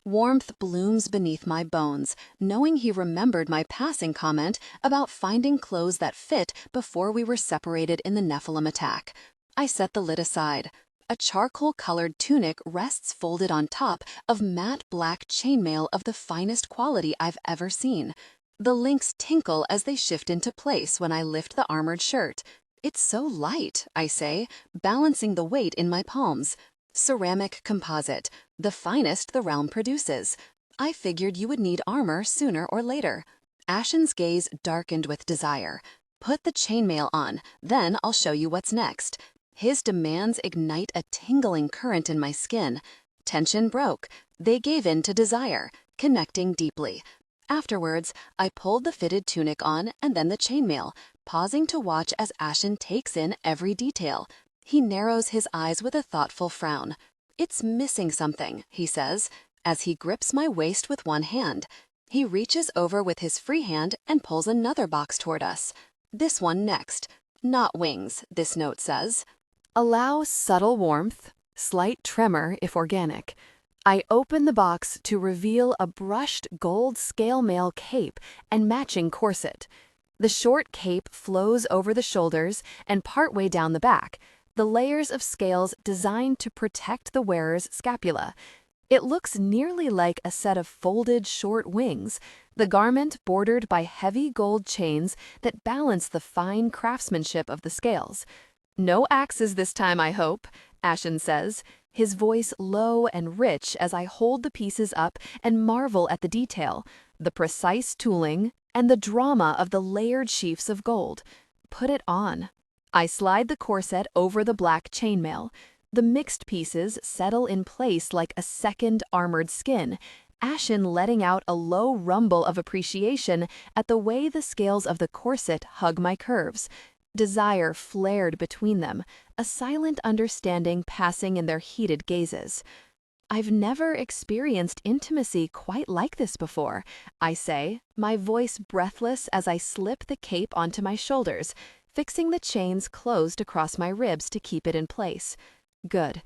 Speaker 2: Warmth blooms beneath my bones, knowing he remembered my passing comment about finding clothes that fit before we were separated in the Nephilim attack. I set the lid aside. A charcoal-colored tunic rests folded on top of matte black chainmail of the finest quality I've ever seen. The links tinkle as they shift into place when I lift the armored shirt. "It's so light," I say, balancing the weight in my palms. "Ceramic composite, the finest the realm produces. I figured you would need armor sooner or later." Ashen's gaze darkened with desire. "Put the chainmail on, then I'll show you what's next." His demands ignite a tingling current in my skin. Tension broke. They gave in to desire, connecting deeply. Afterwards, I pulled the fitted tunic on and then the chainmail, pausing to watch as Ashen takes in every detail. He narrows his eyes with a thoughtful frown. "It's missing something," he says, as he grips my waist with one hand. He reaches over with his free hand and pulls another box toward us. "This one next. Not wings," this note says.
Speaker 1: Allow subtle warmth, slight tremor if organic. I open the box to reveal a brushed gold scale mail cape and matching corset. The short cape flows over the shoulders and partway down the back, the layers of scales designed to protect the wearer's scapula. It looks nearly like a set of folded short wings, the garment bordered by heavy gold chains that balance the fine craftsmanship of the scales. "No axes this time, I hope," Ashen says, his voice low and rich as I hold the pieces up and marvel at the detail, the precise tooling, and the drama of the layered sheafs of gold. "Put it on." I slide the corset over the black chainmail. The mixed pieces settle in place like a second armored skin, Ashen letting out a low rumble of appreciation at the way the scales of the corset hug my curves. Desire flared between them, a silent understanding passing in their heated gazes. "I've never experienced intimacy quite like this before," I say, my voice breathless as I slip the cape onto my shoulders, fixing the chains closed across my ribs to keep it in place. Good.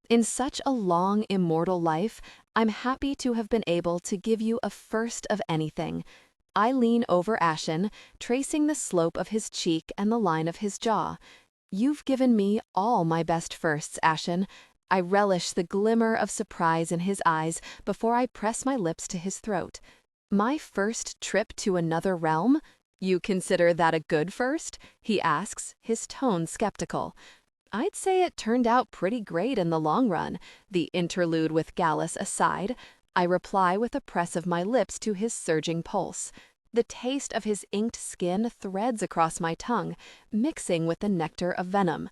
Speaker 1: In such a long, immortal life, I'm happy to have been able to give you a first of anything. I lean over Ashen, tracing the slope of his cheek and the line of his jaw. "You've given me all my best firsts, Ashen." I relish the glimmer of surprise in his eyes before I press my lips to his throat. "My first trip to another realm? You consider that a good first? He asks, his tone skeptical. I'd say it turned out pretty great in the long run, the interlude with Gallus aside. I reply with a press of my lips to his surging pulse. The taste of his inked skin threads across my tongue, mixing with the nectar of venom.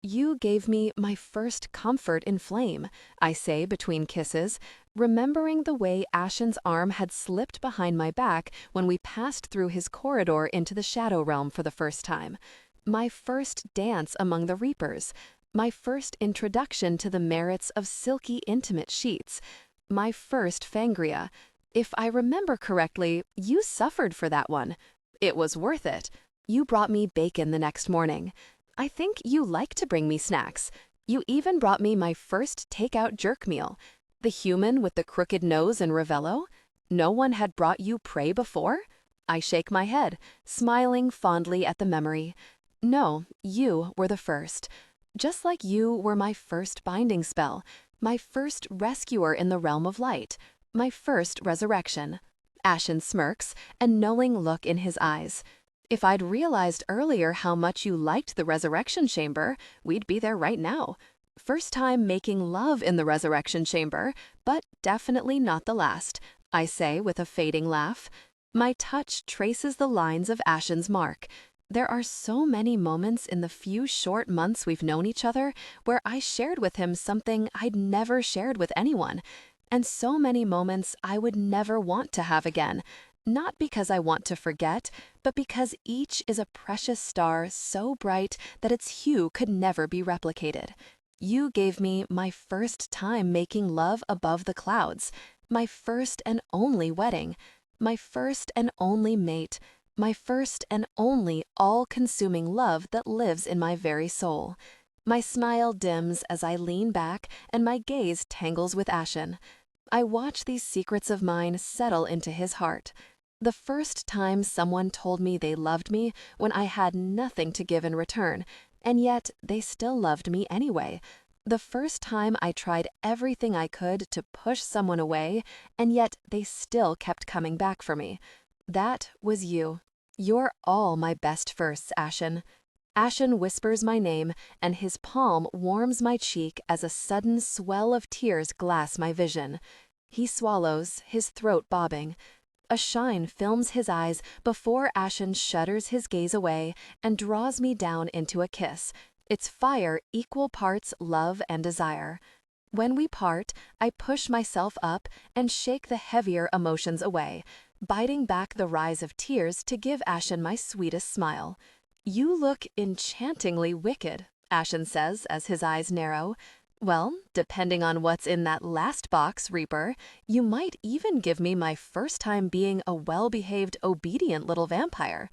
Speaker 1: You gave me my first comfort in flame, I say between kisses, remembering the way Ashen's arm had slipped behind my back when we passed through his corridor into the shadow realm for the first time. My first dance among the reapers. My first introduction to the merits of silky intimate sheets. My first Fangria. If I remember correctly, you suffered for that one. It was worth it. You brought me bacon the next morning. I think you like to bring me snacks. You even brought me my first takeout jerk meal. The human with the crooked nose and Ravello? No one had brought you prey before? I shake my head, smiling fondly at the memory. No, you were the first. Just like you were my first binding spell, my first rescuer in the realm of light, my first resurrection. Ashen smirks, a knowing look in his eyes. If I'd realized earlier how much you liked the resurrection chamber, we'd be there right now. First time making love in the resurrection chamber, but definitely not the last, I say with a fading laugh. My touch traces the lines of Ashen's mark. There are so many moments in the few short months we've known each other where I shared with him something I'd never shared with anyone, and so many moments I would never want to have again. Not because I want to forget, but because each is a precious star so bright that its hue could never be replicated. You gave me my first time making love above the clouds, my first and only wedding, my first and only mate, my first and only all-consuming love that lives in my very soul. My smile dims as I lean back and my gaze tangles with Ashen. I watch these secrets of mine settle into his heart. The first time someone told me they loved me when I had nothing to give in return, and yet they still loved me anyway. The first time I tried everything I could to push someone away, and yet they still kept coming back for me. That was you. You're all my best firsts, Ashen. Ashen whispers my name, and his palm warms my cheek as a sudden swell of tears glass my vision. He swallows, his throat bobbing. A shine films his eyes before Ashen shudders his gaze away and draws me down into a kiss, its fire equal parts love and desire. When we part, I push myself up and shake the heavier emotions away, biting back the rise of tears to give Ashen my sweetest smile. You look enchantingly wicked, Ashen says as his eyes narrow. Well, depending on what's in that last box, Reaper, you might even give me my first time being a well-behaved, obedient little vampire.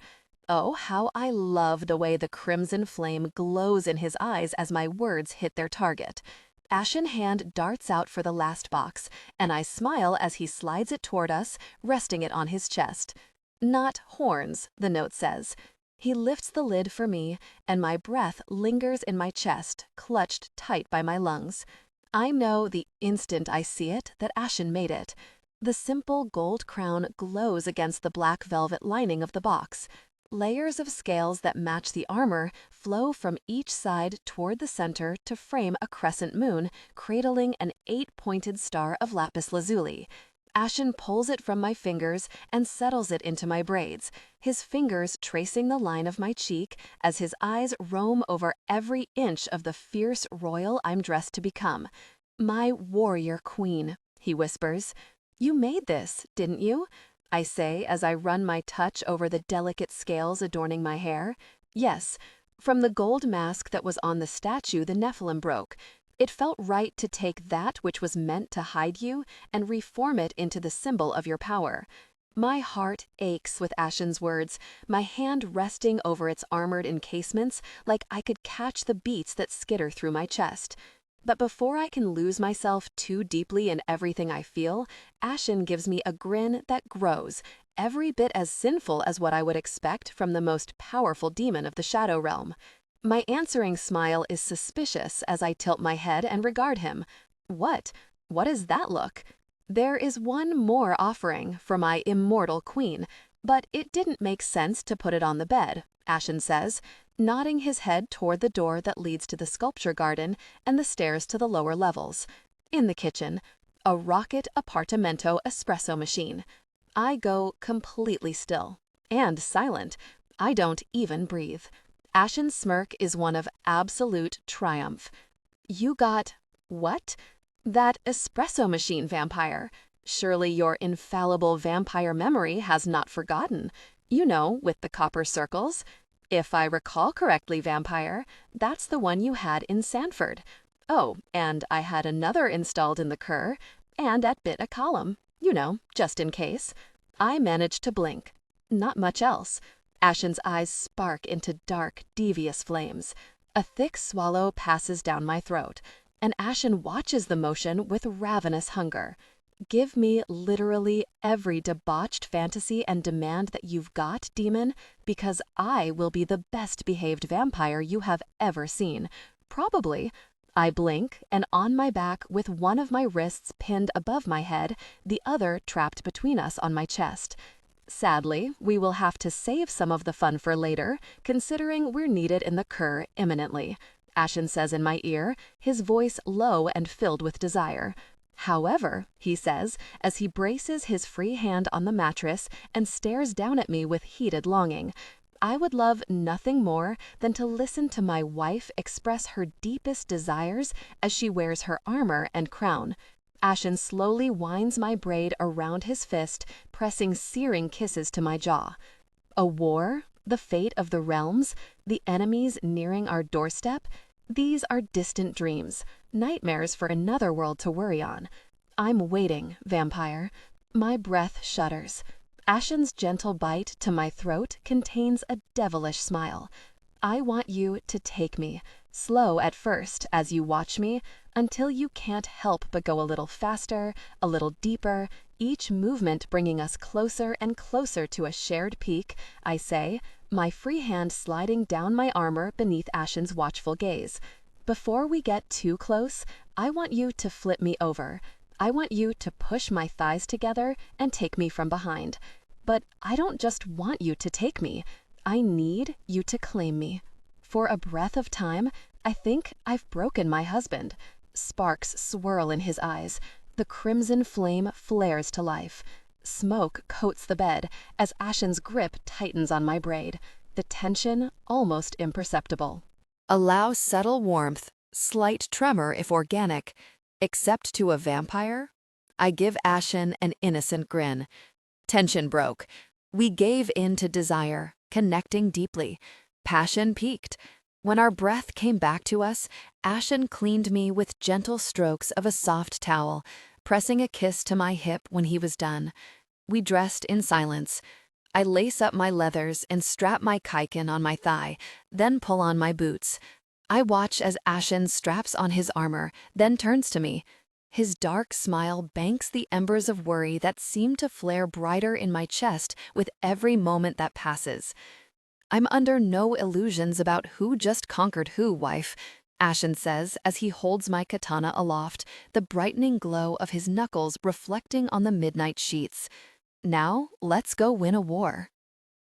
Speaker 1: Oh, how I love the way the crimson flame glows in his eyes as my words hit their target. Ashen hand darts out for the last box, and I smile as he slides it toward us, resting it on his chest. Not horns, the note says. He lifts the lid for me, and my breath lingers in my chest, clutched tight by my lungs. I know the instant I see it that Ashen made it. The simple gold crown glows against the black velvet lining of the box. Layers of scales that match the armor flow from each side toward the center to frame a crescent moon, cradling an 8-pointed star of lapis lazuli. Ashen pulls it from my fingers and settles it into my braids, his fingers tracing the line of my cheek as his eyes roam over every inch of the fierce royal I'm dressed to become. My warrior queen, he whispers. You made this, didn't you? I say as I run my touch over the delicate scales adorning my hair. Yes, from the gold mask that was on the statue the Nephilim broke. It felt right to take that which was meant to hide you and reform it into the symbol of your power. My heart aches with Ashen's words, my hand resting over its armored encasements like I could catch the beats that skitter through my chest. But before I can lose myself too deeply in everything I feel, Ashen gives me a grin that grows, every bit as sinful as what I would expect from the most powerful demon of the Shadow Realm. My answering smile is suspicious as I tilt my head and regard him. What? What is that look? There is one more offering for my immortal queen. But it didn't make sense to put it on the bed, Ashen says, nodding his head toward the door that leads to the sculpture garden and the stairs to the lower levels. In the kitchen, a rocket apartamento espresso machine. I go completely still and silent. I don't even breathe. Ashen's smirk is one of absolute triumph. You got what? That espresso machine, vampire. Surely your infallible vampire memory has not forgotten. You know, with the copper circles. If I recall correctly, vampire, that's the one you had in Sanford. Oh, and I had another installed in the Cur, and at Bit a Column. You know, just in case. I managed to blink. Not much else. Ashen's eyes spark into dark, devious flames. A thick swallow passes down my throat, and Ashen watches the motion with ravenous hunger. Give me literally every debauched fantasy and demand that you've got, demon, because I will be the best behaved vampire you have ever seen. Probably. I blink, and on my back with one of my wrists pinned above my head, the other trapped between us on my chest. Sadly, we will have to save some of the fun for later, considering we're needed in the Cur imminently, Ashen says in my ear, his voice low and filled with desire. However, he says, as he braces his free hand on the mattress and stares down at me with heated longing, I would love nothing more than to listen to my wife express her deepest desires as she wears her armor and crown. Ashen slowly winds my braid around his fist, pressing searing kisses to my jaw. A war? The fate of the realms? The enemies nearing our doorstep? These are distant dreams, nightmares for another world to worry on. I'm waiting, vampire. My breath shudders. Ashen's gentle bite to my throat contains a devilish smile. I want you to take me, slow at first as you watch me, until you can't help but go a little faster, a little deeper, each movement bringing us closer and closer to a shared peak, I say, my free hand sliding down my armor beneath Ashen's watchful gaze. Before we get too close, I want you to flip me over. I want you to push my thighs together and take me from behind. But I don't just want you to take me. I need you to claim me. For a breath of time, I think I've broken my husband. Sparks swirl in his eyes. The crimson flame flares to life. Smoke coats the bed as Ashen's grip tightens on my braid, the tension almost imperceptible. Allow subtle warmth, slight tremor if organic, except to a vampire? I give Ashen an innocent grin. Tension broke. We gave in to desire, connecting deeply. Passion peaked. When our breath came back to us, Ashen cleaned me with gentle strokes of a soft towel, pressing a kiss to my hip when he was done. We dressed in silence. I lace up my leathers and strap my kaikin on my thigh, then pull on my boots. I watch as Ashen straps on his armor, then turns to me. His dark smile banks the embers of worry that seem to flare brighter in my chest with every moment that passes. I'm under no illusions about who just conquered who, wife, Ashen says as he holds my katana aloft, the brightening glow of his knuckles reflecting on the midnight sheets. Now, let's go win a war.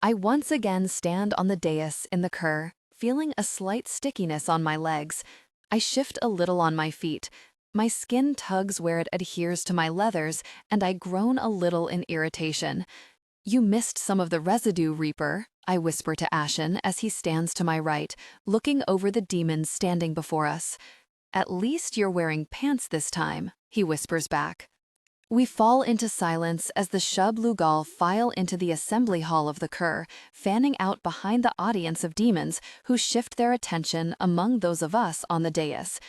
Speaker 1: I once again stand on the dais in the Cur, feeling a slight stickiness on my legs. I shift a little on my feet. My skin tugs where it adheres to my leathers, and I groan a little in irritation. You missed some of the residue, Reaper, I whisper to Ashen as he stands to my right, looking over the demons standing before us. At least you're wearing pants this time, he whispers back. We fall into silence as the Shub Lugal file into the assembly hall of the Cur, fanning out behind the audience of demons who shift their attention among those of us on the dais.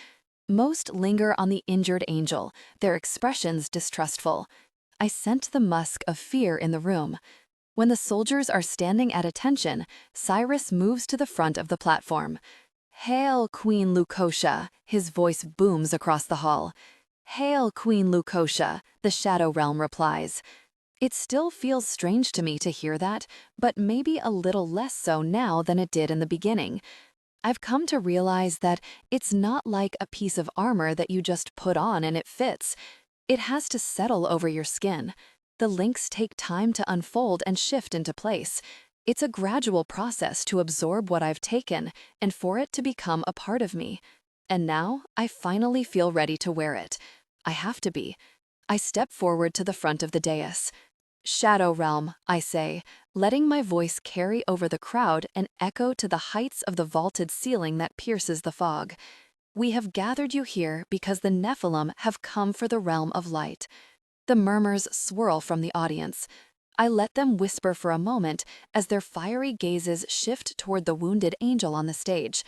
Speaker 1: Most linger on the injured angel, their expressions distrustful. I scent the musk of fear in the room. When the soldiers are standing at attention, Cyrus moves to the front of the platform. "Hail, Queen Leucotia!" his voice booms across the hall. "Hail, Queen Leucotia!" the Shadow Realm replies. It still feels strange to me to hear that, but maybe a little less so now than it did in the beginning. I've come to realize that it's not like a piece of armor that you just put on and it fits. It has to settle over your skin. The links take time to unfold and shift into place. It's a gradual process to absorb what I've taken and for it to become a part of me. And now, I finally feel ready to wear it. I have to be. I step forward to the front of the dais. Shadow Realm, I say, letting my voice carry over the crowd and echo to the heights of the vaulted ceiling that pierces the fog. We have gathered you here because the Nephilim have come for the realm of light. The murmurs swirl from the audience. I let them whisper for a moment as their fiery gazes shift toward the wounded angel on the stage.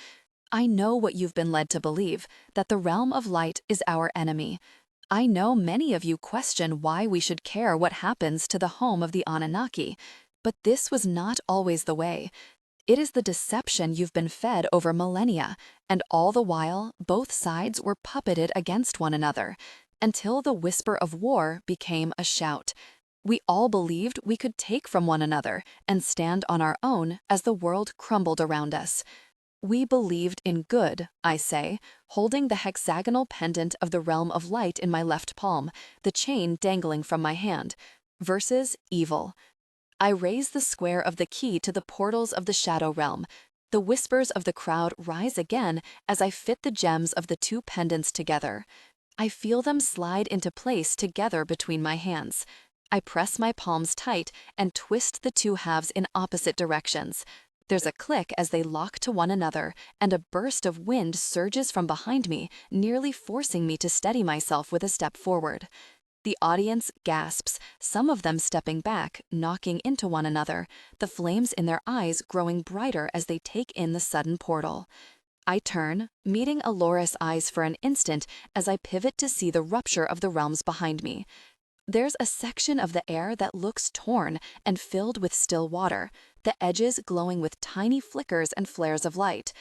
Speaker 1: I know what you've been led to believe, that the realm of light is our enemy. I know many of you question why we should care what happens to the home of the Anunnaki, but this was not always the way. It is the deception you've been fed over millennia, and all the while, both sides were puppeted against one another, until the whisper of war became a shout. We all believed we could take from one another and stand on our own as the world crumbled around us. We believed in good, I say, holding the hexagonal pendant of the realm of light in my left palm, the chain dangling from my hand, versus evil. I raise the square of the key to the portals of the shadow realm. The whispers of the crowd rise again as I fit the gems of the two pendants together. I feel them slide into place together between my hands. I press my palms tight and twist the two halves in opposite directions. There's a click as they lock to one another, and a burst of wind surges from behind me, nearly forcing me to steady myself with a step forward. The audience gasps, some of them stepping back, knocking into one another, the flames in their eyes growing brighter as they take in the sudden portal. I turn, meeting Alora's eyes for an instant as I pivot to see the rupture of the realms behind me. There's a section of the air that looks torn and filled with still water, the edges glowing with tiny flickers and flares of light.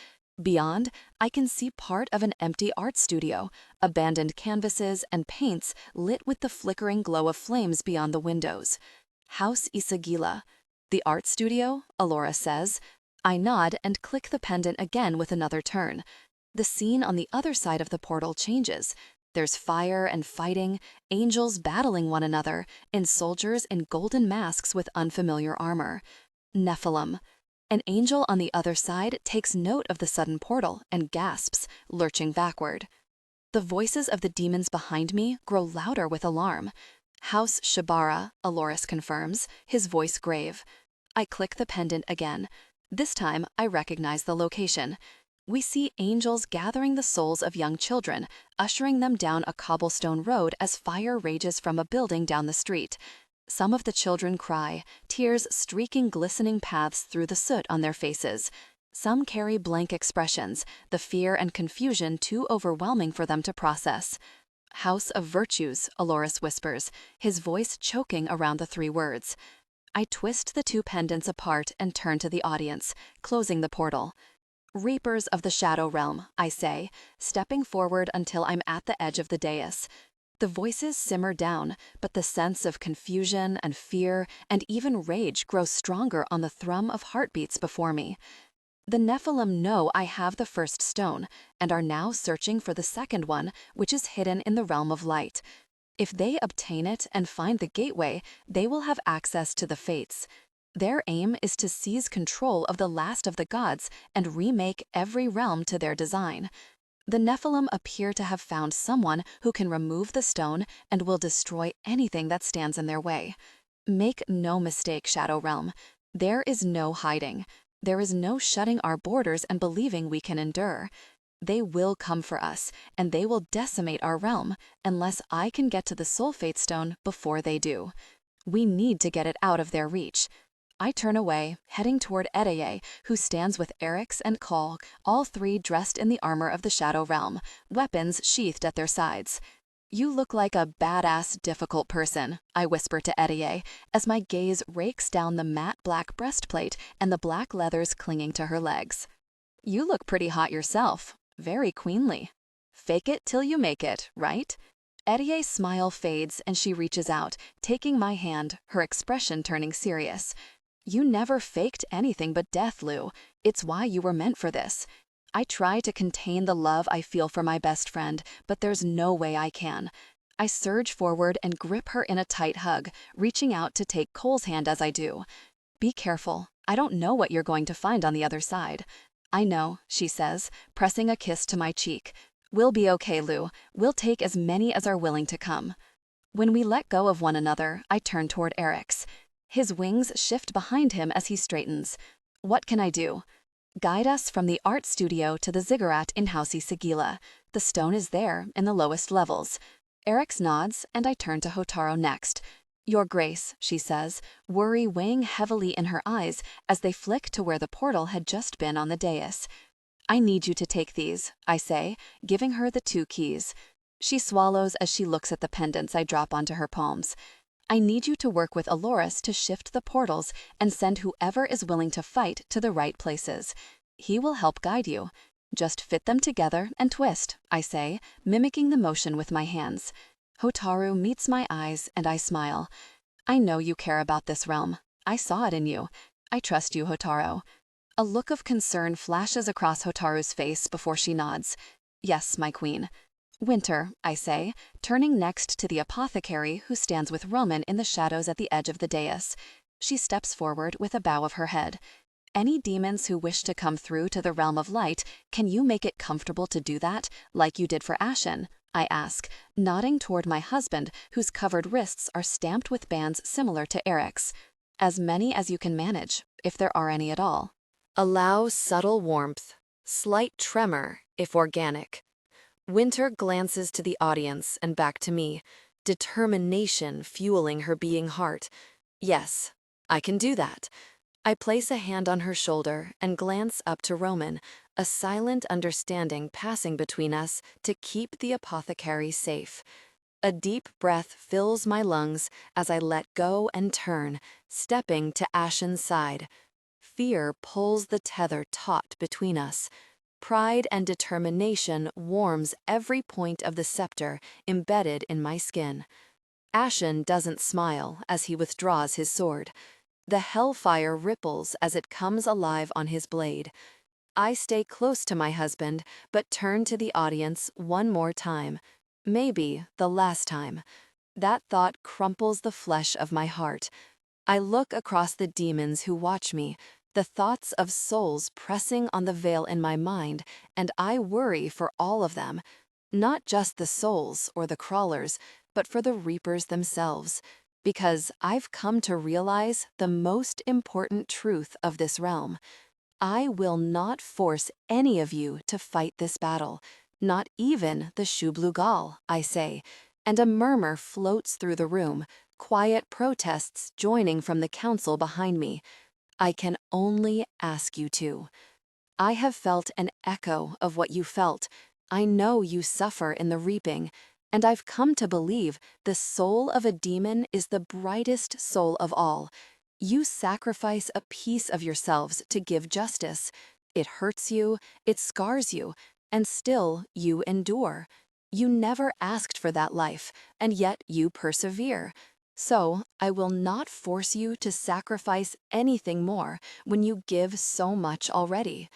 Speaker 1: Beyond, I can see part of an empty art studio, abandoned canvases and paints lit with the flickering glow of flames beyond the windows. House Isagila. The art studio, Alora says. I nod and click the pendant again with another turn. The scene on the other side of the portal changes. There's fire and fighting, angels battling one another, and soldiers in golden masks with unfamiliar armor. Nephilim. An angel on the other side takes note of the sudden portal and gasps, lurching backward. The voices of the demons behind me grow louder with alarm. House Shabara, Aloris confirms, his voice grave. I click the pendant again. This time, I recognize the location. We see angels gathering the souls of young children, ushering them down a cobblestone road as fire rages from a building down the street. Some of the children cry, tears streaking glistening paths through the soot on their faces. Some carry blank expressions, the fear and confusion too overwhelming for them to process. House of Virtues, Aloris whispers, his voice choking around the three words. I twist the two pendants apart and turn to the audience, closing the portal. Reapers of the Shadow Realm, I say, stepping forward until I'm at the edge of the dais. The voices simmer down, but the sense of confusion and fear and even rage grows stronger on the thrum of heartbeats before me. The Nephilim know I have the first stone and are now searching for the second one, which is hidden in the realm of light. If they obtain it and find the gateway, they will have access to the fates. Their aim is to seize control of the last of the gods and remake every realm to their design. The Nephilim appear to have found someone who can remove the stone and will destroy anything that stands in their way. Make no mistake, Shadow Realm. There is no hiding. There is no shutting our borders and believing we can endure. They will come for us, and they will decimate our realm, unless I can get to the Sulfate Stone before they do. We need to get it out of their reach. I turn away, heading toward Edaye, who stands with Eryx and Kol, all three dressed in the armor of the Shadow Realm, weapons sheathed at their sides. You look like a badass, difficult person, I whisper to Edaye, as my gaze rakes down the matte black breastplate and the black leathers clinging to her legs. You look pretty hot yourself, very queenly. Fake it till you make it, right? Edaye's smile fades and she reaches out, taking my hand, her expression turning serious. You never faked anything but death, Lou. It's why you were meant for this. I try to contain the love I feel for my best friend, but there's no way I can.
Speaker 2: I surge forward and grip her in a tight hug, reaching out to take Cole's hand as I do. Be careful. I don't know what you're going to find on the other side. I know, she says, pressing a kiss to my cheek. We'll be okay, Lou. We'll take as many as are willing to come. When we let go of one another, I turn toward Eric's. His wings shift behind him as he straightens. What can I do? Guide us from the art studio to the ziggurat in Housey Sagila. The stone is there, in the lowest levels. Eric's nods, and I turn to Hotaro next. Your Grace, she says, worry weighing heavily in her eyes as they flick to where the portal had just been on the dais. I need you to take these, I say, giving her the 2 keys. She swallows as she looks at the pendants I drop onto her palms. I need you to work with Aloris to shift the portals and send whoever is willing to fight to the right places. He will help guide you. Just fit them together and twist, I say, mimicking the motion with my hands. Hotaru meets my eyes and I smile. I know you care about this realm. I saw it in you. I trust you, Hotaro. A look of concern flashes across Hotaru's face before she nods. Yes, my queen. Winter, I say, turning next to the apothecary who stands with Roman in the shadows at the edge of the dais. She steps forward with a bow of her head. Any demons who wish to come through to the realm of light, can you make it comfortable to do that, like you did for Ashen? I ask, nodding toward my husband, whose covered wrists are stamped with bands similar to Eric's. As many as you can manage, if there are any at all.
Speaker 1: Allow subtle warmth, slight tremor, if organic. Winter glances to the audience and back to me, determination fueling her beating heart. Yes, I can do that. I place a hand on her shoulder and glance up to Roman, a silent understanding passing between us to keep the apothecary safe. A deep breath fills my lungs as I let go and turn, stepping to Ashen's side. Fear pulls the tether taut between us. Pride and determination warms every point of the scepter embedded in my skin. Ashen doesn't smile as he withdraws his sword. The hellfire ripples as it comes alive on his blade. I stay close to my husband, but turn to the audience one more time. Maybe the last time. That thought crumples the flesh of my heart. I look across the demons who watch me, the thoughts of souls pressing on the veil in my mind, and I worry for all of them. Not just the souls or the crawlers, but for the reapers themselves. Because I've come to realize the most important truth of this realm. I will not force any of you to fight this battle, not even the Shublugal, I say, and a murmur floats through the room, quiet protests joining from the council behind me. I can only ask you to. I have felt an echo of what you felt. I know you suffer in the reaping, and I've come to believe the soul of a demon is the brightest soul of all. You sacrifice a piece of yourselves to give justice. It hurts you, it scars you, and still you endure. You never asked for that life, and yet you persevere. So, I will not force you to sacrifice anything more when you give so much already.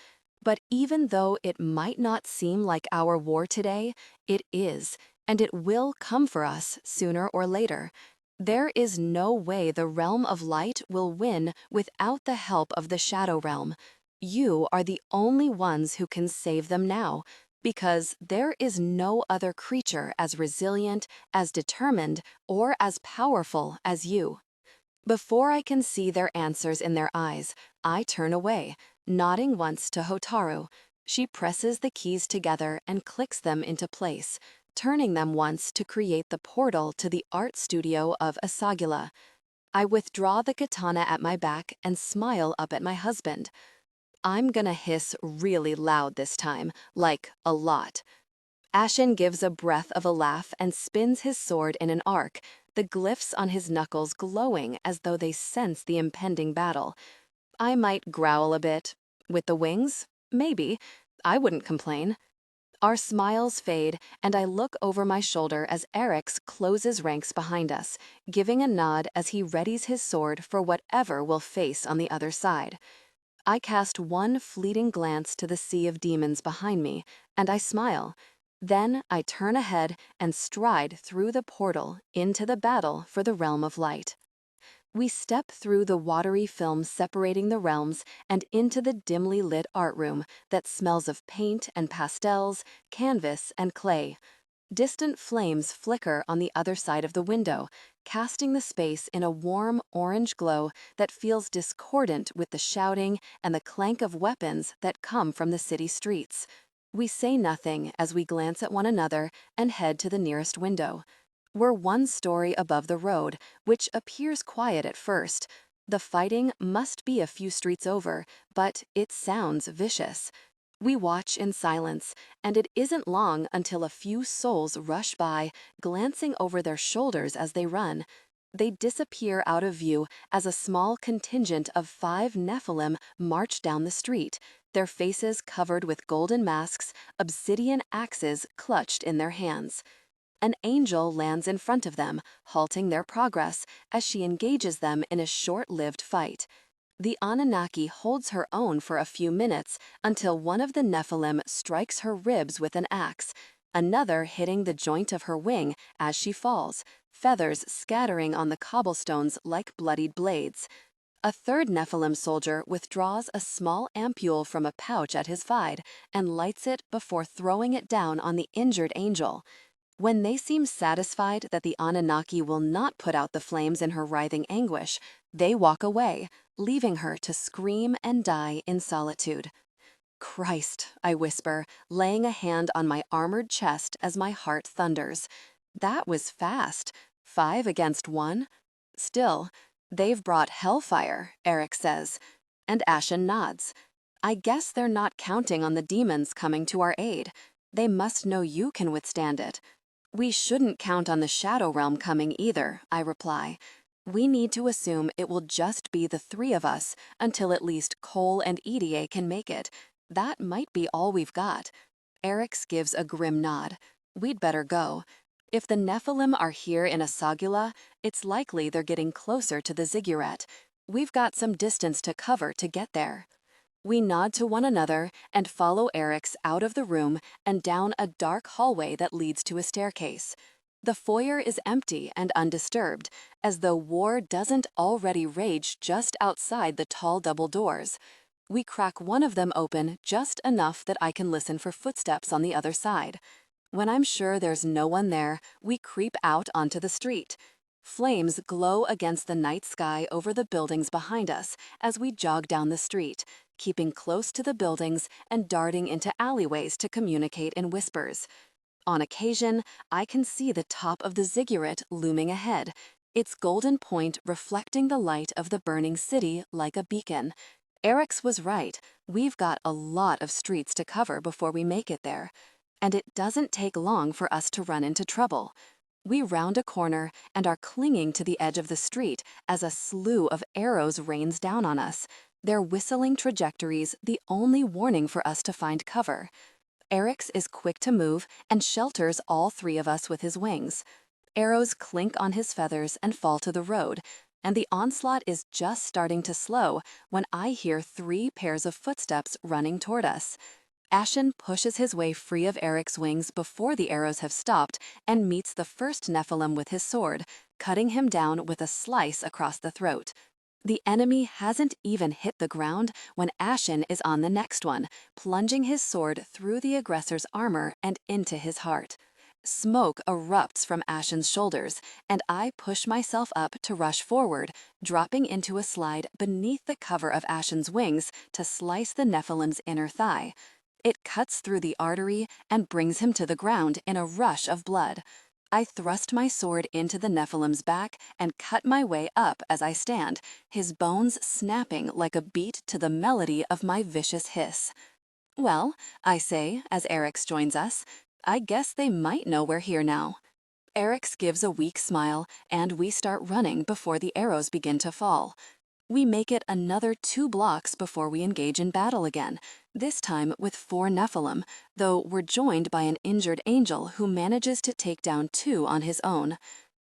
Speaker 1: But even though it might not seem like our war today, it is, and it will come for us sooner or later. There is no way the realm of light will win without the help of the shadow realm. You are the only ones who can save them now, because there is no other creature as resilient, as determined, or as powerful as you. Before I can see their answers in their eyes, I turn away, nodding once to Hotaru. She presses the keys together and clicks them into place, turning them once to create the portal to the art studio of Asagila. I withdraw the katana at my back and smile up at my husband. I'm gonna hiss really loud this time, like a lot. Ashen gives a breath of a laugh and spins his sword in an arc, the glyphs on his knuckles glowing as though they sense the impending battle. I might growl a bit. With the wings? Maybe. I wouldn't complain. Our smiles fade, and I look over my shoulder as Eric's closes ranks behind us, giving a nod as he readies his sword for whatever we'll face on the other side. I cast one fleeting glance to the sea of demons behind me, and I smile.
Speaker 2: Then I turn ahead and stride through the portal into the battle for the realm of light. We step through the watery film separating the realms and into the dimly lit art room that smells of paint and pastels, canvas and clay. Distant flames flicker on the other side of the window, casting the space in a warm orange glow that feels discordant with the shouting and the clank of weapons that come from the city streets. We say nothing as we glance at one another and head to the nearest window. We're one story above the road, which appears quiet at first. The fighting must be a few streets over, but it sounds vicious. We watch in silence, and it isn't long until a few souls rush by, glancing over their shoulders as they run. They disappear out of view as a small contingent of 5 Nephilim march down the street, their faces covered with golden masks, obsidian axes clutched in their hands. An angel lands in front of them, halting their progress as she engages them in a short-lived fight. The Anunnaki holds her own for a few minutes until one of the Nephilim strikes her ribs with an axe, another hitting the joint of her wing as she falls, feathers scattering on the cobblestones like bloodied blades. A third Nephilim soldier withdraws a small ampule from a pouch at his side and lights it before throwing it down on the injured angel. When they seem satisfied that the Anunnaki will not put out the flames in her writhing anguish, they walk away, leaving her to scream and die in solitude. Christ, I whisper, laying a hand on my armored chest as my heart thunders. That was fast. 5 against 1? Still, they've brought hellfire, Eric says. And Ashen nods. I guess they're not counting on the demons coming to our aid. They must know you can withstand it. We shouldn't count on the Shadow Realm coming either, I reply. We need to assume it will just be the 3 of us until at least Cole and EDA can make it. That might be all we've got. Eric's gives a grim nod. We'd better go. If the Nephilim are here in Asagula, it's likely they're getting closer to the ziggurat. We've got some distance to cover to get there. We nod to one another and follow Eric's out of the room and down a dark hallway that leads to a staircase. The foyer is empty and undisturbed, as though war doesn't already rage just outside the tall double doors. We crack one of them open just enough that I can listen for footsteps on the other side. When I'm sure there's no one there, we creep out onto the street. Flames glow against the night sky over the buildings behind us as we jog down the street, keeping close to the buildings and darting into alleyways to communicate in whispers. On occasion, I can see the top of the ziggurat looming ahead, its golden point reflecting the light of the burning city like a beacon. Eric's was right. We've got a lot of streets to cover before we make it there. And it doesn't take long for us to run into trouble. We round a corner and are clinging to the edge of the street as a slew of arrows rains down on us, their whistling trajectories the only warning for us to find cover. Eric's is quick to move and shelters all 3 of us with his wings. Arrows clink on his feathers and fall to the road, and the onslaught is just starting to slow when I hear 3 pairs of footsteps running toward us. Ashen pushes his way free of Eric's wings before the arrows have stopped and meets the first Nephilim with his sword, cutting him down with a slice across the throat. The enemy hasn't even hit the ground when Ashen is on the next one, plunging his sword through the aggressor's armor and into his heart. Smoke erupts from Ashen's shoulders, and I push myself up to rush forward, dropping into a slide beneath the cover of Ashen's wings to slice the Nephilim's inner thigh. It cuts through the artery and brings him to the ground in a rush of blood. I thrust my sword into the Nephilim's back and cut my way up as I stand, his bones snapping like a beat to the melody of my vicious hiss. Well, I say, as Eric's joins us, I guess they might know we're here now. Eric's gives a weak smile, and we start running before the arrows begin to fall. We make it another 2 blocks before we engage in battle again, this time with 4 Nephilim, though we're joined by an injured angel who manages to take down 2 on his own.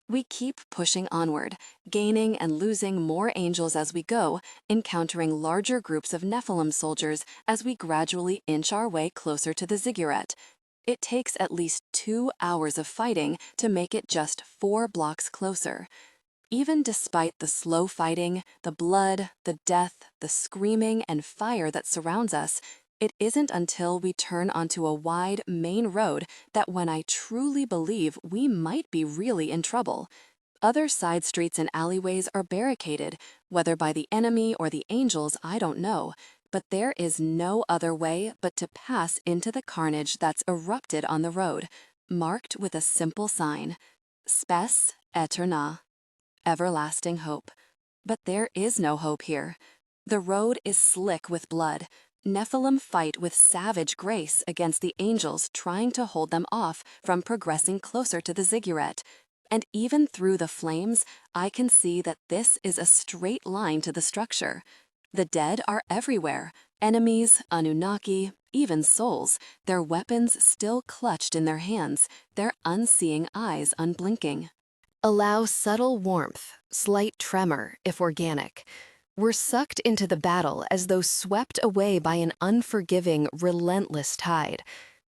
Speaker 2: We keep pushing onward, gaining and losing more angels as we go, encountering larger groups of Nephilim soldiers as we gradually inch our way closer to the ziggurat.
Speaker 1: It takes at least 2 hours of fighting to make it just 4 blocks closer. Even despite the slow fighting, the blood, the death, the screaming and fire that surrounds us, it isn't until we turn onto a wide main road that when I truly believe we might be really in trouble. Other side streets and alleyways are barricaded, whether by the enemy or the angels, I don't know, but there is no other way but to pass into the carnage that's erupted on the road, marked with a simple sign, Spes Eterna. Everlasting hope. But there is no hope here. The road is slick with blood. Nephilim fight with savage grace against the angels trying to hold them off from progressing closer to the ziggurat. And even through the flames, I can see that this is a straight line to the structure. The dead are everywhere. Enemies, Anunnaki, even souls, their weapons still clutched in their hands, their unseeing eyes unblinking. Allow subtle warmth, slight tremor, if organic. We're sucked into the battle as though swept away by an unforgiving, relentless tide.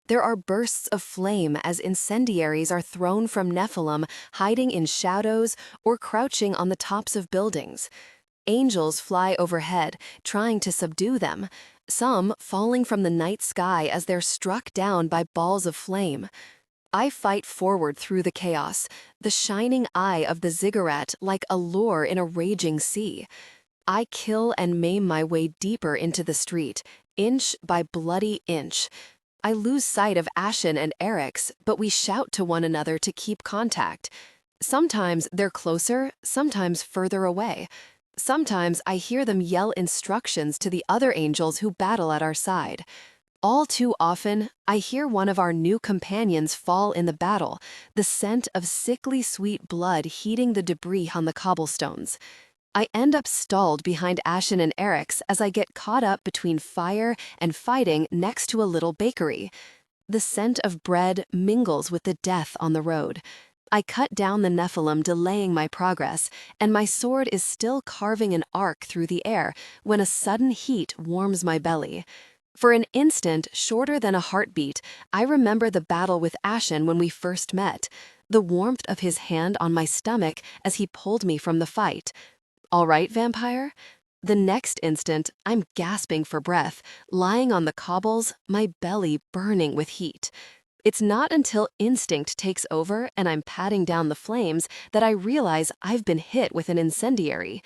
Speaker 1: There are bursts of flame as incendiaries are thrown from Nephilim, hiding in shadows or crouching on the tops of buildings. Angels fly overhead, trying to subdue them, some falling from the night sky as they're struck down by balls of flame. I fight forward through the chaos, the shining eye of the ziggurat like a lure in a raging sea. I kill and maim my way deeper into the street, inch by bloody inch. I lose sight of Ashen and Eric's, but we shout to one another to keep contact. Sometimes they're closer, sometimes further away. Sometimes I hear them yell instructions to the other angels who battle at our side. All too often, I hear one of our new companions fall in the battle, the scent of sickly sweet blood heating the debris on the cobblestones. I end up stalled behind Ashen and Eric's as I get caught up between fire and fighting next to a little bakery. The scent of bread mingles with the death on the road. I cut down the Nephilim, delaying my progress, and my sword is still carving an arc through the air when a sudden heat warms my belly. For an instant, shorter than a heartbeat, I remember the battle with Ashen when we first met, the warmth of his hand on my stomach as he pulled me from the fight. All right, vampire? The next instant, I'm gasping for breath, lying on the cobbles, my belly burning with heat. It's not until instinct takes over and I'm patting down the flames that I realize I've been hit with an incendiary.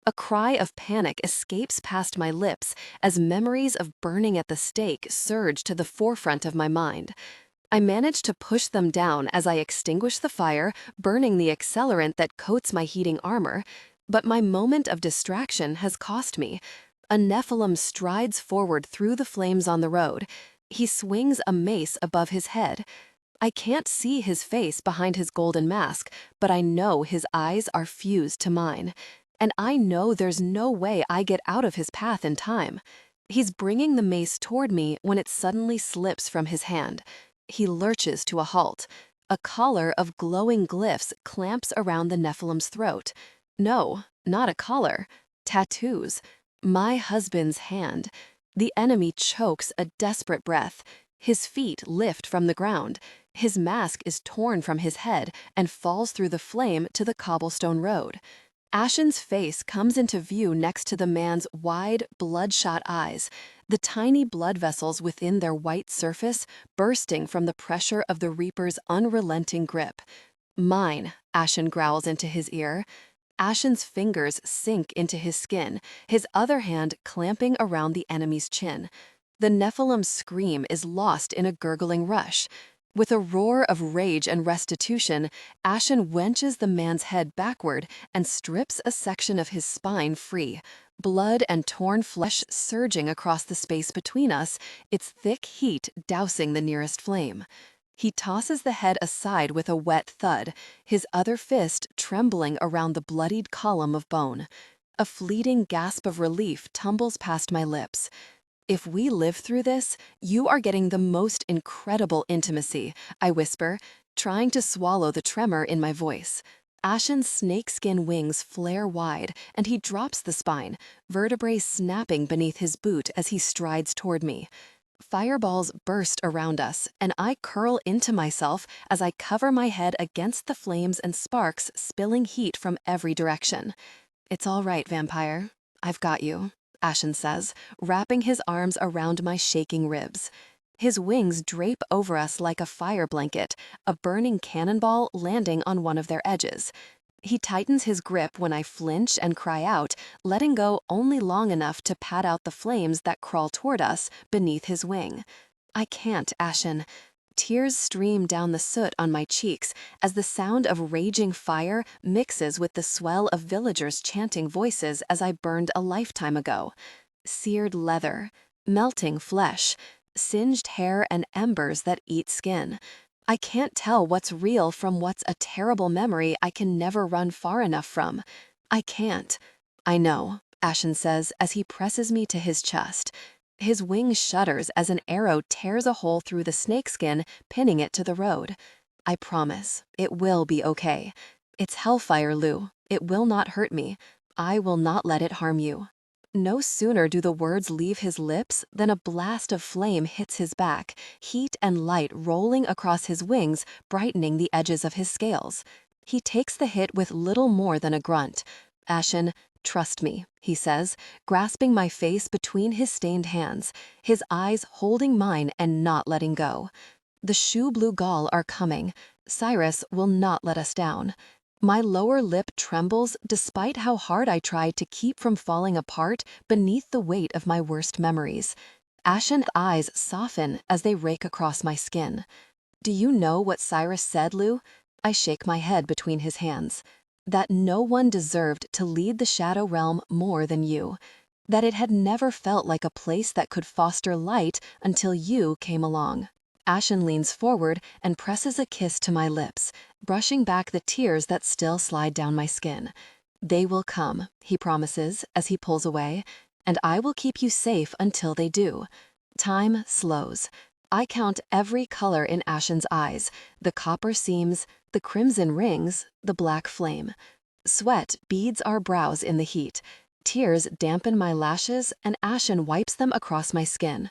Speaker 1: A cry of panic escapes past my lips as memories of burning at the stake surge to the forefront of my mind. I manage to push them down as I extinguish the fire, burning the accelerant that coats my heating armor. But my moment of distraction has cost me. A Nephilim strides forward through the flames on the road. He swings a mace above his head. I can't see his face behind his golden mask, but I know his eyes are fused to mine. And I know there's no way I get out of his path in time. He's bringing the mace toward me when it suddenly slips from his hand. He lurches to a halt. A collar of glowing glyphs clamps around the Nephilim's throat. No, not a collar. Tattoos. My husband's hand. The enemy chokes a desperate breath. His feet lift from the ground. His mask is torn from his head and falls through the flame to the cobblestone road. Ashen's face comes into view next to the man's wide, bloodshot eyes, the tiny blood vessels within their white surface bursting from the pressure of the Reaper's unrelenting grip. Mine, Ashen growls into his ear. Ashen's fingers sink into his skin, his other hand clamping around the enemy's chin. The Nephilim's scream is lost in a gurgling rush. With a roar of rage and restitution, Ashen wenches the man's head backward and strips a section of his spine free, blood and torn flesh surging across the space between us, its thick heat dousing the nearest flame. He tosses the head aside with a wet thud, his other fist trembling around the bloodied column of bone. A fleeting gasp of relief tumbles past my lips. If we live through this, you are getting the most incredible intimacy, I whisper, trying to swallow the tremor in my voice. Ashen's snakeskin wings flare wide, and he drops the spine, vertebrae snapping beneath his boot as he strides toward me. Fireballs burst around us, and I curl into myself as I cover my head against the flames and sparks spilling heat from every direction. "It's all right, vampire. I've got you," Ashen says, wrapping his arms around my shaking ribs. His wings drape over us like a fire blanket, a burning cannonball landing on one of their edges. He tightens his grip when I flinch and cry out, letting go only long enough to pat out the flames that crawl toward us beneath his wing. "I can't, Ashen." Tears stream down the soot on my cheeks as the sound of raging fire mixes with the swell of villagers chanting voices as I burned a lifetime ago. Seared leather, melting flesh, singed hair and embers that eat skin. I can't tell what's real from what's a terrible memory I can never run far enough from. I can't. "I know," Ashen says as he presses me to his chest. His wing shudders as an arrow tears a hole through the snakeskin, pinning it to the road. "I promise, it will be okay. It's hellfire, Lou. It will not hurt me. I will not let it harm you." No sooner do the words leave his lips than a blast of flame hits his back, heat and light rolling across his wings, brightening the edges of his scales. He takes the hit with little more than a grunt. "Ashen, trust me," he says, grasping my face between his stained hands, his eyes holding mine and not letting go. The shoe blue gall are coming. Cyrus will not let us down. My lower lip trembles despite how hard I try to keep from falling apart beneath the weight of my worst memories. Ashen eyes soften as they rake across my skin. "Do you know what Cyrus said, Lou?" I shake my head between his hands. "That no one deserved to lead the Shadow Realm more than you. That it had never felt like a place that could foster light until you came along." Ashen leans forward and presses a kiss to my lips, brushing back the tears that still slide down my skin. "They will come," he promises as he pulls away, "and I will keep you safe until they do." Time slows. I count every color in Ashen's eyes, the copper seams, the crimson rings, the black flame. Sweat beads our brows in the heat. Tears dampen my lashes, and Ashen wipes them across my skin.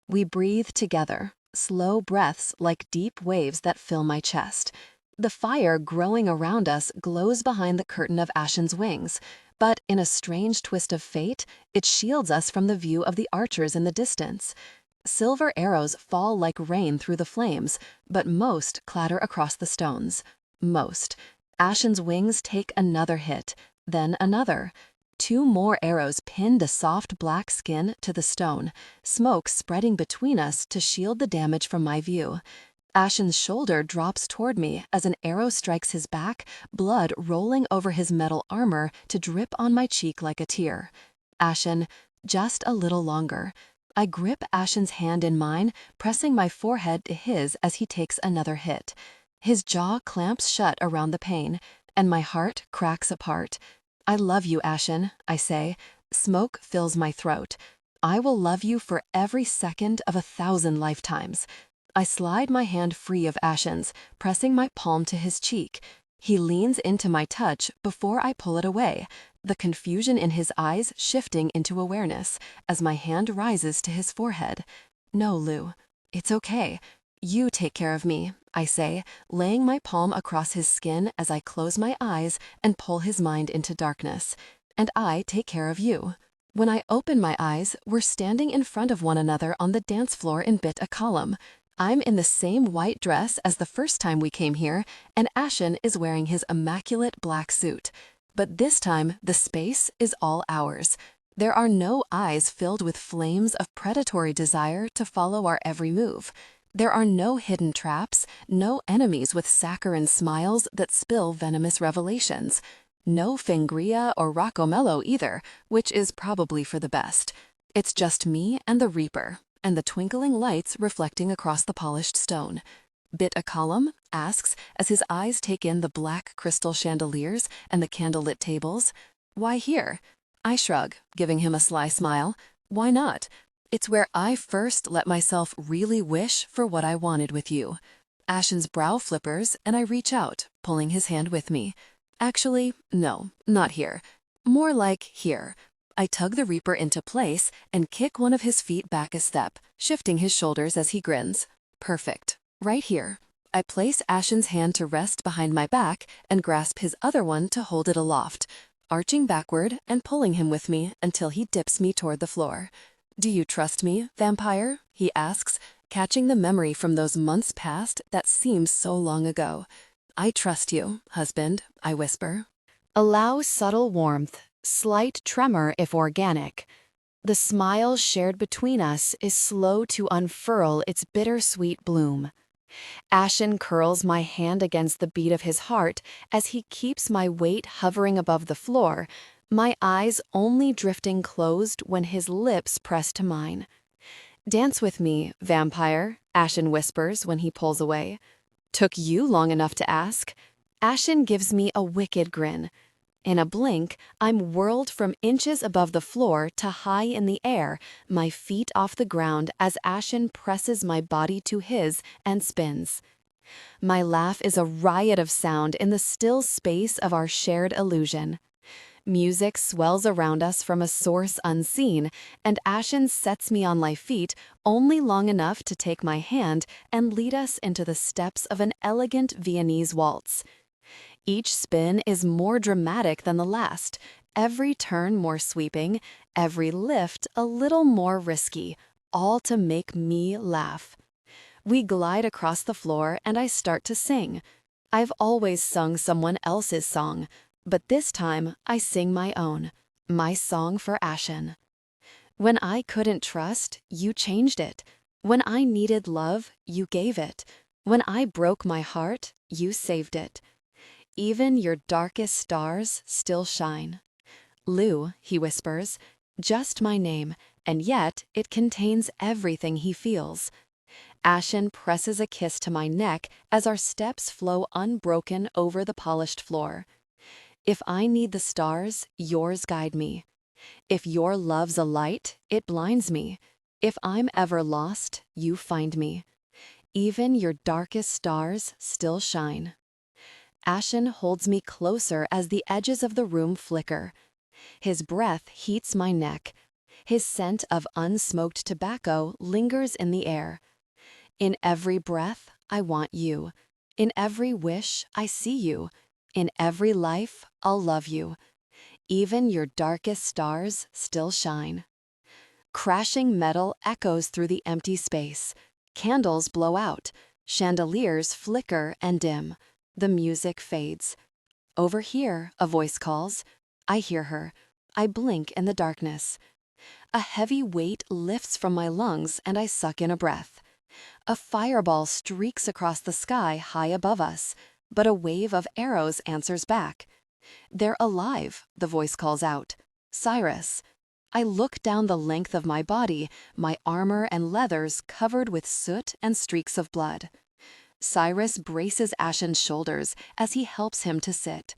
Speaker 1: We breathe together, slow breaths like deep waves that fill my chest. The fire growing around us glows behind the curtain of Ashen's wings, but in a strange twist of fate, it shields us from the view of the archers in the distance. Silver arrows fall like rain through the flames, but most clatter across the stones. Most. Ashen's wings take another hit, then another. 2 more arrows pinned a soft black skin to the stone, smoke spreading between us to shield the damage from my view. Ashen's shoulder drops toward me as an arrow strikes his back, blood rolling over his metal armor to drip on my cheek like a tear. "Ashen, just a little longer." I grip Ashen's hand in mine, pressing my forehead to his as he takes another hit. His jaw clamps shut around the pain, and my heart cracks apart. "I love you, Ashen," I say. Smoke fills my throat. "I will love you for every second of 1,000 lifetimes." I slide my hand free of Ashen's, pressing my palm to his cheek. He leans into my touch before I pull it away, the confusion in his eyes shifting into awareness as my hand rises to his forehead. "No, Lou, it's okay. You take care of me," I say, laying my palm across his skin as I close my eyes and pull his mind into darkness. "And I take care of you." When I open my eyes, we're standing in front of one another on the dance floor in Bit a Column. I'm in the same white dress as the first time we came here, and Ashen is wearing his immaculate black suit. But this time, the space is all ours. There are no eyes filled with flames of predatory desire to follow our every move. There are no hidden traps, no enemies with saccharine smiles that spill venomous revelations. No Fangria or Roccomello either, which is probably for the best. It's just me and the Reaper, and the twinkling lights reflecting across the polished stone. "Bit a Column?" asks as his eyes take in the black crystal chandeliers and the candlelit tables. "Why here?" I shrug, giving him a sly smile. "Why not? It's where I first let myself really wish for what I wanted with you." Ashen's brow flippers, and I reach out, pulling his hand with me. "Actually, no, not here. More like here." I tug the Reaper into place and kick one of his feet back a step, shifting his shoulders as he grins. Perfect. Right here. I place Ashen's hand to rest behind my back and grasp his other one to hold it aloft, arching backward and pulling him with me until he dips me toward the floor. Do you trust me, vampire? He asks, catching the memory from those months past that seems so long ago. I trust you, husband, I whisper. Allow subtle warmth, slight tremor if organic. The smile shared between us is slow to unfurl its bittersweet bloom. Ashen curls my hand against the beat of his heart as he keeps my weight hovering above the floor, my eyes only drifting closed when his lips press to mine. Dance with me, vampire, Ashen whispers when he pulls away. Took you long enough to ask? Ashen gives me a wicked grin. In a blink, I'm whirled from inches above the floor to high in the air, my feet off the ground as Ashen presses my body to his and spins. My laugh is a riot of sound in the still space of our shared illusion. Music swells around us from a source unseen, and Ashen sets me on my feet only long enough to take my hand and lead us into the steps of an elegant Viennese waltz. Each spin is more dramatic than the last, every turn more sweeping, every lift a little more risky, all to make me laugh. We glide across the floor and I start to sing. I've always sung someone else's song, but this time I sing my own, my song for Ashen. When I couldn't trust, you changed it. When I needed love, you gave it. When I broke my heart, you saved it. Even your darkest stars still shine. Lou, he whispers, just my name, and yet it contains everything he feels. Ashen presses a kiss to my neck as our steps flow unbroken over the polished floor. If I need the stars, yours guide me. If your love's a light, it blinds me. If I'm ever lost, you find me. Even your darkest stars still shine. Ashen holds me closer as the edges of the room flicker. His breath heats my neck. His scent of unsmoked tobacco lingers in the air. In every breath, I want you. In every wish, I see you. In every life, I'll love you. Even your darkest stars still shine. Crashing metal echoes through the empty space. Candles blow out. Chandeliers flicker and dim. The music fades. Over here, a voice calls. I hear her. I blink in the darkness. A heavy weight lifts from my lungs and I suck in a breath. A fireball streaks across the sky high above us, but a wave of arrows answers back. They're alive, the voice calls out. Cyrus. I look down the length of my body, my armor and leathers covered with soot and streaks of blood. Cyrus braces Ashen's shoulders as he helps him to sit.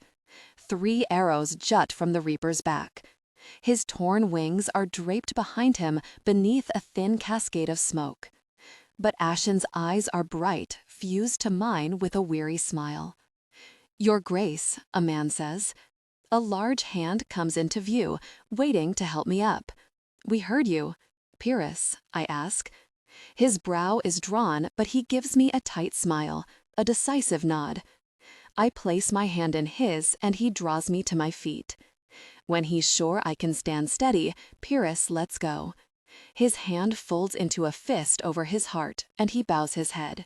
Speaker 1: 3 arrows jut from the Reaper's back. His torn wings are draped behind him beneath a thin cascade of smoke. But Ashen's eyes are bright, fused to mine with a weary smile. Your Grace, a man says. A large hand comes into view, waiting to help me up. We heard you. Pyrrhus, I ask. His brow is drawn, but he gives me a tight smile, a decisive nod. I place my hand in his, and he draws me to my feet. When he's sure I can stand steady, Pyrrhus lets go. His hand folds into a fist over his heart, and he bows his head.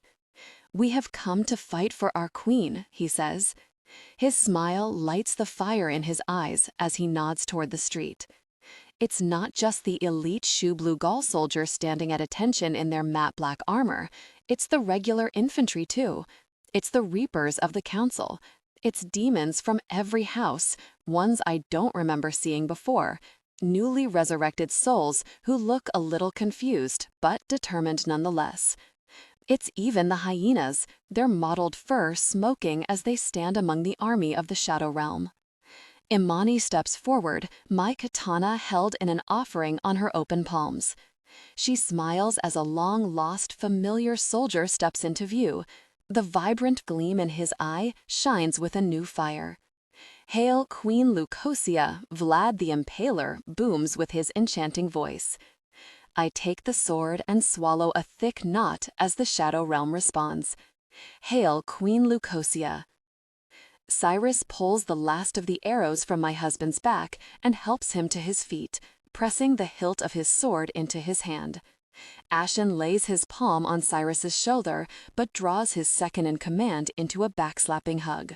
Speaker 1: We have come to fight for our queen, he says. His smile lights the fire in his eyes as he nods toward the street. It's not just the elite shoe blue Gaul soldiers standing at attention in their matte black armor. It's the regular infantry, too. It's the reapers of the council. It's demons from every house, ones I don't remember seeing before. Newly resurrected souls who look a little confused, but determined nonetheless. It's even the hyenas, their mottled fur smoking as they stand among the army of the Shadow Realm. Imani steps forward, my katana held in an offering on her open palms. She smiles as a long-lost familiar soldier steps into view. The vibrant gleam in his eye shines with a new fire.
Speaker 2: Hail Queen Leucosia, Vlad the Impaler booms with his enchanting voice. I take the sword and swallow a thick knot as the Shadow Realm responds. Hail Queen Leucosia. Cyrus pulls the last of the arrows from my husband's back and helps him to his feet, pressing the hilt of his sword into his hand. Ashen lays his palm on Cyrus's shoulder, but draws his second-in-command into a backslapping hug.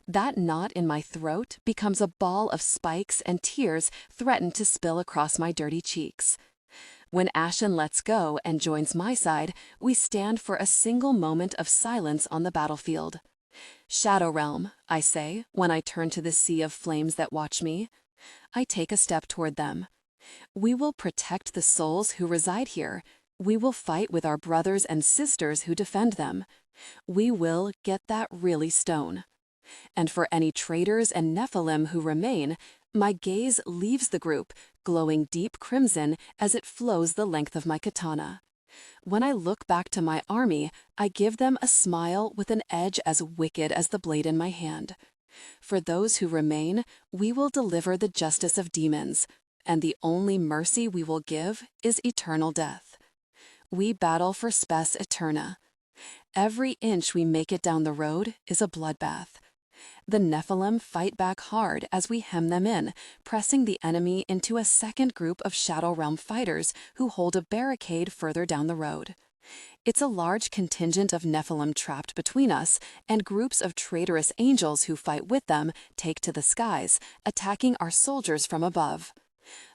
Speaker 2: That knot in my throat becomes a ball of spikes, and tears threaten to spill across my dirty cheeks. When Ashen lets go and joins my side, we stand for a single moment of silence on the battlefield. Shadow Realm, I say, when I turn to the sea of flames that watch me. I take a step toward them. We will protect the souls who reside here. We will fight with our brothers and sisters who defend them. We will get that really stone. And for any traitors and Nephilim who remain, my gaze leaves the group, glowing deep crimson as it flows the length of my katana. When I look back to my army, I give them a smile with an edge as wicked as the blade in my hand. For those who remain, we will deliver the justice of demons, and the only mercy we will give is eternal death. We battle for spes eterna. Every inch we make it down the road is a bloodbath. The Nephilim fight back hard as we hem them in, pressing the enemy into a second group of Shadow Realm fighters who hold a barricade further down the road. It's a large contingent of Nephilim trapped between us, and groups of traitorous angels who fight with them take to the skies, attacking our soldiers from above.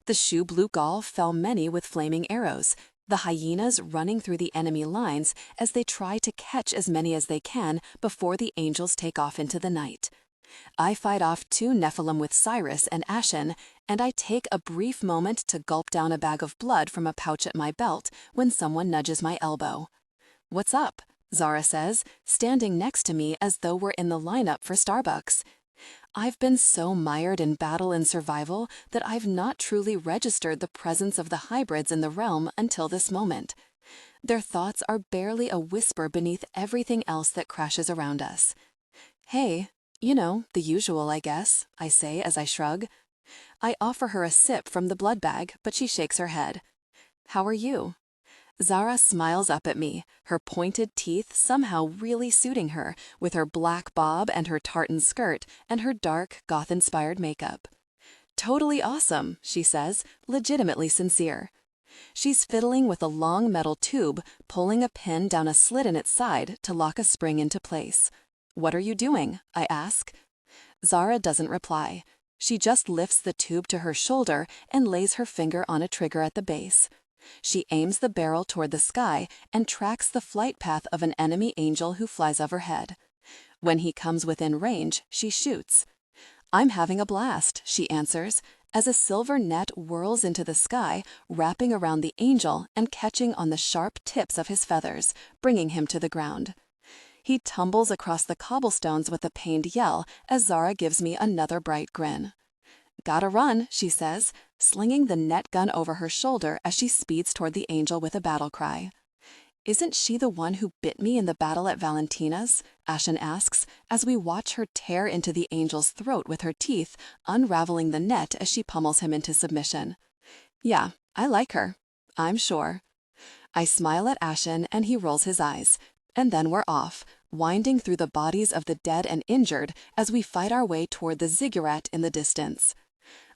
Speaker 2: The shoe blue Gaul fell many with flaming arrows, the hyenas running through the enemy lines as they try to catch as many as they can before the angels take off into the night. I fight off 2 Nephilim with Cyrus and Ashen, and I take a brief moment to gulp down a bag of blood from a pouch at my belt when someone nudges my elbow. "What's up?" Zara says, standing next to me as though we're in the lineup for Starbucks. I've been so mired in battle and survival that I've not truly registered the presence of the hybrids in the realm until this moment. Their thoughts are barely a whisper beneath everything else that crashes around us. "Hey, you know, the usual, I guess," I say as I shrug. I offer her a sip from the blood bag, but she shakes her head. "How are you?" Zara smiles up at me, her pointed teeth somehow really suiting her, with her black bob and her tartan skirt and her dark, goth-inspired makeup. "Totally awesome," she says, legitimately sincere. She's fiddling with a long metal tube, pulling a pin down a slit in its side to lock a spring into place. "What are you doing?" I ask. Zara doesn't reply. She just lifts the tube to her shoulder and lays her finger on a trigger at the base. She aims the barrel toward the sky and tracks the flight path of an enemy angel who flies overhead. When he comes within range, she shoots. "I'm having a blast," she answers, as a silver net whirls into the sky, wrapping around the angel and catching on the sharp tips of his feathers, bringing him to the ground. He tumbles across the cobblestones with a pained yell as Zara gives me another bright grin. "Gotta run," she says, slinging the net gun over her shoulder as she speeds toward the angel with a battle cry. "Isn't she the one who bit me in the battle at Valentina's?" Ashen asks, as we watch her tear into the angel's throat with her teeth, unraveling the net as she pummels him into submission. "Yeah, I like her. I'm sure." I smile at Ashen and he rolls his eyes. And then we're off, winding through the bodies of the dead and injured as we fight our way toward the ziggurat in the distance.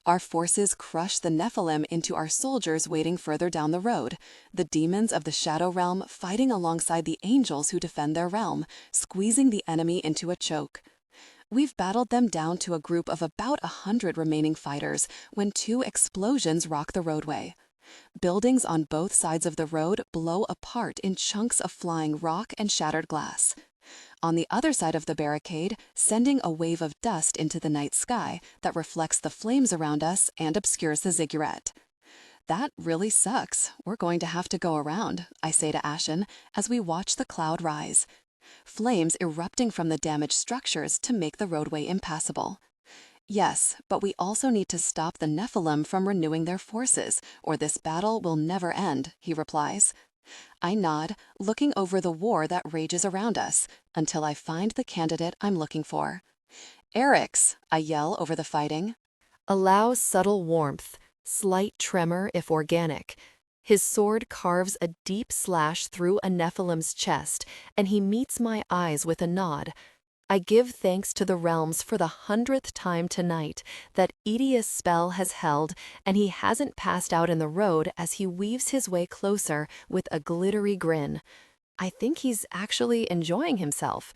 Speaker 2: Our forces crush the Nephilim into our soldiers waiting further down the road, the demons of the Shadow Realm fighting alongside the angels who defend their realm, squeezing the enemy into a choke. We've battled them down to a group of about 100 remaining fighters when 2 explosions rock the roadway. Buildings on both sides of the road blow apart in chunks of flying rock and shattered glass. On the other side of the barricade, sending a wave of dust into the night sky that reflects the flames around us and obscures the ziggurat. "That really sucks. We're going to have to go around," I say to Ashen as we watch the cloud rise. Flames erupting from the damaged structures to make the roadway impassable. "Yes, but we also need to stop the Nephilim from renewing their forces, or this battle will never end," he replies. I nod, looking over the war that rages around us, until I find the candidate I'm looking for. Eric's, I yell over the fighting.
Speaker 1: Allow subtle warmth, slight tremor if organic. His sword carves a deep slash through a Nephilim's chest, and he meets my eyes with a nod. I give thanks to the realms for the 100th time tonight that Edia's spell has held and he hasn't passed out in the road as he weaves his way closer with a glittery grin. I think he's actually enjoying himself.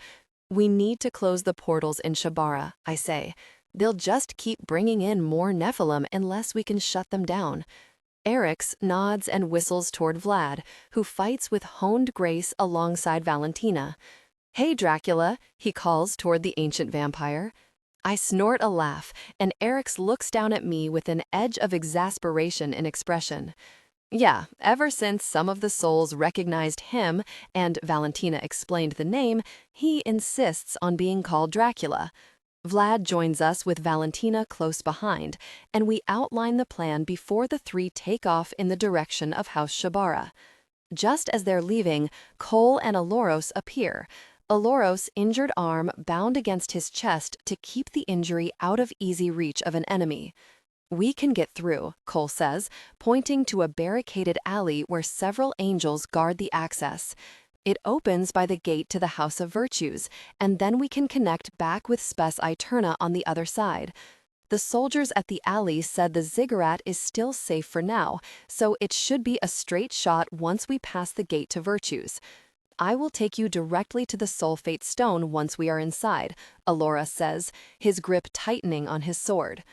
Speaker 1: We need to close the portals in Shabara, I say. They'll just keep bringing in more Nephilim unless we can shut them down. Eric's nods and whistles toward Vlad, who fights with honed grace alongside Valentina. "Hey, Dracula," he calls toward the ancient vampire. I snort a laugh, and Eric's looks down at me with an edge of exasperation in expression. Yeah, ever since some of the souls recognized him and Valentina explained the name, he insists on being called Dracula. Vlad joins us with Valentina close behind, and we outline the plan before the three take off in the direction of House Shabara. Just as they're leaving, Cole and Aloros appear. Aloros' injured arm bound against his chest to keep the injury out of easy reach of an enemy. "We can get through," Cole says, pointing to a barricaded alley where several angels guard the access. It opens by the gate to the House of Virtues, and then we can connect back with Spes Aeterna on the other side. The soldiers at the alley said the ziggurat is still safe for now, so it should be a straight shot once we pass the gate to Virtues. "I will take you directly to the Sulfate Stone once we are inside," Alora says, his grip tightening on his sword.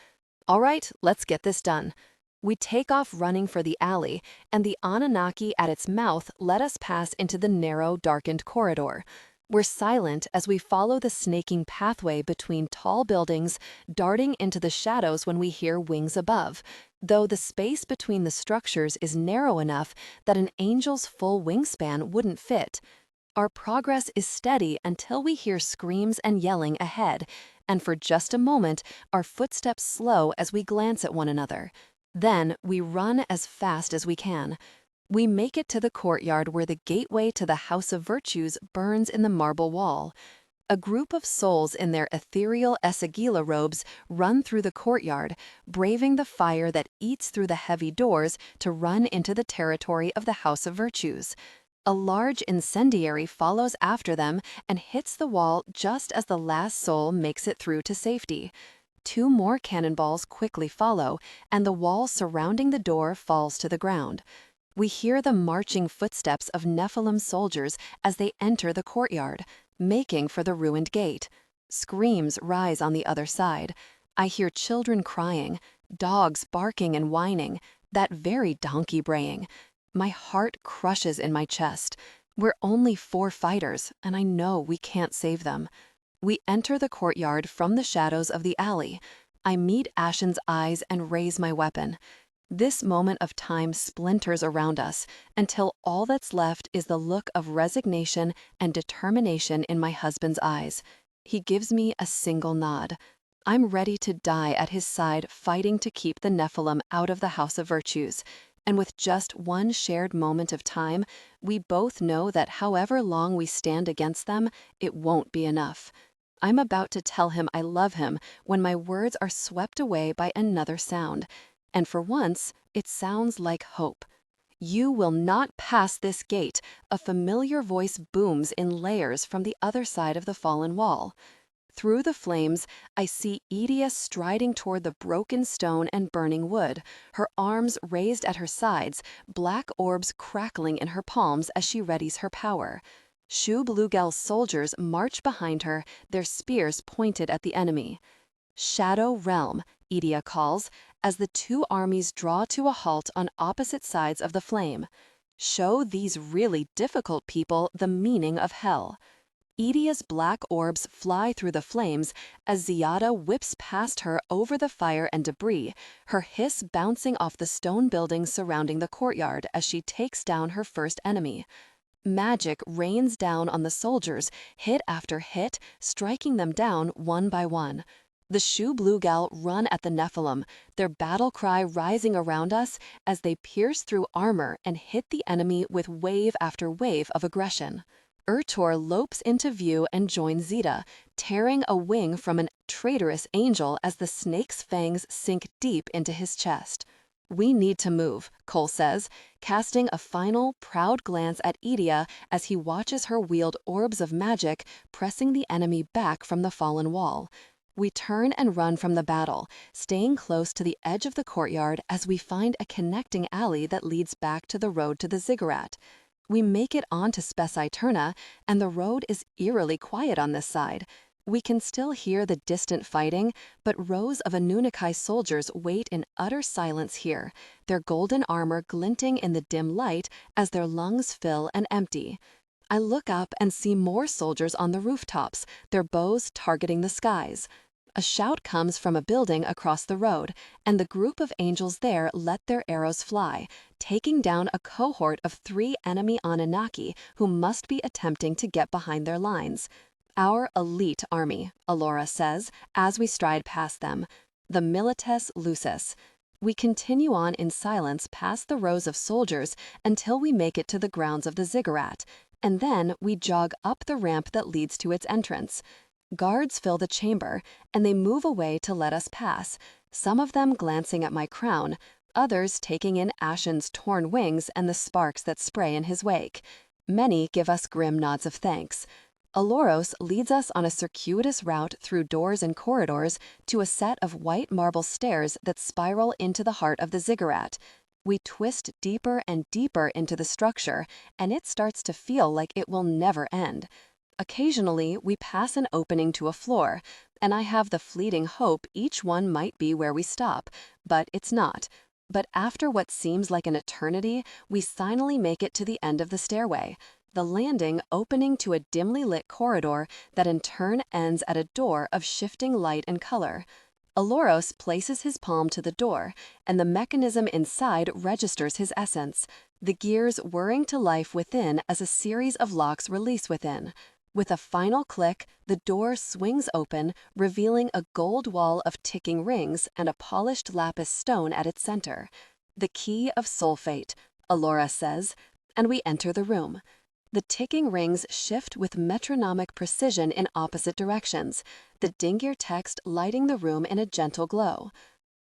Speaker 1: All right, let's get this done. We take off running for the alley, and the Anunnaki at its mouth let us pass into the narrow, darkened corridor. We're silent as we follow the snaking pathway between tall buildings, darting into the shadows when we hear wings above, though the space between the structures is narrow enough that an angel's full wingspan wouldn't fit. Our progress is steady until we hear screams and yelling ahead, and for just a moment, our footsteps slow as we glance at one another. Then we run as fast as we can. We make it to the courtyard where the gateway to the House of Virtues burns in the marble wall. A group of souls in their ethereal Esagila robes run through the courtyard, braving the fire that eats through the heavy doors to run into the territory of the House of Virtues. A large incendiary follows after them and hits the wall just as the last soul makes it through to safety. 2 more cannonballs quickly follow, and the wall surrounding the door falls to the ground. We hear the marching footsteps of Nephilim soldiers as they enter the courtyard, making for the ruined gate. Screams rise on the other side. I hear children crying, dogs barking and whining, that very donkey braying. My heart crushes in my chest. We're only 4 fighters, and I know we can't save them. We enter the courtyard from the shadows of the alley. I meet Ashen's eyes and raise my weapon. This moment of time splinters around us until all that's left is the look of resignation and determination in my husband's eyes. He gives me a single nod. I'm ready to die at his side, fighting to keep the Nephilim out of the House of Virtues. And with just one shared moment of time, we both know that however long we stand against them, it won't be enough. I'm about to tell him I love him when my words are swept away by another sound. And for once, it sounds like hope. "You will not pass this gate," a familiar voice booms in layers from the other side of the fallen wall. Through the flames, I see Edia striding toward the broken stone and burning wood, her arms raised at her sides, black orbs crackling in her palms as she readies her power. Shu-Blugel's soldiers march behind her, their spears pointed at the enemy. "Shadow Realm," Edia calls, as the 2 armies draw to a halt on opposite sides of the flame. "Show these really difficult people the meaning of hell." Edia's black orbs fly through the flames as Ziada whips past her over the fire and debris, her hiss bouncing off the stone buildings surrounding the courtyard as she takes down her first enemy. Magic rains down on the soldiers, hit after hit, striking them down one by one. The Shu-Blugal run at the Nephilim, their battle cry rising around us as they pierce through armor and hit the enemy with wave after wave of aggression. Urtor lopes into view and joins Zeta, tearing a wing from an traitorous angel as the snake's fangs sink deep into his chest. We need to move, Cole says, casting a final, proud glance at Edea as he watches her wield orbs of magic, pressing the enemy back from the fallen wall. We turn and run from the battle, staying close to the edge of the courtyard as we find a connecting alley that leads back to the road to the ziggurat. We make it onto Spes-Eterna, and the road is eerily quiet on this side. We can still hear the distant fighting, but rows of Anunnaki soldiers wait in utter silence here, their golden armor glinting in the dim light as their lungs fill and empty. I look up and see more soldiers on the rooftops, their bows targeting the skies. A shout comes from a building across the road, and the group of angels there let their arrows fly, taking down a cohort of 3 enemy Anunnaki who must be attempting to get behind their lines. Our elite army, Alora says, as we stride past them. The Milites Lucis. We continue on in silence past the rows of soldiers until we make it to the grounds of the ziggurat, and then we jog up the ramp that leads to its entrance. Guards fill the chamber, and they move away to let us pass, some of them glancing at my crown, others taking in Ashen's torn wings and the sparks that spray in his wake. Many give us grim nods of thanks. Aloros leads us on a circuitous route through doors and corridors to a set of white marble stairs that spiral into the heart of the ziggurat. We twist deeper and deeper into the structure, and it starts to feel like it will never end. Occasionally, we pass an opening to a floor, and I have the fleeting hope each one might be where we stop, but it's not. But after what seems like an eternity, we finally make it to the end of the stairway, the landing opening to a dimly lit corridor that in turn ends at a door of shifting light and color. Aloros places his palm to the door, and the mechanism inside registers his essence, the gears whirring to life within as a series of locks release within. With a final click, the door swings open, revealing a gold wall of ticking rings and a polished lapis stone at its center. The key of Soulfate, Alora says, and we enter the room. The ticking rings shift with metronomic precision in opposite directions, the Dingir text lighting the room in a gentle glow.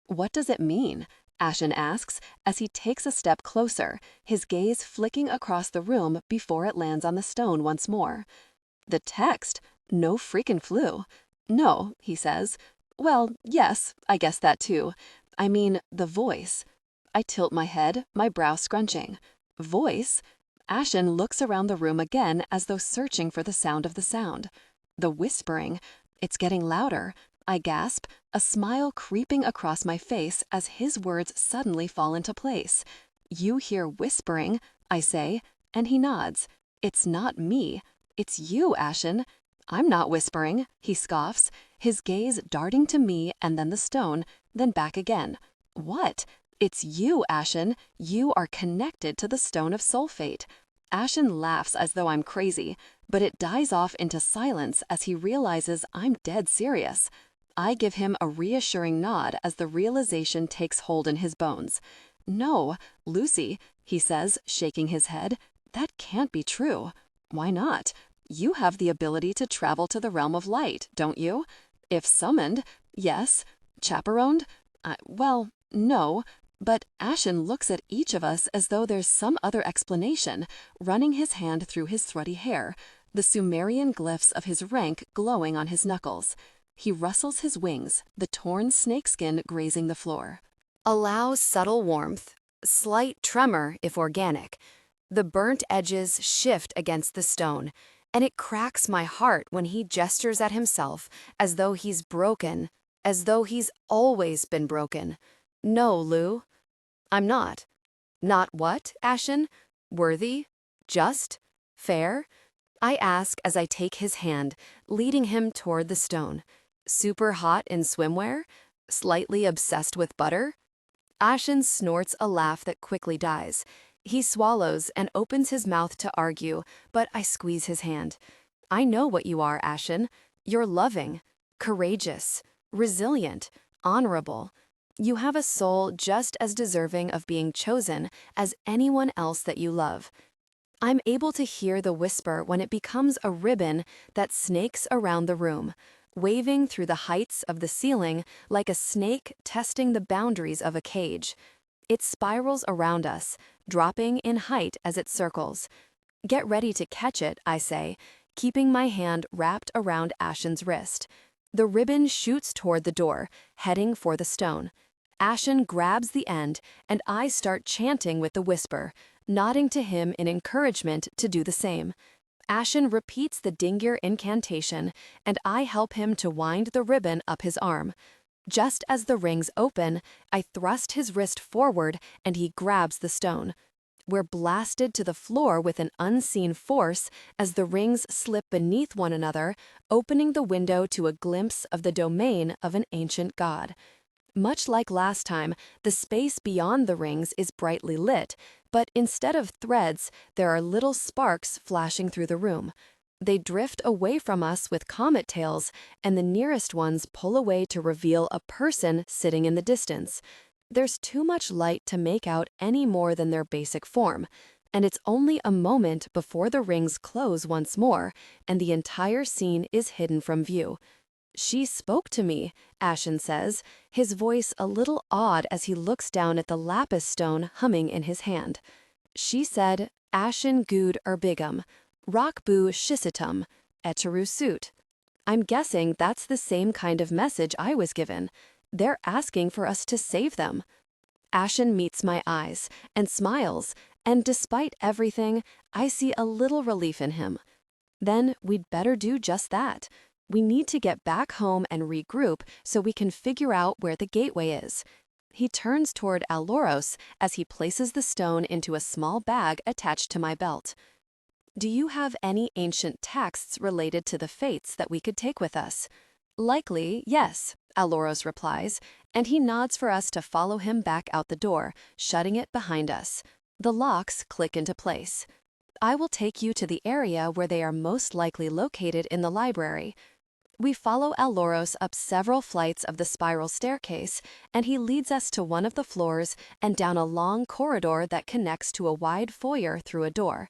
Speaker 1: What does it mean? Ashen asks as he takes a step closer, his gaze flicking across the room before it lands on the stone once more. The text? No freaking flu. No, he says. Well, yes, I guess that too. I mean, the voice. I tilt my head, my brow scrunching. Voice? Ashen looks around the room again as though searching for the sound of the sound. The whispering. It's getting louder. I gasp, a smile creeping across my face as his words suddenly fall into place. You hear whispering, I say, and he nods. It's not me. It's you, Ashen. I'm not whispering, he scoffs, his gaze darting to me and then the stone, then back again. What? It's you, Ashen. You are connected to the stone of Soulfate. Ashen laughs as though I'm crazy, but it dies off into silence as he realizes I'm dead serious. I give him a reassuring nod as the realization takes hold in his bones. No, Lucy, he says, shaking his head, that can't be true. Why not? You have the ability to travel to the realm of light, don't you? If summoned, yes. Chaperoned? Well, no. But Ashen looks at each of us as though there's some other explanation, running his hand through his thready hair, the Sumerian glyphs of his rank glowing on his knuckles. He rustles his wings, the torn snakeskin grazing the floor.
Speaker 2: Allows subtle warmth, slight tremor if organic. The burnt edges shift against the stone, and it cracks my heart when he gestures at himself as though he's broken, as though he's always been broken. No, Lou. I'm not. Not what, Ashen? Worthy? Just? Fair? I ask as I take his hand, leading him toward the stone. Super hot in swimwear? Slightly obsessed with butter? Ashen snorts a laugh that quickly dies. He swallows and opens his mouth to argue, but I squeeze his hand. I know what you are, Ashen. You're loving, courageous, resilient, honorable. You have a soul just as deserving of being chosen as anyone else that you love.
Speaker 1: I'm able to hear the whisper when it becomes a ribbon that snakes around the room, waving through the heights of the ceiling like a snake testing the boundaries of a cage. It spirals around us, dropping in height as it circles. Get ready to catch it, I say, keeping my hand wrapped around Ashen's wrist. The ribbon shoots toward the door, heading for the stone. Ashen grabs the end, and I start chanting with the whisper, nodding to him in encouragement to do the same. Ashen repeats the Dingir incantation, and I help him to wind the ribbon up his arm. Just as the rings open, I thrust his wrist forward and he grabs the stone. We're blasted to the floor with an unseen force as the rings slip beneath one another, opening the window to a glimpse of the domain of an ancient god. Much like last time, the space beyond the rings is brightly lit, but instead of threads, there are little sparks flashing through the room. They drift away from us with comet tails, and the nearest ones pull away to reveal a person sitting in the distance. There's too much light to make out any more than their basic form, and it's only a moment before the rings close once more, and the entire scene is hidden from view. "She spoke to me," Ashen says, his voice a little odd as he looks down at the lapis stone humming in his hand. "She said, Ashen Gud Urbigum, Rockbu Shisitum, Eteru Sut." I'm guessing that's the same kind of message I was given. They're asking for us to save them. Ashen meets my eyes and smiles, and despite everything, I see a little relief in him. Then we'd better do just that. We need to get back home and regroup so we can figure out where the gateway is. He turns toward Alloros as he places the stone into a small bag attached to my belt. "Do you have any ancient texts related to the fates that we could take with us?" "Likely, yes," Alloros replies, and he nods for us to follow him back out the door, shutting it behind us. The locks click into place. "I will take you to the area where they are most likely located in the library." We follow Alloros up several flights of the spiral staircase, and he leads us to one of the floors and down a long corridor that connects to a wide foyer through a door.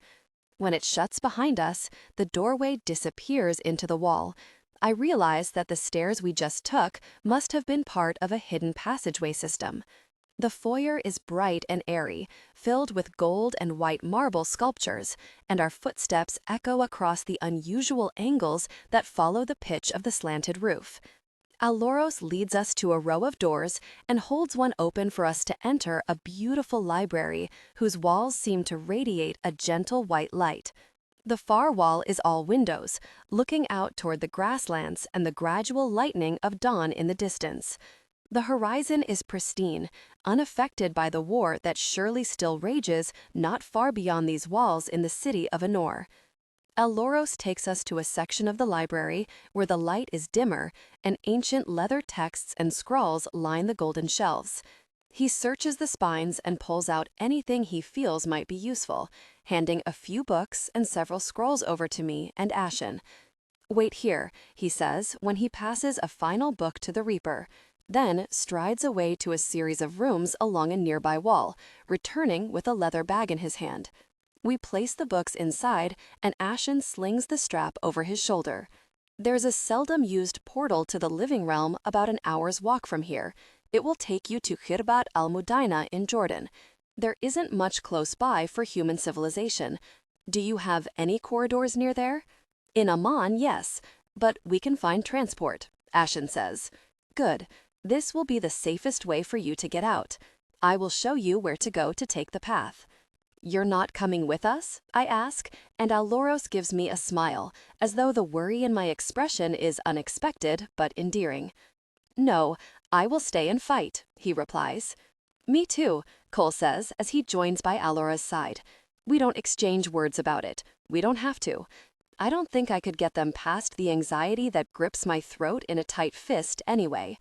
Speaker 1: When it shuts behind us, the doorway disappears into the wall. I realize that the stairs we just took must have been part of a hidden passageway system. The foyer is bright and airy, filled with gold and white marble sculptures, and our footsteps echo across the unusual angles that follow the pitch of the slanted roof. Alloros leads us to a row of doors and holds one open for us to enter a beautiful library whose walls seem to radiate a gentle white light. The far wall is all windows, looking out toward the grasslands and the gradual lightening of dawn in the distance. The horizon is pristine, unaffected by the war that surely still rages not far beyond these walls in the city of Anor. Alloros takes us to a section of the library where the light is dimmer and ancient leather texts and scrolls line the golden shelves. He searches the spines and pulls out anything he feels might be useful, handing a few books and several scrolls over to me and Ashen. "Wait here," he says when he passes a final book to the Reaper, then strides away to a series of rooms along a nearby wall, returning with a leather bag in his hand. We place the books inside, and Ashen slings the strap over his shoulder. There's a seldom-used portal to the living realm about an hour's walk from here. It will take you to Khirbat al-Mudaina in Jordan. There isn't much close by for human civilization. Do you have any corridors near there? In Amman, yes, but we can find transport, Ashen says. Good. This will be the safest way for you to get out. I will show you where to go to take the path. "You're not coming with us?" I ask, and Alloros gives me a smile, as though the worry in my expression is unexpected but endearing. "No, I will stay and fight," he replies. "Me too," Cole says as he joins by Allora's side. "We don't exchange words about it. We don't have to. I don't think I could get them past the anxiety that grips my throat in a tight fist anyway.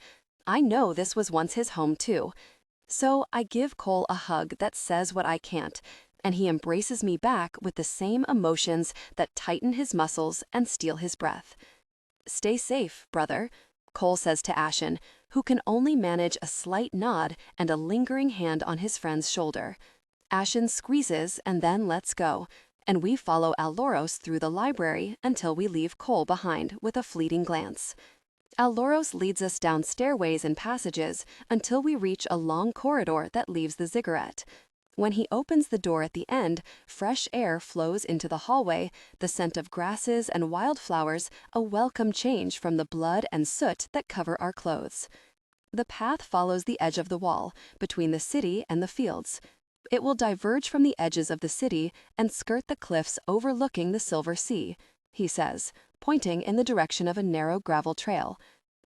Speaker 1: I know this was once his home too. So I give Cole a hug that says what I can't, and he embraces me back with the same emotions that tighten his muscles and steal his breath. "Stay safe, brother," Cole says to Ashen, who can only manage a slight nod and a lingering hand on his friend's shoulder. Ashen squeezes and then lets go, and we follow Alloros through the library until we leave Cole behind with a fleeting glance. Alloros leads us down stairways and passages until we reach a long corridor that leaves the ziggurat. When he opens the door at the end, fresh air flows into the hallway, the scent of grasses and wildflowers, a welcome change from the blood and soot that cover our clothes. The path follows the edge of the wall, between the city and the fields. It will diverge from the edges of the city and skirt the cliffs overlooking the Silver Sea, he says, pointing in the direction of a narrow gravel trail.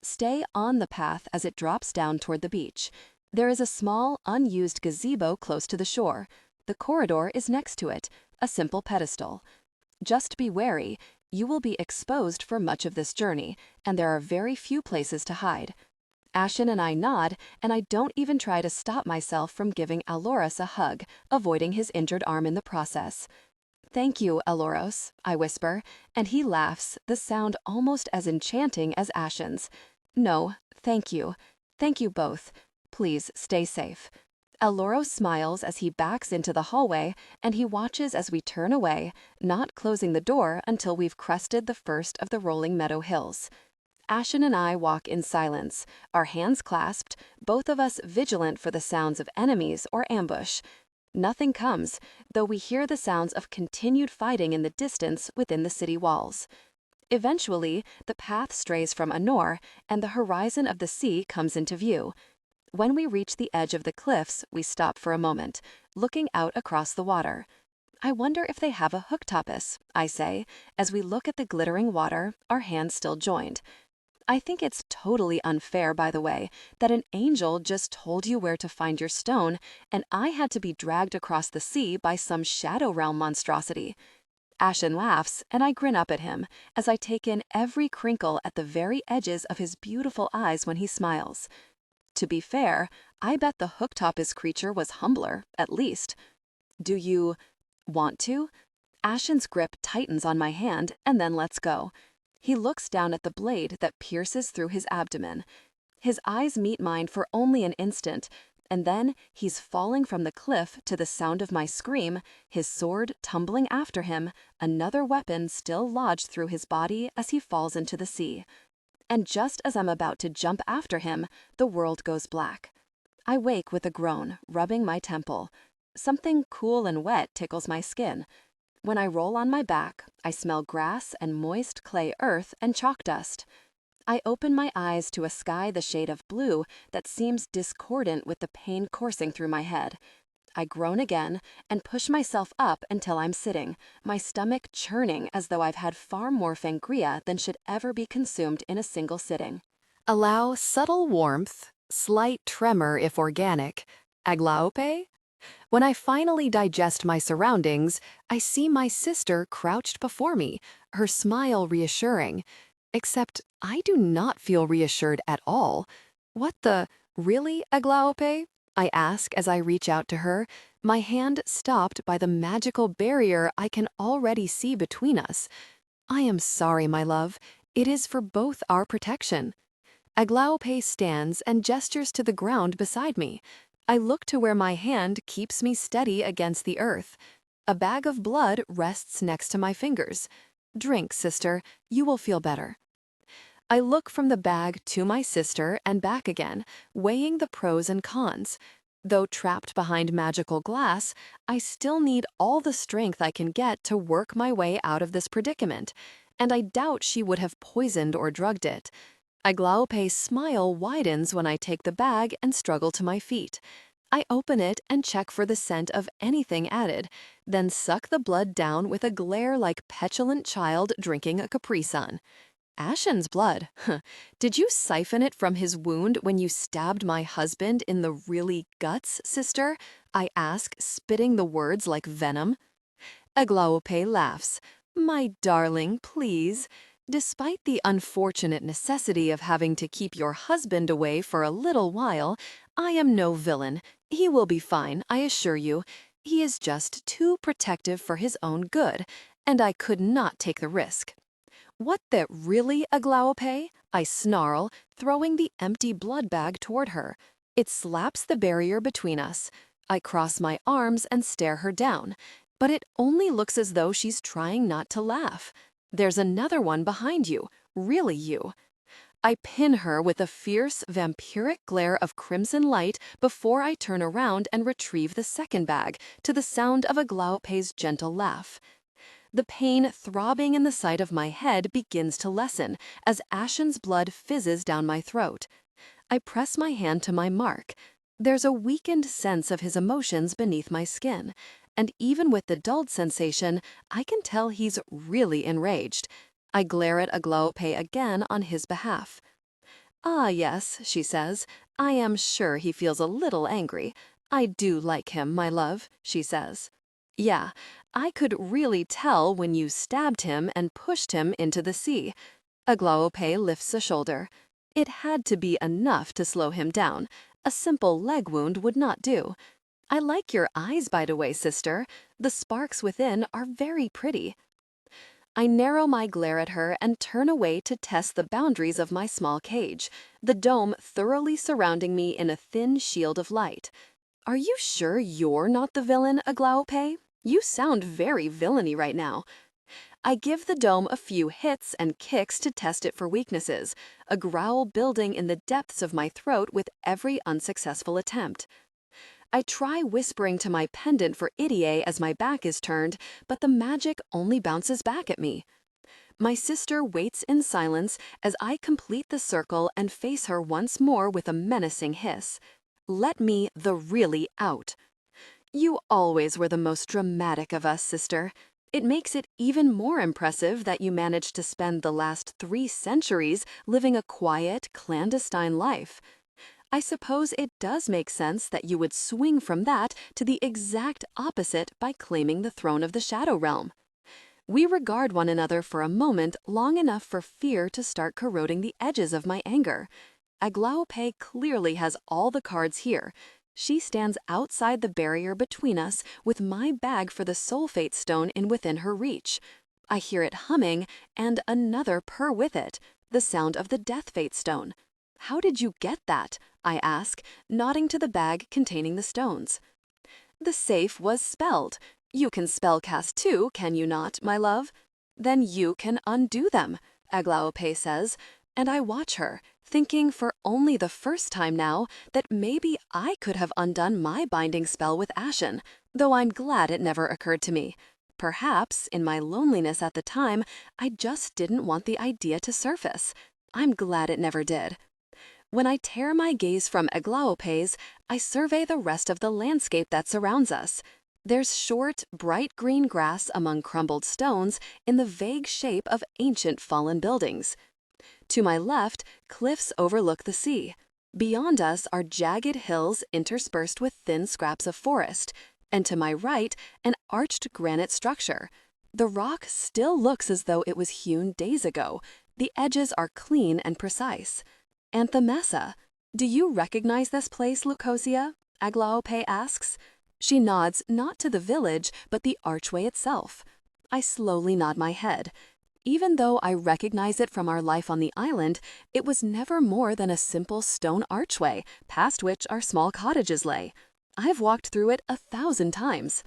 Speaker 1: Stay on the path as it drops down toward the beach. There is a small, unused gazebo close to the shore. The corridor is next to it, a simple pedestal. Just be wary, you will be exposed for much of this journey, and there are very few places to hide. Ashen and I nod, and I don't even try to stop myself from giving Alloros a hug, avoiding his injured arm in the process. "Thank you, Alloros," I whisper, and he laughs, the sound almost as enchanting as Ashen's. "No, thank you. Thank you both. Please stay safe." Alloros smiles as he backs into the hallway, and he watches as we turn away, not closing the door until we've crested the first of the rolling meadow hills. Ashen and I walk in silence, our hands clasped, both of us vigilant for the sounds of enemies or ambush. Nothing comes, though we hear the sounds of continued fighting in the distance within the city walls. Eventually, the path strays from Anor, and the horizon of the sea comes into view. When we reach the edge of the cliffs, we stop for a moment, looking out across the water. "I wonder if they have a hooktopis," I say, as we look at the glittering water, our hands still joined. I think it's totally unfair, by the way, that an angel just told you where to find your stone, and I had to be dragged across the sea by some Shadow Realm monstrosity. Ashen laughs, and I grin up at him, as I take in every crinkle at the very edges of his beautiful eyes when he smiles. To be fair, I bet the hooktopis creature was humbler, at least. "Do you want to?" Ashen's grip tightens on my hand and then lets go. He looks down at the blade that pierces through his abdomen. His eyes meet mine for only an instant, and then he's falling from the cliff to the sound of my scream, his sword tumbling after him, another weapon still lodged through his body as he falls into the sea. And just as I'm about to jump after him, the world goes black. I wake with a groan, rubbing my temple. Something cool and wet tickles my skin. When I roll on my back, I smell grass and moist clay earth and chalk dust. I open my eyes to a sky the shade of blue that seems discordant with the pain coursing through my head. I groan again and push myself up until I'm sitting, my stomach churning as though I've had far more sangria than should ever be consumed in a single sitting. Allow subtle warmth, slight tremor if organic, aglaope? When I finally digest my surroundings, I see my sister crouched before me, her smile reassuring. Except I do not feel reassured at all. "What the, really, Aglaope?" I ask as I reach out to her, my hand stopped by the magical barrier I can already see between us. "I am sorry, my love. It is for both our protection." Aglaope stands and gestures to the ground beside me. I look to where my hand keeps me steady against the earth. A bag of blood rests next to my fingers. "Drink, sister. You will feel better." I look from the bag to my sister and back again, weighing the pros and cons. Though trapped behind magical glass, I still need all the strength I can get to work my way out of this predicament, and I doubt she would have poisoned or drugged it. Aglaope's smile widens when I take the bag and struggle to my feet. I open it and check for the scent of anything added, then suck the blood down with a glare like petulant child drinking a Capri Sun. "Ashen's blood. Did you siphon it from his wound when you stabbed my husband in the really guts, sister?" I ask, spitting the words like venom. Aglaope laughs. "My darling, please. Despite the unfortunate necessity of having to keep your husband away for a little while, I am no villain. He will be fine, I assure you. He is just too protective for his own good, and I could not take the risk." "What the really, Aglaope?" I snarl, throwing the empty blood bag toward her. It slaps the barrier between us. I cross my arms and stare her down. But it only looks as though she's trying not to laugh. There's another one behind you, really you. I pin her with a fierce, vampiric glare of crimson light before I turn around and retrieve the second bag, to the sound of Aglaupe's gentle laugh. The pain throbbing in the side of my head begins to lessen as Ashen's blood fizzes down my throat. I press my hand to my mark. There's a weakened sense of his emotions beneath my skin, and even with the dulled sensation, I can tell he's really enraged. I glare at Aglaupe again on his behalf. "Ah, yes," she says. "I am sure he feels a little angry. I do like him, my love," she says. "Yeah, I could really tell when you stabbed him and pushed him into the sea." Aglaupe lifts a shoulder. "It had to be enough to slow him down. A simple leg wound would not do. I like your eyes, by the way, sister. The sparks within are very pretty." I narrow my glare at her and turn away to test the boundaries of my small cage, the dome thoroughly surrounding me in a thin shield of light. "Are you sure you're not the villain, Aglaupe? You sound very villainy right now." I give the dome a few hits and kicks to test it for weaknesses, a growl building in the depths of my throat with every unsuccessful attempt. I try whispering to my pendant for Idiot as my back is turned, but the magic only bounces back at me. My sister waits in silence as I complete the circle and face her once more with a menacing hiss. "Let me the really out." "You always were the most dramatic of us, sister. It makes it even more impressive that you managed to spend the last 3 centuries living a quiet, clandestine life. I suppose it does make sense that you would swing from that to the exact opposite by claiming the throne of the Shadow Realm." We regard one another for a moment long enough for fear to start corroding the edges of my anger. Aglaupe clearly has all the cards here. She stands outside the barrier between us with my bag for the sulfate stone within her reach. I hear it humming and another purr with it, the sound of the death fate stone. "How did you get that?" I ask, nodding to the bag containing the stones. "The safe was spelled. You can spellcast too, can you not, my love? Then you can undo them," Aglaupe says, and I watch her, thinking for only the first time now that maybe I could have undone my binding spell with Ashen, though I'm glad it never occurred to me. Perhaps, in my loneliness at the time, I just didn't want the idea to surface. I'm glad it never did. When I tear my gaze from Aglaupe's, I survey the rest of the landscape that surrounds us. There's short, bright green grass among crumbled stones in the vague shape of ancient fallen buildings. To my left, cliffs overlook the sea. Beyond us are jagged hills interspersed with thin scraps of forest, and to my right, an arched granite structure. The rock still looks as though it was hewn days ago. The edges are clean and precise. "Anthemessa, do you recognize this place, Lucosia?" Aglaupe asks. She nods not to the village, but the archway itself. I slowly nod my head. Even though I recognize it from our life on the island, it was never more than a simple stone archway, past which our small cottages lay. I've walked through it 1,000 times.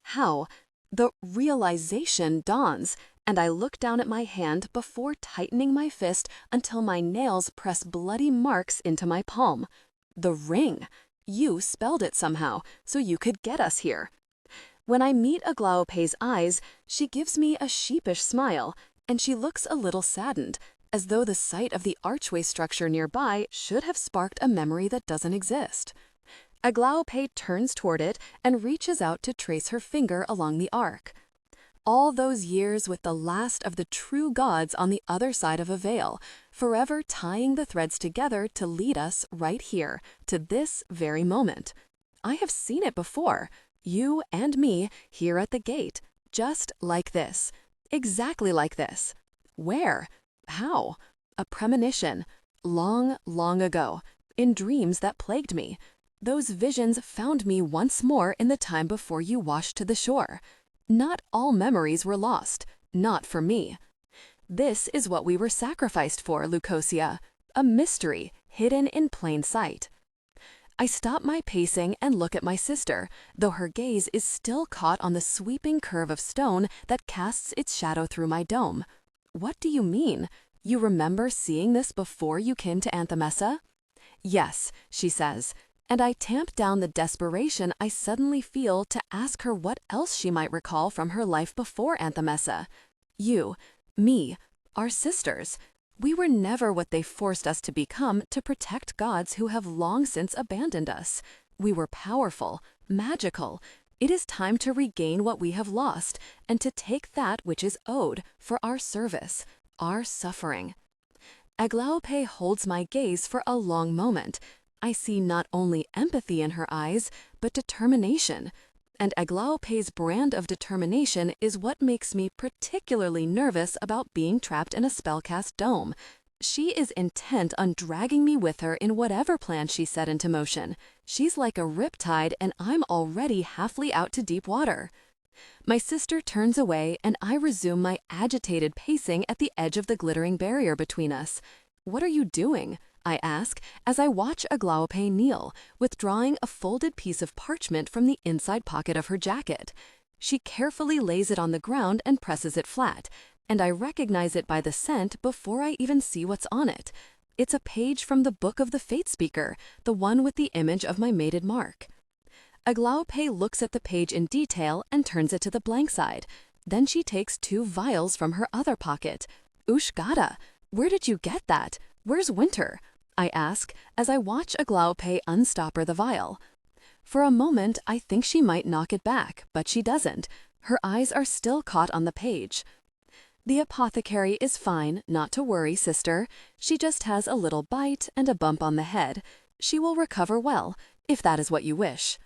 Speaker 1: How? The realization dawns, and I look down at my hand before tightening my fist until my nails press bloody marks into my palm. The ring. You spelled it somehow, so you could get us here. When I meet Aglaupe's eyes, she gives me a sheepish smile, and she looks a little saddened, as though the sight of the archway structure nearby should have sparked a memory that doesn't exist. Aglaupe turns toward it and reaches out to trace her finger along the arc. All those years with the last of the true gods on the other side of a veil, forever tying the threads together to lead us right here, to this very moment. I have seen it before, you and me here at the gate, just like this, exactly like this. Where? How? A premonition, long, long ago, in dreams that plagued me. Those visions found me once more in the time before you washed to the shore. Not all memories were lost, not for me. This is what we were sacrificed for, Lucosia, a mystery hidden in plain sight. I stop my pacing and look at my sister, though her gaze is still caught on the sweeping curve of stone that casts its shadow through my dome. What do you mean? You remember seeing this before you came to Anthamessa? Yes, she says, and I tamp down the desperation I suddenly feel to ask her what else she might recall from her life before Anthamessa. You, me, our sisters. We were never what they forced us to become to protect gods who have long since abandoned us. We were powerful, magical. It is time to regain what we have lost and to take that which is owed for our service, our suffering. Aglaope holds my gaze for a long moment. I see not only empathy in her eyes, but determination. And Aglaope's brand of determination is what makes me particularly nervous about being trapped in a spellcast dome. She is intent on dragging me with her in whatever plan she set into motion. She's like a riptide, and I'm already halfly out to deep water. My sister turns away, and I resume my agitated pacing at the edge of the glittering barrier between us. "What are you doing?" I ask as I watch Aglaope kneel, withdrawing a folded piece of parchment from the inside pocket of her jacket. She carefully lays it on the ground and presses it flat, and I recognize it by the scent before I even see what's on it. It's a page from the Book of the Fate Speaker, the one with the image of my mated mark. Aglaope looks at the page in detail and turns it to the blank side. Then she takes 2 vials from her other pocket. "Ushgata, where did you get that? Where's Winter?" I ask as I watch Aglaope unstopper the vial. For a moment, I think she might knock it back, but she doesn't. Her eyes are still caught on the page. "The apothecary is fine, not to worry, sister. She just has a little bite and a bump on the head. She will recover well, if that is what you wish."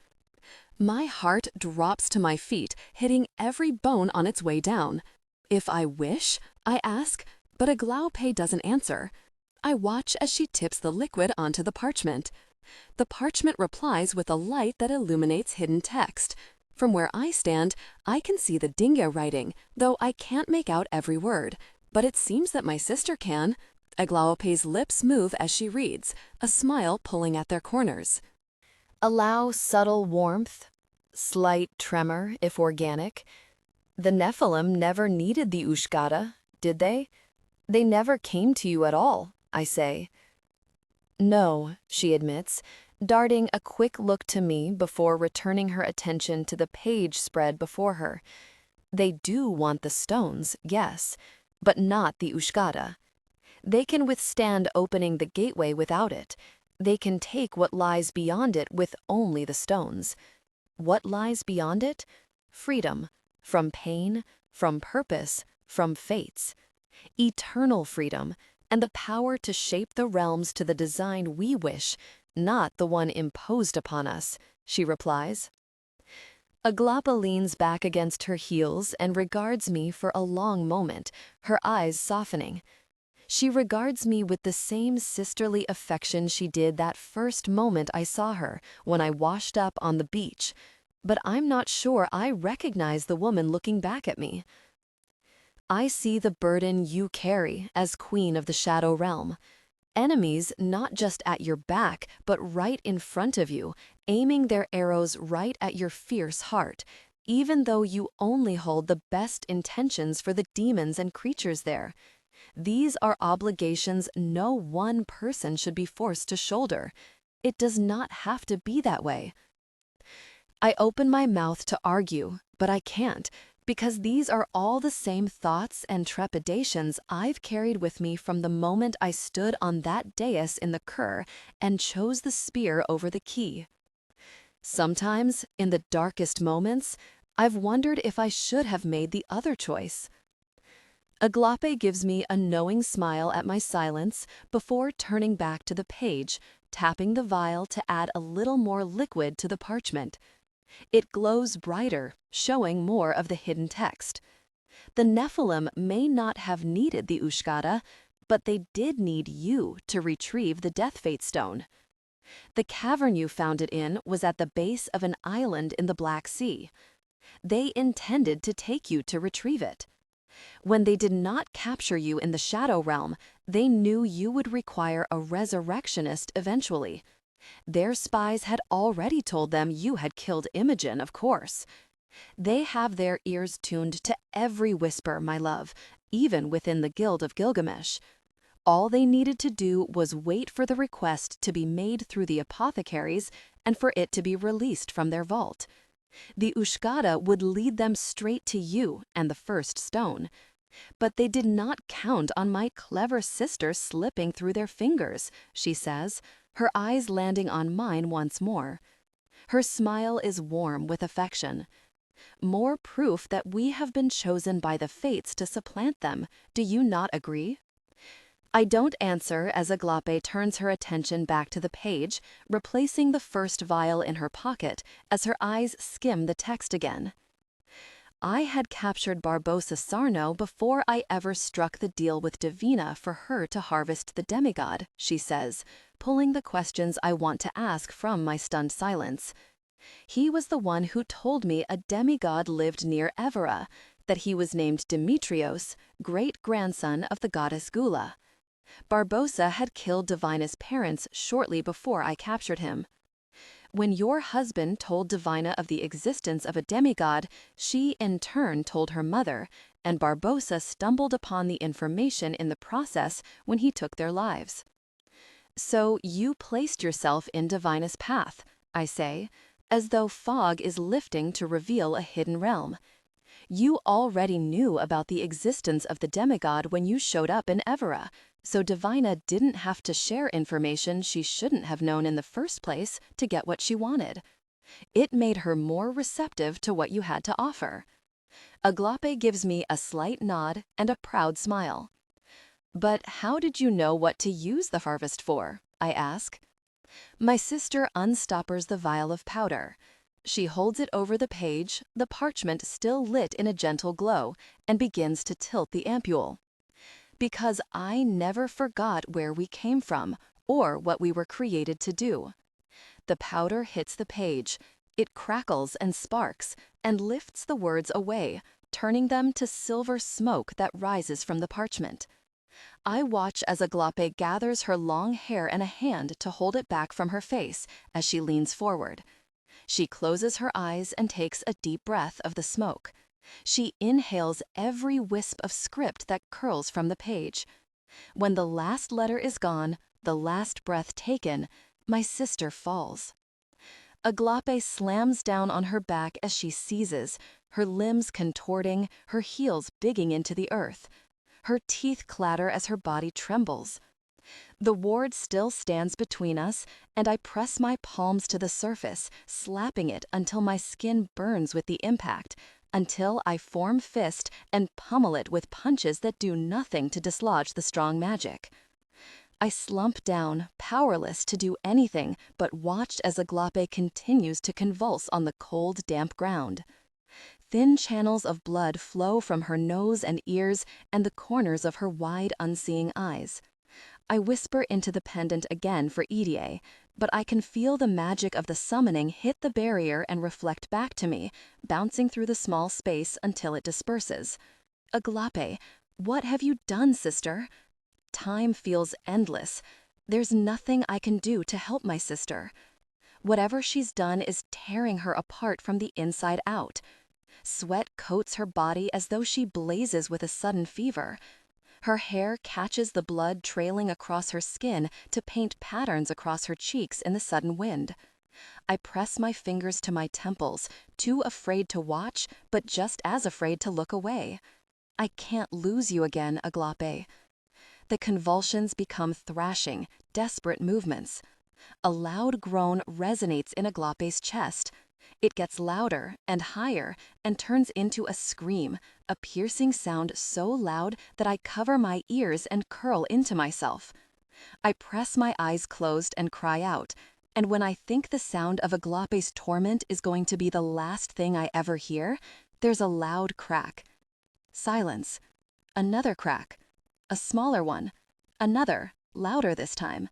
Speaker 1: My heart drops to my feet, hitting every bone on its way down. "If I wish?" I ask, but Aglaope doesn't answer. I watch as she tips the liquid onto the parchment. The parchment replies with a light that illuminates hidden text. From where I stand, I can see the Dinga writing, though I can't make out every word. But it seems that my sister can. Aglaope's lips move as she reads, a smile pulling at their corners. "Allow subtle warmth, slight tremor if organic. The Nephilim never needed the Ushgata, did they? They never came to you at all," I say. "No," she admits, darting a quick look to me before returning her attention to the page spread before her. "They do want the stones, yes, but not the Ushgata. They can withstand opening the gateway without it. They can take what lies beyond it with only the stones. What lies beyond it? Freedom, from pain, from purpose, from fates. Eternal freedom, and the power to shape the realms to the design we wish, not the one imposed upon us," she replies. Aglaope leans back against her heels and regards me for a long moment, her eyes softening. She regards me with the same sisterly affection she did that first moment I saw her, when I washed up on the beach. But I'm not sure I recognize the woman looking back at me. "I see the burden you carry as queen of the shadow realm. Enemies not just at your back, but right in front of you, aiming their arrows right at your fierce heart, even though you only hold the best intentions for the demons and creatures there. These are obligations no one person should be forced to shoulder. It does not have to be that way." I open my mouth to argue, but I can't, because these are all the same thoughts and trepidations I've carried with me from the moment I stood on that dais in the Kur and chose the spear over the key. Sometimes, in the darkest moments, I've wondered if I should have made the other choice. Aglaope gives me a knowing smile at my silence before turning back to the page, tapping the vial to add a little more liquid to the parchment. It glows brighter, showing more of the hidden text. The Nephilim may not have needed the Ushgata, but they did need you to retrieve the Death Fate Stone. The cavern you found it in was at the base of an island in the Black Sea. They intended to take you to retrieve it. When they did not capture you in the Shadow Realm, they knew you would require a resurrectionist eventually. Their spies had already told them you had killed Imogen, of course. They have their ears tuned to every whisper, my love, even within the Guild of Gilgamesh. All they needed to do was wait for the request to be made through the apothecaries and for it to be released from their vault. The Ushkada would lead them straight to you and the first stone. But they did not count on my clever sister slipping through their fingers, she says, her eyes landing on mine once more. Her smile is warm with affection. More proof that we have been chosen by the fates to supplant them. Do you not agree? I don't answer as Aglape turns her attention back to the page, replacing the first vial in her pocket as her eyes skim the text again. I had captured Barbossa Sarno before I ever struck the deal with Divina for her to harvest the demigod, she says, pulling the questions I want to ask from my stunned silence. He was the one who told me a demigod lived near Evora, that he was named Demetrios, great-grandson of the goddess Gula. Barbossa had killed Divina's parents shortly before I captured him. When your husband told Divina of the existence of a demigod, she in turn told her mother, and Barbossa stumbled upon the information in the process when he took their lives. So you placed yourself in Divina's path, I say, as though fog is lifting to reveal a hidden realm. You already knew about the existence of the demigod when you showed up in Evora, so Divina didn't have to share information she shouldn't have known in the first place to get what she wanted. It made her more receptive to what you had to offer. Aglape gives me a slight nod and a proud smile. But how did you know what to use the harvest for? I ask. My sister unstoppers the vial of powder. She holds it over the page, the parchment still lit in a gentle glow, and begins to tilt the ampule. Because I never forgot where we came from, or what we were created to do. The powder hits the page. It crackles and sparks, and lifts the words away, turning them to silver smoke that rises from the parchment. I watch as Aglape gathers her long hair and a hand to hold it back from her face as she leans forward. She closes her eyes and takes a deep breath of the smoke. She inhales every wisp of script that curls from the page. When the last letter is gone, the last breath taken, my sister falls. Aglape slams down on her back as she seizes, her limbs contorting, her heels digging into the earth. Her teeth clatter as her body trembles. The ward still stands between us, and I press my palms to the surface, slapping it until my skin burns with the impact, until I form fist and pummel it with punches that do nothing to dislodge the strong magic. I slump down, powerless to do anything but watch as Aglape continues to convulse on the cold, damp ground. Thin channels of blood flow from her nose and ears and the corners of her wide, unseeing eyes. I whisper into the pendant again for Edie, but I can feel the magic of the summoning hit the barrier and reflect back to me, bouncing through the small space until it disperses. Aglape, what have you done, sister? Time feels endless. There's nothing I can do to help my sister. Whatever she's done is tearing her apart from the inside out. Sweat coats her body as though she blazes with a sudden fever. Her hair catches the blood trailing across her skin to paint patterns across her cheeks in the sudden wind. I press my fingers to my temples, too afraid to watch, but just as afraid to look away. I can't lose you again, Aglape. The convulsions become thrashing, desperate movements. A loud groan resonates in Aglape's chest. It gets louder and higher and turns into a scream, a piercing sound so loud that I cover my ears and curl into myself. I press my eyes closed and cry out, and when I think the sound of Aglape's torment is going to be the last thing I ever hear, there's a loud crack. Silence. Another crack. A smaller one. Another, louder this time.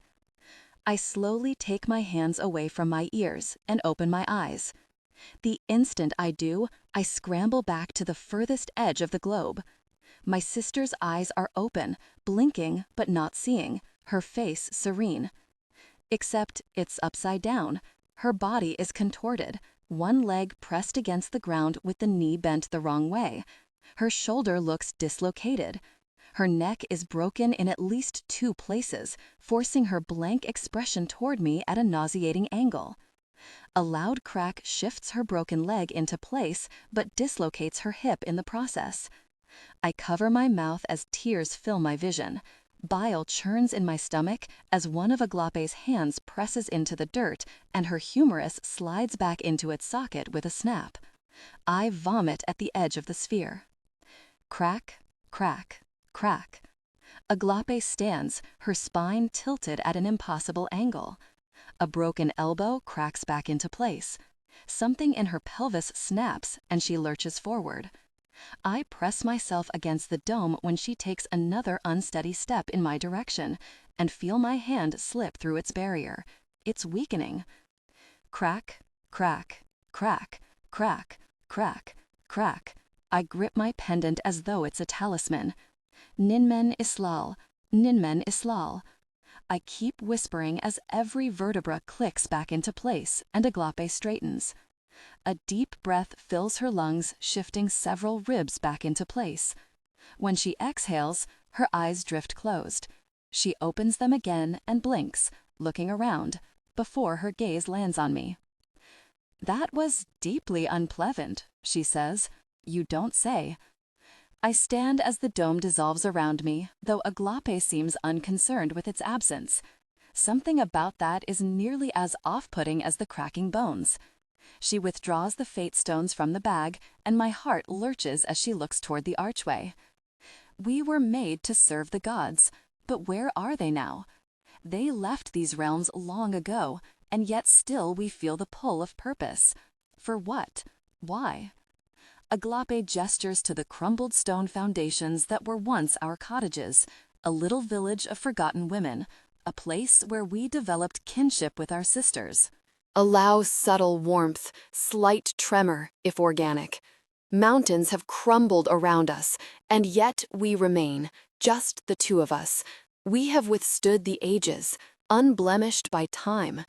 Speaker 1: I slowly take my hands away from my ears and open my eyes. The instant I do, I scramble back to the furthest edge of the globe. My sister's eyes are open, blinking but not seeing, her face serene.
Speaker 2: Except it's upside down. Her body is contorted, one leg pressed against the ground with the knee bent the wrong way. Her shoulder looks dislocated. Her neck is broken in at least 2 places, forcing her blank expression toward me at a nauseating angle. A loud crack shifts her broken leg into place, but dislocates her hip in the process. I cover my mouth as tears fill my vision. Bile churns in my stomach as one of Aglape's hands presses into the dirt and her humerus slides back into its socket with a snap. I vomit at the edge of the sphere. Crack, crack, crack. Aglape stands, her spine tilted at an impossible angle. A broken elbow cracks back into place. Something in her pelvis snaps and she lurches forward. I press myself against the dome when she takes another unsteady step in my direction and feel my hand slip through its barrier. It's weakening. Crack, crack, crack, crack, crack, crack. I grip my pendant as though it's a talisman. Ninmen Islal, Ninmen Islal. I keep whispering as every vertebra clicks back into place and Aglape straightens. A deep breath fills her lungs, shifting several ribs back into place. When she exhales, her eyes drift closed. She opens them again and blinks, looking around, before her gaze lands on me. "That was deeply unpleasant," she says. "You don't say." I stand as the dome dissolves around me, though Aglape seems unconcerned with its absence. Something about that is nearly as off-putting as the cracking bones. She withdraws the fate stones from the bag, and my heart lurches as she looks toward the archway. We were made to serve the gods, but where are they now? They left these realms long ago, and yet still we feel the pull of purpose. For what? Why? Aglape gestures to the crumbled stone foundations that were once our cottages, a little village of forgotten women, a place where we developed kinship with our sisters.
Speaker 1: Allow subtle warmth, slight tremor, if organic. Mountains have crumbled around us, and yet we remain, just the 2 of us. We have withstood the ages, unblemished by time.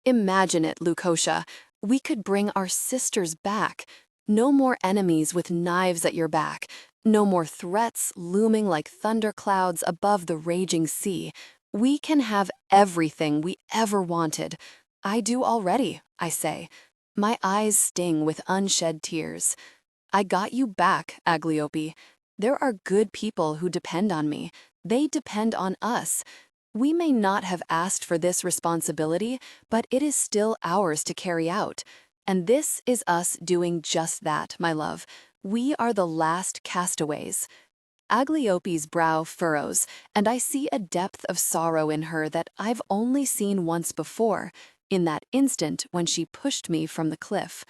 Speaker 1: Imagine it, Lukosha. We could bring our sisters back. No more enemies with knives at your back. No more threats looming like thunderclouds above the raging sea. We can have everything we ever wanted. I do already, I say. My eyes sting with unshed tears. I got you back, Agliope. There are good people who depend on me. They depend on us. We may not have asked for this responsibility, but it is still ours to carry out. And this is us doing just that, my love. We are the last castaways. Agliope's brow furrows, and I see a depth of sorrow in her that I've only seen once before, in that instant when she pushed me from the cliff.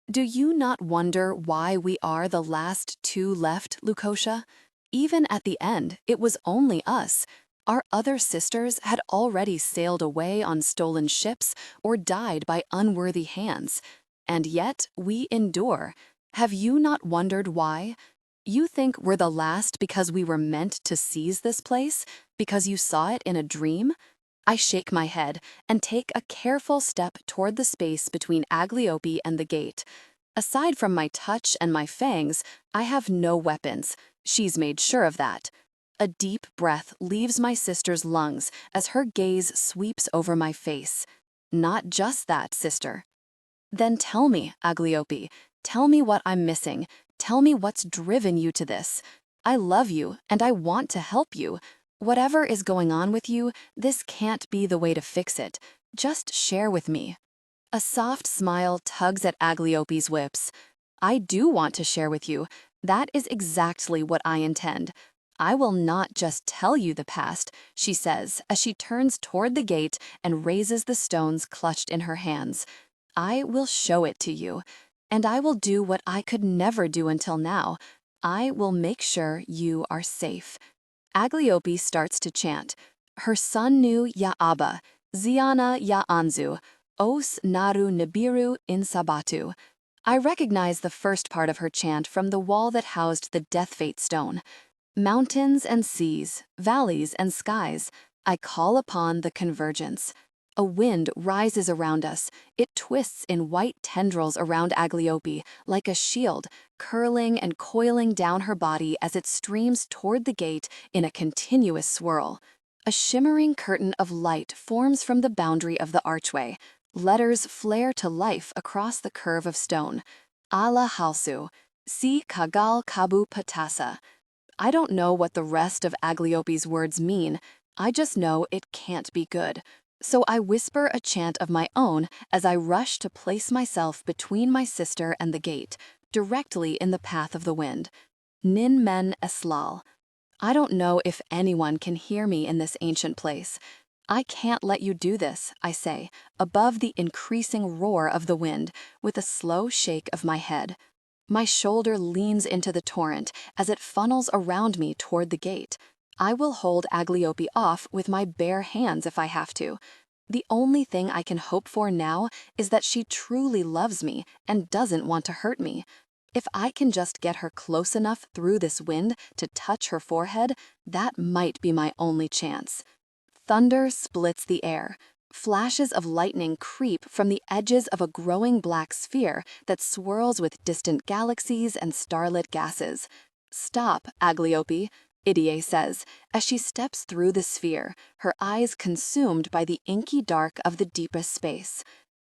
Speaker 1: Do you not wonder why we are the last 2 left, Lukosha? Even at the end, it was only us. Our other sisters had already sailed away on stolen ships or died by unworthy hands. And yet we endure. Have you not wondered why? You think we're the last because we were meant to seize this place? Because you saw it in a dream? I shake my head and take a careful step toward the space between Agliope and the gate. Aside from my touch and my fangs, I have no weapons. She's made sure of that. A deep breath leaves my sister's lungs as her gaze sweeps over my face. Not just that, sister. Then tell me, Agliope, tell me what I'm missing. Tell me what's driven you to this. I love you and I want to help you. Whatever is going on with you, this can't be the way to fix it. Just share with me. A soft smile tugs at Agliope's lips. I do want to share with you. That is exactly what I intend. I will not just tell you the past, she says as she turns toward the gate and raises the stones clutched in her hands. I will show it to you. And I will do what I could never do until now. I will make sure you are safe. Agliope starts to chant. Her son knew ya Abba, Ziana ya Anzu, Os Naru Nibiru in Sabatu. I recognize the first part of her chant from the wall that housed the death fate stone. Mountains and seas, valleys and skies, I call upon the convergence. A wind rises around us. It twists in white tendrils around Agliope, like a shield, curling and coiling down her body as it streams toward the gate in a continuous swirl. A shimmering curtain of light forms from the boundary of the archway. Letters flare to life across the curve of stone. Ala Halsu, si kagal kabu patasa. I don't know what the rest of Agliope's words mean. I just know it can't be good. So I whisper a chant of my own as I rush to place myself between my sister and the gate, directly in the path of the wind. Nin men eslal. I don't know if anyone can hear me in this ancient place. I can't let you do this, I say, above the increasing roar of the wind, with a slow shake of my head. My shoulder leans into the torrent as it funnels around me toward the gate. I will hold Agliope off with my bare hands if I have to. The only thing I can hope for now is that she truly loves me and doesn't want to hurt me. If I can just get her close enough through this wind to touch her forehead, that might be my only chance. Thunder splits the air. Flashes of lightning creep from the edges of a growing black sphere that swirls with distant galaxies and starlit gases. Stop, Agliope, Idaea says, as she steps through the sphere, her eyes consumed by the inky dark of the deepest space.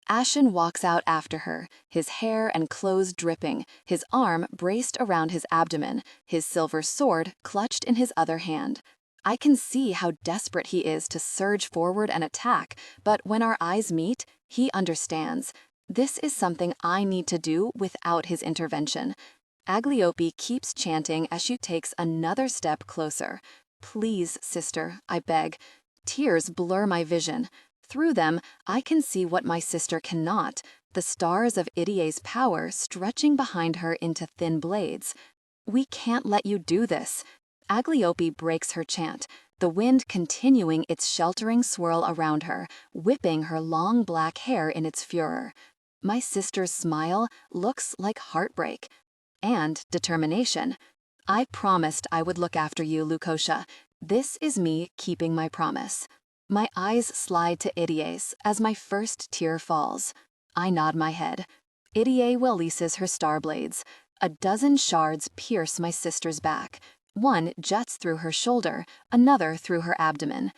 Speaker 1: Ashen walks out after her, his hair and clothes dripping, his arm braced around his abdomen, his silver sword clutched in his other hand. I can see how desperate he is to surge forward and attack, but when our eyes meet, he understands. This is something I need to do without his intervention. Agliope keeps chanting as she takes another step closer. Please, sister, I beg. Tears blur my vision. Through them, I can see what my sister cannot, the stars of Idaea's power stretching behind her into thin blades. We can't let you do this. Agliope breaks her chant, the wind continuing its sheltering swirl around her, whipping her long black hair in its furor. My sister's smile looks like heartbreak. And determination. I promised I would look after you, Lukosha. This is me keeping my promise. My eyes slide to Idaea's as my first tear falls. I nod my head. Idaea releases her star blades. A dozen shards pierce my sister's back. One juts through her shoulder, another through her abdomen.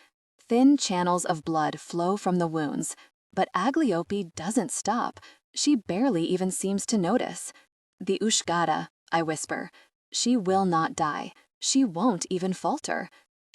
Speaker 1: Thin channels of blood flow from the wounds. But Agliope doesn't stop. She barely even seems to notice. The Ushgada, I whisper. She will not die. She won't even falter.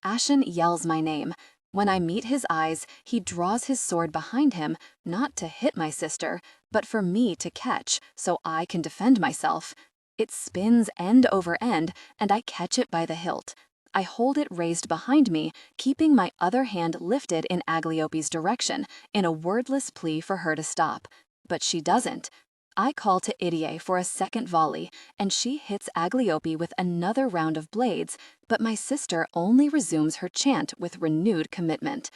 Speaker 1: Ashen yells my name. When I meet his eyes, he draws his sword behind him, not to hit my sister, but for me to catch, so I can defend myself. It spins end over end, and I catch it by the hilt. I hold it raised behind me, keeping my other hand lifted in Agliope's direction, in a wordless plea for her to stop. But she doesn't. I call to Idaea for a second volley, and she hits Agliope with another round of blades, but my sister only resumes her chant with renewed commitment.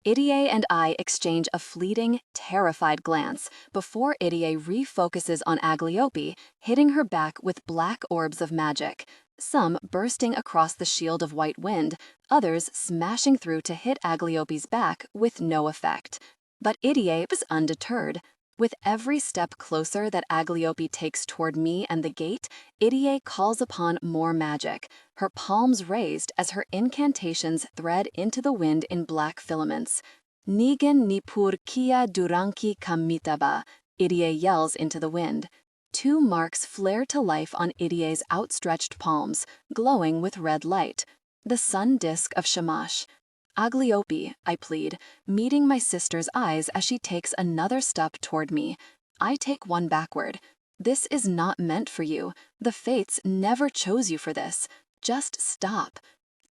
Speaker 1: Idaea and I exchange a fleeting, terrified glance before Idaea refocuses on Agliope, hitting her back with black orbs of magic, some bursting across the shield of white wind, others smashing through to hit Agliope's back with no effect. But Idaea was undeterred. With every step closer that Agliope takes toward me and the gate, Idaea calls upon more magic, her palms raised as her incantations thread into the wind in black filaments. Nigan nipur kia duranki kamitaba, Idaea yells into the wind. Two marks flare to life on Idaea's outstretched palms, glowing with red light. The sun disk of Shamash. Agliope, I plead, meeting my sister's eyes as she takes another step toward me. I take one backward. This is not meant for you. The fates never chose you for this. Just stop.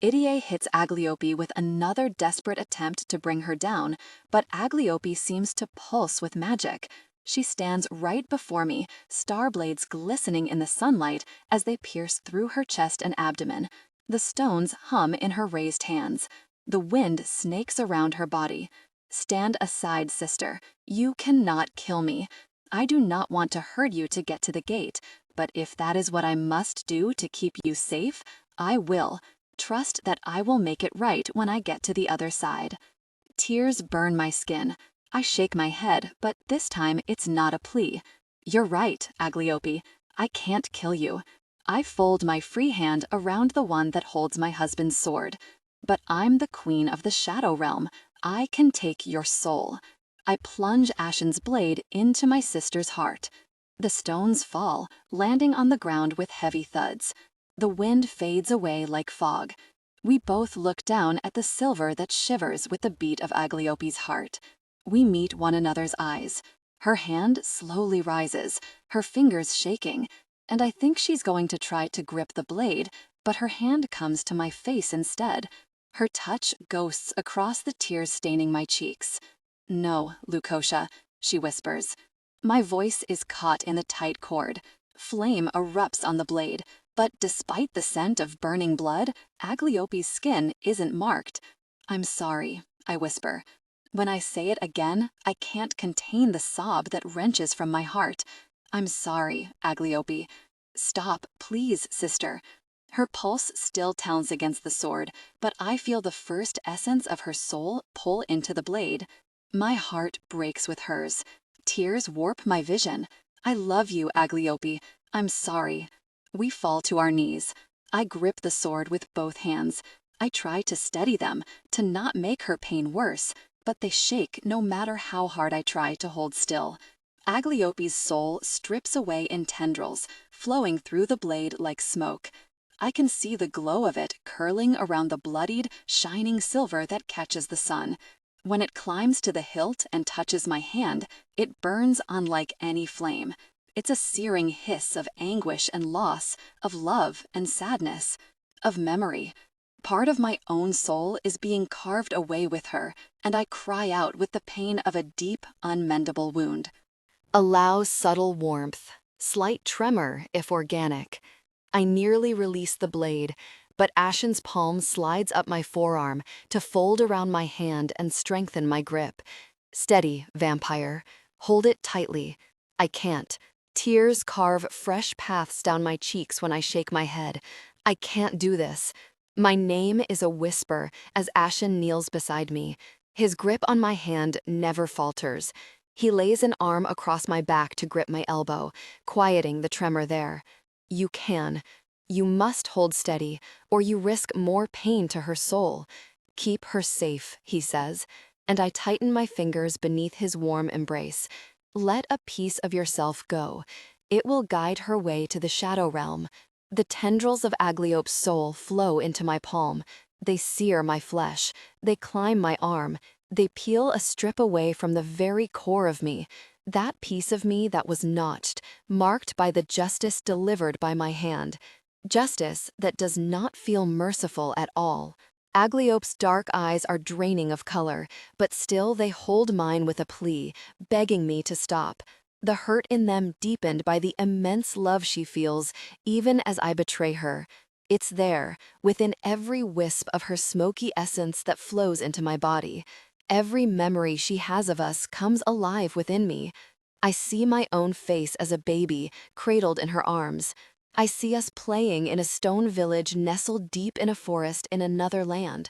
Speaker 1: Idaea hits Agliope with another desperate attempt to bring her down, but Agliope seems to pulse with magic. She stands right before me, star blades glistening in the sunlight as they pierce through her chest and abdomen. The stones hum in her raised hands. The wind snakes around her body. Stand aside, sister. You cannot kill me. I do not want to hurt you to get to the gate, but if that is what I must do to keep you safe, I will. Trust that I will make it right when I get to the other side. Tears burn my skin.
Speaker 2: I shake my head, but this time it's not a plea. You're right, Agliope. I can't kill you. I fold my free hand around the one that holds my husband's sword. But I'm the queen of the Shadow Realm. I can take your soul. I plunge Ashen's blade into my sister's heart. The stones fall, landing on the ground with heavy thuds. The wind fades away like fog. We both look down at the silver that shivers with the beat of Agliope's heart. We meet one another's eyes. Her hand slowly rises, her fingers shaking, and I think she's going to try to grip the blade, but her hand comes to my face instead. Her touch ghosts across the tears staining my cheeks. "No, Lucotia," she whispers. My voice is caught in the tight cord. Flame erupts on the blade, but despite the scent of burning blood, Agliope's skin isn't marked. "I'm sorry," I whisper. When I say it again, I can't contain the sob that wrenches from my heart. "I'm sorry, Agliope." "Stop, please, sister." Her pulse still pounds against the sword, but I feel the first essence of her soul pull into the blade. My heart breaks with hers. Tears warp my vision. "I love you, Agliope. I'm sorry." We fall to our knees. I grip the sword with both hands. I try to steady them, to not make her pain worse, but they shake no matter how hard I try to hold still. Agliope's soul strips away in tendrils, flowing through the blade like smoke. I can see the glow of it curling around the bloodied, shining silver that catches the sun. When it climbs to the hilt and touches my hand, it burns unlike any flame. It's a searing hiss of anguish and loss, of love and sadness, of memory. Part of my own soul is being carved away with her, and I cry out with the pain of a deep, unmendable wound.
Speaker 1: Allow subtle warmth, slight tremor if organic. I nearly release the blade, but Ashen's palm slides up my forearm to fold around my hand and strengthen my grip. "Steady, vampire. Hold it tightly." I can't. Tears carve fresh paths down my cheeks when I shake my head. I can't do this. My name is a whisper as Ashen kneels beside me. His grip on my hand never falters. He lays an arm across my back to grip my elbow, quieting the tremor there. "You can. You must hold steady, or you risk more pain to her soul. Keep her safe," he says, and I tighten my fingers beneath his warm embrace. "Let a piece of yourself go. It will guide her way to the Shadow Realm." The tendrils of Agliope's soul flow into my palm. They sear my flesh. They climb my arm. They peel a strip away from the very core of me. That piece of me that was notched, marked by the justice delivered by my hand. Justice that does not feel merciful at all. Agliope's dark eyes are draining of color, but still they hold mine with a plea, begging me to stop. The hurt in them deepened by the immense love she feels, even as I betray her. It's there, within every wisp of her smoky essence that flows into my body. Every memory she has of us comes alive within me. I see my own face as a baby, cradled in her arms. I see us playing in a stone village nestled deep in a forest in another land.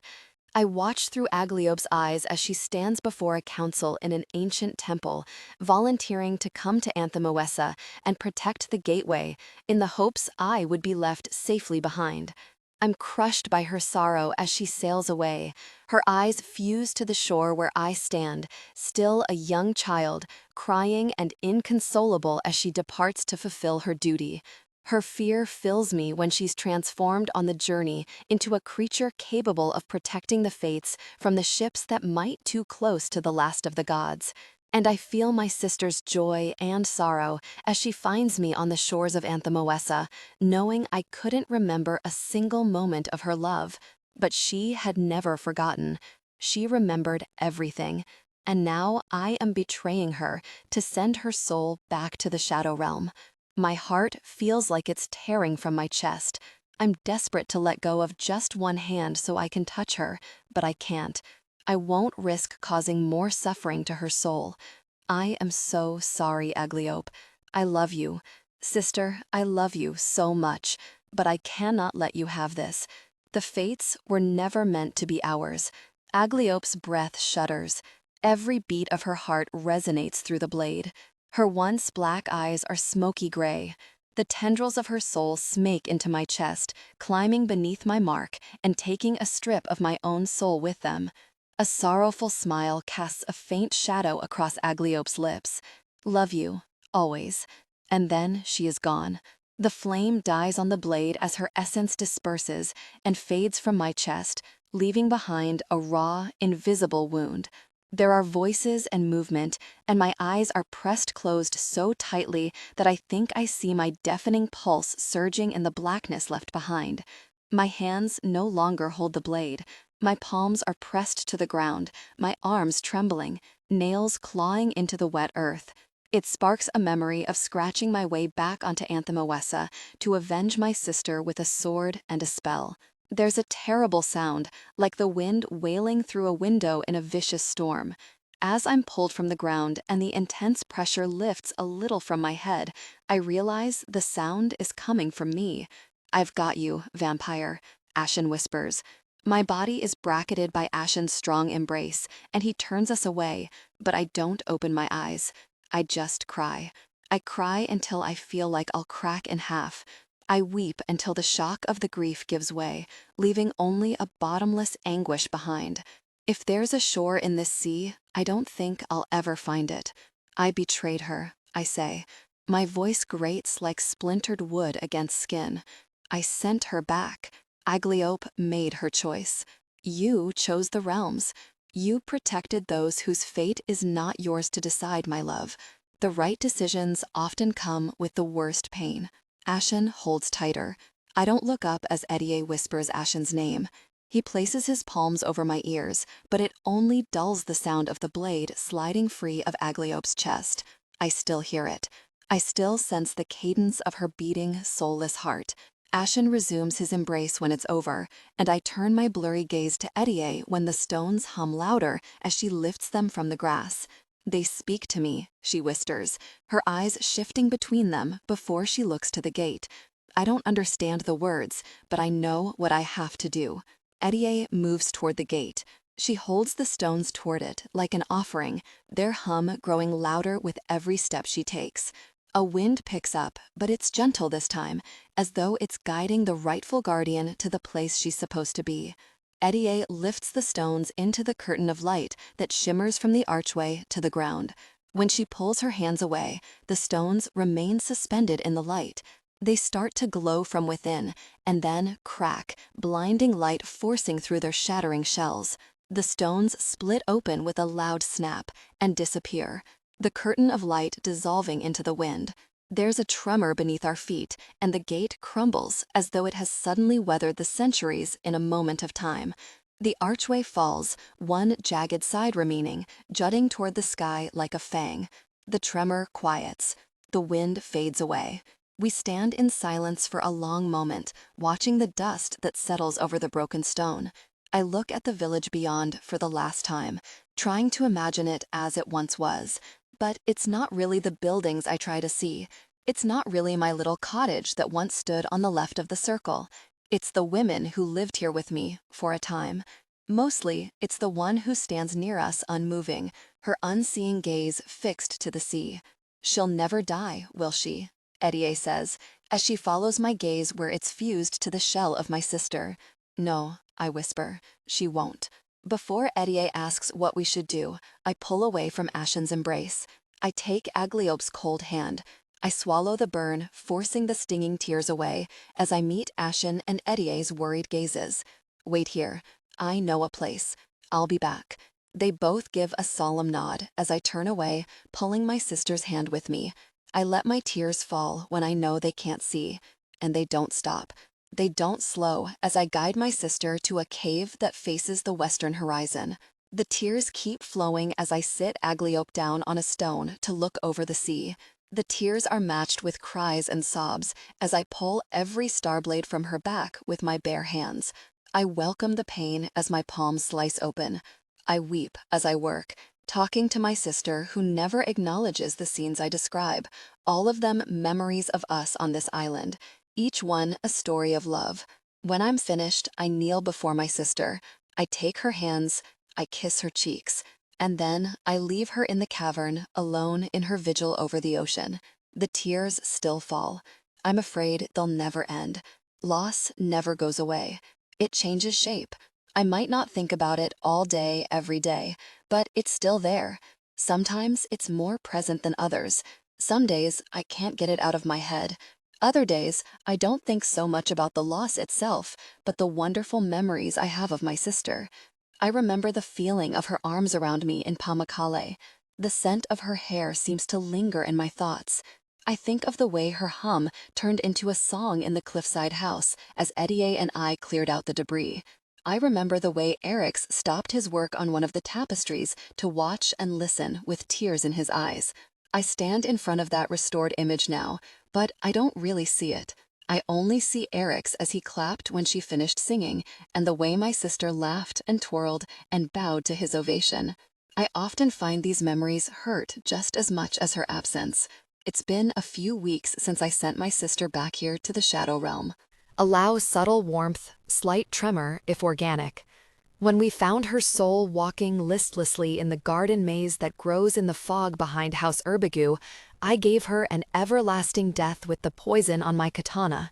Speaker 1: I watch through Agliope's eyes as she stands before a council in an ancient temple, volunteering to come to Anthem and protect the gateway, in the hopes I would be left safely behind. I'm crushed by her sorrow as she sails away. Her eyes fuse to the shore where I stand, still a young child, crying and inconsolable as she departs to fulfill her duty. Her fear fills me when she's transformed on the journey into a creature capable of protecting the fates from the ships that might too close to the last of the gods. And I feel my sister's joy and sorrow as she finds me on the shores of Anthem, knowing I couldn't remember a single moment of her love. But she had never forgotten. She remembered everything. And now I am betraying her to send her soul back to the Shadow Realm. My heart feels like it's tearing from my chest. I'm desperate to let go of just one hand so I can touch her, but I can't. I won't risk causing more suffering to her soul. I am so sorry, Agliope. I love you. Sister, I love you so much, but I cannot let you have this. The fates were never meant to be ours. Agliope's breath shudders. Every beat of her heart resonates through the blade. Her once black eyes are smoky gray. The tendrils of her soul smake into my chest, climbing beneath my mark and taking a strip of my own soul with them. A sorrowful smile casts a faint shadow across Agliope's lips. Love you, always. And then she is gone. The flame dies on the blade as her essence disperses and fades from my chest, leaving behind a raw, invisible wound. There are voices and movement, and my eyes are pressed closed so tightly that I think I see my deafening pulse surging in the blackness left behind. My hands no longer hold the blade. My palms are pressed to the ground, my arms trembling, nails clawing into the wet earth. It sparks a memory of scratching my way back onto Anthemowessa to avenge my sister with a sword and a spell. There's a terrible sound, like the wind wailing through a window in a vicious storm. As I'm pulled from the ground and the intense pressure lifts a little from my head, I realize the sound is coming from me. "I've got you, vampire," Ashen whispers. My body is bracketed by Ashen's strong embrace, and he turns us away, but I don't open my eyes. I just cry. I cry until I feel like I'll crack in half. I weep until the shock of the grief gives way, leaving only a bottomless anguish behind. If there's a shore in this sea, I don't think I'll ever find it. I betrayed her, I say. My voice grates like splintered wood against skin. I sent her back. Agliope made her choice. You chose the realms. You protected those whose fate is not yours to decide, my love. The right decisions often come with the worst pain. Ashen holds tighter. I don't look up as Edier whispers Ashen's name. He places his palms over my ears, but it only dulls the sound of the blade sliding free of Agliope's chest. I still hear it. I still sense the cadence of her beating, soulless heart. Ashen resumes his embrace when it's over, and I turn my blurry gaze to Edier when the stones hum louder as she lifts them from the grass. "They speak to me," she whispers, her eyes shifting between them before she looks to the gate. I don't understand the words, but I know what I have to do. Edier moves toward the gate. She holds the stones toward it like an offering, their hum growing louder with every step she takes. A wind picks up, but it's gentle this time, as though it's guiding the rightful guardian to the place she's supposed to be. Edier lifts the stones into the curtain of light that shimmers from the archway to the ground. When she pulls her hands away, the stones remain suspended in the light. They start to glow from within, and then crack, blinding light forcing through their shattering shells. The stones split open with a loud snap and disappear, the curtain of light dissolving into the wind. There's a tremor beneath our feet, and the gate crumbles as though it has suddenly weathered the centuries in a moment of time. The archway falls, one jagged side remaining, jutting toward the sky like a fang. The tremor quiets. The wind fades away. We stand in silence for a long moment, watching the dust that settles over the broken stone. I look at the village beyond for the last time, trying to imagine it as it once was. But it's not really the buildings I try to see. It's not really my little cottage that once stood on the left of the circle. It's the women who lived here with me for a time. Mostly, it's the one who stands near us unmoving, her unseeing gaze fixed to the sea. "She'll never die, will she?" Edier says, as she follows my gaze where it's fused to the shell of my sister. "No," I whisper, "she won't." Before Edier asks what we should do, I pull away from Ashen's embrace. I take Agliope's cold hand. I swallow the burn, forcing the stinging tears away as I meet Ashen and Edier's worried gazes. "Wait here. I know a place. I'll be back." They both give a solemn nod as I turn away, pulling my sister's hand with me. I let my tears fall when I know they can't see, and they don't stop. They don't slow as I guide my sister to a cave that faces the western horizon. The tears keep flowing as I sit Agliope down on a stone to look over the sea. The tears are matched with cries and sobs as I pull every star blade from her back with my bare hands. I welcome the pain as my palms slice open. I weep as I work, talking to my sister who never acknowledges the scenes I describe, all of them memories of us on this island, each one a story of love. When I'm finished, I kneel before my sister. I take her hands, I kiss her cheeks. And then I leave her in the cavern, alone in her vigil over the ocean. The tears still fall. I'm afraid they'll never end. Loss never goes away. It changes shape. I might not think about it all day, every day, but it's still there. Sometimes it's more present than others. Some days I can't get it out of my head. Other days, I don't think so much about the loss itself, but the wonderful memories I have of my sister. I remember the feeling of her arms around me in Pamukkale. The scent of her hair seems to linger in my thoughts. I think of the way her hum turned into a song in the cliffside house as Eddie and I cleared out the debris. I remember the way Eric's stopped his work on one of the tapestries to watch and listen with tears in his eyes. I stand in front of that restored image now, but I don't really see it. I only see Eric's as he clapped when she finished singing, and the way my sister laughed and twirled and bowed to his ovation. I often find these memories hurt just as much as her absence. It's been a few weeks since I sent my sister back here to the Shadow Realm. Allow subtle warmth, slight tremor if organic. When we found her soul walking listlessly in the garden maze that grows in the fog behind House Urbigu, I gave her an everlasting death with the poison on my katana.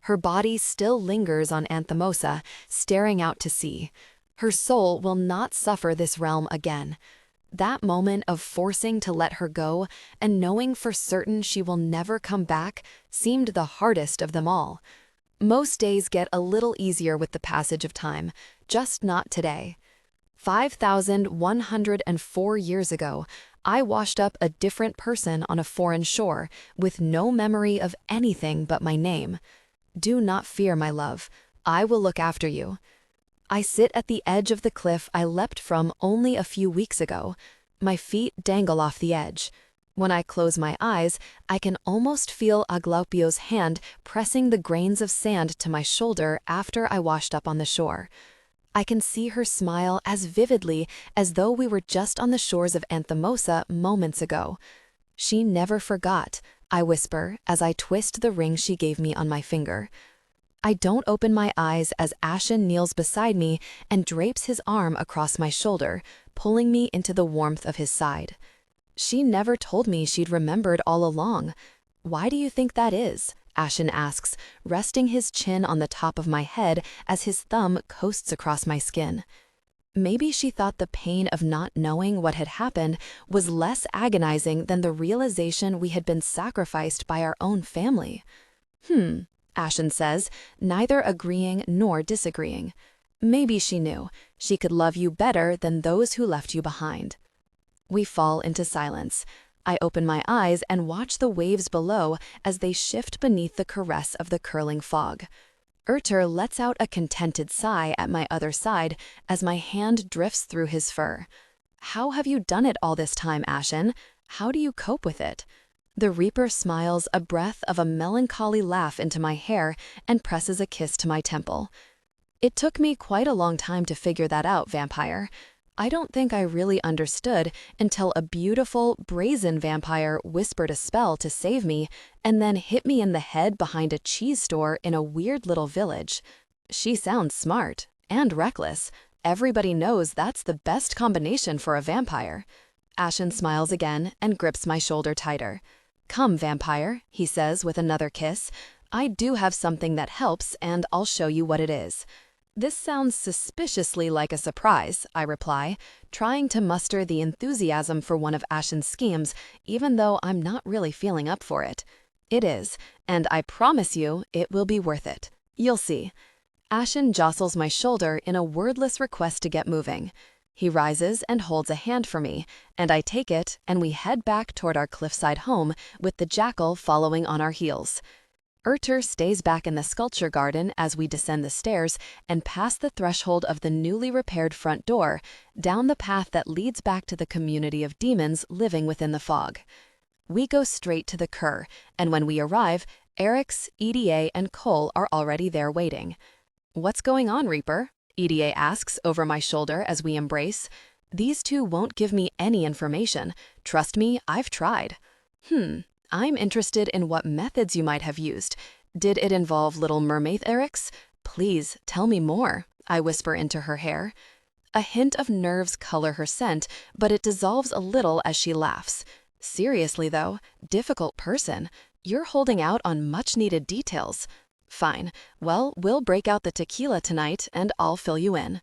Speaker 1: Her body still lingers on Anthemosa, staring out to sea. Her soul will not suffer this realm again. That moment of forcing to let her go and knowing for certain she will never come back seemed the hardest of them all. Most days get a little easier with the passage of time, just not today. 5,104 years ago, I washed up a different person on a foreign shore with no memory of anything but my name. Do not fear, my love. I will look after you. I sit at the edge of the cliff I leapt from only a few weeks ago. My feet dangle off the edge. When I close my eyes, I can almost feel Aglaupio's hand pressing the grains of sand to my shoulder after I washed up on the shore. I can see her smile as vividly as though we were just on the shores of Anthemosa moments ago. She never forgot, I whisper as I twist the ring she gave me on my finger. I don't open my eyes as Ashen kneels beside me and drapes his arm across my shoulder, pulling me into the warmth of his side. She never told me she'd remembered all along. Why do you think that is? Ashen asks, resting his chin on the top of my head as his thumb coasts across my skin. Maybe she thought the pain of not knowing what had happened was less agonizing than the realization we had been sacrificed by our own family. Ashen says, neither agreeing nor disagreeing. Maybe she knew she could love you better than those who left you behind. We fall into silence. I open my eyes and watch the waves below as they shift beneath the caress of the curling fog. Urter lets out a contented sigh at my other side as my hand drifts through his fur. How have you done it all this time, Ashen? How do you cope with it? The Reaper smiles a breath of a melancholy laugh into my hair and presses a kiss to my temple. It took me quite a long time to figure that out, vampire. I don't think I really understood until a beautiful, brazen vampire whispered a spell to save me and then hit me in the head behind a cheese store in a weird little village. She sounds smart and reckless. Everybody knows that's the best combination for a vampire. Ashen smiles again and grips my shoulder tighter. Come, vampire, he says with another kiss. I do have something that helps, and I'll show you what it is. This sounds suspiciously like a surprise, I reply, trying to muster the enthusiasm for one of Ashen's schemes, even though I'm not really feeling up for it. It is, and I promise you it will be worth it. You'll see. Ashen jostles my shoulder in a wordless request to get moving. He rises and holds a hand for me, and I take it, and we head back toward our cliffside home, with the jackal following on our heels. Urter stays back in the sculpture garden as we descend the stairs and pass the threshold of the newly repaired front door, down the path that leads back to the community of demons living within the fog. We go straight to the Cur, and when we arrive, Eric's, EDA, and Cole are already there waiting. What's going on, Reaper? EDA asks over my shoulder as we embrace. These two won't give me any information. Trust me, I've tried. I'm interested in what methods you might have used. Did it involve Little Mermaid Erics? Please, tell me more, I whisper into her hair. A hint of nerves color her scent, but it dissolves a little as she laughs. Seriously though, difficult person. You're holding out on much-needed details. Fine. Well, we'll break out the tequila tonight, and I'll fill you in.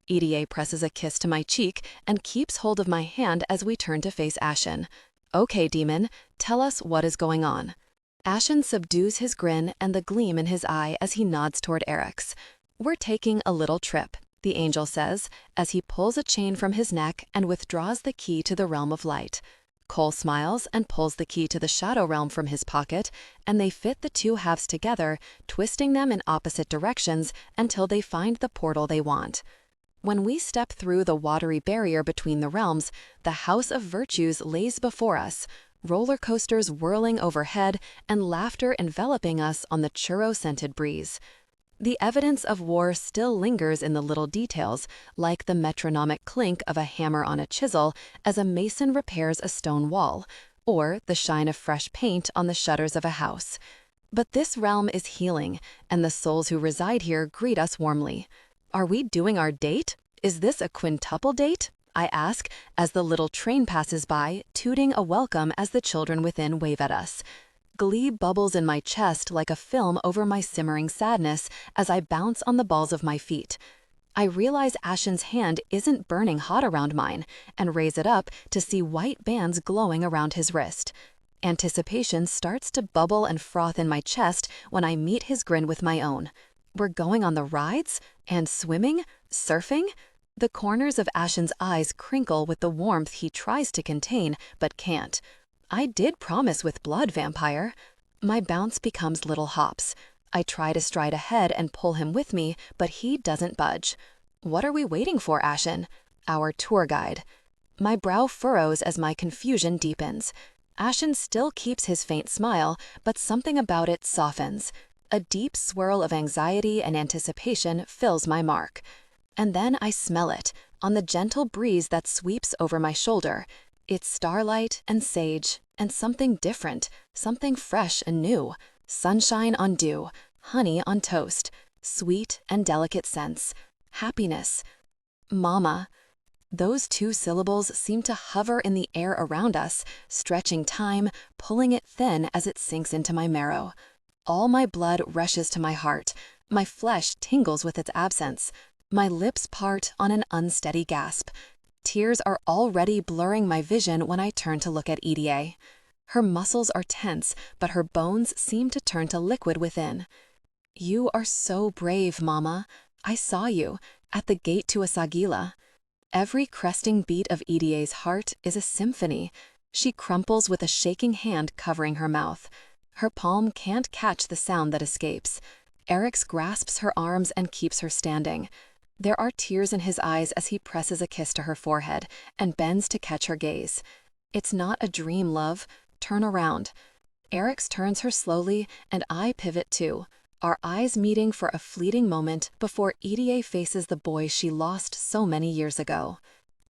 Speaker 1: EDA presses a kiss to my cheek and keeps hold of my hand as we turn to face Ashen. Okay, demon, tell us what is going on. Ashen subdues his grin and the gleam in his eye as he nods toward Eric's. We're taking a little trip, the angel says, as he pulls a chain from his neck and withdraws the key to the realm of light. Cole smiles and pulls the key to the shadow realm from his pocket, and they fit the two halves together, twisting them in opposite directions until they find the portal they want. When we step through the watery barrier between the realms, the House of Virtues lays before us, roller coasters whirling overhead and laughter enveloping us on the churro-scented breeze. The evidence of war still lingers in the little details, like the metronomic clink of a hammer on a chisel as a mason repairs a stone wall, or the shine of fresh paint on the shutters of a house. But this realm is healing, and the souls who reside here greet us warmly. Are we doing our date? Is this a quintuple date? I ask as the little train passes by, tooting a welcome as the children within wave at us. Glee bubbles in my chest like a film over my simmering sadness as I bounce on the balls of my feet. I realize Ashen's hand isn't burning hot around mine and raise it up to see white bands glowing around his wrist. Anticipation starts to bubble and froth in my chest when I meet his grin with my own. We're going on the rides? And swimming? Surfing? The corners of Ashen's eyes crinkle with the warmth he tries to contain but can't. I did promise with blood, vampire. My bounce becomes little hops. I try to stride ahead and pull him with me, but he doesn't budge. What are we waiting for, Ashen? Our tour guide. My brow furrows as my confusion deepens. Ashen still keeps his faint smile, but something about it softens. A deep swirl of anxiety and anticipation fills my mark. And then I smell it, on the gentle breeze that sweeps over my shoulder. It's starlight and sage, and something different, something fresh and new. Sunshine on dew, honey on toast, sweet and delicate scents, happiness. Mama. Those two syllables seem to hover in the air around us, stretching time, pulling it thin as it sinks into my marrow. All my blood rushes to my heart. My flesh tingles with its absence. My lips part on an unsteady gasp. Tears are already blurring my vision when I turn to look at EDA. Her muscles are tense, but her bones seem to turn to liquid within. You are so brave, Mama. I saw you, at the gate to Asagila. Every cresting beat of EDA's heart is a symphony. She crumples with a shaking hand covering her mouth. Her palm can't catch the sound that escapes. Eric's grasps her arms and keeps her standing. There are tears in his eyes as he presses a kiss to her forehead and bends to catch her gaze. It's not a dream, love. Turn around. Eric's turns her slowly, and I pivot too, our eyes meeting for a fleeting moment before EDA faces the boy she lost so many years ago.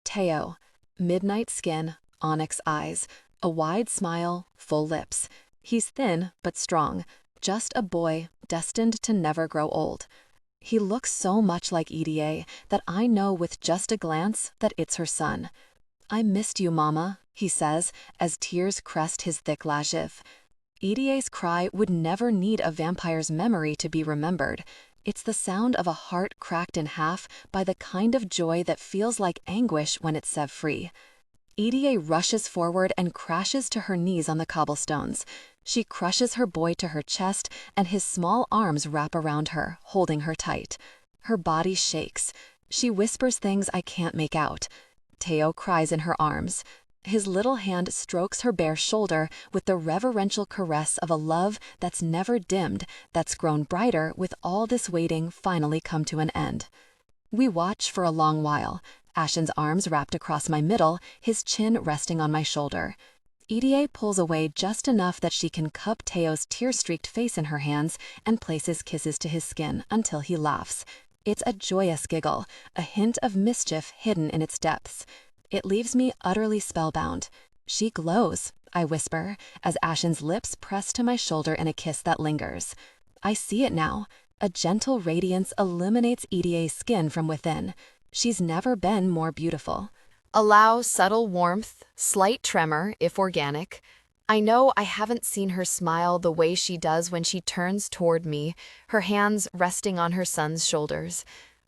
Speaker 1: Teo. Midnight skin, onyx eyes, a wide smile, full lips. He's thin but strong, just a boy destined to never grow old. He looks so much like EDA that I know with just a glance that it's her son. I missed you, Mama, he says as tears crest his thick lashes. EDA's cry would never need a vampire's memory to be remembered. It's the sound of a heart cracked in half by the kind of joy that feels like anguish when it's set free. EDA rushes forward and crashes to her knees on the cobblestones. She crushes her boy to her chest, and his small arms wrap around her, holding her tight. Her body shakes. She whispers things I can't make out. Teo cries in her arms. His little hand strokes her bare shoulder with the reverential caress of a love that's never dimmed, that's grown brighter with all this waiting finally come to an end. We watch for a long while, Ashen's arms wrapped across my middle, his chin resting on my shoulder. EDA pulls away just enough that she can cup Teo's tear-streaked face in her hands and places kisses to his skin until he laughs. It's a joyous giggle, a hint of mischief hidden in its depths. It leaves me utterly spellbound. She glows, I whisper, as Ashen's lips press to my shoulder in a kiss that lingers. I see it now. A gentle radiance illuminates EDA's skin from within.
Speaker 2: She's never been more beautiful.
Speaker 1: Allow subtle warmth, slight tremor, if organic. I know I haven't seen her smile the way she does when she turns toward me, her hands resting on her son's shoulders.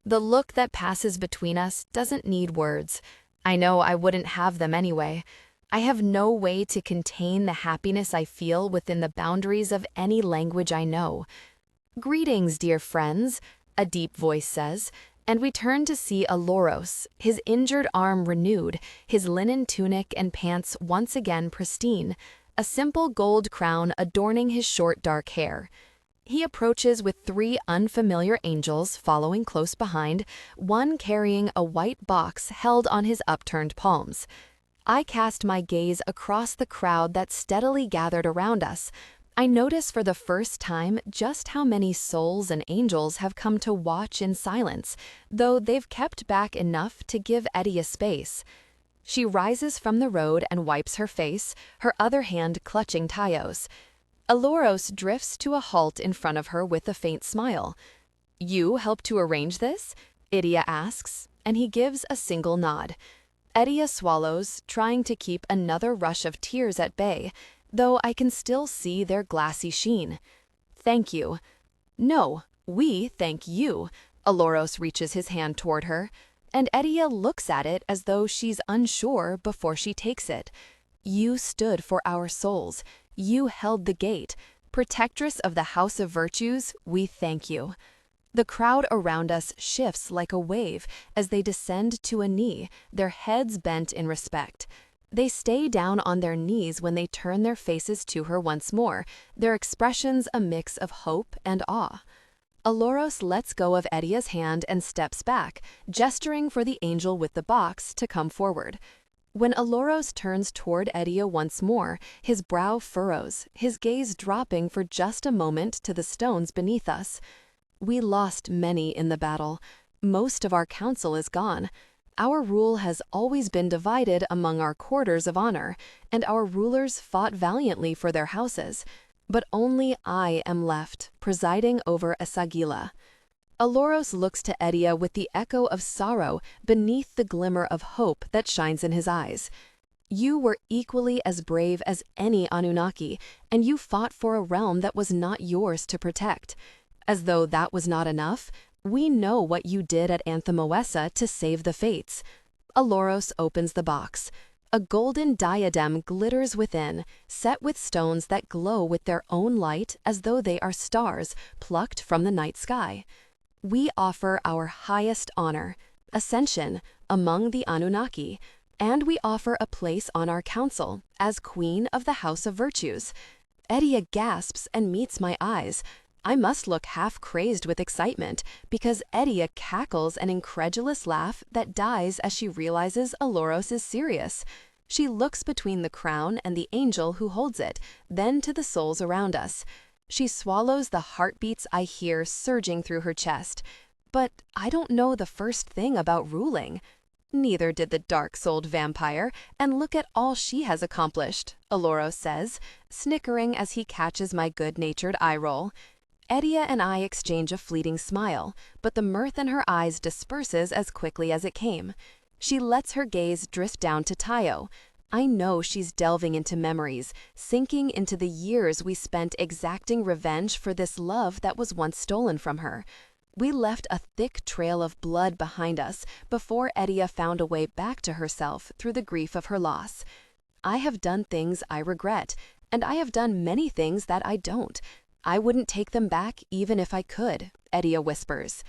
Speaker 1: The look that passes between us doesn't need words. I know I wouldn't have them anyway. I have no way to contain the happiness I feel within the boundaries of any language I know. "Greetings, dear friends," a deep voice says, and we turn to see Aloros, his injured arm renewed, his linen tunic and pants once again pristine, a simple gold crown adorning his short dark hair. He approaches with 3 unfamiliar angels following close behind, one carrying a white box held on his upturned palms. I cast my gaze across the crowd that steadily gathered around us. I notice for the first time just how many souls and angels have come to watch in silence, though they've kept back enough to give Eddie a space. She rises from the road and wipes her face, her other hand clutching Tayo's. Aloros drifts to a halt in front of her with a faint smile. "You helped to arrange this?" Idia asks, and he gives a single nod. Edia swallows, trying to keep another rush of tears at bay, though I can still see their glassy sheen. "Thank you." "No, we thank you." Aloros reaches his hand toward her, and Edia looks at it as though she's unsure before she takes it. "You stood for our souls. You held the gate. Protectress of the House of Virtues, we thank you." The crowd around us shifts like a wave as they descend to a knee, their heads bent in respect. They stay down on their knees when they turn their faces to her once more, their expressions a mix of hope and awe. Aloros lets go of Edia's hand and steps back, gesturing for the angel with the box to come forward. When Aloros turns toward Edia once more, his brow furrows, his gaze dropping for just a moment to the stones beneath us. "We lost many in the battle. Most of our council is gone. Our rule has always been divided among our quarters of honor, and our rulers fought valiantly for their houses. But only I am left, presiding over Esagila." Aloros looks to Edia with the echo of sorrow beneath the glimmer of hope that shines in his eyes. "You were equally as brave as any Anunnaki, and you fought for a realm that was not yours to protect. As though that was not enough, we know what you did at Anthem-Oessa to save the fates." Aloros opens the box. A golden diadem glitters within, set with stones that glow with their own light as though they are stars plucked from the night sky. "We offer our highest honor, ascension, among the Anunnaki, and we offer a place on our council as Queen of the House of Virtues." Edia gasps and meets my eyes. I must look half crazed with excitement, because Edia cackles an incredulous laugh that dies as she realizes Aloros is serious. She looks between the crown and the angel who holds it, then to the souls around us. She swallows the heartbeats I hear surging through her chest. "But I don't know the first thing about ruling." "Neither did the dark-souled vampire, and look at all she has accomplished," Aloros says, snickering as he catches my good-natured eye roll. Edia and I exchange a fleeting smile, but the mirth in her eyes disperses as quickly as it came. She lets her gaze drift down to Tayo. I know she's delving into memories, sinking into the years we spent exacting revenge for this love that was once stolen from her. We left a thick trail of blood behind us before Edia found a way back to herself through the grief of her loss. "I have done things I regret, and I have done many things that I don't. I wouldn't take them back even if I could," Edia whispers.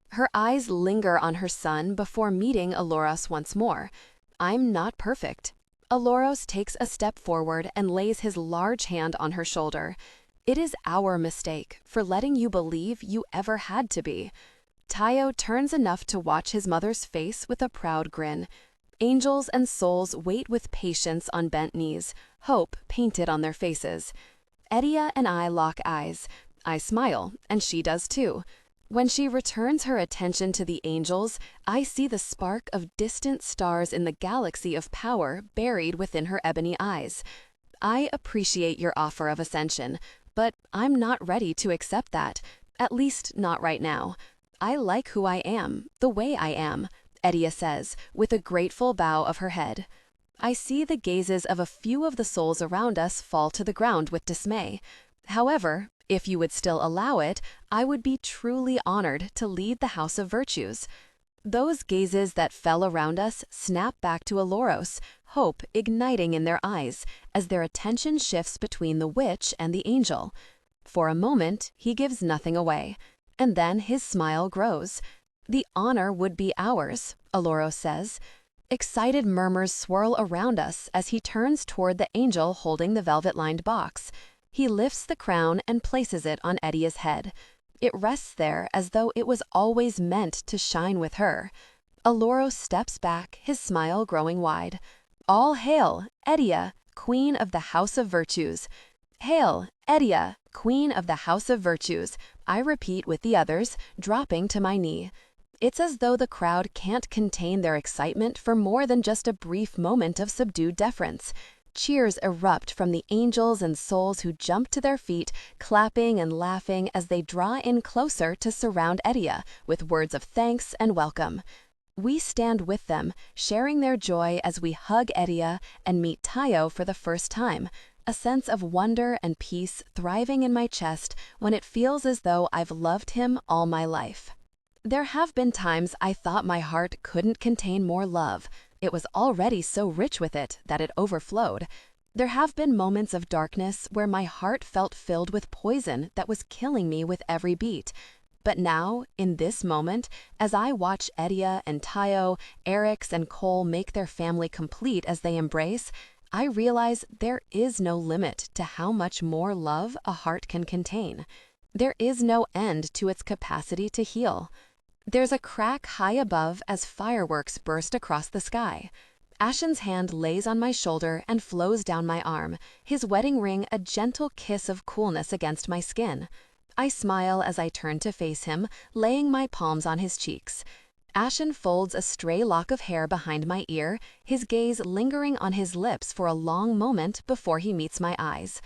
Speaker 1: Her eyes linger on her son before meeting Aloros once more. "I'm not perfect." Aloros takes a step forward and lays his large hand on her shoulder. "It is our mistake for letting you believe you ever had to be." Tayo turns enough to watch his mother's face with a proud grin. Angels and souls wait with patience on bent knees, hope painted on their faces. Edia and I lock eyes. I smile, and she does too. When she returns her attention to the angels, I see the spark of distant stars in the galaxy of power buried within her ebony eyes. "I appreciate your offer of ascension, but I'm not ready to accept that, at least not right now. I like who I am, the way I am,
Speaker 2: Edia says, with a grateful bow of her head. I see the gazes of a few of the souls around us fall to the ground with dismay. However, if you would still allow it, I would be truly honored to lead the House of Virtues. Those gazes that fell around us snap back to Aloros, hope igniting in their eyes, as their attention shifts between the witch and the angel. For a moment, he gives nothing away, and then his smile grows. The honor would be ours, Aloros says. Excited murmurs swirl around us as he turns toward the angel holding the velvet-lined box. He lifts the crown and places it on Edia's head. It rests there as though it was always meant to shine with her. Aloros steps back, his smile growing wide. All hail, Edia, Queen of the House of Virtues. Hail, Edia, Queen of the House of Virtues, I repeat with the others, dropping to my knee. It's as though the crowd can't contain their excitement for more than just a brief moment of subdued deference. Cheers erupt from the angels and souls who jump to their feet, clapping and laughing as they draw in closer to surround Edia with words of thanks and welcome. We stand with them, sharing their joy as we hug Edia and meet Tayo for the first time, a sense of wonder and peace thriving in my chest when it feels as though I've loved him all my life. There have been times I thought my heart couldn't contain more love. It was already so rich with it that it overflowed. There have been moments of darkness where my heart felt filled with poison that was killing me with every beat. But now, in this moment, as I watch Edia and Tayo, Eric's and Cole make their family complete as they embrace, I realize there is no limit to how much more love a heart can contain. There is no end to its capacity to heal. There's a crack high above as fireworks burst across the sky. Ashen's hand lays on my shoulder and flows down my arm, his wedding ring a gentle kiss of coolness against my skin. I smile as I turn to face him, laying my palms on his cheeks. Ashen folds a stray lock of hair behind my ear, his gaze lingering on his lips for a long moment before he meets my eyes.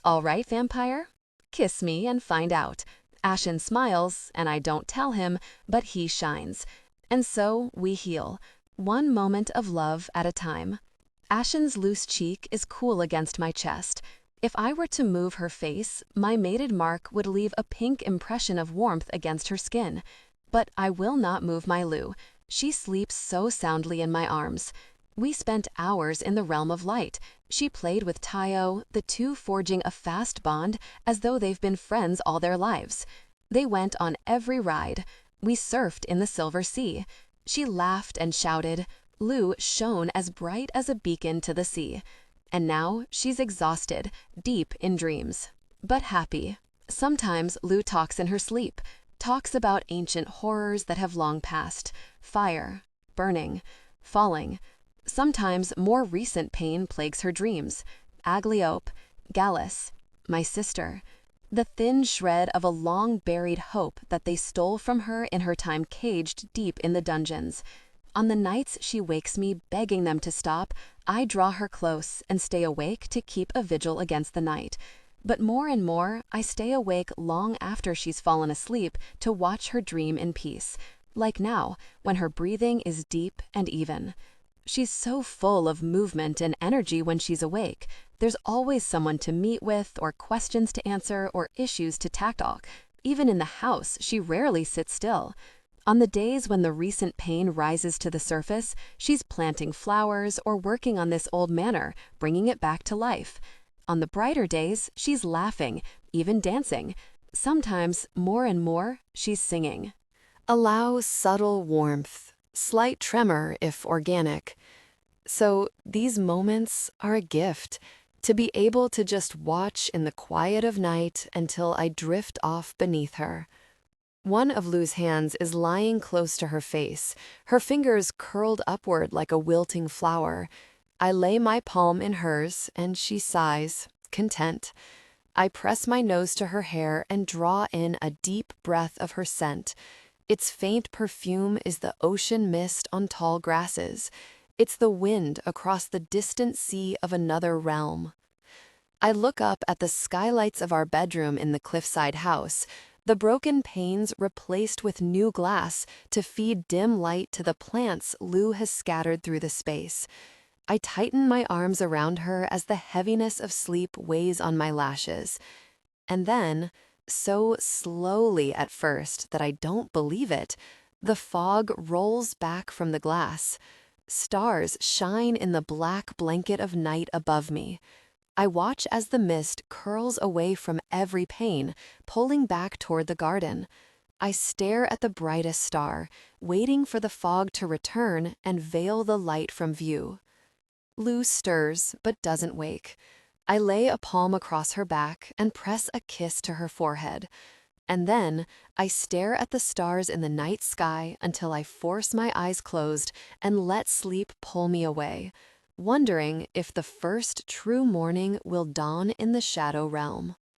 Speaker 2: All right, vampire? Kiss me and find out. Ashen smiles, and I don't tell him, but he shines. And so we heal, one moment of love at a time. Ashen's loose cheek is cool against my chest. If I were to move her face, my mated mark would leave a pink impression of warmth against her skin. But I will not move my Lou. She sleeps so soundly in my arms. We spent hours in the realm of light. She played with Tayo, the two forging a fast bond as though they've been friends all their lives. They went on every ride. We surfed in the Silver Sea. She laughed and shouted. Lou shone as bright as a beacon to the sea. And now she's exhausted, deep in dreams, but happy. Sometimes Lou talks in her sleep, talks about ancient horrors that have long passed, fire, burning, falling. Sometimes more recent pain plagues her dreams. Agliope, Gallus, my sister, the thin shred of a long-buried hope that they stole from her in her time caged deep in the dungeons. On the nights she wakes me begging them to stop, I draw her close and stay awake to keep a vigil against the night. But more and more, I stay awake long after she's fallen asleep to watch her dream in peace, like now, when her breathing is deep and even. She's so full of movement and energy when she's awake. There's always someone to meet with, or questions to answer, or issues to tackle. Even in the house, she rarely sits still. On the days when the recent pain rises to the surface, she's planting flowers or working on this old manor, bringing it back to life. On the brighter days, she's laughing, even dancing. Sometimes, more and more, she's singing.
Speaker 1: Allow subtle warmth, slight tremor if organic. So these moments are a gift, to be able to just watch in the quiet of night until I drift off beneath her. One of Lou's hands is lying close to her face, her fingers curled upward like a wilting flower. I lay my palm in hers, and she sighs, content. I press my nose to her hair and draw in a deep breath of her scent. Its faint perfume is the ocean mist on tall grasses. It's the wind across the distant sea of another realm. I look up at the skylights of our bedroom in the cliffside house. the broken panes replaced with new glass to feed dim light to the plants Lou has scattered through the space. I tighten my arms around her as the heaviness of sleep weighs on my lashes. And then, so slowly at first that I don't believe it, the fog rolls back from the glass. Stars shine in the black blanket of night above me. I watch as the mist curls away from every pane, pulling back toward the garden. I stare at the brightest star, waiting for the fog to return and veil the light from view. Lou stirs, but doesn't wake. I lay a palm across her back and press a kiss to her forehead. And then I stare at the stars in the night sky until I force my eyes closed and let sleep pull me away, wondering if the first true morning will dawn in the shadow realm.